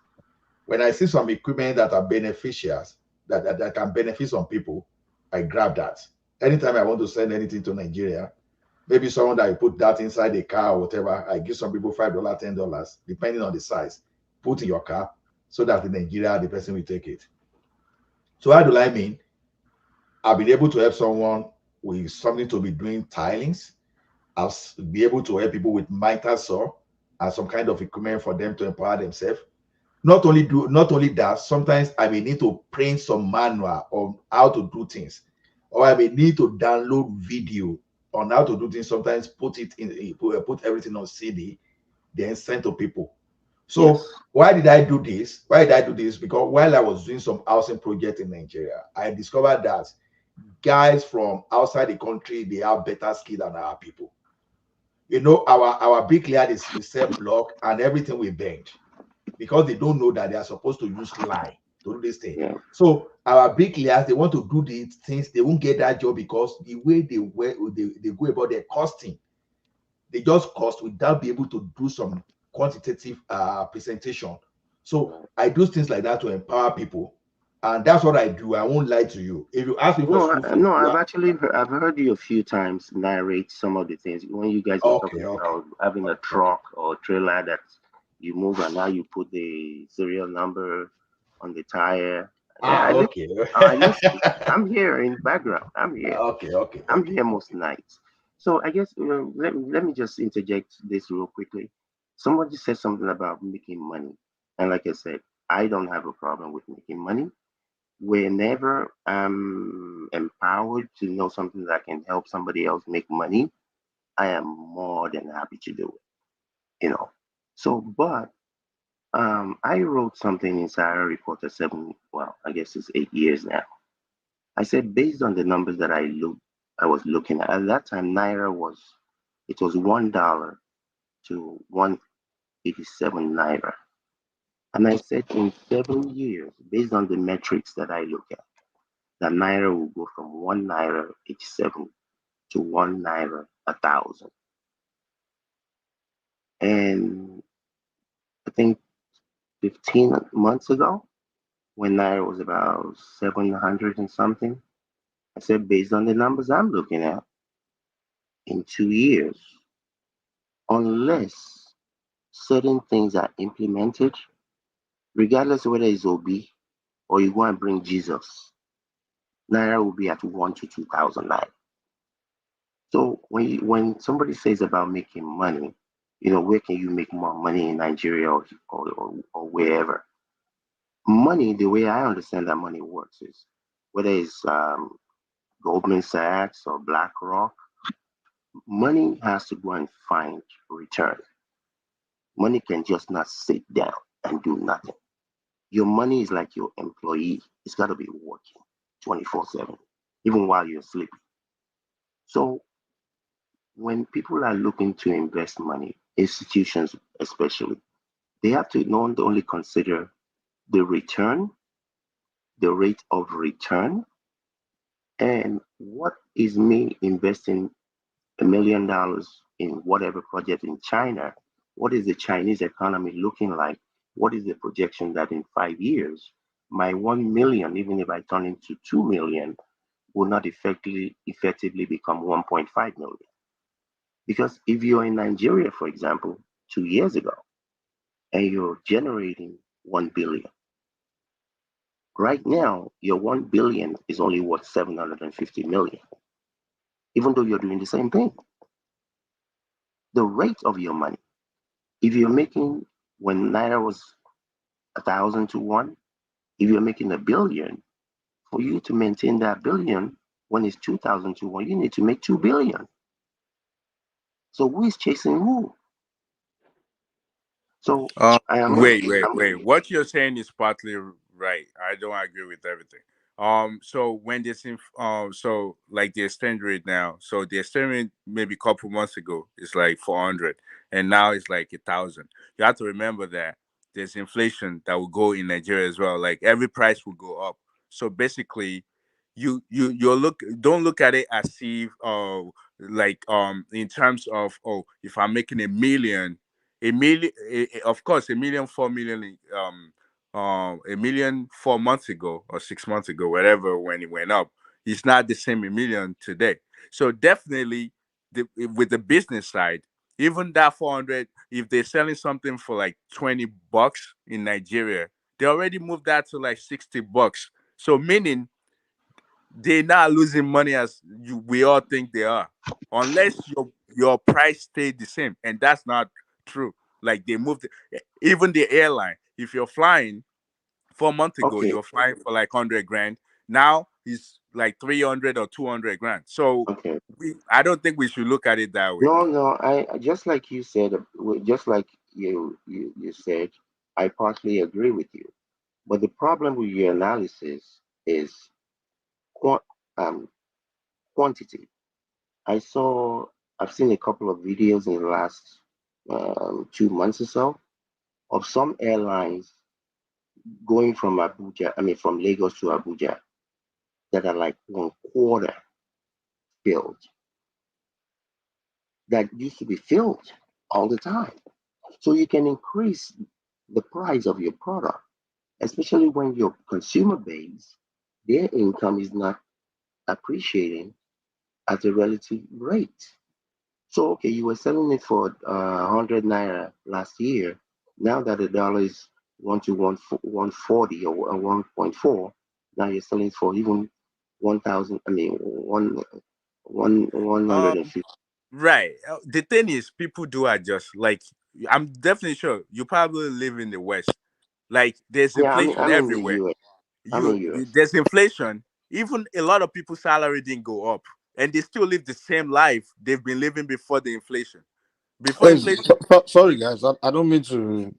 When I see some equipment that are beneficial, that can benefit some people, I grab that. Anytime I want to send anything to Nigeria, maybe someone that you put that inside a car or whatever, I give some people $5, $10, depending on the size, put in your car so that in Nigeria, the person will take it. So how do I mean? I've been able to help someone with something to be doing tilings. I'll be able to help people with miter saw and some kind of equipment for them to empower themselves. Not only that, sometimes I may need to print some manual on how to do things, or I may need to download video on how to do things. Sometimes put everything on CD, then send to people. So yes. Why did I do this? Because while I was doing some housing project in Nigeria, I discovered that guys from outside the country, they have better skill than our people. Our bricklayer is set block and everything we bend, because they don't know that they are supposed to use line to do this thing. Yeah. So our bricklayers, they want to do these things, they won't get that job because the way they go about their costing, they just cost without being able to do some quantitative presentation. So I do things like that to empower people, and that's what I do. I won't lie to you. If you ask me for I've heard you a few times narrate some of the things when you guys were talking about having a truck or trailer that you move and now you put the serial number on the tire. I listen. I'm here in the background. I'm here. I'm here most nights. So I guess let me just interject this real quickly. Somebody said something about making money, and like I said, I don't have a problem with making money. Whenever I'm empowered to know something that can help somebody else make money, I am more than happy to do it. So, but I wrote something in Sahara Reporter 7. Well, I guess it's 8 years now. I said based on the numbers that I was looking at that time, Naira was $1 to 187 Naira. And I said in 7 years, based on the metrics that I look at, that Naira will go from 1 Naira 87 to 1 Naira 1,000. And I think 15 months ago, when Naira was about 700 and something, I said, based on the numbers I'm looking at, in 2 years, unless certain things are implemented, regardless of whether it's OB or you go and bring Jesus, Naira will be at 1,000 to 2,000 Naira. So when somebody says about making money, where can you make more money in Nigeria or wherever? Money, the way I understand that money works is whether it's Goldman Sachs or BlackRock Money has to go and find return. Money can just not sit down and do nothing. Your money is like your employee. It's got to be working 24/7, even while you're sleeping. So when people are looking to invest money, institutions especially, they have to not only consider the return, the rate of return, and what is me investing $1 million in whatever project in China? What is the Chinese economy looking like? What is the projection that in 5 years, my 1 million, even if I turn into 2 million, will not effectively become 1.5 million? Because if you're in Nigeria, for example, 2 years ago, and you're generating 1 billion, right now, your 1 billion is only worth 750 million, even though you're doing the same thing. The rate of your money, if you're making, when Naira was 1,000 to 1, if you're making 1 billion, for you to maintain that billion, when it's 2,000 to 1, you need to make 2 billion. So who is chasing who? So Wait. What you're saying is partly right. I don't agree with everything. So when so like the exchange rate now, so the exchange rate maybe a couple months ago is like 400, and now it's like 1,000. You have to remember that there's inflation that will go in Nigeria as well. Like every price will go up. So basically, you don't look at it as if like in terms of, oh, if I'm making a million, of course, 1 million, 4 million, 1 million 4 months ago or 6 months ago, whatever, when it went up, it's not the same 1 million today. So definitely, with the business side, even that 400, if they're selling something for like $20 in Nigeria, they already moved that to like $60. So meaning they're not losing money as we all think they are, unless your price stayed the same, and that's not true. Like they moved even the airline. If you're flying 4 months ago, Okay, you're flying for like 100 grand. Now it's like 300 or 200 grand. So okay. I don't think we should look at it that way. No, I just like you said, just like you said, I partly agree with you. But the problem with your analysis is qu- um, quantity. I've seen a couple of videos in the last 2 months or so of some airlines going from from Lagos to Abuja that are like 1/4 filled, that used to be filled all the time. So you can increase the price of your product, especially when your consumer base, their income is not appreciating at a relative rate. So, okay, you were selling it for 100 naira last year. Now that the dollar is 140 or 1.4, now you're selling it for even 1,000. I mean, one hundred and Um, fifty. right. The thing is, people do adjust. Like I'm definitely sure you probably live in the West. Like there's Yeah, inflation I'm in the everywhere. US. I'm in US. There's inflation. Even a lot of people's salary didn't go up, and they still live the same life they've been living before the inflation. Before Hey, inflation. sorry guys, I don't mean to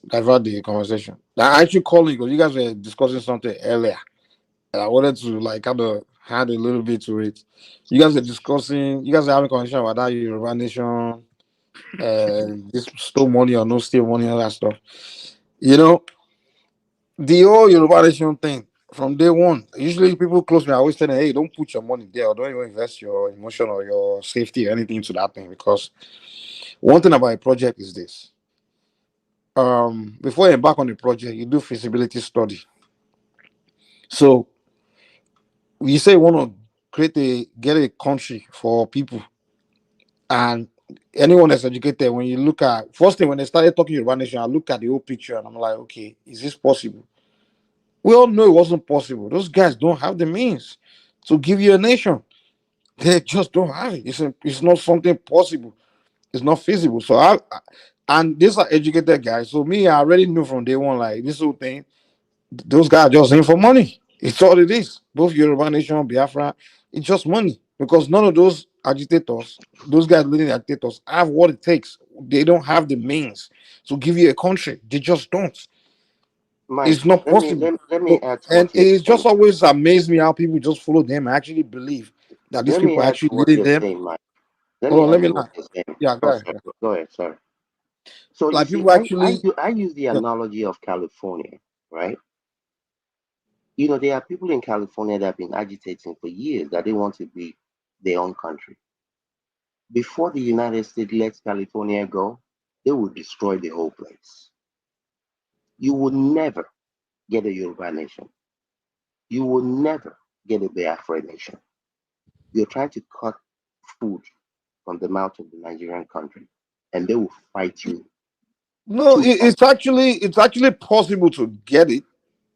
divert the conversation. I actually calling because you guys were discussing something earlier, and I wanted to like kind of add a little bit to it. You guys are having a conversation about that Yoruba nation, this stole money or no steal money, all that stuff. You know, the whole Yoruba nation thing from day one. Usually, people close me. I always tell them, "Hey, don't put your money there, or don't even invest your emotion or your safety or anything into that thing." Because one thing about a project is this: before you embark on the project, you do feasibility study. So you say you want to get a country for people, and anyone that's educated, when you look at first thing when they started talking Yoruba nation, I look at the whole picture and I'm like, okay, is this possible? We all know it wasn't possible. Those guys don't have the means to give you a nation. They just don't have it. It's not something possible. It's not feasible. So and these are educated guys. So me, I already knew from day one, like this whole thing, those guys are just in for money. It's all it is. Both Yoruba Nation, Biafra, it's just money. because none of those agitators, those guys leading the agitators, have what it takes. They don't have the means to give you a country. They just don't. Mike, It's not let me possible. let, let me So, add to and what you're it's just saying. always amazed me how people just follow them and actually believe that these Let me people are add to actually what leading you're them. saying, Mike. Let Hold me on, let add me to what land. you're saying. Yeah, go Oh, ahead. sorry. Go ahead. Sorry. So you Like see, people I actually, do I use the yeah. analogy of California, right? You know, there are people in California that have been agitating for years that they want to be their own country. Before the United States lets California go, they will destroy the whole place. You will never get a Yoruba nation. You will never get a Biafra nation. You're trying to cut food from the mouth of the Nigerian country, and they will fight you No, tooth and it's actually possible to get it.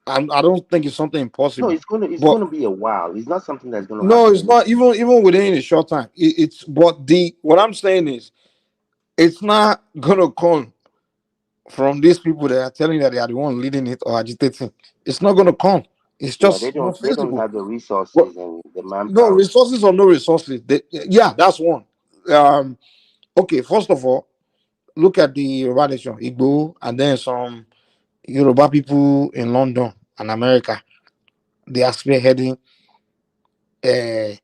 I don't think it's something no. impossible. It's But gonna be a while. It's not something that's gonna no, happen it's not anytime. even within a short time. It's but the what I'm saying is it's not gonna come from these people that are telling that they are the one leading it or agitating. It's not gonna come. It's Yeah, just not they don't feasible. have the Well, resources and the no manpower. resources or no resources. Yeah, that's one. Um, okay, first of all, look at the Yoruba nation, Igbo, and then some Yoruba people in London and America. They are spearheading a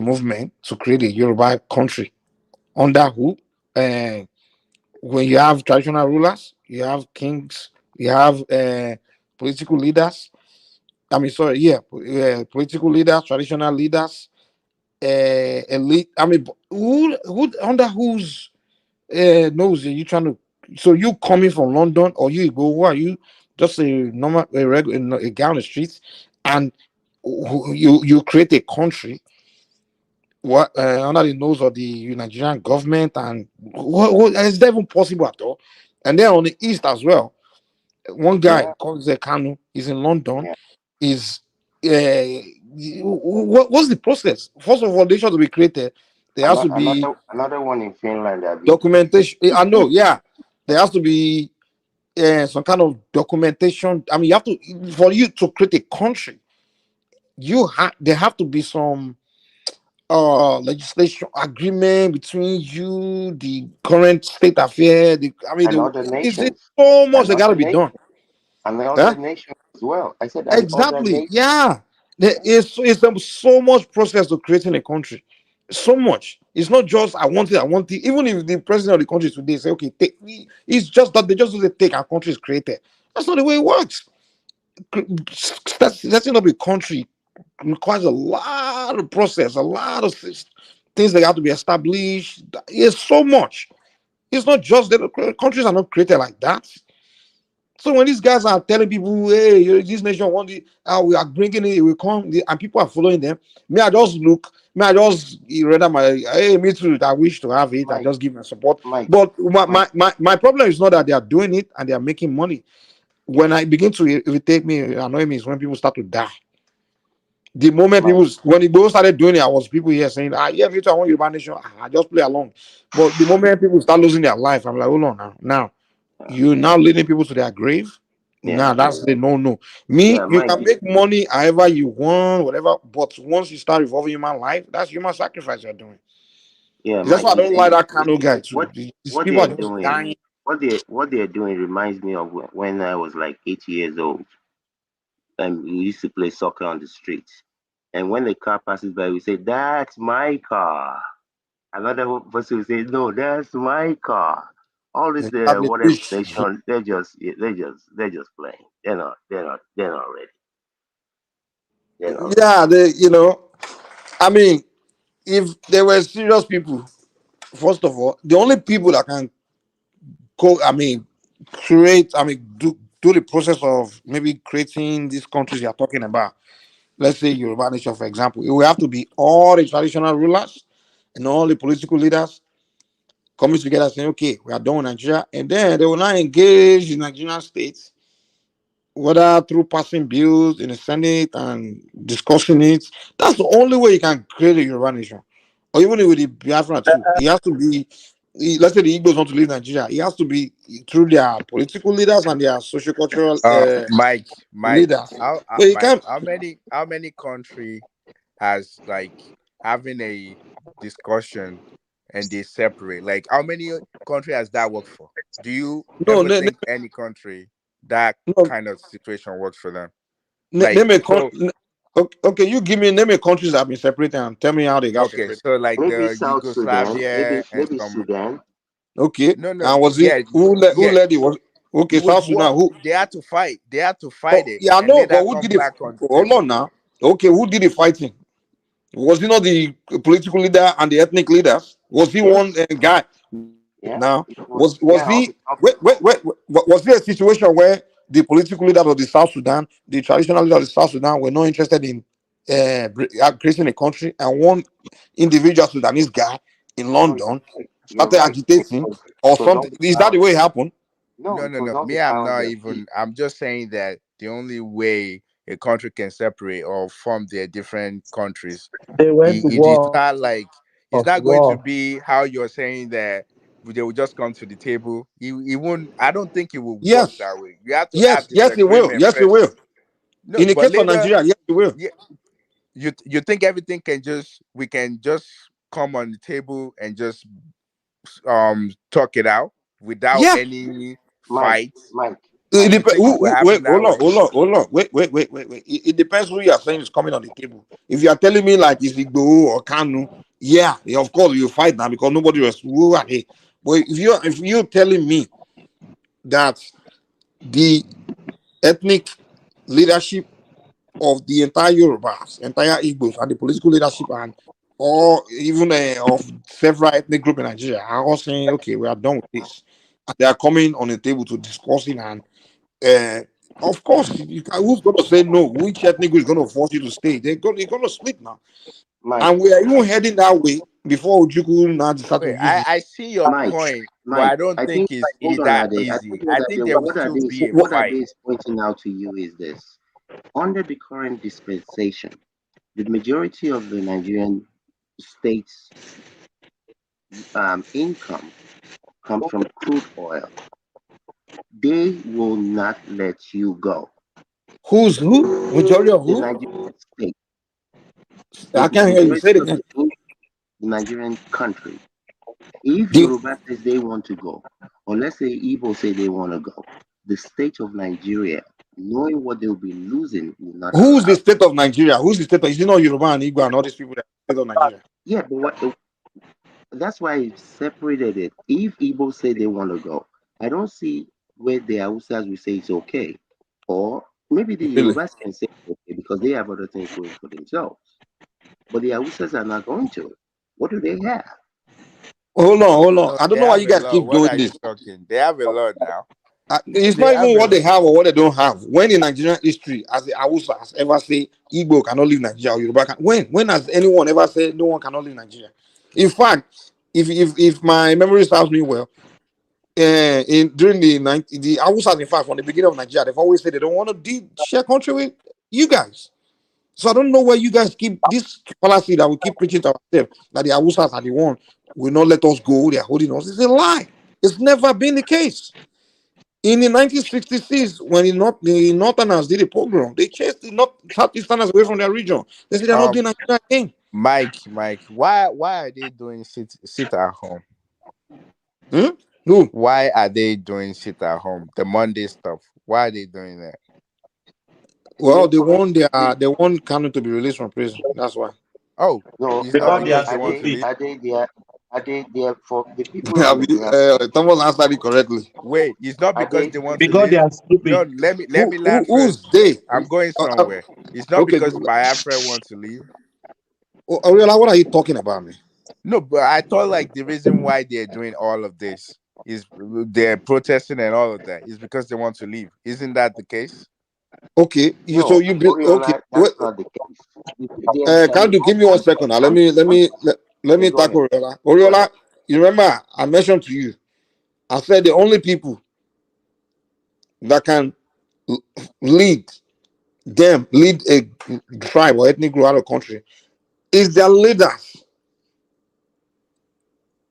movement to create a Yoruba country under who? Uh, when you have traditional rulers, you have kings, you have political leaders. I mean, sorry, yeah, political leaders, traditional leaders, elite. I mean, who under whose nose are you trying to? So you coming from London or you go? Who are you? Just a normal, a regular, a guy on the streets, and you create a country what under the nose of the Nigerian government, and what is that even possible at all? And then on the east as well, one guy Yeah, called Zekanu is in London. yeah. Is what's the process? First of all, they should be created. There has to be Another one in Finland, Abby. documentation. I know, yeah. There has to be some kind of documentation. I mean, you have to for you to create a country. There have to be some legislation agreement between you, the current state affair. I mean, And other is it nations. so much And that got to other be done? nations. And the other Huh? nations as well. I said, and other Exactly. nations. Yeah. There is so much process to creating a country. So much. It's not just I want it, I want it. Even if the president of the country today say, okay, take me, it's just that they just do the take our country is created. That's not the way it works. Setting up a country requires a lot of process, a lot of things that have to be established. It's so much. It's not just that countries are not created like that. So when these guys are telling people, "Hey, this nation want it, we are bringing it, we come," and people are following them. Me, I just look. Me, I just rather my hey, me too. I wish to have it. I Mike, just give my support. Mike, But Mike. my problem is not that they are doing it and they are making money. When I begin to irritate me, annoy me is when people start to die. The moment Mike. people, when Igbo started doing it, I was people here saying, yeah, me too, I want Yoruba nation. I just play along. But the moment people start losing their life, I'm like, hold on now. Now, you're now leading people to their grave. Yeah, Nah, that's the no. Me, yeah, you Mike. can make money however you want, whatever. But once you start revolving human life, that's human sacrifice you're doing. Yeah, That's Mike. why I You don't like see, that kind of guy too. what These what people they're are just doing, dying. what they're doing reminds me of when I was like 8 years old, and we used to play soccer on the street. And when the car passes by, we say, "That's my car." Another person will say, "No, that's my car." All this Exactly. whatever nation, they're just playing. They're not ready. They're not ready. Yeah, I mean, if there were serious people, first of all, the only people that can create, do the process of maybe creating these countries you're talking about. Let's say Yoruba nation, for example, it will have to be all the traditional rulers and all the political leaders coming together saying, okay, we are done with Nigeria. And then they will now engage the Nigerian states, whether through passing bills in the Senate and discussing it. That's the only way you can create a Yoruba nation. Or even with the Biafra too. It has to be, let's say the Igbos want to leave Nigeria, it has to be through their political leaders and their socio-cultural Mike, leaders. how But you Mike, can't. how many country has like having a discussion and they separate. Like, how many country has that worked for? Do you No, ever think any country that no, kind of situation works for them? Like, name a so okay, you give me name a countries that have been separated and tell me how they got okay, separated. so like Maybe the South Sudan, Yugoslavia and maybe some Sudan. Okay, no and was it yeah who yeah led it? Was it okay, was South Sudan. war. Who? They had to fight. They had to Oh, fight it yeah, I and know, later but who come did it? back on the Hold table. on now. Okay, who did the fighting? Was he not the political leader and the ethnic leaders? Was he one Yes, guy? yeah. Now, It was he? Was there a situation where the political leaders of the South Sudan, the traditional leaders of the South Sudan, were not interested in creating a country, and one individual Sudanese guy in No, London you're started right. agitating or It was all something? the Is that the power. way it happened? No, it was No. all the Me, I'm power not that even. I'm just saying that the only way a country can separate or form their different countries, They went to it is war not like it's of not going to war. be how you're saying that they will just come to the table. It won't. I don't think it will work Yes, that way. You have to have yes, it will. disagreement Yes, it first. will. No, In the but case of later, Nigeria, yes, it will. yeah, you think everything can just we can just come on the table and just talk it out without Yeah. any Mike, fights. Mike, It Mike, You think it will wait, happen hold that on, way? hold on, hold on. Wait. It depends who you are saying is coming on the table. If you are telling me like it's Igbo or Kanu, yeah, of course you fight now because nobody was who are they. But if you're telling me that the ethnic leadership of the entire Yorubas, entire Igbos, and the political leadership and or even of several ethnic groups in Nigeria are all saying, okay, we are done with this. And they are coming on the table to discuss it and uh, of course, who's going to say no? Which ethnic group is going to force you to stay? You're going to split now. Mike, And we are even heading that way before Ojukwu now decide to Wait, use it. I see your Mike, point, but Mike. I don't I think think. it's Hold on, that Ade. I easy. think what I Ade, think there will what still Ade is, be a what fight. Ade is pointing out to you is this: under the current dispensation, the majority of the Nigerian states' income comes from crude oil. They will not let you go. Who's who? Majority of The who? Nigerian state, I the can't hear you. majority Say it of again. the Nigerian country. If The, Yoruba says they want to go, or let's say Igbo say they want to go, the state of Nigeria, knowing what they'll be losing, will not who's the allow. state of Nigeria? Who's the state of? Is it not Yoruba and Igbo and all these people that are the state of Nigeria? Yeah, but that's why I separated it. If Igbo say they want to go, I don't see where the Hausas will say it's okay. Or maybe the Really? Yorubas can say it's okay because they have other things going for themselves. But the Hausas are not going to. What do they have? Hold on. No, I they don't know why have you a guys lot. keep What doing are you this. talking? They have a lot now. It's They not have even a what they lot. have or what they don't have. When in Nigerian history, as the Awusa has ever say Igbo cannot leave Nigeria or Yoruba can, when has anyone ever said no one cannot leave Nigeria? In fact, if my memory serves me well, in during the Awusas, in fact, from the beginning of Nigeria, they've always said they don't want to share country with you guys. So I don't know where you guys keep this policy that we keep preaching to ourselves that the Awusas are the one will not let us go. They are holding us. It's a lie. It's never been the case. In the 1966, when the Northerners did a pogrom, they chased the Southeasterners away from their region. They said they're not Um, doing Nigeria again. Mike, why are they doing sit at home? Hmm? Who? Why are they doing sit at home? The Monday stuff. Why are they doing that? Well, they want Kanu to be released from prison. That's why. Oh, No, it's not Because they are because they want to stupid. leave. are they there for the people on the ground? Thomas answered it correctly. Wait, it's not Are because they they want to Because they leave. are No, stupid. let me land Who's first. they? I'm going Uh, uh, somewhere. It's not okay, because Biafra wants to leave. Oriola, what are you talking about, man? No, but I thought like the reason why they're doing all of this is they're protesting and all of that is because they want to leave. Isn't that the case? Okay, no, okay. Oriola, that's not the case. Can you give me 1 second now? Let me Go ahead. tackle Oriola. Go ahead. Oriola, you remember I mentioned to you. I said the only people that can l- lead lead a tribe or ethnic group out of country is their leaders.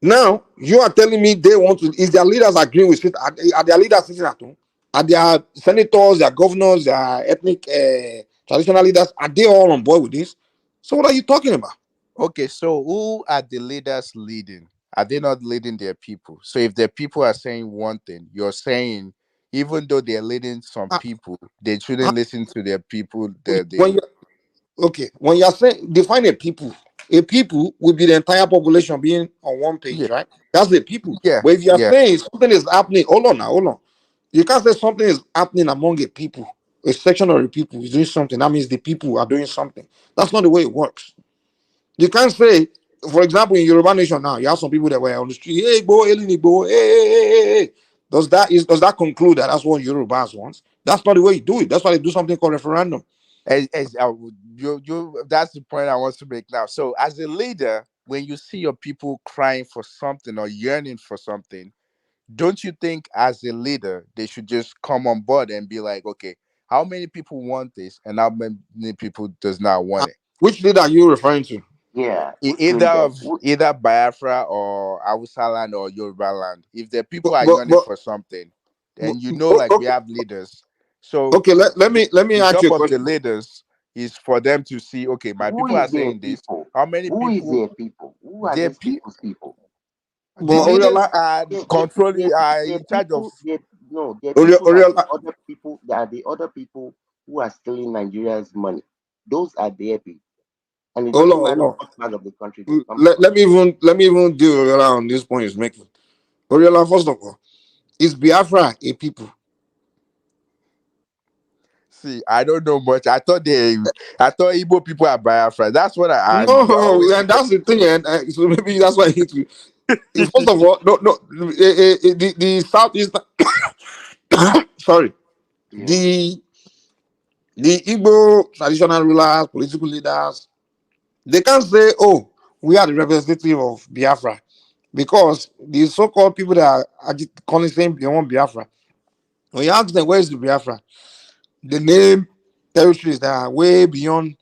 Now you are telling me they want to. Is their leaders agreeing with it? Are their leaders sitting at home? Are their senators, their governors, their ethnic traditional leaders? Are they all on board with this? So what are you talking about? Okay, so who are the leaders leading? Are they not leading their people? So if their people are saying one thing, you're saying even though they're leading some Uh, people, they uh, shouldn't listen to their people. when you okay, when you're saying define a people will be the entire population being on one page, yeah, right? That's the people. yeah, But if you're yeah. saying something is happening, hold on. You can't say something is happening among a people, a section of the people is doing something. That means the people are doing something. That's not the way it works. You can't say, for example, in Yoruba Nation now, you have some people that were on the street, hey, go, Elini, go, hey. Does that conclude that that's what Yorubas want? That's not the way you do it. That's why they do something called referendum. That's the point I want to make now. So as a leader, when you see your people crying for something or yearning for something, don't you think as a leader they should just come on board and be like, okay, how many people want this and how many people does not want it? Which leader are you referring to? Yeah, which Either leader? of either Biafra or Hausa land or Yoruba land. If the people But are but yearning but, for something, but then like we okay, have leaders. So okay. Let me the ask you job a of the question. leaders is for them to see, okay, my Who people is are their saying this. people? How many Who is people their people? Who are their these pe- people's people? the But leaders Oriola, are Their, controlling, are their in charge of. people, their, no, their people are the Oriola, other people. They are the other people who are stealing Nigeria's money. Those are their people, and it doesn't hold matter on. what part of the country they come Let, from. let me even deal Oriola on this point he's making. Oriola, first of all, is Biafra a people? See, I don't know much. I thought Igbo people are Biafra. That's what I always No, and hear. that's the thing, and so maybe that's why I hate you. First of all, no, the southeast. Sorry, Yeah, the Igbo traditional rulers, political leaders, they can't say, "Oh, we are the representative of Biafra," because the so-called people that are calling saying they want Biafra. When you ask them where is the Biafra, they name territories that are way beyond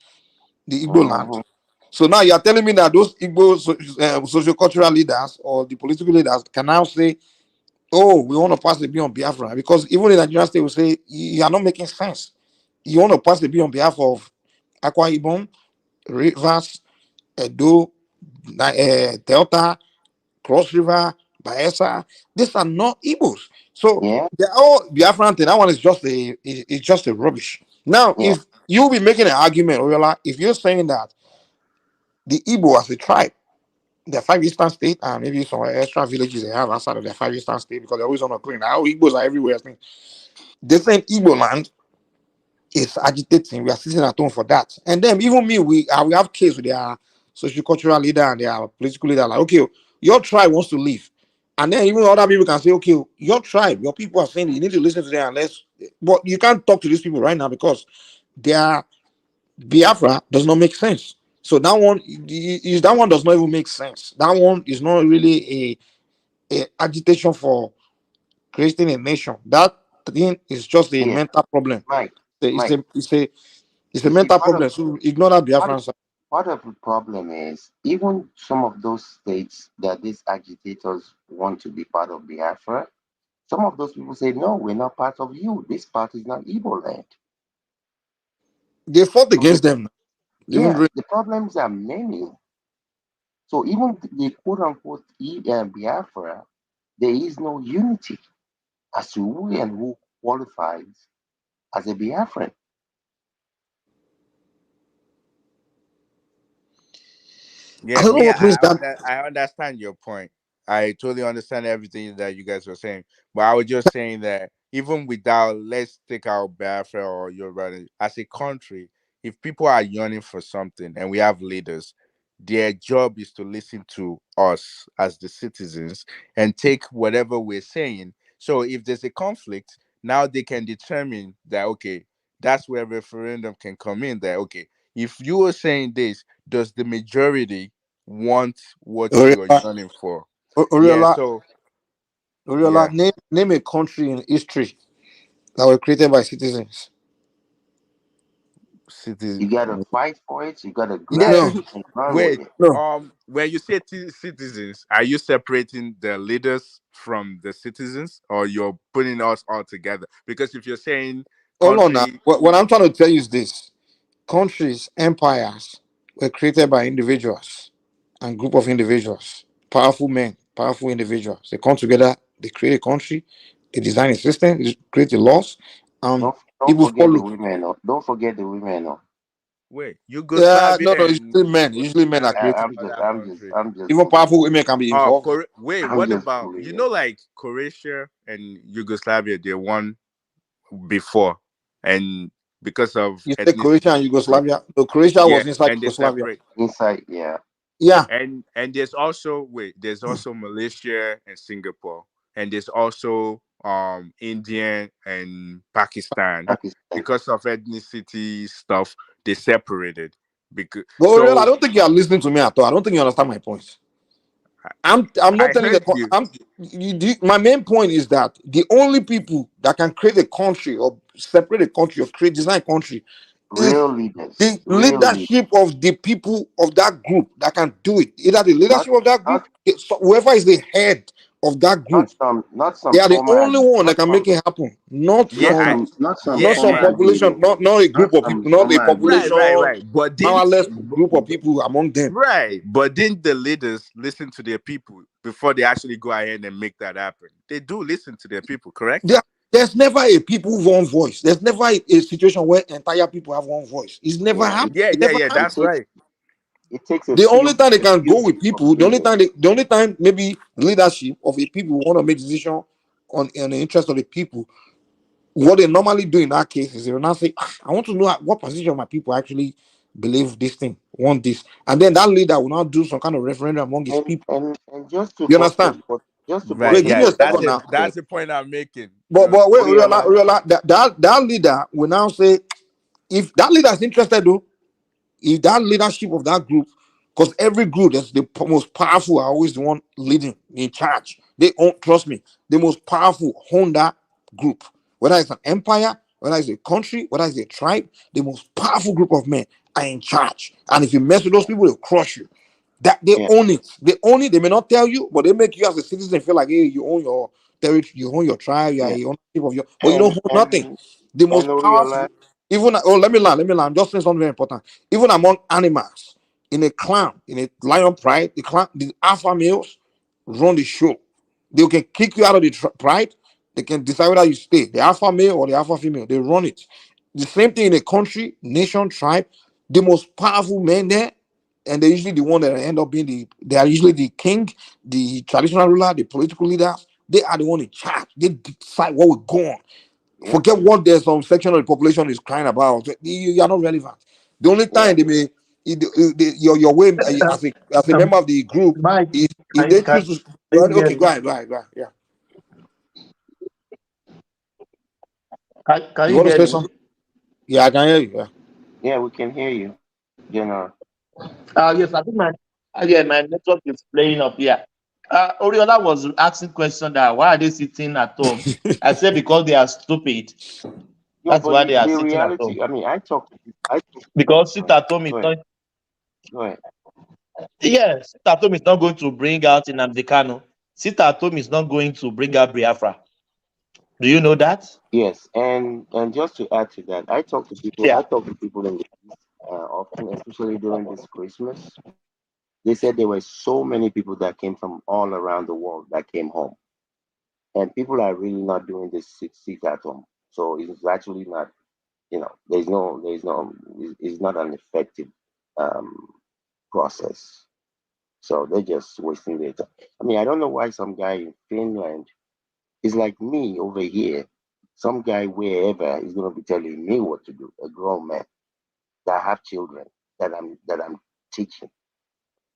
the Igbo land. uh-huh. So now you are telling me that those Igbo socio-cultural leaders or the political leaders can now say, "Oh, we want to pass the bill on Biafra," because even in Nigeria state will say you are not making sense. You want to pass the bill on behalf of Akwa Ibom, Rivers, Edo, Delta, Cross River, Bayelsa. These are not Igbos. So Yeah, they're all Biafran thing. That one is just a rubbish. Now, yeah, if you'll be making an argument, Oriola, if you're saying that the Igbo as a tribe, the five eastern state, and maybe some extra villages they have outside of their five eastern state because they always want to claim now Igbos are everywhere. I think the same Igbo land is agitating. We are sitting at home for that. And then even me, we have case with their social cultural leader and their political leader. Like, okay, your tribe wants to leave. And then even other people can say, okay, your tribe, your people are saying you need to listen to them unless but you can't talk to these people right now because their Biafra does not make sense. So that one does not even make sense. That one is not really a agitation for creating a nation. That thing is just a yeah. mental problem. Mike, It's Mike. a it's a it's a You see, mental problem. So ignore that part of Biafran side. part of the problem is even some of those states that these agitators want to be part of Biafra. Some of those people say, no, we're not part of you. This part is not Igbo land. They fought So against them. Even yeah, during the problems are many. So even the quote unquote Biafra, there is no unity as to who and who qualifies as a Biafran. I Yeah, don't know me, what means that. I understand your point. I totally understand everything that you guys were saying. But I was just saying that even without, let's take out Biafra or Yoruba, as a country, if people are yearning for something and we have leaders, their job is to listen to us as the citizens and take whatever we're saying. So if there's a conflict, now they can determine that, okay, that's where referendum can come in. That, okay, if you are saying this, does the majority want what you're Oriola, yearning for? Yeah, Oriola, so Oriola, yeah, name a country in history that were created by citizens. city. You gotta fight for it, you gotta Yeah, grab No, it and run with wait. it. no. When you say citizens, are you separating the leaders from the citizens, or you're putting us all together? Because if you're saying Hold on now. country, What I'm trying to tell you is this: countries, empires. were created by individuals and group of individuals, powerful men, powerful individuals. They come together, they create a country, they design a system, they create the laws, and Don't people forget the follow. women. Oh. Don't forget the women. Oh. Wait, Yeah, Yugoslavia no, no, and usually men. Usually men are Yugoslavia creating. and other countries. I'm just Even fooling powerful you. women can be involved. Wait, I'm what just about fooling you you. know like Croatia and Yugoslavia? They won before, and because of You say Croatia and ethnicity, Yugoslavia. No, Croatia yeah, was inside and they Yugoslavia. separate. Inside, yeah. Yeah. And there's also Malaysia and Singapore, and there's also India and Pakistan. Pakistan. Because of ethnicity stuff, they separated. Because But Oriol, I so don't think you are listening to me at all. I don't think you understand my point. I'm not I telling heard the you. my main point is that the only people that can create a country or separate a country or create design a country is Real leaders. the Real leaders. leadership of the people of that group that can do it. Either the Not leadership of that not group, whoever is the head of that group, not they some are the former only one that can make it happen. Not Yeah, some not some not some former yeah, population, agreement. not a Not group of some people, not a former agreement. population, right. But powerless group of people among them. didn't the leaders listen to their people before they actually go ahead and make that happen? They do listen to their people, correct? There's never a people with one voice. There's never a situation where entire people have one voice. It's never Yeah, happened. It never happened. That's right. It takes The only time they can go with group of people, leaders. the only time maybe leadership of a people want to make decision on the interest of the people, what they normally do in that case is they will now say, I want to know what position of my people actually believe this thing, want this. And then that leader will now do some kind of referendum among his people. And just to You understand? Right. Wait, give me Yeah, a second now. that's the point I'm making. But wait, Uriola, that leader will now say, if that leader is interested though, if that leadership of that group, because every group that's the most powerful are always the one leading in charge. They own, trust me, the most powerful own that group. Whether it's an empire, whether it's a country, whether it's a tribe, the most powerful group of men are in charge. And if you mess with those people, they'll crush you. That they own it. They own it. They may not tell you, but they make you as a citizen feel like, hey, you own your territory, you own your tribe, you are a ownership of your, but you don't own nothing. The most powerful, even let me learn. I'm just saying something very important. Even among animals, in a clan, in a lion pride, the alpha males run the show. They can kick you out of the pride. They can decide whether you stay, the alpha male or the alpha female. They run it. The same thing in a country, nation, tribe. The most powerful men there, and they're usually the one that end up being they are usually the king, the traditional ruler, the political leaders. They are the one in charge. They decide what will go on. Forget what there's some section of the population is crying about. You are not relevant. The only time they may your way as a member of the group Mike, is if they choose to okay, go ahead. Yeah. Can You you want to hear say me? something? Yeah, I can hear you. Yeah. Yeah, we can hear you. Yes, I think my network is playing up here. Oriola was asking question that why are they sitting at home? I said because they are stupid. That's why they are the sitting at home. reality, I mean, Because sit at home is not. Go ahead. Yes, sit at home is not going to bring out in Kanu. Sit at home is not going to bring out Biafra. Do you know that? Yes, and just to add to that, I talk to people. Yeah. I talk to people in the East often, especially during this Christmas. They said there were so many people that came from all around the world that came home, and people are really not doing this sit at home. So it's actually not, it's not an effective um, process. So they're just wasting their time. I mean, I don't know why some guy in Finland is like me over here. Some guy wherever is gonna be telling me what to do. A grown man that have children that I'm teaching.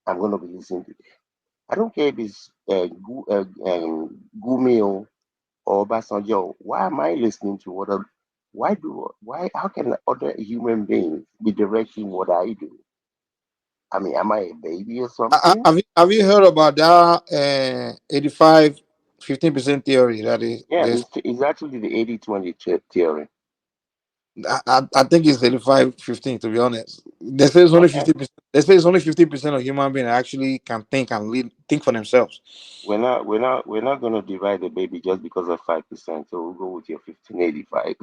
I'm gonna be listening to. I don't care if it's Gumio or Basanjo. Why am I listening to what? Why? How can other human beings be directing what I do? I mean, am I a baby or something? Have you heard about that 85 15% theory that is Yeah, it's actually the 80-20 theory. I think it's 85-15 to be honest. They say it's only 50%. They say it's only 50% of human beings actually can think and think for themselves. We're not gonna divide the baby just because of 5%. So we'll go with your 1585.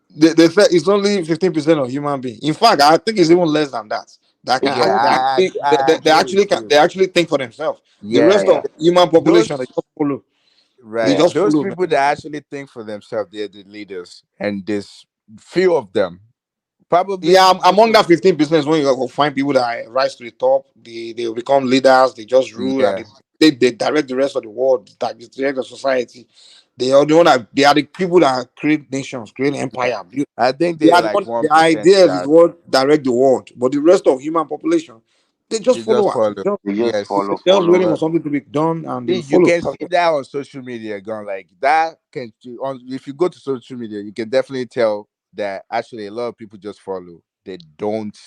They said it's only 15% of human being. In fact, I think it's even less than that. That can Yeah, they Exactly. actually, I they agree with actually can, you. they actually think for themselves. The Yeah, rest of Yeah. the human population they those just follow. They right, just those follow, man. people that actually think for themselves, they're the leaders, and there's few of them. Probably Yeah, most among of that 15% when you find people that rise to the top, they become leaders, they just rule and yeah. they direct the rest of the world, that direct the society. They are the one that they are the people that create nations, create Yeah. empire. I think They they're are the like one, one the percent ideas is that what direct the world, but the rest of human population, they just they just followers. follow. They just Yes. follow, They're just waiting follow. for But something to be done and they see, you follow. can see that on social media going like that can on if you go to social media, you can definitely tell that actually a lot of people just follow. They don't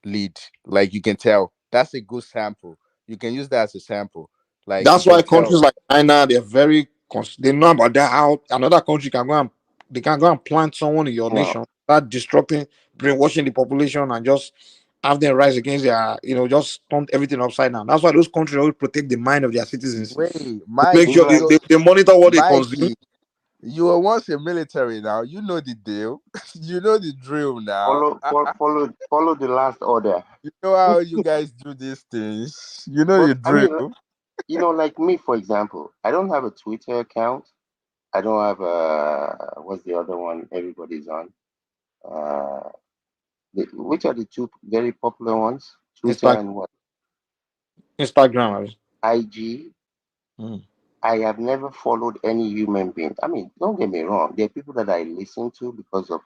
lead. Like you can tell. That's a good sample. You can use that as a sample. Like you That's can why tell. countries like China, they're very they know about that. How another country can go and they can go and plant someone in your You know, nation, start destructing, brainwashing the population, and just have them rise against their, just turn everything upside down. That's why those countries always protect the mind of their citizens. Wait, To make it's sure Mikey, they, like so they monitor what they consume. Mikey, you were once a military now. You know the deal. You know the drill now. follow the last order. You know how you guys do these things. You know But the I mean, drill. like me, for example, I don't have a Twitter account. I don't have a what's the other one everybody's on? Uh, which are the two very popular ones? Twitter and what? Instagram. IG. Mm. I have never followed any human being. I mean, don't get me wrong. There are people that I listen to because of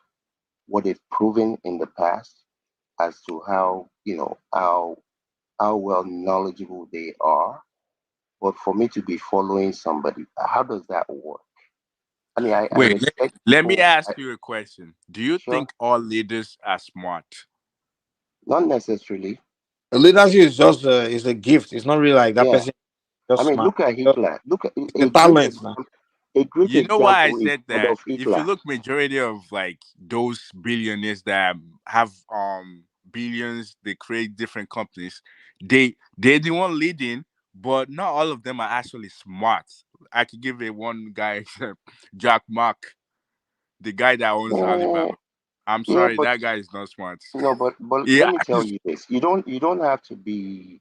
what they've proven in the past as to how how well knowledgeable they are. But for me to be following somebody, how does that work? I mean, I Wait, respect let me people. ask you a question. Do you Sure, think all leaders are smart? not necessarily. Leadership is just is a gift. It's not really like that Yeah, person I just mean, smart. look at Just, Hitler. Look at it's a a great talent now. example. A great You know why I example is said that? Adolf If you Hitler. look majority of like those billionaires that have billions, they create different companies. They're the one leading, but not all of them are actually smart. I could give it one guy, Jack Mark, the guy that owns Uh, Alibaba. I'm yeah, sorry, but that guy is not smart. let Yeah, me tell you this: you don't have to be.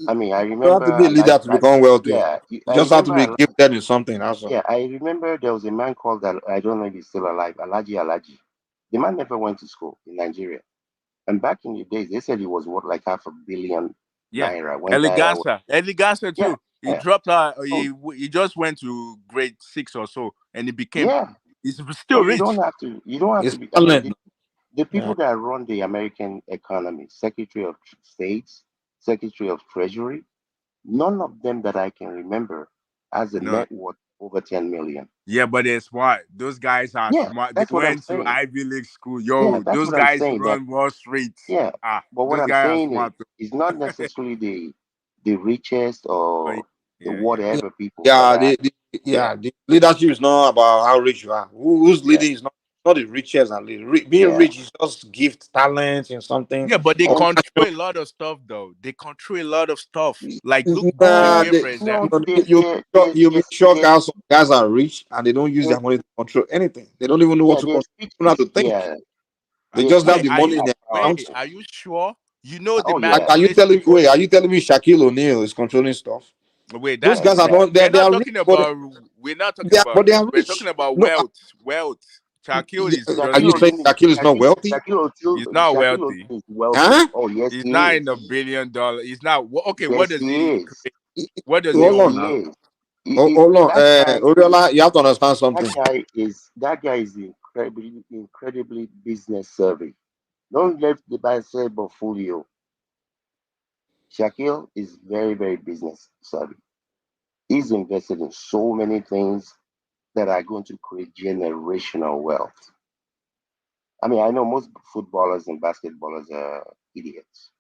I mean, I You don't have to remember, be a leader to become wealthy. yeah, You I just have to be remember, gifted in something. That's all. yeah, I remember there was a man called I don't know if he's still alive, Alaji. The man never went to school in Nigeria, and back in the days, they said he was worth like half a billion yeah. naira when naira was. Eleganza Yeah, too. He yeah. dropped out. So He just went to grade 6 or so, and he became. yeah, He's so still rich. you don't have to It's be. I mean, talent. the Yeah. people that run the American economy, Secretary of States, Secretary of Treasury, none of them that I can remember has a No, net worth over 10 million. yeah, but they're smart. Those guys are Yeah, smart. They that's what I'm went to saying. Ivy League school. Yeah, Yo, that's those what I'm guys saying. That run Wall Street. yeah, but what Those I'm guys are saying is smart. it's not necessarily the richest Oh, or the yeah. Yeah, whatever people that yeah, are yeah, the leadership is not about how rich you are. Who's yeah, leading is not the richest and being yeah. rich is just gift, talent, in something. Yeah, but they And control a lot of stuff, though. They control a lot of stuff. Like, look, Nah, Shakir, for no, example. you may shock there's how some guys are rich and they don't use in, their money to control anything. They don't even know what yeah, to control. They don't know how to think. yeah, They there's just have Wait, the certain are people money you in that their are powerful. account. are you sure? You know the Oh Are, yeah, are you manipulation telling me? before. Wait, are you telling me Shaquille O'Neal is controlling stuff? Wait, Those that guys are exactly. not. we're They not are rich, talking but about. We're not talking they are, about but they rich. are We're talking rich. about No, wealth. Wealth. Shaquille is are just you Shaquille saying rich. O'Neal, Shaquille is not wealthy? He's not Shaquille wealthy. O'Neal is wealthy. Huh? Oh yes, He's he not is. in $1 billion. He's not. Okay, what Yes, does he he is. create? What does he Yes, Hold own on he now? now. is. Hold on. That guy, Oriola, you have to understand something. that guy is incredibly business savvy. Don't let the Bible fool you. Shaquille is very business savvy. He's invested in so many things that are going to create generational wealth. I mean, I know most footballers and basketballers are idiots.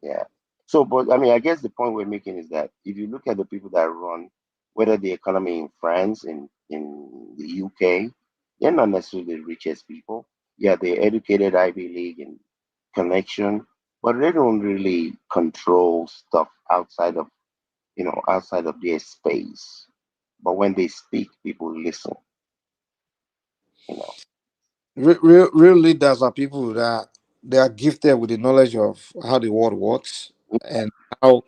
Yeah. So, but I mean, I guess the point we're making is that if you look at the people that run, whether the economy in France, in the UK, they're not necessarily the richest people. Yeah, they're educated Ivy League and connection, but they don't really control stuff outside of their space. But when they speak, people listen. You know. Real leaders are people that they are gifted with the knowledge of how the world works and how,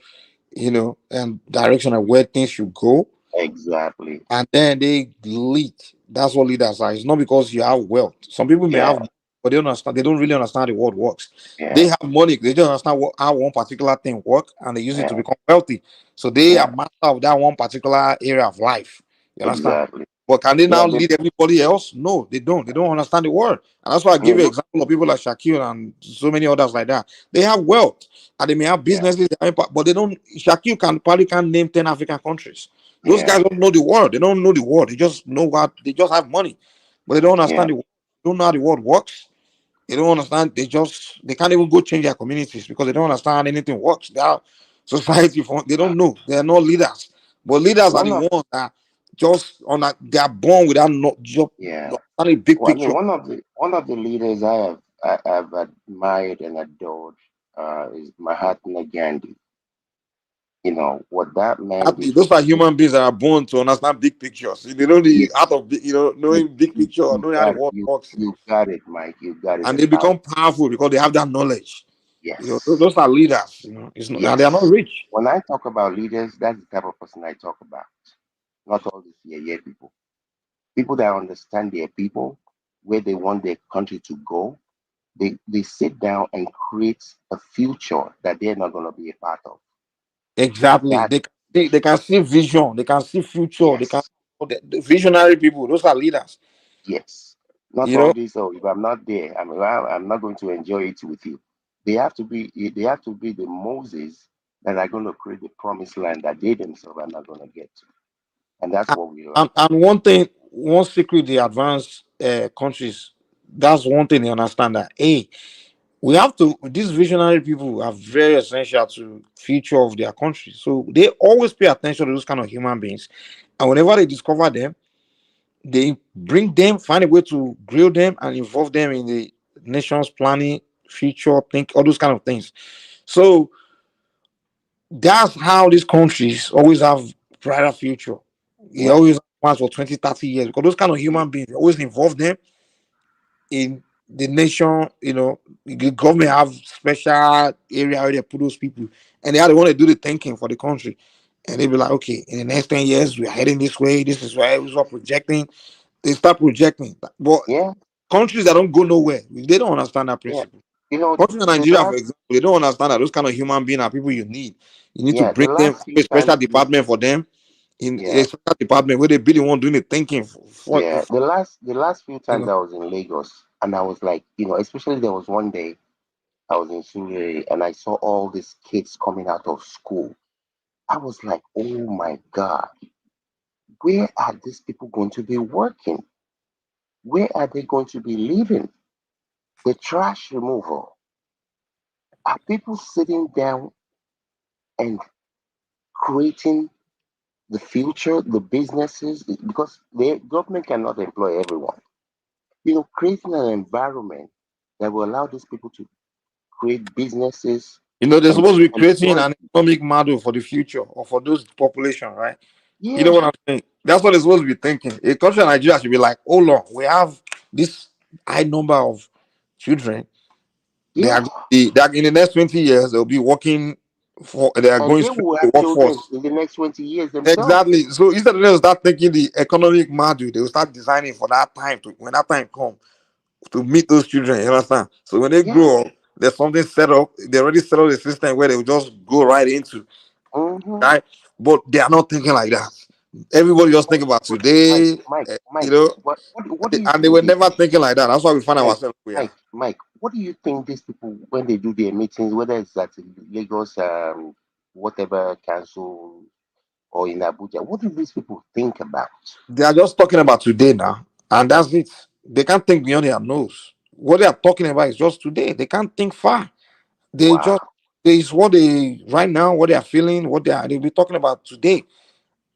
and direction of where things should go, Exactly. and then they lead. That's what leaders are. It's not because you have wealth. Some people may Yeah. have, but they don't understand. They don't really understand the world works. They Yeah. have money. They don't understand how one particular thing work, and they use it to Yeah. become wealthy. So they are Yeah. master of that one particular area of life. You understand? Exactly. But can they Yeah. now lead everybody else? No, they don't. They don't understand the word. And that's why I give you an Look. example of people like Shaquille and so many others like that. They have wealth and they may have Yeah. businesses, but they don't. Shaquille probably can't name 10 African countries. Those Yeah. guys don't know the world. They don't know the world. They just know what they just have money, but they don't Yeah. understand the world. They don't know how the world works. They don't understand. They can't even go change their communities because they don't understand how anything works. They are society they don't know. They are not leaders. But leaders are One the of ones that just on that they are born without not just yeah. not a big Well, I mean, picture. one of the leaders I have admired and adored is Mahatma Gandhi. You know what that man did for Those are people. human beings that are born to understand big pictures. They know the art Yes. of knowing big You, picture, you knowing how the got it. world You works, you got it, Mike. You got it. and The they power. become powerful because they have that knowledge. Yes. Those are leaders. It's not, and they are not Yes. rich. When I talk about leaders, that's the type of person I talk about. Not all these yeah people. People that understand their people, where they want their country to go. They sit down and create a future that they're not going to be a part of. Exactly. That They can see vision. They can see future. They can yes, the visionary people. Those are leaders. yes. Not You all know. this. Oh, if I'm not there, I'm not going to enjoy it with you. They have to be. They have to be the Moses that are going to create the promised land that they themselves are not going to get to, and that's what we lack. And one thing, one secret, the advanced countries. That's one thing they understand that. Hey, we have to. These visionary people are very essential to future of their country. So they always pay attention to those kind of human beings, and whenever they discover them, they bring them, find a way to grill them and involve them in the nation's planning, future, think all those kind of things. So that's how these countries always have brighter future. They Yeah, always have plans for 20, 30 years because those kind of human beings they always involve them in the nation. The government have special area where they put those people, and they are the one to do the thinking for the country. And they be like, okay, in the next 10 years, we are heading this way. This is where we're projecting. They start projecting. But yeah, countries that don't go nowhere, they don't understand that yeah. principle. You know, Countries in the Nigeria, for last example, they don't understand that those kind of human beings are people you need. You need to yeah, bring the them, last have few a special times department for them, in a yeah, special department where they be the one doing the thinking yeah. The last few you times know. I was in Lagos, and I was like, especially there was one day I was in Surrey and I saw all these kids coming out of school. I was like, oh my God, where are these people going to be working? Where are they going to be living? The trash removal. Are people sitting down and creating the future, the businesses? Because the government cannot employ everyone. Creating an environment that will allow these people to create businesses They're and supposed to be creating employ. an economic model for the future or for those population, right? You know Yeah. what I'm saying? That's what they're supposed to be thinking. A country like Nigeria should be like, oh Lord, we have this high number of children. Yeah. They are in the next 20 years, they'll be working they are And going they straight will to have the children workforce. in the next 20 years themselves. Exactly. So instead of them start thinking the economic model, they will start designing for that time to when that time comes to meet those children. You understand? So when they Yeah. grow up, there's something set up. They already set up the system where they will just go right into, Mm-hmm. right? But they are not thinking like that. Everybody just think about But Mike, today, Mike, you Mike, know, what do you and they think were they never think? thinking like that. That's why we find Mike, ourselves where we are. Mike, what do you think these people when they do their meetings, whether it's at Lagos, whatever council or in Abuja, what do these people think about? They are just talking about today now, and that's it. They can't think beyond their nose. What they are talking about is just today. They can't think far. They just Wow. is what they right now, what they are feeling, what they'll be talking about today,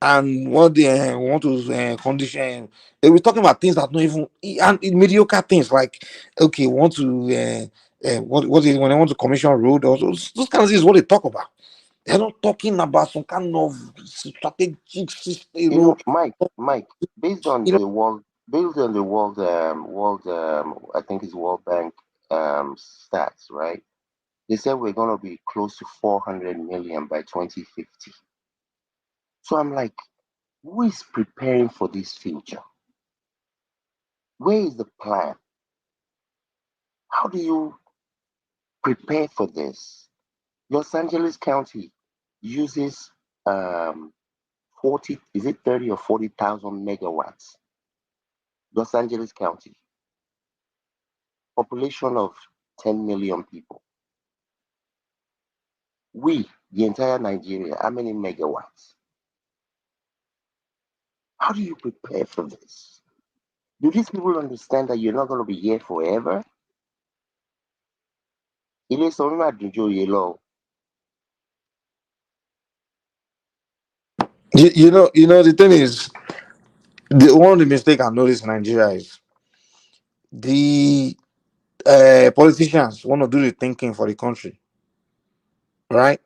and what they want to condition. They'll be talking about things that not even and mediocre things like okay, want to what is when they want to commission road or those kind of things. Is what they talk about. They're not talking about some kind of strategic system, Mike, based on you know. the world based on the I think it's World Bank stats, right? They said we're going to be close to 400 million by 2050. So I'm like, who is preparing for this future? Where is the plan? How do you prepare for this? Los Angeles County uses 40, is it 30 or 40,000 megawatts? Los Angeles County, population of 10 million people. We, the entire Nigeria, how many megawatts? How do you prepare for this? Do these people understand that you're not going to be here forever? Ilé sọ nínú àdújọ yìí The thing is, one of the mistake I noticed in Nigeria is the politicians want to do the thinking for the country, right?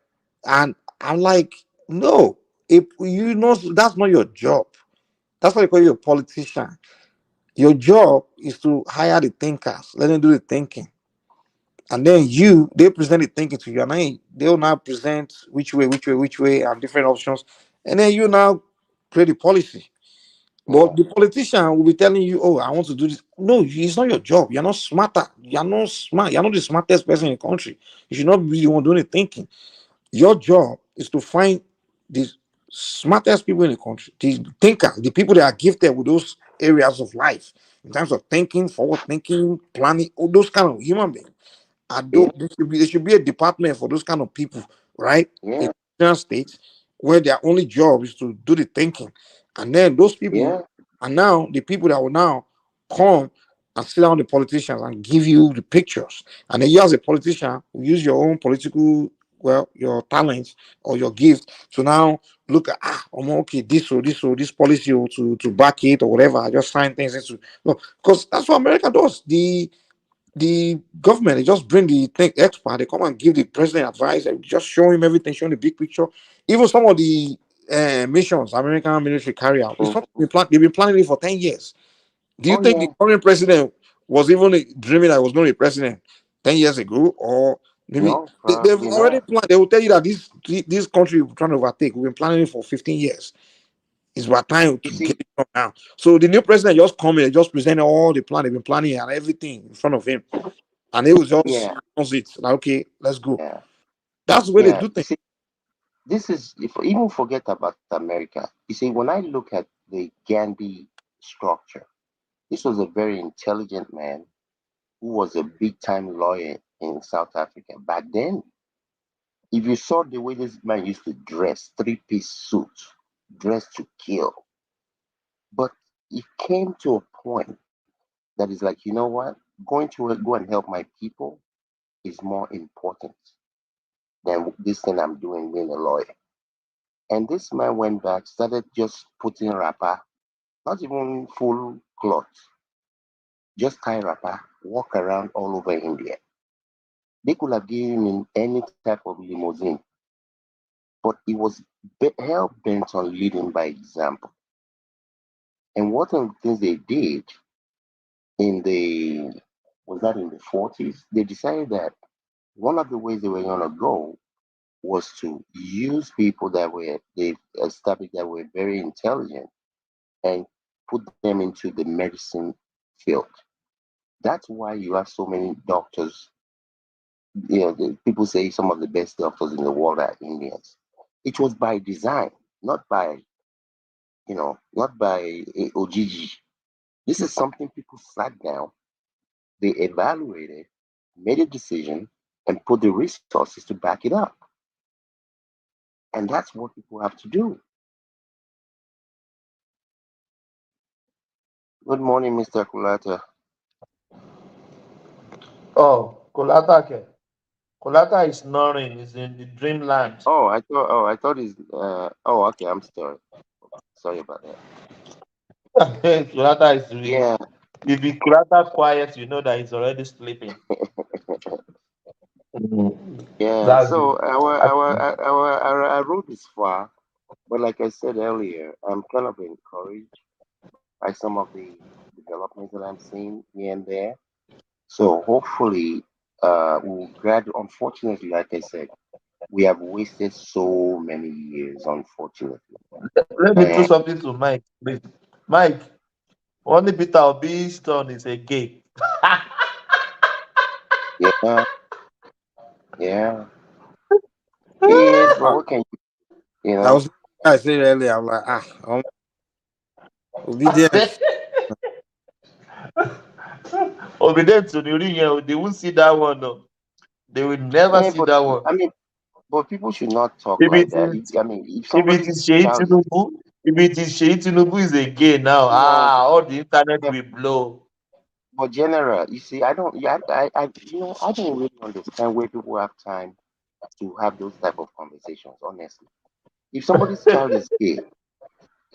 And I'm like, no, if you know that's not your job. That's why they call you a politician. Your job is to hire the thinkers, let them do the thinking, and then they present the thinking to you, and then they'll now present which way, and different options, and then you now create the policy. But the politician will be telling you, "Oh, I want to do this." No, it's not your job. You're not smarter. You're not smart. You're not the smartest person in the country. You should not be the one doing the thinking. Your job is to find the smartest people in the country, the thinkers, the people that are gifted with those areas of life in terms of thinking, forward thinking, planning, all those kind of human beings. There should be a department for those kind of people, right? In different states where their only job is to do the thinking. And then those people are now the people that will now come and sit down with the politicians and give you the pictures. And then you as a politician will use your own political, well, your talents or your gift to now look at okay, this policy or to back it or whatever. I just sign things into no, because that's what America does. The government, they just bring the expert, they come and give the president advice and just show him everything, show him the big picture. Even some of the missions American military carry out, it's something they've been planning it for 10 years. Do you think the current president was even dreaming that he was going to be president 10 years ago? Or maybe they've already planned, they will tell you that this country we're trying to overtake, we've been planning it for 15 years. It's about time to get it done now. So the new president just come in and just present all the plan they've been planning and everything in front of him. And they will just announce it like, okay, let's go. That's the way they do things. See, this is, if even forget about America. You see, when I look at the Gandhi structure, this was a very intelligent man who was a big time lawyer in South Africa. Back then, if you saw the way this man used to dress, three-piece suit, dressed to kill. But it came to a point that is like, you know what? Going to go and help my people is more important than this thing I'm doing being a lawyer. And this man went back, started just putting wrapper, not even full cloth, just tie wrapper, walk around all over India. They could have given him any type of limousine, but he was hell bent on leading by example. And one of the things they did in the was that in the 40s, they decided that one of the ways they were going to go was to use people that they established that were very intelligent and put them into the medicine field. That's why you have so many doctors. People say some of the best doctors in the world are Indians. It was by design, not by not by Ojiji. This is something people sat down, they evaluated, made a decision, and put the resources to back it up. And that's what people have to do. Good morning, Mr. Kulata. Oh, Kolata, Kolata is snoring. Is in the dreamland. I thought he's okay, I'm sorry. Sorry about that. Kolata is real. If the Kolata quiet, you know that he's already sleeping. So our road is far, but like I said earlier, I'm kind of encouraged by some of the developments that I'm seeing here and there. So hopefully, we'll graduate. Unfortunately, like I said, we have wasted so many years, unfortunately. Let me throw And something to Mike, please. Mike, only Peter Obi's son is a gay. yeah, yeah, he is. But what can you I know? was I said earlier, I'm like, obedience. Obedient to the union, they won't see that one. No. They will never Yeah, see but that one. I mean, but people should not talk If like it that. is I mean, if if it somebody's is Sheyi child is Tinubu, if it is Sheyi Tinubu is a gay now, no, all the internet but, will blow. but general, you see, I don't, yeah, I don't really understand where people have time to have those type of conversations. Honestly, if somebody's child is gay,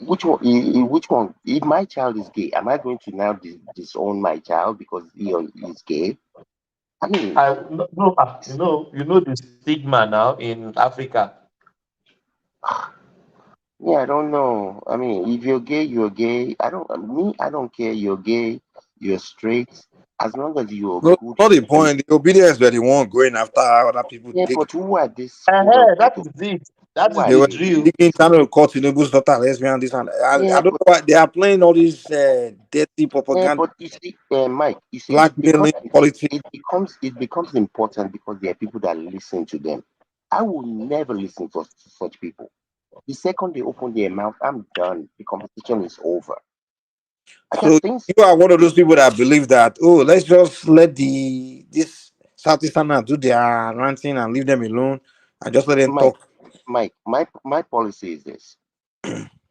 which one? If my child is gay, am I going to now disown my child because he or he is gay? I mean, I no, you know the stigma now in Africa. yeah, I don't know. I mean, if you're gay, you're gay. I don't care. You're gay, you're straight, as long as you're No, good not the and point. The obedience were the one going after other people yeah. taking. But who are these quote unquote? That is it. That Who is are They the were they? drill. taking trying to call Tinubu's daughter lesbian. This and I Yeah, don't know but why they are playing all this dirty yeah, propaganda, but you see, Mike, you see, blackmailing politics. it becomes important because there are people that listen to them. I will never listen to such people. The second they open their mouth, I'm done. The conversation is over. I got So things. you are one of those people that believe that let's just let this Southeasterners do their ranting and leave them alone and just let them Mike, talk. my policy is this: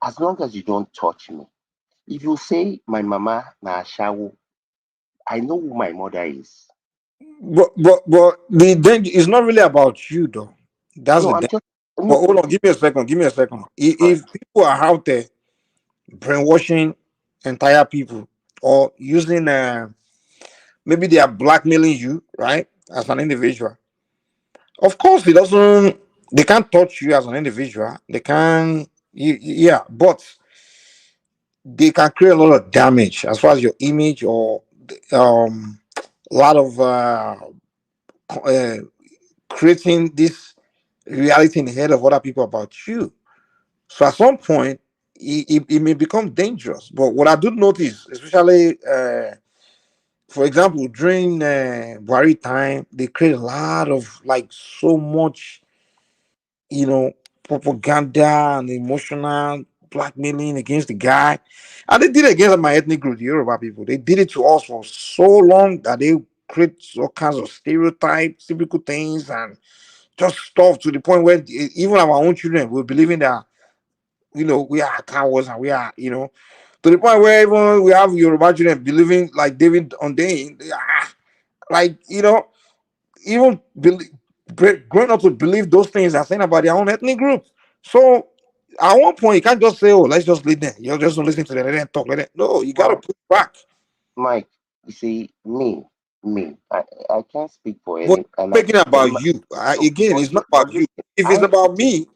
as long as you don't touch me. If you say my mama na ashawo, I know who my mother is. But the danger is not really about you though. That's No, the I'm danger. just But no. hold on, give me a second. Give me a second. Right. If people are out there brainwashing entire people or using maybe they are blackmailing you, right, as an individual. Of course, it doesn't. They can't touch you as an individual. They can, yeah, but they can create a lot of damage as far as your image or a lot of uh, creating this reality in the head of other people about you. So at some point, it may become dangerous. But what I do notice, especially for example, during Buhari time, they create a lot of like so much, you know, propaganda and emotional blackmailing against the guy. And they did it against my ethnic group, the Yoruba people. They did it to us for so long that they create all kinds of stereotypes, typical things, and just stuff to the point where even our own children will believing that, we are cowards and we are, to the point where even we have Yoruba children believing like David Ondain, like, even growing up to believe those things are saying about their own ethnic group. So at one point, you can't just say, "Oh, let's just leave them." You just don't listen to them. Let them talk. Let them. No, you got to Well, push back. Mike, you see, me, I can't speak for But any, and I, making it about and my, you. no, Again, it's not but about you. listen, If it's about me,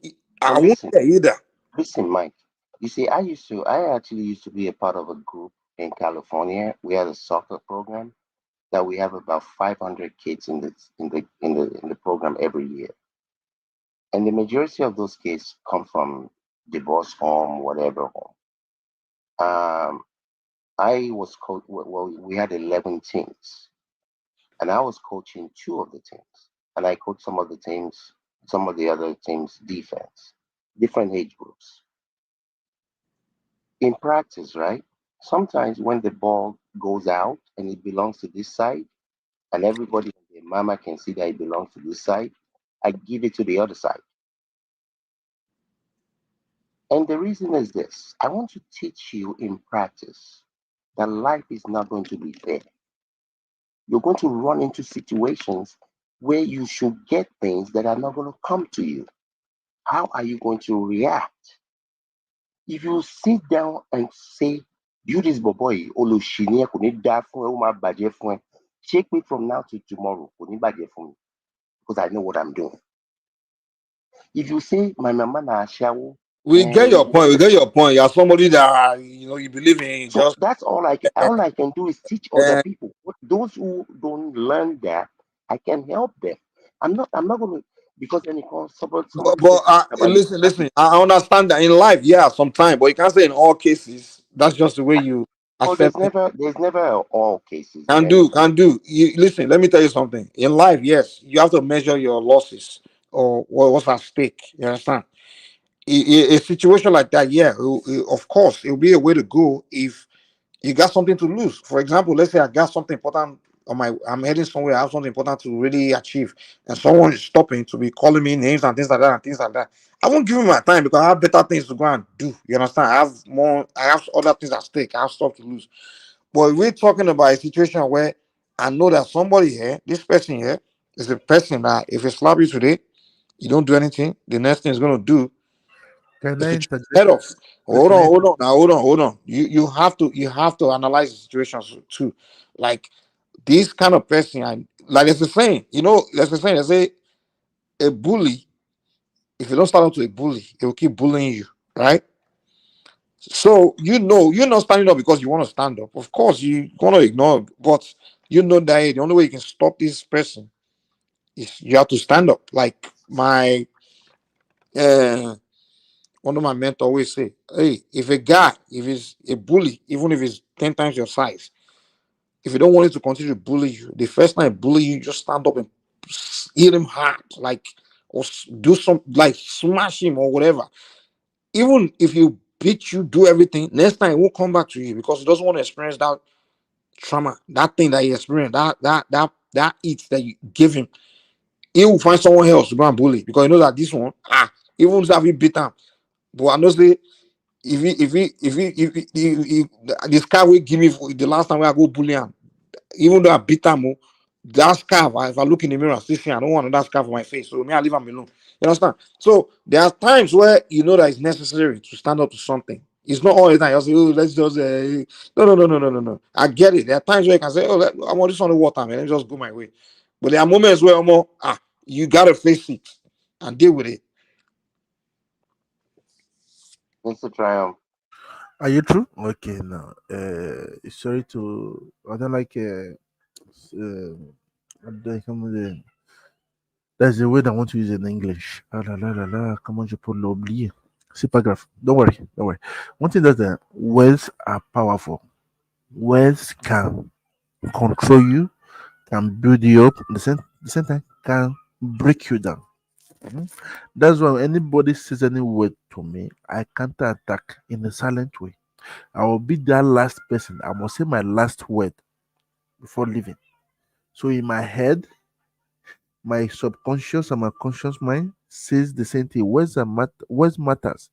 I but won't listen, care either. listen, Mike. You see, I actually used to be a part of a group in California. We had a soccer program that we have about 500 kids in the program every year, and the majority of those kids come from divorce home, whatever home. Um, I was coach. Well, we had 11 teams, and I was coaching two of the teams, and I coached some of the other teams defense, different age groups. In practice, right? Sometimes when the ball goes out and it belongs to this side, and everybody and their mama can see that it belongs to this side, I give it to the other side. And the reason is this: I want to teach you in practice that life is not going to be fair. You're going to run into situations where you should get things that are not going to come to you. How are you going to react? If you sit down and say, you this boy, Olushini, shake me from now to tomorrow, kò ní bàjẹ́ fún mi, because I know what I'm doing. If you say, my mama na ashawo, We get your point. We get your point. You're somebody that you believe in. So Just that's all I can do is teach other people. Those who don't learn that, I can help them. I'm not gonna because then it comes somebody said about listen. I understand that in life, yeah, sometimes, but you can't say in all cases. That's just the way you oh accept it. there's never all cases, Can man. do, can do. You listen. Let me tell you something. In life, yes, you have to measure your losses or what's at stake. You understand? A situation like that, yeah, of course, it'll be a way to go if you got something to lose. For example, let's say I got something important I'm heading somewhere, I have something important to really achieve, and someone is stopping to be calling me names and things like that and things like that. I won't give him my time because I have better things to go and do. You understand? I have other things at stake, I have stuff to lose. But we're talking about a situation where I know that somebody here, this person here, is a person that if you slap you today, you don't do anything, the next thing is gonna do Can is I to chop interject? your head off. Please, Hold can on, I hold interject? on, now hold on. You have to analyze the situations too. Like this kind of person, and like there's a saying, there's a saying, they say a bully, if you don't stand up to a bully, he will keep bullying you, right? So you're not standing up because you want to stand up. Of course, you want to ignore, but you know that hey, the only way you can stop this person is you have to stand up. Like my one of my mentors always say, hey, if he's a bully, even if he's 10 times your size, if you don't want him to continue to bully you, the first time he bully you, just stand up and hit him hard, like, or do some, like, smash him or whatever. Even if you beat you, do everything, next time he won't come back to you because he doesn't want to experience that trauma, that thing that he experienced, that it that you give him. He will find someone else to go and bully because he knows that this one, even if he beat him, but I know say if this guy will give me the last time I go bully him, even though I beat him, that scarf, if I look in the mirror, I still see I don't want that scarf on my face. So me, I leave him alone. You understand? So there are times where you know that it's necessary to stand up to something. It's not all the time. You say, oh, let's just no. I get it. There are times where you can say, oh, I want this on the water, man. Let me just go my way. But there are moments where you gotta face it and deal with it. Mr. Triumph. Are you true? Okay, now. Sorry to. I don't like. I don't come with That's the word I want to use in English. Ah là là là là, comment je peux l'oublier? C'est pas grave. Don't worry. Don't worry. One thing that words are powerful. Words can control you, can build you up. The same time, can break you down. Mhm. That's why when anybody says any word to me, I counter attack in a silent way. I will be that last person. I must say my last word before leaving. So in my head, my subconscious and my conscious mind says the same thing. Words matters.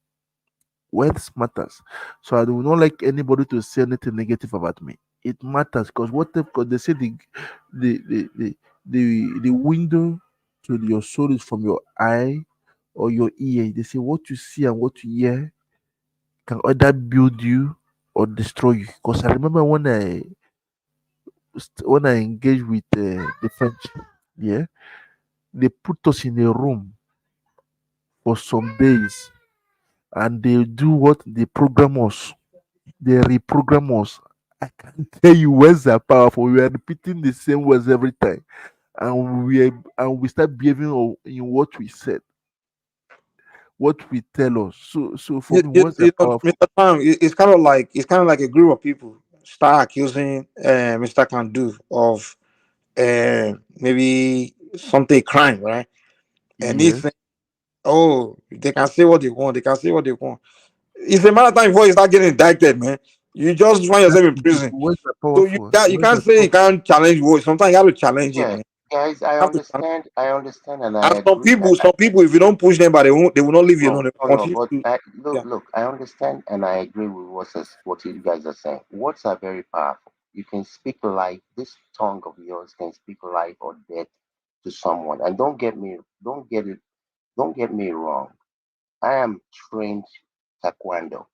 Words matters. So I do not like anybody to say anything negative about me. It matters because because they say the the, the the window to your soul is from your eye or your ear. They say what you see and what you hear can either build you or destroy you. Because I remember when I engaged with the French, yeah, they put us in a room for some days and they do what they program us. They reprogram us. I can tell you words are powerful. We are repeating the same words every time, and we start behaving in what we said, what we tell us. So for me, words are powerful. Mr. Tam, it's kind of like a group of people start accusing Mr. Kandu of maybe something crime, right? And he's Yes. saying, oh, they can say what they want. They can say what they want. It's a matter of time before you start getting indicted, man. You just find That yourself in is it. prison. Words are So you powerful. can't, you Words can't are say you powerful. can't challenge voice. Sometimes you have to challenge it, Yeah, man. guys, I You have to challenge. understand. I understand, and I And some agree. people, some people, if you don't push them, but they will not leave you No, alone. They no, will no. continue But to, look, yeah. look. I understand, and I agree with what you guys are saying. Words are very powerful. You can speak life. This tongue of yours can speak life or death to someone. And don't get me wrong. I am trained taekwondo.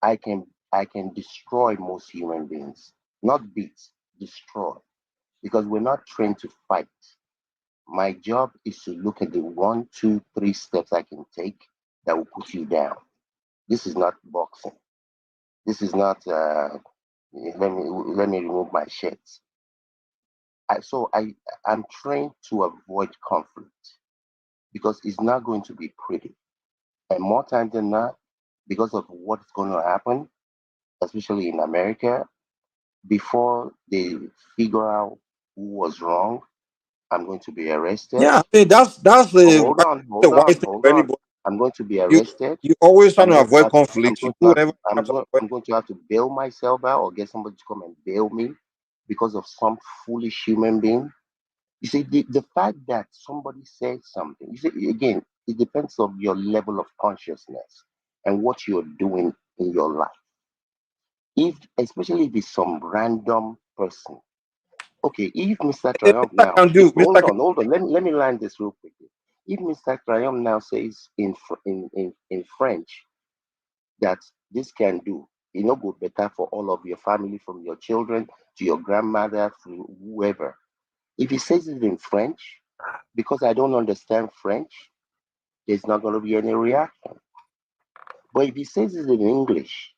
I can destroy most human beings, not beat, destroy, because we're not trained to fight. My job is to look at the one, two, three steps I can take that will put you down. This is not boxing. This is not. Let me remove my shirts. I'm trained to avoid conflict because it's not going to be pretty. And more times than not, because of what's going to happen, especially in America, before they figure out who was wrong, I'm going to be arrested. Yeah, I mean that's Oh, hold on, the hold wise on, thing hold for on. anybody. I'm going to be You arrested. you always trying I'm to going to avoid have to, I'm conflict. You going to do have whatever you have to avoid. I'm going to have to bail myself out or get somebody to come and bail me because of some foolish human being. You see, the fact that somebody says something, you see, again, it depends on your level of consciousness and what you're doing in your life. If, especially if it's some random person. Okay, if Mr. Triumph Mr. now, Can do, Mr. Can, hold on, let me land this real quickly. If Mr. Triumph now says in French that this can do, go better for all of your family, from your children to your grandmother to whoever. If he says it in French, because I don't understand French, there's not going to be any reaction. But if he says it in English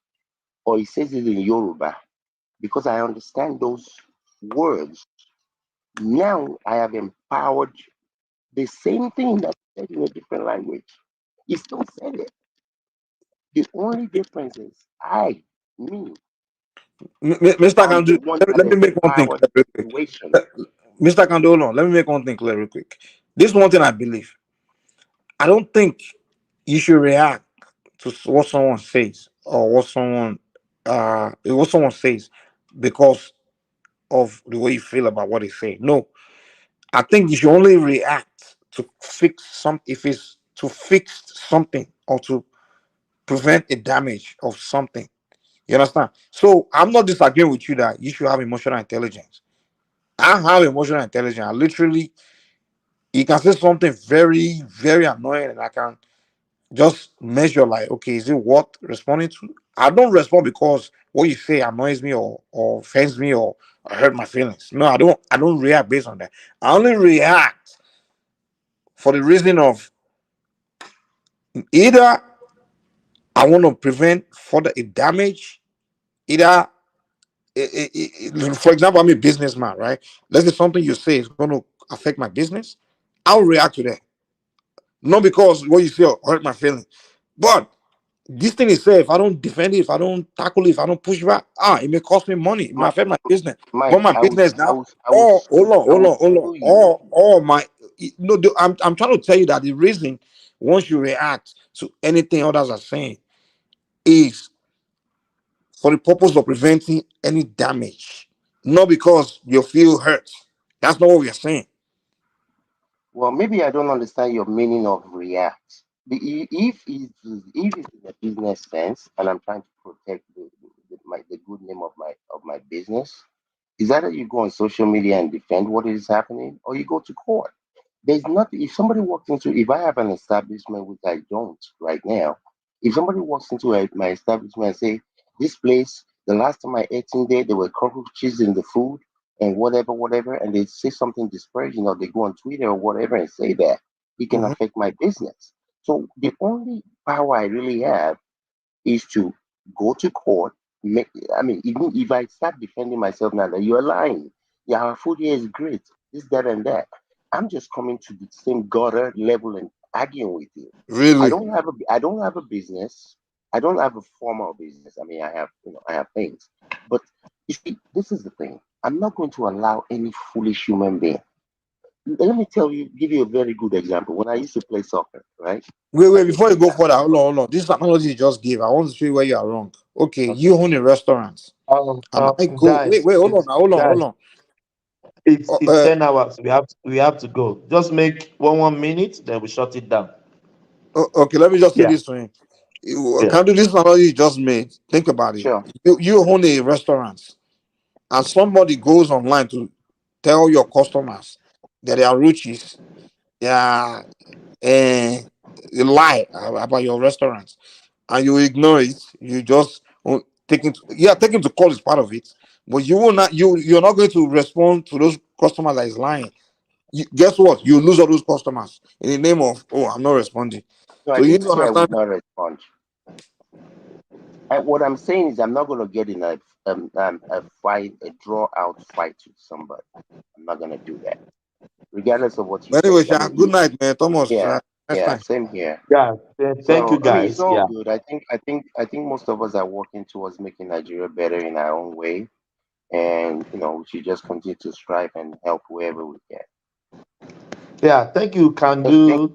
or he says it in Yoruba, because I understand those words, now I have empowered the same thing that he said in a different language. He still said it. The only difference is me, Mr. I'm Can the do. one Let that me has make one thing empowered clear real the quick. situation. Mr. Kando, hold on. Let me make one thing clear real quick. This is one thing I believe. I don't think you should react to what someone says or what someone says because of the way you feel about what they say. No, I think you should only react to fix some if it's to fix something or to prevent a damage of something. You understand? So I'm not disagreeing with you that you should have emotional intelligence. I have emotional intelligence. I literally, you can say something very, very annoying, and I can just measure like, okay, is it worth responding to? I don't respond because what you say annoys me or offends me or hurt my feelings. No, I don't react based on that. I only react for the reason of either I want to prevent further a damage, either for example, I'm a businessman, right? Let's say something you say is going to affect my business. I'll react to that. Not because what you say hurt my feelings, but this thing is safe. If I don't defend it, if I don't tackle it, if I don't push back, it may cost me money. It may Mike, affect my business. But Mike, my business now, I will sue, I will hold on, sue you. I'm trying to tell you that the reason once you react to anything others are saying is for the purpose of preventing any damage, not because you feel hurt. That's not what we are saying. Well, maybe I don't understand your meaning of react. If it's in a business sense, and I'm trying to protect the good name of my business, is either you go on social media and defend what is happening, or you go to court. There's nothing. If somebody walks into, if I have an establishment, which I don't right now, if somebody walks into my establishment and say, this place, the last time I ate in there were cockroaches in the food and whatever, and they say something disparaging, or they go on Twitter or whatever and say that, it can Mhm. affect my business. So the only power I really have is to go to court. Make, I mean, even if I start defending myself now that you're lying, yeah, our food here is great, this, that, and that. I'm just coming to the same gutter level and arguing with you. Really? I don't have a business. I don't have a formal business. I mean, I have things. But you see, this is the thing. I'm not going to allow any foolish human being. Let me give you a very good example. When I used to play soccer, right? Wait, As a before you go player. further, hold on. This analogy you just gave, I want to show you where you are wrong. Okay, Okay. you own a restaurant. And I go, Guys, wait, hold on, it's now, hold on, hold guys, on. it's 10 hours. We have to go. Just make one minute, then we shut it down. Okay, let me just say Yeah, this to him. yeah. Can do this analogy you just made. Think about it. Sure. You own a restaurant, and somebody goes online to tell your customers that they are riches, they are a lie about your restaurant, and you ignore it. You just take him to court is part of it, but you will not. You're not going to respond to those customers that is lying. Guess what? You lose all those customers in the name of, oh, I'm not responding. No, I So you didn't need to say I would understand. not respond. What I'm saying is I'm not going to get in a fight, a draw out fight with somebody. I'm not going to do that, regardless of what you But anyway, think. I Sha, mean, good night, man. Thomas. yeah, Next yeah, time. same here. Yeah, thank you So I mean, it's guys. all Yeah. good. I think most of us are working towards making Nigeria better in our own way, and we should just continue to strive and help wherever we can. Yeah, thank you, Kandu.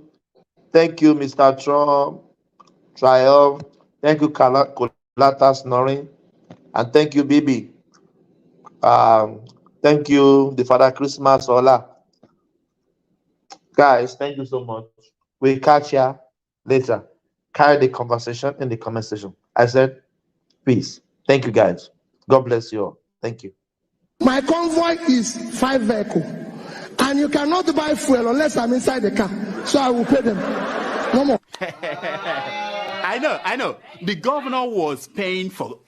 Thank you, Mr. Trump, Triumph. Thank you, Kolata Snoring. And thank you, Bibi. Thank you, the Father Christmas Ola. Guys, thank you so much. We catch ya later. Carry the conversation in the comment section. I said, peace. Thank you, guys. God bless you all. Thank you. My convoy is 5 vehicles, and you cannot buy fuel unless I'm inside the car. So I will pay them. No more. I know. The governor was paying for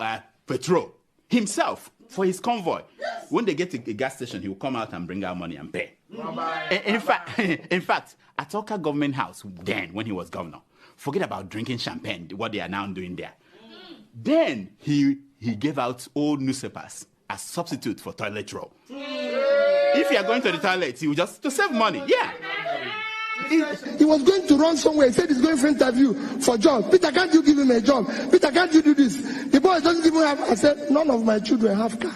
petrol himself for his convoy. Yes. When they get to a gas station, he will come out and bring out money and pay. In fact, at Oka Government House, then when he was governor, forget about drinking champagne, what they are now doing there. Then he gave out old newspapers as substitute for toilet roll. If you are going to the toilet, you just to save money. Yeah. He was going to run somewhere. He said he's going for interview for job. Peter, can't you give him a job? Peter, can't you do this? The boy doesn't even have. I said, none of my children have car.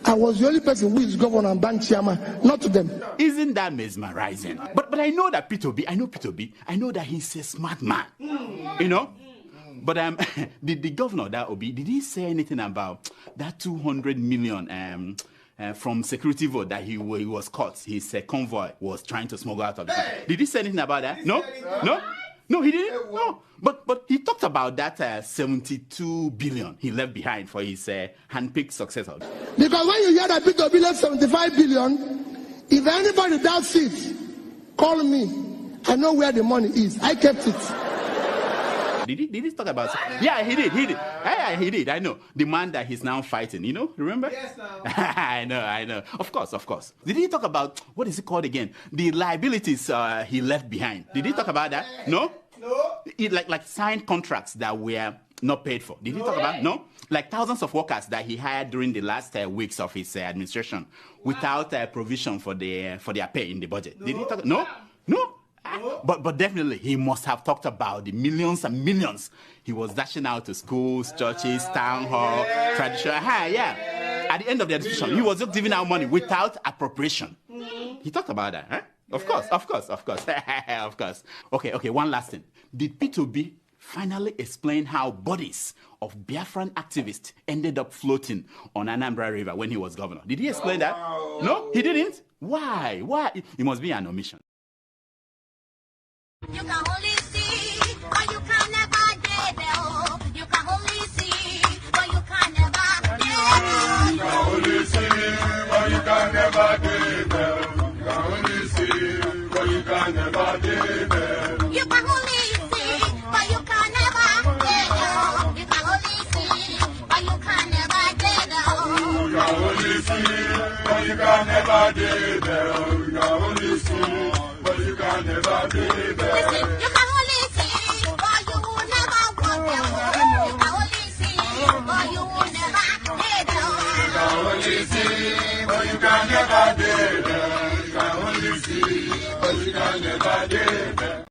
I was the only person who is governor and bank chairman, not to them. Isn't that mesmerizing? But I know that Peter B. I know that he's a smart man. But the governor, that Obi, did he say anything about that 200 million from security vote that he was caught? His convoy was trying to smuggle out of the country. Did he say anything about that? No, he didn't. No, but he talked about that 72 billion he left behind for his handpicked successor. Because when you hear that Peter B left 75 billion, if anybody doubts it, call me. I know where the money is. I kept it. Did he talk about it? Yeah, he did. Yeah, he did. I know. The man that he's now fighting, remember? Yes, now. I know. Of course. Did he talk about, what is it called again? The liabilities he left behind. Did he talk about that? No? Like signed contracts that were not paid for. Did he talk about? No? Like thousands of workers that he hired during the last weeks of his administration without provision for their pay in the budget. Did he talk? No? But definitely he must have talked about the millions and millions he was dashing out to schools, churches, town hall, traditional. Yeah. At the end of the administration, he was just giving out money without appropriation. He talked about that, huh? Of course. Of course. Okay, one last thing. Did P2B finally explain how bodies of Biafran activists ended up floating on Anambra River when he was governor? Did he explain that? No, he didn't. Why? It must be an omission. You can only see, but you can never get there. You can only see, but you can never get there. You can only see, but you can never get there. You can only see, but you can never get there. You can only see, but you can never get there. You can only see, but you can never get there. You can only see, but you can never get there. You can only see, but you can never get there. Listen, you can only see, but you will never want them. You can only see, but you will never get them. You can only see, but you can never get them. You can only see, but you can never get them.